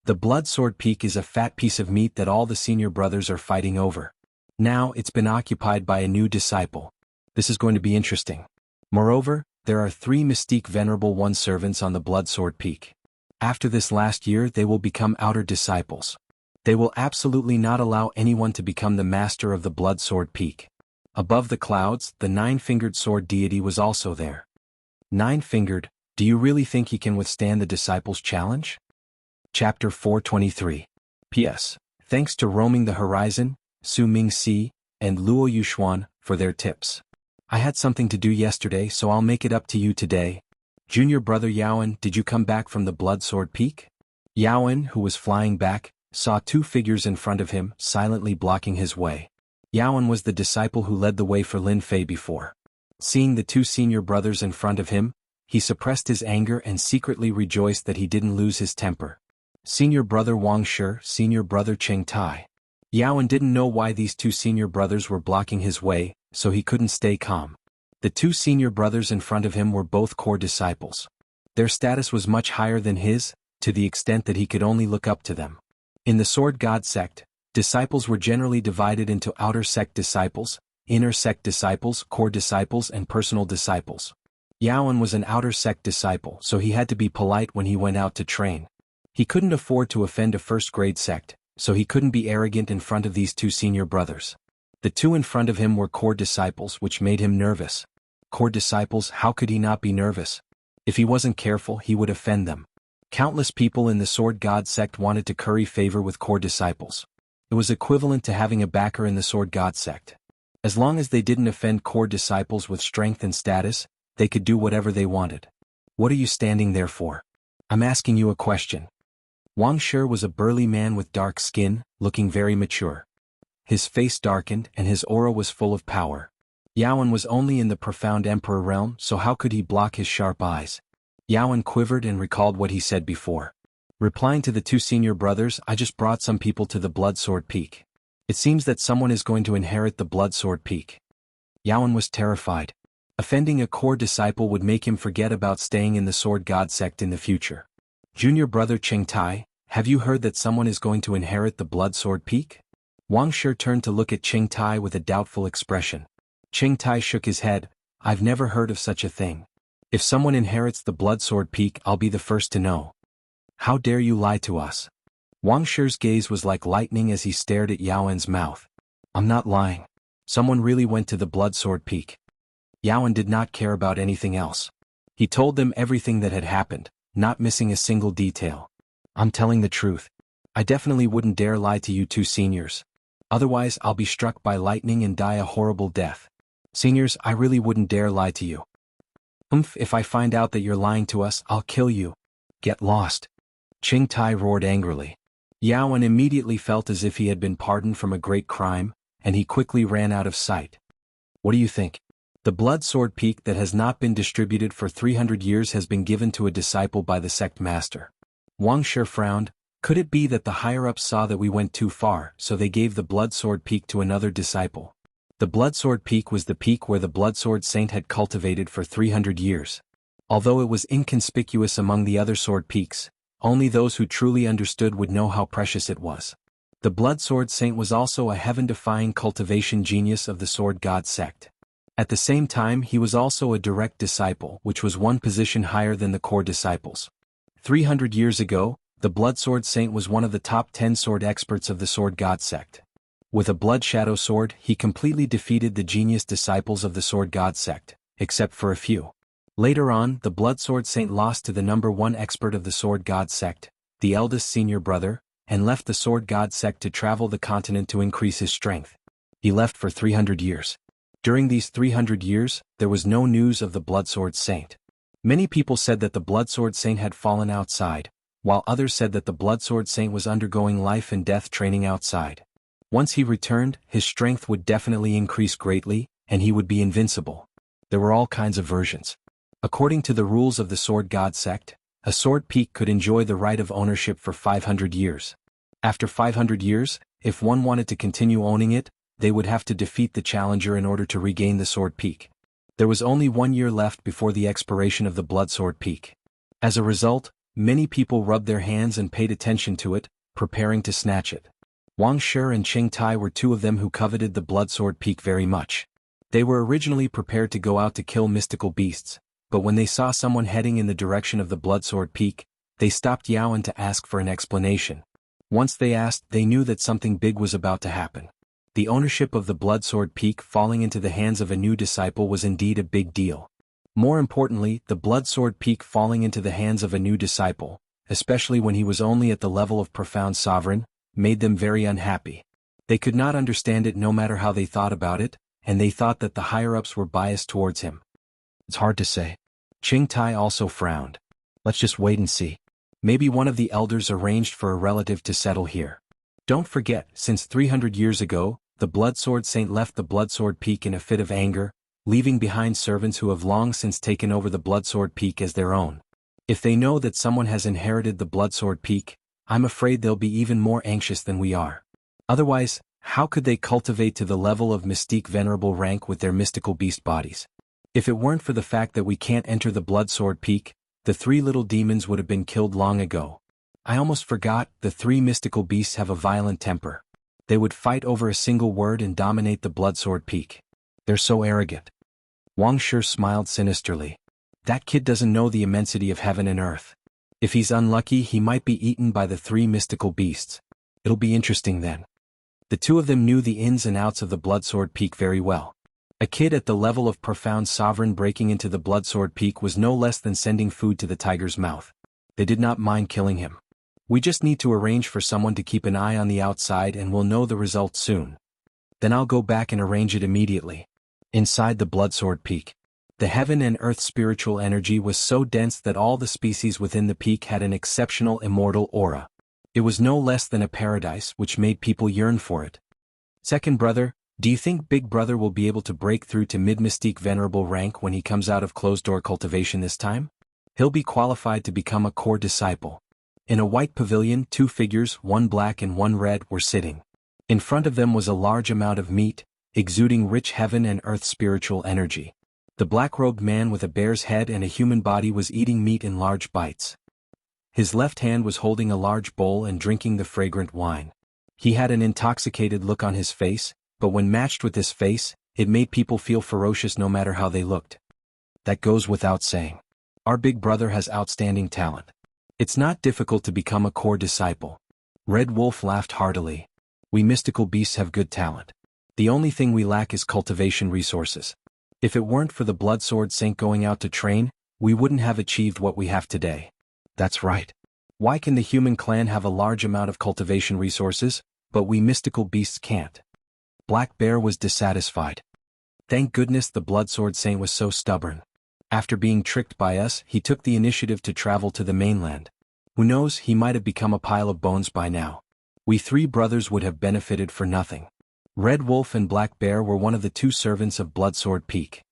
The Blood Sword Peak is a fat piece of meat that all the senior brothers are fighting over. Now it's been occupied by a new disciple. This is going to be interesting. Moreover, there are 3 Mystique Venerable One servants on the Blood Sword Peak. After this last year they will become outer disciples. They will absolutely not allow anyone to become the master of the Blood Sword Peak. Above the clouds, the 9-fingered sword deity was also there. 9-fingered, do you really think he can withstand the disciples' challenge? Chapter 423. P.S. Thanks to Roaming the Horizon, Su Mingxi, and Luo Yuxuan for their tips. I had something to do yesterday, so I'll make it up to you today. Junior brother Yaowen, did you come back from the Blood Sword Peak? Yaowen, who was flying back, saw 2 figures in front of him, silently blocking his way. Yaowen was the disciple who led the way for Lin Fei before. Seeing the 2 senior brothers in front of him, he suppressed his anger and secretly rejoiced that he didn't lose his temper. Senior brother Wang Shi, senior brother Cheng Tai. Yaowen didn't know why these 2 senior brothers were blocking his way, so he couldn't stay calm. The 2 senior brothers in front of him were both core disciples. Their status was much higher than his, to the extent that he could only look up to them. In the Sword God sect, disciples were generally divided into outer sect disciples, inner sect disciples, core disciples, and personal disciples. Yaowen was an outer sect disciple, so he had to be polite when he went out to train. He couldn't afford to offend a first-grade sect, so he couldn't be arrogant in front of these 2 senior brothers. The 2 in front of him were core disciples, which made him nervous. Core disciples, how could he not be nervous? If he wasn't careful, he would offend them. Countless people in the Sword God sect wanted to curry favor with core disciples. It was equivalent to having a backer in the Sword God sect. As long as they didn't offend core disciples with strength and status, they could do whatever they wanted. What are you standing there for? I'm asking you a question. Wang Shi was a burly man with dark skin, looking very mature. His face darkened and his aura was full of power. Yaowen was only in the profound emperor realm, so how could he block his sharp eyes? Yaowen quivered and recalled what he said before. Replying to the 2 senior brothers, I just brought some people to the Blood Sword Peak. It seems that someone is going to inherit the Blood Sword Peak. Yaowen was terrified. Offending a core disciple would make him forget about staying in the Sword God sect in the future. Junior brother Cheng Tai, have you heard that someone is going to inherit the Blood Sword Peak? Wang Shi turned to look at Cheng Tai with a doubtful expression. Cheng Tai shook his head. I've never heard of such a thing. If someone inherits the Blood Sword Peak, I'll be the first to know. How dare you lie to us? Wang Shi's gaze was like lightning as he stared at Yaowen's mouth. I'm not lying. Someone really went to the Blood Sword Peak. Yaowen did not care about anything else. He told them everything that had happened, not missing a single detail. I'm telling the truth. I definitely wouldn't dare lie to you 2 seniors. Otherwise I'll be struck by lightning and die a horrible death. Seniors, I really wouldn't dare lie to you. If I find out that you're lying to us, I'll kill you. Get lost. Cheng Tai roared angrily. Yaowen immediately felt as if he had been pardoned from a great crime, and he quickly ran out of sight. What do you think? The Blood Sword Peak that has not been distributed for 300 years has been given to a disciple by the sect master. Wang Shi frowned. Could it be that the higher-ups saw that we went too far, so they gave the Blood Sword Peak to another disciple? The Blood Sword Peak was the peak where the Blood Sword Saint had cultivated for 300 years. Although it was inconspicuous among the other sword peaks, only those who truly understood would know how precious it was. The Blood Sword Saint was also a heaven-defying cultivation genius of the Sword God sect. At the same time, he was also a direct disciple, which was one position higher than the core disciples. 300 years ago, the Blood Sword Saint was one of the top 10 sword experts of the Sword God sect. With a Blood Shadow sword, he completely defeated the genius disciples of the Sword God sect, except for a few. Later on, the Blood Sword Saint lost to the number 1 expert of the Sword God sect, the eldest senior brother, and left the Sword God sect to travel the continent to increase his strength. He left for 300 years. During these 300 years, there was no news of the Blood Sword Saint. Many people said that the Bloodsword Saint had fallen outside, while others said that the Bloodsword Saint was undergoing life and death training outside. Once he returned, his strength would definitely increase greatly, and he would be invincible. There were all kinds of versions. According to the rules of the Sword God sect, a sword peak could enjoy the right of ownership for 500 years. After 500 years, if one wanted to continue owning it, they would have to defeat the challenger in order to regain the sword peak. There was only 1 year left before the expiration of the Bloodsword peak. As a result, many people rubbed their hands and paid attention to it, preparing to snatch it. Wang Shi and Qing Tai were two of them who coveted the Bloodsword peak very much. They were originally prepared to go out to kill mystical beasts, but when they saw someone heading in the direction of the Bloodsword peak, they stopped Yaoan to ask for an explanation. Once they asked, they knew that something big was about to happen. The ownership of the Bloodsword peak falling into the hands of a new disciple was indeed a big deal. More importantly, the Bloodsword peak falling into the hands of a new disciple, especially when he was only at the level of profound sovereign, made them very unhappy. They could not understand it no matter how they thought about it, and they thought that the higher-ups were biased towards him. It's hard to say. Qing Tai also frowned. Let's just wait and see. Maybe one of the elders arranged for a relative to settle here. Don't forget, since 300 years ago, the Bloodsword Saint left the Bloodsword Peak in a fit of anger, leaving behind servants who have long since taken over the Bloodsword Peak as their own. If they know that someone has inherited the Bloodsword Peak, I'm afraid they'll be even more anxious than we are. Otherwise, how could they cultivate to the level of mystique venerable rank with their mystical beast bodies? If it weren't for the fact that we can't enter the Bloodsword Peak, the 3 little demons would have been killed long ago. I almost forgot, the 3 mystical beasts have a violent temper. They would fight over a single word and dominate the Bloodsword Peak. They're so arrogant. Wang Shi smiled sinisterly. That kid doesn't know the immensity of heaven and earth. If he's unlucky, he might be eaten by the 3 mystical beasts. It'll be interesting then. The two of them knew the ins and outs of the Bloodsword Peak very well. A kid at the level of profound sovereign breaking into the Bloodsword Peak was no less than sending food to the tiger's mouth. They did not mind killing him. We just need to arrange for someone to keep an eye on the outside and we'll know the result soon. Then I'll go back and arrange it immediately. Inside the Bloodsword Peak, the heaven and earth spiritual energy was so dense that all the species within the peak had an exceptional immortal aura. It was no less than a paradise, which made people yearn for it. Second brother, do you think Big Brother will be able to break through to mid-mystique venerable rank when he comes out of closed-door cultivation this time? He'll be qualified to become a core disciple. In a white pavilion, 2 figures, one black and one red, were sitting. In front of them was a large amount of meat, exuding rich heaven and earth spiritual energy. The black-robed man with a bear's head and a human body was eating meat in large bites. His left hand was holding a large bowl and drinking the fragrant wine. He had an intoxicated look on his face, but when matched with his face, it made people feel ferocious no matter how they looked. That goes without saying. Our Big Brother has outstanding talent. It's not difficult to become a core disciple. Red Wolf laughed heartily. We mystical beasts have good talent. The only thing we lack is cultivation resources. If it weren't for the Bloodsword Saint going out to train, we wouldn't have achieved what we have today. That's right. Why can the human clan have a large amount of cultivation resources, but we mystical beasts can't? Black Bear was dissatisfied. Thank goodness the Bloodsword Saint was so stubborn. After being tricked by us, he took the initiative to travel to the mainland. Who knows, he might have become a pile of bones by now. We 3 brothers would have benefited for nothing. Red Wolf and Black Bear were one of the 2 servants of Bloodsword Peak.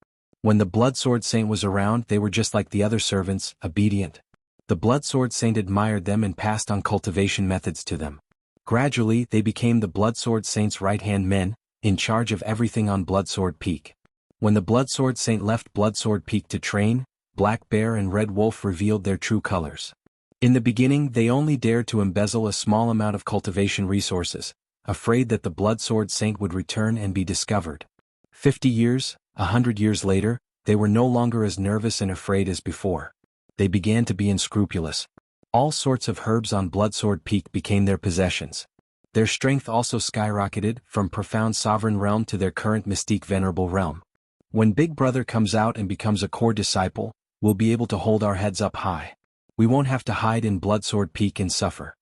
When the Bloodsword Saint was around, they were just like the other servants, obedient. The Bloodsword Saint admired them and passed on cultivation methods to them. Gradually, they became the Bloodsword Saint's right-hand men, in charge of everything on Bloodsword Peak. When the Bloodsword Saint left Bloodsword Peak to train, Black Bear and Red Wolf revealed their true colors. In the beginning, they only dared to embezzle a small amount of cultivation resources, afraid that the Bloodsword Saint would return and be discovered. 50 years, 100 years later, they were no longer as nervous and afraid as before. They began to be unscrupulous. All sorts of herbs on Bloodsword Peak became their possessions. Their strength also skyrocketed from profound sovereign realm to their current mystique venerable realm. When Big Brother comes out and becomes a core disciple, we'll be able to hold our heads up high. We won't have to hide in Bloodsword Peak and suffer.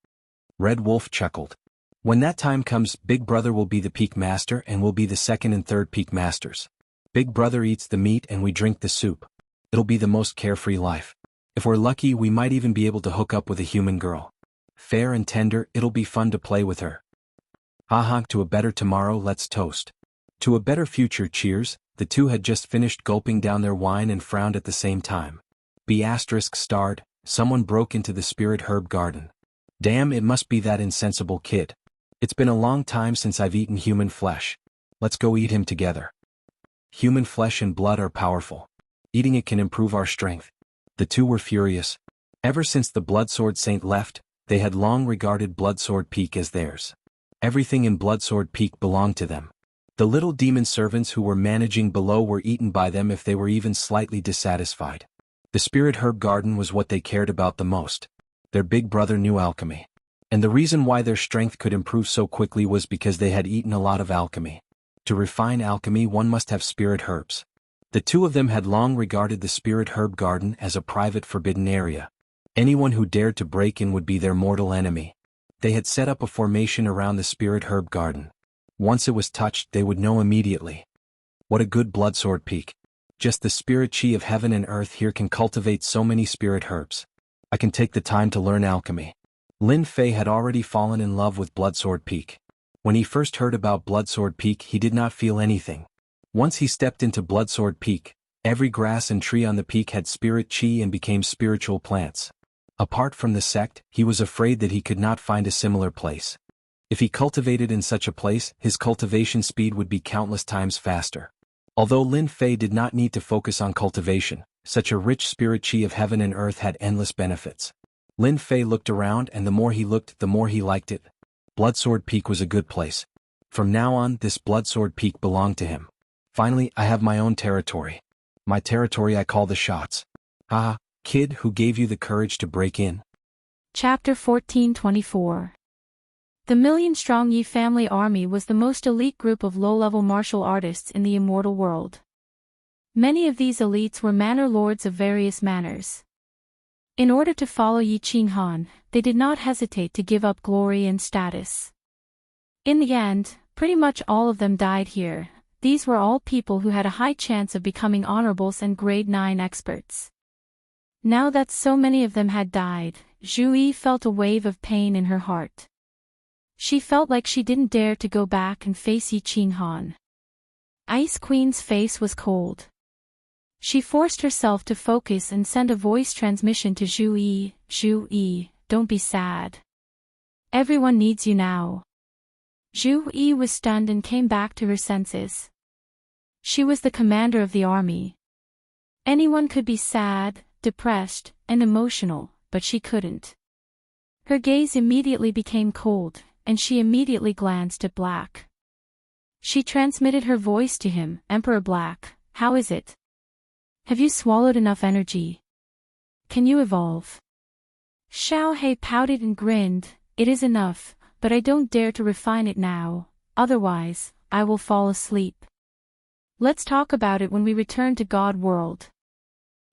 Red Wolf chuckled. When that time comes, Big Brother will be the Peak Master and we'll be the 2nd and 3rd Peak Masters. Big Brother eats the meat and we drink the soup. It'll be the most carefree life. If we're lucky, we might even be able to hook up with a human girl. Fair and tender, it'll be fun to play with her. Haha, to a better tomorrow, let's toast. To a better future, cheers. The two had just finished gulping down their wine and frowned at the same time. ****, someone broke into the spirit herb garden. Damn, it must be that insensible kid. It's been a long time since I've eaten human flesh. Let's go eat him together. Human flesh and blood are powerful. Eating it can improve our strength. The two were furious. Ever since the Bloodsword Saint left, they had long regarded Bloodsword Peak as theirs. Everything in Bloodsword Peak belonged to them. The little demon servants who were managing below were eaten by them if they were even slightly dissatisfied. The spirit herb garden was what they cared about the most. Their big brother knew alchemy. And the reason why their strength could improve so quickly was because they had eaten a lot of alchemy. To refine alchemy, one must have spirit herbs. The two of them had long regarded the spirit herb garden as a private forbidden area. Anyone who dared to break in would be their mortal enemy. They had set up a formation around the spirit herb garden. Once it was touched, they would know immediately. What a good Bloodsword Peak. Just the spirit chi of heaven and earth here can cultivate so many spirit herbs. I can take the time to learn alchemy. Lin Fei had already fallen in love with Bloodsword Peak. When he first heard about Bloodsword Peak, he did not feel anything. Once he stepped into Bloodsword Peak, every grass and tree on the peak had spirit chi and became spiritual plants. Apart from the sect, he was afraid that he could not find a similar place. If he cultivated in such a place, his cultivation speed would be countless times faster. Although Lin Fei did not need to focus on cultivation, such a rich spirit chi of heaven and earth had endless benefits. Lin Fei looked around, and the more he looked, the more he liked it. Bloodsword Peak was a good place. From now on, this Bloodsword Peak belonged to him. Finally, I have my own territory. My territory, I call the shots. Ah, kid, who gave you the courage to break in? Chapter 1424. The million-strong Yi family army was the most elite group of low-level martial artists in the immortal world. Many of these elites were manor lords of various manors. In order to follow Yi Qinghan, they did not hesitate to give up glory and status. In the end, pretty much all of them died here. These were all people who had a high chance of becoming honorables and grade 9 experts. Now that so many of them had died, Zhu Yi felt a wave of pain in her heart. She felt like she didn't dare to go back and face Yi Qinghan. Ice Queen's face was cold. She forced herself to focus and send a voice transmission to Zhu Yi. Zhu Yi, don't be sad. Everyone needs you now. Zhu Yi was stunned and came back to her senses. She was the commander of the army. Anyone could be sad, depressed, and emotional, but she couldn't. Her gaze immediately became cold, and she immediately glanced at Black. She transmitted her voice to him. Emperor Black, how is it? Have you swallowed enough energy? Can you evolve? Xiao He pouted and grinned. It is enough, but I don't dare to refine it now, otherwise, I will fall asleep. Let's talk about it when we return to God World.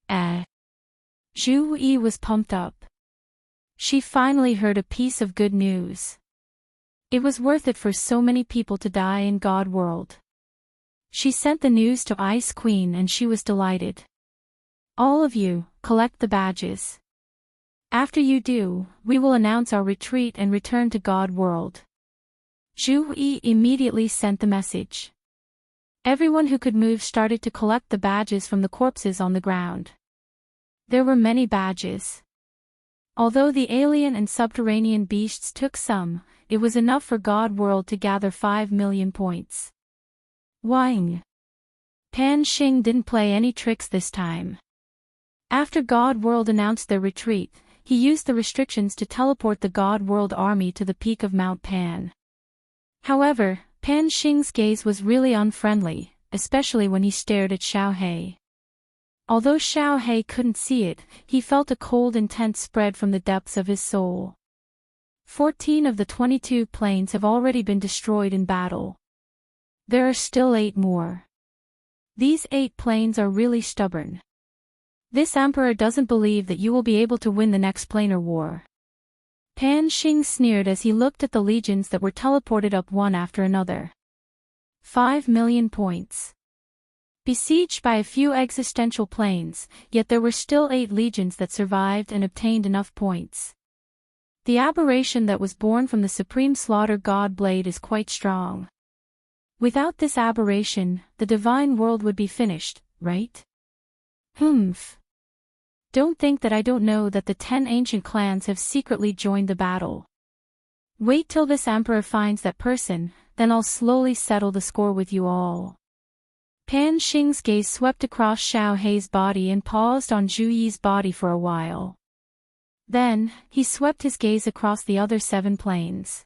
Zhu Yi was pumped up. She finally heard a piece of good news. It was worth it for so many people to die in God World. She sent the news to Ice Queen and she was delighted. All of you, collect the badges. After you do, we will announce our retreat and return to God World. Zhu Yi immediately sent the message. Everyone who could move started to collect the badges from the corpses on the ground. There were many badges. Although the alien and subterranean beasts took some, it was enough for God World to gather 5 million points. Wang. Pan Xing didn't play any tricks this time. After God World announced their retreat, he used the restrictions to teleport the God World army to the peak of Mount Pan. However, Pan Xing's gaze was really unfriendly, especially when he stared at Xiao He. Although Xiao He couldn't see it, he felt a cold intense spread from the depths of his soul. 14 of the 22 planes have already been destroyed in battle. There are still 8 more. These 8 planes are really stubborn. This emperor doesn't believe that you will be able to win the next planar war. Pan Xing sneered as he looked at the legions that were teleported up one after another. 5 million points. Besieged by a few existential planes, yet there were still 8 legions that survived and obtained enough points. The aberration that was born from the supreme slaughter god blade is quite strong. Without this aberration, the divine world would be finished, right? Humph. Don't think that I don't know that the 10 ancient clans have secretly joined the battle. Wait till this emperor finds that person, then I'll slowly settle the score with you all. Pan Xing's gaze swept across Xiao Hei's body and paused on Zhu Yi's body for a while. Then, he swept his gaze across the other 7 planes.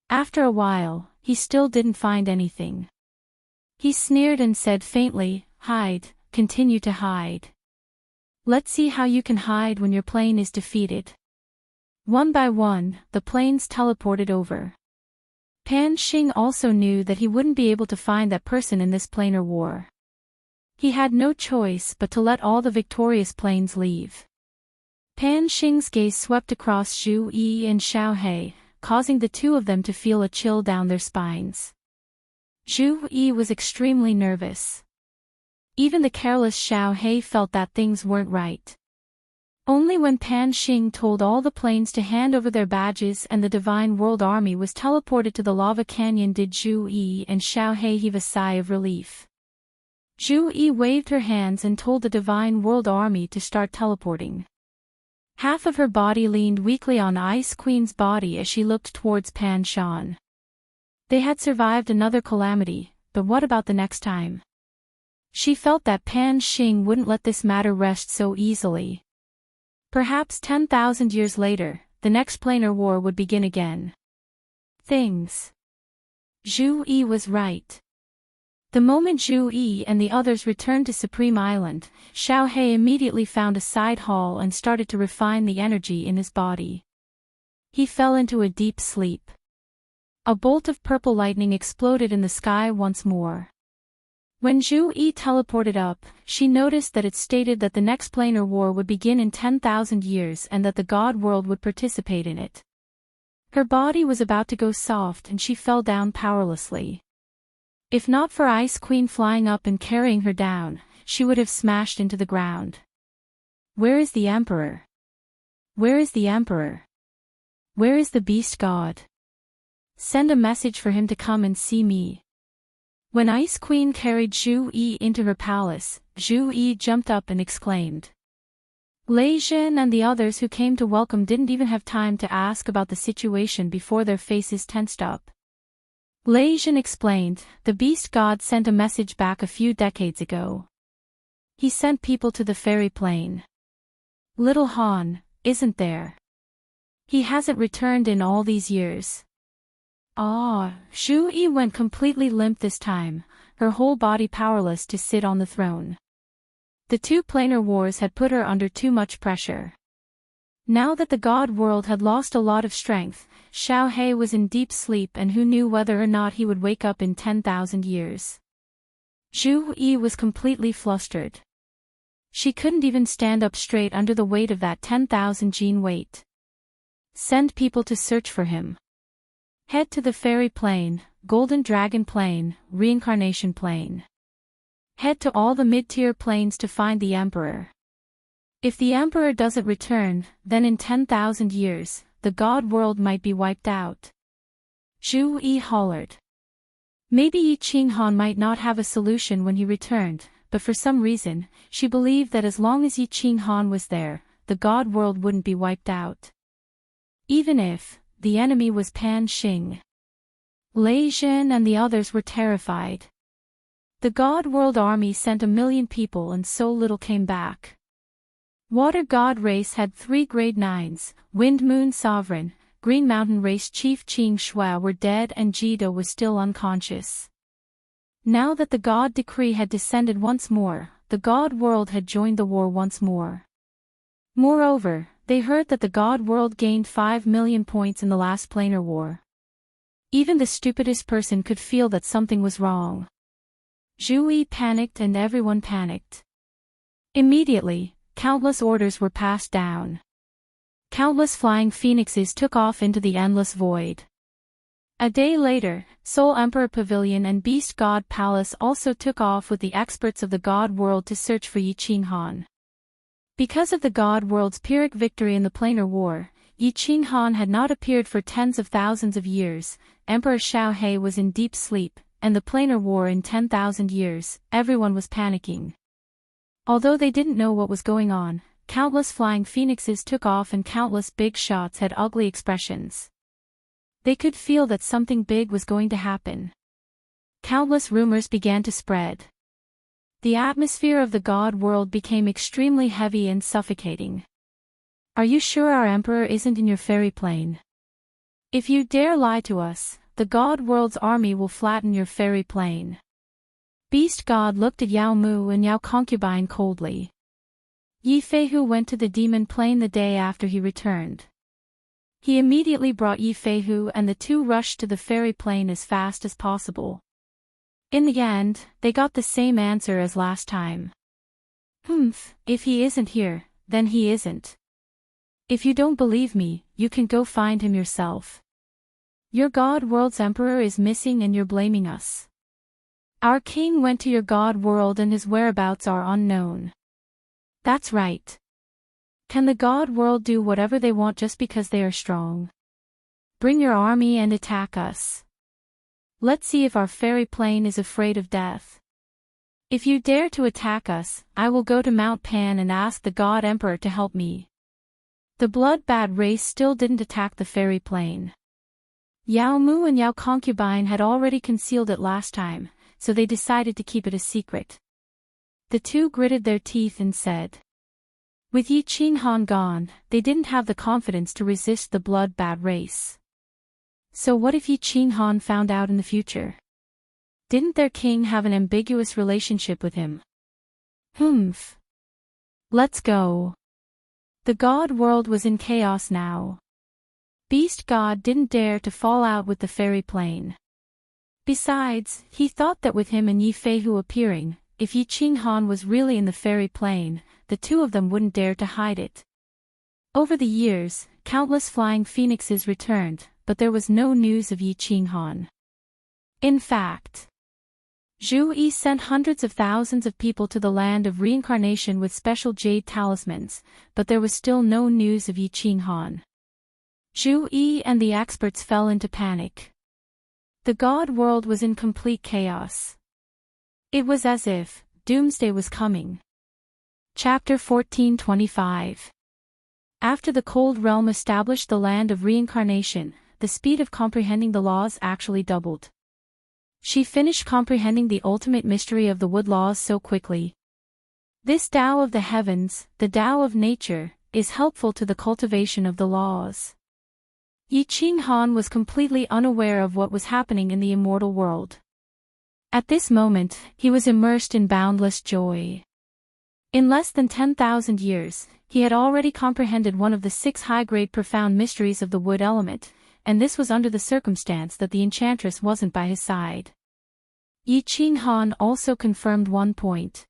After a while, he still didn't find anything. He sneered and said faintly, "Hide, continue to hide. Let's see how you can hide when your plane is defeated." One by one, the planes teleported over. Pan Xing also knew that he wouldn't be able to find that person in this planar war. He had no choice but to let all the victorious planes leave. Pan Xing's gaze swept across Zhu Yi and Xiao Hei, causing the 2 of them to feel a chill down their spines. Zhu Yi was extremely nervous. Even the careless Xiao Hei felt that things weren't right. Only when Pan Xing told all the planes to hand over their badges and the Divine World Army was teleported to the lava canyon did Zhu Yi and Xiao Hei heave a sigh of relief. Zhu Yi waved her hands and told the Divine World Army to start teleporting. Half of her body leaned weakly on Ice Queen's body as she looked towards Pan Shan. They had survived another calamity, but what about the next time? She felt that Pan Xing wouldn't let this matter rest so easily. Perhaps 10,000 years later, the next planar war would begin again. Zhu Yi was right. The moment Zhu Yi and the others returned to Supreme Island, Xiao Hei immediately found a side hall and started to refine the energy in his body. He fell into a deep sleep. A bolt of purple lightning exploded in the sky once more. When Zhu Yi teleported up, she noticed that it stated that the next planar war would begin in 10,000 years and that the god world would participate in it. Her body was about to go soft and she fell down powerlessly. If not for Ice Queen flying up and carrying her down, she would have smashed into the ground. Where is the Emperor? Where is the Emperor? Where is the Beast God? Send a message for him to come and see me. When Ice Queen carried Zhu Yi into her palace, Zhu Yi jumped up and exclaimed. Lei Zhen and the others who came to welcome didn't even have time to ask about the situation before their faces tensed up. Lei Zhen explained, the Beast God sent a message back a few decades ago. He sent people to the fairy plane. Little Han, isn't there? He hasn't returned in all these years. Zhu Yi went completely limp this time, her whole body powerless to sit on the throne. The 2 planar wars had put her under too much pressure. Now that the god world had lost a lot of strength, Xiao Hei was in deep sleep and who knew whether or not he would wake up in 10,000 years. Zhu Yi was completely flustered. She couldn't even stand up straight under the weight of that 10,000 gene weight. Send people to search for him. Head to the fairy plane, golden dragon plane, reincarnation plane. Head to all the mid-tier planes to find the Emperor. If the Emperor doesn't return, then in 10,000 years, the god world might be wiped out. Zhu Yi hollered. Maybe Yi Qinghan might not have a solution when he returned, but for some reason, she believed that as long as Yi Qinghan was there, the god world wouldn't be wiped out. Even if the enemy was Pan Xing. Lei Zhen and the others were terrified. The god world army sent 1 million people and so little came back. Water god race had 3 grade 9s, Wind Moon Sovereign, Green Mountain race Chief Qing Shui were dead and Jida was still unconscious. Now that the god decree had descended once more, the god world had joined the war once more. Moreover, they heard that the god world gained 5 million points in the last planar war. Even the stupidest person could feel that something was wrong. Zhu Yi panicked and everyone panicked. Immediately, countless orders were passed down. Countless flying phoenixes took off into the endless void. A day later, Soul Emperor Pavilion and Beast God Palace also took off with the experts of the God World to search for Yi Qinghan. Because of the God World's Pyrrhic victory in the Planar War, Yi Qinghan had not appeared for tens of thousands of years, Emperor Xiao He was in deep sleep, and the Planar War in 10,000 years, everyone was panicking. Although they didn't know what was going on, countless flying phoenixes took off and countless big shots had ugly expressions. They could feel that something big was going to happen. Countless rumors began to spread. The atmosphere of the God World became extremely heavy and suffocating. Are you sure our Emperor isn't in your fairy plane? If you dare lie to us, the God World's army will flatten your fairy plane. Beast God looked at Yao Mu and Yao Concubine coldly. Yi Feihu went to the demon plane the day after he returned. He immediately brought Yi Feihu and the two rushed to the fairy plane as fast as possible. In the end, they got the same answer as last time. If he isn't here, then he isn't. If you don't believe me, you can go find him yourself. Your God World's Emperor is missing and you're blaming us. Our king went to your God World and his whereabouts are unknown. That's right. Can the God World do whatever they want just because they are strong? Bring your army and attack us. Let's see if our fairy plane is afraid of death. If you dare to attack us, I will go to Mount Pan and ask the God Emperor to help me. The blood-bad race still didn't attack the fairy plane. Yao Mu and Yao Concubine had already concealed it last time, so they decided to keep it a secret. The two gritted their teeth and said, with Yi Qinghan gone, they didn't have the confidence to resist the blood-bad race. So what if Yi Qinghan found out in the future? Didn't their king have an ambiguous relationship with him? Let's go. The God World was in chaos now. Beast God didn't dare to fall out with the fairy plane. Besides, he thought that with him and Yi Feihu appearing, if Yi Qinghan was really in the fairy plane, the two of them wouldn't dare to hide it. Over the years, countless flying phoenixes returned, but there was no news of Yi Qinghan. In fact, Zhu Yi sent hundreds of thousands of people to the land of reincarnation with special jade talismans, but there was still no news of Yi Qinghan. Zhu Yi and the experts fell into panic. The God World was in complete chaos. It was as if doomsday was coming. Chapter 1425. After the Cold Realm established the land of reincarnation, the speed of comprehending the laws actually doubled. She finished comprehending the ultimate mystery of the wood laws so quickly. This Tao of the heavens, the Tao of nature, is helpful to the cultivation of the laws. Yi Qinghan was completely unaware of what was happening in the immortal world. At this moment, he was immersed in boundless joy. In less than 10,000 years, he had already comprehended one of the 6 high-grade profound mysteries of the wood element, and this was under the circumstance that the enchantress wasn't by his side. Yi Qinghan also confirmed one point.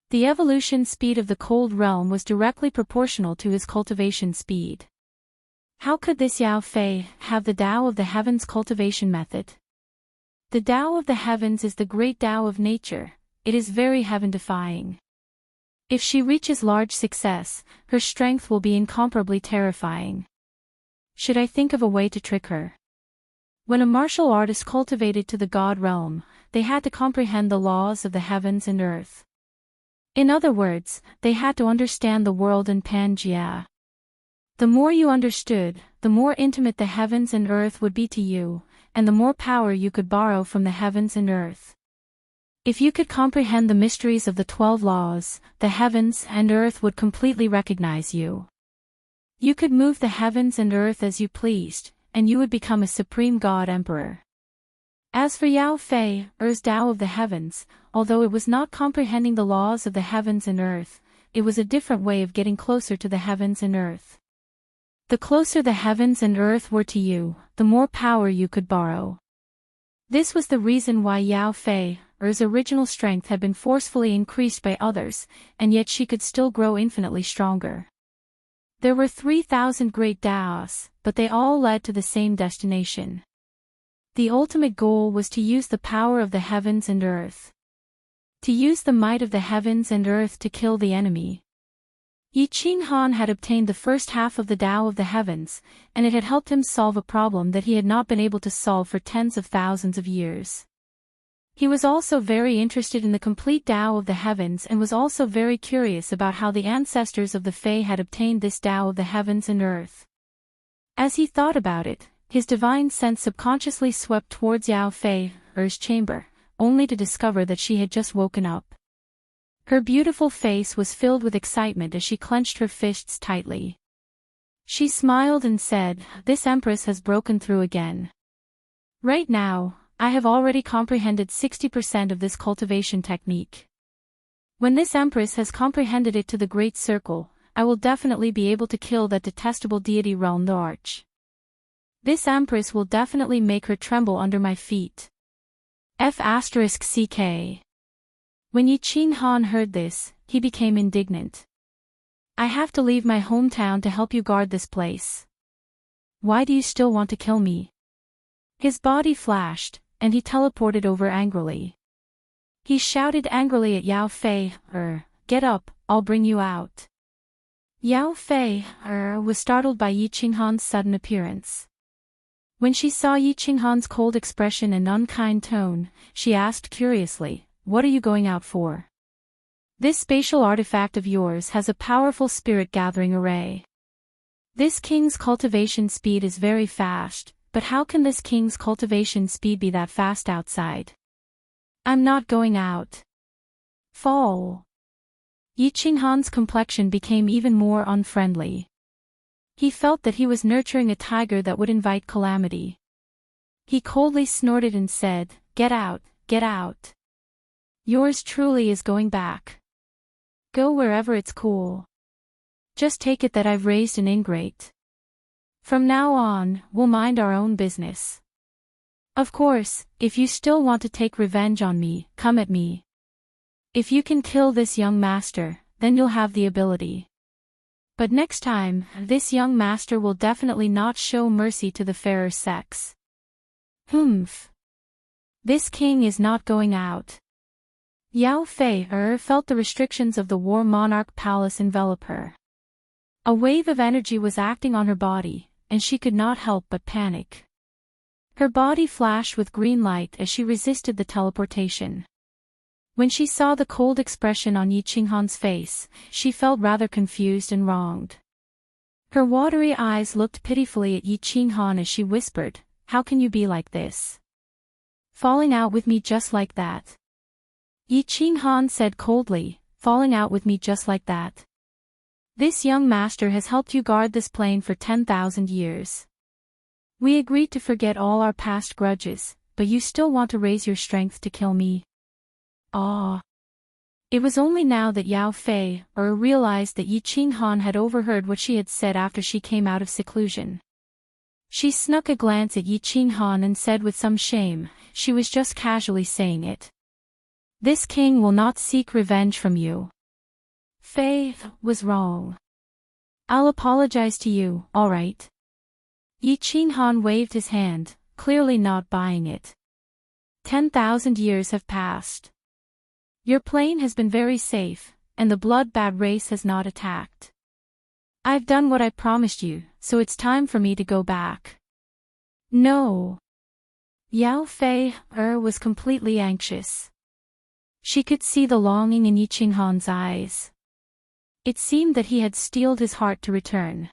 The evolution speed of the cold realm was directly proportional to his cultivation speed. How could this Yao Fei have the Tao of the heavens cultivation method? The Tao of the heavens is the great Tao of nature, it is very heaven-defying. If she reaches large success, her strength will be incomparably terrifying. Should I think of a way to trick her? When a martial artist cultivated to the God realm, they had to comprehend the laws of the heavens and earth. In other words, they had to understand the world in Pangea. The more you understood, the more intimate the heavens and earth would be to you, and the more power you could borrow from the heavens and earth. If you could comprehend the mysteries of the 12 laws, the heavens and earth would completely recognize you. You could move the heavens and earth as you pleased, and you would become a supreme God Emperor. As for Yao Fei, Er's Tao of the heavens, although it was not comprehending the laws of the heavens and earth, it was a different way of getting closer to the heavens and earth. The closer the heavens and earth were to you, the more power you could borrow. This was the reason why Yao Fei, Er's original strength had been forcefully increased by others, and yet she could still grow infinitely stronger. There were 3,000 great Taos, but they all led to the same destination. The ultimate goal was to use the power of the heavens and earth. To use the might of the heavens and earth to kill the enemy. Yi Qinghan had obtained the first half of the Tao of the heavens, and it had helped him solve a problem that he had not been able to solve for tens of thousands of years. He was also very interested in the complete Tao of the heavens and was also very curious about how the ancestors of the Fae had obtained this Tao of the heavens and earth. As he thought about it, his divine sense subconsciously swept towards Yao Fei's chamber, only to discover that she had just woken up. Her beautiful face was filled with excitement as she clenched her fists tightly. She smiled and said, "This Empress has broken through again. Right now, I have already comprehended 60% of this cultivation technique. When this Empress has comprehended it to the Great Circle, I will definitely be able to kill that detestable deity Realm the Arch. This Empress will definitely make her tremble under my feet." F***ck. When Yi Qinghan heard this, he became indignant. "I have to leave my hometown to help you guard this place. Why do you still want to kill me?" His body flashed, and he teleported over angrily. He shouted angrily at Yao Fei, "Get up, I'll bring you out." Yao Fei was startled by Yi Qinghan's sudden appearance. When she saw Yi Qinghan's cold expression and unkind tone, she asked curiously, "What are you going out for? This spatial artifact of yours has a powerful spirit-gathering array. This king's cultivation speed is very fast, but how can this king's cultivation speed be that fast outside?" "I'm not going out." Fall. Yi Qinghan's complexion became even more unfriendly. He felt that he was nurturing a tiger that would invite calamity. He coldly snorted and said, "Get out, get out. Yours truly is going back. Go wherever it's cool. Just take it that I've raised an ingrate. From now on, we'll mind our own business. Of course, if you still want to take revenge on me, come at me. If you can kill this young master, then you'll have the ability. But next time, this young master will definitely not show mercy to the fairer sex." Humph. This king is not going out. Yao Fei felt the restrictions of the War Monarch Palace envelop her. A wave of energy was acting on her body, and she could not help but panic. Her body flashed with green light as she resisted the teleportation. When she saw the cold expression on Yi Qinghan's face, she felt rather confused and wronged. Her watery eyes looked pitifully at Yi Qinghan as she whispered, "How can you be like this? Falling out with me just like that?" Yi Qinghan said coldly, "Falling out with me just like that? This young master has helped you guard this plane for 10,000 years. We agreed to forget all our past grudges, but you still want to raise your strength to kill me?" Ah. It was only now that Yao Fei realized that Yi Qinghan had overheard what she had said after she came out of seclusion. She snuck a glance at Yi Qinghan and said with some shame, she was just casually saying it. "This king will not seek revenge from you. Fei was wrong. I'll apologize to you, alright?" Yi Qinghan waved his hand, clearly not buying it. 10,000 years have passed. Your plane has been very safe, and the blood-bad race has not attacked. I've done what I promised you, so it's time for me to go back. No. Yao Fei was completely anxious. She could see the longing in Yi Qinghan's eyes. It seemed that he had steeled his heart to return.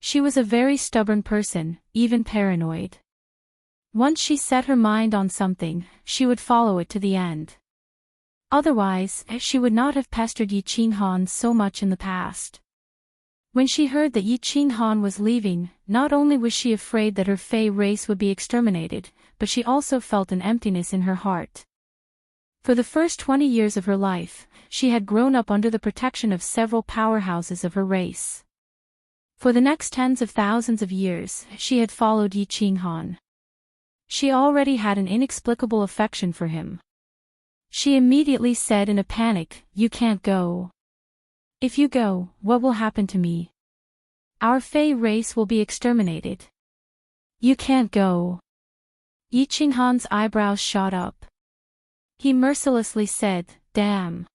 She was a very stubborn person, even paranoid. Once she set her mind on something, she would follow it to the end. Otherwise, she would not have pestered Yi Qinghan so much in the past. When she heard that Yi Qinghan was leaving, not only was she afraid that her Fey race would be exterminated, but she also felt an emptiness in her heart. For the first 20 years of her life, she had grown up under the protection of several powerhouses of her race. For the next tens of thousands of years, she had followed Yi Qinghan. She already had an inexplicable affection for him. She immediately said in a panic, "You can't go. If you go, what will happen to me? Our Fey race will be exterminated. You can't go." Yi Qinghan's eyebrows shot up. He mercilessly said, "Damn.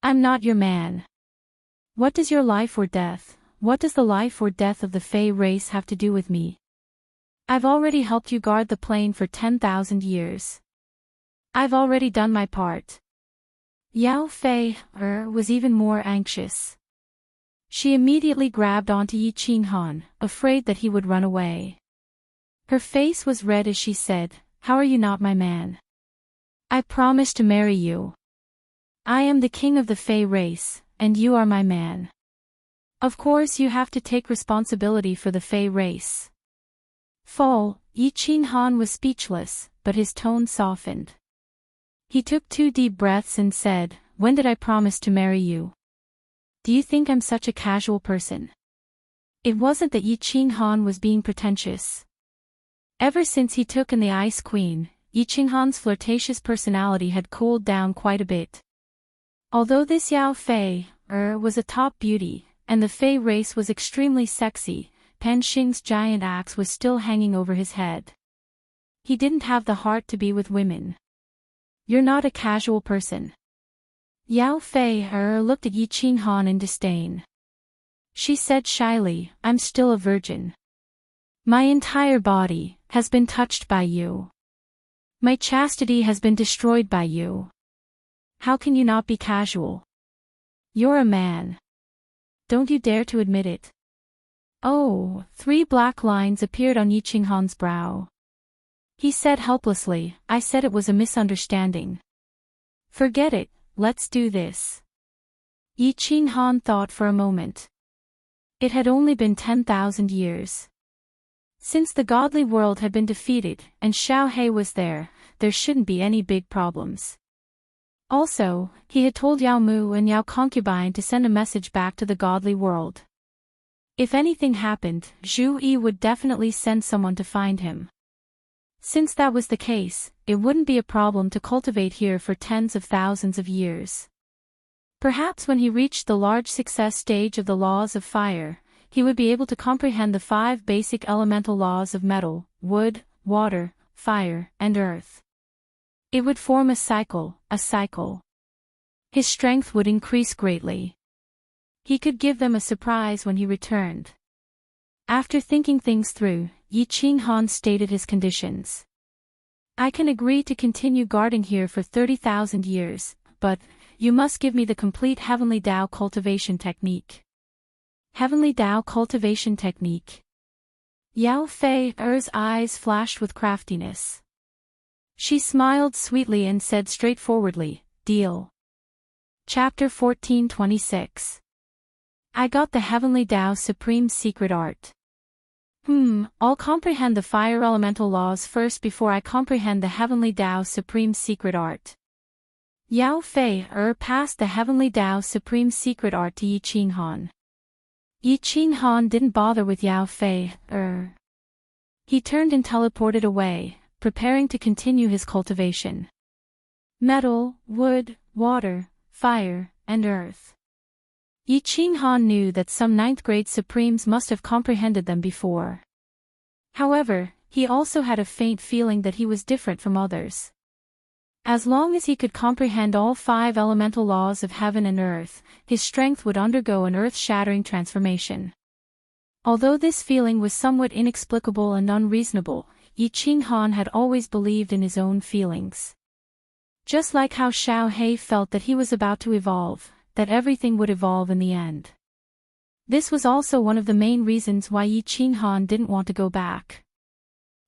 I'm not your man. What does your life or death, what does the life or death of the Fey race have to do with me? I've already helped you guard the plane for 10,000 years. I've already done my part." Yao Fei was even more anxious. She immediately grabbed onto Yi Qinghan, afraid that he would run away. Her face was red as she said, "How are you not my man? I promised to marry you. I am the king of the Fey race, and you are my man. Of course you have to take responsibility for the Fey race." Fall, Yi Qinghan was speechless, but his tone softened. He took 2 deep breaths and said, "When did I promise to marry you? Do you think I'm such a casual person?" It wasn't that Yi Qinghan was being pretentious. Ever since he took in the Ice Queen, Yi Qinghan's flirtatious personality had cooled down quite a bit. Although this Yao Fei was a top beauty, and the Fei race was extremely sexy, Pan Xing's giant axe was still hanging over his head. He didn't have the heart to be with women. "You're not a casual person." Yao Fei looked at Yi Qinghan in disdain. She said shyly, "I'm still a virgin. My entire body has been touched by you. My chastity has been destroyed by you. How can you not be casual? You're a man. Don't you dare to admit it." Oh, 3 black lines appeared on Yi Qinghan's brow. He said helplessly, "I said it was a misunderstanding. Forget it, let's do this." Yi Qinghan thought for a moment. It had only been 10,000 years. Since the godly world had been defeated and Xiao He was there shouldn't be any big problems. Also, he had told Yao Mu and Yao Concubine to send a message back to the godly world. If anything happened, Zhu Yi would definitely send someone to find him. Since that was the case, it wouldn't be a problem to cultivate here for tens of thousands of years. Perhaps when he reached the large success stage of the laws of fire, he would be able to comprehend the 5 basic elemental laws of metal, wood, water, fire, and earth. It would form a cycle. His strength would increase greatly. He could give them a surprise when he returned. After thinking things through, Yi Qinghan stated his conditions. "I can agree to continue guarding here for 30,000 years, but you must give me the complete Heavenly Tao cultivation technique." Heavenly Tao cultivation technique. Yao Fei's eyes flashed with craftiness. She smiled sweetly and said straightforwardly, "Deal." Chapter 14:26. I got the Heavenly Tao Supreme Secret Art. I'll comprehend the fire elemental laws first before I comprehend the Heavenly Tao Supreme Secret Art. Yao Fei passed the Heavenly Tao Supreme Secret Art to Yi Qinghan. Yi Qinghan didn't bother with Yao Fei. He turned and teleported away, preparing to continue his cultivation. Metal, wood, water, fire, and earth. Yi Qinghan knew that some 9th grade Supremes must have comprehended them before. However, he also had a faint feeling that he was different from others. As long as he could comprehend all 5 elemental laws of heaven and earth, his strength would undergo an earth-shattering transformation. Although this feeling was somewhat inexplicable and unreasonable, Yi Qinghan had always believed in his own feelings. Just like how Xiao He felt that he was about to evolve, that everything would evolve in the end. This was also one of the main reasons why Yi Qinghan didn't want to go back.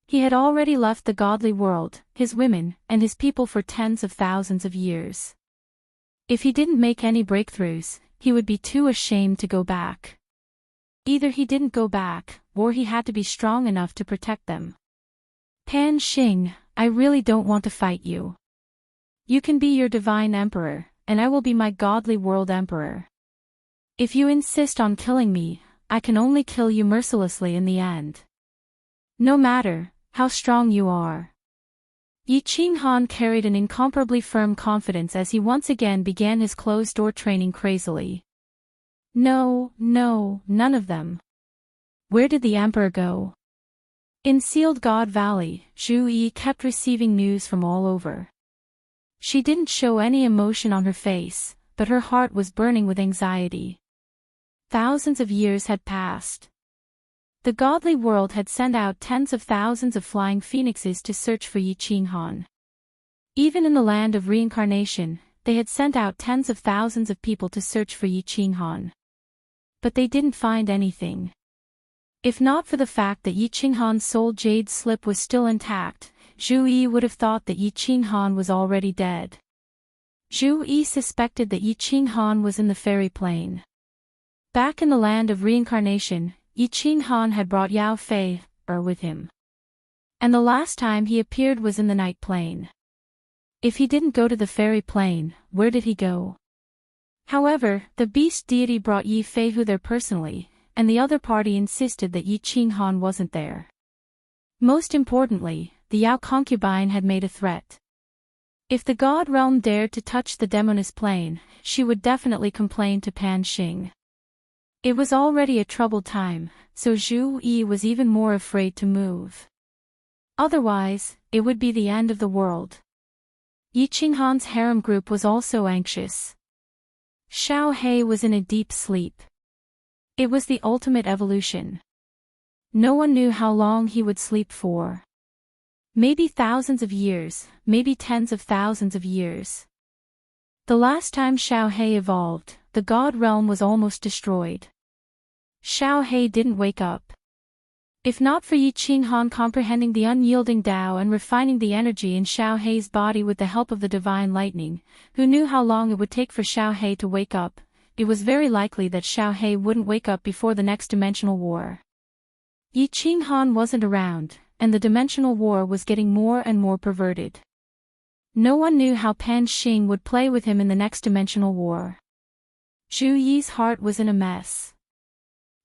He had already left the godly world, his women, and his people for tens of thousands of years. If he didn't make any breakthroughs, he would be too ashamed to go back. Either he didn't go back, or he had to be strong enough to protect them. "Pan Xing, I really don't want to fight you. You can be your divine emperor, and I will be my godly world emperor. If you insist on killing me, I can only kill you mercilessly in the end. No matter how strong you are." Yi Qinghan carried an incomparably firm confidence as he once again began his closed-door training crazily. No, none of them. Where did the emperor go? In Sealed God Valley, Zhu Yi kept receiving news from all over. She didn't show any emotion on her face, but her heart was burning with anxiety. Thousands of years had passed. The godly world had sent out tens of thousands of flying phoenixes to search for Yi Qinghan. Even in the land of reincarnation, they had sent out tens of thousands of people to search for Yi Qinghan. But they didn't find anything. If not for the fact that Yi Qinghan's soul jade slip was still intact, Zhu Yi would have thought that Yi Qinghan was already dead. Zhu Yi suspected that Yi Qinghan was in the fairy plane. Back in the land of reincarnation, Yi Qinghan had brought Yao Fei, with him. And the last time he appeared was in the night plane. If he didn't go to the fairy plane, where did he go? However, the beast deity brought Yi Feihu there personally, and the other party insisted that Yi Qinghan wasn't there. Most importantly, the Yao concubine had made a threat. If the god realm dared to touch the demoness plane, she would definitely complain to Pan Xing. It was already a troubled time, so Zhu Yi was even more afraid to move. Otherwise, it would be the end of the world. Yi Qinghan's harem group was also anxious. Xiao He was in a deep sleep. It was the ultimate evolution. No one knew how long he would sleep for. Maybe thousands of years, maybe tens of thousands of years. The last time Xiao He evolved, the god realm was almost destroyed. Xiao He didn't wake up. If not for Yi Qinghan comprehending the unyielding Tao and refining the energy in Xiao He's body with the help of the divine lightning, who knew how long it would take for Xiao He to wake up, it was very likely that Xiao He wouldn't wake up before the next dimensional war. Yi Qinghan wasn't around, and the dimensional war was getting more and more perverted. No one knew how Pan Xing would play with him in the next dimensional war. Zhu Yi's heart was in a mess.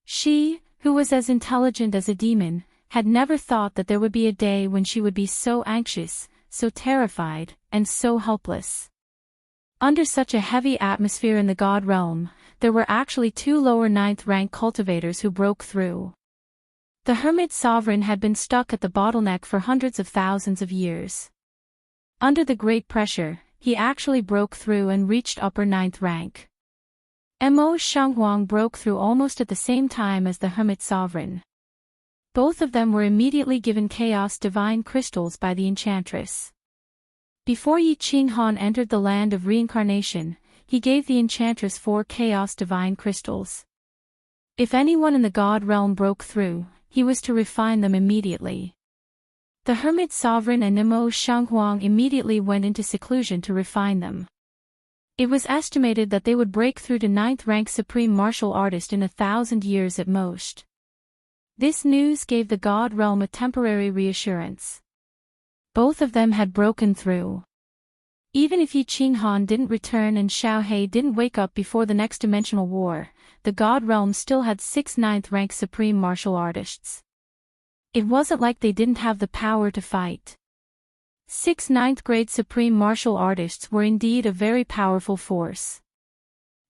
She, who was as intelligent as a demon, had never thought that there would be a day when she would be so anxious, so terrified, and so helpless. Under such a heavy atmosphere in the god realm, there were actually 2 lower 9th rank cultivators who broke through. The hermit sovereign had been stuck at the bottleneck for hundreds of thousands of years. Under the great pressure, he actually broke through and reached upper 9th rank. Mo Shanghuang broke through almost at the same time as the hermit sovereign. Both of them were immediately given chaos divine crystals by the enchantress. Before Yi Qinghan entered the land of reincarnation, he gave the enchantress 4 chaos divine crystals. If anyone in the god realm broke through, he was to refine them immediately. The hermit sovereign and Mo Shanghuang immediately went into seclusion to refine them. It was estimated that they would break through to 9th rank supreme martial artist in 1,000 years at most. This news gave the god realm a temporary reassurance. Both of them had broken through. Even if Yi Qinghan didn't return and Xiao He didn't wake up before the next dimensional war, the god realm still had 6 9th rank supreme martial artists. It wasn't like they didn't have the power to fight. 6 9th grade supreme martial artists were indeed a very powerful force.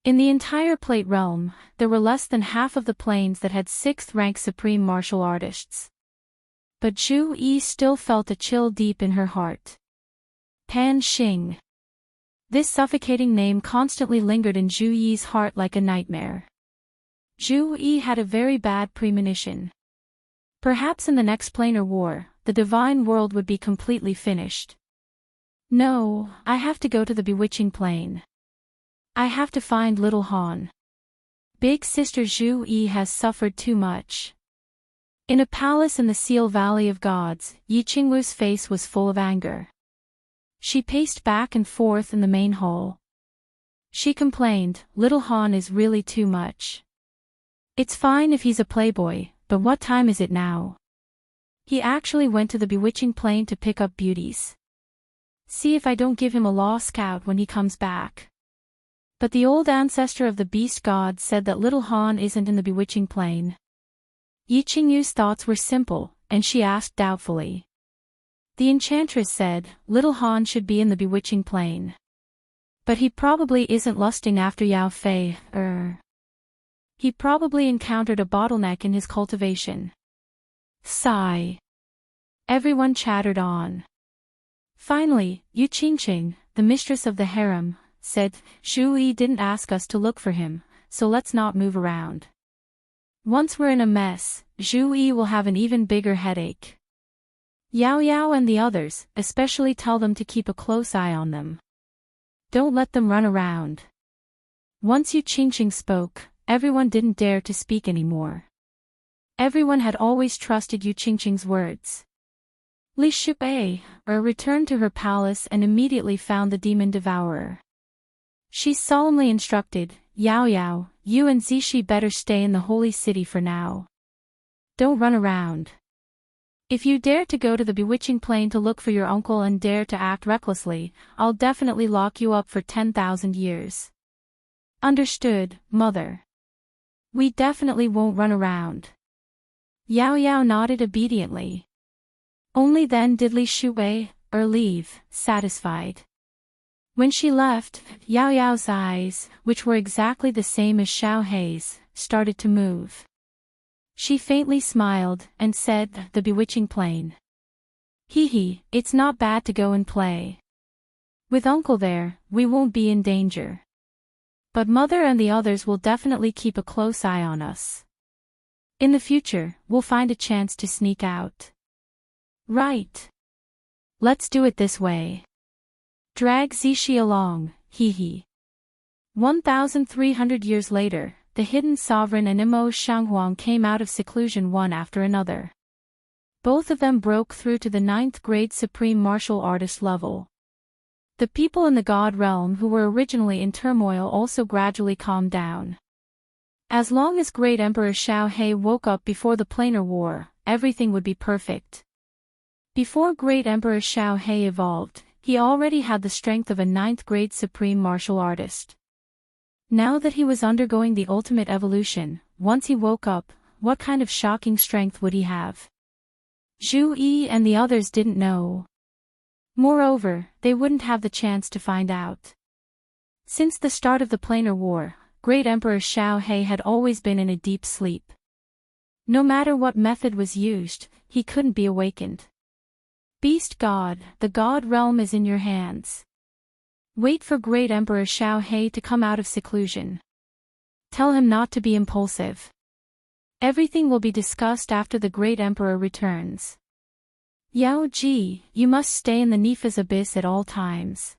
In the entire plate realm, there were less than half of the planes that had 6th rank supreme martial artists. But Zhu Yi still felt a chill deep in her heart. Pan Xing. This suffocating name constantly lingered in Zhu Yi's heart like a nightmare. Zhu Yi had a very bad premonition. Perhaps in the next planar war, the divine world would be completely finished. No, I have to go to the bewitching plane. I have to find little Han. Big sister Zhu Yi has suffered too much. In a palace in the Seal Valley of Gods, Yi Qinglu's face was full of anger. She paced back and forth in the main hall. She complained, little Han is really too much. It's fine if he's a playboy, but what time is it now? He actually went to the bewitching plane to pick up beauties. See if I don't give him a law scout when he comes back. But the old ancestor of the beast god said that little Han isn't in the bewitching plane. Yi Qinglu's thoughts were simple, and she asked doubtfully. The enchantress said, little Han should be in the bewitching plane. But he probably isn't lusting after Yao Fei, He probably encountered a bottleneck in his cultivation. Sigh. Everyone chattered on. Finally, Yu Qingqing, the mistress of the harem, said, Zhu Yi didn't ask us to look for him, so let's not move around. Once we're in a mess, Zhu Yi will have an even bigger headache. Yao Yao and the others, especially tell them to keep a close eye on them. Don't let them run around. Once Yu Qingqing spoke, everyone didn't dare to speak anymore. Everyone had always trusted Yu Qingqing's words. Li Shubai returned to her palace and immediately found the demon devourer. She solemnly instructed, Yao Yao, you and Zishi better stay in the holy city for now. Don't run around. If you dare to go to the bewitching plain to look for your uncle and dare to act recklessly, I'll definitely lock you up for 10,000 years. Understood, mother. We definitely won't run around. Yao Yao nodded obediently. Only then did Li Shubai leave, satisfied. When she left, Yao Yao's eyes, which were exactly the same as Xiao Hei's, started to move. She faintly smiled and said, the bewitching plain. Hee, it's not bad to go and play. With uncle there, we won't be in danger. But mother and the others will definitely keep a close eye on us. In the future, we'll find a chance to sneak out. Right. Let's do it this way. Drag Zishi along, hee. 1,300 years later, the hidden sovereign and Imo Shanghuang came out of seclusion one after another. Both of them broke through to the 9th grade supreme martial artist level. The people in the God realm who were originally in turmoil also gradually calmed down. As long as Great Emperor Xiao Hei woke up before the planar war, everything would be perfect. Before Great Emperor Xiao Hei evolved, he already had the strength of a 9th grade supreme martial artist. Now that he was undergoing the ultimate evolution, once he woke up, what kind of shocking strength would he have? Zhu Yi and the others didn't know. Moreover, they wouldn't have the chance to find out. Since the start of the planar war, Great Emperor Xiao Hei had always been in a deep sleep. No matter what method was used, he couldn't be awakened. Beast God, the God realm is in your hands. Wait for Great Emperor Xiao Hei to come out of seclusion. Tell him not to be impulsive. Everything will be discussed after the Great Emperor returns. Yao Ji, you must stay in the Nifa's abyss at all times.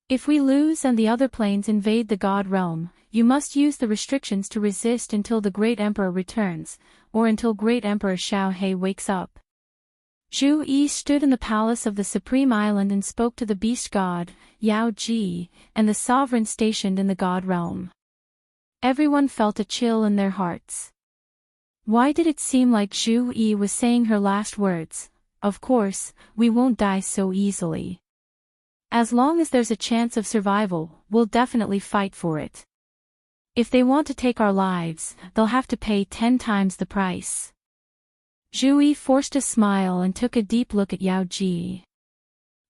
If we lose and the other planes invade the God realm, you must use the restrictions to resist until the Great Emperor returns, or until Great Emperor Xiao Hei wakes up. Zhu Yi stood in the palace of the Supreme Island and spoke to the Beast God, Yao Ji, and the sovereign stationed in the God realm. Everyone felt a chill in their hearts. Why did it seem like Zhu Yi was saying her last words? Of course, we won't die so easily. As long as there's a chance of survival, we'll definitely fight for it. If they want to take our lives, they'll have to pay 10 times the price. Zhu Yi forced a smile and took a deep look at Yao Ji.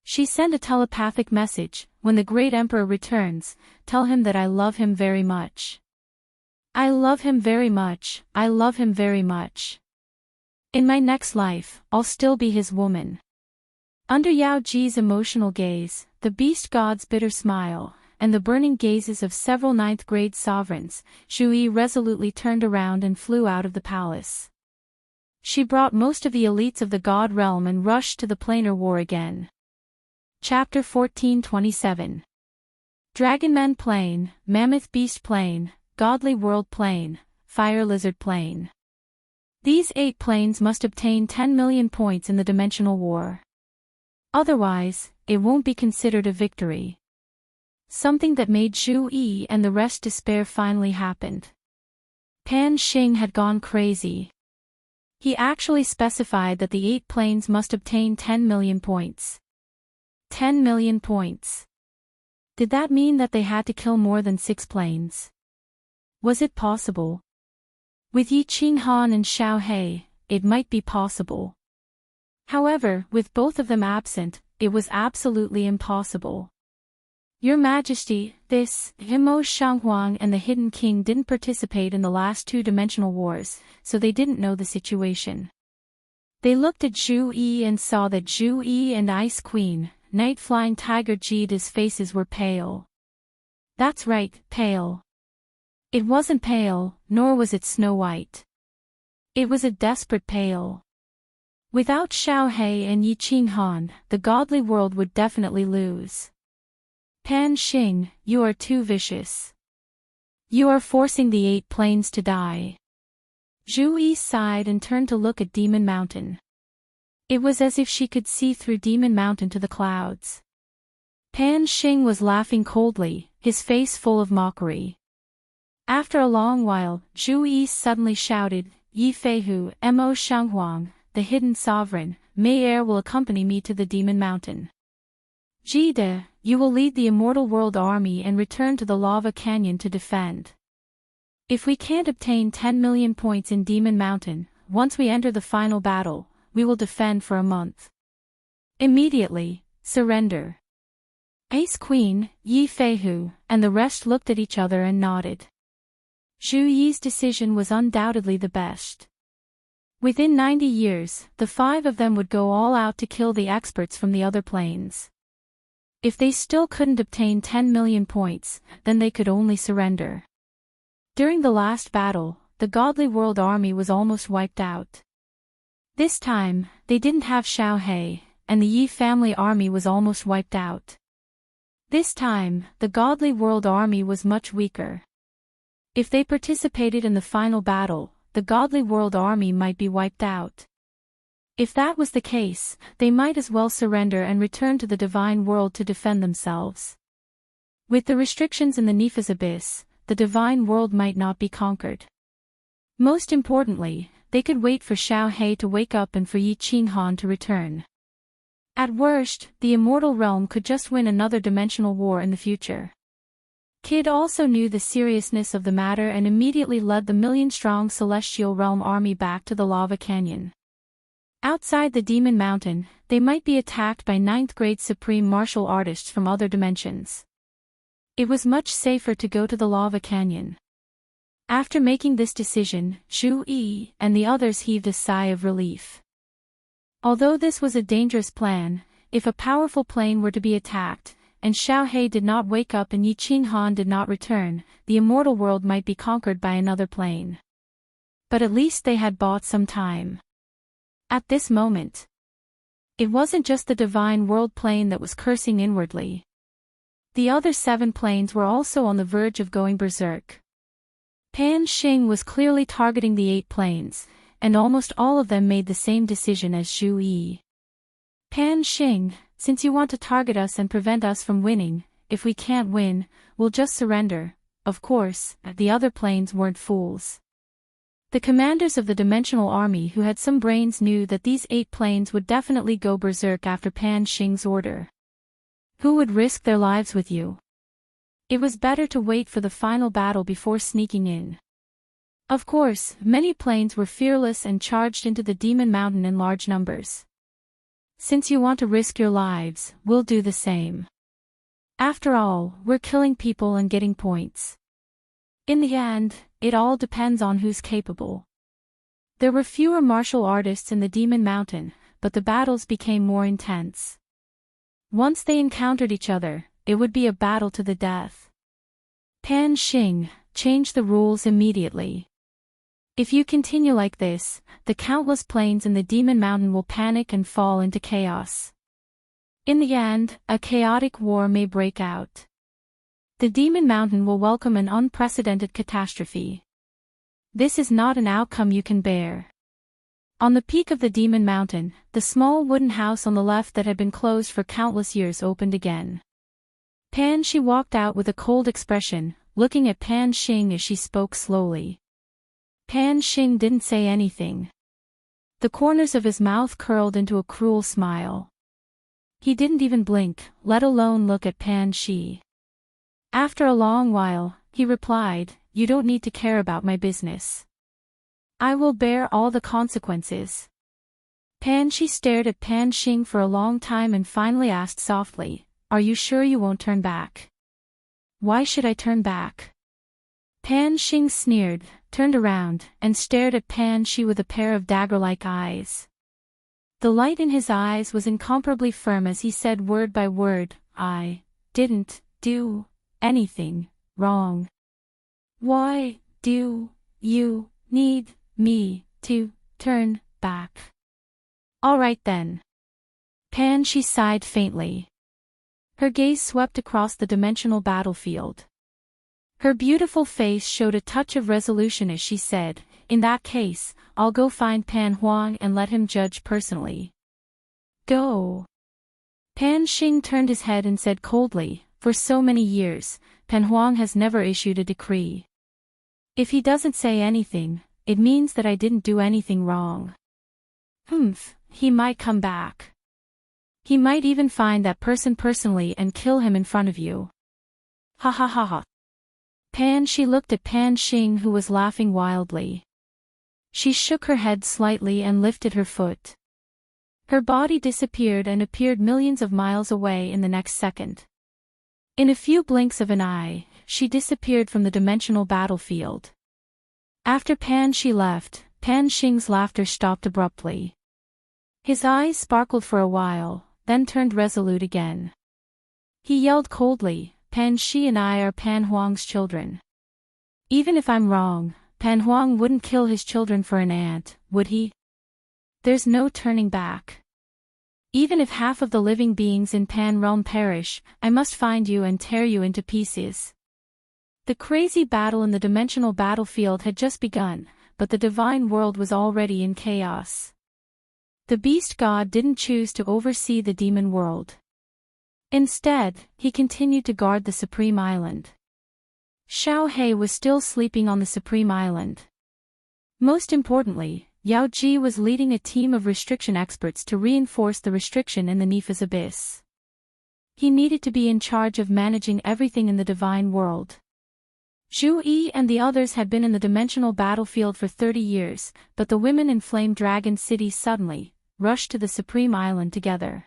She sent a telepathic message, when the Great Emperor returns, tell him that I love him very much. I love him very much, I love him very much. In my next life, I'll still be his woman. Under Yao Ji's emotional gaze, the Beast God's bitter smile, and the burning gazes of several 9th grade sovereigns, Zhu Yi resolutely turned around and flew out of the palace. She brought most of the elites of the God realm and rushed to the planar war again. Chapter 1427. Dragonman Plain, Mammoth Beast Plain, Godly World Plain, Fire Lizard Plain. These 8 planes must obtain 10 million points in the dimensional war. Otherwise, it won't be considered a victory. Something that made Zhu Yi and the rest despair finally happened. Pan Xing had gone crazy. He actually specified that the 8 planes must obtain 10 million points. 10 million points. Did that mean that they had to kill more than 6 planes? Was it possible? With Yi Qinghan and Xiao Hei, it might be possible. However, with both of them absent, it was absolutely impossible. Your Majesty, this, Imo Shanghuang and the Hidden King didn't participate in the last 2 dimensional wars, so they didn't know the situation. They looked at Zhu Yi and saw that Zhu Yi and Ice Queen, Night Flying Tiger Jida's faces were pale. That's right, pale. It wasn't pale, nor was it snow white. It was a desperate pale. Without Xiao He and Yi Qinghan, the godly world would definitely lose. Pan Xing, you are too vicious. You are forcing the 8 planes to die. Zhu Yi sighed and turned to look at Demon Mountain. It was as if she could see through Demon Mountain to the clouds. Pan Xing was laughing coldly, his face full of mockery. After a long while, Zhu Yi suddenly shouted, Yi Feihu, Mo Shanghuang, the hidden sovereign, Mei Er will accompany me to the Demon Mountain. Jide, you will lead the Immortal World Army and return to the Lava Canyon to defend. If we can't obtain 10 million points in Demon Mountain, once we enter the final battle, we will defend for a month. Immediately, surrender. Ace Queen, Yi Feihu, and the rest looked at each other and nodded. Zhu Yi's decision was undoubtedly the best. Within 90 years, the 5 of them would go all out to kill the experts from the other planes. If they still couldn't obtain 10 million points, then they could only surrender. During the last battle, the Godly World Army was almost wiped out. This time, they didn't have Xiao He, and the Yi family army was almost wiped out. This time, the Godly World Army was much weaker. If they participated in the final battle, the Godly World Army might be wiped out. If that was the case, they might as well surrender and return to the Divine World to defend themselves. With the restrictions in the Nepha's Abyss, the Divine World might not be conquered. Most importantly, they could wait for Xiao He to wake up and for Yi Qinghan to return. At worst, the Immortal Realm could just win another dimensional war in the future. Kid also knew the seriousness of the matter and immediately led the million-strong Celestial Realm army back to the Lava Canyon. Outside the Demon Mountain, they might be attacked by 9th-grade supreme martial artists from other dimensions. It was much safer to go to the Lava Canyon. After making this decision, Zhu Yi and the others heaved a sigh of relief. Although this was a dangerous plan, if a powerful plane were to be attacked, and Xiao He did not wake up and Yi Qinghan did not return, the Immortal World might be conquered by another plane. But at least they had bought some time. At this moment, it wasn't just the Divine World plane that was cursing inwardly. The other 7 planes were also on the verge of going berserk. Pan Xing was clearly targeting the 8 planes, and almost all of them made the same decision as Zhu Yi. Pan Xing, since you want to target us and prevent us from winning, if we can't win, we'll just surrender. Of course, the other planes weren't fools. The commanders of the Dimensional Army who had some brains knew that these 8 planes would definitely go berserk after Pan Xing's order. Who would risk their lives with you? It was better to wait for the final battle before sneaking in. Of course, many planes were fearless and charged into the Demon Mountain in large numbers. Since you want to risk your lives, we'll do the same. After all, we're killing people and getting points. In the end, it all depends on who's capable. There were fewer martial artists in the Demon Mountain, but the battles became more intense. Once they encountered each other, it would be a battle to the death. Pan Xing, change the rules immediately. If you continue like this, the countless planes in the Demon Mountain will panic and fall into chaos. In the end, a chaotic war may break out. The Demon Mountain will welcome an unprecedented catastrophe. This is not an outcome you can bear. On the peak of the Demon Mountain, the small wooden house on the left that had been closed for countless years opened again. Pan Xi walked out with a cold expression, looking at Pan Xing as she spoke slowly. Pan Xing didn't say anything. The corners of his mouth curled into a cruel smile. He didn't even blink, let alone look at Pan Xi. After a long while, he replied, "You don't need to care about my business. I will bear all the consequences." Pan Xi stared at Pan Xing for a long time and finally asked softly, "Are you sure you won't turn back?" "Why should I turn back?" Pan Xing sneered, turned around, and stared at Pan Xi with a pair of dagger-like eyes. The light in his eyes was incomparably firm as he said word by word, "I didn't do anything wrong. Why do you need me to turn back?" "All right then." She sighed faintly. Her gaze swept across the dimensional battlefield. Her beautiful face showed a touch of resolution as she said, "In that case, I'll go find Pan Huang and let him judge personally." "Go." Pan Xing turned his head and said coldly, "For so many years, Pan Huang has never issued a decree. If he doesn't say anything, it means that I didn't do anything wrong." He might come back. He might even find that person personally and kill him in front of you." "Ha ha ha ha." She looked at Pan Xing, who was laughing wildly. She shook her head slightly and lifted her foot. Her body disappeared and appeared millions of miles away in the next second. In a few blinks of an eye, she disappeared from the dimensional battlefield. After Shi left, Pan Xing's laughter stopped abruptly. His eyes sparkled for a while, then turned resolute again. He yelled coldly, "Pan Shi and I are Pan Huang's children. Even if I'm wrong, Pan Huang wouldn't kill his children for an ant, would he? There's no turning back. Even if half of the living beings in Pan realm perish, I must find you and tear you into pieces." The crazy battle in the dimensional battlefield had just begun, but the divine world was already in chaos. The beast god didn't choose to oversee the demon world. Instead, he continued to guard the Supreme Island. Xiao He was still sleeping on the Supreme Island. Most importantly, Yao Ji was leading a team of restriction experts to reinforce the restriction in the Nepha's abyss. He needed to be in charge of managing everything in the divine world. Zhu Yi and the others had been in the dimensional battlefield for 30 years, but the women in Flame Dragon City suddenly rushed to the Supreme Island together.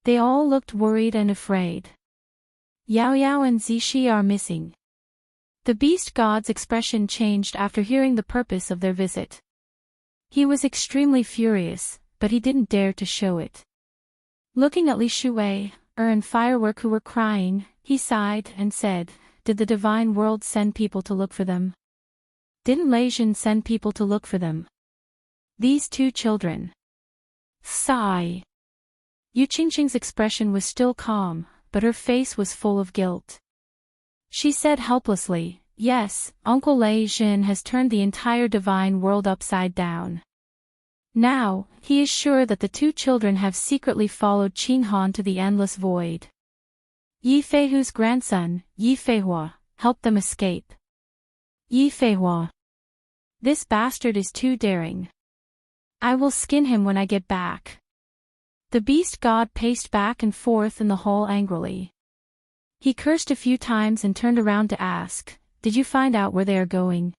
They all looked worried and afraid. Yao Yao and Zixi are missing. The beast god's expression changed after hearing the purpose of their visit. He was extremely furious, but he didn't dare to show it. Looking at Li Shuwei, and Firework who were crying, he sighed and said, "Did the divine world send people to look for them? Didn't Lei Jin send people to look for them? These two children." Sigh. Yu Qingqing's expression was still calm, but her face was full of guilt. She said helplessly, "Yes, Uncle Lei Jin has turned the entire divine world upside down. Now, he is sure that the two children have secretly followed Qing Han to the endless void. Yi Feihu's grandson, Yi Feihua, helped them escape. Yi Feihua. This bastard is too daring. I will skin him when I get back." The beast god paced back and forth in the hall angrily. He cursed a few times and turned around to ask, "Did you find out where they are going?"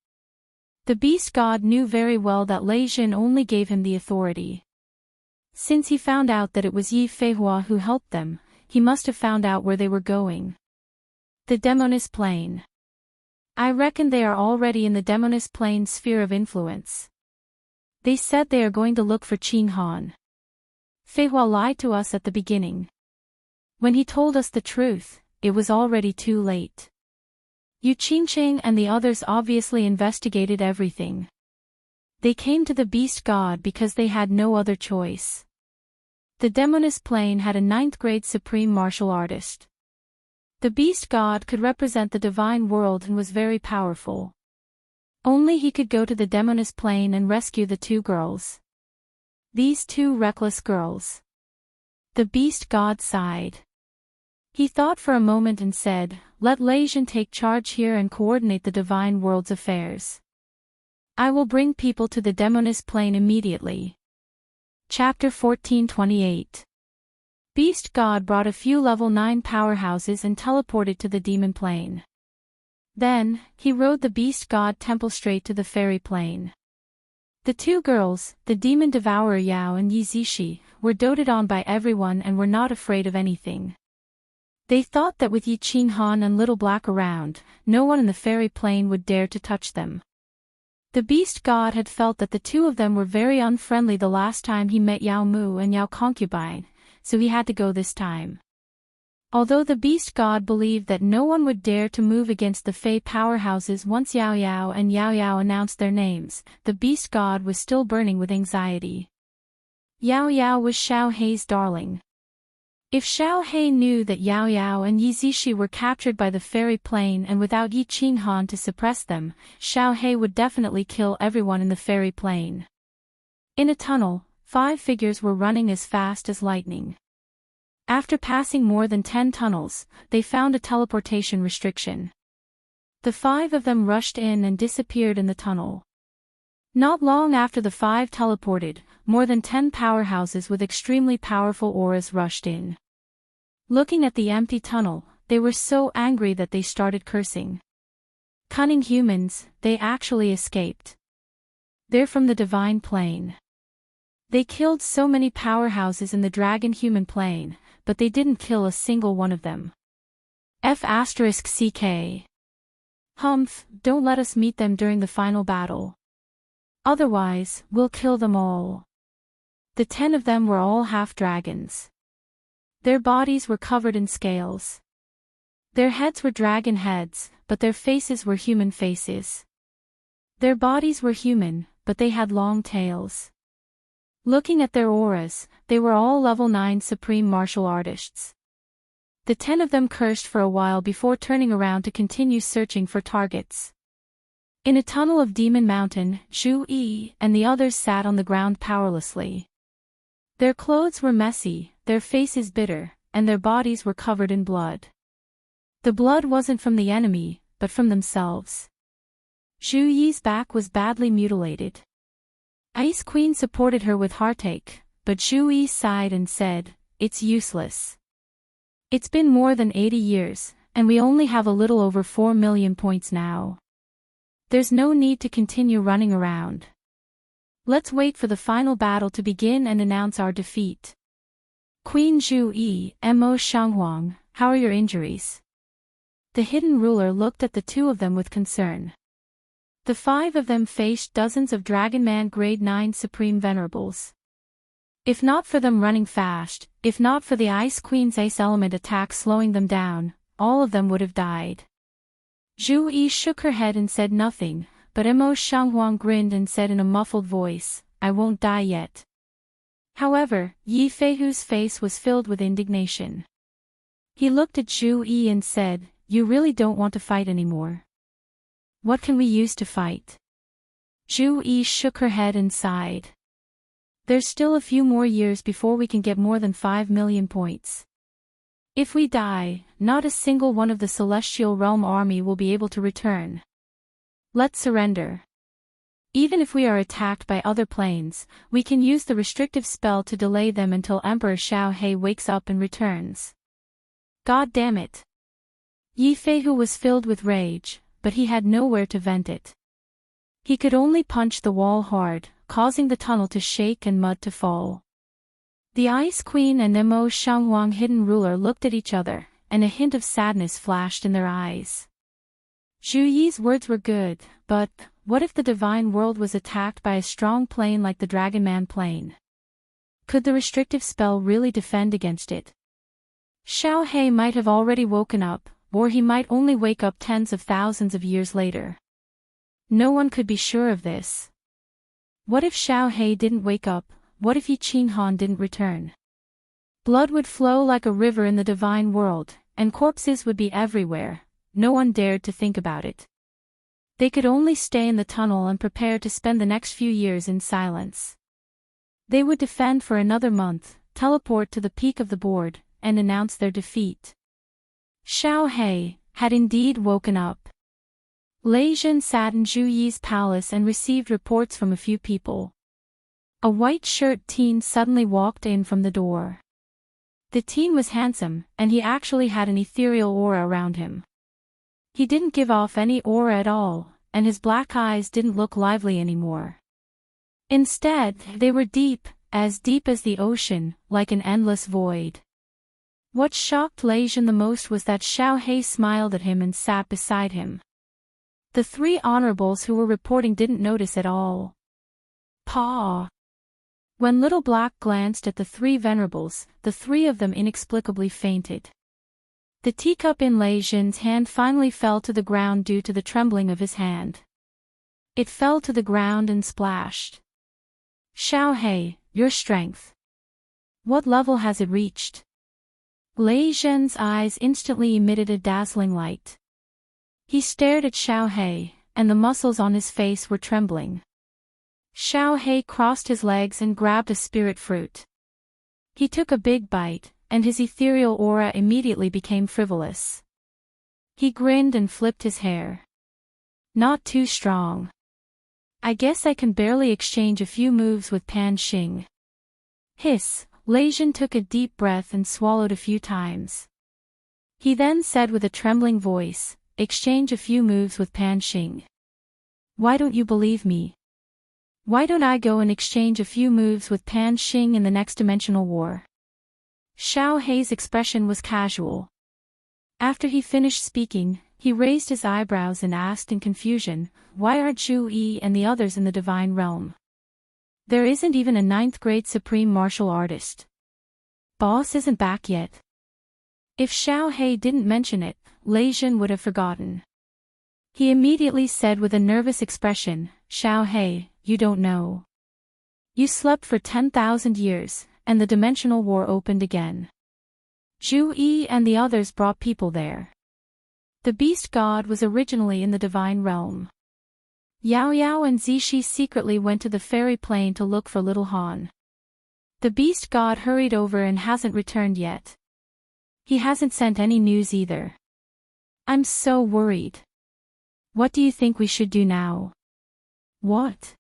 The beast god knew very well that Lei Jin only gave him the authority. Since he found out that it was Yi Feihua who helped them, he must have found out where they were going. The Demoness Plane. I reckon they are already in the Demoness Plane sphere of influence. They said they are going to look for Qing Han. Feihua lied to us at the beginning. When he told us the truth, it was already too late. Yu Qingqing and the others obviously investigated everything. They came to the beast god because they had no other choice. The Demoness Plane had a 9th grade supreme martial artist. The beast god could represent the divine world and was very powerful. Only he could go to the Demoness Plane and rescue the two girls. These two reckless girls. The beast god sighed. He thought for a moment and said, "Let Lei Jin take charge here and coordinate the divine world's affairs. I will bring people to the Demoness Plane immediately." Chapter 1428. Beast God brought a few level 9 powerhouses and teleported to the demon plane. Then, he rode the beast god temple straight to the fairy plane. The two girls, the demon devourer Yao and Yi Zixi, were doted on by everyone and were not afraid of anything. They thought that with Yi Qing Han and Little Black around, no one in the fairy plane would dare to touch them. The beast god had felt that the two of them were very unfriendly the last time he met Yao Mu and Yao Concubine, so he had to go this time. Although the beast god believed that no one would dare to move against the Fey powerhouses once Yao Yao and Yao Yao announced their names, the beast god was still burning with anxiety. Yao Yao was Xiao Hei's darling. If Xiao Hei knew that Yao Yao and Yi Zishi were captured by the fairy plane and without Yi Qinghan to suppress them, Xiao Hei would definitely kill everyone in the fairy plane. In a tunnel, 5 figures were running as fast as lightning. After passing more than 10 tunnels, they found a teleportation restriction. The 5 of them rushed in and disappeared in the tunnel. Not long after the 5 teleported, more than 10 powerhouses with extremely powerful auras rushed in. Looking at the empty tunnel, they were so angry that they started cursing. Cunning humans, they actually escaped. They're from the divine plane. They killed so many powerhouses in the dragon-human plane, but they didn't kill a single one of them. F***CK. Humph, don't let us meet them during the final battle. Otherwise, we'll kill them all. The 10 of them were all half-dragons. Their bodies were covered in scales. Their heads were dragon heads, but their faces were human faces. Their bodies were human, but they had long tails. Looking at their auras, they were all level 9 supreme martial artists. The 10 of them cursed for a while before turning around to continue searching for targets. In a tunnel of Demon Mountain, Zhu Yi and the others sat on the ground powerlessly. Their clothes were messy, their faces bitter, and their bodies were covered in blood. The blood wasn't from the enemy, but from themselves. Zhu Yi's back was badly mutilated. Ice Queen supported her with heartache, but Zhu Yi sighed and said, "It's useless. It's been more than 80 years, and we only have a little over 4 million points now. There's no need to continue running around. Let's wait for the final battle to begin and announce our defeat." Queen Zhu Yi, Mo Shanghuang, how are your injuries? The hidden ruler looked at the 2 of them with concern. The 5 of them faced dozens of Dragonman Grade 9 Supreme Venerables. If not for them running fast, if not for the Ice Queen's Ice Element attack slowing them down, all of them would have died. Zhu Yi shook her head and said nothing, but Mo Shanghuang grinned and said in a muffled voice, "I won't die yet." However, Yi Feihu's face was filled with indignation. He looked at Zhu Yi and said, "You really don't want to fight anymore. What can we use to fight?" Zhu Yi shook her head and sighed. "There's still a few more years before we can get more than 5 million points. If we die, not a single one of the Celestial Realm army will be able to return. Let's surrender. Even if we are attacked by other planes, we can use the restrictive spell to delay them until Emperor Xiao Hei wakes up and returns." God damn it. Yi Feihu was filled with rage, but he had nowhere to vent it. He could only punch the wall hard, causing the tunnel to shake and mud to fall. The Ice Queen and Mo Shanghuang hidden ruler looked at each other, and a hint of sadness flashed in their eyes. Zhu Yi's words were good, but what if the divine world was attacked by a strong plane like the Dragonman plane? Could the restrictive spell really defend against it? Xiao Hei might have already woken up, or he might only wake up tens of thousands of years later. No one could be sure of this. What if Xiao Hei didn't wake up? What if Yi Qinghan didn't return? Blood would flow like a river in the divine world, and corpses would be everywhere. No one dared to think about it. They could only stay in the tunnel and prepare to spend the next few years in silence. They would defend for another month, teleport to the peak of the board, and announce their defeat. Xiao Hei had indeed woken up. Lei Zhen sat in Zhu Yi's palace and received reports from a few people. A white-shirt teen suddenly walked in from the door. The teen was handsome, and he actually had an ethereal aura around him. He didn't give off any aura at all, and his black eyes didn't look lively anymore. Instead, they were deep as the ocean, like an endless void. What shocked Lei Zhen the most was that Xiao Hei smiled at him and sat beside him. The three honorables who were reporting didn't notice at all. Paw. When Little Black glanced at the three venerables, the three of them inexplicably fainted. The teacup in Lei Jin's hand finally fell to the ground due to the trembling of his hand. It fell to the ground and splashed. Xiao He, your strength. What level has it reached? Lei Jin's eyes instantly emitted a dazzling light. He stared at Xiao He, and the muscles on his face were trembling. Xiao He crossed his legs and grabbed a spirit fruit. He took a big bite, and his ethereal aura immediately became frivolous. He grinned and flipped his hair. Not too strong. I guess I can barely exchange a few moves with Pan Xing. Hiss, Lei Jin took a deep breath and swallowed a few times. He then said with a trembling voice, exchange a few moves with Pan Xing. Why don't you believe me? Why don't I go and exchange a few moves with Pan Xing in the next dimensional war? Xiao He's expression was casual. After he finished speaking, he raised his eyebrows and asked in confusion, why aren't Zhu Yi and the others in the divine realm? There isn't even a 9th grade supreme martial artist. Boss isn't back yet. If Xiao He didn't mention it, Lei Jin would have forgotten. He immediately said with a nervous expression, Xiao He, you don't know. You slept for 10,000 years, and the dimensional war opened again. Zhu Yi and the others brought people there. The beast god was originally in the divine realm. Yao Yao and Zishi secretly went to the fairy plane to look for Little Han. The beast god hurried over and hasn't returned yet. He hasn't sent any news either. I'm so worried. What do you think we should do now? What?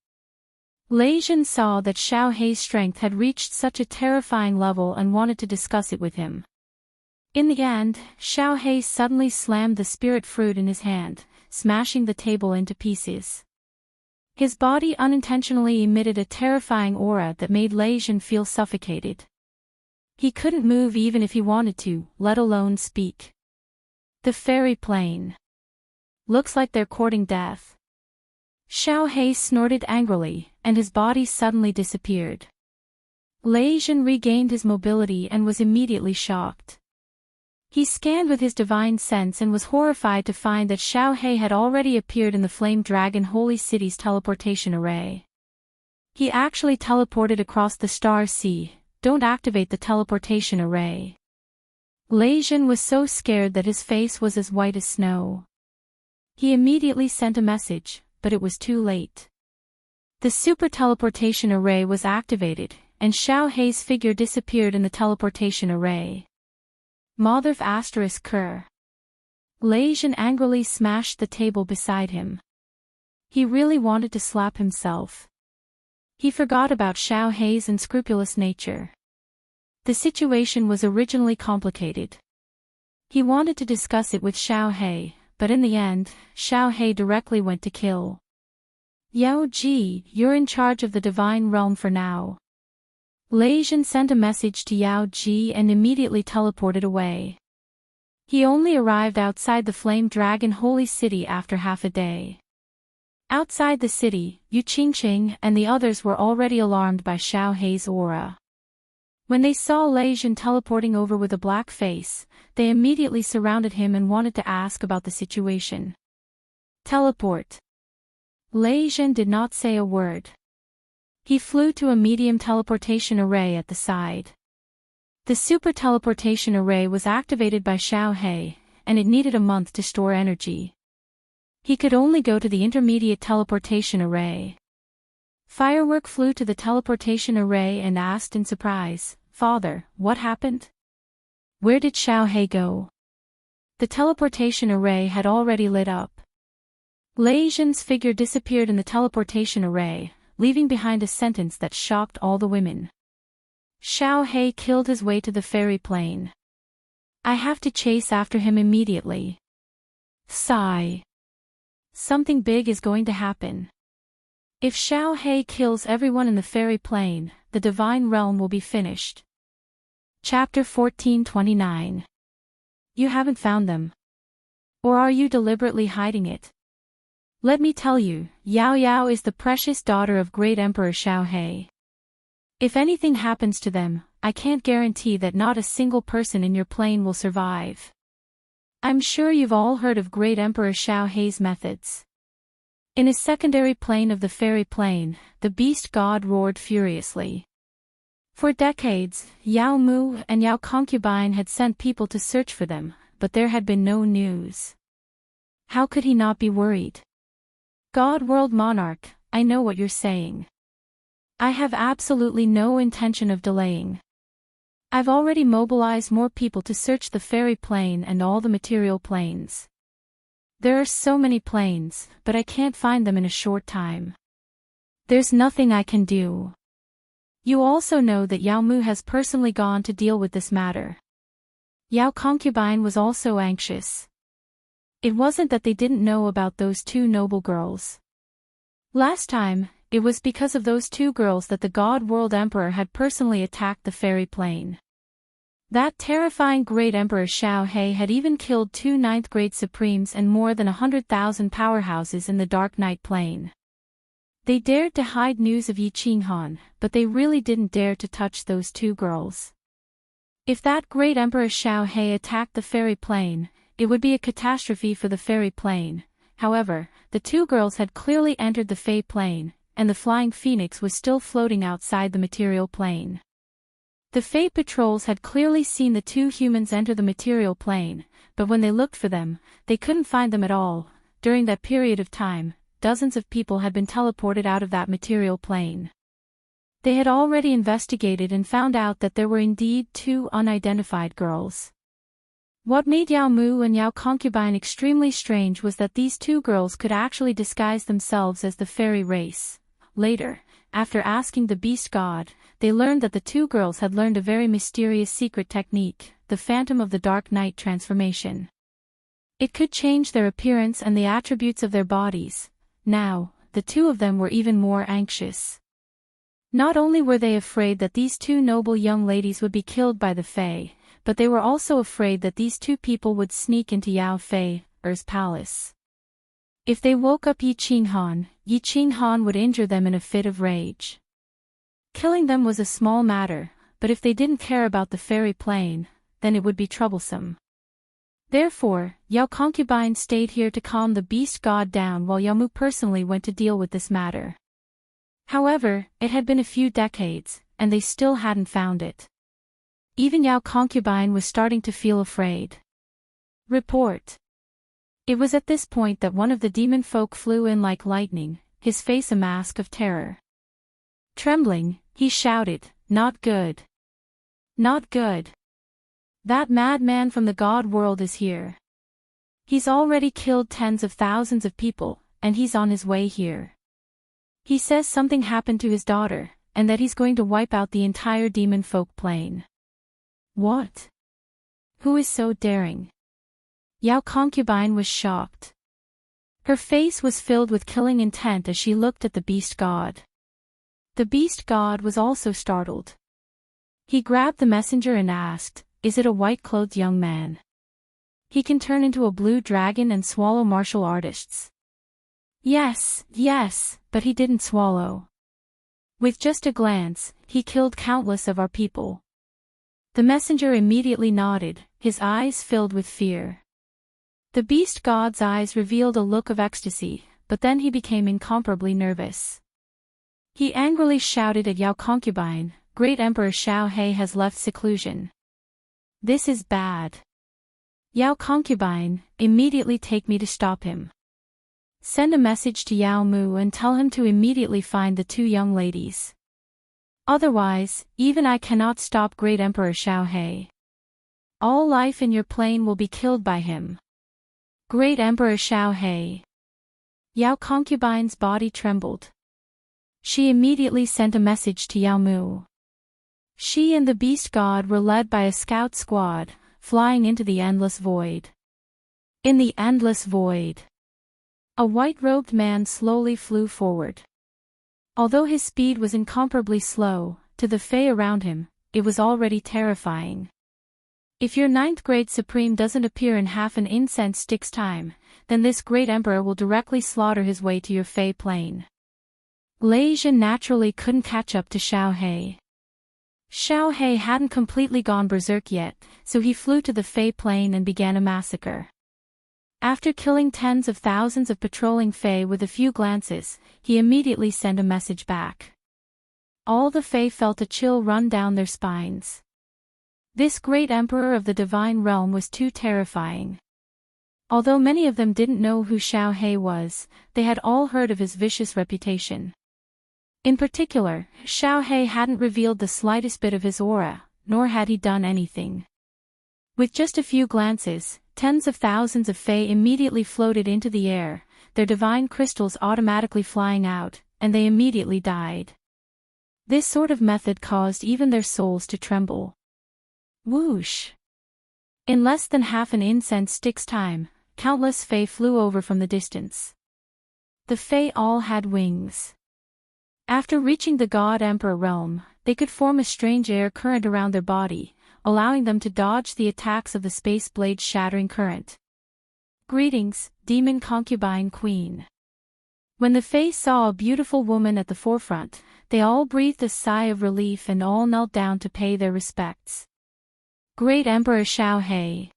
Lei Jin saw that Xiao He's strength had reached such a terrifying level and wanted to discuss it with him. In the end, Xiao He suddenly slammed the spirit fruit in his hand, smashing the table into pieces. His body unintentionally emitted a terrifying aura that made Lei Jin feel suffocated. He couldn't move even if he wanted to, let alone speak. The fairy plane. Looks like they're courting death. Xiao He snorted angrily, and his body suddenly disappeared. Lei Jin regained his mobility and was immediately shocked. He scanned with his divine sense and was horrified to find that Xiao He had already appeared in the Flame Dragon Holy City's teleportation array. He actually teleported across the Star Sea. Don't activate the teleportation array. Lei Jin was so scared that his face was as white as snow. He immediately sent a message, but it was too late. The super teleportation array was activated, and Xiao He's figure disappeared in the teleportation array. Motherf asterisk cur. Lei Jin angrily smashed the table beside him. He really wanted to slap himself. He forgot about Xiao He's unscrupulous nature. The situation was originally complicated. He wanted to discuss it with Xiao He, but in the end, Xiao He directly went to kill. Yao Ji, you're in charge of the divine realm for now. Lei Jin sent a message to Yao Ji and immediately teleported away. He only arrived outside the Flame Dragon Holy City after half a day. Outside the city, Yu Qingqing and the others were already alarmed by Xiao He's aura. When they saw Lei Jin teleporting over with a black face, they immediately surrounded him and wanted to ask about the situation. Teleport. Lei Jin did not say a word. He flew to a medium teleportation array at the side. The super teleportation array was activated by Xiao He, and it needed a month to store energy. He could only go to the intermediate teleportation array. Firework flew to the teleportation array and asked in surprise, Father, what happened? Where did Xiao He go? The teleportation array had already lit up. Lei Jin's figure disappeared in the teleportation array, leaving behind a sentence that shocked all the women. Xiao He killed his way to the fairy plane. I have to chase after him immediately. Sigh. Something big is going to happen. If Xiao He kills everyone in the fairy plane, the divine realm will be finished. Chapter 1429. You haven't found them. Or are you deliberately hiding it? Let me tell you, Yao Yao is the precious daughter of great Emperor Xiaohe. If anything happens to them, I can't guarantee that not a single person in your plane will survive. I'm sure you've all heard of great Emperor Xiaohe's methods. In his secondary plane of the fairy plane, the beast god roared furiously. For decades, Yao Mu and Yao Concubine had sent people to search for them, but there had been no news. How could he not be worried? God World Monarch, I know what you're saying. I have absolutely no intention of delaying. I've already mobilized more people to search the fairy plane and all the material planes. There are so many planes, but I can't find them in a short time. There's nothing I can do. You also know that Yao Mu has personally gone to deal with this matter. Yao Concubine was also anxious. It wasn't that they didn't know about those two noble girls. Last time, it was because of those two girls that the God World Emperor had personally attacked the fairy plane. That terrifying great Emperor Xiaohe had even killed 2 ninth-grade Supremes and more than 100,000 powerhouses in the Dark Night plane. They dared to hide news of Yi Qinghan, but they really didn't dare to touch those two girls. If that great Emperor Xiaohe attacked the fairy plane, it would be a catastrophe for the fairy plane. However, the two girls had clearly entered the Fey plane, and the Flying Phoenix was still floating outside the material plane. The Fey patrols had clearly seen the two humans enter the material plane, but when they looked for them, they couldn't find them at all. During that period of time, dozens of people had been teleported out of that material plane. They had already investigated and found out that there were indeed 2 unidentified girls. What made Yao Mu and Yao Concubine extremely strange was that these 2 girls could actually disguise themselves as the fairy race. Later, after asking the beast god, they learned that the 2 girls had learned a very mysterious secret technique, the Phantom of the Dark Night transformation. It could change their appearance and the attributes of their bodies. Now, the 2 of them were even more anxious. Not only were they afraid that these 2 noble young ladies would be killed by the Fae, but they were also afraid that these 2 people would sneak into Yao Fei's palace. If they woke up Yi Qinghan would injure them in a fit of rage. Killing them was a small matter, but if they didn't care about the fairy plane, then it would be troublesome. Therefore, Yao Concubine stayed here to calm the beast god down while Yao Mu personally went to deal with this matter. However, it had been a few decades, and they still hadn't found it. Even Yao Concubine was starting to feel afraid. Report. It was at this point that one of the demon folk flew in like lightning, his face a mask of terror. Trembling, he shouted, "Not good. Not good. That madman from the god world is here. He's already killed tens of thousands of people, and he's on his way here. He says something happened to his daughter, and that he's going to wipe out the entire demon folk plane." What? Who is so daring? Yao Concubine was shocked. Her face was filled with killing intent as she looked at the beast god. The beast god was also startled. He grabbed the messenger and asked, "Is it a white-clothed young man? He can turn into a blue dragon and swallow martial artists." Yes, but he didn't swallow. With just a glance, he killed countless of our people. The messenger immediately nodded, his eyes filled with fear. The beast god's eyes revealed a look of ecstasy, but then he became incomparably nervous. He angrily shouted at Yao Concubine, "Great Emperor Xiaohe has left seclusion. This is bad. Yao Concubine, immediately take me to stop him. Send a message to Yao Mu and tell him to immediately find the 2 young ladies. Otherwise, even I cannot stop Great Emperor Xiaohe. All life in your plane will be killed by him. Great Emperor Xiaohe." Yao Concubine's body trembled. She immediately sent a message to Yao Mu. She and the beast god were led by a scout squad, flying into the endless void. In the endless void, a white-robed man slowly flew forward. Although his speed was incomparably slow, to the Fae around him, it was already terrifying. If your ninth grade supreme doesn't appear in half an incense stick's time, then this great emperor will directly slaughter his way to your Fey plane. Lei Jin naturally couldn't catch up to Xiao He. Xiao He hadn't completely gone berserk yet, so he flew to the Fey plane and began a massacre. After killing tens of thousands of patrolling Fey with a few glances, he immediately sent a message back. All the Fey felt a chill run down their spines. This great emperor of the divine realm was too terrifying. Although many of them didn't know who Xiao He was, they had all heard of his vicious reputation. In particular, Xiao He hadn't revealed the slightest bit of his aura, nor had he done anything. With just a few glances, tens of thousands of Fey immediately floated into the air, their divine crystals automatically flying out, and they immediately died. This sort of method caused even their souls to tremble. Whoosh! In less than half an incense stick's time, countless Fey flew over from the distance. The Fey all had wings. After reaching the God Emperor realm, they could form a strange air current around their body, allowing them to dodge the attacks of the space blade's shattering current. Greetings, Demon Concubine Queen. When the Fey saw a beautiful woman at the forefront, they all breathed a sigh of relief and all knelt down to pay their respects. Great Emperor Xiao He.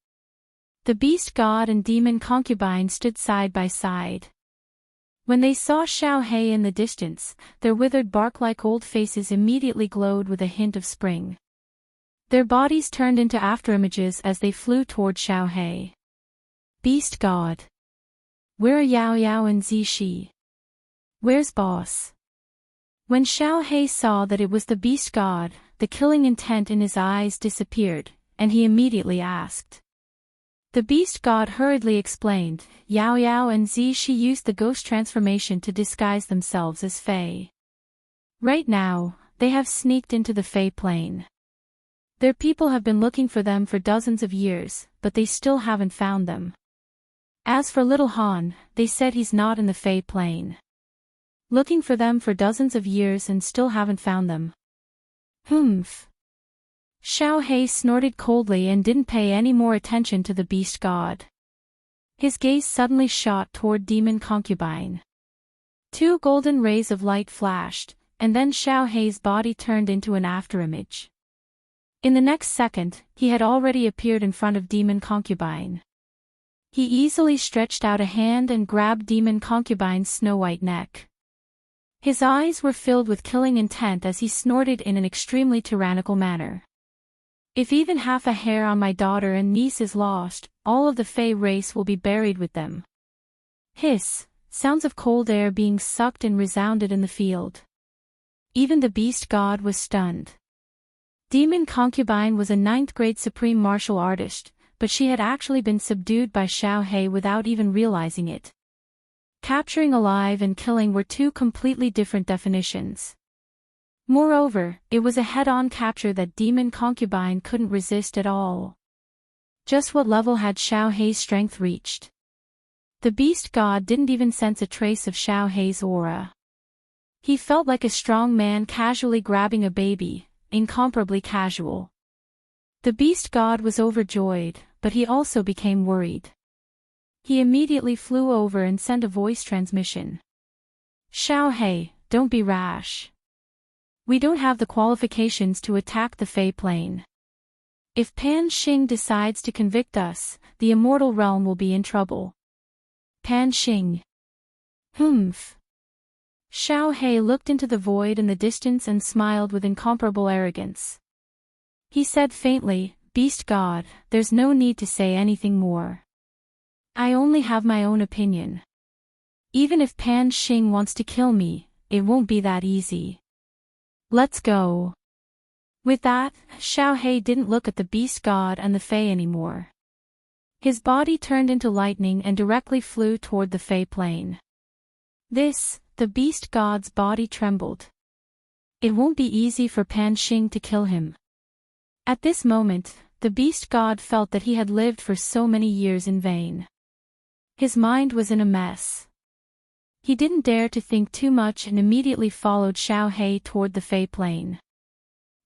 The beast god and demon concubine stood side by side. When they saw Xiao He in the distance, their withered bark-like old faces immediately glowed with a hint of spring. Their bodies turned into afterimages as they flew toward Xiao He. Beast god. Where are Yao Yao and Zishi? Where's boss? When Xiao He saw that it was the beast god, the killing intent in his eyes disappeared, and he immediately asked. The beast god hurriedly explained, Yao Yao and Zishi used the ghost transformation to disguise themselves as Fey. Right now, they have sneaked into the Fey plane. Their people have been looking for them for dozens of years, but they still haven't found them. As for little Han, they said he's not in the Fey plane. Looking for them for dozens of years and still haven't found them. Humph. Xiao He snorted coldly and didn't pay any more attention to the beast god. His gaze suddenly shot toward demon concubine. Two golden rays of light flashed, and then Xiao He's body turned into an afterimage. In the next second, he had already appeared in front of demon concubine. He easily stretched out a hand and grabbed demon concubine's snow-white neck. His eyes were filled with killing intent as he snorted in an extremely tyrannical manner. If even half a hair on my daughter and niece is lost, all of the Fey race will be buried with them. Hiss, sounds of cold air being sucked in resounded in the field. Even the beast god was stunned. Demon concubine was a 9th grade supreme martial artist, but she had actually been subdued by Xiao He without even realizing it. Capturing alive and killing were two completely different definitions. Moreover, it was a head-on capture that demon concubine couldn't resist at all. Just what level had Xiao He's strength reached? The beast god didn't even sense a trace of Xiao He's aura. He felt like a strong man casually grabbing a baby, incomparably casual. The beast god was overjoyed, but he also became worried. He immediately flew over and sent a voice transmission. Xiao He, don't be rash. We don't have the qualifications to attack the Fey plane. If Pan Xing decides to convict us, the immortal realm will be in trouble. Pan Xing. Humph. Xiao He looked into the void in the distance and smiled with incomparable arrogance. He said faintly, Beast God, there's no need to say anything more. I only have my own opinion. Even if Pan Xing wants to kill me, it won't be that easy. Let's go. With that, Xiao He didn't look at the beast god and the Fey anymore. His body turned into lightning and directly flew toward the Fey plane. The beast god's body trembled. It won't be easy for Pan Xing to kill him. At this moment, the beast god felt that he had lived for so many years in vain. His mind was in a mess. He didn't dare to think too much and immediately followed Xiao He toward the Fey plane.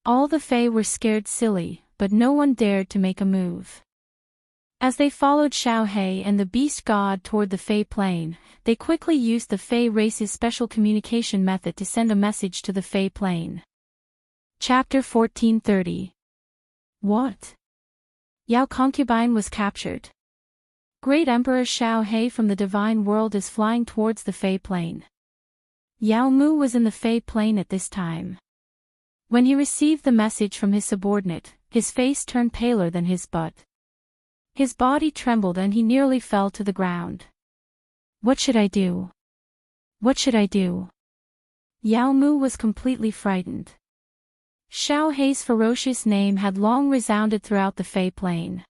All the Fey were scared silly, but no one dared to make a move. As they followed Xiao He and the beast god toward the Fey Plain, they quickly used the Fey race's special communication method to send a message to the Fey Plain. Chapter 1430. What? Yao concubine was captured. Great Emperor Xiao He from the divine world is flying towards the Fey Plain. Yao Mu was in the Fey Plain at this time. When he received the message from his subordinate, his face turned paler than his butt. His body trembled and he nearly fell to the ground. What should I do? What should I do? Yao Mu was completely frightened. Xiao He's ferocious name had long resounded throughout the Fey Plain.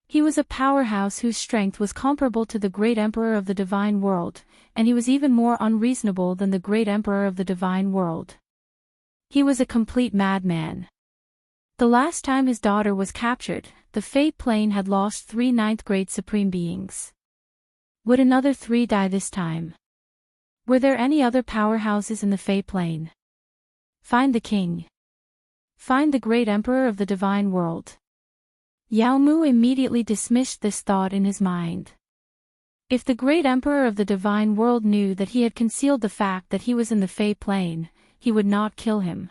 He was a powerhouse whose strength was comparable to the great emperor of the divine world, and he was even more unreasonable than the great emperor of the divine world. He was a complete madman. The last time his daughter was captured, the Fey Plain had lost 3 ninth-grade supreme beings. Would another 3 die this time? Were there any other powerhouses in the Fey Plain? Find the king. Find the great emperor of the divine world. Yao Mu immediately dismissed this thought in his mind. If the great emperor of the divine world knew that he had concealed the fact that he was in the Fey Plain, he would not kill him.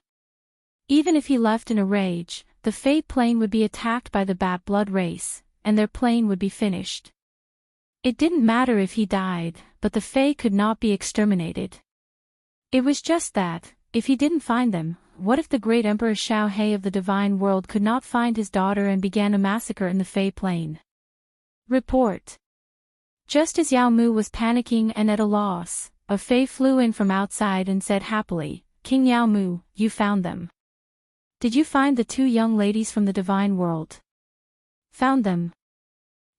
Even if he left in a rage, the Fey Plain would be attacked by the Bat Blood race, and their plane would be finished. It didn't matter if he died, but the Fey could not be exterminated. It was just that, if he didn't find them, what if the great Emperor Xiao He of the divine world could not find his daughter and began a massacre in the Fey Plain? Report. Just as Yao Mu was panicking and at a loss, a Fey flew in from outside and said happily, "King Yao Mu, you found them. Did you find the 2 young ladies from the divine world?" Found them.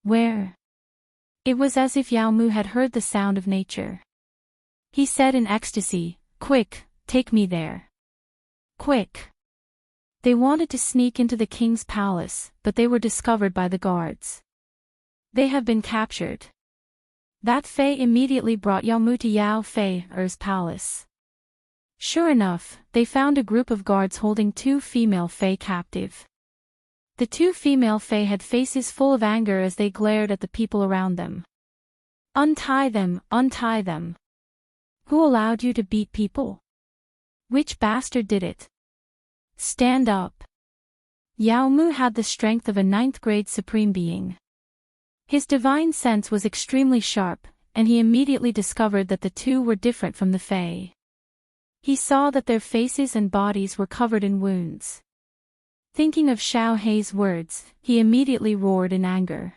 Where? It was as if Yao Mu had heard the sound of nature. He said in ecstasy, "Quick, take me there. Quick." They wanted to sneak into the king's palace, but they were discovered by the guards. They have been captured. That Fey immediately brought Yao Mu to Yao Fei's palace. Sure enough, they found a group of guards holding 2 female Fey captive. The 2 female Fey had faces full of anger as they glared at the people around them. "Untie them, untie them. Who allowed you to beat people? Which bastard did it? Stand up." Yao Mu had the strength of a 9th-grade supreme being. His divine sense was extremely sharp, and he immediately discovered that the 2 were different from the Fey. He saw that their faces and bodies were covered in wounds. Thinking of Xiao He's words, he immediately roared in anger.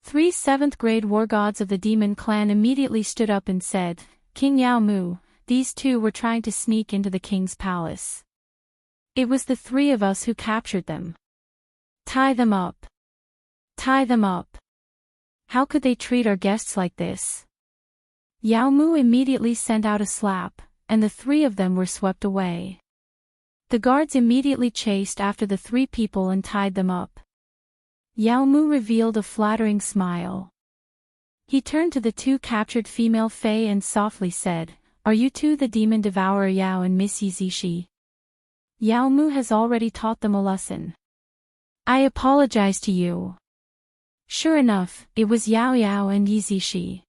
3 7th-grade war gods of the demon clan immediately stood up and said, "King Yao Mu, these 2 were trying to sneak into the king's palace. It was the 3 of us who captured them. Tie them up. Tie them up. How could they treat our guests like this?" Yao Mu immediately sent out a slap, and the 3 of them were swept away. The guards immediately chased after the 3 people and tied them up. Yao Mu revealed a flattering smile. He turned to the 2 captured female Fey and softly said, "Are you 2 the demon devourer Yao and Miss Yizishi?" Yao Mu has already taught them a lesson. "I apologize to you." Sure enough, it was Yao Yao and Yizishi.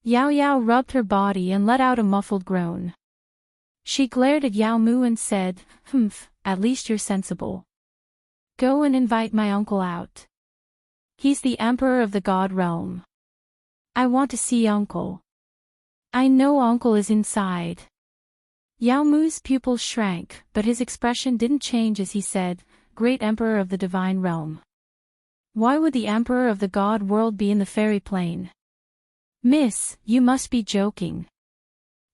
Yao Yao rubbed her body and let out a muffled groan. She glared at Yao Mu and said, "Humph, at least you're sensible. Go and invite my uncle out. He's the emperor of the god realm. I want to see uncle. I know uncle is inside." Yao Mu's pupils shrank, but his expression didn't change as he said, "Great emperor of the divine realm. Why would the emperor of the god world be in the fairy plane? Miss, you must be joking.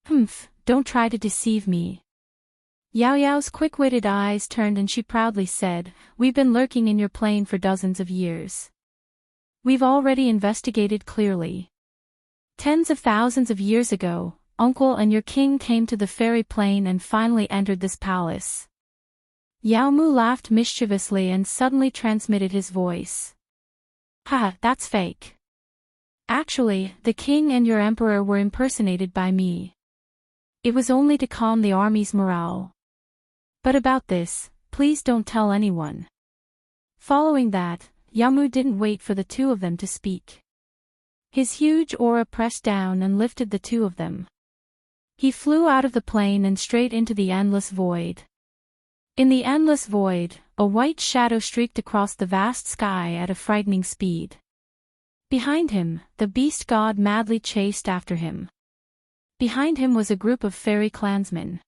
Humph, don't try to deceive me." Yao Yao's quick-witted eyes turned and she proudly said, "We've been lurking in your plane for dozens of years. We've already investigated clearly. Tens of thousands of years ago, uncle and your king came to the fairy plane and finally entered this palace." Yao Mu laughed mischievously and suddenly transmitted his voice. "Ha, that's fake. Actually, the king and your emperor were impersonated by me. It was only to calm the army's morale. But about this, please don't tell anyone." Following that, Yamu didn't wait for the two of them to speak. His huge aura pressed down and lifted the two of them. He flew out of the plane and straight into the endless void. In the endless void, a white shadow streaked across the vast sky at a frightening speed. Behind him, the beast god madly chased after him. Behind him was a group of fairy clansmen.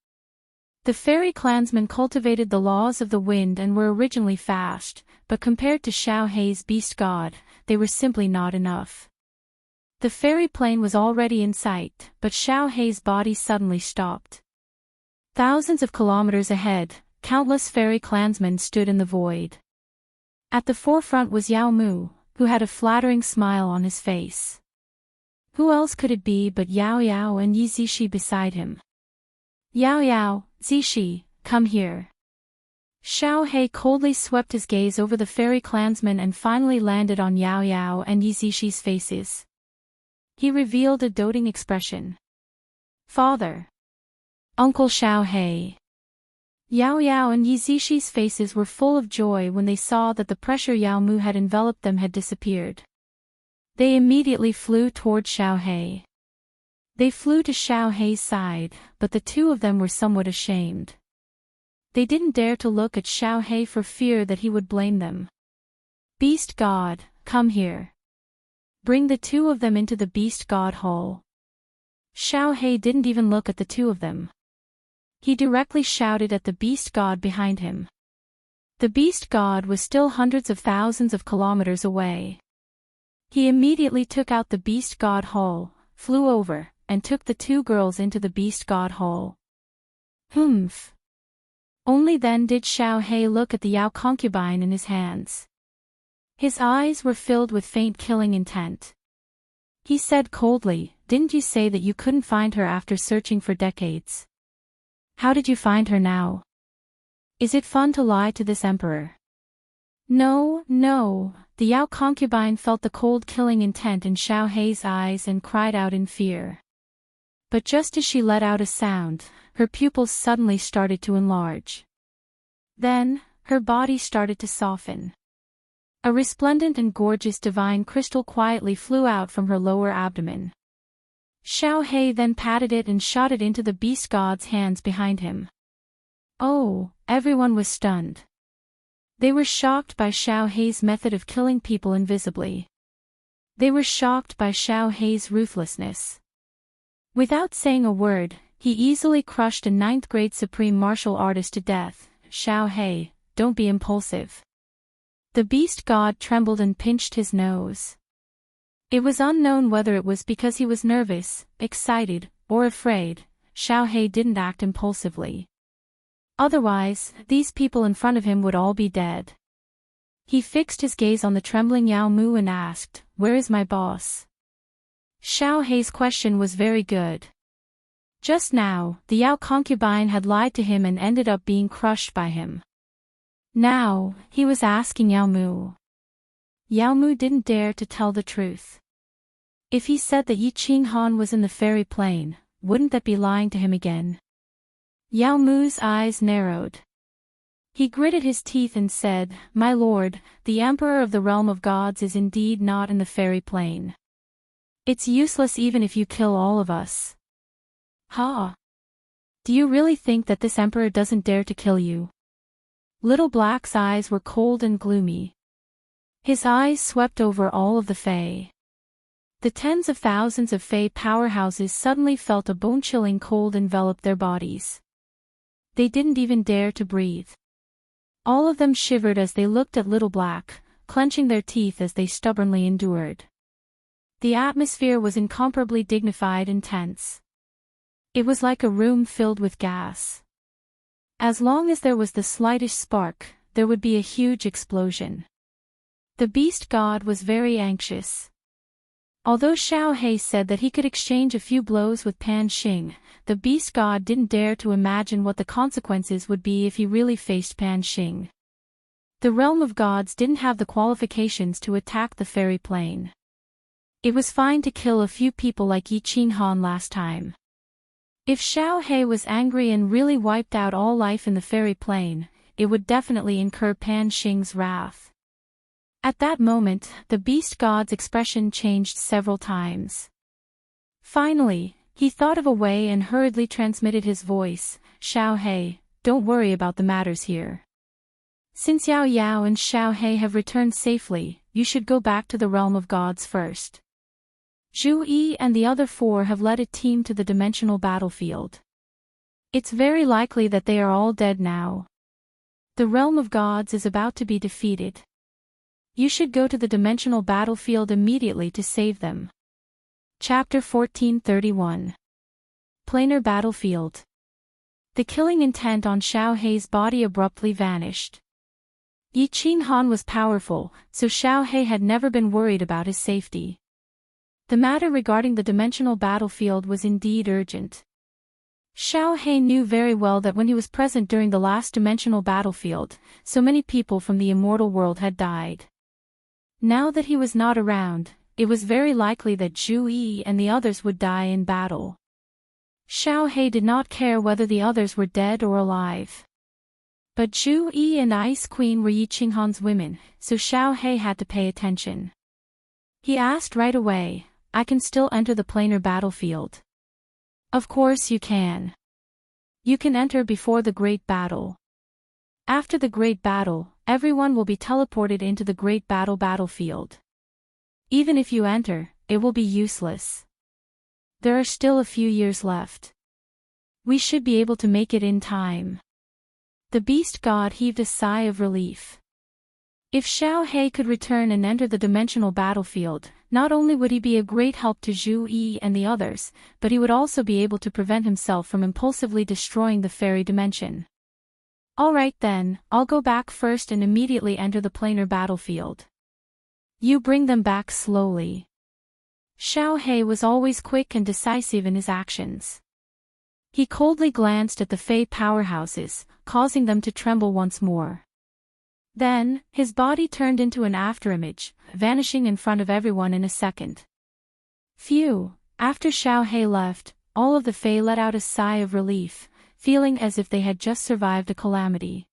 The fairy clansmen cultivated the laws of the wind and were originally fast, but compared to Xiao Hei's beast god, they were simply not enough. The fairy plane was already in sight, but Xiao Hei's body suddenly stopped. Thousands of kilometers ahead, countless fairy clansmen stood in the void. At the forefront was Yao Mu, who had a flattering smile on his face. Who else could it be but Yao Yao and Yi Zishi beside him? Yao Yao, Zishi, come here. Xiao Hei coldly swept his gaze over the fairy clansmen and finally landed on Yao Yao and Yi Zishi's faces. He revealed a doting expression. Father. Uncle Xiao Hei. Yao Yao and Yi Zishi's faces were full of joy when they saw that the pressure Yao Mu had enveloped them had disappeared. They immediately flew toward Xiao Hei. They flew to Xiao Hei's side, but the two of them were somewhat ashamed. They didn't dare to look at Xiao Hei for fear that he would blame them. Beast God, come here. Bring the two of them into the Beast God Hall. Xiao Hei didn't even look at the two of them. He directly shouted at the Beast God behind him. The Beast God was still hundreds of thousands of kilometers away. He immediately took out the Beast God Hall, flew over, and took the two girls into the Beast God Hall. Humph. Only then did Xiao Hei look at the Yao concubine in his hands. His eyes were filled with faint killing intent. He said coldly, "Didn't you say that you couldn't find her after searching for decades? How did you find her now? Is it fun to lie to this emperor?" No, no, the Yao concubine felt the cold killing intent in Xiao Hei's eyes and cried out in fear. But just as she let out a sound, her pupils suddenly started to enlarge. Then, her body started to soften. A resplendent and gorgeous divine crystal quietly flew out from her lower abdomen. Xiao Hei then patted it and shot it into the beast god's hands behind him. Oh, everyone was stunned. They were shocked by Xiao Hei's method of killing people invisibly. They were shocked by Xiao Hei's ruthlessness. Without saying a word, he easily crushed a 9th-grade supreme martial artist to death. Xiao Hei, don't be impulsive. The beast god trembled and pinched his nose. It was unknown whether it was because he was nervous, excited, or afraid. Xiao Hei didn't act impulsively. Otherwise, these people in front of him would all be dead. He fixed his gaze on the trembling Yao Mu and asked, "Where is my boss?" Xiao Hei's question was very good. Just now, the Yao concubine had lied to him and ended up being crushed by him. Now, he was asking Yao Mu. Yao Mu didn't dare to tell the truth. If he said that Yi Qinghan was in the fairy plane, wouldn't that be lying to him again? Yao Mu's eyes narrowed. He gritted his teeth and said, "My lord, the emperor of the realm of gods is indeed not in the fairy plane. It's useless even if you kill all of us." Ha! Do you really think that this emperor doesn't dare to kill you? Little Black's eyes were cold and gloomy. His eyes swept over all of the Fae. The tens of thousands of Fae powerhouses suddenly felt a bone-chilling cold envelop their bodies. They didn't even dare to breathe. All of them shivered as they looked at Little Black, clenching their teeth as they stubbornly endured. The atmosphere was incomparably dignified and tense. It was like a room filled with gas. As long as there was the slightest spark, there would be a huge explosion. The beast god was very anxious. Although Xiao Hei said that he could exchange a few blows with Pan Xing, the beast god didn't dare to imagine what the consequences would be if he really faced Pan Xing. The realm of gods didn't have the qualifications to attack the fairy plane. It was fine to kill a few people like Yi Qinghan last time. If Xiao Hei was angry and really wiped out all life in the fairy plane, it would definitely incur Pan Xing's wrath. At that moment, the beast god's expression changed several times. Finally, he thought of a way and hurriedly transmitted his voice, "Xiao He, don't worry about the matters here. Since Yao Yao and Xiao He have returned safely, you should go back to the realm of gods first. Zhu Yi and the other 4 have led a team to the dimensional battlefield. It's very likely that they are all dead now. The realm of gods is about to be defeated. You should go to the dimensional battlefield immediately to save them." Chapter 1431. Planar Battlefield. The killing intent on Xiao He's body abruptly vanished. Yi Qinghan was powerful, so Xiao He had never been worried about his safety. The matter regarding the dimensional battlefield was indeed urgent. Xiao He knew very well that when he was present during the last dimensional battlefield, so many people from the immortal world had died. Now that he was not around, it was very likely that Zhu Yi and the others would die in battle. Xiao He did not care whether the others were dead or alive. But Zhu Yi and Ice Queen were Yi Qinghan's women, so Xiao He had to pay attention. He asked right away, "I can still enter the planar battlefield?" "Of course you can. You can enter before the great battle. After the great battle, everyone will be teleported into the great battlefield. Even if you enter, it will be useless. There are still a few years left. We should be able to make it in time." The beast god heaved a sigh of relief. If Xiao He could return and enter the dimensional battlefield, not only would he be a great help to Zhu Yi and the others, but he would also be able to prevent himself from impulsively destroying the fairy dimension. "All right then, I'll go back first and immediately enter the planar battlefield. You bring them back slowly." Xiao He was always quick and decisive in his actions. He coldly glanced at the Fey powerhouses, causing them to tremble once more. Then, his body turned into an afterimage, vanishing in front of everyone in a second. Phew! After Xiao He left, all of the Fey let out a sigh of relief, feeling as if they had just survived a calamity.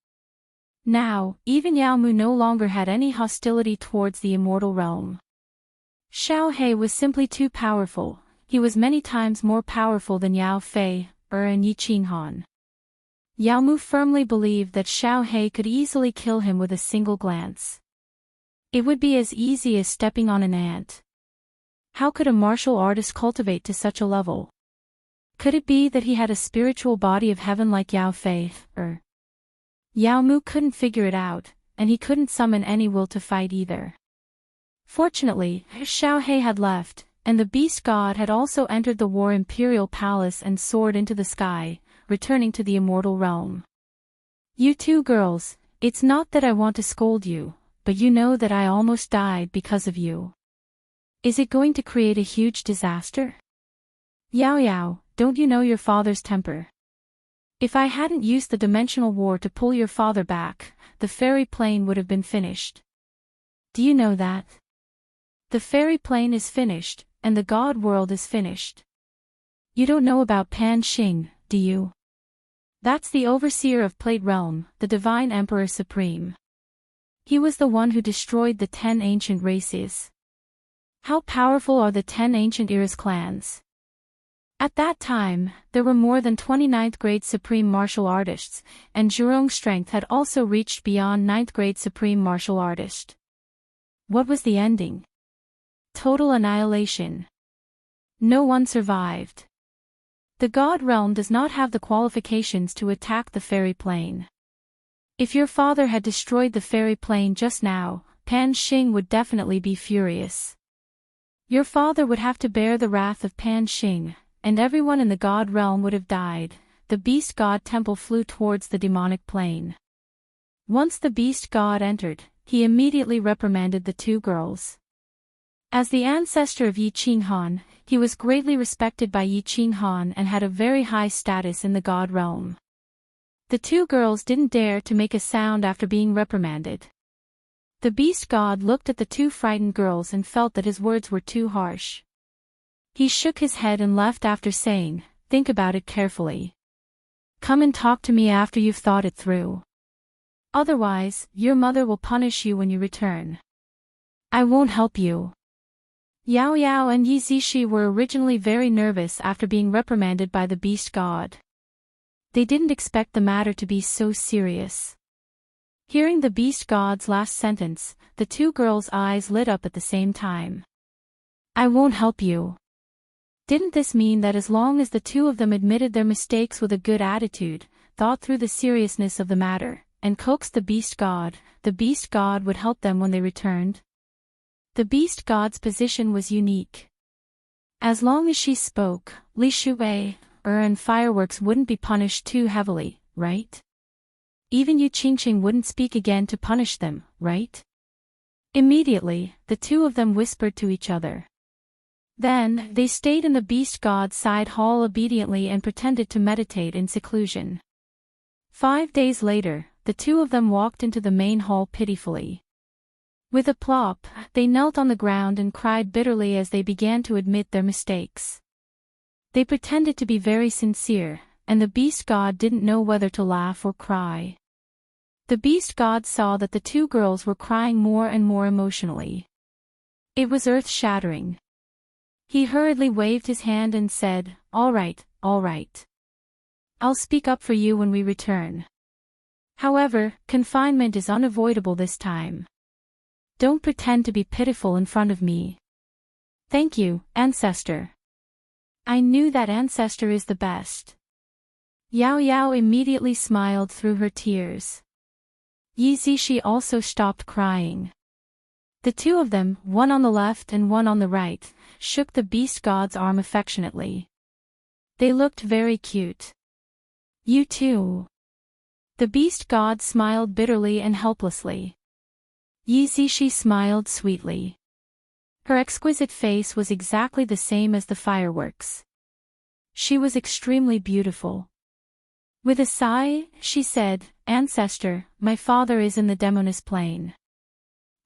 Now, even Yao Mu no longer had any hostility towards the immortal realm. Xiao He was simply too powerful. He was many times more powerful than Yao Fei, and Yi Qinghan. Yao Mu firmly believed that Xiao He could easily kill him with a single glance. It would be as easy as stepping on an ant. How could a martial artist cultivate to such a level? Could it be that he had a spiritual body of heaven like Yao Fei, Yao Mu couldn't figure it out, and he couldn't summon any will to fight either. Fortunately, Xiao He had left, and the beast god had also entered the War Imperial Palace and soared into the sky, returning to the immortal realm. "You two girls, it's not that I want to scold you, but you know that I almost died because of you. Is it going to create a huge disaster? Yao Yao, don't you know your father's temper? If I hadn't used the dimensional war to pull your father back, the fairy plane would have been finished. Do you know that? The fairy plane is finished, and the god world is finished. You don't know about Pan Xing, do you? That's the overseer of Plate Realm, the divine emperor supreme. He was the one who destroyed the 10 ancient races. How powerful are the 10 ancient Eras clans? At that time, there were more than 29th grade supreme martial artists, and Zhurong's strength had also reached beyond 9th grade supreme martial artist. What was the ending? Total annihilation. No one survived. The god realm does not have the qualifications to attack the fairy plane. If your father had destroyed the fairy plane just now, Pan Xing would definitely be furious. Your father would have to bear the wrath of Pan Xing, and everyone in the god realm would have died. The beast god temple flew towards the demonic plane. Once the beast god entered, he immediately reprimanded the two girls. As the ancestor of Yi Qinghan, he was greatly respected by Yi Qinghan and had a very high status in the god realm. The two girls didn't dare to make a sound after being reprimanded. The beast god looked at the two frightened girls and felt that his words were too harsh. He shook his head and left after saying, "Think about it carefully. Come and talk to me after you've thought it through. Otherwise, your mother will punish you when you return." I won't help you. Yao Yao and Yi Zishi were originally very nervous after being reprimanded by the beast god. They didn't expect the matter to be so serious. Hearing the beast god's last sentence, the two girls' eyes lit up at the same time. I won't help you. Didn't this mean that as long as the two of them admitted their mistakes with a good attitude, thought through the seriousness of the matter, and coaxed the beast god would help them when they returned? The beast god's position was unique. As long as she spoke, Li Shuwei, and fireworks wouldn't be punished too heavily, right? Even Yu Qingqing wouldn't speak again to punish them, right? Immediately, the two of them whispered to each other. Then, they stayed in the beast god's side hall obediently and pretended to meditate in seclusion. 5 days later, the two of them walked into the main hall pitifully. With a plop, they knelt on the ground and cried bitterly as they began to admit their mistakes. They pretended to be very sincere, and the beast god didn't know whether to laugh or cry. The beast god saw that the two girls were crying more and more emotionally. It was earth-shattering. He hurriedly waved his hand and said, all right. I'll speak up for you when we return. However, confinement is unavoidable this time. Don't pretend to be pitiful in front of me. Thank you, ancestor. I knew that ancestor is the best. Yao Yao immediately smiled through her tears. Yi Zishi also stopped crying. The two of them, one on the left and one on the right, shook the beast god's arm affectionately. They looked very cute. You too. The beast god smiled bitterly and helplessly. Yi Zishi smiled sweetly. Her exquisite face was exactly the same as the fireworks. She was extremely beautiful. With a sigh, she said, Ancestor, my father is in the Demoness Plain.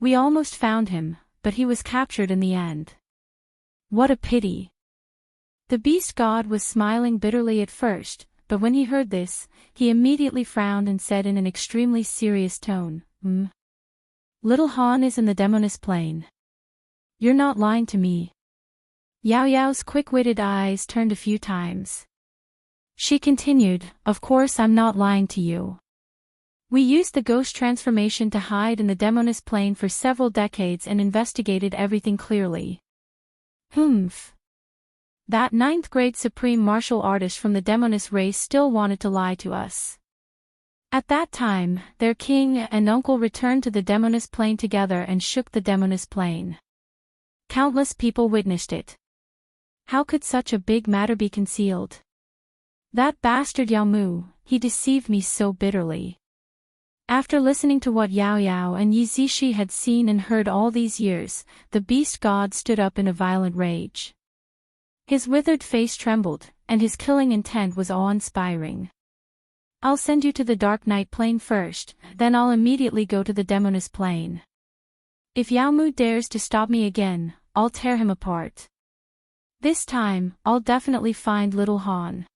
We almost found him, but he was captured in the end. What a pity. The beast god was smiling bitterly at first, but when he heard this, he immediately frowned and said in an extremely serious tone, Little Han is in the Demoness Plain. You're not lying to me. Yao Yao's quick-witted eyes turned a few times. She continued, Of course I'm not lying to you. We used the ghost transformation to hide in the Demoness Plain for several decades and investigated everything clearly. That 9th grade supreme martial artist from the Demoness race still wanted to lie to us. At that time, their king and uncle returned to the Demoness Plain together and shook the Demoness Plain. Countless people witnessed it. How could such a big matter be concealed? That bastard Yao Mu, he deceived me so bitterly. After listening to what Yao Yao and Yi Zishi had seen and heard all these years, the beast god stood up in a violent rage. His withered face trembled, and his killing intent was awe-inspiring. I'll send you to the Dark Night Plain first, then I'll immediately go to the Demoness Plain. If Yao Mu dares to stop me again, I'll tear him apart. This time, I'll definitely find little Han.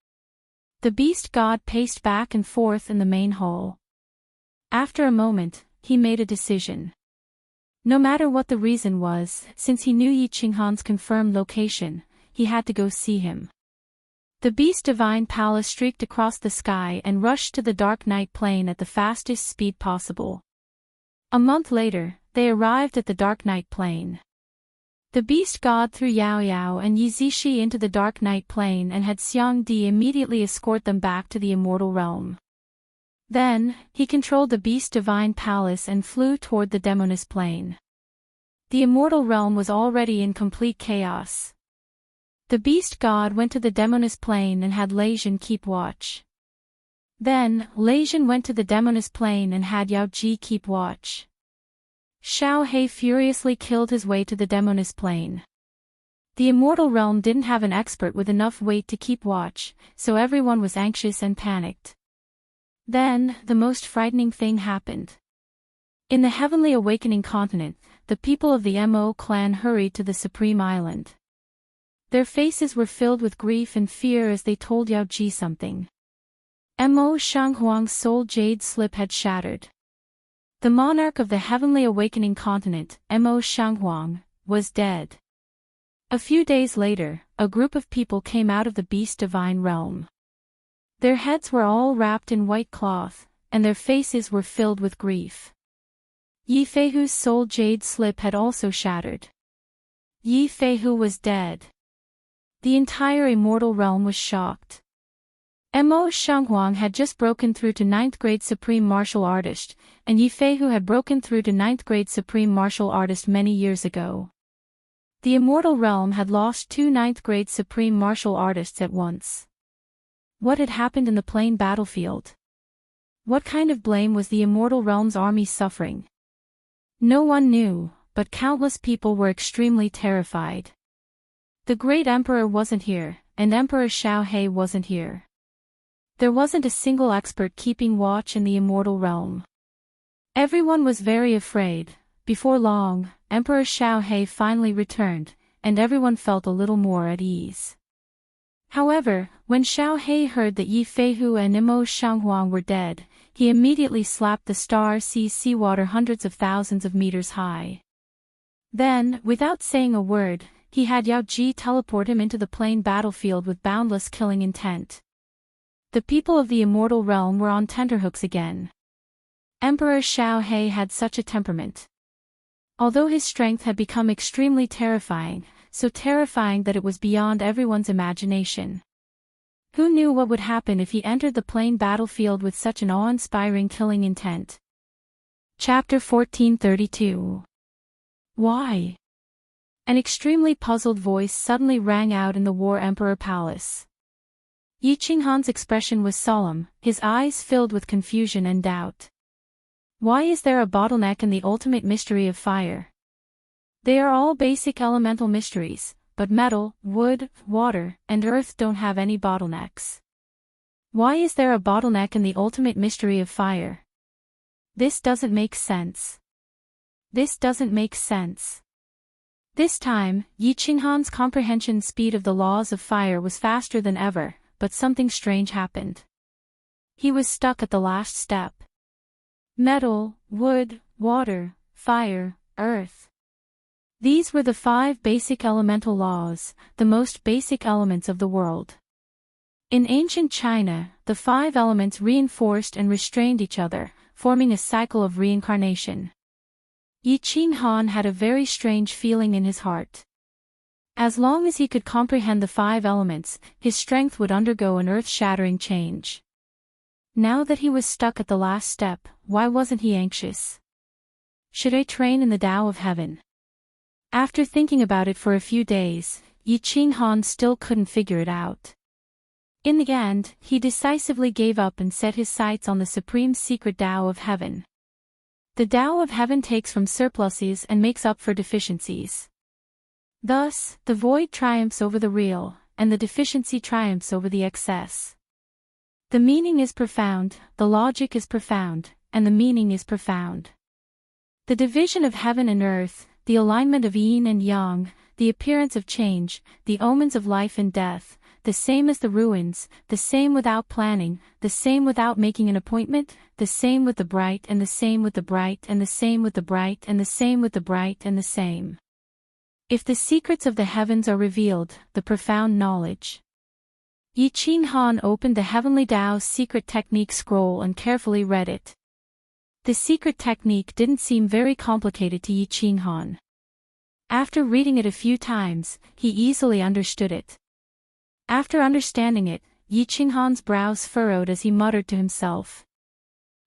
The beast god paced back and forth in the main hall. After a moment, he made a decision. No matter what the reason was, since he knew Yi Qinghan's confirmed location, he had to go see him. The beast divine palace streaked across the sky and rushed to the Dark Night Plain at the fastest speed possible. A month later, they arrived at the Dark Night Plain. The beast god threw Yao Yao and Yi Zishi into the Dark Night Plain and had Xiang Di immediately escort them back to the Immortal Realm. Then, he controlled the beast divine palace and flew toward the Demoness Plain. The Immortal Realm was already in complete chaos. The beast god went to the Demoness Plain and had Lei Jin keep watch. Then, Lei Jin went to the Demoness Plain and had Yao Ji keep watch. Xiao He furiously killed his way to the Demoness Plain. The Immortal Realm didn't have an expert with enough weight to keep watch, so everyone was anxious and panicked. Then, the most frightening thing happened. In the Heavenly Awakening continent, the people of the Mo clan hurried to the Supreme Island. Their faces were filled with grief and fear as they told Yao Ji something. Mo Shanghuang's soul jade slip had shattered. The monarch of the heavenly awakening continent, Mo Shanghuang, was dead. A few days later, a group of people came out of the beast divine realm. Their heads were all wrapped in white cloth, and their faces were filled with grief. Yi Feihu's soul jade slip had also shattered. Yi Feihu was dead. The entire immortal realm was shocked. Mo Shanghuang had just broken through to 9th grade supreme martial artist, and Yi Feihu had broken through to 9th grade supreme martial artist many years ago. The immortal realm had lost 2 9th grade supreme martial artists at once. What had happened in the plain battlefield? What kind of blame was the immortal realm's army suffering? No one knew, but countless people were extremely terrified. The great emperor wasn't here, and Emperor Xiaohe wasn't here. There wasn't a single expert keeping watch in the immortal realm. Everyone was very afraid. Before long, Emperor Xiaohe finally returned, and everyone felt a little more at ease. However, when Xiaohe heard that Yi Feihu and Mo Shanghuang were dead, he immediately slapped the star seawater hundreds of thousands of meters high. Then, without saying a word, he had Yao Ji teleport him into the plain battlefield with boundless killing intent. The people of the immortal realm were on tenterhooks again. Emperor Xiaohe had such a temperament. Although his strength had become extremely terrifying, so terrifying that it was beyond everyone's imagination. Who knew what would happen if he entered the plain battlefield with such an awe-inspiring killing intent? Chapter 1432. Why? An extremely puzzled voice suddenly rang out in the War Emperor Palace. Yi Qinghan's expression was solemn, his eyes filled with confusion and doubt. Why is there a bottleneck in the ultimate mystery of fire? They are all basic elemental mysteries, but metal, wood, water, and earth don't have any bottlenecks. Why is there a bottleneck in the ultimate mystery of fire? This doesn't make sense. This doesn't make sense. This time, Yi Qinghan's comprehension speed of the laws of fire was faster than ever, but something strange happened. He was stuck at the last step. Metal, wood, water, fire, earth. These were the 5 basic elemental laws, the most basic elements of the world. In ancient China, the 5 elements reinforced and restrained each other, forming a cycle of reincarnation. Yi Qinghan had a very strange feeling in his heart. As long as he could comprehend the 5 elements, his strength would undergo an earth-shattering change. Now that he was stuck at the last step, why wasn't he anxious? Should I train in the Tao of Heaven? After thinking about it for a few days, Yi Qinghan still couldn't figure it out. In the end, he decisively gave up and set his sights on the supreme secret Tao of Heaven. The Tao of Heaven takes from surpluses and makes up for deficiencies. Thus, the void triumphs over the real, and the deficiency triumphs over the excess. The meaning is profound, the logic is profound, and the meaning is profound. The division of heaven and earth, the alignment of yin and yang, the appearance of change, the omens of life and death, the same as the ruins, the same without planning, the same without making an appointment, the same with the bright and the same with the bright and the same with the bright and the same with the bright and the same. If the secrets of the heavens are revealed, the profound knowledge. Yi Qinghan opened the Heavenly Tao's secret technique scroll and carefully read it. The secret technique didn't seem very complicated to Yi Qinghan. After reading it a few times, he easily understood it. After understanding it, Yi Qinghan's brows furrowed as he muttered to himself.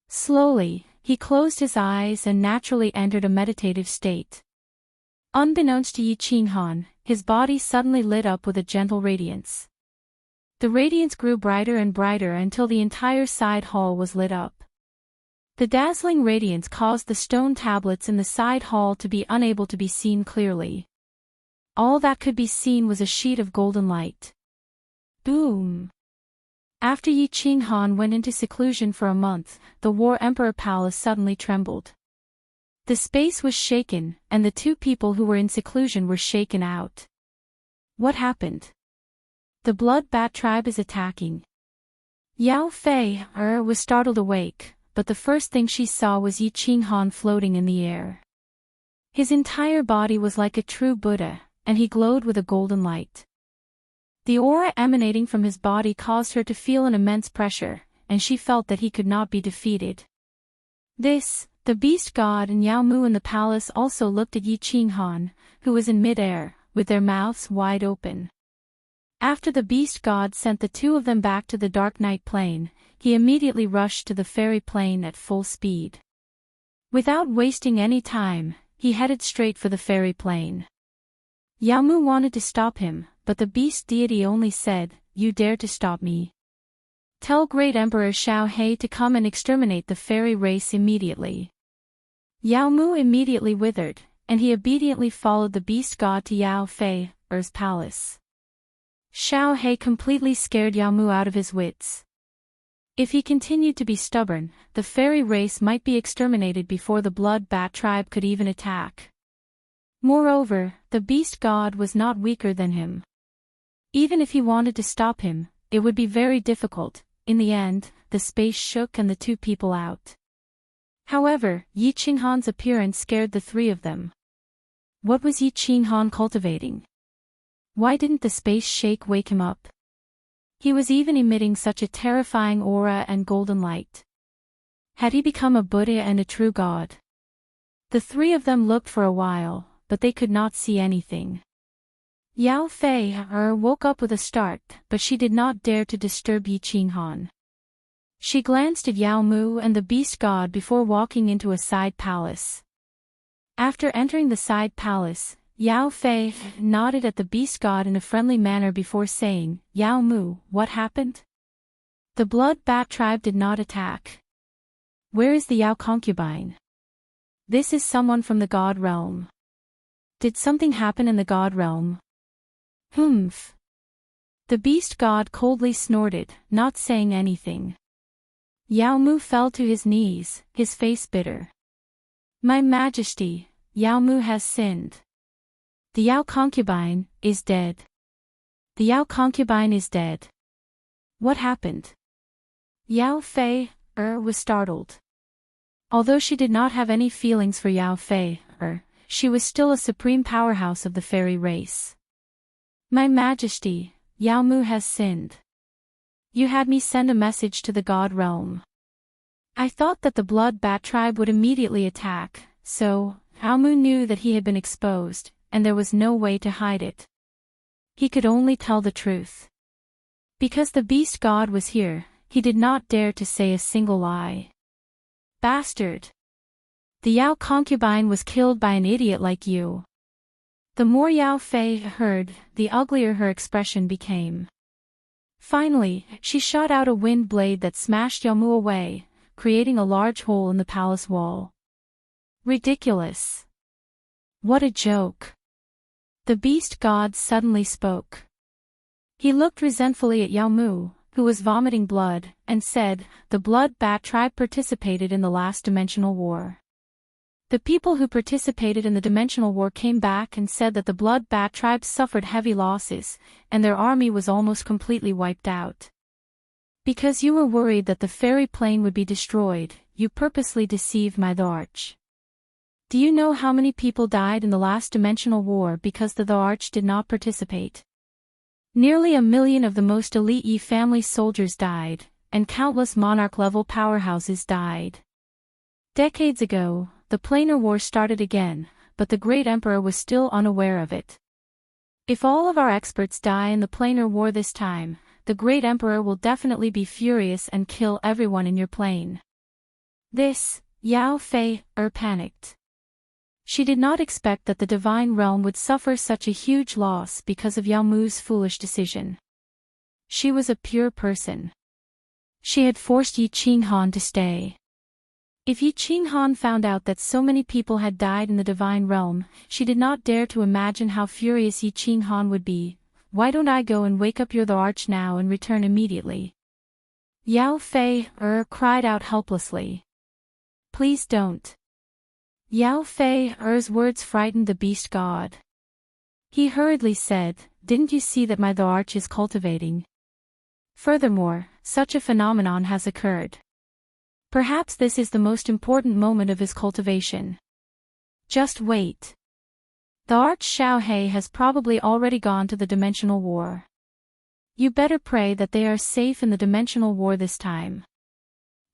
Slowly, he closed his eyes and naturally entered a meditative state. Unbeknownst to Yi Qinghan, his body suddenly lit up with a gentle radiance. The radiance grew brighter and brighter until the entire side hall was lit up. The dazzling radiance caused the stone tablets in the side hall to be unable to be seen clearly. All that could be seen was a sheet of golden light. Boom! After Yi Qinghan went into seclusion for a month, the War Emperor Palace suddenly trembled. The space was shaken, and the 2 people who were in seclusion were shaken out. What happened? The Blood Bat tribe is attacking. Yao Fei was startled awake, but the first thing she saw was Yi Qinghan floating in the air. His entire body was like a true Buddha, and he glowed with a golden light. The aura emanating from his body caused her to feel an immense pressure, and she felt that he could not be defeated. The beast god and Yao Mu in the palace also looked at Yi Qinghan, who was in mid-air, with their mouths wide open. After the beast god sent the two of them back to the Dark Night Plane, he immediately rushed to the fairy plane at full speed. Without wasting any time, he headed straight for the fairy plane. Yao Mu wanted to stop him, but the beast deity only said, "You dare to stop me? Tell Great Emperor Xiao He to come and exterminate the fairy race immediately." Yao Mu immediately withered, and he obediently followed the beast god to Yao Fei's palace. Xiao He completely scared Yao Mu out of his wits. If he continued to be stubborn, the fairy race might be exterminated before the blood bat tribe could even attack. Moreover, the beast god was not weaker than him. Even if he wanted to stop him, it would be very difficult. In the end, the space shook and the two people out. However, Yi Qinghan's appearance scared the three of them. What was Yi Qinghan cultivating? Why didn't the space shake wake him up? He was even emitting such a terrifying aura and golden light. Had he become a Buddha and a true god? The three of them looked for a while, but they could not see anything. Yao Fei woke up with a start, but she did not dare to disturb Yi Qinghan. She glanced at Yao Mu and the beast god before walking into a side palace. After entering the side palace, Yao Fei nodded at the beast god in a friendly manner before saying, "Yao Mu, what happened? The blood bat tribe did not attack. Where is the Yao concubine? This is someone from the god realm. Did something happen in the god realm?" "Humph." The beast god coldly snorted, not saying anything. Yao Mu fell to his knees, his face bitter. "My Majesty, Yao Mu has sinned. The Yao concubine is dead. The Yao concubine is dead. What happened?" Yao Fei was startled. Although she did not have any feelings for Yao Fei she was still a supreme powerhouse of the fairy race. "My Majesty, Yao Mu has sinned. You had me send a message to the god realm. I thought that the blood bat tribe would immediately attack, so Yao Mu knew that he had been exposed, and there was no way to hide it. He could only tell the truth. Because the beast god was here, he did not dare to say a single lie. Bastard! The Yao concubine was killed by an idiot like you." The more Yao Fei heard, the uglier her expression became. Finally, she shot out a wind blade that smashed Yao Mu away, creating a large hole in the palace wall. Ridiculous! What a joke! The beast god suddenly spoke. He looked resentfully at Yao Mu, who was vomiting blood, and said, "The blood bat tribe participated in the last dimensional war. The people who participated in the dimensional war came back and said that the blood bat tribe suffered heavy losses, and their army was almost completely wiped out. Because you were worried that the fairy plane would be destroyed, you purposely deceived the Arch. Do you know how many people died in the last dimensional war because the Arch did not participate? Nearly 1 million of the most elite Yi family soldiers died, and countless monarch-level powerhouses died. Decades ago, the planar war started again, but the Great Emperor was still unaware of it. If all of our experts die in the planar war this time, the Great Emperor will definitely be furious and kill everyone in your plane." Yao Fei panicked. She did not expect that the divine realm would suffer such a huge loss because of Yao Mu's foolish decision. She was a pure person. She had forced Yi Qinghan to stay. If Yi Qinghan found out that so many people had died in the divine realm, she did not dare to imagine how furious Yi Qinghan would be. "Why don't I go and wake up the Arch now and return immediately?" Yao Fei cried out helplessly. "Please don't." Yao Fei's words frightened the beast god. He hurriedly said, "Didn't you see that the Arch is cultivating? Furthermore, such a phenomenon has occurred. Perhaps this is the most important moment of his cultivation. Just wait. The Arch Xiaohei has probably already gone to the dimensional war. You better pray that they are safe in the dimensional war this time.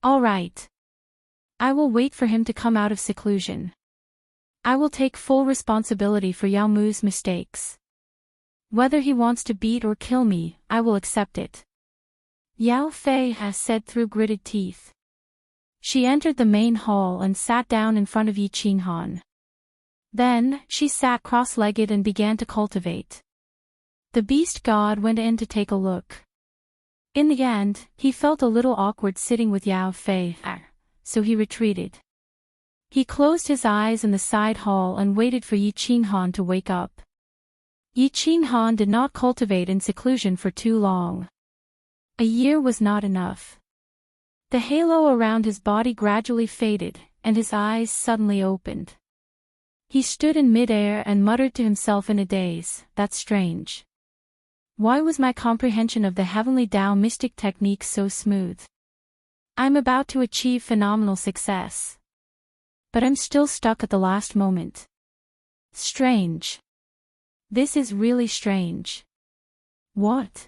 All right. I will wait for him to come out of seclusion. I will take full responsibility for Yao Mu's mistakes. Whether he wants to beat or kill me, I will accept it. Yao Fei has said through gritted teeth. She entered the main hall and sat down in front of Yi Qinghan. Then, she sat cross-legged and began to cultivate. The beast god went in to take a look. In the end, he felt a little awkward sitting with Yao Fei, so he retreated. He closed his eyes in the side hall and waited for Yi Qinghan to wake up. Yi Qinghan did not cultivate in seclusion for too long. A year was not enough. The halo around his body gradually faded, and his eyes suddenly opened. He stood in midair and muttered to himself in a daze, "That's strange. Why was my comprehension of the heavenly Tao mystic technique so smooth? I'm about to achieve phenomenal success. But I'm still stuck at the last moment. Strange. This is really strange. What?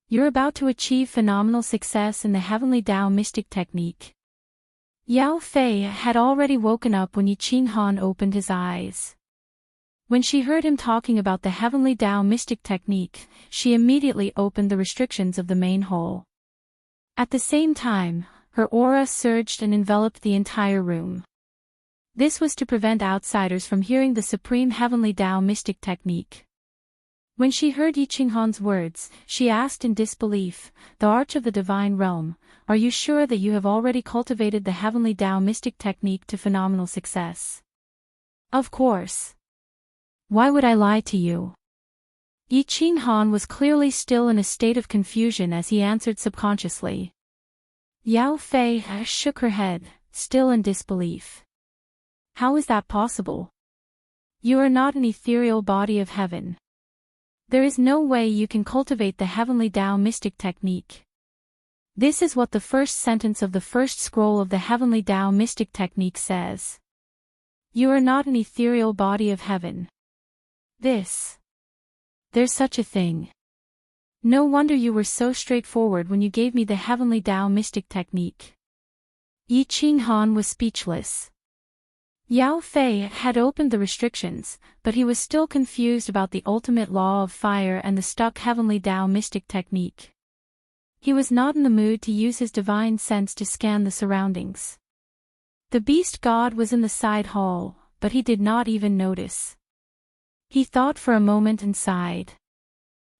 You're about to achieve phenomenal success in the heavenly Tao mystic technique." Yao Fei had already woken up when Yi Qinghan opened his eyes. When she heard him talking about the heavenly Tao mystic technique, she immediately opened the restrictions of the main hall. At the same time, her aura surged and enveloped the entire room. This was to prevent outsiders from hearing the supreme heavenly Tao mystic technique. When she heard Yi Qinghan's words, she asked in disbelief, "The Arch of the Divine Realm, are you sure that you have already cultivated the heavenly Tao mystic technique to phenomenal success?" "Of course. Why would I lie to you?" Yi Qinghan was clearly still in a state of confusion as he answered subconsciously. Yao Fei shook her head, still in disbelief. "How is that possible? You are not an ethereal body of heaven. There is no way you can cultivate the heavenly Tao mystic technique. This is what the first sentence of the first scroll of the heavenly Tao mystic technique says. You are not an ethereal body of heaven. There's such a thing. No wonder you were so straightforward when you gave me the heavenly Tao mystic technique." Yi Qinghan was speechless. Yao Fei had opened the restrictions, but he was still confused about the ultimate law of fire and the stuck heavenly Tao mystic technique. He was not in the mood to use his divine sense to scan the surroundings. The beast god was in the side hall, but he did not even notice. He thought for a moment and sighed.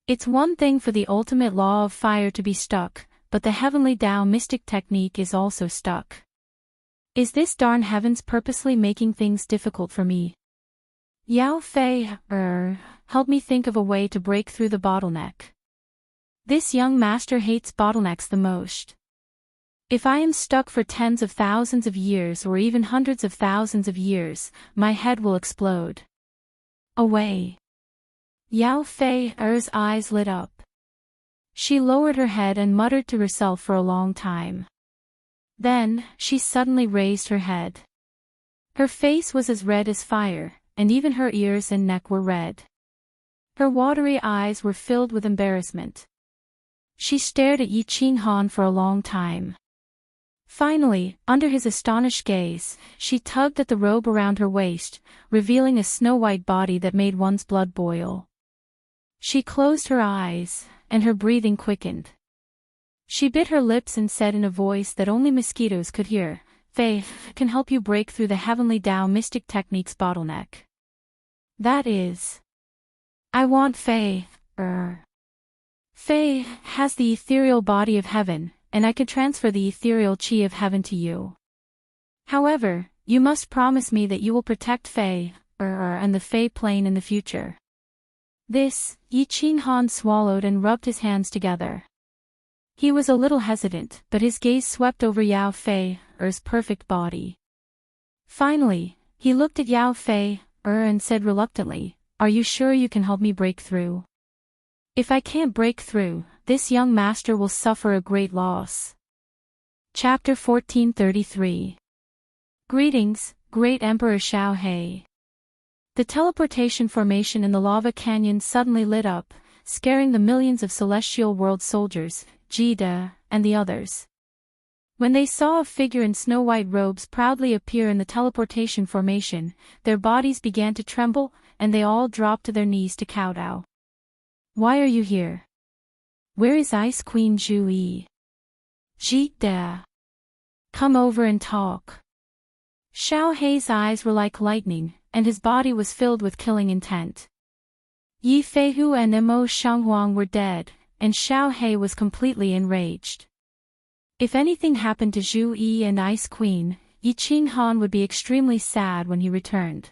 It's one thing for the ultimate law of fire to be stuck, but the heavenly Tao mystic technique is also stuck. Is this darn heavens purposely making things difficult for me? Yao Fei, help me think of a way to break through the bottleneck. This young master hates bottlenecks the most. If I am stuck for tens of thousands of years or even hundreds of thousands of years, my head will explode. Away. Yao Fei's eyes lit up. She lowered her head and muttered to herself for a long time. Then, she suddenly raised her head. Her face was as red as fire, and even her ears and neck were red. Her watery eyes were filled with embarrassment. She stared at Yi Qinghan for a long time. Finally, under his astonished gaze, she tugged at the robe around her waist, revealing a snow-white body that made one's blood boil. She closed her eyes, and her breathing quickened. She bit her lips and said in a voice that only mosquitoes could hear, "Fei can help you break through the heavenly Tao mystic technique's bottleneck. That is, I want Fei. Fei has the ethereal body of heaven, and I could transfer the ethereal chi of heaven to you. However, you must promise me that you will protect Fei, and the Fei plane in the future." This, Yi Qinghan swallowed and rubbed his hands together. He was a little hesitant, but his gaze swept over Yao Fei's perfect body. Finally, he looked at Yao Fei and said reluctantly, "Are you sure you can help me break through? If I can't break through, this young master will suffer a great loss." Chapter 1433. Greetings, Great Emperor Xiao He. The teleportation formation in the lava canyon suddenly lit up, scaring the millions of celestial world soldiers, Jida, and the others. When they saw a figure in snow-white robes proudly appear in the teleportation formation, their bodies began to tremble, and they all dropped to their knees to kowtow. Why are you here? Where is Ice Queen Zhu Yi? Jida. Come over and talk. Xiao Hei's eyes were like lightning, and his body was filled with killing intent. Yi Feihu and Mo Shanghuang were dead, and Xiao Hei was completely enraged. If anything happened to Zhu Yi and Ice Queen, Yi Qinghan would be extremely sad when he returned.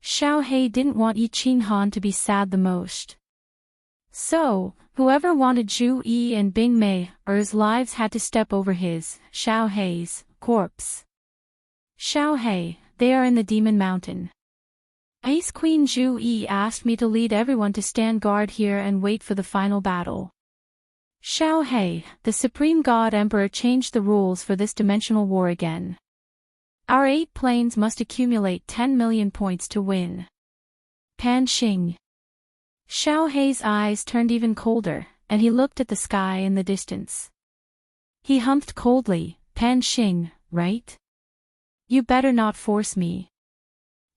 Xiao Hei didn't want Yi Qinghan to be sad the most. So, whoever wanted Zhu Yi and Bing Mei Er's lives had to step over his, Xiao Hei's, corpse. Xiao Hei, they are in the Demon Mountain. Ice Queen Zhu Yi asked me to lead everyone to stand guard here and wait for the final battle. Xiao Hei, the Supreme God Emperor changed the rules for this dimensional war again. Our 8 planes must accumulate 10 million points to win. Pan Xing. Xiao Hei's eyes turned even colder, and he looked at the sky in the distance. He humped coldly, Pan Xing, right? You better not force me.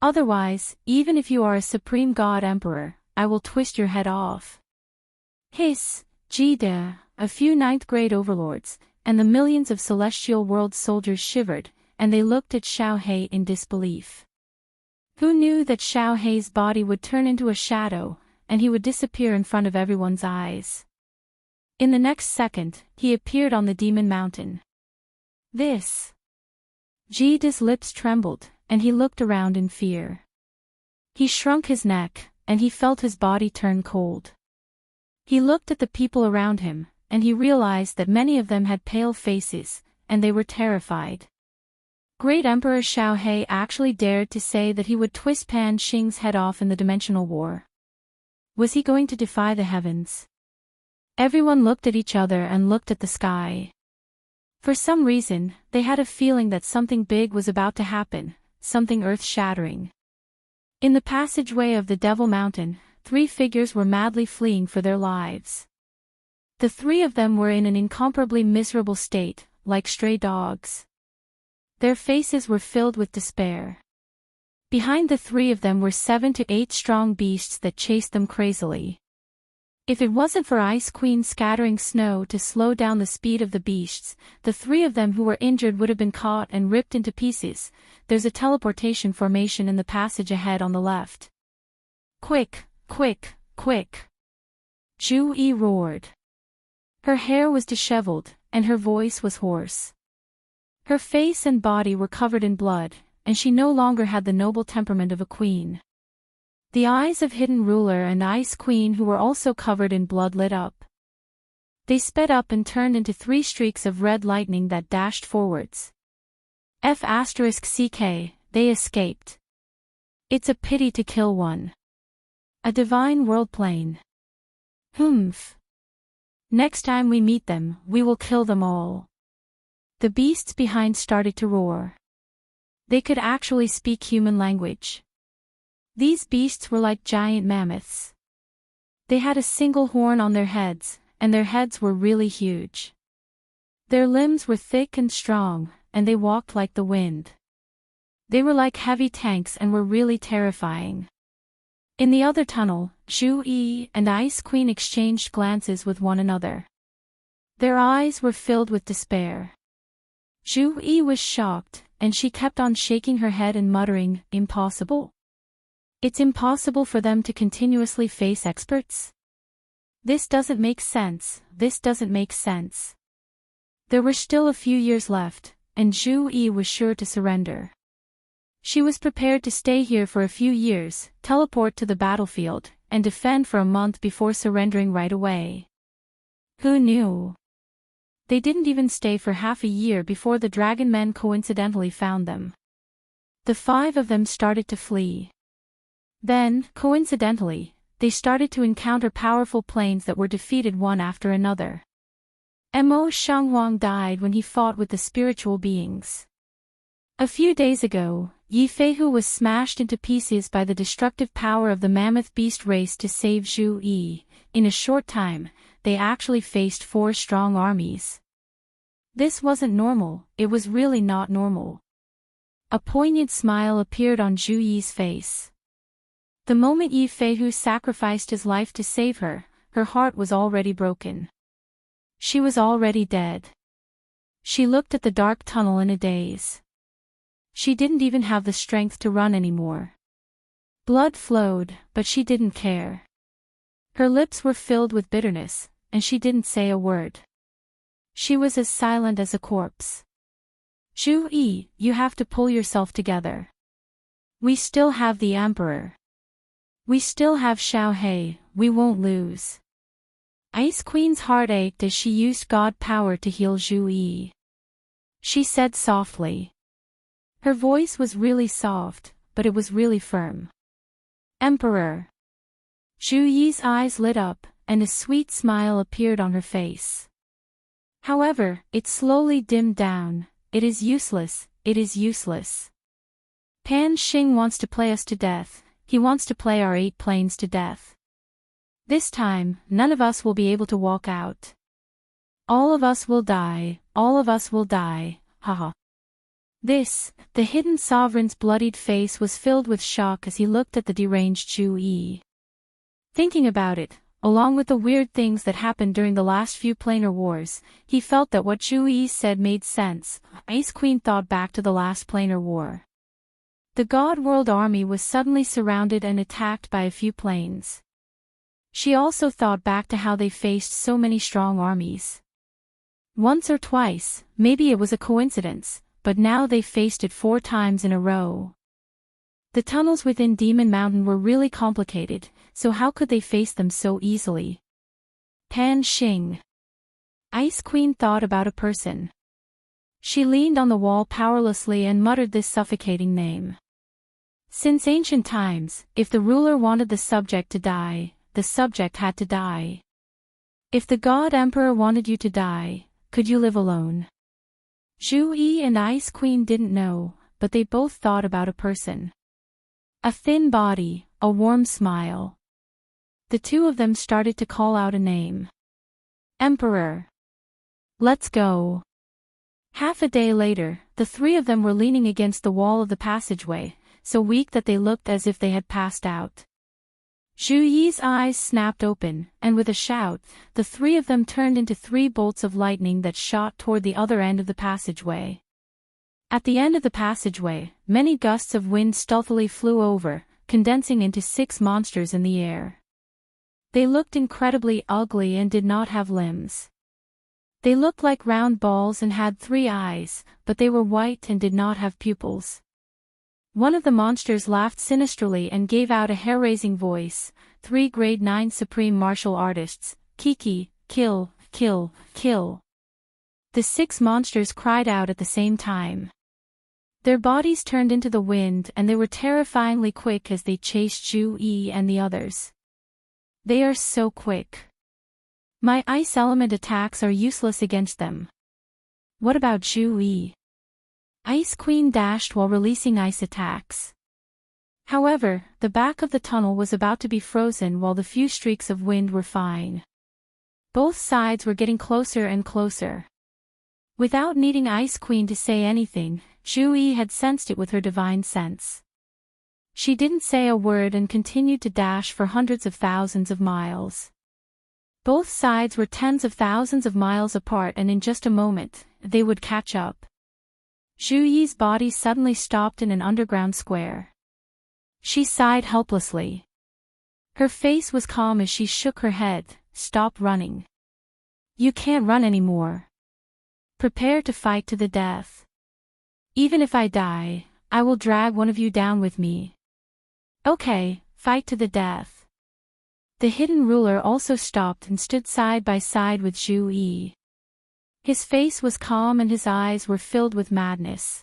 Otherwise, even if you are a Supreme God Emperor, I will twist your head off. Hiss, Jida, a few 9th grade overlords, and the millions of celestial world soldiers shivered, and they looked at Xiao Hei in disbelief. Who knew that Xiao Hei's body would turn into a shadow, and he would disappear in front of everyone's eyes? In the next second, he appeared on the Demon Mountain. This. Jida's lips trembled, and he looked around in fear. He shrunk his neck, and he felt his body turn cold. He looked at the people around him, and he realized that many of them had pale faces, and they were terrified. Great Emperor Xiao Hei actually dared to say that he would twist Pan Xing's head off in the dimensional war. Was he going to defy the heavens? Everyone looked at each other and looked at the sky. For some reason, they had a feeling that something big was about to happen, something earth-shattering. In the passageway of the Devil Mountain, 3 figures were madly fleeing for their lives. The 3 of them were in an incomparably miserable state, like stray dogs. Their faces were filled with despair. Behind the 3 of them were 7 to 8 strong beasts that chased them crazily. If it wasn't for Ice Queen scattering snow to slow down the speed of the beasts, the 3 of them who were injured would have been caught and ripped into pieces. There's a teleportation formation in the passage ahead on the left. Quick, quick, quick. Zhu Yi roared. Her hair was disheveled, and her voice was hoarse. Her face and body were covered in blood, and she no longer had the noble temperament of a queen. The eyes of Hidden Ruler and Ice Queen, who were also covered in blood, lit up. They sped up and turned into 3 streaks of red lightning that dashed forwards. F***CK, they escaped. It's a pity to kill one. A divine world plane. Humph. Next time we meet them, we will kill them all. The beasts behind started to roar. They could actually speak human language. These beasts were like giant mammoths. They had a single horn on their heads, and their heads were really huge. Their limbs were thick and strong, and they walked like the wind. They were like heavy tanks and were really terrifying. In the other tunnel, Zhu Yi and Ice Queen exchanged glances with one another. Their eyes were filled with despair. Zhu Yi was shocked, and she kept on shaking her head and muttering, "Impossible? It's impossible for them to continuously face experts? This doesn't make sense, this doesn't make sense." There were still a few years left, and Zhu Yi was sure to surrender. She was prepared to stay here for a few years, teleport to the battlefield, and defend for a month before surrendering right away. Who knew? They didn't even stay for half a year before the dragon men coincidentally found them. The 5 of them started to flee. Then, coincidentally, they started to encounter powerful planes that were defeated one after another. Mo Shanghuang died when he fought with the spiritual beings. A few days ago, Yi Feihu was smashed into pieces by the destructive power of the mammoth beast race to save Zhu Yi. In a short time, they actually faced 4 strong armies. This wasn't normal, it was really not normal. A poignant smile appeared on Zhu Yi's face. The moment Yi Feihu sacrificed his life to save her, her heart was already broken. She was already dead. She looked at the dark tunnel in a daze. She didn't even have the strength to run anymore. Blood flowed, but she didn't care. Her lips were filled with bitterness, and she didn't say a word. She was as silent as a corpse. Zhu Yi, you have to pull yourself together. We still have the Emperor. We still have Xiao He, we won't lose. Ice Queen's heart ached as she used God power to heal Zhu Yi. She said softly. Her voice was really soft, but it was really firm. Emperor. Zhu Yi's eyes lit up, and a sweet smile appeared on her face. However, it slowly dimmed down. It is useless, it is useless. Pan Xing wants to play us to death, he wants to play our 8 planes to death. This time, none of us will be able to walk out. All of us will die, all of us will die, haha. The hidden sovereign's bloodied face was filled with shock as he looked at the deranged Zhu Yi. Thinking about it, along with the weird things that happened during the last few planar wars, he felt that what Zhu Yi said made sense. Ice Queen thought back to the last planar war. The God World army was suddenly surrounded and attacked by a few planes. She also thought back to how they faced so many strong armies. Once or twice, maybe it was a coincidence, but now they faced it 4 times in a row. The tunnels within Demon Mountain were really complicated, so how could they face them so easily? Pan Xing. Ice Queen thought about a person. She leaned on the wall powerlessly and muttered this suffocating name. Since ancient times, if the ruler wanted the subject to die, the subject had to die. If the God Emperor wanted you to die, could you live alone? Zhu Yi and Ice Queen didn't know, but they both thought about a person. A thin body, a warm smile. The 2 of them started to call out a name. Emperor. Let's go. Half a day later, the 3 of them were leaning against the wall of the passageway, so weak that they looked as if they had passed out. Zhu Yi's eyes snapped open, and with a shout, the 3 of them turned into 3 bolts of lightning that shot toward the other end of the passageway. At the end of the passageway, many gusts of wind stealthily flew over, condensing into 6 monsters in the air. They looked incredibly ugly and did not have limbs. They looked like round balls and had 3 eyes, but they were white and did not have pupils. One of the monsters laughed sinisterly and gave out a hair-raising voice. 3 grade 9 supreme martial artists, Kiki, kill, kill, kill. The 6 monsters cried out at the same time. Their bodies turned into the wind and they were terrifyingly quick as they chased Zhu Yi and the others. They are so quick. My ice element attacks are useless against them. What about Zhu Yi? Ice Queen dashed while releasing ice attacks. However, the back of the tunnel was about to be frozen while the few streaks of wind were fine. Both sides were getting closer and closer. Without needing Ice Queen to say anything, Zhu Yi had sensed it with her divine sense. She didn't say a word and continued to dash for hundreds of thousands of miles. Both sides were tens of thousands of miles apart and in just a moment, they would catch up. Zhu Yi's body suddenly stopped in an underground square. She sighed helplessly. Her face was calm as she shook her head. Stop running. You can't run anymore. Prepare to fight to the death. Even if I die, I will drag one of you down with me. Okay, fight to the death. The hidden ruler also stopped and stood side by side with Zhu Yi. His face was calm and his eyes were filled with madness.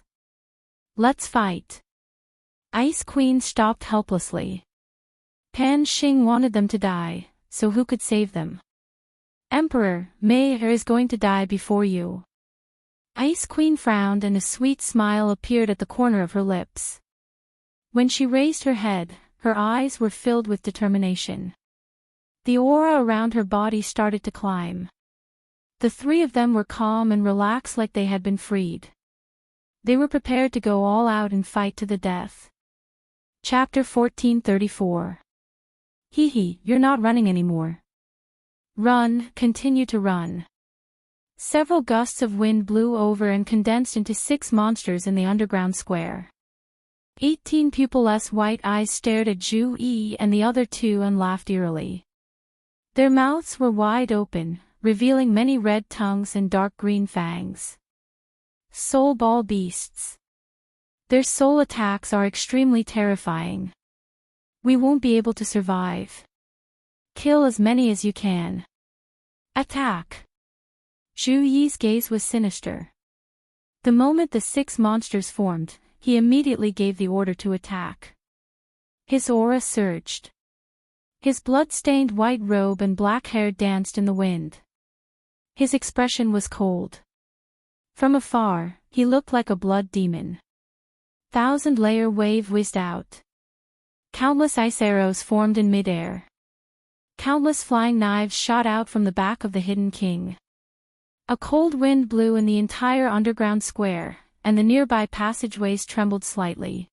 Let's fight. Ice Queen stopped helplessly. Pan Xing wanted them to die, so who could save them? Emperor, Mayor is going to die before you. Ice Queen frowned and a sweet smile appeared at the corner of her lips. When she raised her head, her eyes were filled with determination. The aura around her body started to climb. The three of them were calm and relaxed like they had been freed. They were prepared to go all out and fight to the death. Chapter 1434. Hee, you're not running anymore. Run, continue to run. Several gusts of wind blew over and condensed into 6 monsters in the underground square. 18 pupilless white eyes stared at Zhu Yi and the other 2 and laughed eerily. Their mouths were wide open, revealing many red tongues and dark green fangs. Soul ball beasts. Their soul attacks are extremely terrifying. We won't be able to survive. Kill as many as you can. Attack. Zhu Yi's gaze was sinister. The moment the 6 monsters formed, he immediately gave the order to attack. His aura surged. His blood-stained white robe and black hair danced in the wind. His expression was cold. From afar, he looked like a blood demon. 1,000-layer wave whizzed out. Countless ice arrows formed in midair. Countless flying knives shot out from the back of the hidden king. A cold wind blew in the entire underground square, and the nearby passageways trembled slightly.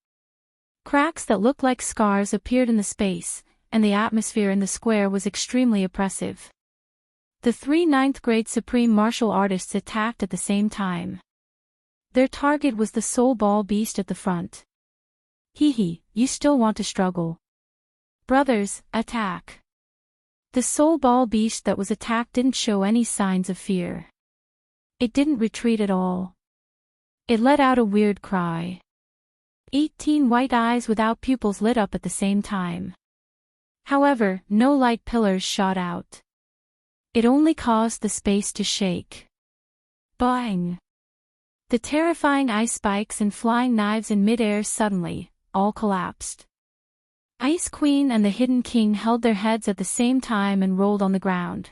Cracks that looked like scars appeared in the space, and the atmosphere in the square was extremely oppressive. The 3 ninth-grade supreme martial artists attacked at the same time. Their target was the soul ball beast at the front. Hee, you still want to struggle. Brothers, attack. The soul ball beast that was attacked didn't show any signs of fear. It didn't retreat at all. It let out a weird cry. 18 white eyes without pupils lit up at the same time. However, no light pillars shot out. It only caused the space to shake. Bang! The terrifying ice spikes and flying knives in midair suddenly, all collapsed. Ice Queen and the Hidden King held their heads at the same time and rolled on the ground.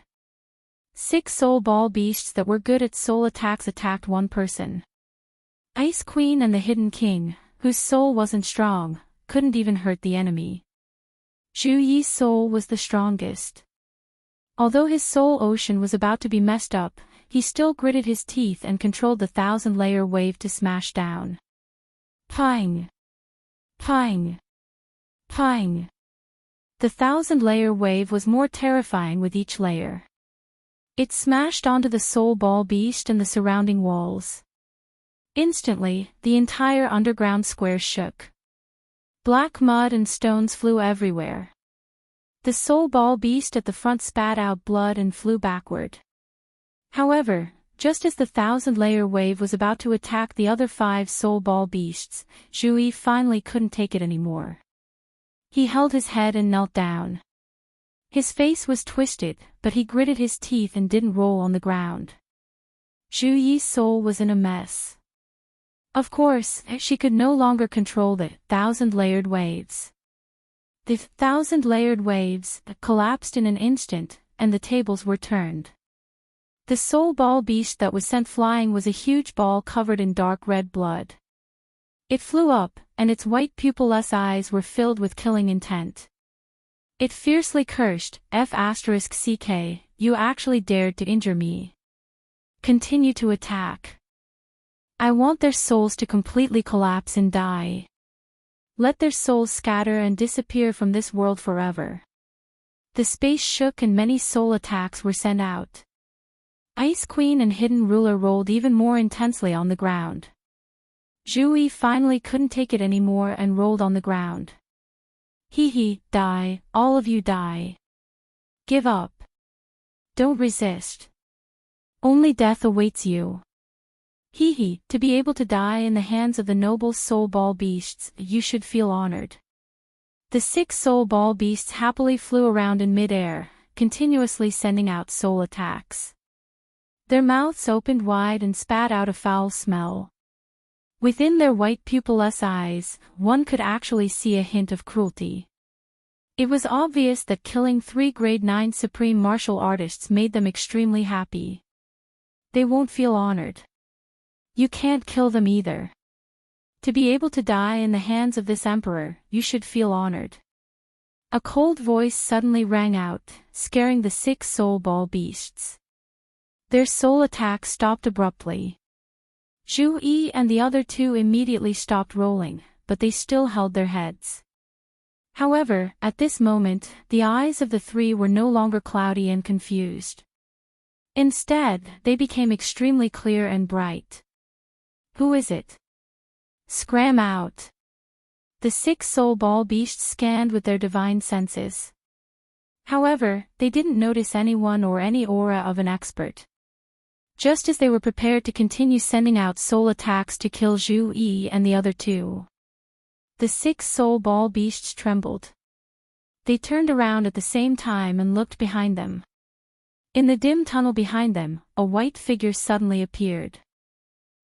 6 soul ball beasts that were good at soul attacks attacked one person. Ice Queen and the Hidden King, whose soul wasn't strong, couldn't even hurt the enemy. Zhu Yi's soul was the strongest. Although his soul ocean was about to be messed up, he still gritted his teeth and controlled the 1,000-layer wave to smash down. Pang! Pang! Pang! The 1,000-layer wave was more terrifying with each layer. It smashed onto the soul ball beast and the surrounding walls. Instantly, the entire underground square shook. Black mud and stones flew everywhere. The soul ball beast at the front spat out blood and flew backward. However, just as the 1,000-layer wave was about to attack the other 5 soul ball beasts, Zhu Yi finally couldn't take it anymore. He held his head and knelt down. His face was twisted, but he gritted his teeth and didn't roll on the ground. Zhu Yi's soul was in a mess. Of course, she could no longer control the 1,000-layered waves. The 1,000-layered waves collapsed in an instant, and the tables were turned. The soul ball beast that was sent flying was a huge ball covered in dark red blood. It flew up, and its white pupilless eyes were filled with killing intent. It fiercely cursed, F***ck, you actually dared to injure me. Continue to attack. I want their souls to completely collapse and die. Let their souls scatter and disappear from this world forever. The space shook and many soul attacks were sent out. Ice Queen and Hidden Ruler rolled even more intensely on the ground. Zhu Yi finally couldn't take it anymore and rolled on the ground. Hee, die, all of you die. Give up. Don't resist. Only death awaits you. Hee, to be able to die in the hands of the noble soul ball beasts, you should feel honored. The 6 soul ball beasts happily flew around in midair, continuously sending out soul attacks. Their mouths opened wide and spat out a foul smell. Within their white pupilless eyes, one could actually see a hint of cruelty. It was obvious that killing 3 grade 9 supreme martial artists made them extremely happy. They won't feel honored. You can't kill them either. To be able to die in the hands of this emperor, you should feel honored. A cold voice suddenly rang out, scaring the 6 soul ball beasts. Their soul attack stopped abruptly. Zhu Yi and the other 2 immediately stopped rolling, but they still held their heads. However, at this moment, the eyes of the 3 were no longer cloudy and confused. Instead, they became extremely clear and bright. Who is it? Scram out. The 6 soul ball beasts scanned with their divine senses. However, they didn't notice anyone or any aura of an expert. Just as they were prepared to continue sending out soul attacks to kill Zhu Yi and the other 2. The 6 soul ball beasts trembled. They turned around at the same time and looked behind them. In the dim tunnel behind them, a white figure suddenly appeared.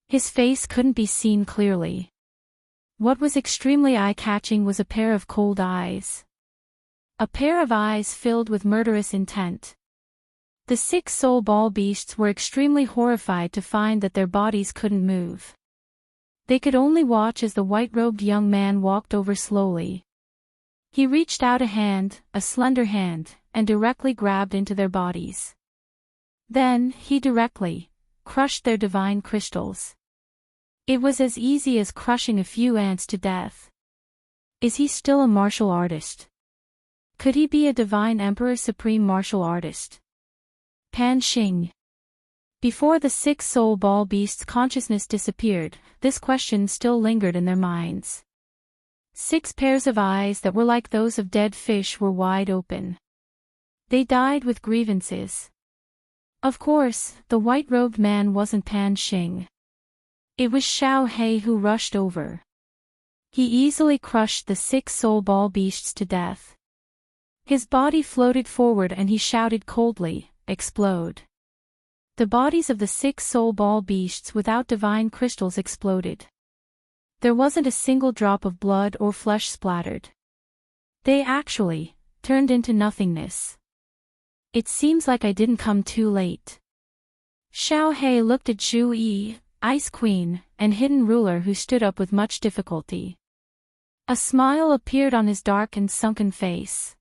His face couldn't be seen clearly. What was extremely eye-catching was a pair of cold eyes. A pair of eyes filled with murderous intent. The 6 soul ball beasts were extremely horrified to find that their bodies couldn't move. They could only watch as the white-robed young man walked over slowly. He reached out a hand, a slender hand, and directly grabbed into their bodies. Then, he directly crushed their divine crystals. It was as easy as crushing a few ants to death. Is he still a martial artist? Could he be a divine emperor supreme martial artist? Pan Xing. Before the 6 soul ball beasts' consciousness disappeared, this question still lingered in their minds. 6 pairs of eyes that were like those of dead fish were wide open. They died with grievances. Of course, the white-robed man wasn't Pan Xing. It was Xiao He who rushed over. He easily crushed the 6 soul ball beasts to death. His body floated forward and he shouted coldly, "Explode." The bodies of the 6 soul ball beasts without divine crystals exploded. There wasn't a single drop of blood or flesh splattered. They actually turned into nothingness. It seems like I didn't come too late. Xiao He looked at Zhu Yi, Ice Queen, and Hidden Ruler who stood up with much difficulty. A smile appeared on his dark and sunken face.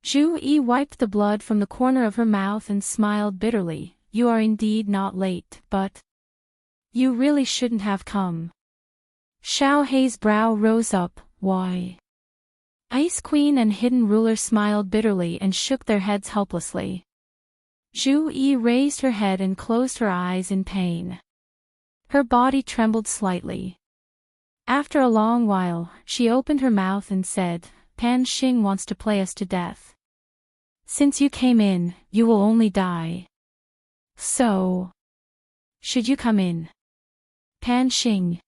Zhu Yi wiped the blood from the corner of her mouth and smiled bitterly. You are indeed not late, but you really shouldn't have come. Xiao He's brow rose up. Why? Ice Queen and Hidden Ruler smiled bitterly and shook their heads helplessly. Zhu Yi raised her head and closed her eyes in pain. Her body trembled slightly. After a long while, she opened her mouth and said, Pan Xing wants to play us to death. Since you came in, you will only die. So, should you come in? Pan Xing.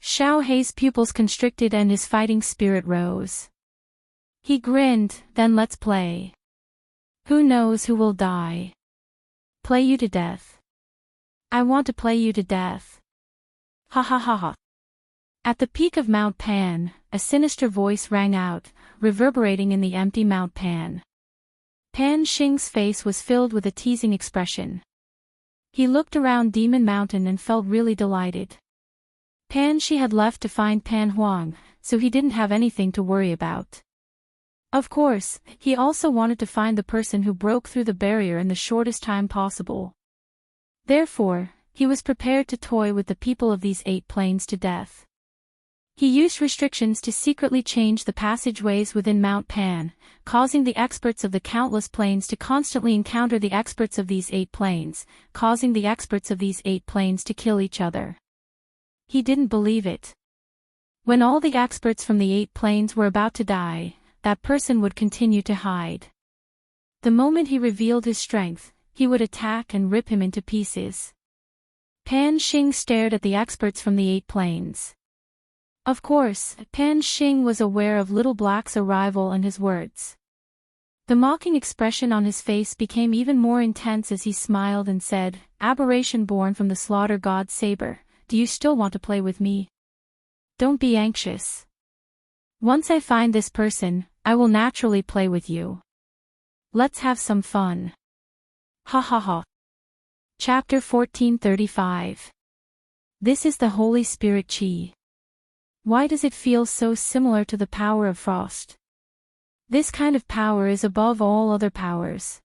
Xiao He's pupils constricted and his fighting spirit rose. He grinned, then let's play. Who knows who will die? Play you to death. I want to play you to death. Ha ha ha ha. At the peak of Mount Pan, a sinister voice rang out, reverberating in the empty Mount Pan. Pan Xing's face was filled with a teasing expression. He looked around Demon Mountain and felt really delighted. Pan Xi had left to find Pan Huang, so he didn't have anything to worry about. Of course, he also wanted to find the person who broke through the barrier in the shortest time possible. Therefore, he was prepared to toy with the people of these 8 planes to death. He used restrictions to secretly change the passageways within Mount Pan, causing the experts of the countless planes to constantly encounter the experts of these 8 planes, causing the experts of these 8 planes to kill each other. He didn't believe it. When all the experts from the 8 planes were about to die, that person would continue to hide. The moment he revealed his strength, he would attack and rip him into pieces. Pan Xing stared at the experts from the 8 planes. Of course, Pan Xing was aware of Little Black's arrival and his words. The mocking expression on his face became even more intense as he smiled and said, Aberration born from the slaughter god Saber, do you still want to play with me? Don't be anxious. Once I find this person, I will naturally play with you. Let's have some fun. Ha ha ha. Chapter 1435. This is the Holy Spirit Chi. Why does it feel so similar to the power of frost? This kind of power is above all other powers.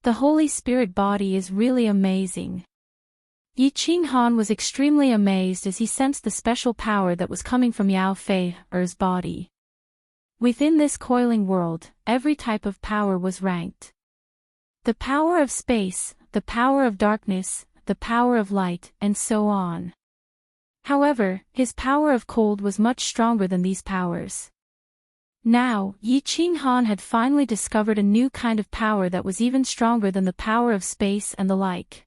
The Holy Spirit body is really amazing. Yi Qinghan was extremely amazed as he sensed the special power that was coming from Yao Fei's body. Within this coiling world, every type of power was ranked. The power of space, the power of darkness, the power of light, and so on. However, his power of cold was much stronger than these powers. Now, Yi Qinghan had finally discovered a new kind of power that was even stronger than the power of space and the like.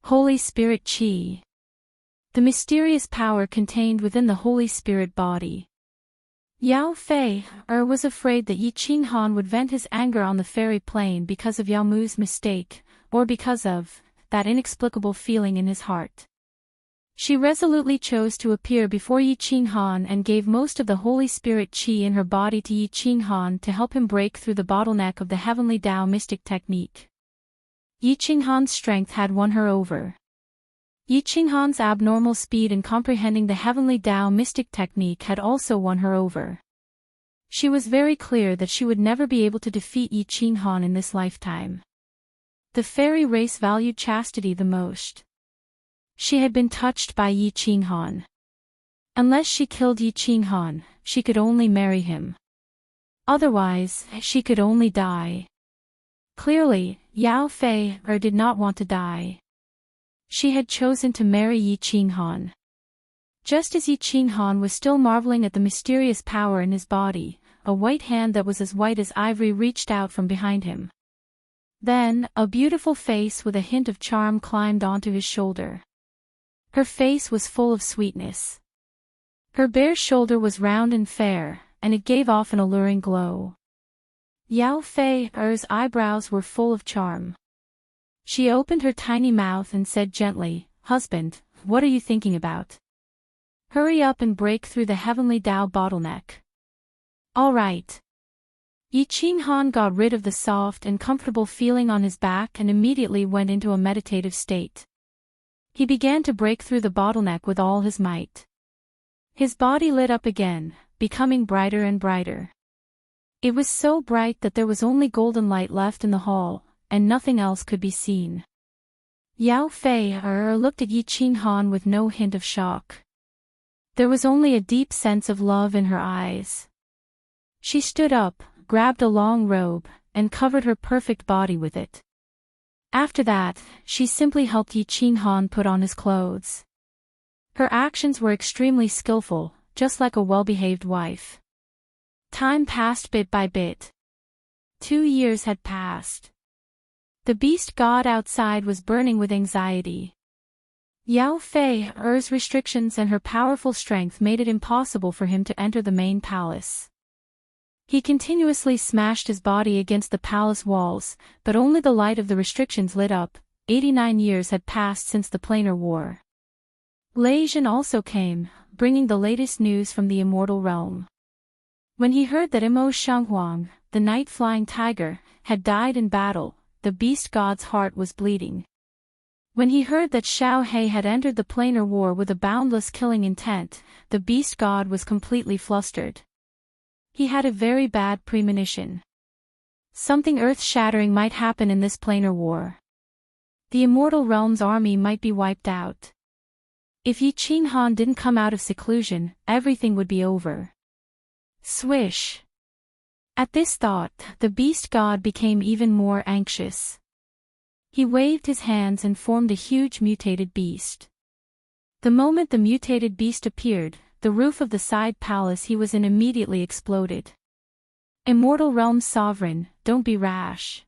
Holy Spirit Chi. The mysterious power contained within the Holy Spirit body. Yao Fei was afraid that Yi Qinghan would vent his anger on the fairy plane because of Yao Mu's mistake, or because of that inexplicable feeling in his heart. She resolutely chose to appear before Yi Qinghan and gave most of the Holy Spirit Qi in her body to Yi Qinghan to help him break through the bottleneck of the Heavenly Tao mystic technique. Yi Qinghan's strength had won her over. Yi Qinghan's abnormal speed in comprehending the Heavenly Tao mystic technique had also won her over. She was very clear that she would never be able to defeat Yi Qinghan in this lifetime. The fairy race valued chastity the most. She had been touched by Yi Qinghan. Unless she killed Yi Qinghan, she could only marry him. Otherwise, she could only die. Clearly, Yao Fei did not want to die. She had chosen to marry Yi Qinghan. Just as Yi Qinghan was still marveling at the mysterious power in his body, a white hand that was as white as ivory reached out from behind him. Then, a beautiful face with a hint of charm climbed onto his shoulder. Her face was full of sweetness. Her bare shoulder was round and fair, and it gave off an alluring glow. Yao Fei's eyebrows were full of charm. She opened her tiny mouth and said gently, "Husband, what are you thinking about? Hurry up and break through the Heavenly Tao bottleneck." "All right." Yi Qinghan got rid of the soft and comfortable feeling on his back and immediately went into a meditative state. He began to break through the bottleneck with all his might. His body lit up again, becoming brighter and brighter. It was so bright that there was only golden light left in the hall, and nothing else could be seen. Yao Fei looked at Yi Qinghan with no hint of shock. There was only a deep sense of love in her eyes. She stood up, grabbed a long robe, and covered her perfect body with it. After that, she simply helped Yi Qinghan put on his clothes. Her actions were extremely skillful, just like a well-behaved wife. Time passed bit by bit. 2 years had passed. The beast god outside was burning with anxiety. Yao Fei's restrictions and her powerful strength made it impossible for him to enter the main palace. He continuously smashed his body against the palace walls, but only the light of the restrictions lit up. 89 years had passed since the planar war. Lei Zhen also came, bringing the latest news from the immortal realm. When he heard that Imo Shenghuang, the night-flying tiger, had died in battle, the beast god's heart was bleeding. When he heard that Xiao He had entered the planar war with a boundless killing intent, the beast god was completely flustered. He had a very bad premonition. Something earth-shattering might happen in this planar war. The immortal realm's army might be wiped out. If Yi Qinghan didn't come out of seclusion, everything would be over. Swish! At this thought, the beast god became even more anxious. He waved his hands and formed a huge mutated beast. The moment the mutated beast appeared, the roof of the side palace he was in immediately exploded. Immortal Realm's sovereign, don't be rash.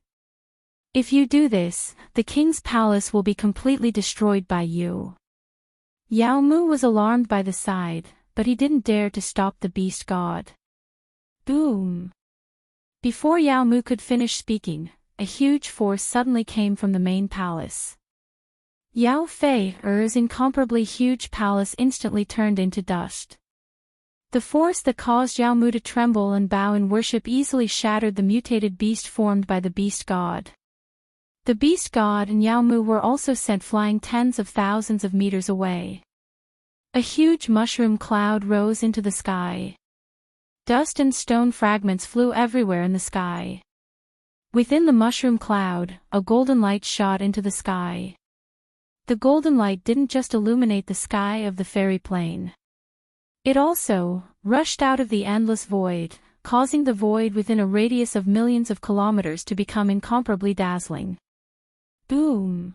If you do this, the king's palace will be completely destroyed by you. Yao Mu was alarmed by the side, but he didn't dare to stop the beast god. Boom! Before Yao Mu could finish speaking, a huge force suddenly came from the main palace. Yao Fei's incomparably huge palace instantly turned into dust. The force that caused Yao Mu to tremble and bow in worship easily shattered the mutated beast formed by the beast god. The beast god and Yao Mu were also sent flying tens of thousands of meters away. A huge mushroom cloud rose into the sky. Dust and stone fragments flew everywhere in the sky. Within the mushroom cloud, a golden light shot into the sky. The golden light didn't just illuminate the sky of the fairy plain. It also rushed out of the endless void, causing the void within a radius of millions of kilometers to become incomparably dazzling. Boom!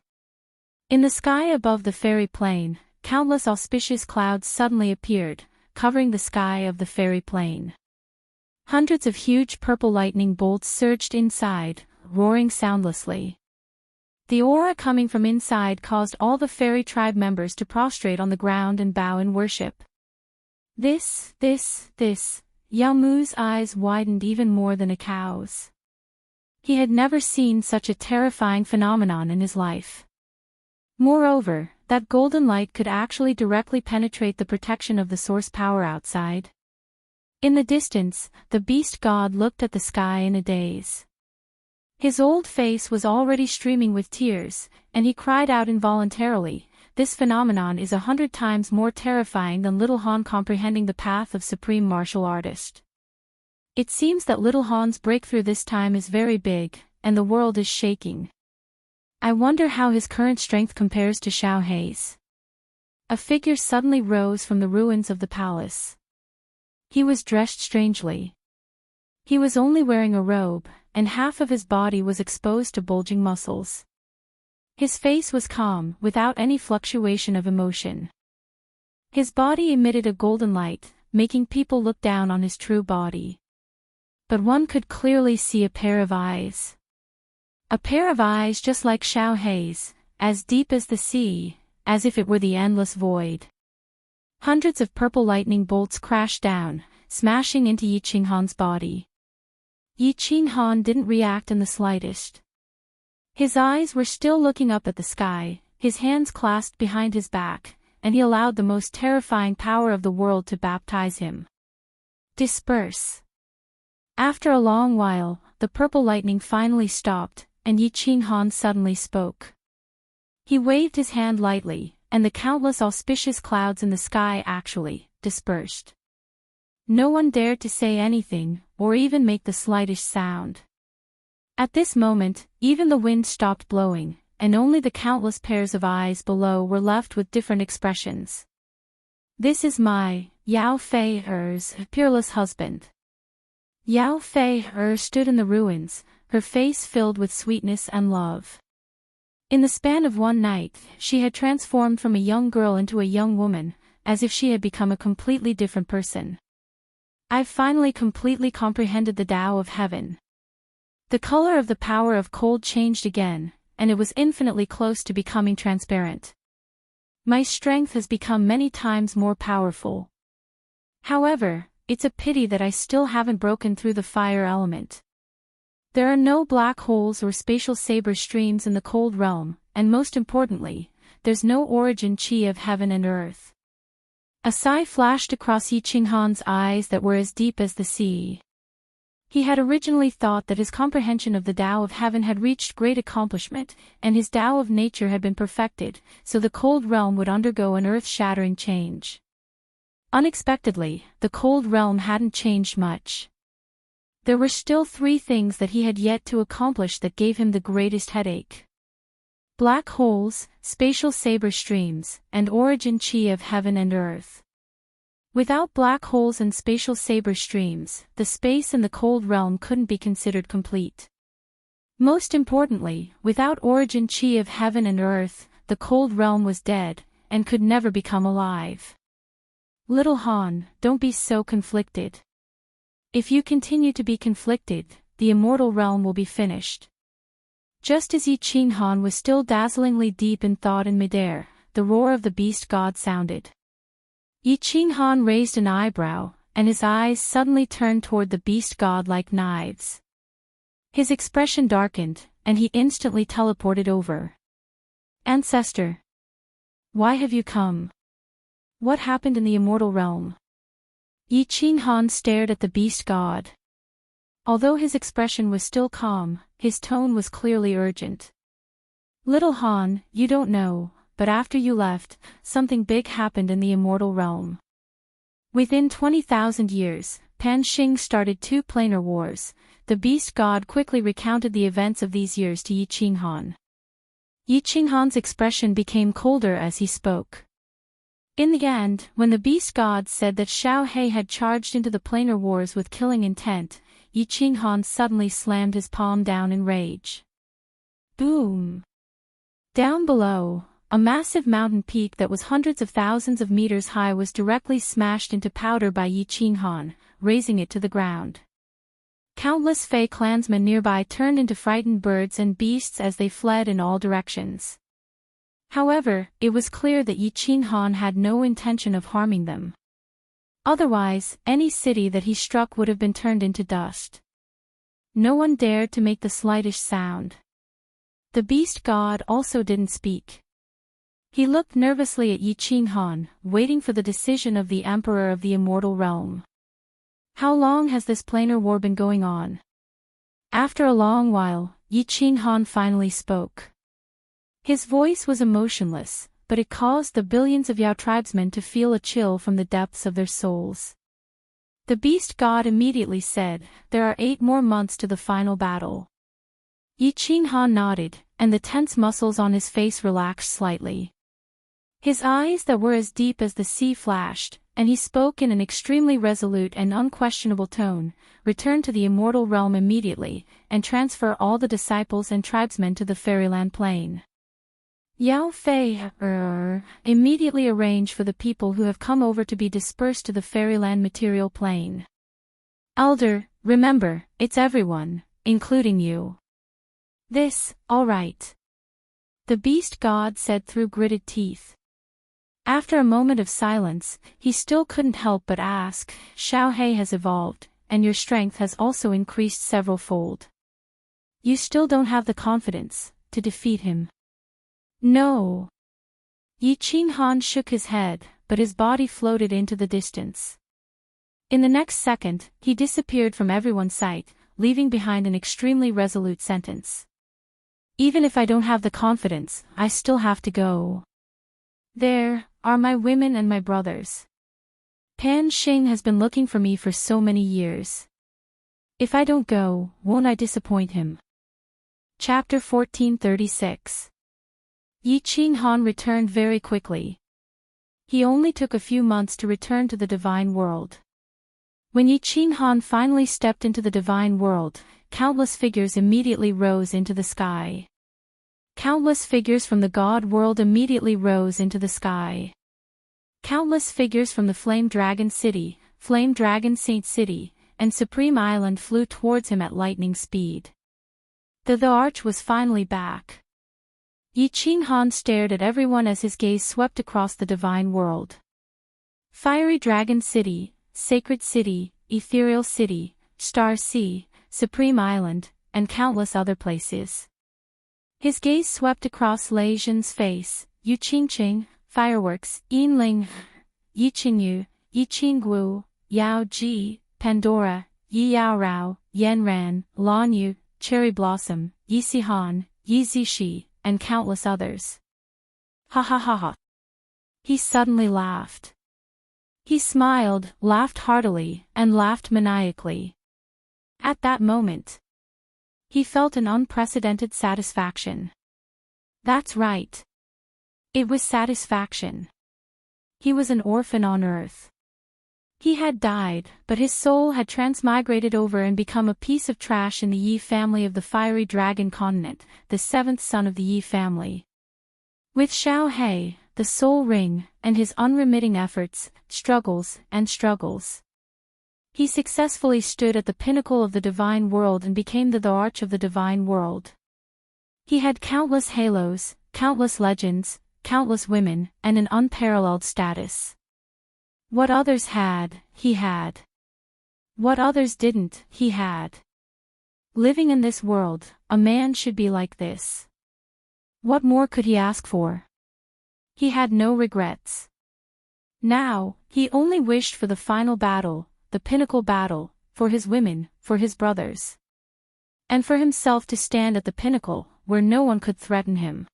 In the sky above the fairy plain, countless auspicious clouds suddenly appeared, covering the sky of the fairy plain. Hundreds of huge purple lightning bolts surged inside, roaring soundlessly. The aura coming from inside caused all the fairy tribe members to prostrate on the ground and bow in worship. This, Yao Mu's eyes widened even more than a cow's. He had never seen such a terrifying phenomenon in his life. Moreover, that golden light could actually directly penetrate the protection of the source power outside. In the distance, the beast god looked at the sky in a daze. His old face was already streaming with tears, and he cried out involuntarily, "This phenomenon is 100 times more terrifying than Little Han comprehending the path of supreme martial artist." It seems that Little Han's breakthrough this time is very big, and the world is shaking. I wonder how his current strength compares to Xiao Hei's. A figure suddenly rose from the ruins of the palace. He was dressed strangely. He was only wearing a robe, and half of his body was exposed to bulging muscles. His face was calm, without any fluctuation of emotion. His body emitted a golden light, making people look down on his true body. But one could clearly see a pair of eyes. A pair of eyes just like Xiao Hei's, as deep as the sea, as if it were the endless void. Hundreds of purple lightning bolts crashed down, smashing into Yi Qinghan's body. Yi Qinghan didn't react in the slightest. His eyes were still looking up at the sky, his hands clasped behind his back, and he allowed the most terrifying power of the world to baptize him. Disperse. After a long while, the purple lightning finally stopped, and Yi Qinghan suddenly spoke. He waved his hand lightly, and the countless auspicious clouds in the sky actually dispersed. No one dared to say anything, or even make the slightest sound. At this moment, even the wind stopped blowing, and only the countless pairs of eyes below were left with different expressions. "This is my, Yao Fei-er's, peerless husband." Yao Fei-er stood in the ruins, her face filled with sweetness and love. In the span of one night, she had transformed from a young girl into a young woman, as if she had become a completely different person. "I've finally completely comprehended the Tao of Heaven." The color of the power of cold changed again, and it was infinitely close to becoming transparent. "My strength has become many times more powerful. However, it's a pity that I still haven't broken through the fire element. There are no black holes or spatial saber streams in the cold realm, and most importantly, there's no origin chi of heaven and earth." A sigh flashed across Yi Qinghan's eyes that were as deep as the sea. He had originally thought that his comprehension of the Tao of Heaven had reached great accomplishment, and his Tao of Nature had been perfected, so the cold realm would undergo an earth-shattering change. Unexpectedly, the cold realm hadn't changed much. There were still 3 things that he had yet to accomplish that gave him the greatest headache. Black holes, spatial saber streams, and origin chi of heaven and earth. Without black holes and spatial saber streams, the space in the cold realm couldn't be considered complete. Most importantly, without origin chi of heaven and earth, the cold realm was dead, and could never become alive. "Little Han, don't be so conflicted. If you continue to be conflicted, the immortal realm will be finished." Just as Yi Qinghan was still dazzlingly deep in thought in midair, the roar of the beast god sounded. Yi Qinghan raised an eyebrow, and his eyes suddenly turned toward the beast god like knives. His expression darkened, and he instantly teleported over. "Ancestor. Why have you come? What happened in the immortal realm?" Yi Qinghan stared at the beast god. Although his expression was still calm, his tone was clearly urgent. Little Han, you don't know, but after you left, something big happened in the immortal realm. Within 20,000 years, Pan Xing started 2 planar wars. The beast god quickly recounted the events of these years to Yi Qinghan. Yi Qinghan's expression became colder as he spoke. In the end, when the beast god said that Xiao He had charged into the planar wars with killing intent, Yi Qinghan suddenly slammed his palm down in rage. Boom! Down below, a massive mountain peak that was hundreds of thousands of meters high was directly smashed into powder by Yi Qinghan, razing it to the ground. Countless Fey clansmen nearby turned into frightened birds and beasts as they fled in all directions. However, it was clear that Yi Qinghan had no intention of harming them. Otherwise, any city that he struck would have been turned into dust. No one dared to make the slightest sound. The beast god also didn't speak. He looked nervously at Yi Qinghan, waiting for the decision of the Emperor of the Immortal Realm. How long has this planar war been going on? After a long while, Yi Qinghan finally spoke. His voice was emotionless, but it caused the billions of Yao tribesmen to feel a chill from the depths of their souls. The beast god immediately said, "There are 8 more months to the final battle." Yi Qinghan nodded, and the tense muscles on his face relaxed slightly. His eyes that were as deep as the sea flashed, and he spoke in an extremely resolute and unquestionable tone, "Return to the immortal realm immediately, and transfer all the disciples and tribesmen to the fairyland plain. Yao Fei, immediately arrange for the people who have come over to be dispersed to the fairyland material plane. Elder, remember, it's everyone, including you." "This, all right," the beast god said through gritted teeth. After a moment of silence, he still couldn't help but ask, "Xiao He has evolved, and your strength has also increased several-fold. You still don't have the confidence to defeat him?" "No." Yi Qinghan shook his head, but his body floated into the distance. In the next second, he disappeared from everyone's sight, leaving behind an extremely resolute sentence. "Even if I don't have the confidence, I still have to go. There are my women and my brothers. Pan Xing has been looking for me for so many years. If I don't go, won't I disappoint him?" Chapter 1436. Yi Qinghan returned very quickly. He only took a few months to return to the divine world. When Yi Qinghan finally stepped into the divine world, countless figures immediately rose into the sky. Countless figures from the god world immediately rose into the sky. Countless figures from the Flame Dragon City, Flame Dragon Saint City, and Supreme Island flew towards him at lightning speed. The arch was finally back. Yi Qinghan stared at everyone as his gaze swept across the divine world. Fiery Dragon City, Sacred City, Ethereal City, Star Sea, Supreme Island, and countless other places. His gaze swept across Lei Zhen's face, Yu Qingqing, Fireworks, Yinling, Yi Qingyu, Yi Qingguo, Yao Ji, Pandora, Yi Yaorao, Yanran, Lan Yu, Cherry Blossom, Yi Sihan, Yi Zixi, and countless others. Ha ha ha ha. He suddenly laughed. He smiled, laughed heartily, and laughed maniacally. At that moment, he felt an unprecedented satisfaction. That's right. It was satisfaction. He was an orphan on Earth. He had died, but his soul had transmigrated over and become a piece of trash in the Yi family of the Fiery Dragon Continent, the 7th son of the Yi family. With Xiao He, the Soul Ring, and his unremitting efforts, struggles, he successfully stood at the pinnacle of the divine world and became the arch of the divine world. He had countless halos, countless legends, countless women, and an unparalleled status. What others had, he had. What others didn't, he had. Living in this world, a man should be like this. What more could he ask for? He had no regrets. Now, he only wished for the final battle, the pinnacle battle, for his women, for his brothers. And for himself to stand at the pinnacle, where no one could threaten him.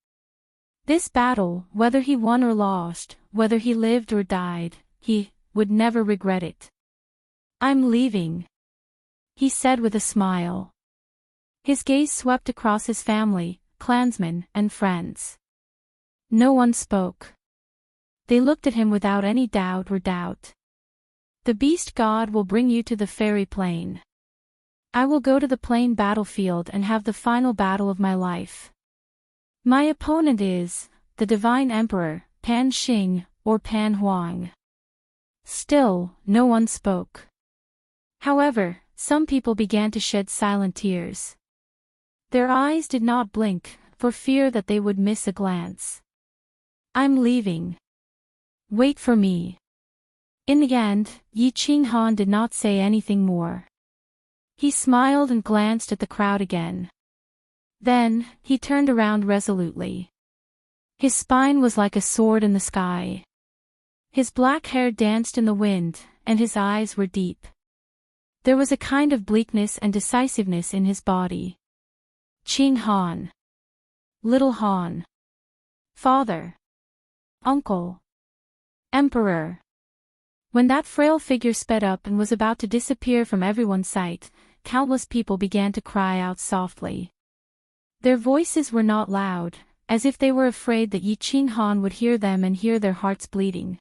This battle, whether he won or lost, whether he lived or died, he would never regret it. "I'm leaving," he said with a smile. His gaze swept across his family, clansmen, and friends. No one spoke. They looked at him without any doubt or doubt. "The beast god will bring you to the fairy plain. I will go to the plain battlefield and have the final battle of my life. My opponent is the divine emperor, Pan Xing, or Pan Huang." Still, no one spoke. However, some people began to shed silent tears. Their eyes did not blink, for fear that they would miss a glance. "I'm leaving. Wait for me." In the end, Yi Qinghan did not say anything more. He smiled and glanced at the crowd again. Then, he turned around resolutely. His spine was like a sword in the sky. His black hair danced in the wind, and his eyes were deep. There was a kind of bleakness and decisiveness in his body. "Qing Han. Little Han. Father. Uncle. Emperor." When that frail figure sped up and was about to disappear from everyone's sight, countless people began to cry out softly. Their voices were not loud, as if they were afraid that Yi Qinghan would hear them and hear their hearts bleeding.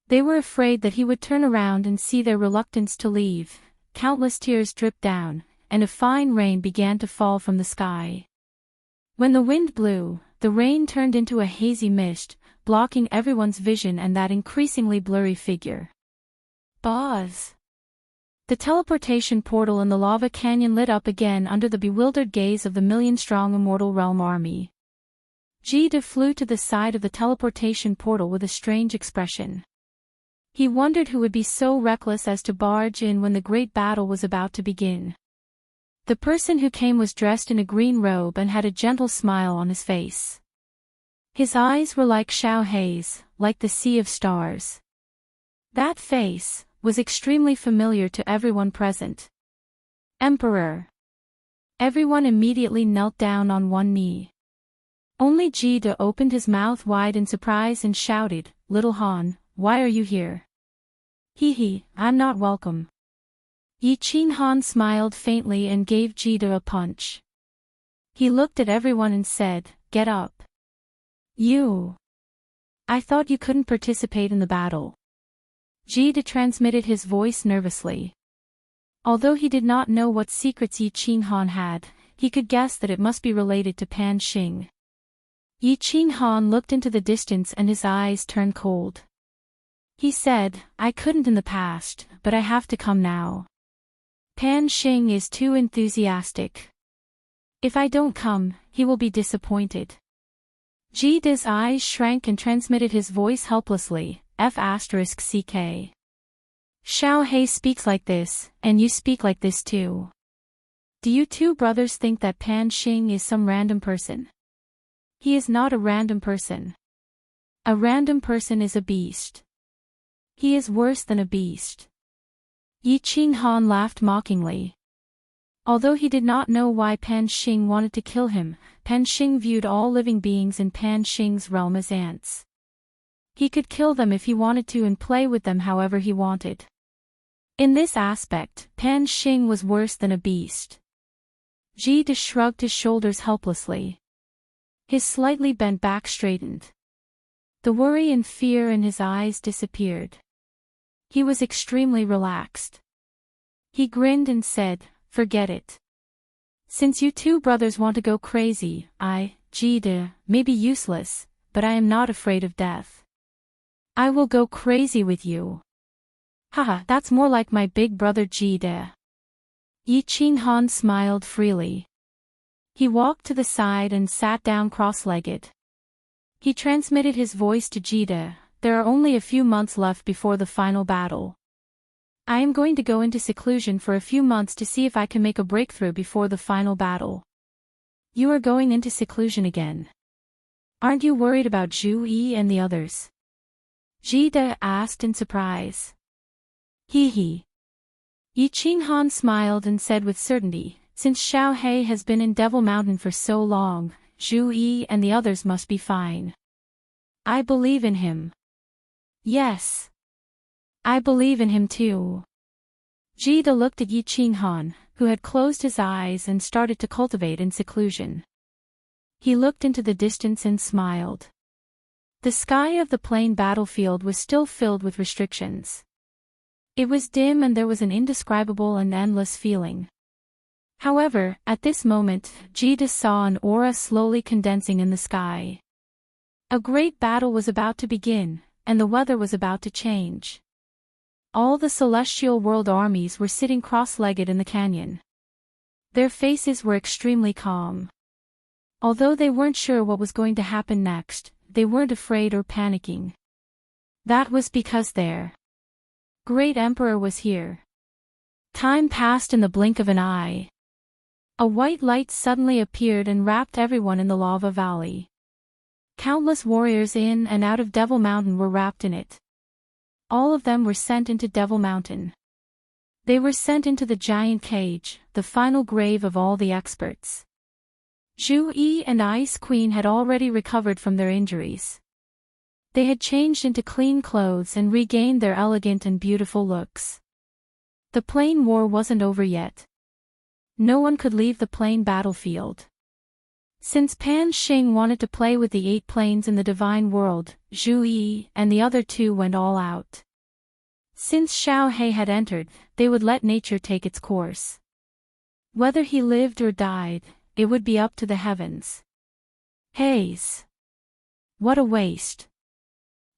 They were afraid that he would turn around and see their reluctance to leave. Countless tears dripped down, and a fine rain began to fall from the sky. When the wind blew, the rain turned into a hazy mist, blocking everyone's vision and that increasingly blurry figure. Buzz! The teleportation portal in the lava canyon lit up again under the bewildered gaze of the million-strong Immortal Realm army. Jide flew to the side of the teleportation portal with a strange expression. He wondered who would be so reckless as to barge in when the great battle was about to begin. The person who came was dressed in a green robe and had a gentle smile on his face. His eyes were like Xiao Hei's, like the sea of stars. That face was extremely familiar to everyone present. "Emperor." Everyone immediately knelt down on one knee. Only Jide opened his mouth wide in surprise and shouted, "Little Han, why are you here?" "Hee, I'm not welcome." Yi Qinghan smiled faintly and gave Jide a punch. He looked at everyone and said, "Get up. You. I thought you couldn't participate in the battle." Jide transmitted his voice nervously. Although he did not know what secrets Yi Qinghan had, he could guess that it must be related to Pan Xing. Yi Qinghan looked into the distance and his eyes turned cold. He said, "I couldn't in the past, but I have to come now. Pan Xing is too enthusiastic. If I don't come, he will be disappointed." Jide's eyes shrank and transmitted his voice helplessly, F***CK. "Xiao Hei speaks like this, and you speak like this too. Do you two brothers think that Pan Xing is some random person? He is not a random person. A random person is a beast. He is worse than a beast." Yi Qinghan laughed mockingly. Although he did not know why Pan Xing wanted to kill him, Pan Xing viewed all living beings in Pan Xing's realm as ants. He could kill them if he wanted to and play with them however he wanted. In this aspect, Pan Xing was worse than a beast. Jide shrugged his shoulders helplessly. His slightly bent back straightened. The worry and fear in his eyes disappeared. He was extremely relaxed. He grinned and said, "Forget it. Since you two brothers want to go crazy, Jide, may be useless, but I am not afraid of death. I will go crazy with you." "Haha, that's more like my big brother Jide." Yi Qinghan smiled freely. He walked to the side and sat down cross-legged. He transmitted his voice to Jide, "There are only a few months left before the final battle. I am going to go into seclusion for a few months to see if I can make a breakthrough before the final battle." "You are going into seclusion again. Aren't you worried about Zhu Yi and the others?" Jide asked in surprise. He. Yi Qinghan smiled and said with certainty, since Xiao He has been in Devil Mountain for so long, Zhu Yi and the others must be fine. I believe in him. Yes. I believe in him too. Jide looked at Yi Qinghan, who had closed his eyes and started to cultivate in seclusion. He looked into the distance and smiled. The sky of the plain battlefield was still filled with restrictions. It was dim and there was an indescribable and endless feeling. However, at this moment, Jide saw an aura slowly condensing in the sky. A great battle was about to begin, and the weather was about to change. All the celestial world armies were sitting cross-legged in the canyon. Their faces were extremely calm. Although they weren't sure what was going to happen next, they weren't afraid or panicking. That was because their great emperor was here. Time passed in the blink of an eye. A white light suddenly appeared and wrapped everyone in the lava valley. Countless warriors in and out of Devil Mountain were wrapped in it. All of them were sent into Devil Mountain. They were sent into the giant cage, the final grave of all the experts. Zhu Yi and Ice Queen had already recovered from their injuries. They had changed into clean clothes and regained their elegant and beautiful looks. The plain war wasn't over yet. No one could leave the plain battlefield. Since Pan Xing wanted to play with the 8 planes in the divine world, Zhu Yi and the other 2 went all out. Since Xiao He had entered, they would let nature take its course. Whether he lived or died, it would be up to the heavens. Haze. What a waste.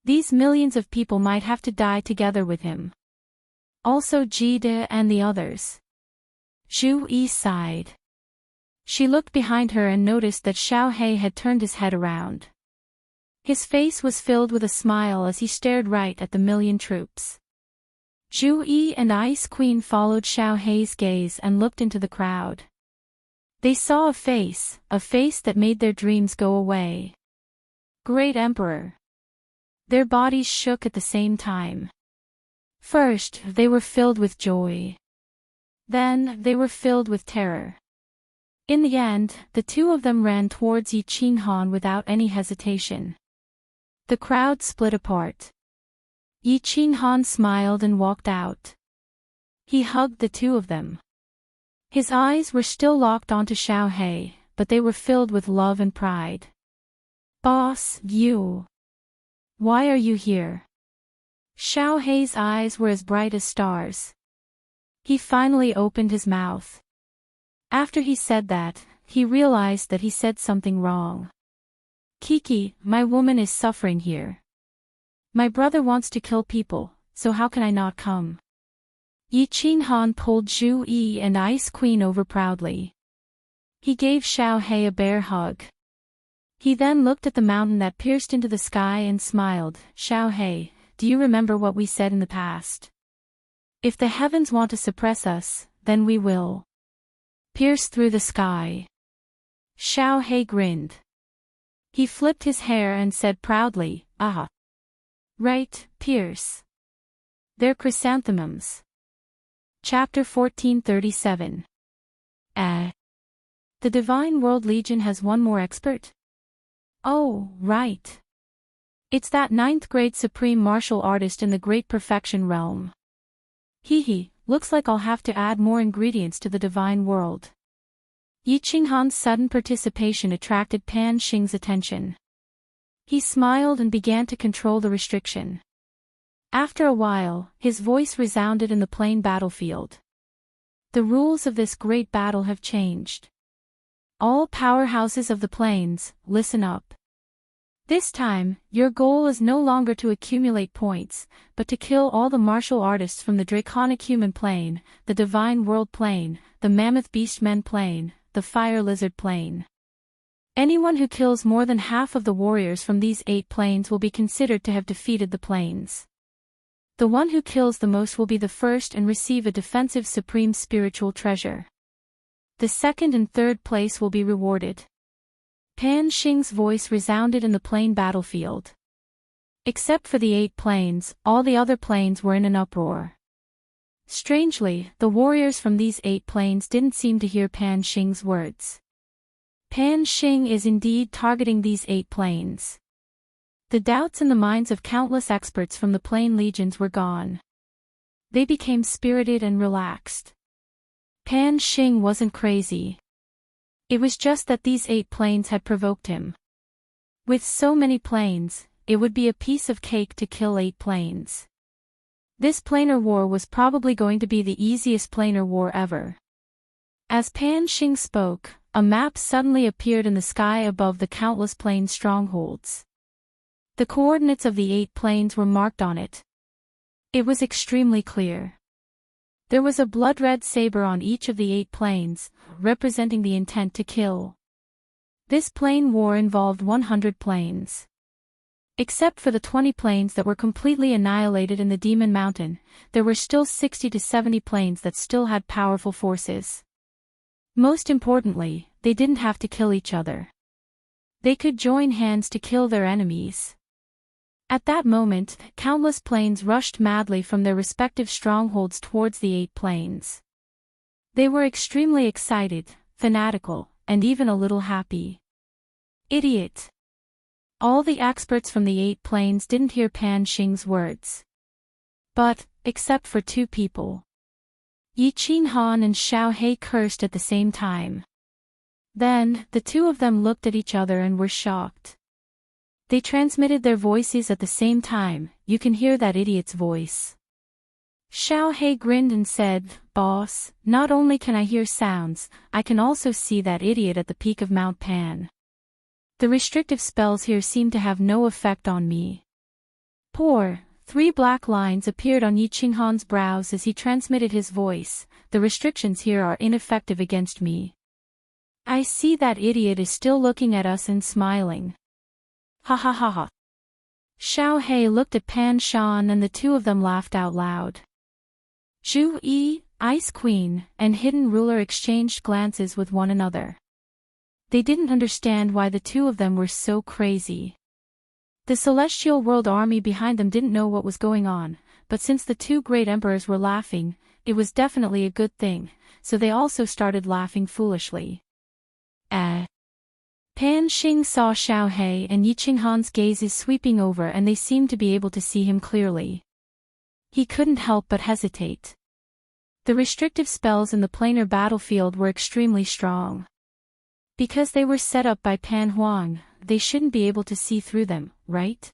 These millions of people might have to die together with him. Also Jide and the others. Zhu Yi sighed. She looked behind her and noticed that Xiao He had turned his head around. His face was filled with a smile as he stared right at the million troops. Zhu Yi and Ice Queen followed Xiao He's gaze and looked into the crowd. They saw a face that made their dreams go away. Great Emperor. Their bodies shook at the same time. First, they were filled with joy. Then, they were filled with terror. In the end, the 2 of them ran towards Yi Qinghan without any hesitation. The crowd split apart. Yi Qinghan smiled and walked out. He hugged the 2 of them. His eyes were still locked onto Xiao He, but they were filled with love and pride. Boss, you. Why are you here? Xiao He's eyes were as bright as stars. He finally opened his mouth. After he said that, he realized that he said something wrong. Kiki, my woman is suffering here. My brother wants to kill people, so how can I not come? Yi Qinghan pulled Zhu Yi and Ice Queen over proudly. He gave Xiao He a bear hug. He then looked at the mountain that pierced into the sky and smiled. Xiao He, do you remember what we said in the past? If the heavens want to suppress us, then we will pierce through the sky. Xiao He grinned. He flipped his hair and said proudly, ah. Right, pierce. They're chrysanthemums. Chapter 1437. The Divine World Legion has one more expert? Oh, right. It's that 9th grade supreme martial artist in the Great Perfection realm. Looks like I'll have to add more ingredients to the divine world. Yi Qinghan's sudden participation attracted Pan Xing's attention. He smiled and began to control the restriction. After a while, his voice resounded in the plain battlefield. The rules of this great battle have changed. All powerhouses of the plains, listen up. This time, your goal is no longer to accumulate points, but to kill all the martial artists from the Draconic Human Plane, the Divine World Plane, the Mammoth Beastmen Plane, the Fire Lizard Plane. Anyone who kills more than half of the warriors from these 8 planes will be considered to have defeated the planes. The one who kills the most will be the first and receive a defensive supreme spiritual treasure. The 2nd and 3rd place will be rewarded. Pan Xing's voice resounded in the plain battlefield. Except for the 8 planes, all the other planes were in an uproar. Strangely, the warriors from these 8 planes didn't seem to hear Pan Xing's words. Pan Xing is indeed targeting these 8 planes. The doubts in the minds of countless experts from the plane legions were gone. They became spirited and relaxed. Pan Xing wasn't crazy. It was just that these 8 planes had provoked him. With so many planes, it would be a piece of cake to kill 8 planes. This planar war was probably going to be the easiest planar war ever. As Pan Xing spoke, a map suddenly appeared in the sky above the countless plane strongholds. The coordinates of the 8 planes were marked on it. It was extremely clear. There was a blood-red saber on each of the 8 planes, representing the intent to kill. This plane war involved 100 planes. Except for the 20 planes that were completely annihilated in the Demon Mountain, there were still 60 to 70 planes that still had powerful forces. Most importantly, they didn't have to kill each other. They could join hands to kill their enemies. At that moment, countless planes rushed madly from their respective strongholds towards the 8 planes. They were extremely excited, fanatical, and even a little happy. Idiot! All the experts from the 8 planes didn't hear Pan Xing's words. But, except for 2 people. Yi Qinghan and Xiao He cursed at the same time. Then, the 2 of them looked at each other and were shocked. They transmitted their voices at the same time. You can hear that idiot's voice. Xiao He grinned and said, "Boss, not only can I hear sounds, I can also see that idiot at the peak of Mount Pan. The restrictive spells here seem to have no effect on me." Poor. 3 black lines appeared on Yi Qinghan's brows as he transmitted his voice. The restrictions here are ineffective against me. I see that idiot is still looking at us and smiling. Ha ha ha ha. Xiao He looked at Pan Shan and the 2 of them laughed out loud. Zhu Yi, Ice Queen, and Hidden Ruler exchanged glances with one another. They didn't understand why the 2 of them were so crazy. The Celestial World Army behind them didn't know what was going on, but since the 2 great emperors were laughing, it was definitely a good thing, so they also started laughing foolishly. Pan Xing saw Xiao He and Yi Qinghan's gazes sweeping over and they seemed to be able to see him clearly. He couldn't help but hesitate. The restrictive spells in the planar battlefield were extremely strong. Because they were set up by Pan Huang, they shouldn't be able to see through them, right?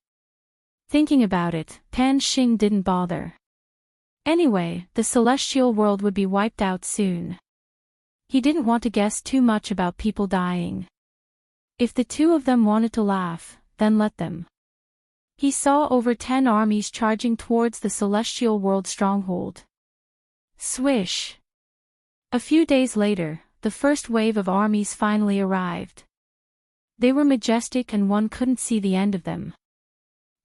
Thinking about it, Pan Xing didn't bother. Anyway, the celestial world would be wiped out soon. He didn't want to guess too much about people dying. If the 2 of them wanted to laugh, then let them. He saw over 10 armies charging towards the celestial world stronghold. Swish! A few days later, the first wave of armies finally arrived. They were majestic and one couldn't see the end of them.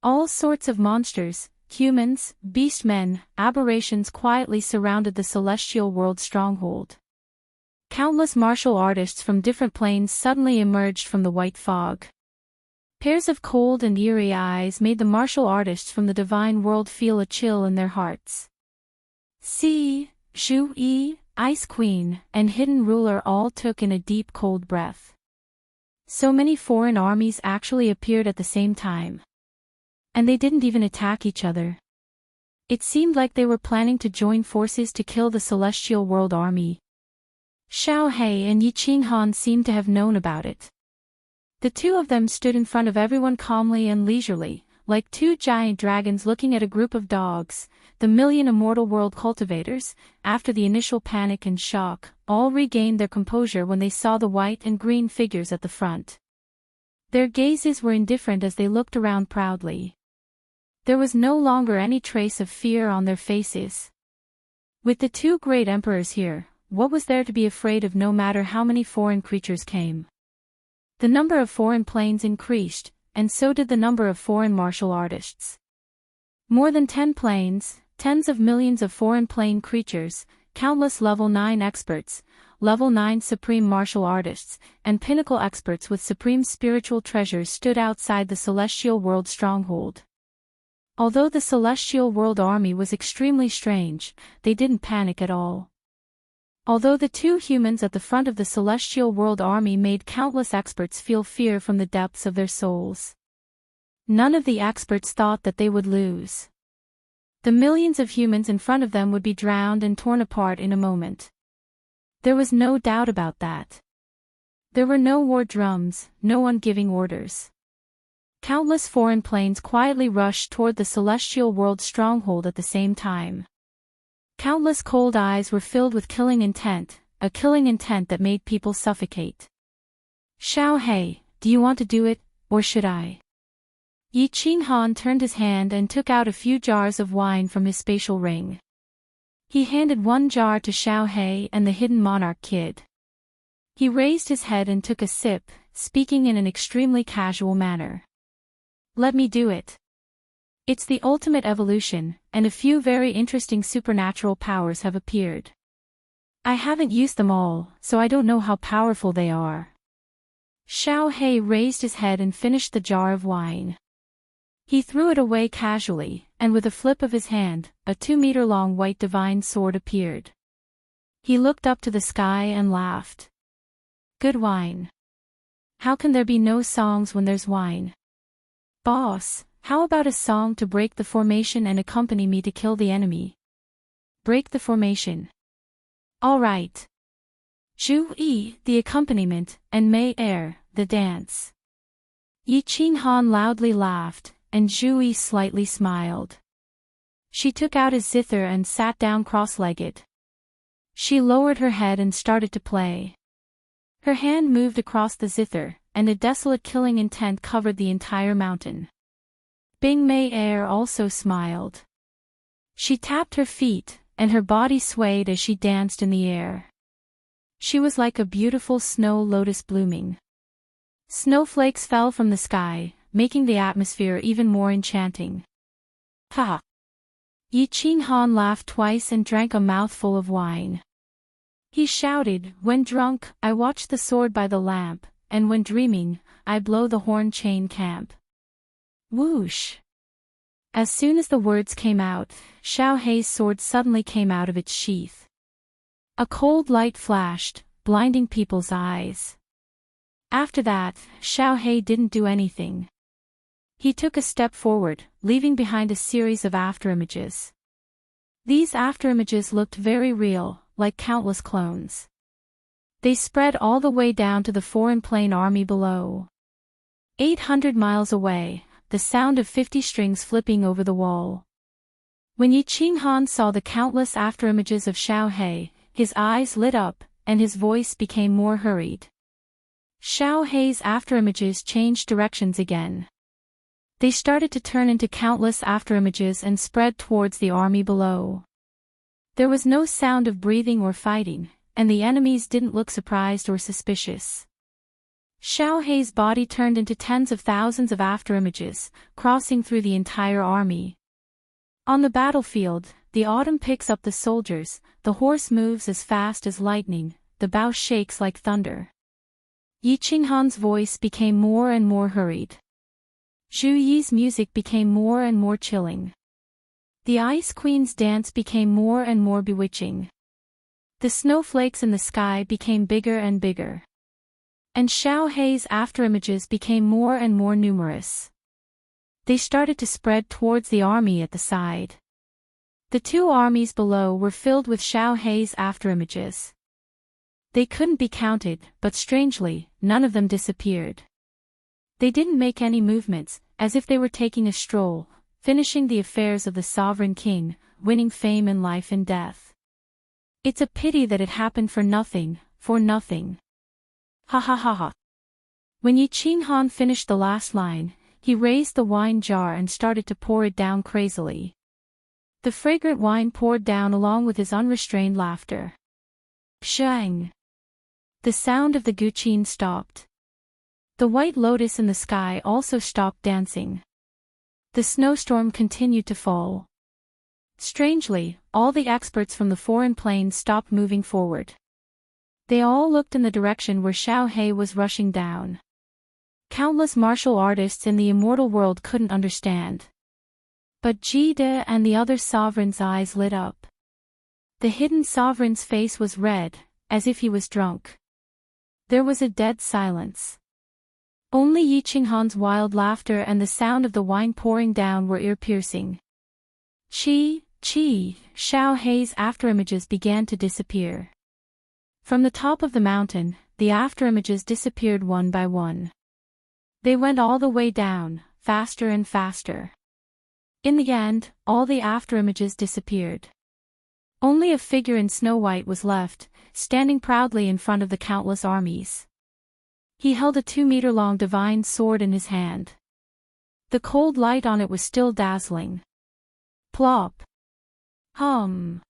All sorts of monsters, humans, beastmen, aberrations quietly surrounded the celestial world stronghold. Countless martial artists from different planes suddenly emerged from the white fog. Pairs of cold and eerie eyes made the martial artists from the divine world feel a chill in their hearts. Zhu Yi, Ice Queen, and Hidden Ruler all took in a deep cold breath. So many foreign armies actually appeared at the same time. And they didn't even attack each other. It seemed like they were planning to join forces to kill the celestial world army. Xiao He and Yi Qinghan seemed to have known about it. The 2 of them stood in front of everyone calmly and leisurely, like 2 giant dragons looking at a group of dogs. The million immortal world cultivators, after the initial panic and shock, all regained their composure when they saw the white and green figures at the front. Their gazes were indifferent as they looked around proudly. There was no longer any trace of fear on their faces. With the 2 great emperors here, what was there to be afraid of no matter how many foreign creatures came? The number of foreign planes increased, and so did the number of foreign martial artists. More than 10 planes, tens of millions of foreign plane creatures, countless level 9 experts, level 9 supreme martial artists, and pinnacle experts with supreme spiritual treasures stood outside the celestial world stronghold. Although the celestial world army was extremely strange, they didn't panic at all. Although the two humans at the front of the celestial world army made countless experts feel fear from the depths of their souls, none of the experts thought that they would lose. The millions of humans in front of them would be drowned and torn apart in a moment. There was no doubt about that. There were no war drums, no one giving orders. Countless foreign planes quietly rushed toward the celestial world stronghold at the same time. Countless cold eyes were filled with killing intent, a killing intent that made people suffocate. Xiao He, do you want to do it, or should I? Yi Qinghan turned his hand and took out a few jars of wine from his spatial ring. He handed one jar to Xiao He and the hidden monarch kid. He raised his head and took a sip, speaking in an extremely casual manner. Let me do it. It's the ultimate evolution, and a few very interesting supernatural powers have appeared. I haven't used them all, so I don't know how powerful they are. Xiao He raised his head and finished the jar of wine. He threw it away casually, and with a flip of his hand, a 2-meter-long white divine sword appeared. He looked up to the sky and laughed. Good wine. How can there be no songs when there's wine? Boss, how about a song to break the formation and accompany me to kill the enemy? Break the formation. All right. Zhu Yi, the accompaniment, and Mei Er, the dance. Yi Qinghan loudly laughed, and Zhu Yi slightly smiled. She took out his zither and sat down cross-legged. She lowered her head and started to play. Her hand moved across the zither, and a desolate killing intent covered the entire mountain. Bing Mei Er also smiled. She tapped her feet, and her body swayed as she danced in the air. She was like a beautiful snow lotus blooming. Snowflakes fell from the sky, making the atmosphere even more enchanting. Ha! Yi Qinghan laughed twice and drank a mouthful of wine. He shouted, when drunk, I watch the sword by the lamp, and when dreaming, I blow the horn chain camp. Whoosh! As soon as the words came out, Xiao He's sword suddenly came out of its sheath. A cold light flashed, blinding people's eyes. After that, Xiao He didn't do anything. He took a step forward, leaving behind a series of afterimages. These afterimages looked very real, like countless clones. They spread all the way down to the foreign plane army below. 800 miles away, the sound of 50 strings flipping over the wall. When Yi Qinghan saw the countless afterimages of Xiao He, his eyes lit up, and his voice became more hurried. Xiao He's afterimages changed directions again. They started to turn into countless afterimages and spread towards the army below. There was no sound of breathing or fighting, and the enemies didn't look surprised or suspicious. Xiao He's body turned into tens of thousands of afterimages, crossing through the entire army. On the battlefield, the autumn picks up the soldiers, the horse moves as fast as lightning, the bow shakes like thunder. Yi Qinghan's voice became more and more hurried. Zhu Yi's music became more and more chilling. The Ice Queen's dance became more and more bewitching. The snowflakes in the sky became bigger and bigger. And Xiao He's afterimages became more and more numerous. They started to spread towards the army at the side. The two armies below were filled with Xiao He's afterimages. They couldn't be counted, but strangely, none of them disappeared. They didn't make any movements, as if they were taking a stroll, finishing the affairs of the sovereign king, winning fame in life and death. It's a pity that it happened for nothing, for nothing. Ha ha ha ha. When Yi Qinghan finished the last line, he raised the wine jar and started to pour it down crazily. The fragrant wine poured down along with his unrestrained laughter. Shang! The sound of the guqin stopped. The white lotus in the sky also stopped dancing. The snowstorm continued to fall. Strangely, all the experts from the foreign planes stopped moving forward. They all looked in the direction where Xiao He was rushing down. Countless martial artists in the immortal world couldn't understand. But Jide and the other sovereign's eyes lit up. The hidden sovereign's face was red, as if he was drunk. There was a dead silence. Only Yi Qinghan's wild laughter and the sound of the wine pouring down were ear-piercing. Xiao Hei's afterimages began to disappear. From the top of the mountain, the afterimages disappeared one by one. They went all the way down, faster and faster. In the end, all the afterimages disappeared. Only a figure in snow white was left, standing proudly in front of the countless armies. He held a 2-meter-long divine sword in his hand. The cold light on it was still dazzling. Plop. Hum.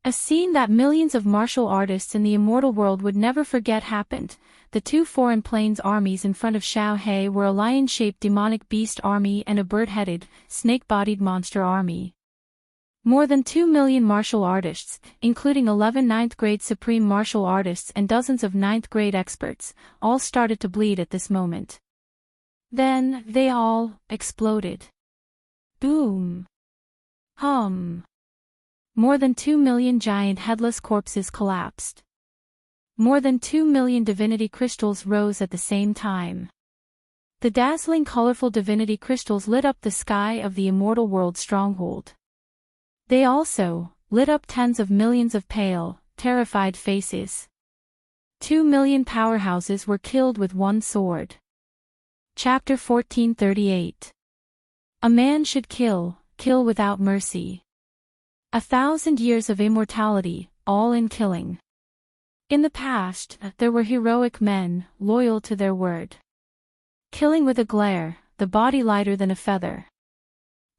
A scene that millions of martial artists in the immortal world would never forget happened. The 2 foreign plains armies in front of Xiao Hei were a lion-shaped demonic beast army and a bird-headed, snake-bodied monster army. More than 2 million martial artists, including 11 ninth-grade supreme martial artists and dozens of ninth-grade experts, all started to bleed at this moment. Then, they all exploded. Boom. Hum. More than 2 million giant headless corpses collapsed. More than 2 million divinity crystals rose at the same time. The dazzling colorful divinity crystals lit up the sky of the immortal world stronghold. They also lit up tens of millions of pale, terrified faces. 2 million powerhouses were killed with one sword. Chapter 1438. A man should kill without mercy. 1,000 years of immortality, all in killing. In the past, there were heroic men, loyal to their word. Killing with a glare, the body lighter than a feather.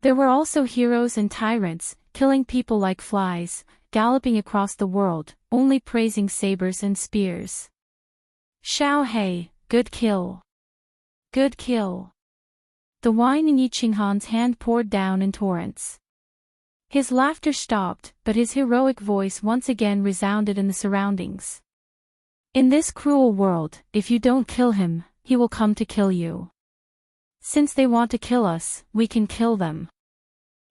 There were also heroes and tyrants, killing people like flies, galloping across the world, only praising sabers and spears. Xiao Hei, good kill. Good kill. The wine in Yi Qinghan's hand poured down in torrents. His laughter stopped, but his heroic voice once again resounded in the surroundings. In this cruel world, if you don't kill him, he will come to kill you. Since they want to kill us, we can kill them.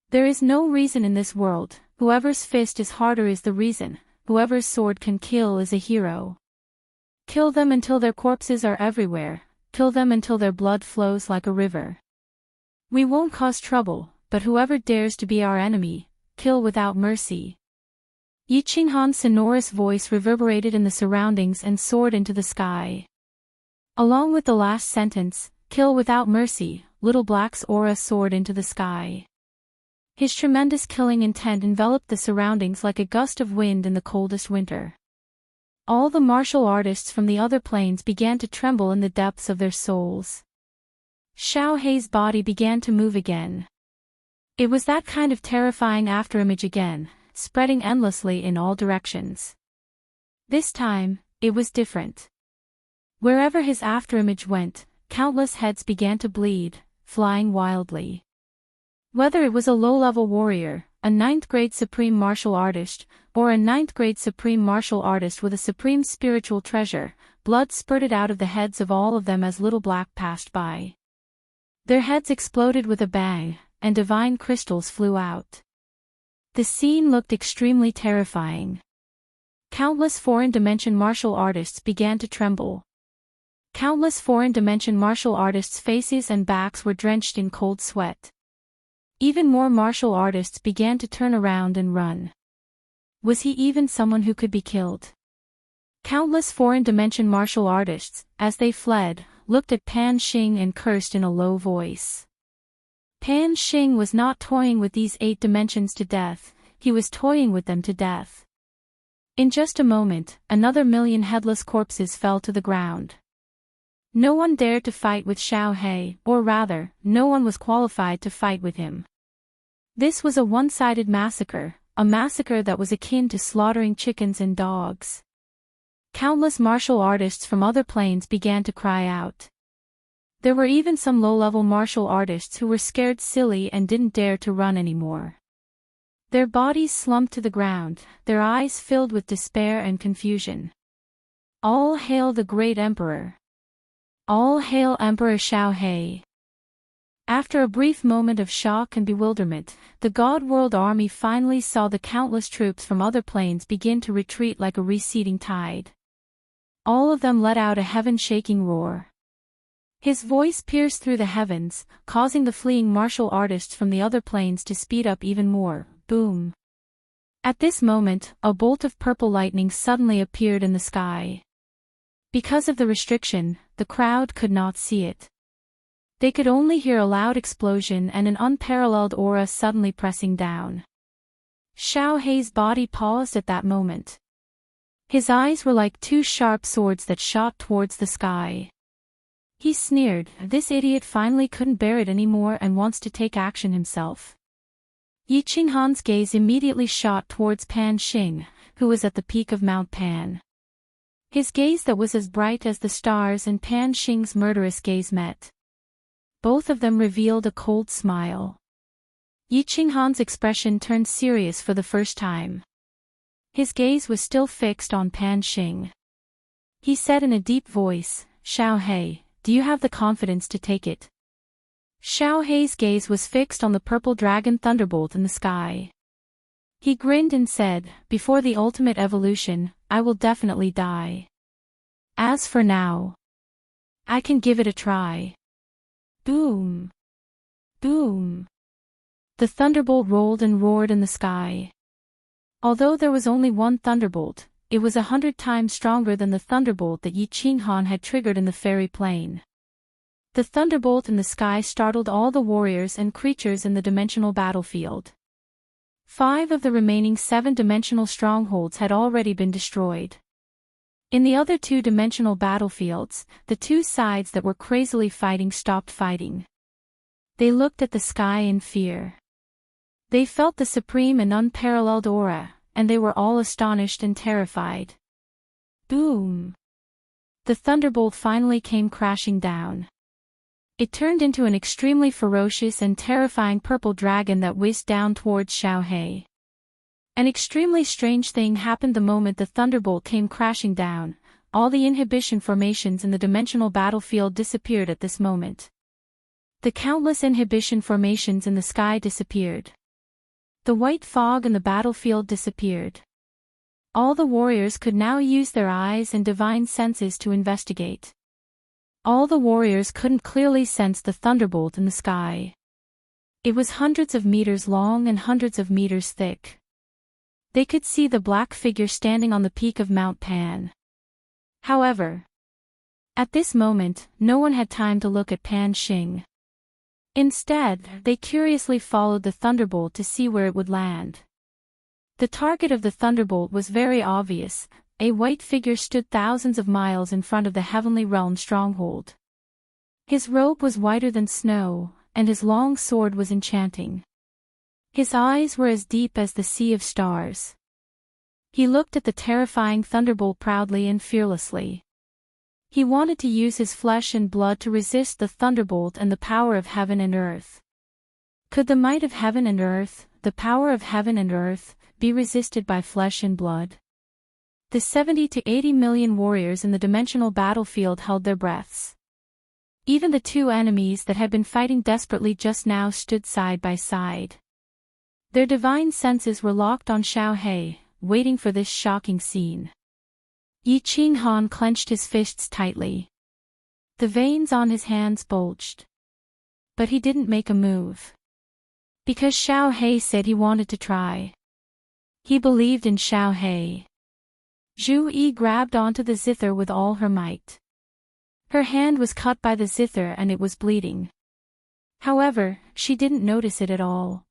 There is no reason in this world, whoever's fist is harder is the reason, whoever's sword can kill is a hero. Kill them until their corpses are everywhere, kill them until their blood flows like a river. We won't cause trouble, but whoever dares to be our enemy, kill without mercy. Yi Qinghan's sonorous voice reverberated in the surroundings and soared into the sky. Along with the last sentence, kill without mercy, Little Black's aura soared into the sky. His tremendous killing intent enveloped the surroundings like a gust of wind in the coldest winter. All the martial artists from the other planes began to tremble in the depths of their souls. Xiao Hei's body began to move again. It was that kind of terrifying afterimage again, spreading endlessly in all directions. This time, it was different. Wherever his afterimage went, countless heads began to bleed, flying wildly. Whether it was a low-level warrior, a ninth-grade supreme martial artist, or a ninth-grade supreme martial artist with a supreme spiritual treasure, blood spurted out of the heads of all of them as Little Black passed by. Their heads exploded with a bang, and divine crystals flew out. The scene looked extremely terrifying. Countless foreign dimension martial artists began to tremble. Countless foreign dimension martial artists' faces and backs were drenched in cold sweat. Even more martial artists began to turn around and run. Was he even someone who could be killed? Countless foreign dimension martial artists, as they fled, looked at Pan Xing and cursed in a low voice. Pan Xing was not toying with these 8 dimensions to death, he was toying with them to death. In just a moment, another million headless corpses fell to the ground. No one dared to fight with Xiao Hei, or rather, no one was qualified to fight with him. This was a one-sided massacre, a massacre that was akin to slaughtering chickens and dogs. Countless martial artists from other planes began to cry out. There were even some low-level martial artists who were scared silly and didn't dare to run anymore. Their bodies slumped to the ground, their eyes filled with despair and confusion. All hail the great emperor! All hail Emperor Xiao Hei! After a brief moment of shock and bewilderment, the God World army finally saw the countless troops from other planes begin to retreat like a receding tide. All of them let out a heaven-shaking roar. His voice pierced through the heavens, causing the fleeing martial artists from the other planes to speed up even more. Boom! At this moment, a bolt of purple lightning suddenly appeared in the sky. Because of the restriction, the crowd could not see it. They could only hear a loud explosion and an unparalleled aura suddenly pressing down. Xiao Hei's body paused at that moment. His eyes were like two sharp swords that shot towards the sky. He sneered, "This idiot finally couldn't bear it anymore and wants to take action himself." Yi Qinghan's gaze immediately shot towards Pan Xing, who was at the peak of Mount Pan. His gaze that was as bright as the stars and Pan Xing's murderous gaze met. Both of them revealed a cold smile. Yi Qinghan's expression turned serious for the first time. His gaze was still fixed on Pan Xing. He said in a deep voice, "Xiao Hei, do you have the confidence to take it?" Xiao Hei's gaze was fixed on the purple dragon thunderbolt in the sky. He grinned and said, "Before the ultimate evolution, I will definitely die. As for now, I can give it a try." Boom! Boom! The thunderbolt rolled and roared in the sky. Although there was only one thunderbolt, it was 100 times stronger than the thunderbolt that Yi Qinghan had triggered in the fairy plane. The thunderbolt in the sky startled all the warriors and creatures in the dimensional battlefield. 5 of the remaining 7 dimensional strongholds had already been destroyed. In the other 2-dimensional battlefields, the 2 sides that were crazily fighting stopped fighting. They looked at the sky in fear. They felt the supreme and unparalleled aura, and they were all astonished and terrified. Boom! The thunderbolt finally came crashing down. It turned into an extremely ferocious and terrifying purple dragon that whizzed down towards Xiao Hei. An extremely strange thing happened the moment the thunderbolt came crashing down. All the inhibition formations in the dimensional battlefield disappeared at this moment. The countless inhibition formations in the sky disappeared. The white fog in the battlefield disappeared. All the warriors could now use their eyes and divine senses to investigate. All the warriors couldn't clearly sense the thunderbolt in the sky. It was hundreds of meters long and hundreds of meters thick. They could see the black figure standing on the peak of Mount Pan. However, at this moment, no one had time to look at Pan Xing. Instead, they curiously followed the thunderbolt to see where it would land. The target of the thunderbolt was very obvious. A white figure stood thousands of miles in front of the heavenly realm stronghold. His robe was whiter than snow, and his long sword was enchanting. His eyes were as deep as the sea of stars. He looked at the terrifying thunderbolt proudly and fearlessly. He wanted to use his flesh and blood to resist the thunderbolt and the power of heaven and earth. Could the might of heaven and earth, the power of heaven and earth, be resisted by flesh and blood? The 70 to 80 million warriors in the dimensional battlefield held their breaths. Even the 2 enemies that had been fighting desperately just now stood side by side. Their divine senses were locked on Xiao Hei, waiting for this shocking scene. Yi Qinghan clenched his fists tightly. The veins on his hands bulged. But he didn't make a move. Because Xiao Hei said he wanted to try. He believed in Xiao Hei. Zhu Yi grabbed onto the zither with all her might. Her hand was cut by the zither and it was bleeding. However, she didn't notice it at all.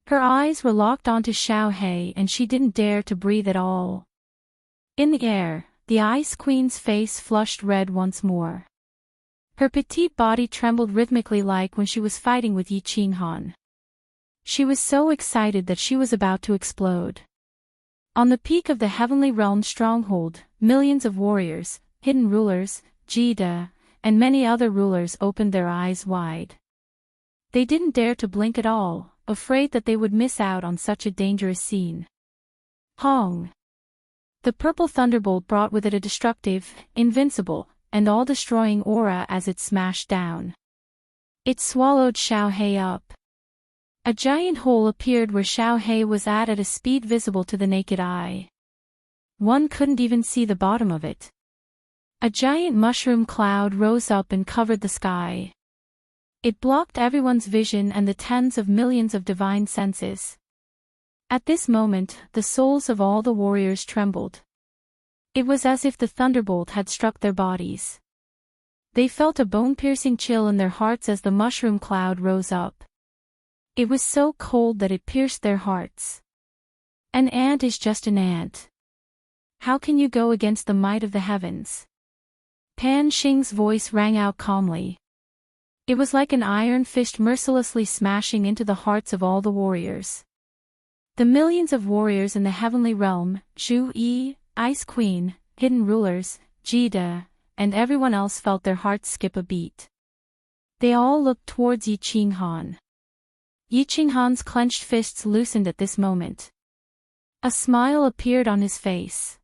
Her eyes were locked onto Xiao Hei and she didn't dare to breathe at all. In the air, the Ice Queen's face flushed red once more. Her petite body trembled rhythmically like when she was fighting with Yi Qinghan. She was so excited that she was about to explode. On the peak of the heavenly realm stronghold, millions of warriors, hidden rulers, Jida, and many other rulers opened their eyes wide. They didn't dare to blink at all, afraid that they would miss out on such a dangerous scene. Hong! The purple thunderbolt brought with it a destructive, invincible, and all-destroying aura as it smashed down. It swallowed Xiao He up. A giant hole appeared where Xiao He was at a speed visible to the naked eye. One couldn't even see the bottom of it. A giant mushroom cloud rose up and covered the sky. It blocked everyone's vision and the tens of millions of divine senses. At this moment, the souls of all the warriors trembled. It was as if the thunderbolt had struck their bodies. They felt a bone-piercing chill in their hearts as the mushroom cloud rose up. It was so cold that it pierced their hearts. An ant is just an ant. How can you go against the might of the heavens? Pan Xing's voice rang out calmly. It was like an iron fist mercilessly smashing into the hearts of all the warriors. The millions of warriors in the heavenly realm, Zhu Yi, Ice Queen, hidden rulers, Jida, and everyone else felt their hearts skip a beat. They all looked towards Yi Qinghan. Yi Qinghan's clenched fists loosened at this moment. A smile appeared on his face.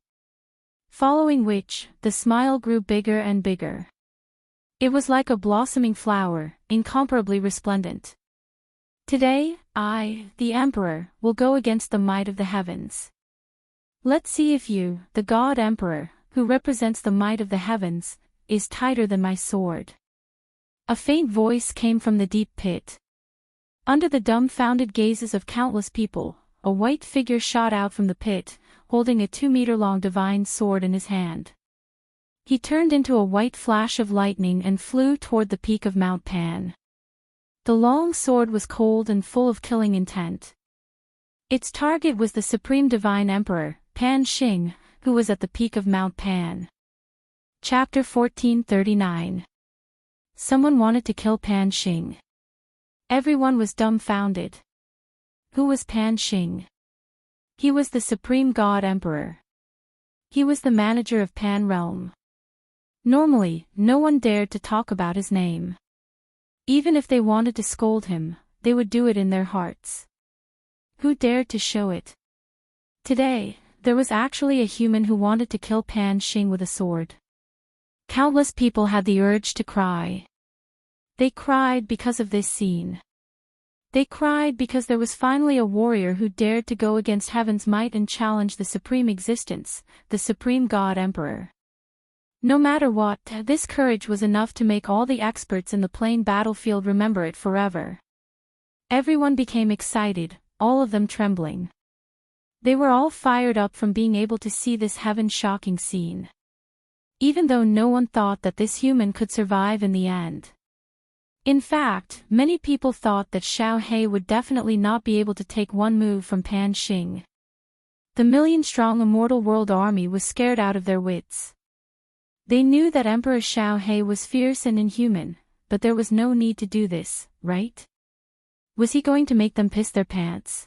Following which, the smile grew bigger and bigger. It was like a blossoming flower, incomparably resplendent. Today, I, the Emperor, will go against the might of the heavens. Let's see if you, the God Emperor, who represents the might of the heavens, is tighter than my sword. A faint voice came from the deep pit. Under the dumbfounded gazes of countless people, a white figure shot out from the pit, holding a 2-meter-long divine sword in his hand. He turned into a white flash of lightning and flew toward the peak of Mount Pan. The long sword was cold and full of killing intent. Its target was the Supreme Divine Emperor, Pan Xing, who was at the peak of Mount Pan. Chapter 1439. Someone wanted to kill Pan Xing. Everyone was dumbfounded. Who was Pan Xing? He was the Supreme God Emperor. He was the manager of Pan Realm. Normally, no one dared to talk about his name. Even if they wanted to scold him, they would do it in their hearts. Who dared to show it? Today, there was actually a human who wanted to kill Pan Xing with a sword. Countless people had the urge to cry. They cried because of this scene. They cried because there was finally a warrior who dared to go against heaven's might and challenge the supreme existence, the Supreme God Emperor. No matter what, this courage was enough to make all the experts in the plain battlefield remember it forever. Everyone became excited, all of them trembling. They were all fired up from being able to see this heaven-shocking scene. Even though no one thought that this human could survive in the end. In fact, many people thought that Xiao He would definitely not be able to take one move from Pan Xing. The million-strong Immortal World Army was scared out of their wits. They knew that Emperor Xiao He was fierce and inhuman, but there was no need to do this, right? Was he going to make them piss their pants?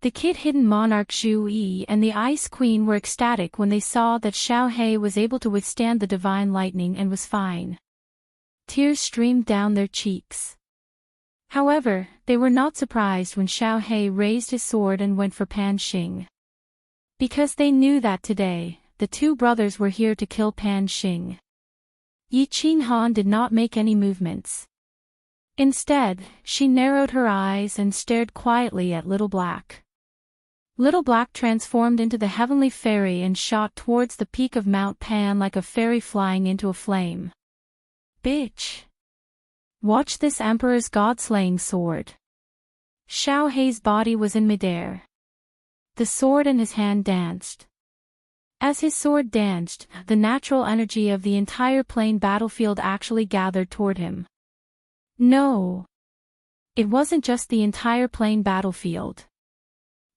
The kid-hidden monarch Zhu Yi and the Ice Queen were ecstatic when they saw that Xiao He was able to withstand the divine lightning and was fine. Tears streamed down their cheeks. However, they were not surprised when Xiao He raised his sword and went for Pan Xing. Because they knew that today, the two brothers were here to kill Pan Xing. Yi Qinghan did not make any movements. Instead, she narrowed her eyes and stared quietly at Little Black. Little Black transformed into the heavenly fairy and shot towards the peak of Mount Pan like a fairy flying into a flame. Bitch! Watch this Emperor's god-slaying sword. Xiao He's body was in midair. The sword in his hand danced. As his sword danced, the natural energy of the entire plain battlefield actually gathered toward him. No! It wasn't just the entire plain battlefield.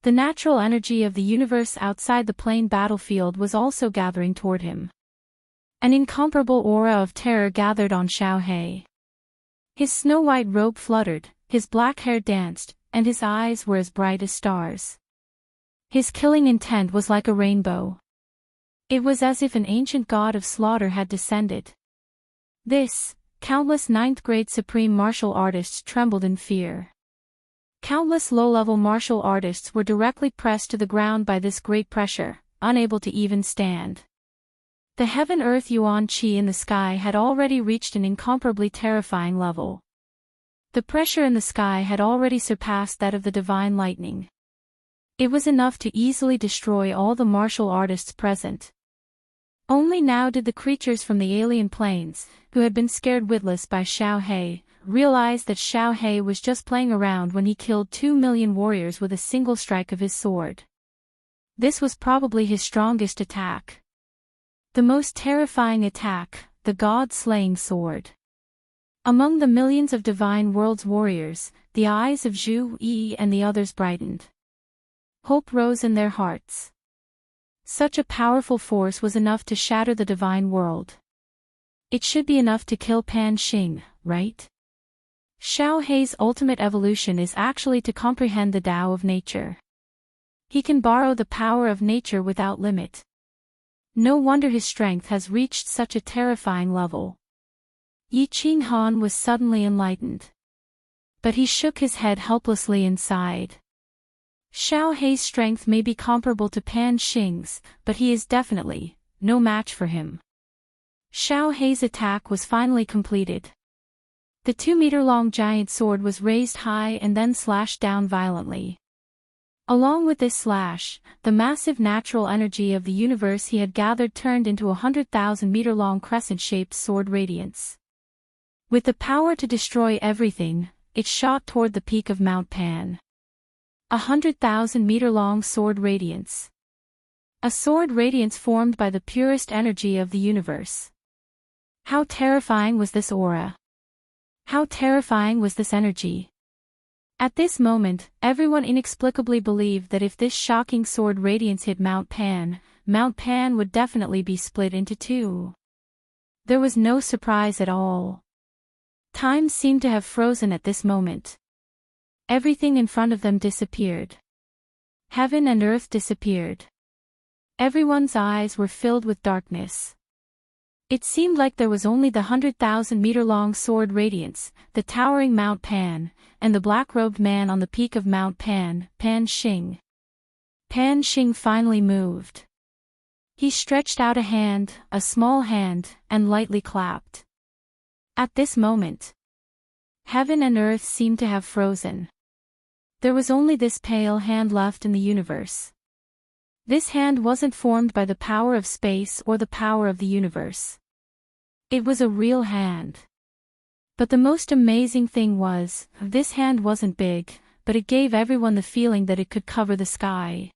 The natural energy of the universe outside the plain battlefield was also gathering toward him. An incomparable aura of terror gathered on Xiao He. His snow-white robe fluttered, his black hair danced, and his eyes were as bright as stars. His killing intent was like a rainbow. It was as if an ancient god of slaughter had descended. Countless ninth-grade supreme martial artists trembled in fear. Countless low-level martial artists were directly pressed to the ground by this great pressure, unable to even stand. The heaven-earth yuan qi in the sky had already reached an incomparably terrifying level. The pressure in the sky had already surpassed that of the divine lightning. It was enough to easily destroy all the martial artists present. Only now did the creatures from the alien planes, who had been scared witless by Xiao He, realize that Xiao He was just playing around when he killed 2 million warriors with a single strike of his sword. This was probably his strongest attack. The most terrifying attack, the god-slaying sword. Among the millions of Divine World's warriors, the eyes of Zhu Yi and the others brightened. Hope rose in their hearts. Such a powerful force was enough to shatter the Divine World. It should be enough to kill Pan Xing, right? Xiao Hei's ultimate evolution is actually to comprehend the Tao of nature. He can borrow the power of nature without limit. No wonder his strength has reached such a terrifying level. Yi Qinghan was suddenly enlightened. But he shook his head helplessly inside. Xiao Hei's strength may be comparable to Pan Xing's, but he is definitely no match for him. Xiao Hei's attack was finally completed. The 2-meter-long giant sword was raised high and then slashed down violently. Along with this slash, the massive natural energy of the universe he had gathered turned into 100,000-meter-long crescent-shaped sword radiance. With the power to destroy everything, it shot toward the peak of Mount Pan. 100,000-meter-long sword radiance. A sword radiance formed by the purest energy of the universe. How terrifying was this aura? How terrifying was this energy? At this moment, everyone inexplicably believed that if this shocking sword radiance hit Mount Pan would definitely be split into two. There was no surprise at all. Time seemed to have frozen at this moment. Everything in front of them disappeared. Heaven and earth disappeared. Everyone's eyes were filled with darkness. It seemed like there was only the 100,000-meter-long sword radiance, the towering Mount Pan, and the black-robed man on the peak of Mount Pan, Pan Xing. Pan Xing finally moved. He stretched out a hand, a small hand, and lightly clapped. At this moment, heaven and earth seemed to have frozen. There was only this pale hand left in the universe. This hand wasn't formed by the power of space or the power of the universe. It was a real hand. But the most amazing thing was, this hand wasn't big, but it gave everyone the feeling that it could cover the sky.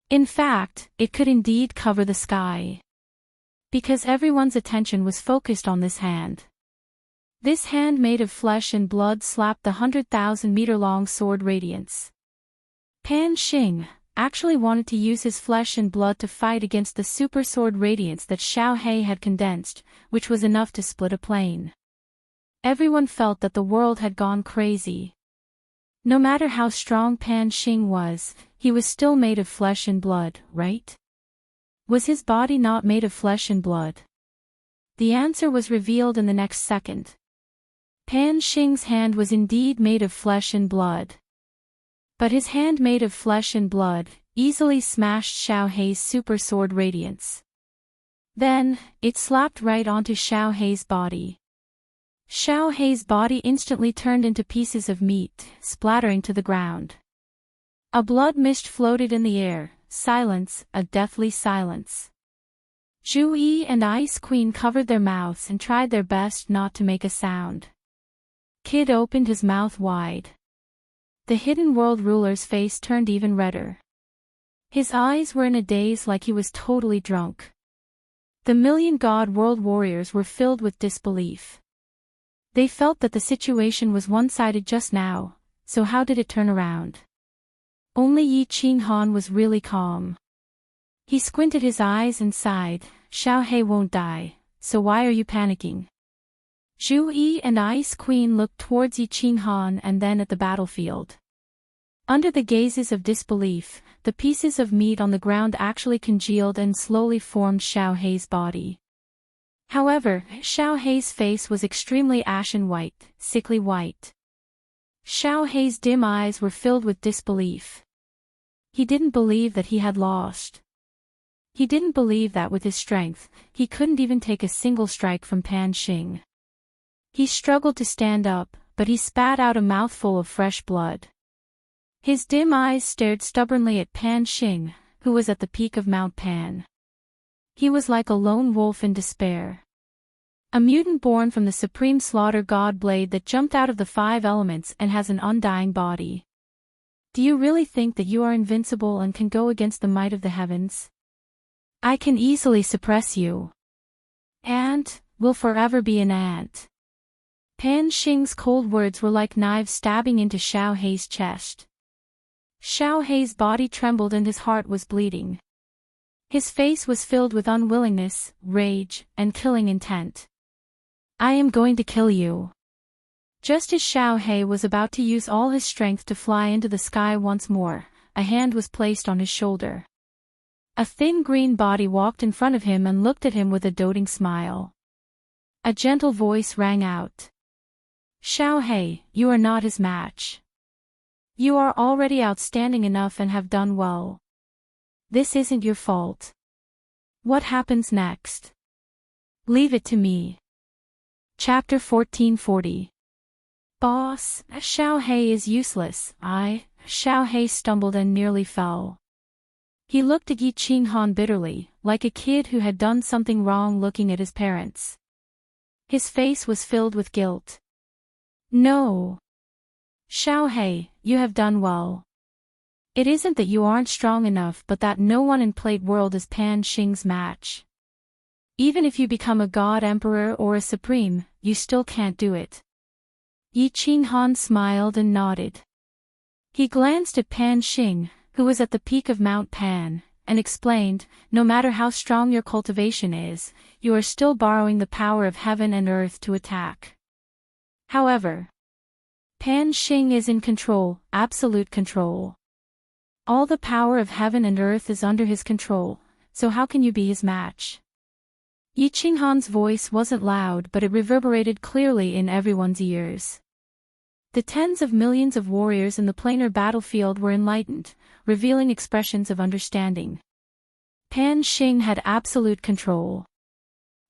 In fact, it could indeed cover the sky. Because everyone's attention was focused on this hand. This hand made of flesh and blood slapped the 100,000-meter-long sword radiance. Pan Xing actually wanted to use his flesh and blood to fight against the super sword radiance that Xiao He had condensed, which was enough to split a plane. Everyone felt that the world had gone crazy. No matter how strong Pan Xing was, he was still made of flesh and blood, right? Was his body not made of flesh and blood? The answer was revealed in the next second. Pan Xing's hand was indeed made of flesh and blood. But his hand made of flesh and blood easily smashed Xiao Hei's super sword radiance. Then, it slapped right onto Xiao Hei's body. Xiao Hei's body instantly turned into pieces of meat, splattering to the ground. A blood mist floated in the air, silence, a deathly silence. Zhu Yi and Ice Queen covered their mouths and tried their best not to make a sound. Kid opened his mouth wide. The Hidden World ruler's face turned even redder. His eyes were in a daze like he was totally drunk. The Million God World warriors were filled with disbelief. They felt that the situation was one-sided just now, so how did it turn around? Only Yi Qinghan was really calm. He squinted his eyes and sighed, Xiao He won't die, so why are you panicking? Zhu Yi and Ice Queen looked towards Yi Qinghan and then at the battlefield. Under the gazes of disbelief, the pieces of meat on the ground actually congealed and slowly formed Xiao Hei's body. However, Xiao Hei's face was extremely ashen white, sickly white. Xiao Hei's dim eyes were filled with disbelief. He didn't believe that he had lost. He didn't believe that with his strength, he couldn't even take a single strike from Pan Xing. He struggled to stand up, but he spat out a mouthful of fresh blood. His dim eyes stared stubbornly at Pan Xing, who was at the peak of Mount Pan. He was like a lone wolf in despair. A mutant born from the supreme slaughter god blade that jumped out of the 5 elements and has an undying body. Do you really think that you are invincible and can go against the might of the heavens? I can easily suppress you. And will forever be an ant. Pan Xing's cold words were like knives stabbing into Xiao Hei's chest. Xiao Hei's body trembled and his heart was bleeding. His face was filled with unwillingness, rage, and killing intent. I am going to kill you. Just as Xiao Hei was about to use all his strength to fly into the sky once more, a hand was placed on his shoulder. A thin green body walked in front of him and looked at him with a doting smile. A gentle voice rang out. Xiao Hei, you are not his match. You are already outstanding enough and have done well. This isn't your fault. What happens next? Leave it to me. Chapter 1440. Boss, Xiao Hei is useless. Xiao Hei stumbled and nearly fell. He looked at Yi Qinghan bitterly, like a kid who had done something wrong looking at his parents. His face was filled with guilt. No. Xiao Hei, you have done well. It isn't that you aren't strong enough but that no one in Plate World is Pan Xing's match. Even if you become a god emperor or a supreme, you still can't do it. Yi Qinghan smiled and nodded. He glanced at Pan Xing, who was at the peak of Mount Pan, and explained, no matter how strong your cultivation is, you are still borrowing the power of heaven and earth to attack. However, Pan Xing is in control, absolute control. All the power of heaven and earth is under his control, so how can you be his match? Yi Qinghan's voice wasn't loud but it reverberated clearly in everyone's ears. The tens of millions of warriors in the planar battlefield were enlightened, revealing expressions of understanding. Pan Xing had absolute control.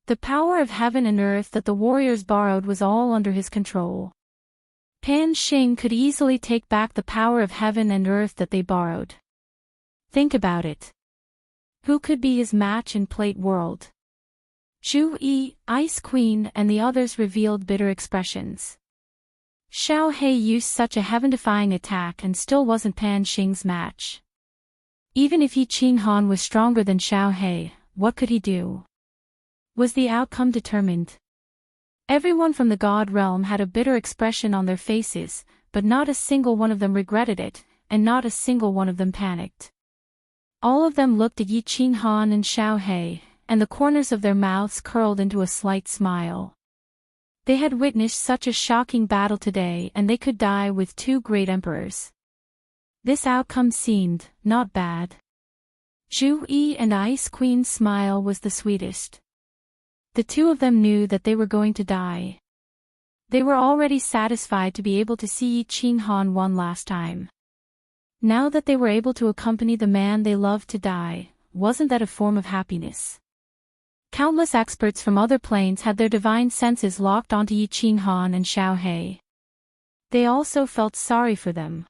The power of heaven and earth that the warriors borrowed was all under his control. Pan Xing could easily take back the power of heaven and earth that they borrowed. Think about it. Who could be his match in Plate World? Zhu Yi, Ice Queen and the others revealed bitter expressions. Xiao Hei used such a heaven-defying attack and still wasn't Pan Xing's match. Even if Yi Qinghan was stronger than Xiao Hei, what could he do? Was the outcome determined? Everyone from the god realm had a bitter expression on their faces, but not a single one of them regretted it, and not a single one of them panicked. All of them looked at Yi Qinghan and Xiao Hei, and the corners of their mouths curled into a slight smile. They had witnessed such a shocking battle today and they could die with 2 great emperors. This outcome seemed not bad. Zhu Yi and Ice Queen's smile was the sweetest. The 2 of them knew that they were going to die. They were already satisfied to be able to see Yi Qinghan one last time. Now that they were able to accompany the man they loved to die, wasn't that a form of happiness? Countless experts from other planes had their divine senses locked onto Yi Qinghan and Xiao Hei. They also felt sorry for them.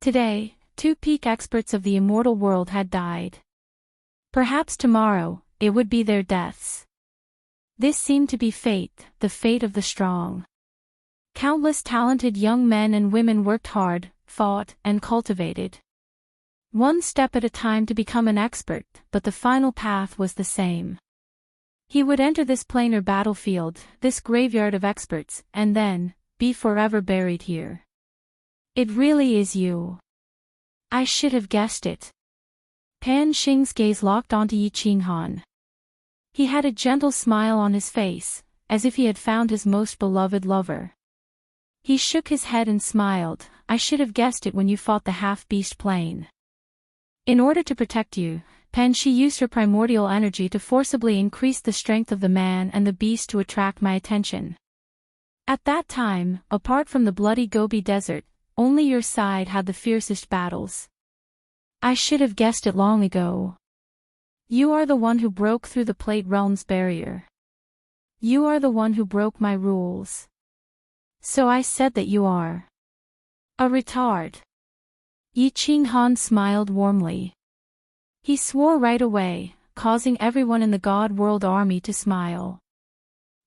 Today, 2 peak experts of the immortal world had died. Perhaps tomorrow, it would be their deaths. This seemed to be fate, the fate of the strong. Countless talented young men and women worked hard, fought, and cultivated. One step at a time to become an expert, but the final path was the same. He would enter this planar battlefield, this graveyard of experts, and then be forever buried here. It really is you. I should have guessed it. Pan Xing's gaze locked onto Yi Qinghan. He had a gentle smile on his face, as if he had found his most beloved lover. He shook his head and smiled. I should have guessed it when you fought the half-beast plane. In order to protect you, Pan Xi used her primordial energy to forcibly increase the strength of the man and the beast to attract my attention. At that time, apart from the bloody Gobi Desert, only your side had the fiercest battles. I should have guessed it long ago. You are the one who broke through the Plate Realm's barrier. You are the one who broke my rules. So I said that you are a retard. Yi Qinghan smiled warmly. He swore right away, causing everyone in the God World Army to smile.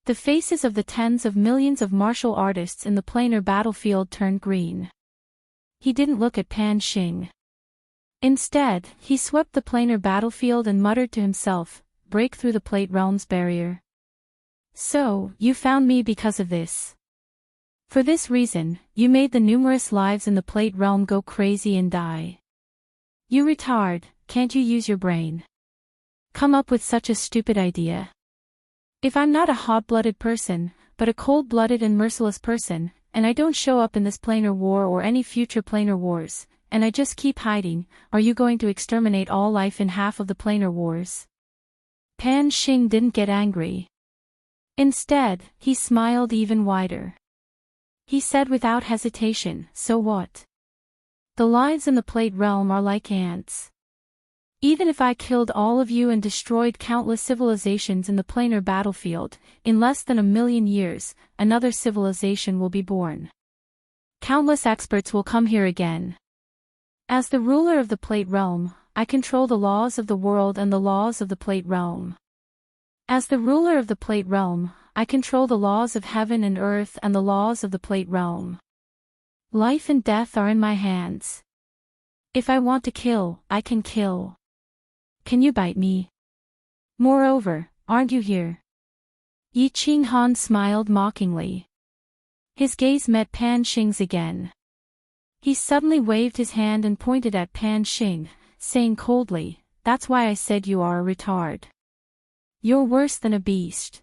The faces of the tens of millions of martial artists in the planar battlefield turned green. He didn't look at Pan Xing. Instead, he swept the planar battlefield and muttered to himself, "Break through the plate realm's barrier." So, you found me because of this. For this reason, you made the numerous lives in the plate realm go crazy and die. You retard, can't you use your brain? Come up with such a stupid idea. If I'm not a hot-blooded person, but a cold-blooded and merciless person, and I don't show up in this planar war or any future planar wars, and I just keep hiding, are you going to exterminate all life in half of the planar wars? Pan Xing didn't get angry. Instead, he smiled even wider. He said without hesitation, "So what? The lives in the plate realm are like ants. Even if I killed all of you and destroyed countless civilizations in the planar battlefield, in less than 1,000,000 years, another civilization will be born. Countless experts will come here again. As the ruler of the plate realm, I control the laws of the world and the laws of the plate realm. As the ruler of the plate realm, I control the laws of heaven and earth and the laws of the plate realm. Life and death are in my hands. If I want to kill, I can kill. Can you bite me? Moreover, aren't you here?" Yi Qinghan smiled mockingly. His gaze met Pan Xing's again. He suddenly waved his hand and pointed at Pan Xing, saying coldly, "That's why I said you are a retard. You're worse than a beast."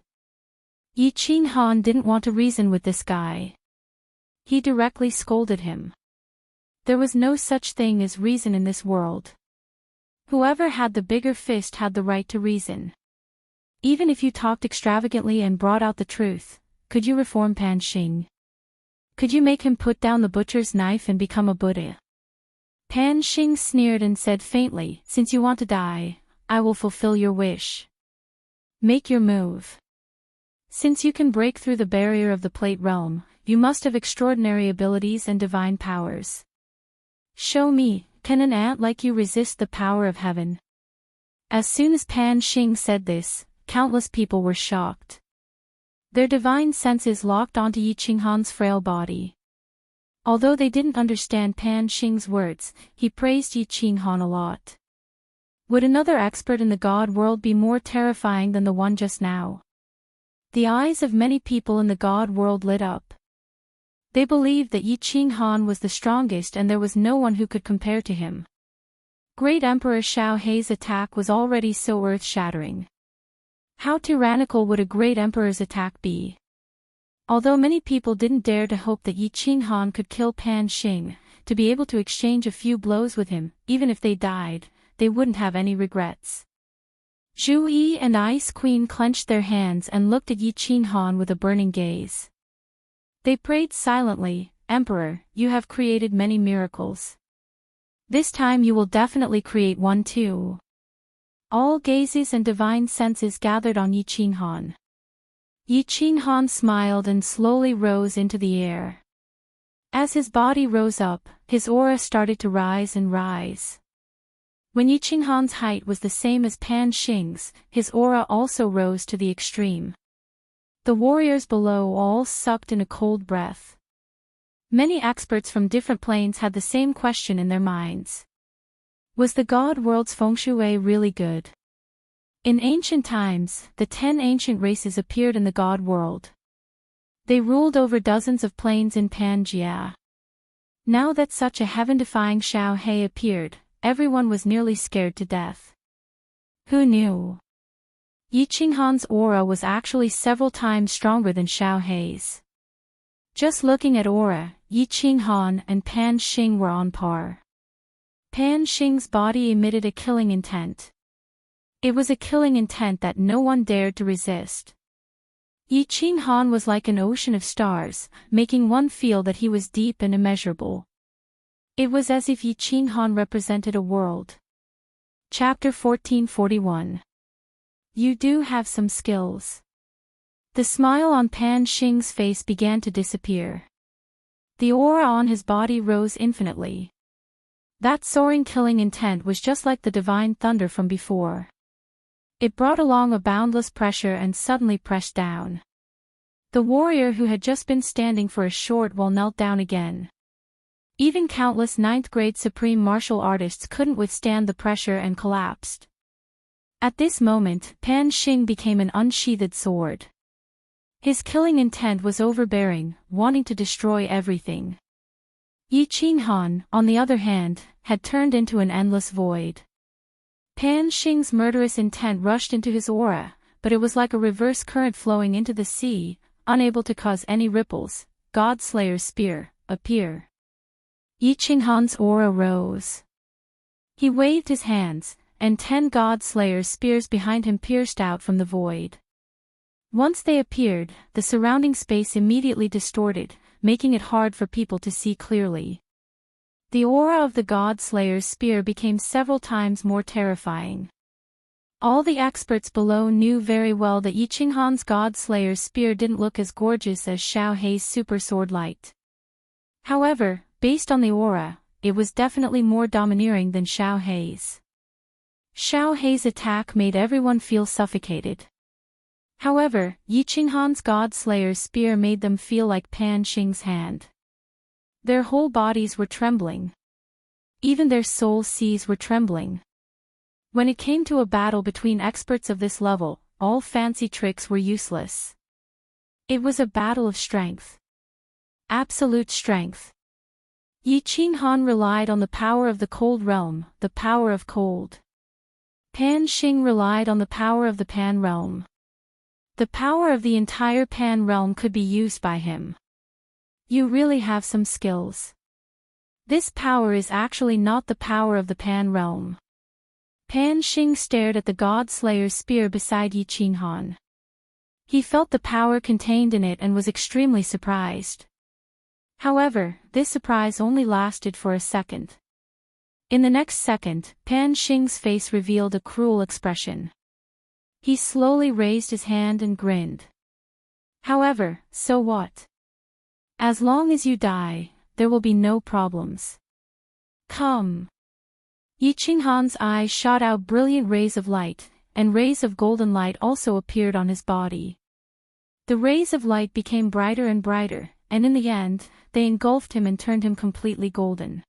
Yi Qinghan didn't want to reason with this guy. He directly scolded him. There was no such thing as reason in this world. Whoever had the bigger fist had the right to reason. Even if you talked extravagantly and brought out the truth, could you reform Pan Xing? Could you make him put down the butcher's knife and become a Buddha? Pan Xing sneered and said faintly, "Since you want to die, I will fulfill your wish. Make your move. Since you can break through the barrier of the plate realm, you must have extraordinary abilities and divine powers. Show me, can an ant like you resist the power of heaven?" As soon as Pan Xing said this, countless people were shocked. Their divine senses locked onto Yi Qinghan's frail body. Although they didn't understand Pan Xing's words, he praised Yi Qinghan a lot. Would another expert in the God world be more terrifying than the one just now? The eyes of many people in the God world lit up. They believed that Yi Qinghan was the strongest and there was no one who could compare to him. Great Emperor Xiao Hei's attack was already so earth-shattering. How tyrannical would a great emperor's attack be? Although many people didn't dare to hope that Yi Qinghan could kill Pan Xing, to be able to exchange a few blows with him, even if they died, they wouldn't have any regrets. Zhu Yi and Ice Queen clenched their hands and looked at Yi Qinghan with a burning gaze. They prayed silently, "Emperor, you have created many miracles. This time you will definitely create one too." All gazes and divine senses gathered on Yi Qinghan. Yi Qinghan smiled and slowly rose into the air. As his body rose up, his aura started to rise and rise. When Yi Qinghan's height was the same as Pan Xing's, his aura also rose to the extreme. The warriors below all sucked in a cold breath. Many experts from different planes had the same question in their minds. Was the God world's feng shui really good? In ancient times, the 10 ancient races appeared in the God world. They ruled over dozens of planes in Pangaea. Now that such a heaven-defying Xiao Hei appeared, everyone was nearly scared to death. Who knew? Yi Qinghan's aura was actually several times stronger than Xiao Hei's. Just looking at aura, Yi Qinghan and Pan Xing were on par. Pan Xing's body emitted a killing intent. It was a killing intent that no one dared to resist. Yi Qinghan was like an ocean of stars, making one feel that he was deep and immeasurable. It was as if Yi Qinghan represented a world. Chapter 1441. You do have some skills. The smile on Pan Xing's face began to disappear. The aura on his body rose infinitely. That soaring killing intent was just like the divine thunder from before. It brought along a boundless pressure and suddenly pressed down. The warrior who had just been standing for a short while knelt down again. Even countless ninth-grade supreme martial artists couldn't withstand the pressure and collapsed. At this moment, Pan Xing became an unsheathed sword. His killing intent was overbearing, wanting to destroy everything. Yi Qinghan, on the other hand, had turned into an endless void. Pan Xing's murderous intent rushed into his aura, but it was like a reverse current flowing into the sea, unable to cause any ripples. God-Slayer's spear, appear. Yi Qinghan's aura rose. He waved his hands, and 10 God-Slayer's spears behind him pierced out from the void. Once they appeared, the surrounding space immediately distorted, making it hard for people to see clearly. The aura of the God-Slayer's spear became several times more terrifying. All the experts below knew very well that Yi Qinghan's God-Slayer's spear didn't look as gorgeous as Xiao Hei's super sword light. However, based on the aura, it was definitely more domineering than Xiao Hei's. Xiao Hei's attack made everyone feel suffocated. However, Yi Qinghan's God-Slayer's spear made them feel like Pan Xing's hand. Their whole bodies were trembling. Even their soul seas were trembling. When it came to a battle between experts of this level, all fancy tricks were useless. It was a battle of strength. Absolute strength. Yi Qinghan relied on the power of the cold realm, the power of cold. Pan Xing relied on the power of the Pan realm. The power of the entire Pan realm could be used by him. You really have some skills. This power is actually not the power of the Pan realm. Pan Xing stared at the God-Slayer's spear beside Yi Qinghan. He felt the power contained in it and was extremely surprised. However, this surprise only lasted for a second. In the next second, Pan Xing's face revealed a cruel expression. He slowly raised his hand and grinned. However, so what? As long as you die, there will be no problems. Come. Yi Qinghan's eyes shot out brilliant rays of light, and rays of golden light also appeared on his body. The rays of light became brighter and brighter, and in the end, they engulfed him and turned him completely golden.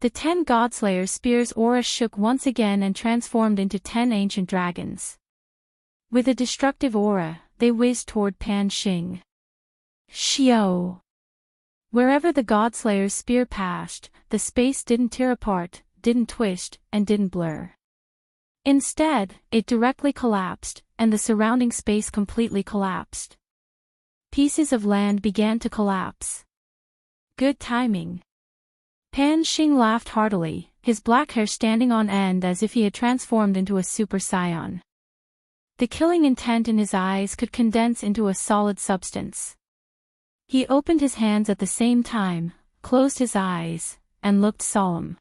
The 10 Godslayer spears' aura shook once again and transformed into 10 ancient dragons. With a destructive aura, they whizzed toward Pan Xing. Xiao! Wherever the Godslayer's spear passed, the space didn't tear apart, didn't twist, and didn't blur. Instead, it directly collapsed, and the surrounding space completely collapsed. Pieces of land began to collapse. Good timing. Pan Xing laughed heartily, his black hair standing on end as if he had transformed into a super scion. The killing intent in his eyes could condense into a solid substance. He opened his hands at the same time, closed his eyes, and looked solemn.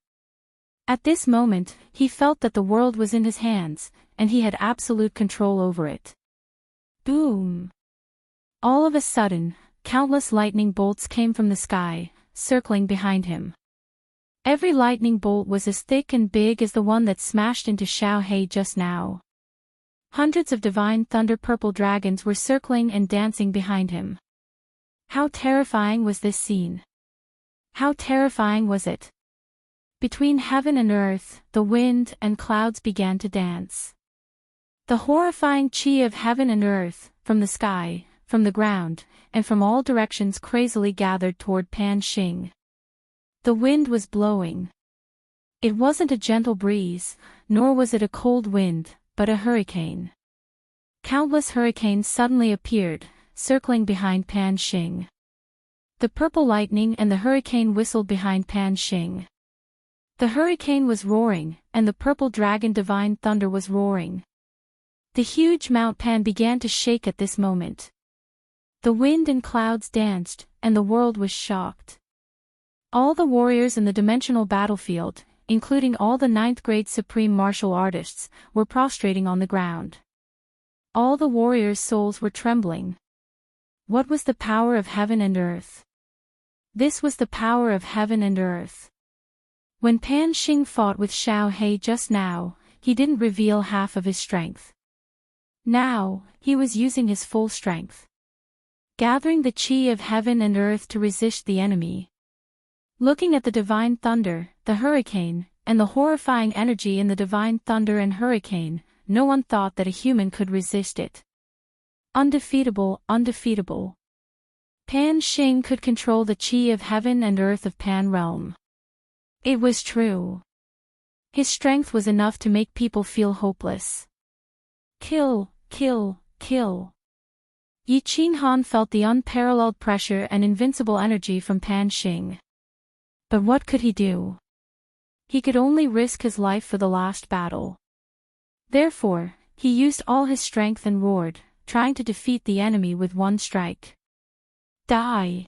At this moment, he felt that the world was in his hands, and he had absolute control over it. Boom! All of a sudden, countless lightning bolts came from the sky, circling behind him. Every lightning bolt was as thick and big as the one that smashed into Xiao Hei just now. Hundreds of divine thunder purple dragons were circling and dancing behind him. How terrifying was this scene? How terrifying was it? Between heaven and earth, the wind and clouds began to dance. The horrifying chi of heaven and earth, from the sky, from the ground, and from all directions crazily gathered toward Pan Xing. The wind was blowing. It wasn't a gentle breeze, nor was it a cold wind, but a hurricane. Countless hurricanes suddenly appeared, circling behind Pan Xing. The purple lightning and the hurricane whistled behind Pan Xing. The hurricane was roaring, and the purple dragon divine thunder was roaring. The huge Mount Pan began to shake at this moment. The wind and clouds danced, and the world was shocked. All the warriors in the dimensional battlefield, including all the 9th grade supreme martial artists, were prostrating on the ground. All the warriors' souls were trembling. What was the power of heaven and earth? This was the power of heaven and earth. When Pan Xing fought with Xiao He just now, he didn't reveal half of his strength. Now, he was using his full strength, gathering the qi of heaven and earth to resist the enemy. Looking at the divine thunder, the hurricane, and the horrifying energy in the divine thunder and hurricane, no one thought that a human could resist it. Undefeatable, undefeatable. Pan Xing could control the qi of heaven and earth of Pan realm. It was true. His strength was enough to make people feel hopeless. Kill, kill, kill. Yi Qinghan felt the unparalleled pressure and invincible energy from Pan Xing. But what could he do? He could only risk his life for the last battle. Therefore, he used all his strength and roared, trying to defeat the enemy with one strike. Die!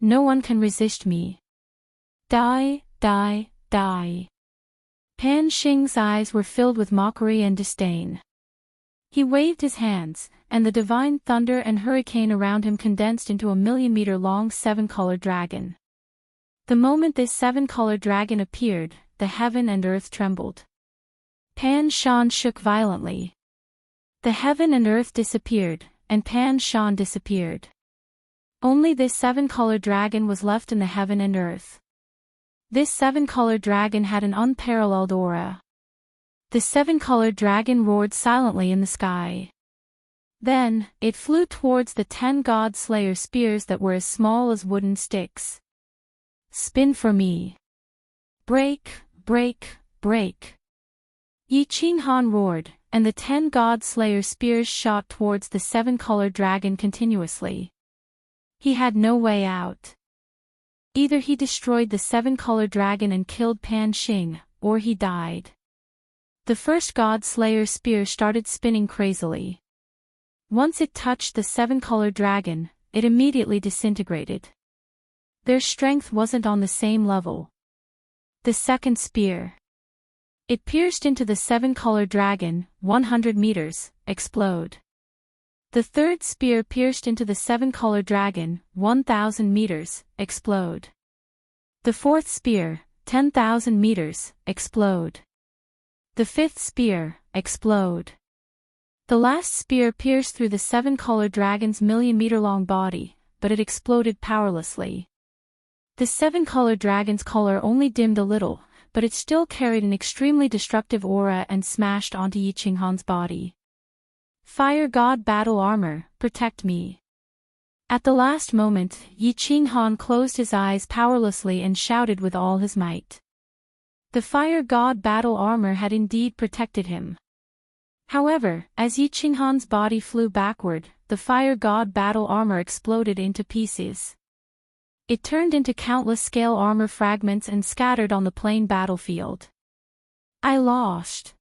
No one can resist me. Die, die, die. Pan Xing's eyes were filled with mockery and disdain. He waved his hands, and the divine thunder and hurricane around him condensed into a 1,000,000-meter-long seven-colored dragon. The moment this seven-colored dragon appeared, the heaven and earth trembled. Pan Shan shook violently. The heaven and earth disappeared, and Pan Shan disappeared. Only this seven-colored dragon was left in the heaven and earth. This seven-colored dragon had an unparalleled aura. The seven-colored dragon roared silently in the sky. Then, it flew towards the 10 God Slayer spears that were as small as wooden sticks. Spin for me. Break, break, break. Yi Qinghan roared, and the 10 God Slayer spears shot towards the seven-colored dragon continuously. He had no way out. Either he destroyed the seven-colored dragon and killed Pan Xing, or he died. The first God Slayer spear started spinning crazily. Once it touched the seven-colored dragon, it immediately disintegrated. Their strength wasn't on the same level. The second spear. It pierced into the seven-colored dragon, 100 meters, explode. The third spear pierced into the seven-colored dragon, 1,000 meters, explode. The fourth spear, 10,000 meters, explode. The fifth spear, explode. The last spear pierced through the seven-colored dragon's 1,000,000-meter-long body, but it exploded powerlessly. The seven-colored dragon's color only dimmed a little, but it still carried an extremely destructive aura and smashed onto Yi Qinghan's body. Fire God battle armor, protect me. At the last moment, Yi Qinghan closed his eyes powerlessly and shouted with all his might. The Fire God battle armor had indeed protected him. However, as Yi Qinghan's body flew backward, the Fire God battle armor exploded into pieces. It turned into countless scale armor fragments and scattered on the plain battlefield. I lost.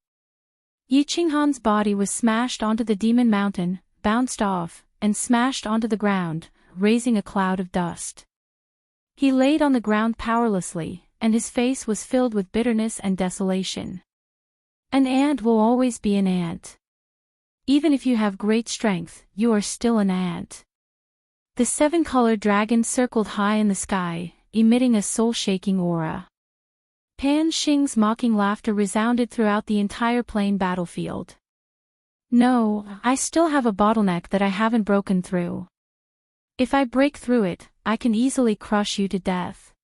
Yi Qinghan's body was smashed onto the demon mountain, bounced off, and smashed onto the ground, raising a cloud of dust. He laid on the ground powerlessly, and his face was filled with bitterness and desolation. An ant will always be an ant. Even if you have great strength, you are still an ant. The seven-colored dragon circled high in the sky, emitting a soul-shaking aura. Pan Xing's mocking laughter resounded throughout the entire plain battlefield. No, I still have a bottleneck that I haven't broken through. If I break through it, I can easily crush you to death.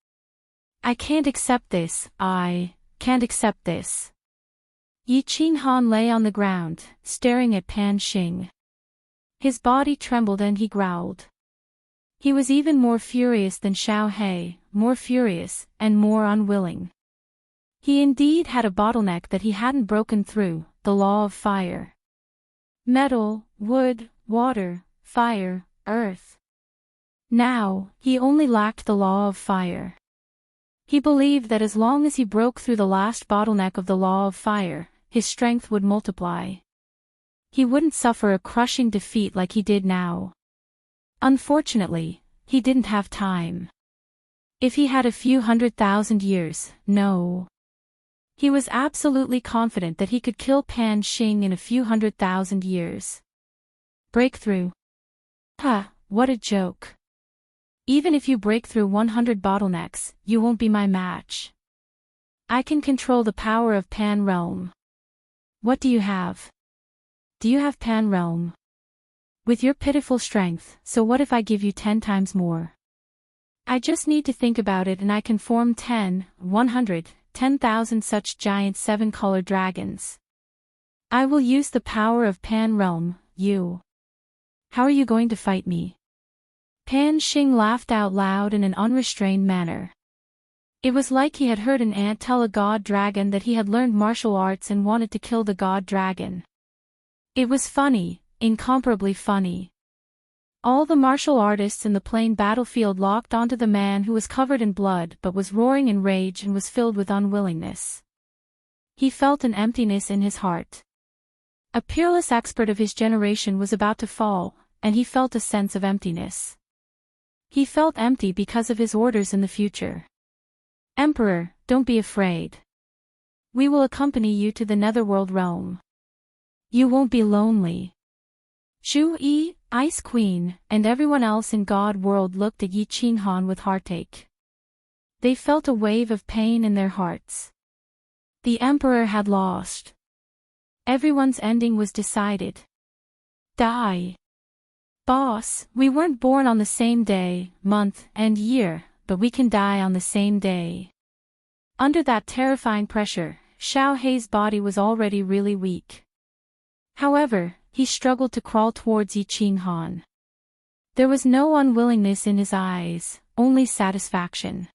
I can't accept this, I can't accept this. Yi Qinghan lay on the ground, staring at Pan Xing. His body trembled and he growled. He was even more furious than Xiao He, more furious, and more unwilling. He indeed had a bottleneck that he hadn't broken through, the law of fire. Metal, wood, water, fire, earth. Now, he only lacked the law of fire. He believed that as long as he broke through the last bottleneck of the law of fire, his strength would multiply. He wouldn't suffer a crushing defeat like he did now. Unfortunately, he didn't have time. If he had a few 100,000 years, no. He was absolutely confident that he could kill Pan Xing in a few 100,000 years. Breakthrough. Ha, what a joke. Even if you break through 100 bottlenecks, you won't be my match. I can control the power of Pan Realm. What do you have? Do you have Pan Realm? With your pitiful strength, so what if I give you 10 times more? I just need to think about it and I can form 10, 100, 10,000 such giant 7-colored dragons. I will use the power of Pan Realm, you. How are you going to fight me? Pan Xing laughed out loud in an unrestrained manner. It was like he had heard an ant tell a god dragon that he had learned martial arts and wanted to kill the god dragon. It was funny, incomparably funny. All the martial artists in the plain battlefield locked onto the man who was covered in blood but was roaring in rage and was filled with unwillingness. He felt an emptiness in his heart. A peerless expert of his generation was about to fall, and he felt a sense of emptiness. He felt empty because of his orders in the future. Emperor, don't be afraid. We will accompany you to the Netherworld realm. You won't be lonely. Shu Yi, Ice Queen, and everyone else in God World looked at Yi Qinghan with heartache. They felt a wave of pain in their hearts. The Emperor had lost. Everyone's ending was decided. Die. Boss, we weren't born on the same day, month, and year, but we can die on the same day. Under that terrifying pressure, Xiao Hei's body was already really weak. However, he struggled to crawl towards Yi Qinghan. There was no unwillingness in his eyes, only satisfaction.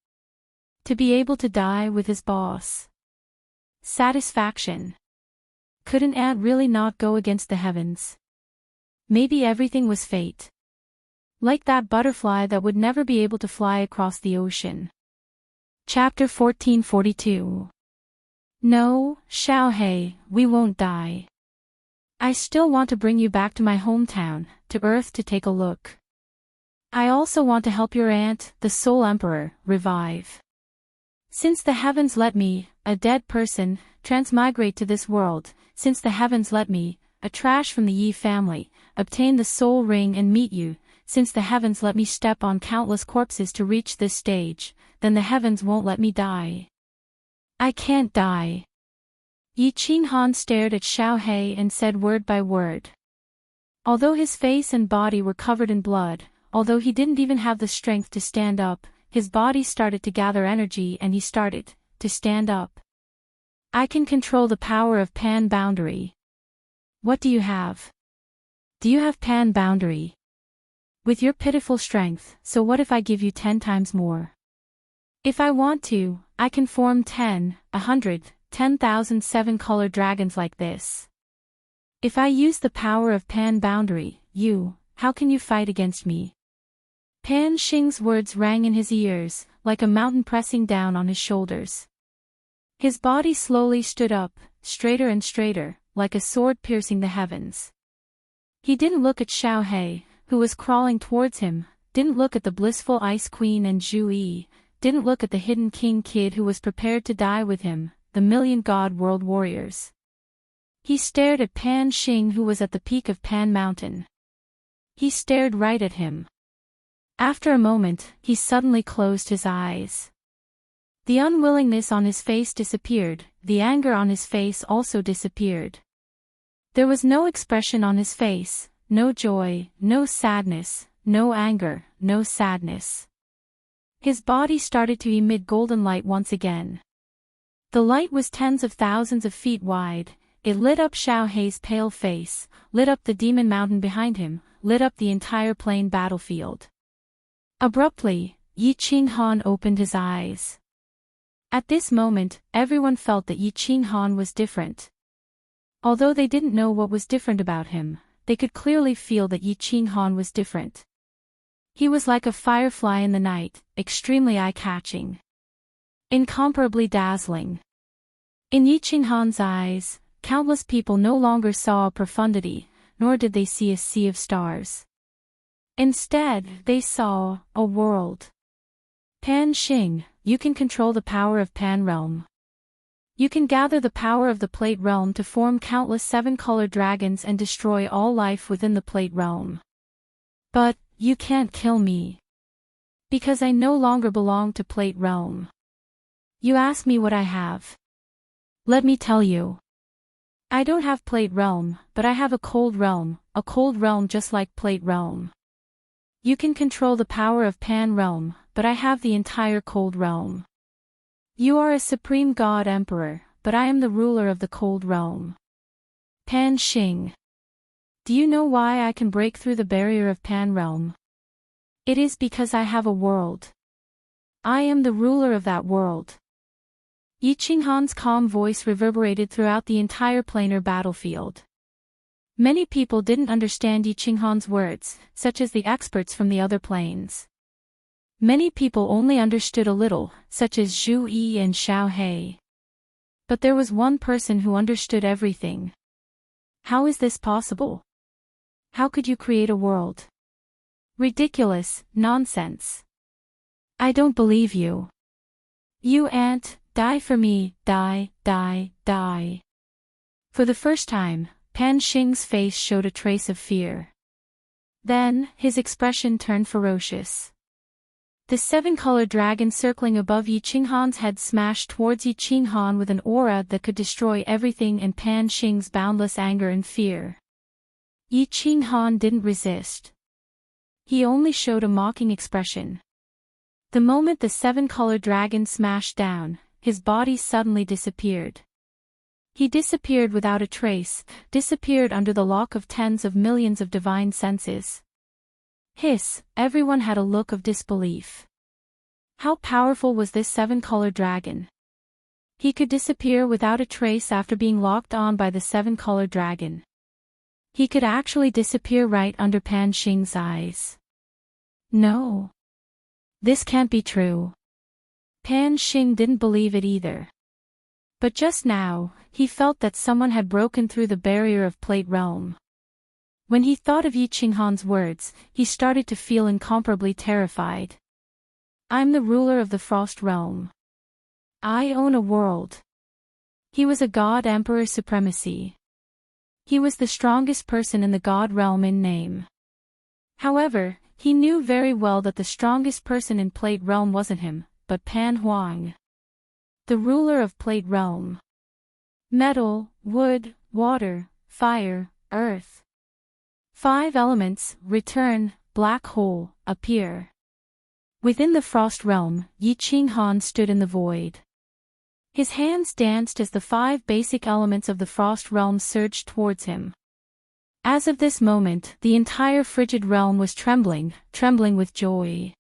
To be able to die with his boss. Satisfaction. Could an ant really not go against the heavens? Maybe everything was fate. Like that butterfly that would never be able to fly across the ocean. Chapter 1442. No, Xiao Hei, we won't die. I still want to bring you back to my hometown, to Earth to take a look. I also want to help your aunt, the Soul Emperor, revive. Since the heavens let me, a dead person, transmigrate to this world, since the heavens let me, a trash from the Yi family, obtain the soul ring and meet you, since the heavens let me step on countless corpses to reach this stage, then the heavens won't let me die. I can't die. Yi Qinghan stared at Xiao Hei and said word by word. Although his face and body were covered in blood, although he didn't even have the strength to stand up, his body started to gather energy and he started to stand up. I can control the power of Pan Boundary. What do you have? Do you have Pan Boundary? With your pitiful strength, so what if I give you 10 times more? If I want to, I can form 10, 100, 10,000 7-colored dragons like this. If I use the power of Pan Boundary, how can you fight against me? Pan Xing's words rang in his ears, like a mountain pressing down on his shoulders. His body slowly stood up, straighter and straighter, like a sword piercing the heavens. He didn't look at Xiao Hei, who was crawling towards him, didn't look at the blissful Ice Queen and Zhu Yi, didn't look at the hidden King Kid who was prepared to die with him, the million God World warriors. He stared at Pan Xing who was at the peak of Pan Mountain. He stared right at him. After a moment, he suddenly closed his eyes. The unwillingness on his face disappeared, the anger on his face also disappeared. There was no expression on his face, no joy, no sadness, no anger, no sadness. His body started to emit golden light once again. The light was tens of thousands of feet wide, it lit up Xiao Hei's pale face, lit up the demon mountain behind him, lit up the entire plain battlefield. Abruptly, Yi Qinghan opened his eyes. At this moment, everyone felt that Yi Qinghan was different. Although they didn't know what was different about him, they could clearly feel that Yi Qinghan was different. He was like a firefly in the night, extremely eye-catching. Incomparably dazzling. In Yi Qinghan's eyes, countless people no longer saw a profundity, nor did they see a sea of stars. Instead, they saw a world. Pan Xing, you can control the power of Pan Realm. You can gather the power of the Plate Realm to form countless seven-colored dragons and destroy all life within the Plate Realm. But, you can't kill me. Because I no longer belong to Plate Realm. You ask me what I have. Let me tell you. I don't have Plate Realm, but I have a cold realm just like Plate Realm. You can control the power of Pan Realm, but I have the entire Cold Realm. You are a supreme god emperor, but I am the ruler of the Cold Realm. Pan Xing. Do you know why I can break through the barrier of Pan Realm? It is because I have a world. I am the ruler of that world. Yi Qinghan's calm voice reverberated throughout the entire planar battlefield. Many people didn't understand Yi Qinghan's words, such as the experts from the other planes. Many people only understood a little, such as Zhu Yi and Xiao He. But there was one person who understood everything. How is this possible? How could you create a world? Ridiculous, nonsense. I don't believe you. You ant, die for me, die, die, die. For the first time, Pan Xing's face showed a trace of fear. Then, his expression turned ferocious. The seven-colored dragon circling above Yi Qinghan's head smashed towards Yi Qinghan with an aura that could destroy everything in Pan Xing's boundless anger and fear. Yi Qinghan didn't resist. He only showed a mocking expression. The moment the seven-colored dragon smashed down, his body suddenly disappeared. He disappeared without a trace, disappeared under the lock of tens of millions of divine senses. Hiss, everyone had a look of disbelief. How powerful was this seven-colored dragon? He could disappear without a trace after being locked on by the seven-colored dragon. He could actually disappear right under Pan Xing's eyes. No. This can't be true. Pan Xing didn't believe it either. But just now, he felt that someone had broken through the barrier of Plate Realm. When he thought of Yi Qinghan's words, he started to feel incomparably terrified. I'm the ruler of the Frost Realm. I own a world. He was a god emperor supremacy. He was the strongest person in the god realm in name. However, he knew very well that the strongest person in Plate Realm wasn't him, but Pan Huang. The ruler of Plate Realm. Metal, wood, water, fire, earth. 5 elements, return, black hole, appear. Within the Frost Realm, Yi Qinghan stood in the void. His hands danced as the 5 basic elements of the Frost Realm surged towards him. As of this moment, the entire frigid realm was trembling with joy.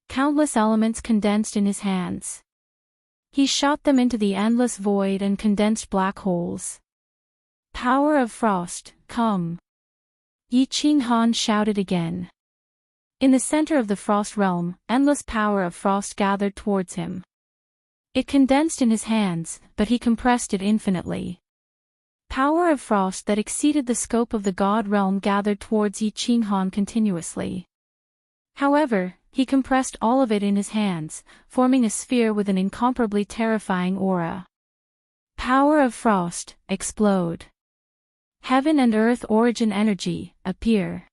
Countless elements condensed in his hands. He shot them into the endless void and condensed black holes. Power of Frost, come. Yi Qinghan shouted again. In the center of the Frost Realm, endless power of Frost gathered towards him. It condensed in his hands, but he compressed it infinitely. Power of Frost that exceeded the scope of the God Realm gathered towards Yi Qinghan continuously. However, he compressed all of it in his hands, forming a sphere with an incomparably terrifying aura. Power of Frost, explode. Heaven and Earth origin energy, appear.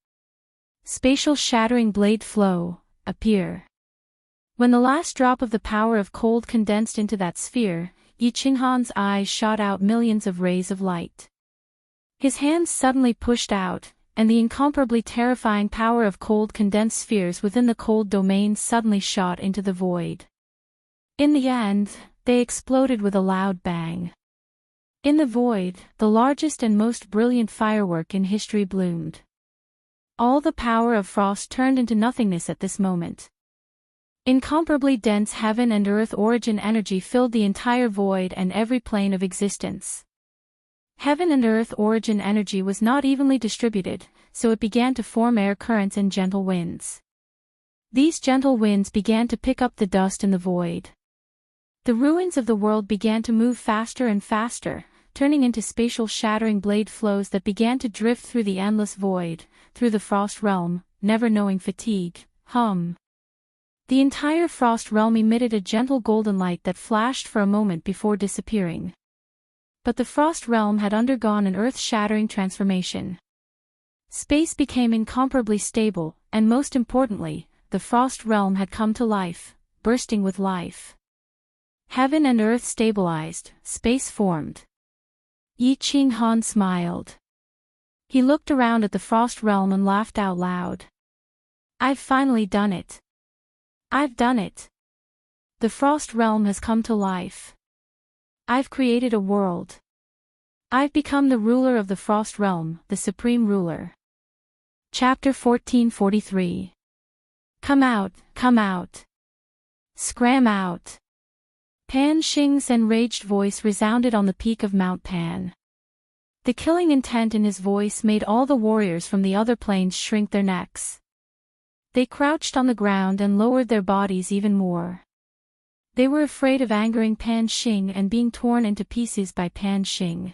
Spatial shattering blade flow, appear. When the last drop of the power of cold condensed into that sphere, Yi Qinghan's eyes shot out millions of rays of light. His hands suddenly pushed out, and the incomparably terrifying power of cold condensed spheres within the cold domain suddenly shot into the void. In the end, they exploded with a loud bang. In the void, the largest and most brilliant firework in history bloomed. All the power of Frost turned into nothingness at this moment. Incomparably dense heaven and earth origin energy filled the entire void and every plane of existence. Heaven and earth origin energy was not evenly distributed, so it began to form air currents and gentle winds. These gentle winds began to pick up the dust in the void. The ruins of the world began to move faster and faster, turning into spatial shattering blade flows that began to drift through the endless void, through the Frost Realm, never knowing fatigue. The entire frost realm emitted a gentle golden light that flashed for a moment before disappearing. But the frost realm had undergone an earth-shattering transformation. Space became incomparably stable, and most importantly, the frost realm had come to life, bursting with life. Heaven and earth stabilized, space formed. Yi Qinghan smiled. He looked around at the frost realm and laughed out loud. I've finally done it. I've done it. The frost realm has come to life. I've created a world. I've become the ruler of the frost realm, the supreme ruler. Chapter 1443. Come out. Scram out. Pan Xing's enraged voice resounded on the peak of Mount Pan. The killing intent in his voice made all the warriors from the other planes shrink their necks. They crouched on the ground and lowered their bodies even more. They were afraid of angering Pan Xing and being torn into pieces by Pan Xing.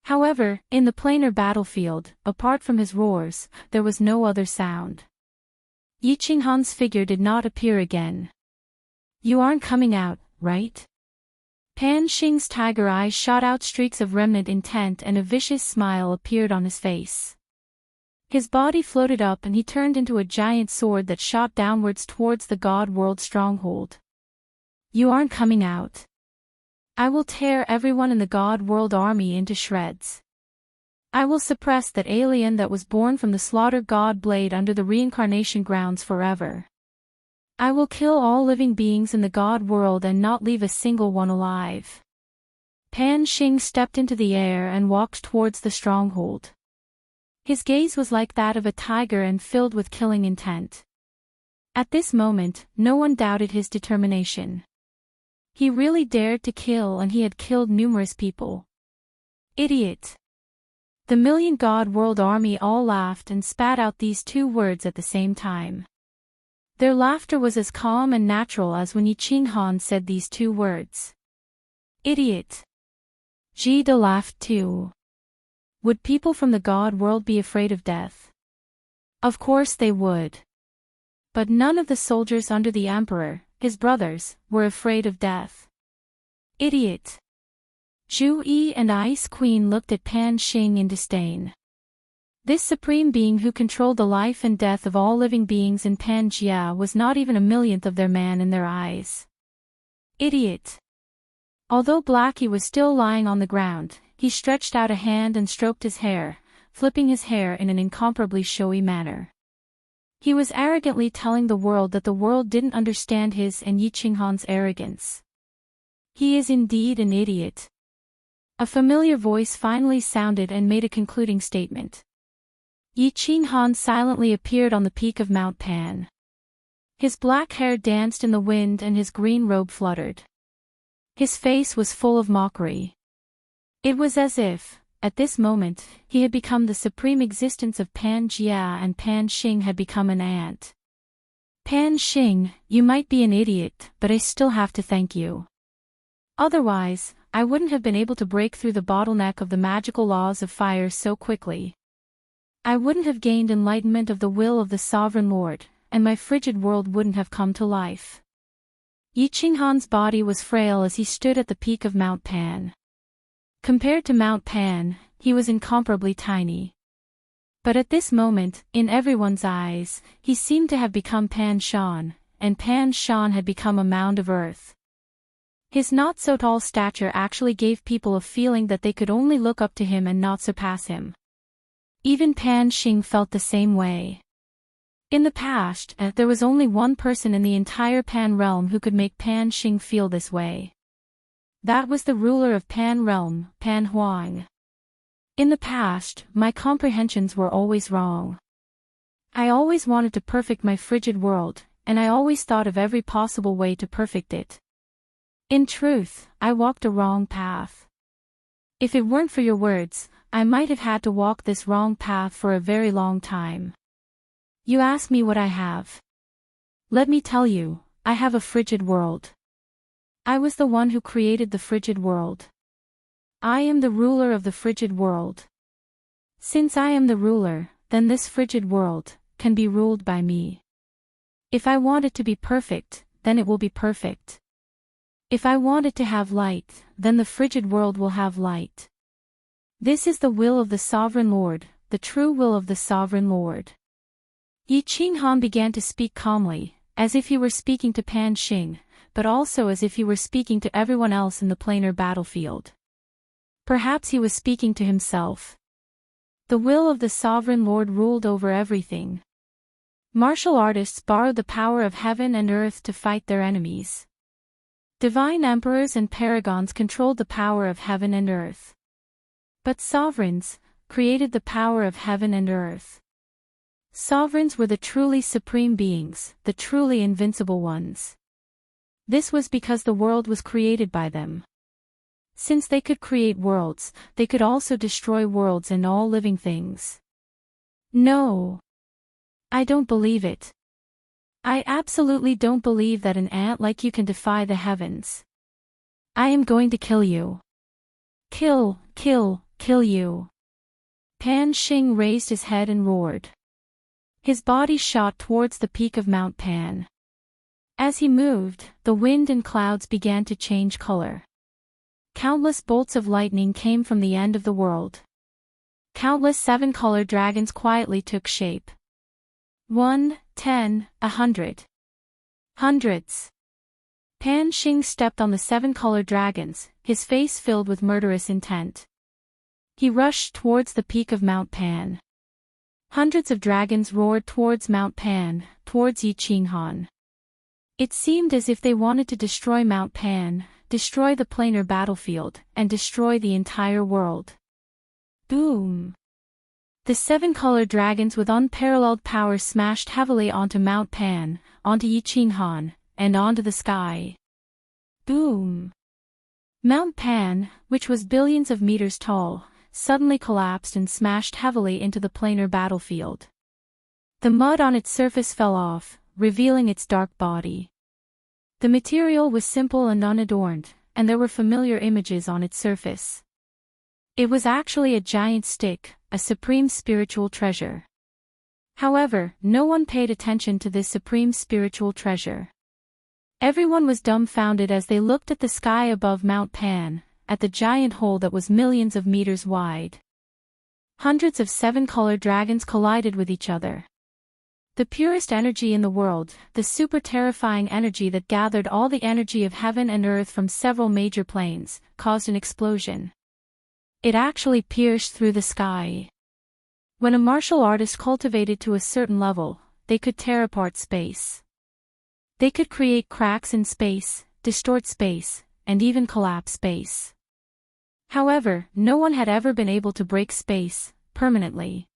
However, in the planar battlefield, apart from his roars, there was no other sound. Yi Qinghan's figure did not appear again. You aren't coming out, right? Pan Xing's tiger eyes shot out streaks of remnant intent and a vicious smile appeared on his face. His body floated up and he turned into a giant sword that shot downwards towards the God World stronghold. You aren't coming out. I will tear everyone in the God World army into shreds. I will suppress that alien that was born from the slaughter God blade under the reincarnation grounds forever. I will kill all living beings in the God World and not leave a single one alive. Pan Xing stepped into the air and walked towards the stronghold. His gaze was like that of a tiger and filled with killing intent. At this moment, no one doubted his determination. He really dared to kill and he had killed numerous people. Idiot! The million God World army all laughed and spat out these two words at the same time. Their laughter was as calm and natural as when Yi Qinghan said these two words. Idiot! Ji De laughed too. Would people from the God World be afraid of death? Of course they would. But none of the soldiers under the Emperor, his brothers, were afraid of death. Idiot! Zhu Yi and Ice Queen looked at Pan Xing in disdain. This supreme being who controlled the life and death of all living beings in Pangaea was not even a millionth of their man in their eyes. Idiot! Although Blackie was still lying on the ground, he stretched out a hand and stroked his hair, flipping his hair in an incomparably showy manner. He was arrogantly telling the world that the world didn't understand his and Yi Qinghan's arrogance. He is indeed an idiot. A familiar voice finally sounded and made a concluding statement. Yi Qinghan silently appeared on the peak of Mount Pan. His black hair danced in the wind and his green robe fluttered. His face was full of mockery. It was as if, at this moment, he had become the supreme existence of Pangaea and Pan Xing had become an ant. Pan Xing, you might be an idiot, but I still have to thank you. Otherwise, I wouldn't have been able to break through the bottleneck of the magical laws of fire so quickly. I wouldn't have gained enlightenment of the will of the Sovereign Lord, and my frigid world wouldn't have come to life. Yi Qinghan's body was frail as he stood at the peak of Mount Pan. Compared to Mount Pan, he was incomparably tiny. But at this moment, in everyone's eyes, he seemed to have become Pan Shan, and Pan Shan had become a mound of earth. His not-so-tall stature actually gave people a feeling that they could only look up to him and not surpass him. Even Pan Xing felt the same way. In the past, there was only one person in the entire Pan realm who could make Pan Xing feel this way. That was the ruler of Pan realm, Pan Huang. In the past, my comprehensions were always wrong. I always wanted to perfect my frigid world, and I always thought of every possible way to perfect it. In truth, I walked a wrong path. If it weren't for your words, I might have had to walk this wrong path for a very long time. You ask me what I have. Let me tell you, I have a frigid world. I was the one who created the frigid world. I am the ruler of the frigid world. Since I am the ruler, then this frigid world can be ruled by me. If I want it to be perfect, then it will be perfect. If I want it to have light, then the frigid world will have light. This is the will of the Sovereign Lord, the true will of the Sovereign Lord. Yi Qinghan began to speak calmly, as if he were speaking to Pan Xing, but also as if he were speaking to everyone else in the planar battlefield. Perhaps he was speaking to himself. The will of the Sovereign Lord ruled over everything. Martial artists borrowed the power of heaven and earth to fight their enemies. Divine emperors and paragons controlled the power of heaven and earth. But sovereigns created the power of heaven and earth. Sovereigns were the truly supreme beings, the truly invincible ones. This was because the world was created by them. Since they could create worlds, they could also destroy worlds and all living things. No. I don't believe it. I absolutely don't believe that an ant like you can defy the heavens. I am going to kill you. Kill you. Pan Xing raised his head and roared. His body shot towards the peak of Mount Pan. As he moved, the wind and clouds began to change color. Countless bolts of lightning came from the end of the world. Countless seven-colored dragons quietly took shape. 1, 10, 100. Hundreds. Pan Xing stepped on the seven-colored dragons, his face filled with murderous intent. He rushed towards the peak of Mount Pan. Hundreds of dragons roared towards Mount Pan, towards Yi Qinghan. It seemed as if they wanted to destroy Mount Pan, destroy the planar battlefield, and destroy the entire world. Boom! The seven-colored dragons with unparalleled power smashed heavily onto Mount Pan, onto Yi Qinghan, and onto the sky. Boom! Mount Pan, which was billions of meters tall, suddenly collapsed and smashed heavily into the planar battlefield. The mud on its surface fell off, revealing its dark body. The material was simple and unadorned, and there were familiar images on its surface. It was actually a giant stick, a supreme spiritual treasure. However, no one paid attention to this supreme spiritual treasure. Everyone was dumbfounded as they looked at the sky above Mount Pan, at the giant hole that was millions of meters wide. Hundreds of seven-colored dragons collided with each other. The purest energy in the world, the super terrifying energy that gathered all the energy of heaven and earth from several major planes, caused an explosion. It actually pierced through the sky. When a martial artist cultivated to a certain level, they could tear apart space. They could create cracks in space, distort space, and even collapse space. However, no one had ever been able to break space, permanently.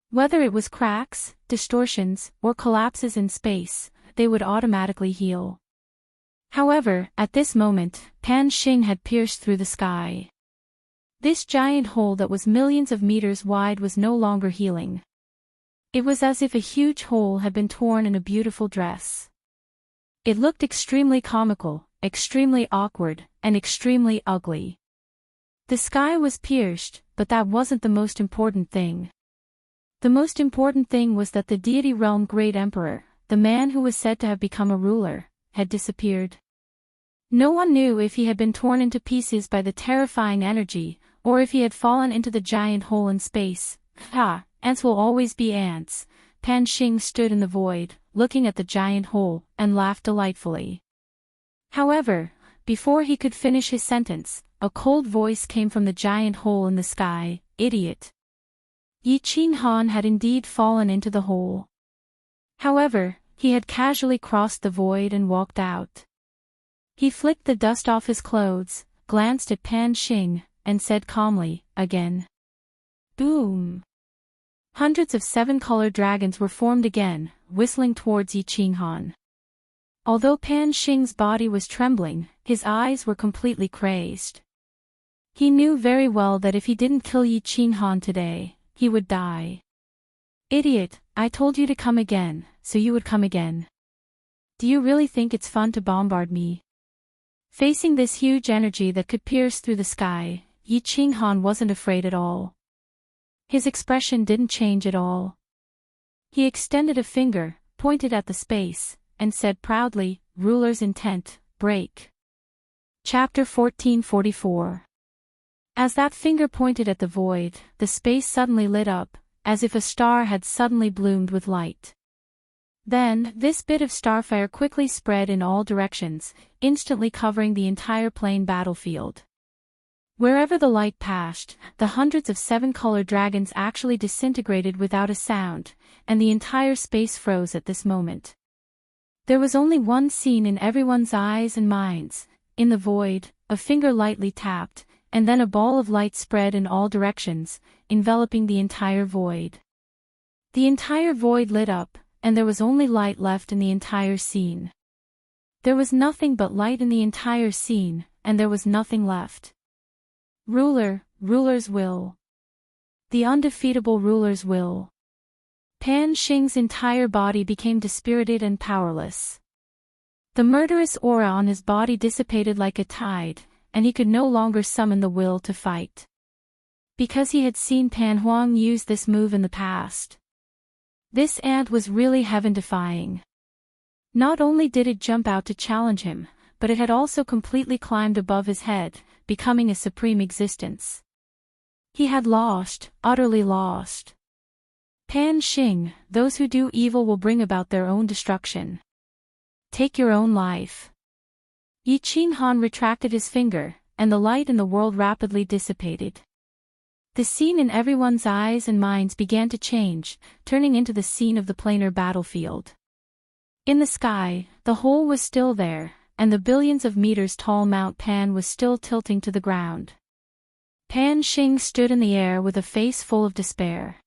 Whether it was cracks, distortions, or collapses in space, they would automatically heal. However, at this moment, Pan Xing had pierced through the sky. This giant hole that was millions of meters wide was no longer healing. It was as if a huge hole had been torn in a beautiful dress. It looked extremely comical, extremely awkward, and extremely ugly. The sky was pierced, but that wasn't the most important thing. The most important thing was that the deity realm Great Emperor, the man who was said to have become a ruler, had disappeared. No one knew if he had been torn into pieces by the terrifying energy, or if he had fallen into the giant hole in space. Ants will always be ants. Pan Xing stood in the void, looking at the giant hole, and laughed delightfully. However, before he could finish his sentence, a cold voice came from the giant hole in the sky. Idiot! Yi Qinghan had indeed fallen into the hole. However, he had casually crossed the void and walked out. He flicked the dust off his clothes, glanced at Pan Xing, and said calmly, again. Boom! Hundreds of seven-colored dragons were formed again, whistling towards Yi Qinghan. Although Pan Xing's body was trembling, his eyes were completely crazed. He knew very well that if he didn't kill Yi Qinghan today, he would die. Idiot, I told you to come again, so you would come again. Do you really think it's fun to bombard me? Facing this huge energy that could pierce through the sky, Yi Qinghan wasn't afraid at all. His expression didn't change at all. He extended a finger, pointed at the space, and said proudly, "Ruler's intent, break." Chapter 1444. As that finger pointed at the void, the space suddenly lit up, as if a star had suddenly bloomed with light. Then, this bit of starfire quickly spread in all directions, instantly covering the entire plain battlefield. Wherever the light passed, the hundreds of seven-colored dragons actually disintegrated without a sound, and the entire space froze at this moment. There was only one scene in everyone's eyes and minds. In the void, a finger lightly tapped, and then a ball of light spread in all directions, enveloping the entire void. The entire void lit up, and there was only light left in the entire scene. There was nothing but light in the entire scene, and there was nothing left. Ruler's will. The undefeatable ruler's will. Pan Xing's entire body became dispirited and powerless. The murderous aura on his body dissipated like a tide, and he could no longer summon the will to fight. Because he had seen Pan Huang use this move in the past. This ant was really heaven-defying. Not only did it jump out to challenge him, but it had also completely climbed above his head, becoming a supreme existence. He had lost, utterly lost. Pan Xing, those who do evil will bring about their own destruction. Take your own life. Yi Qinghan retracted his finger, and the light in the world rapidly dissipated. The scene in everyone's eyes and minds began to change, turning into the scene of the planar battlefield. In the sky, the hole was still there, and the billions of meters tall Mount Pan was still tilting to the ground. Pan Xing stood in the air with a face full of despair.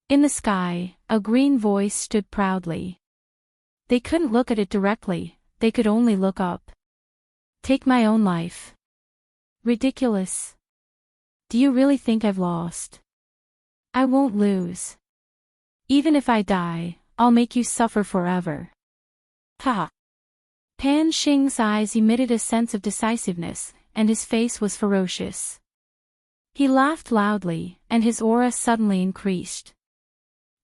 In the sky, a green voice stood proudly. They couldn't look at it directly, they could only look up. Take my own life. Ridiculous. Do you really think I've lost? I won't lose. Even if I die, I'll make you suffer forever. Ha! Pan Xing's eyes emitted a sense of decisiveness, and his face was ferocious. He laughed loudly, and his aura suddenly increased.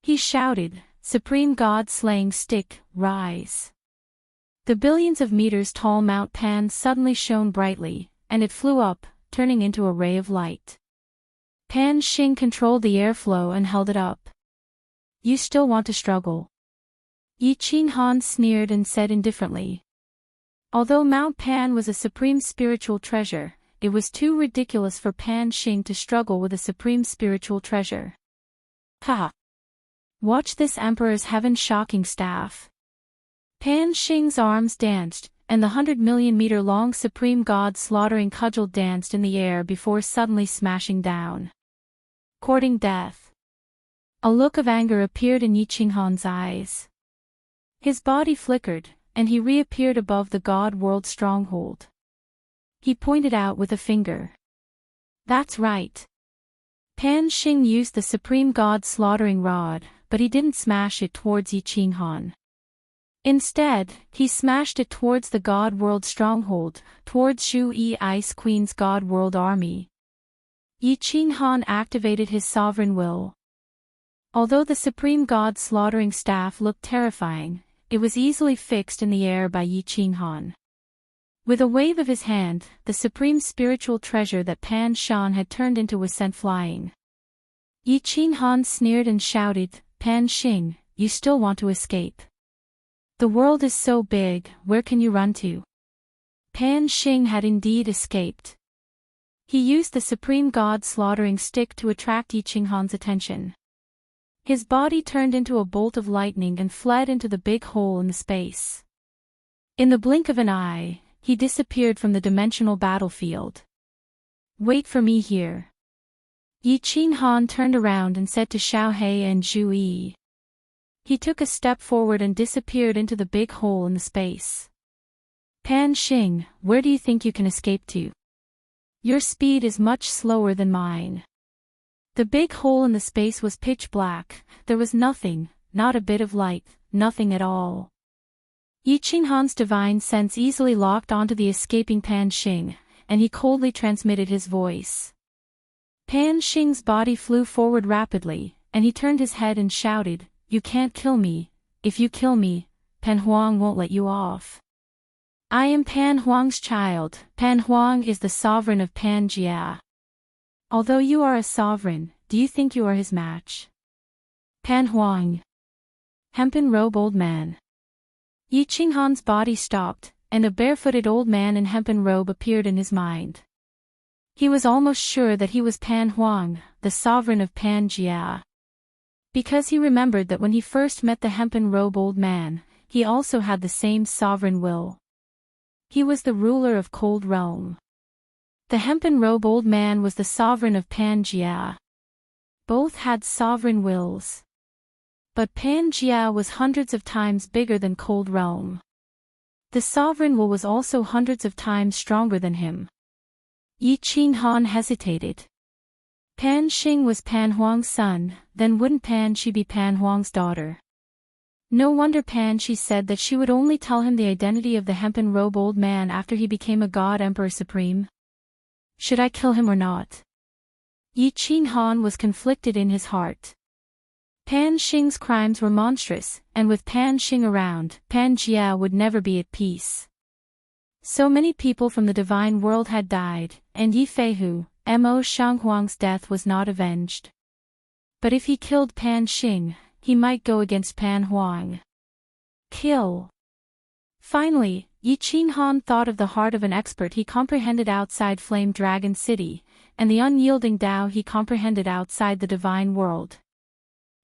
He shouted, "Supreme God-slaying stick, rise!" The billions of meters tall Mount Pan suddenly shone brightly, and it flew up, turning into a ray of light. Pan Xing controlled the airflow and held it up. You still want to struggle? Yi Qinghan sneered and said indifferently. Although Mount Pan was a supreme spiritual treasure, it was too ridiculous for Pan Xing to struggle with a supreme spiritual treasure. Ha! Watch this Emperor's heaven-shocking staff. Pan Xing's arms danced, and the 100-million-meter-long Supreme God-slaughtering cudgel danced in the air before suddenly smashing down. Courting death. A look of anger appeared in Yi Qinghan's eyes. His body flickered, and he reappeared above the God World stronghold. He pointed out with a finger. That's right. Pan Xing used the Supreme God slaughtering rod, but he didn't smash it towards Yi Qinghan. Instead, he smashed it towards the God World stronghold, towards Shu Yi Ice Queen's God World army. Yi Qinghan activated his sovereign will. Although the Supreme God slaughtering staff looked terrifying, it was easily fixed in the air by Yi Qinghan. With a wave of his hand, the supreme spiritual treasure that Pan Shan had turned into was sent flying. Yi Qinghan sneered and shouted, "Pan Xing, you still want to escape? The world is so big, where can you run to?" Pan Xing had indeed escaped. He used the Supreme God slaughtering stick to attract Yi Qinghan's attention. His body turned into a bolt of lightning and fled into the big hole in the space. In the blink of an eye, he disappeared from the dimensional battlefield. Wait for me here. Yi Qinghan turned around and said to Xiao He and Zhu Yi. He took a step forward and disappeared into the big hole in the space. Pan Xing, where do you think you can escape to? Your speed is much slower than mine. The big hole in the space was pitch black, there was nothing, not a bit of light, nothing at all. Yi Qinghan's divine sense easily locked onto the escaping Pan Xing, and he coldly transmitted his voice. Pan Xing's body flew forward rapidly, and he turned his head and shouted, "You can't kill me, if you kill me, Pan Huang won't let you off. I am Pan Huang's child. Pan Huang is the sovereign of Pangaea. Although you are a sovereign, do you think you are his match? Pan Huang. Hempen robe old man. Yi Qinghan's body stopped, and a barefooted old man in hempen robe appeared in his mind. He was almost sure that he was Pan Huang, the sovereign of Pangaea. Because he remembered that when he first met the hempen robe old man, he also had the same sovereign will. He was the ruler of Cold Realm. The hempen robe old man was the sovereign of Pangaea. Both had sovereign wills. But Pangaea was hundreds of times bigger than Cold Realm. The sovereign will was also hundreds of times stronger than him. Yi Qinghan hesitated. Pan Xing was Pan Huang's son, then wouldn't Pan Shi be Pan Huang's daughter? No wonder Pan Shi said that she would only tell him the identity of the hempen robe old man after he became a god emperor supreme. Should I kill him or not? Yi Qinghan was conflicted in his heart. Pan Xing's crimes were monstrous, and with Pan Xing around, Pangaea would never be at peace. So many people from the divine world had died, and Yi Feihu, Mo Shanghuang's death was not avenged. But if he killed Pan Xing, he might go against Pan Huang. Kill. Finally, Yi Qinghan thought of the heart of an expert he comprehended outside Flame Dragon City, and the unyielding Tao he comprehended outside the divine world.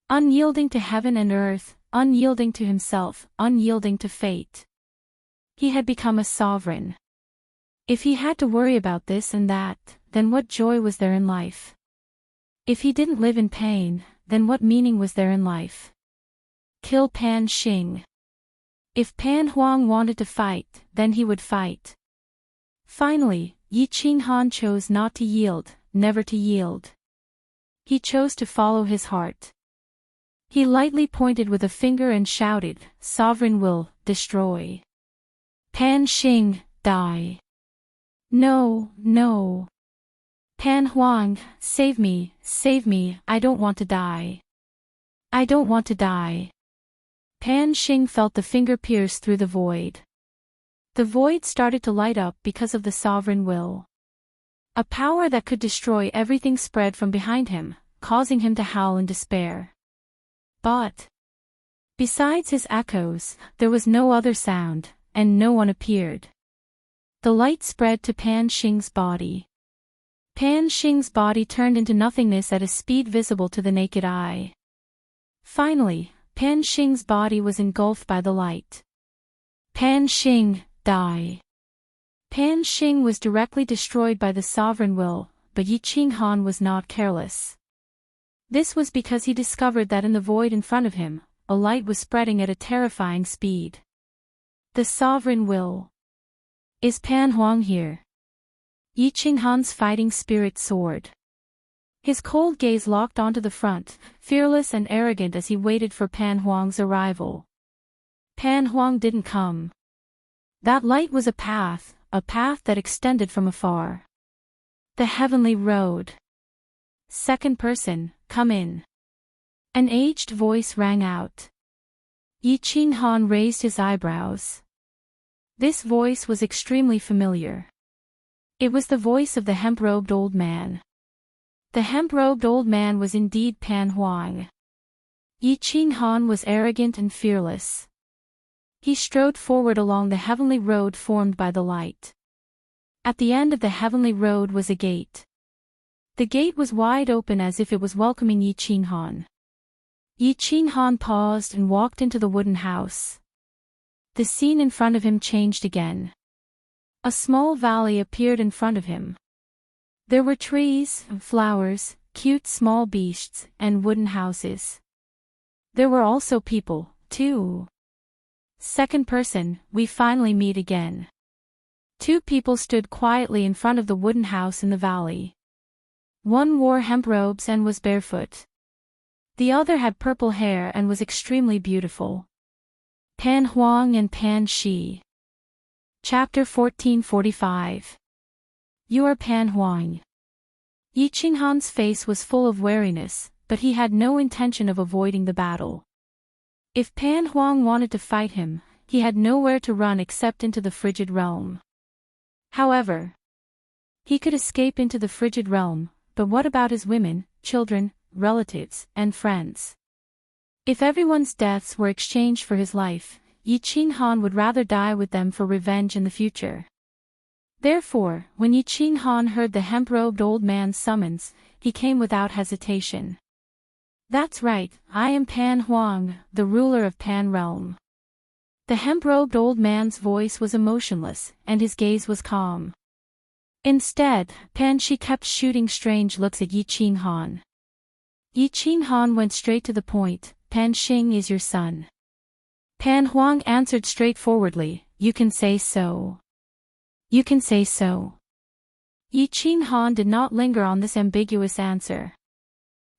Unyielding to heaven and earth, unyielding to himself, unyielding to fate. He had become a sovereign. If he had to worry about this and that, then what joy was there in life? If he didn't live in pain, then what meaning was there in life? Kill Pan Xing. If Pan Huang wanted to fight, then he would fight. Finally, Yi Qinghan chose not to yield, never to yield. He chose to follow his heart. He lightly pointed with a finger and shouted, "Sovereign will, destroy. Pan Xing, die. No, no. Pan Huang, save me, I don't want to die. I don't want to die." Pan Xing felt the finger pierce through the void. The void started to light up because of the sovereign will. A power that could destroy everything spread from behind him, causing him to howl in despair. But besides his echoes, there was no other sound, and no one appeared. The light spread to Pan Xing's body. Pan Xing's body turned into nothingness at a speed visible to the naked eye. Finally, Pan Xing's body was engulfed by the light. Pan Xing, die. Pan Xing was directly destroyed by the sovereign will, but Yi Qinghan was not careless. This was because he discovered that in the void in front of him, a light was spreading at a terrifying speed. The sovereign will. Is Pan Huang here? Yi Qinghan's fighting spirit soared. His cold gaze locked onto the front, fearless and arrogant as he waited for Pan Huang's arrival. Pan Huang didn't come. That light was a path that extended from afar. The heavenly road. Second person, come in. An aged voice rang out. Yi Qinghan raised his eyebrows. This voice was extremely familiar. It was the voice of the hemp-robed old man. The hemp-robed old man was indeed Pan Huang. Yi Qinghan was arrogant and fearless. He strode forward along the heavenly road formed by the light. At the end of the heavenly road was a gate. The gate was wide open as if it was welcoming Yi Qinghan. Yi Qinghan paused and walked into the wooden house. The scene in front of him changed again. A small valley appeared in front of him. There were trees, flowers, cute small beasts, and wooden houses. There were also people, too. Second person, we finally meet again. Two people stood quietly in front of the wooden house in the valley. One wore hemp robes and was barefoot. The other had purple hair and was extremely beautiful. Pan Huang and Pan Shi. Chapter 1445. You are Pan Huang. Yi Qinghan's face was full of wariness, but he had no intention of avoiding the battle. If Pan Huang wanted to fight him, he had nowhere to run except into the frigid realm. However, he could escape into the frigid realm, but what about his women, children, relatives, and friends? If everyone's deaths were exchanged for his life, Yi Qing Han would rather die with them for revenge in the future. Therefore, when Yi Qing Han heard the hemp-robed old man's summons, he came without hesitation. That's right, I am Pan Huang, the ruler of Pan Realm. The hemp-robed old man's voice was emotionless, and his gaze was calm. Instead, Pan Shi kept shooting strange looks at Yi Qing Han. Yi Qing Han went straight to the point. Pan Xing is your son. Pan Huang answered straightforwardly, you can say so. You can say so. Yi Qing Han did not linger on this ambiguous answer.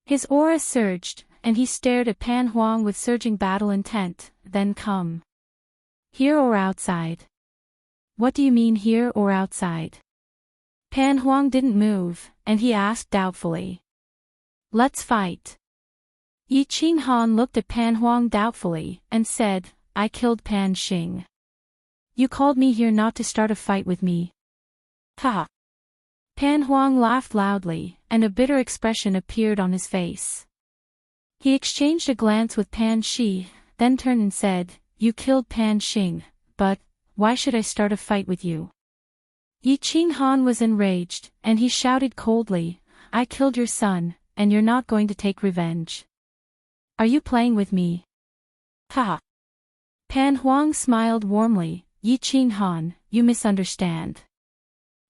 His aura surged, and he stared at Pan Huang with surging battle intent, then come. Here or outside? What do you mean here or outside? Pan Huang didn't move, and he asked doubtfully. Let's fight. Yi Qing Han looked at Pan Huang doubtfully, and said, I killed Pan Xing. You called me here not to start a fight with me. Ha! Pan Huang laughed loudly, and a bitter expression appeared on his face. He exchanged a glance with Pan Shi, then turned and said, You killed Pan Xing, but why should I start a fight with you? Yi Qing Han was enraged, and he shouted coldly, I killed your son, and you're not going to take revenge. Are you playing with me? Ha! Pan Huang smiled warmly, Yi Qing Han, you misunderstand.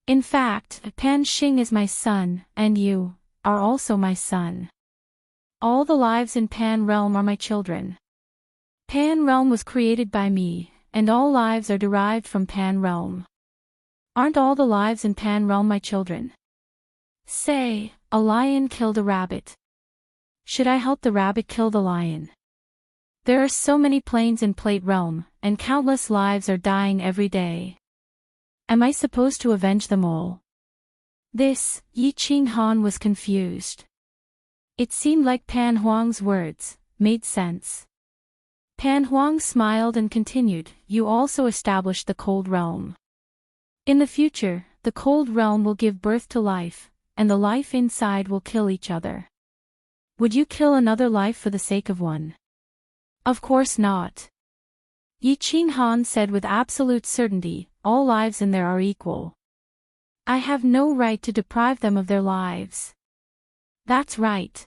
In fact, Pan Xing is my son, and you are also my son. All the lives in Pan Realm are my children. Pan Realm was created by me, and all lives are derived from Pan Realm. Aren't all the lives in Pan Realm my children? Say, a lion killed a rabbit. Should I help the rabbit kill the lion? There are so many planes in Plate Realm, and countless lives are dying every day. Am I supposed to avenge them all? This, Yi Qing Han was confused. It seemed like Pan Huang's words made sense. Pan Huang smiled and continued, You also established the Cold Realm. In the future, the Cold Realm will give birth to life, and the life inside will kill each other. Would you kill another life for the sake of one? Of course not. Yi Qing Han said with absolute certainty, all lives in there are equal. I have no right to deprive them of their lives. That's right.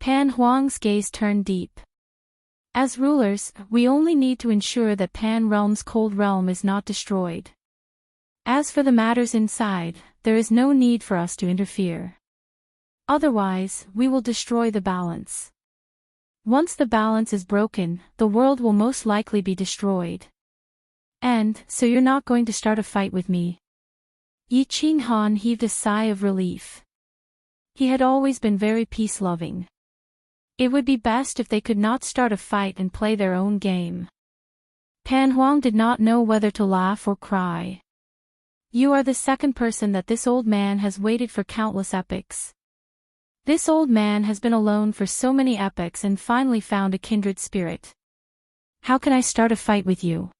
Pan Huang's gaze turned deep. As rulers, we only need to ensure that Pan Realm's Cold Realm is not destroyed. As for the matters inside, there is no need for us to interfere. Otherwise, we will destroy the balance. Once the balance is broken, the world will most likely be destroyed. And, so you're not going to start a fight with me? Yi Qing Han heaved a sigh of relief. He had always been very peace-loving. It would be best if they could not start a fight and play their own game. Pan Huang did not know whether to laugh or cry. You are the second person that this old man has waited for countless epochs. This old man has been alone for so many epochs and finally found a kindred spirit. How can I start a fight with you?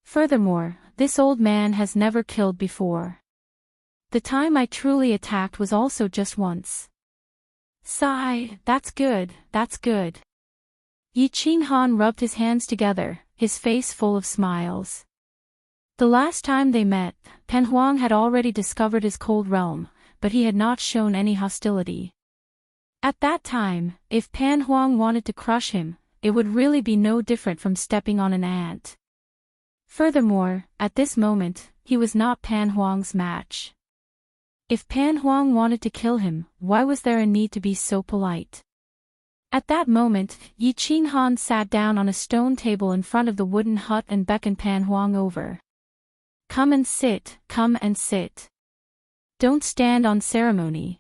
Furthermore, this old man has never killed before. The time I truly attacked was also just once. Sigh, that's good, that's good. Yi Qing Han rubbed his hands together, his face full of smiles. The last time they met, Pan Huang had already discovered his Cold Realm, but he had not shown any hostility. At that time, if Pan Huang wanted to crush him, it would really be no different from stepping on an ant. Furthermore, at this moment, he was not Pan Huang's match. If Pan Huang wanted to kill him, why was there a need to be so polite? At that moment, Yi Qing Han sat down on a stone table in front of the wooden hut and beckoned Pan Huang over. Come and sit, come and sit. Don't stand on ceremony.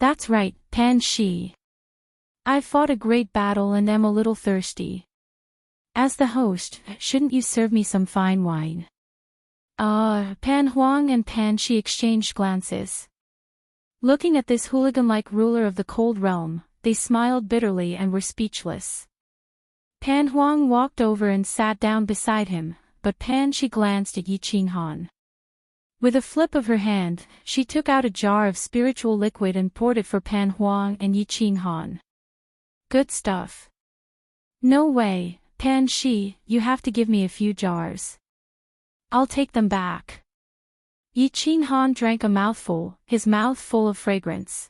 That's right, Pan Shi. I've fought a great battle and am a little thirsty. As the host, shouldn't you serve me some fine wine? Pan Huang and Pan Shi exchanged glances. Looking at this hooligan-like ruler of the Cold Realm, they smiled bitterly and were speechless. Pan Huang walked over and sat down beside him, but Pan Shi glanced at Yi Qing Han. With a flip of her hand, she took out a jar of spiritual liquid and poured it for Pan Huang and Yi Qing Han. Good stuff. No way, Pan Shi, you have to give me a few jars. I'll take them back. Yi Qing Han drank a mouthful, his mouth full of fragrance.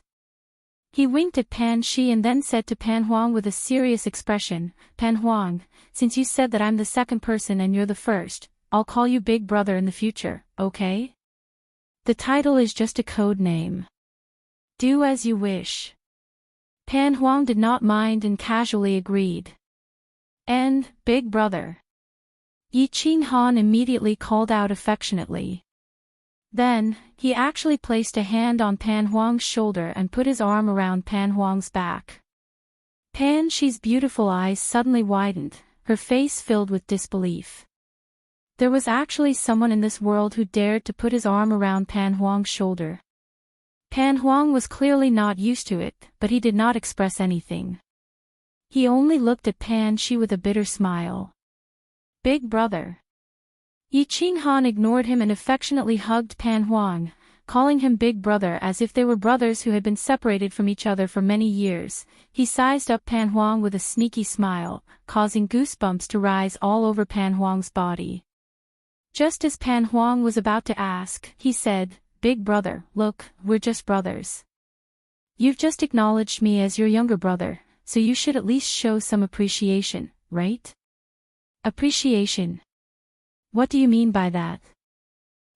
He winked at Pan Shi and then said to Pan Huang with a serious expression, Pan Huang, since you said that I'm the second person and you're the first, I'll call you Big Brother in the future, okay? The title is just a code name. Do as you wish. Pan Huang did not mind and casually agreed. And, Big Brother. Yi Qing Han immediately called out affectionately. Then, he actually placed a hand on Pan Huang's shoulder and put his arm around Pan Huang's back. Pan Shi's beautiful eyes suddenly widened, her face filled with disbelief. There was actually someone in this world who dared to put his arm around Pan Huang's shoulder. Pan Huang was clearly not used to it, but he did not express anything. He only looked at Pan Shi with a bitter smile. Big Brother. Yi Qing Han ignored him and affectionately hugged Pan Huang, calling him Big Brother as if they were brothers who had been separated from each other for many years. He sized up Pan Huang with a sneaky smile, causing goosebumps to rise all over Pan Huang's body. Just as Pan Huang was about to ask, he said, Big Brother, look, we're just brothers. You've just acknowledged me as your younger brother, so you should at least show some appreciation, right? Appreciation. What do you mean by that?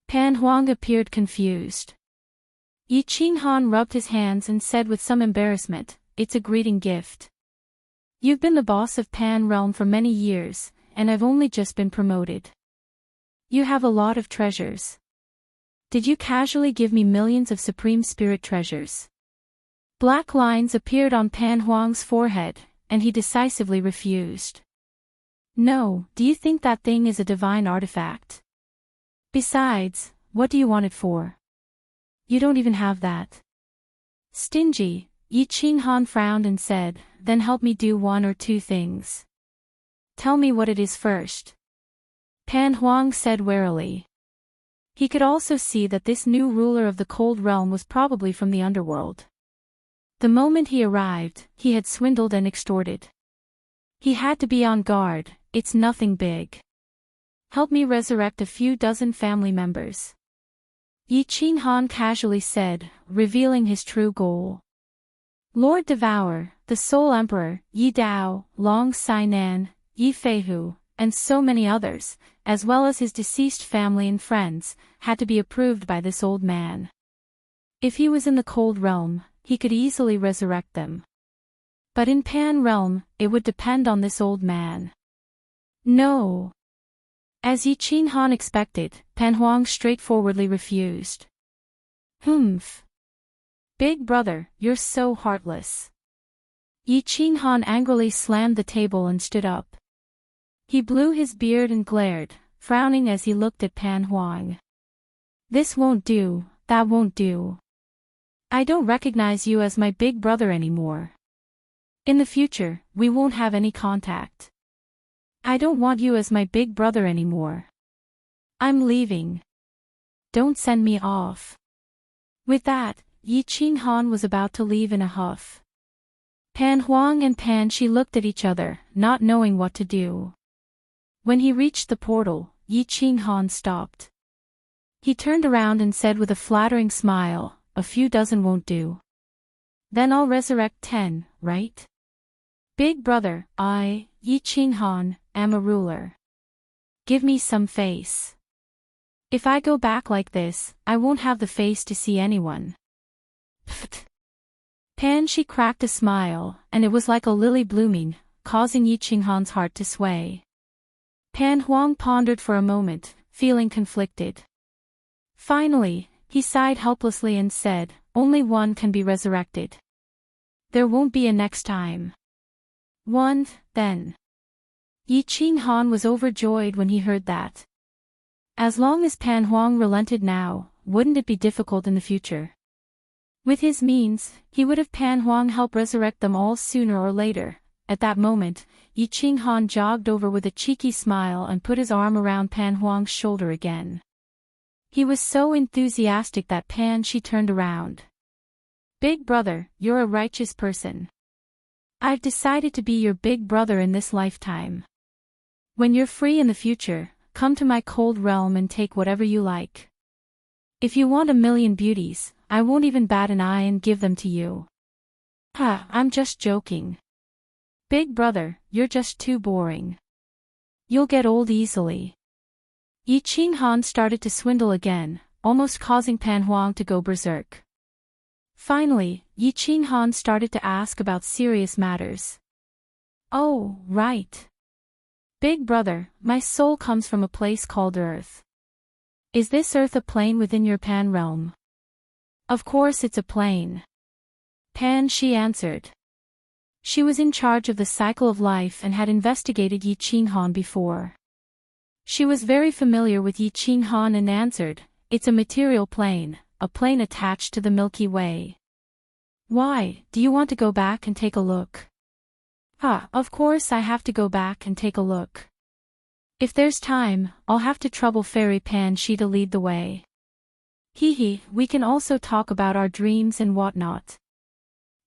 Pan Huang appeared confused. Yi Qing Han rubbed his hands and said with some embarrassment, it's a greeting gift. You've been the boss of Pan Realm for many years, and I've only just been promoted. You have a lot of treasures. Did you casually give me millions of supreme spirit treasures? Black lines appeared on Pan Huang's forehead, and he decisively refused. No, do you think that thing is a divine artifact? Besides, what do you want it for? You don't even have that. Stingy, Yi Qing Han frowned and said, then help me do one or two things. Tell me what it is first. Pan Huang said warily. He could also see that this new ruler of the Cold Realm was probably from the underworld. The moment he arrived, he had swindled and extorted. He had to be on guard. It's nothing big. Help me resurrect a few dozen family members. Yi Qing Han casually said, revealing his true goal. Lord Devour, the Soul Emperor, Yi Dao, Long Sainan, Yi Feihu, and so many others, as well as his deceased family and friends, had to be approved by this old man. If he was in the Cold Realm, he could easily resurrect them. But in Pan Realm, it would depend on this old man. No. As Yi Qing Han expected, Pan Huang straightforwardly refused. Humph. Big Brother, you're so heartless. Yi Qing Han angrily slammed the table and stood up. He blew his beard and glared, frowning as he looked at Pan Huang. This won't do, that won't do. I don't recognize you as my big brother anymore. In the future, we won't have any contact. I don't want you as my big brother anymore. I'm leaving. Don't send me off. With that, Yi Qing Han was about to leave in a huff. Pan Huang and Pan Shi looked at each other, not knowing what to do. When he reached the portal, Yi Qing Han stopped. He turned around and said with a flattering smile, a few dozen won't do. Then I'll resurrect 10, right? Big Brother, I, Yi Qing Han, am a ruler. Give me some face. If I go back like this, I won't have the face to see anyone. Pfft. Pan Shi cracked a smile, and it was like a lily blooming, causing Yi Qing Han's heart to sway. Pan Huang pondered for a moment, feeling conflicted. Finally, he sighed helplessly and said, only one can be resurrected. There won't be a next time. One, then. Yi Qing Han was overjoyed when he heard that. As long as Pan Huang relented now, wouldn't it be difficult in the future? With his means, he would have Pan Huang help resurrect them all sooner or later, At that moment, Yi Qinghan jogged over with a cheeky smile and put his arm around Pan Huang's shoulder again. He was so enthusiastic that Pan Shi turned around. "Big brother, you're a righteous person. I've decided to be your big brother in this lifetime. When you're free in the future, come to my cold realm and take whatever you like. If you want 1,000,000 beauties, I won't even bat an eye and give them to you." I'm just joking. Big brother, you're just too boring. You'll get old easily." Yi Qinghan started to swindle again, almost causing Pan Huang to go berserk. Finally, Yi Qinghan started to ask about serious matters. "Oh, right. Big brother, my soul comes from a place called Earth. Is this Earth a plane within your Pan realm?" "Of course it's a plane," Pan Shi answered. She was in charge of the cycle of life and had investigated Yi Qinghan before. She was very familiar with Yi Qinghan and answered, "It's a material plane, a plane attached to the Milky Way." "Why, do you want to go back and take a look?" Of course I have to go back and take a look. If there's time, I'll have to trouble Fairy Pan Shi to lead the way. We can also talk about our dreams and whatnot."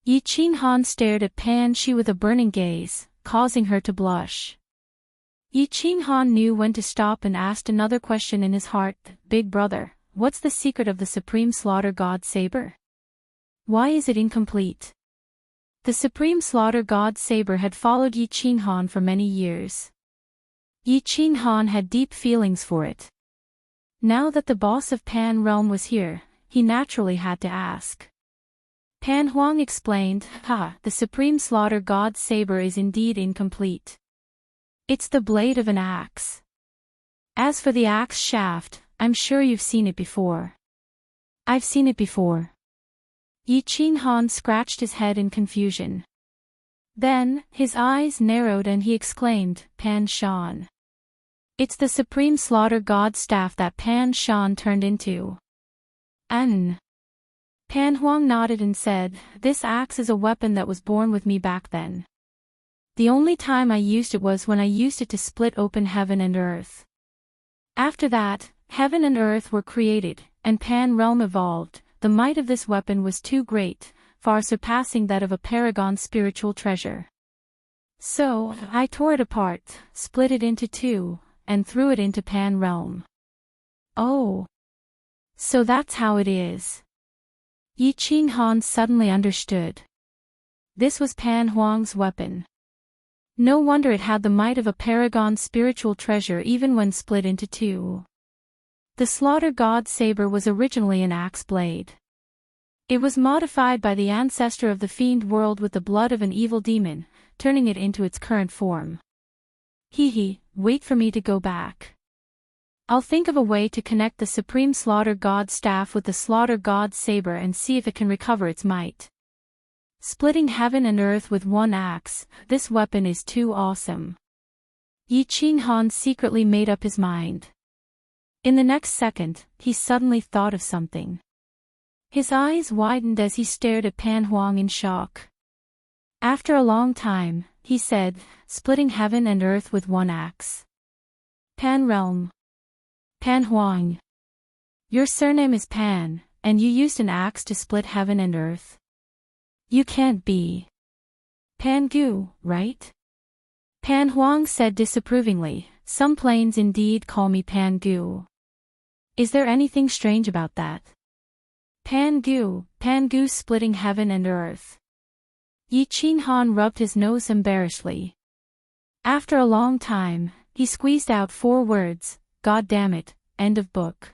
Yi Qinghan stared at Pan Shi with a burning gaze, causing her to blush. Yi Qinghan knew when to stop and asked another question in his heart, "Big brother, what's the secret of the Supreme Slaughter God Saber? Why is it incomplete?" The Supreme Slaughter God Saber had followed Yi Qinghan for many years. Yi Qinghan had deep feelings for it. Now that the boss of Pan Realm was here, he naturally had to ask. Pan Huang explained, "The Supreme Slaughter God Saber is indeed incomplete. It's the blade of an axe. As for the axe shaft, I'm sure you've seen it before." "I've seen it before." Yi Qinghan scratched his head in confusion. Then, his eyes narrowed and he exclaimed, "Pan Shan. It's the Supreme Slaughter God staff that Pan Shan turned into." Pan Huang nodded and said, "This axe is a weapon that was born with me back then. The only time I used it was when I used it to split open heaven and earth. After that, heaven and earth were created, and Pan Realm evolved. The might of this weapon was too great, far surpassing that of a paragon spiritual treasure. So, I tore it apart, split it into two, and threw it into Pan Realm." "Oh. So that's how it is." Yi Qinghan suddenly understood. This was Pan Huang's weapon. No wonder it had the might of a paragon spiritual treasure even when split into two. The Slaughter God Saber was originally an axe blade. It was modified by the ancestor of the fiend world with the blood of an evil demon, turning it into its current form. Wait for me to go back. I'll think of a way to connect the Supreme Slaughter God staff with the Slaughter God Saber and see if it can recover its might. Splitting heaven and earth with one axe, this weapon is too awesome." Yi Qinghan secretly made up his mind. In the next second, he suddenly thought of something. His eyes widened as he stared at Pan Huang in shock. After a long time, he said, "Splitting heaven and earth with one axe. Pan Realm. Pan Huang. Your surname is Pan, and you used an axe to split heaven and earth. You can't be Pan Gu, right?" Pan Huang said disapprovingly, "Some planes indeed call me Pan Gu. Is there anything strange about that?" Pan Gu splitting heaven and earth." Yi Qinghan rubbed his nose embarrassedly. After a long time, he squeezed out 4 words, "God damn it, end of book."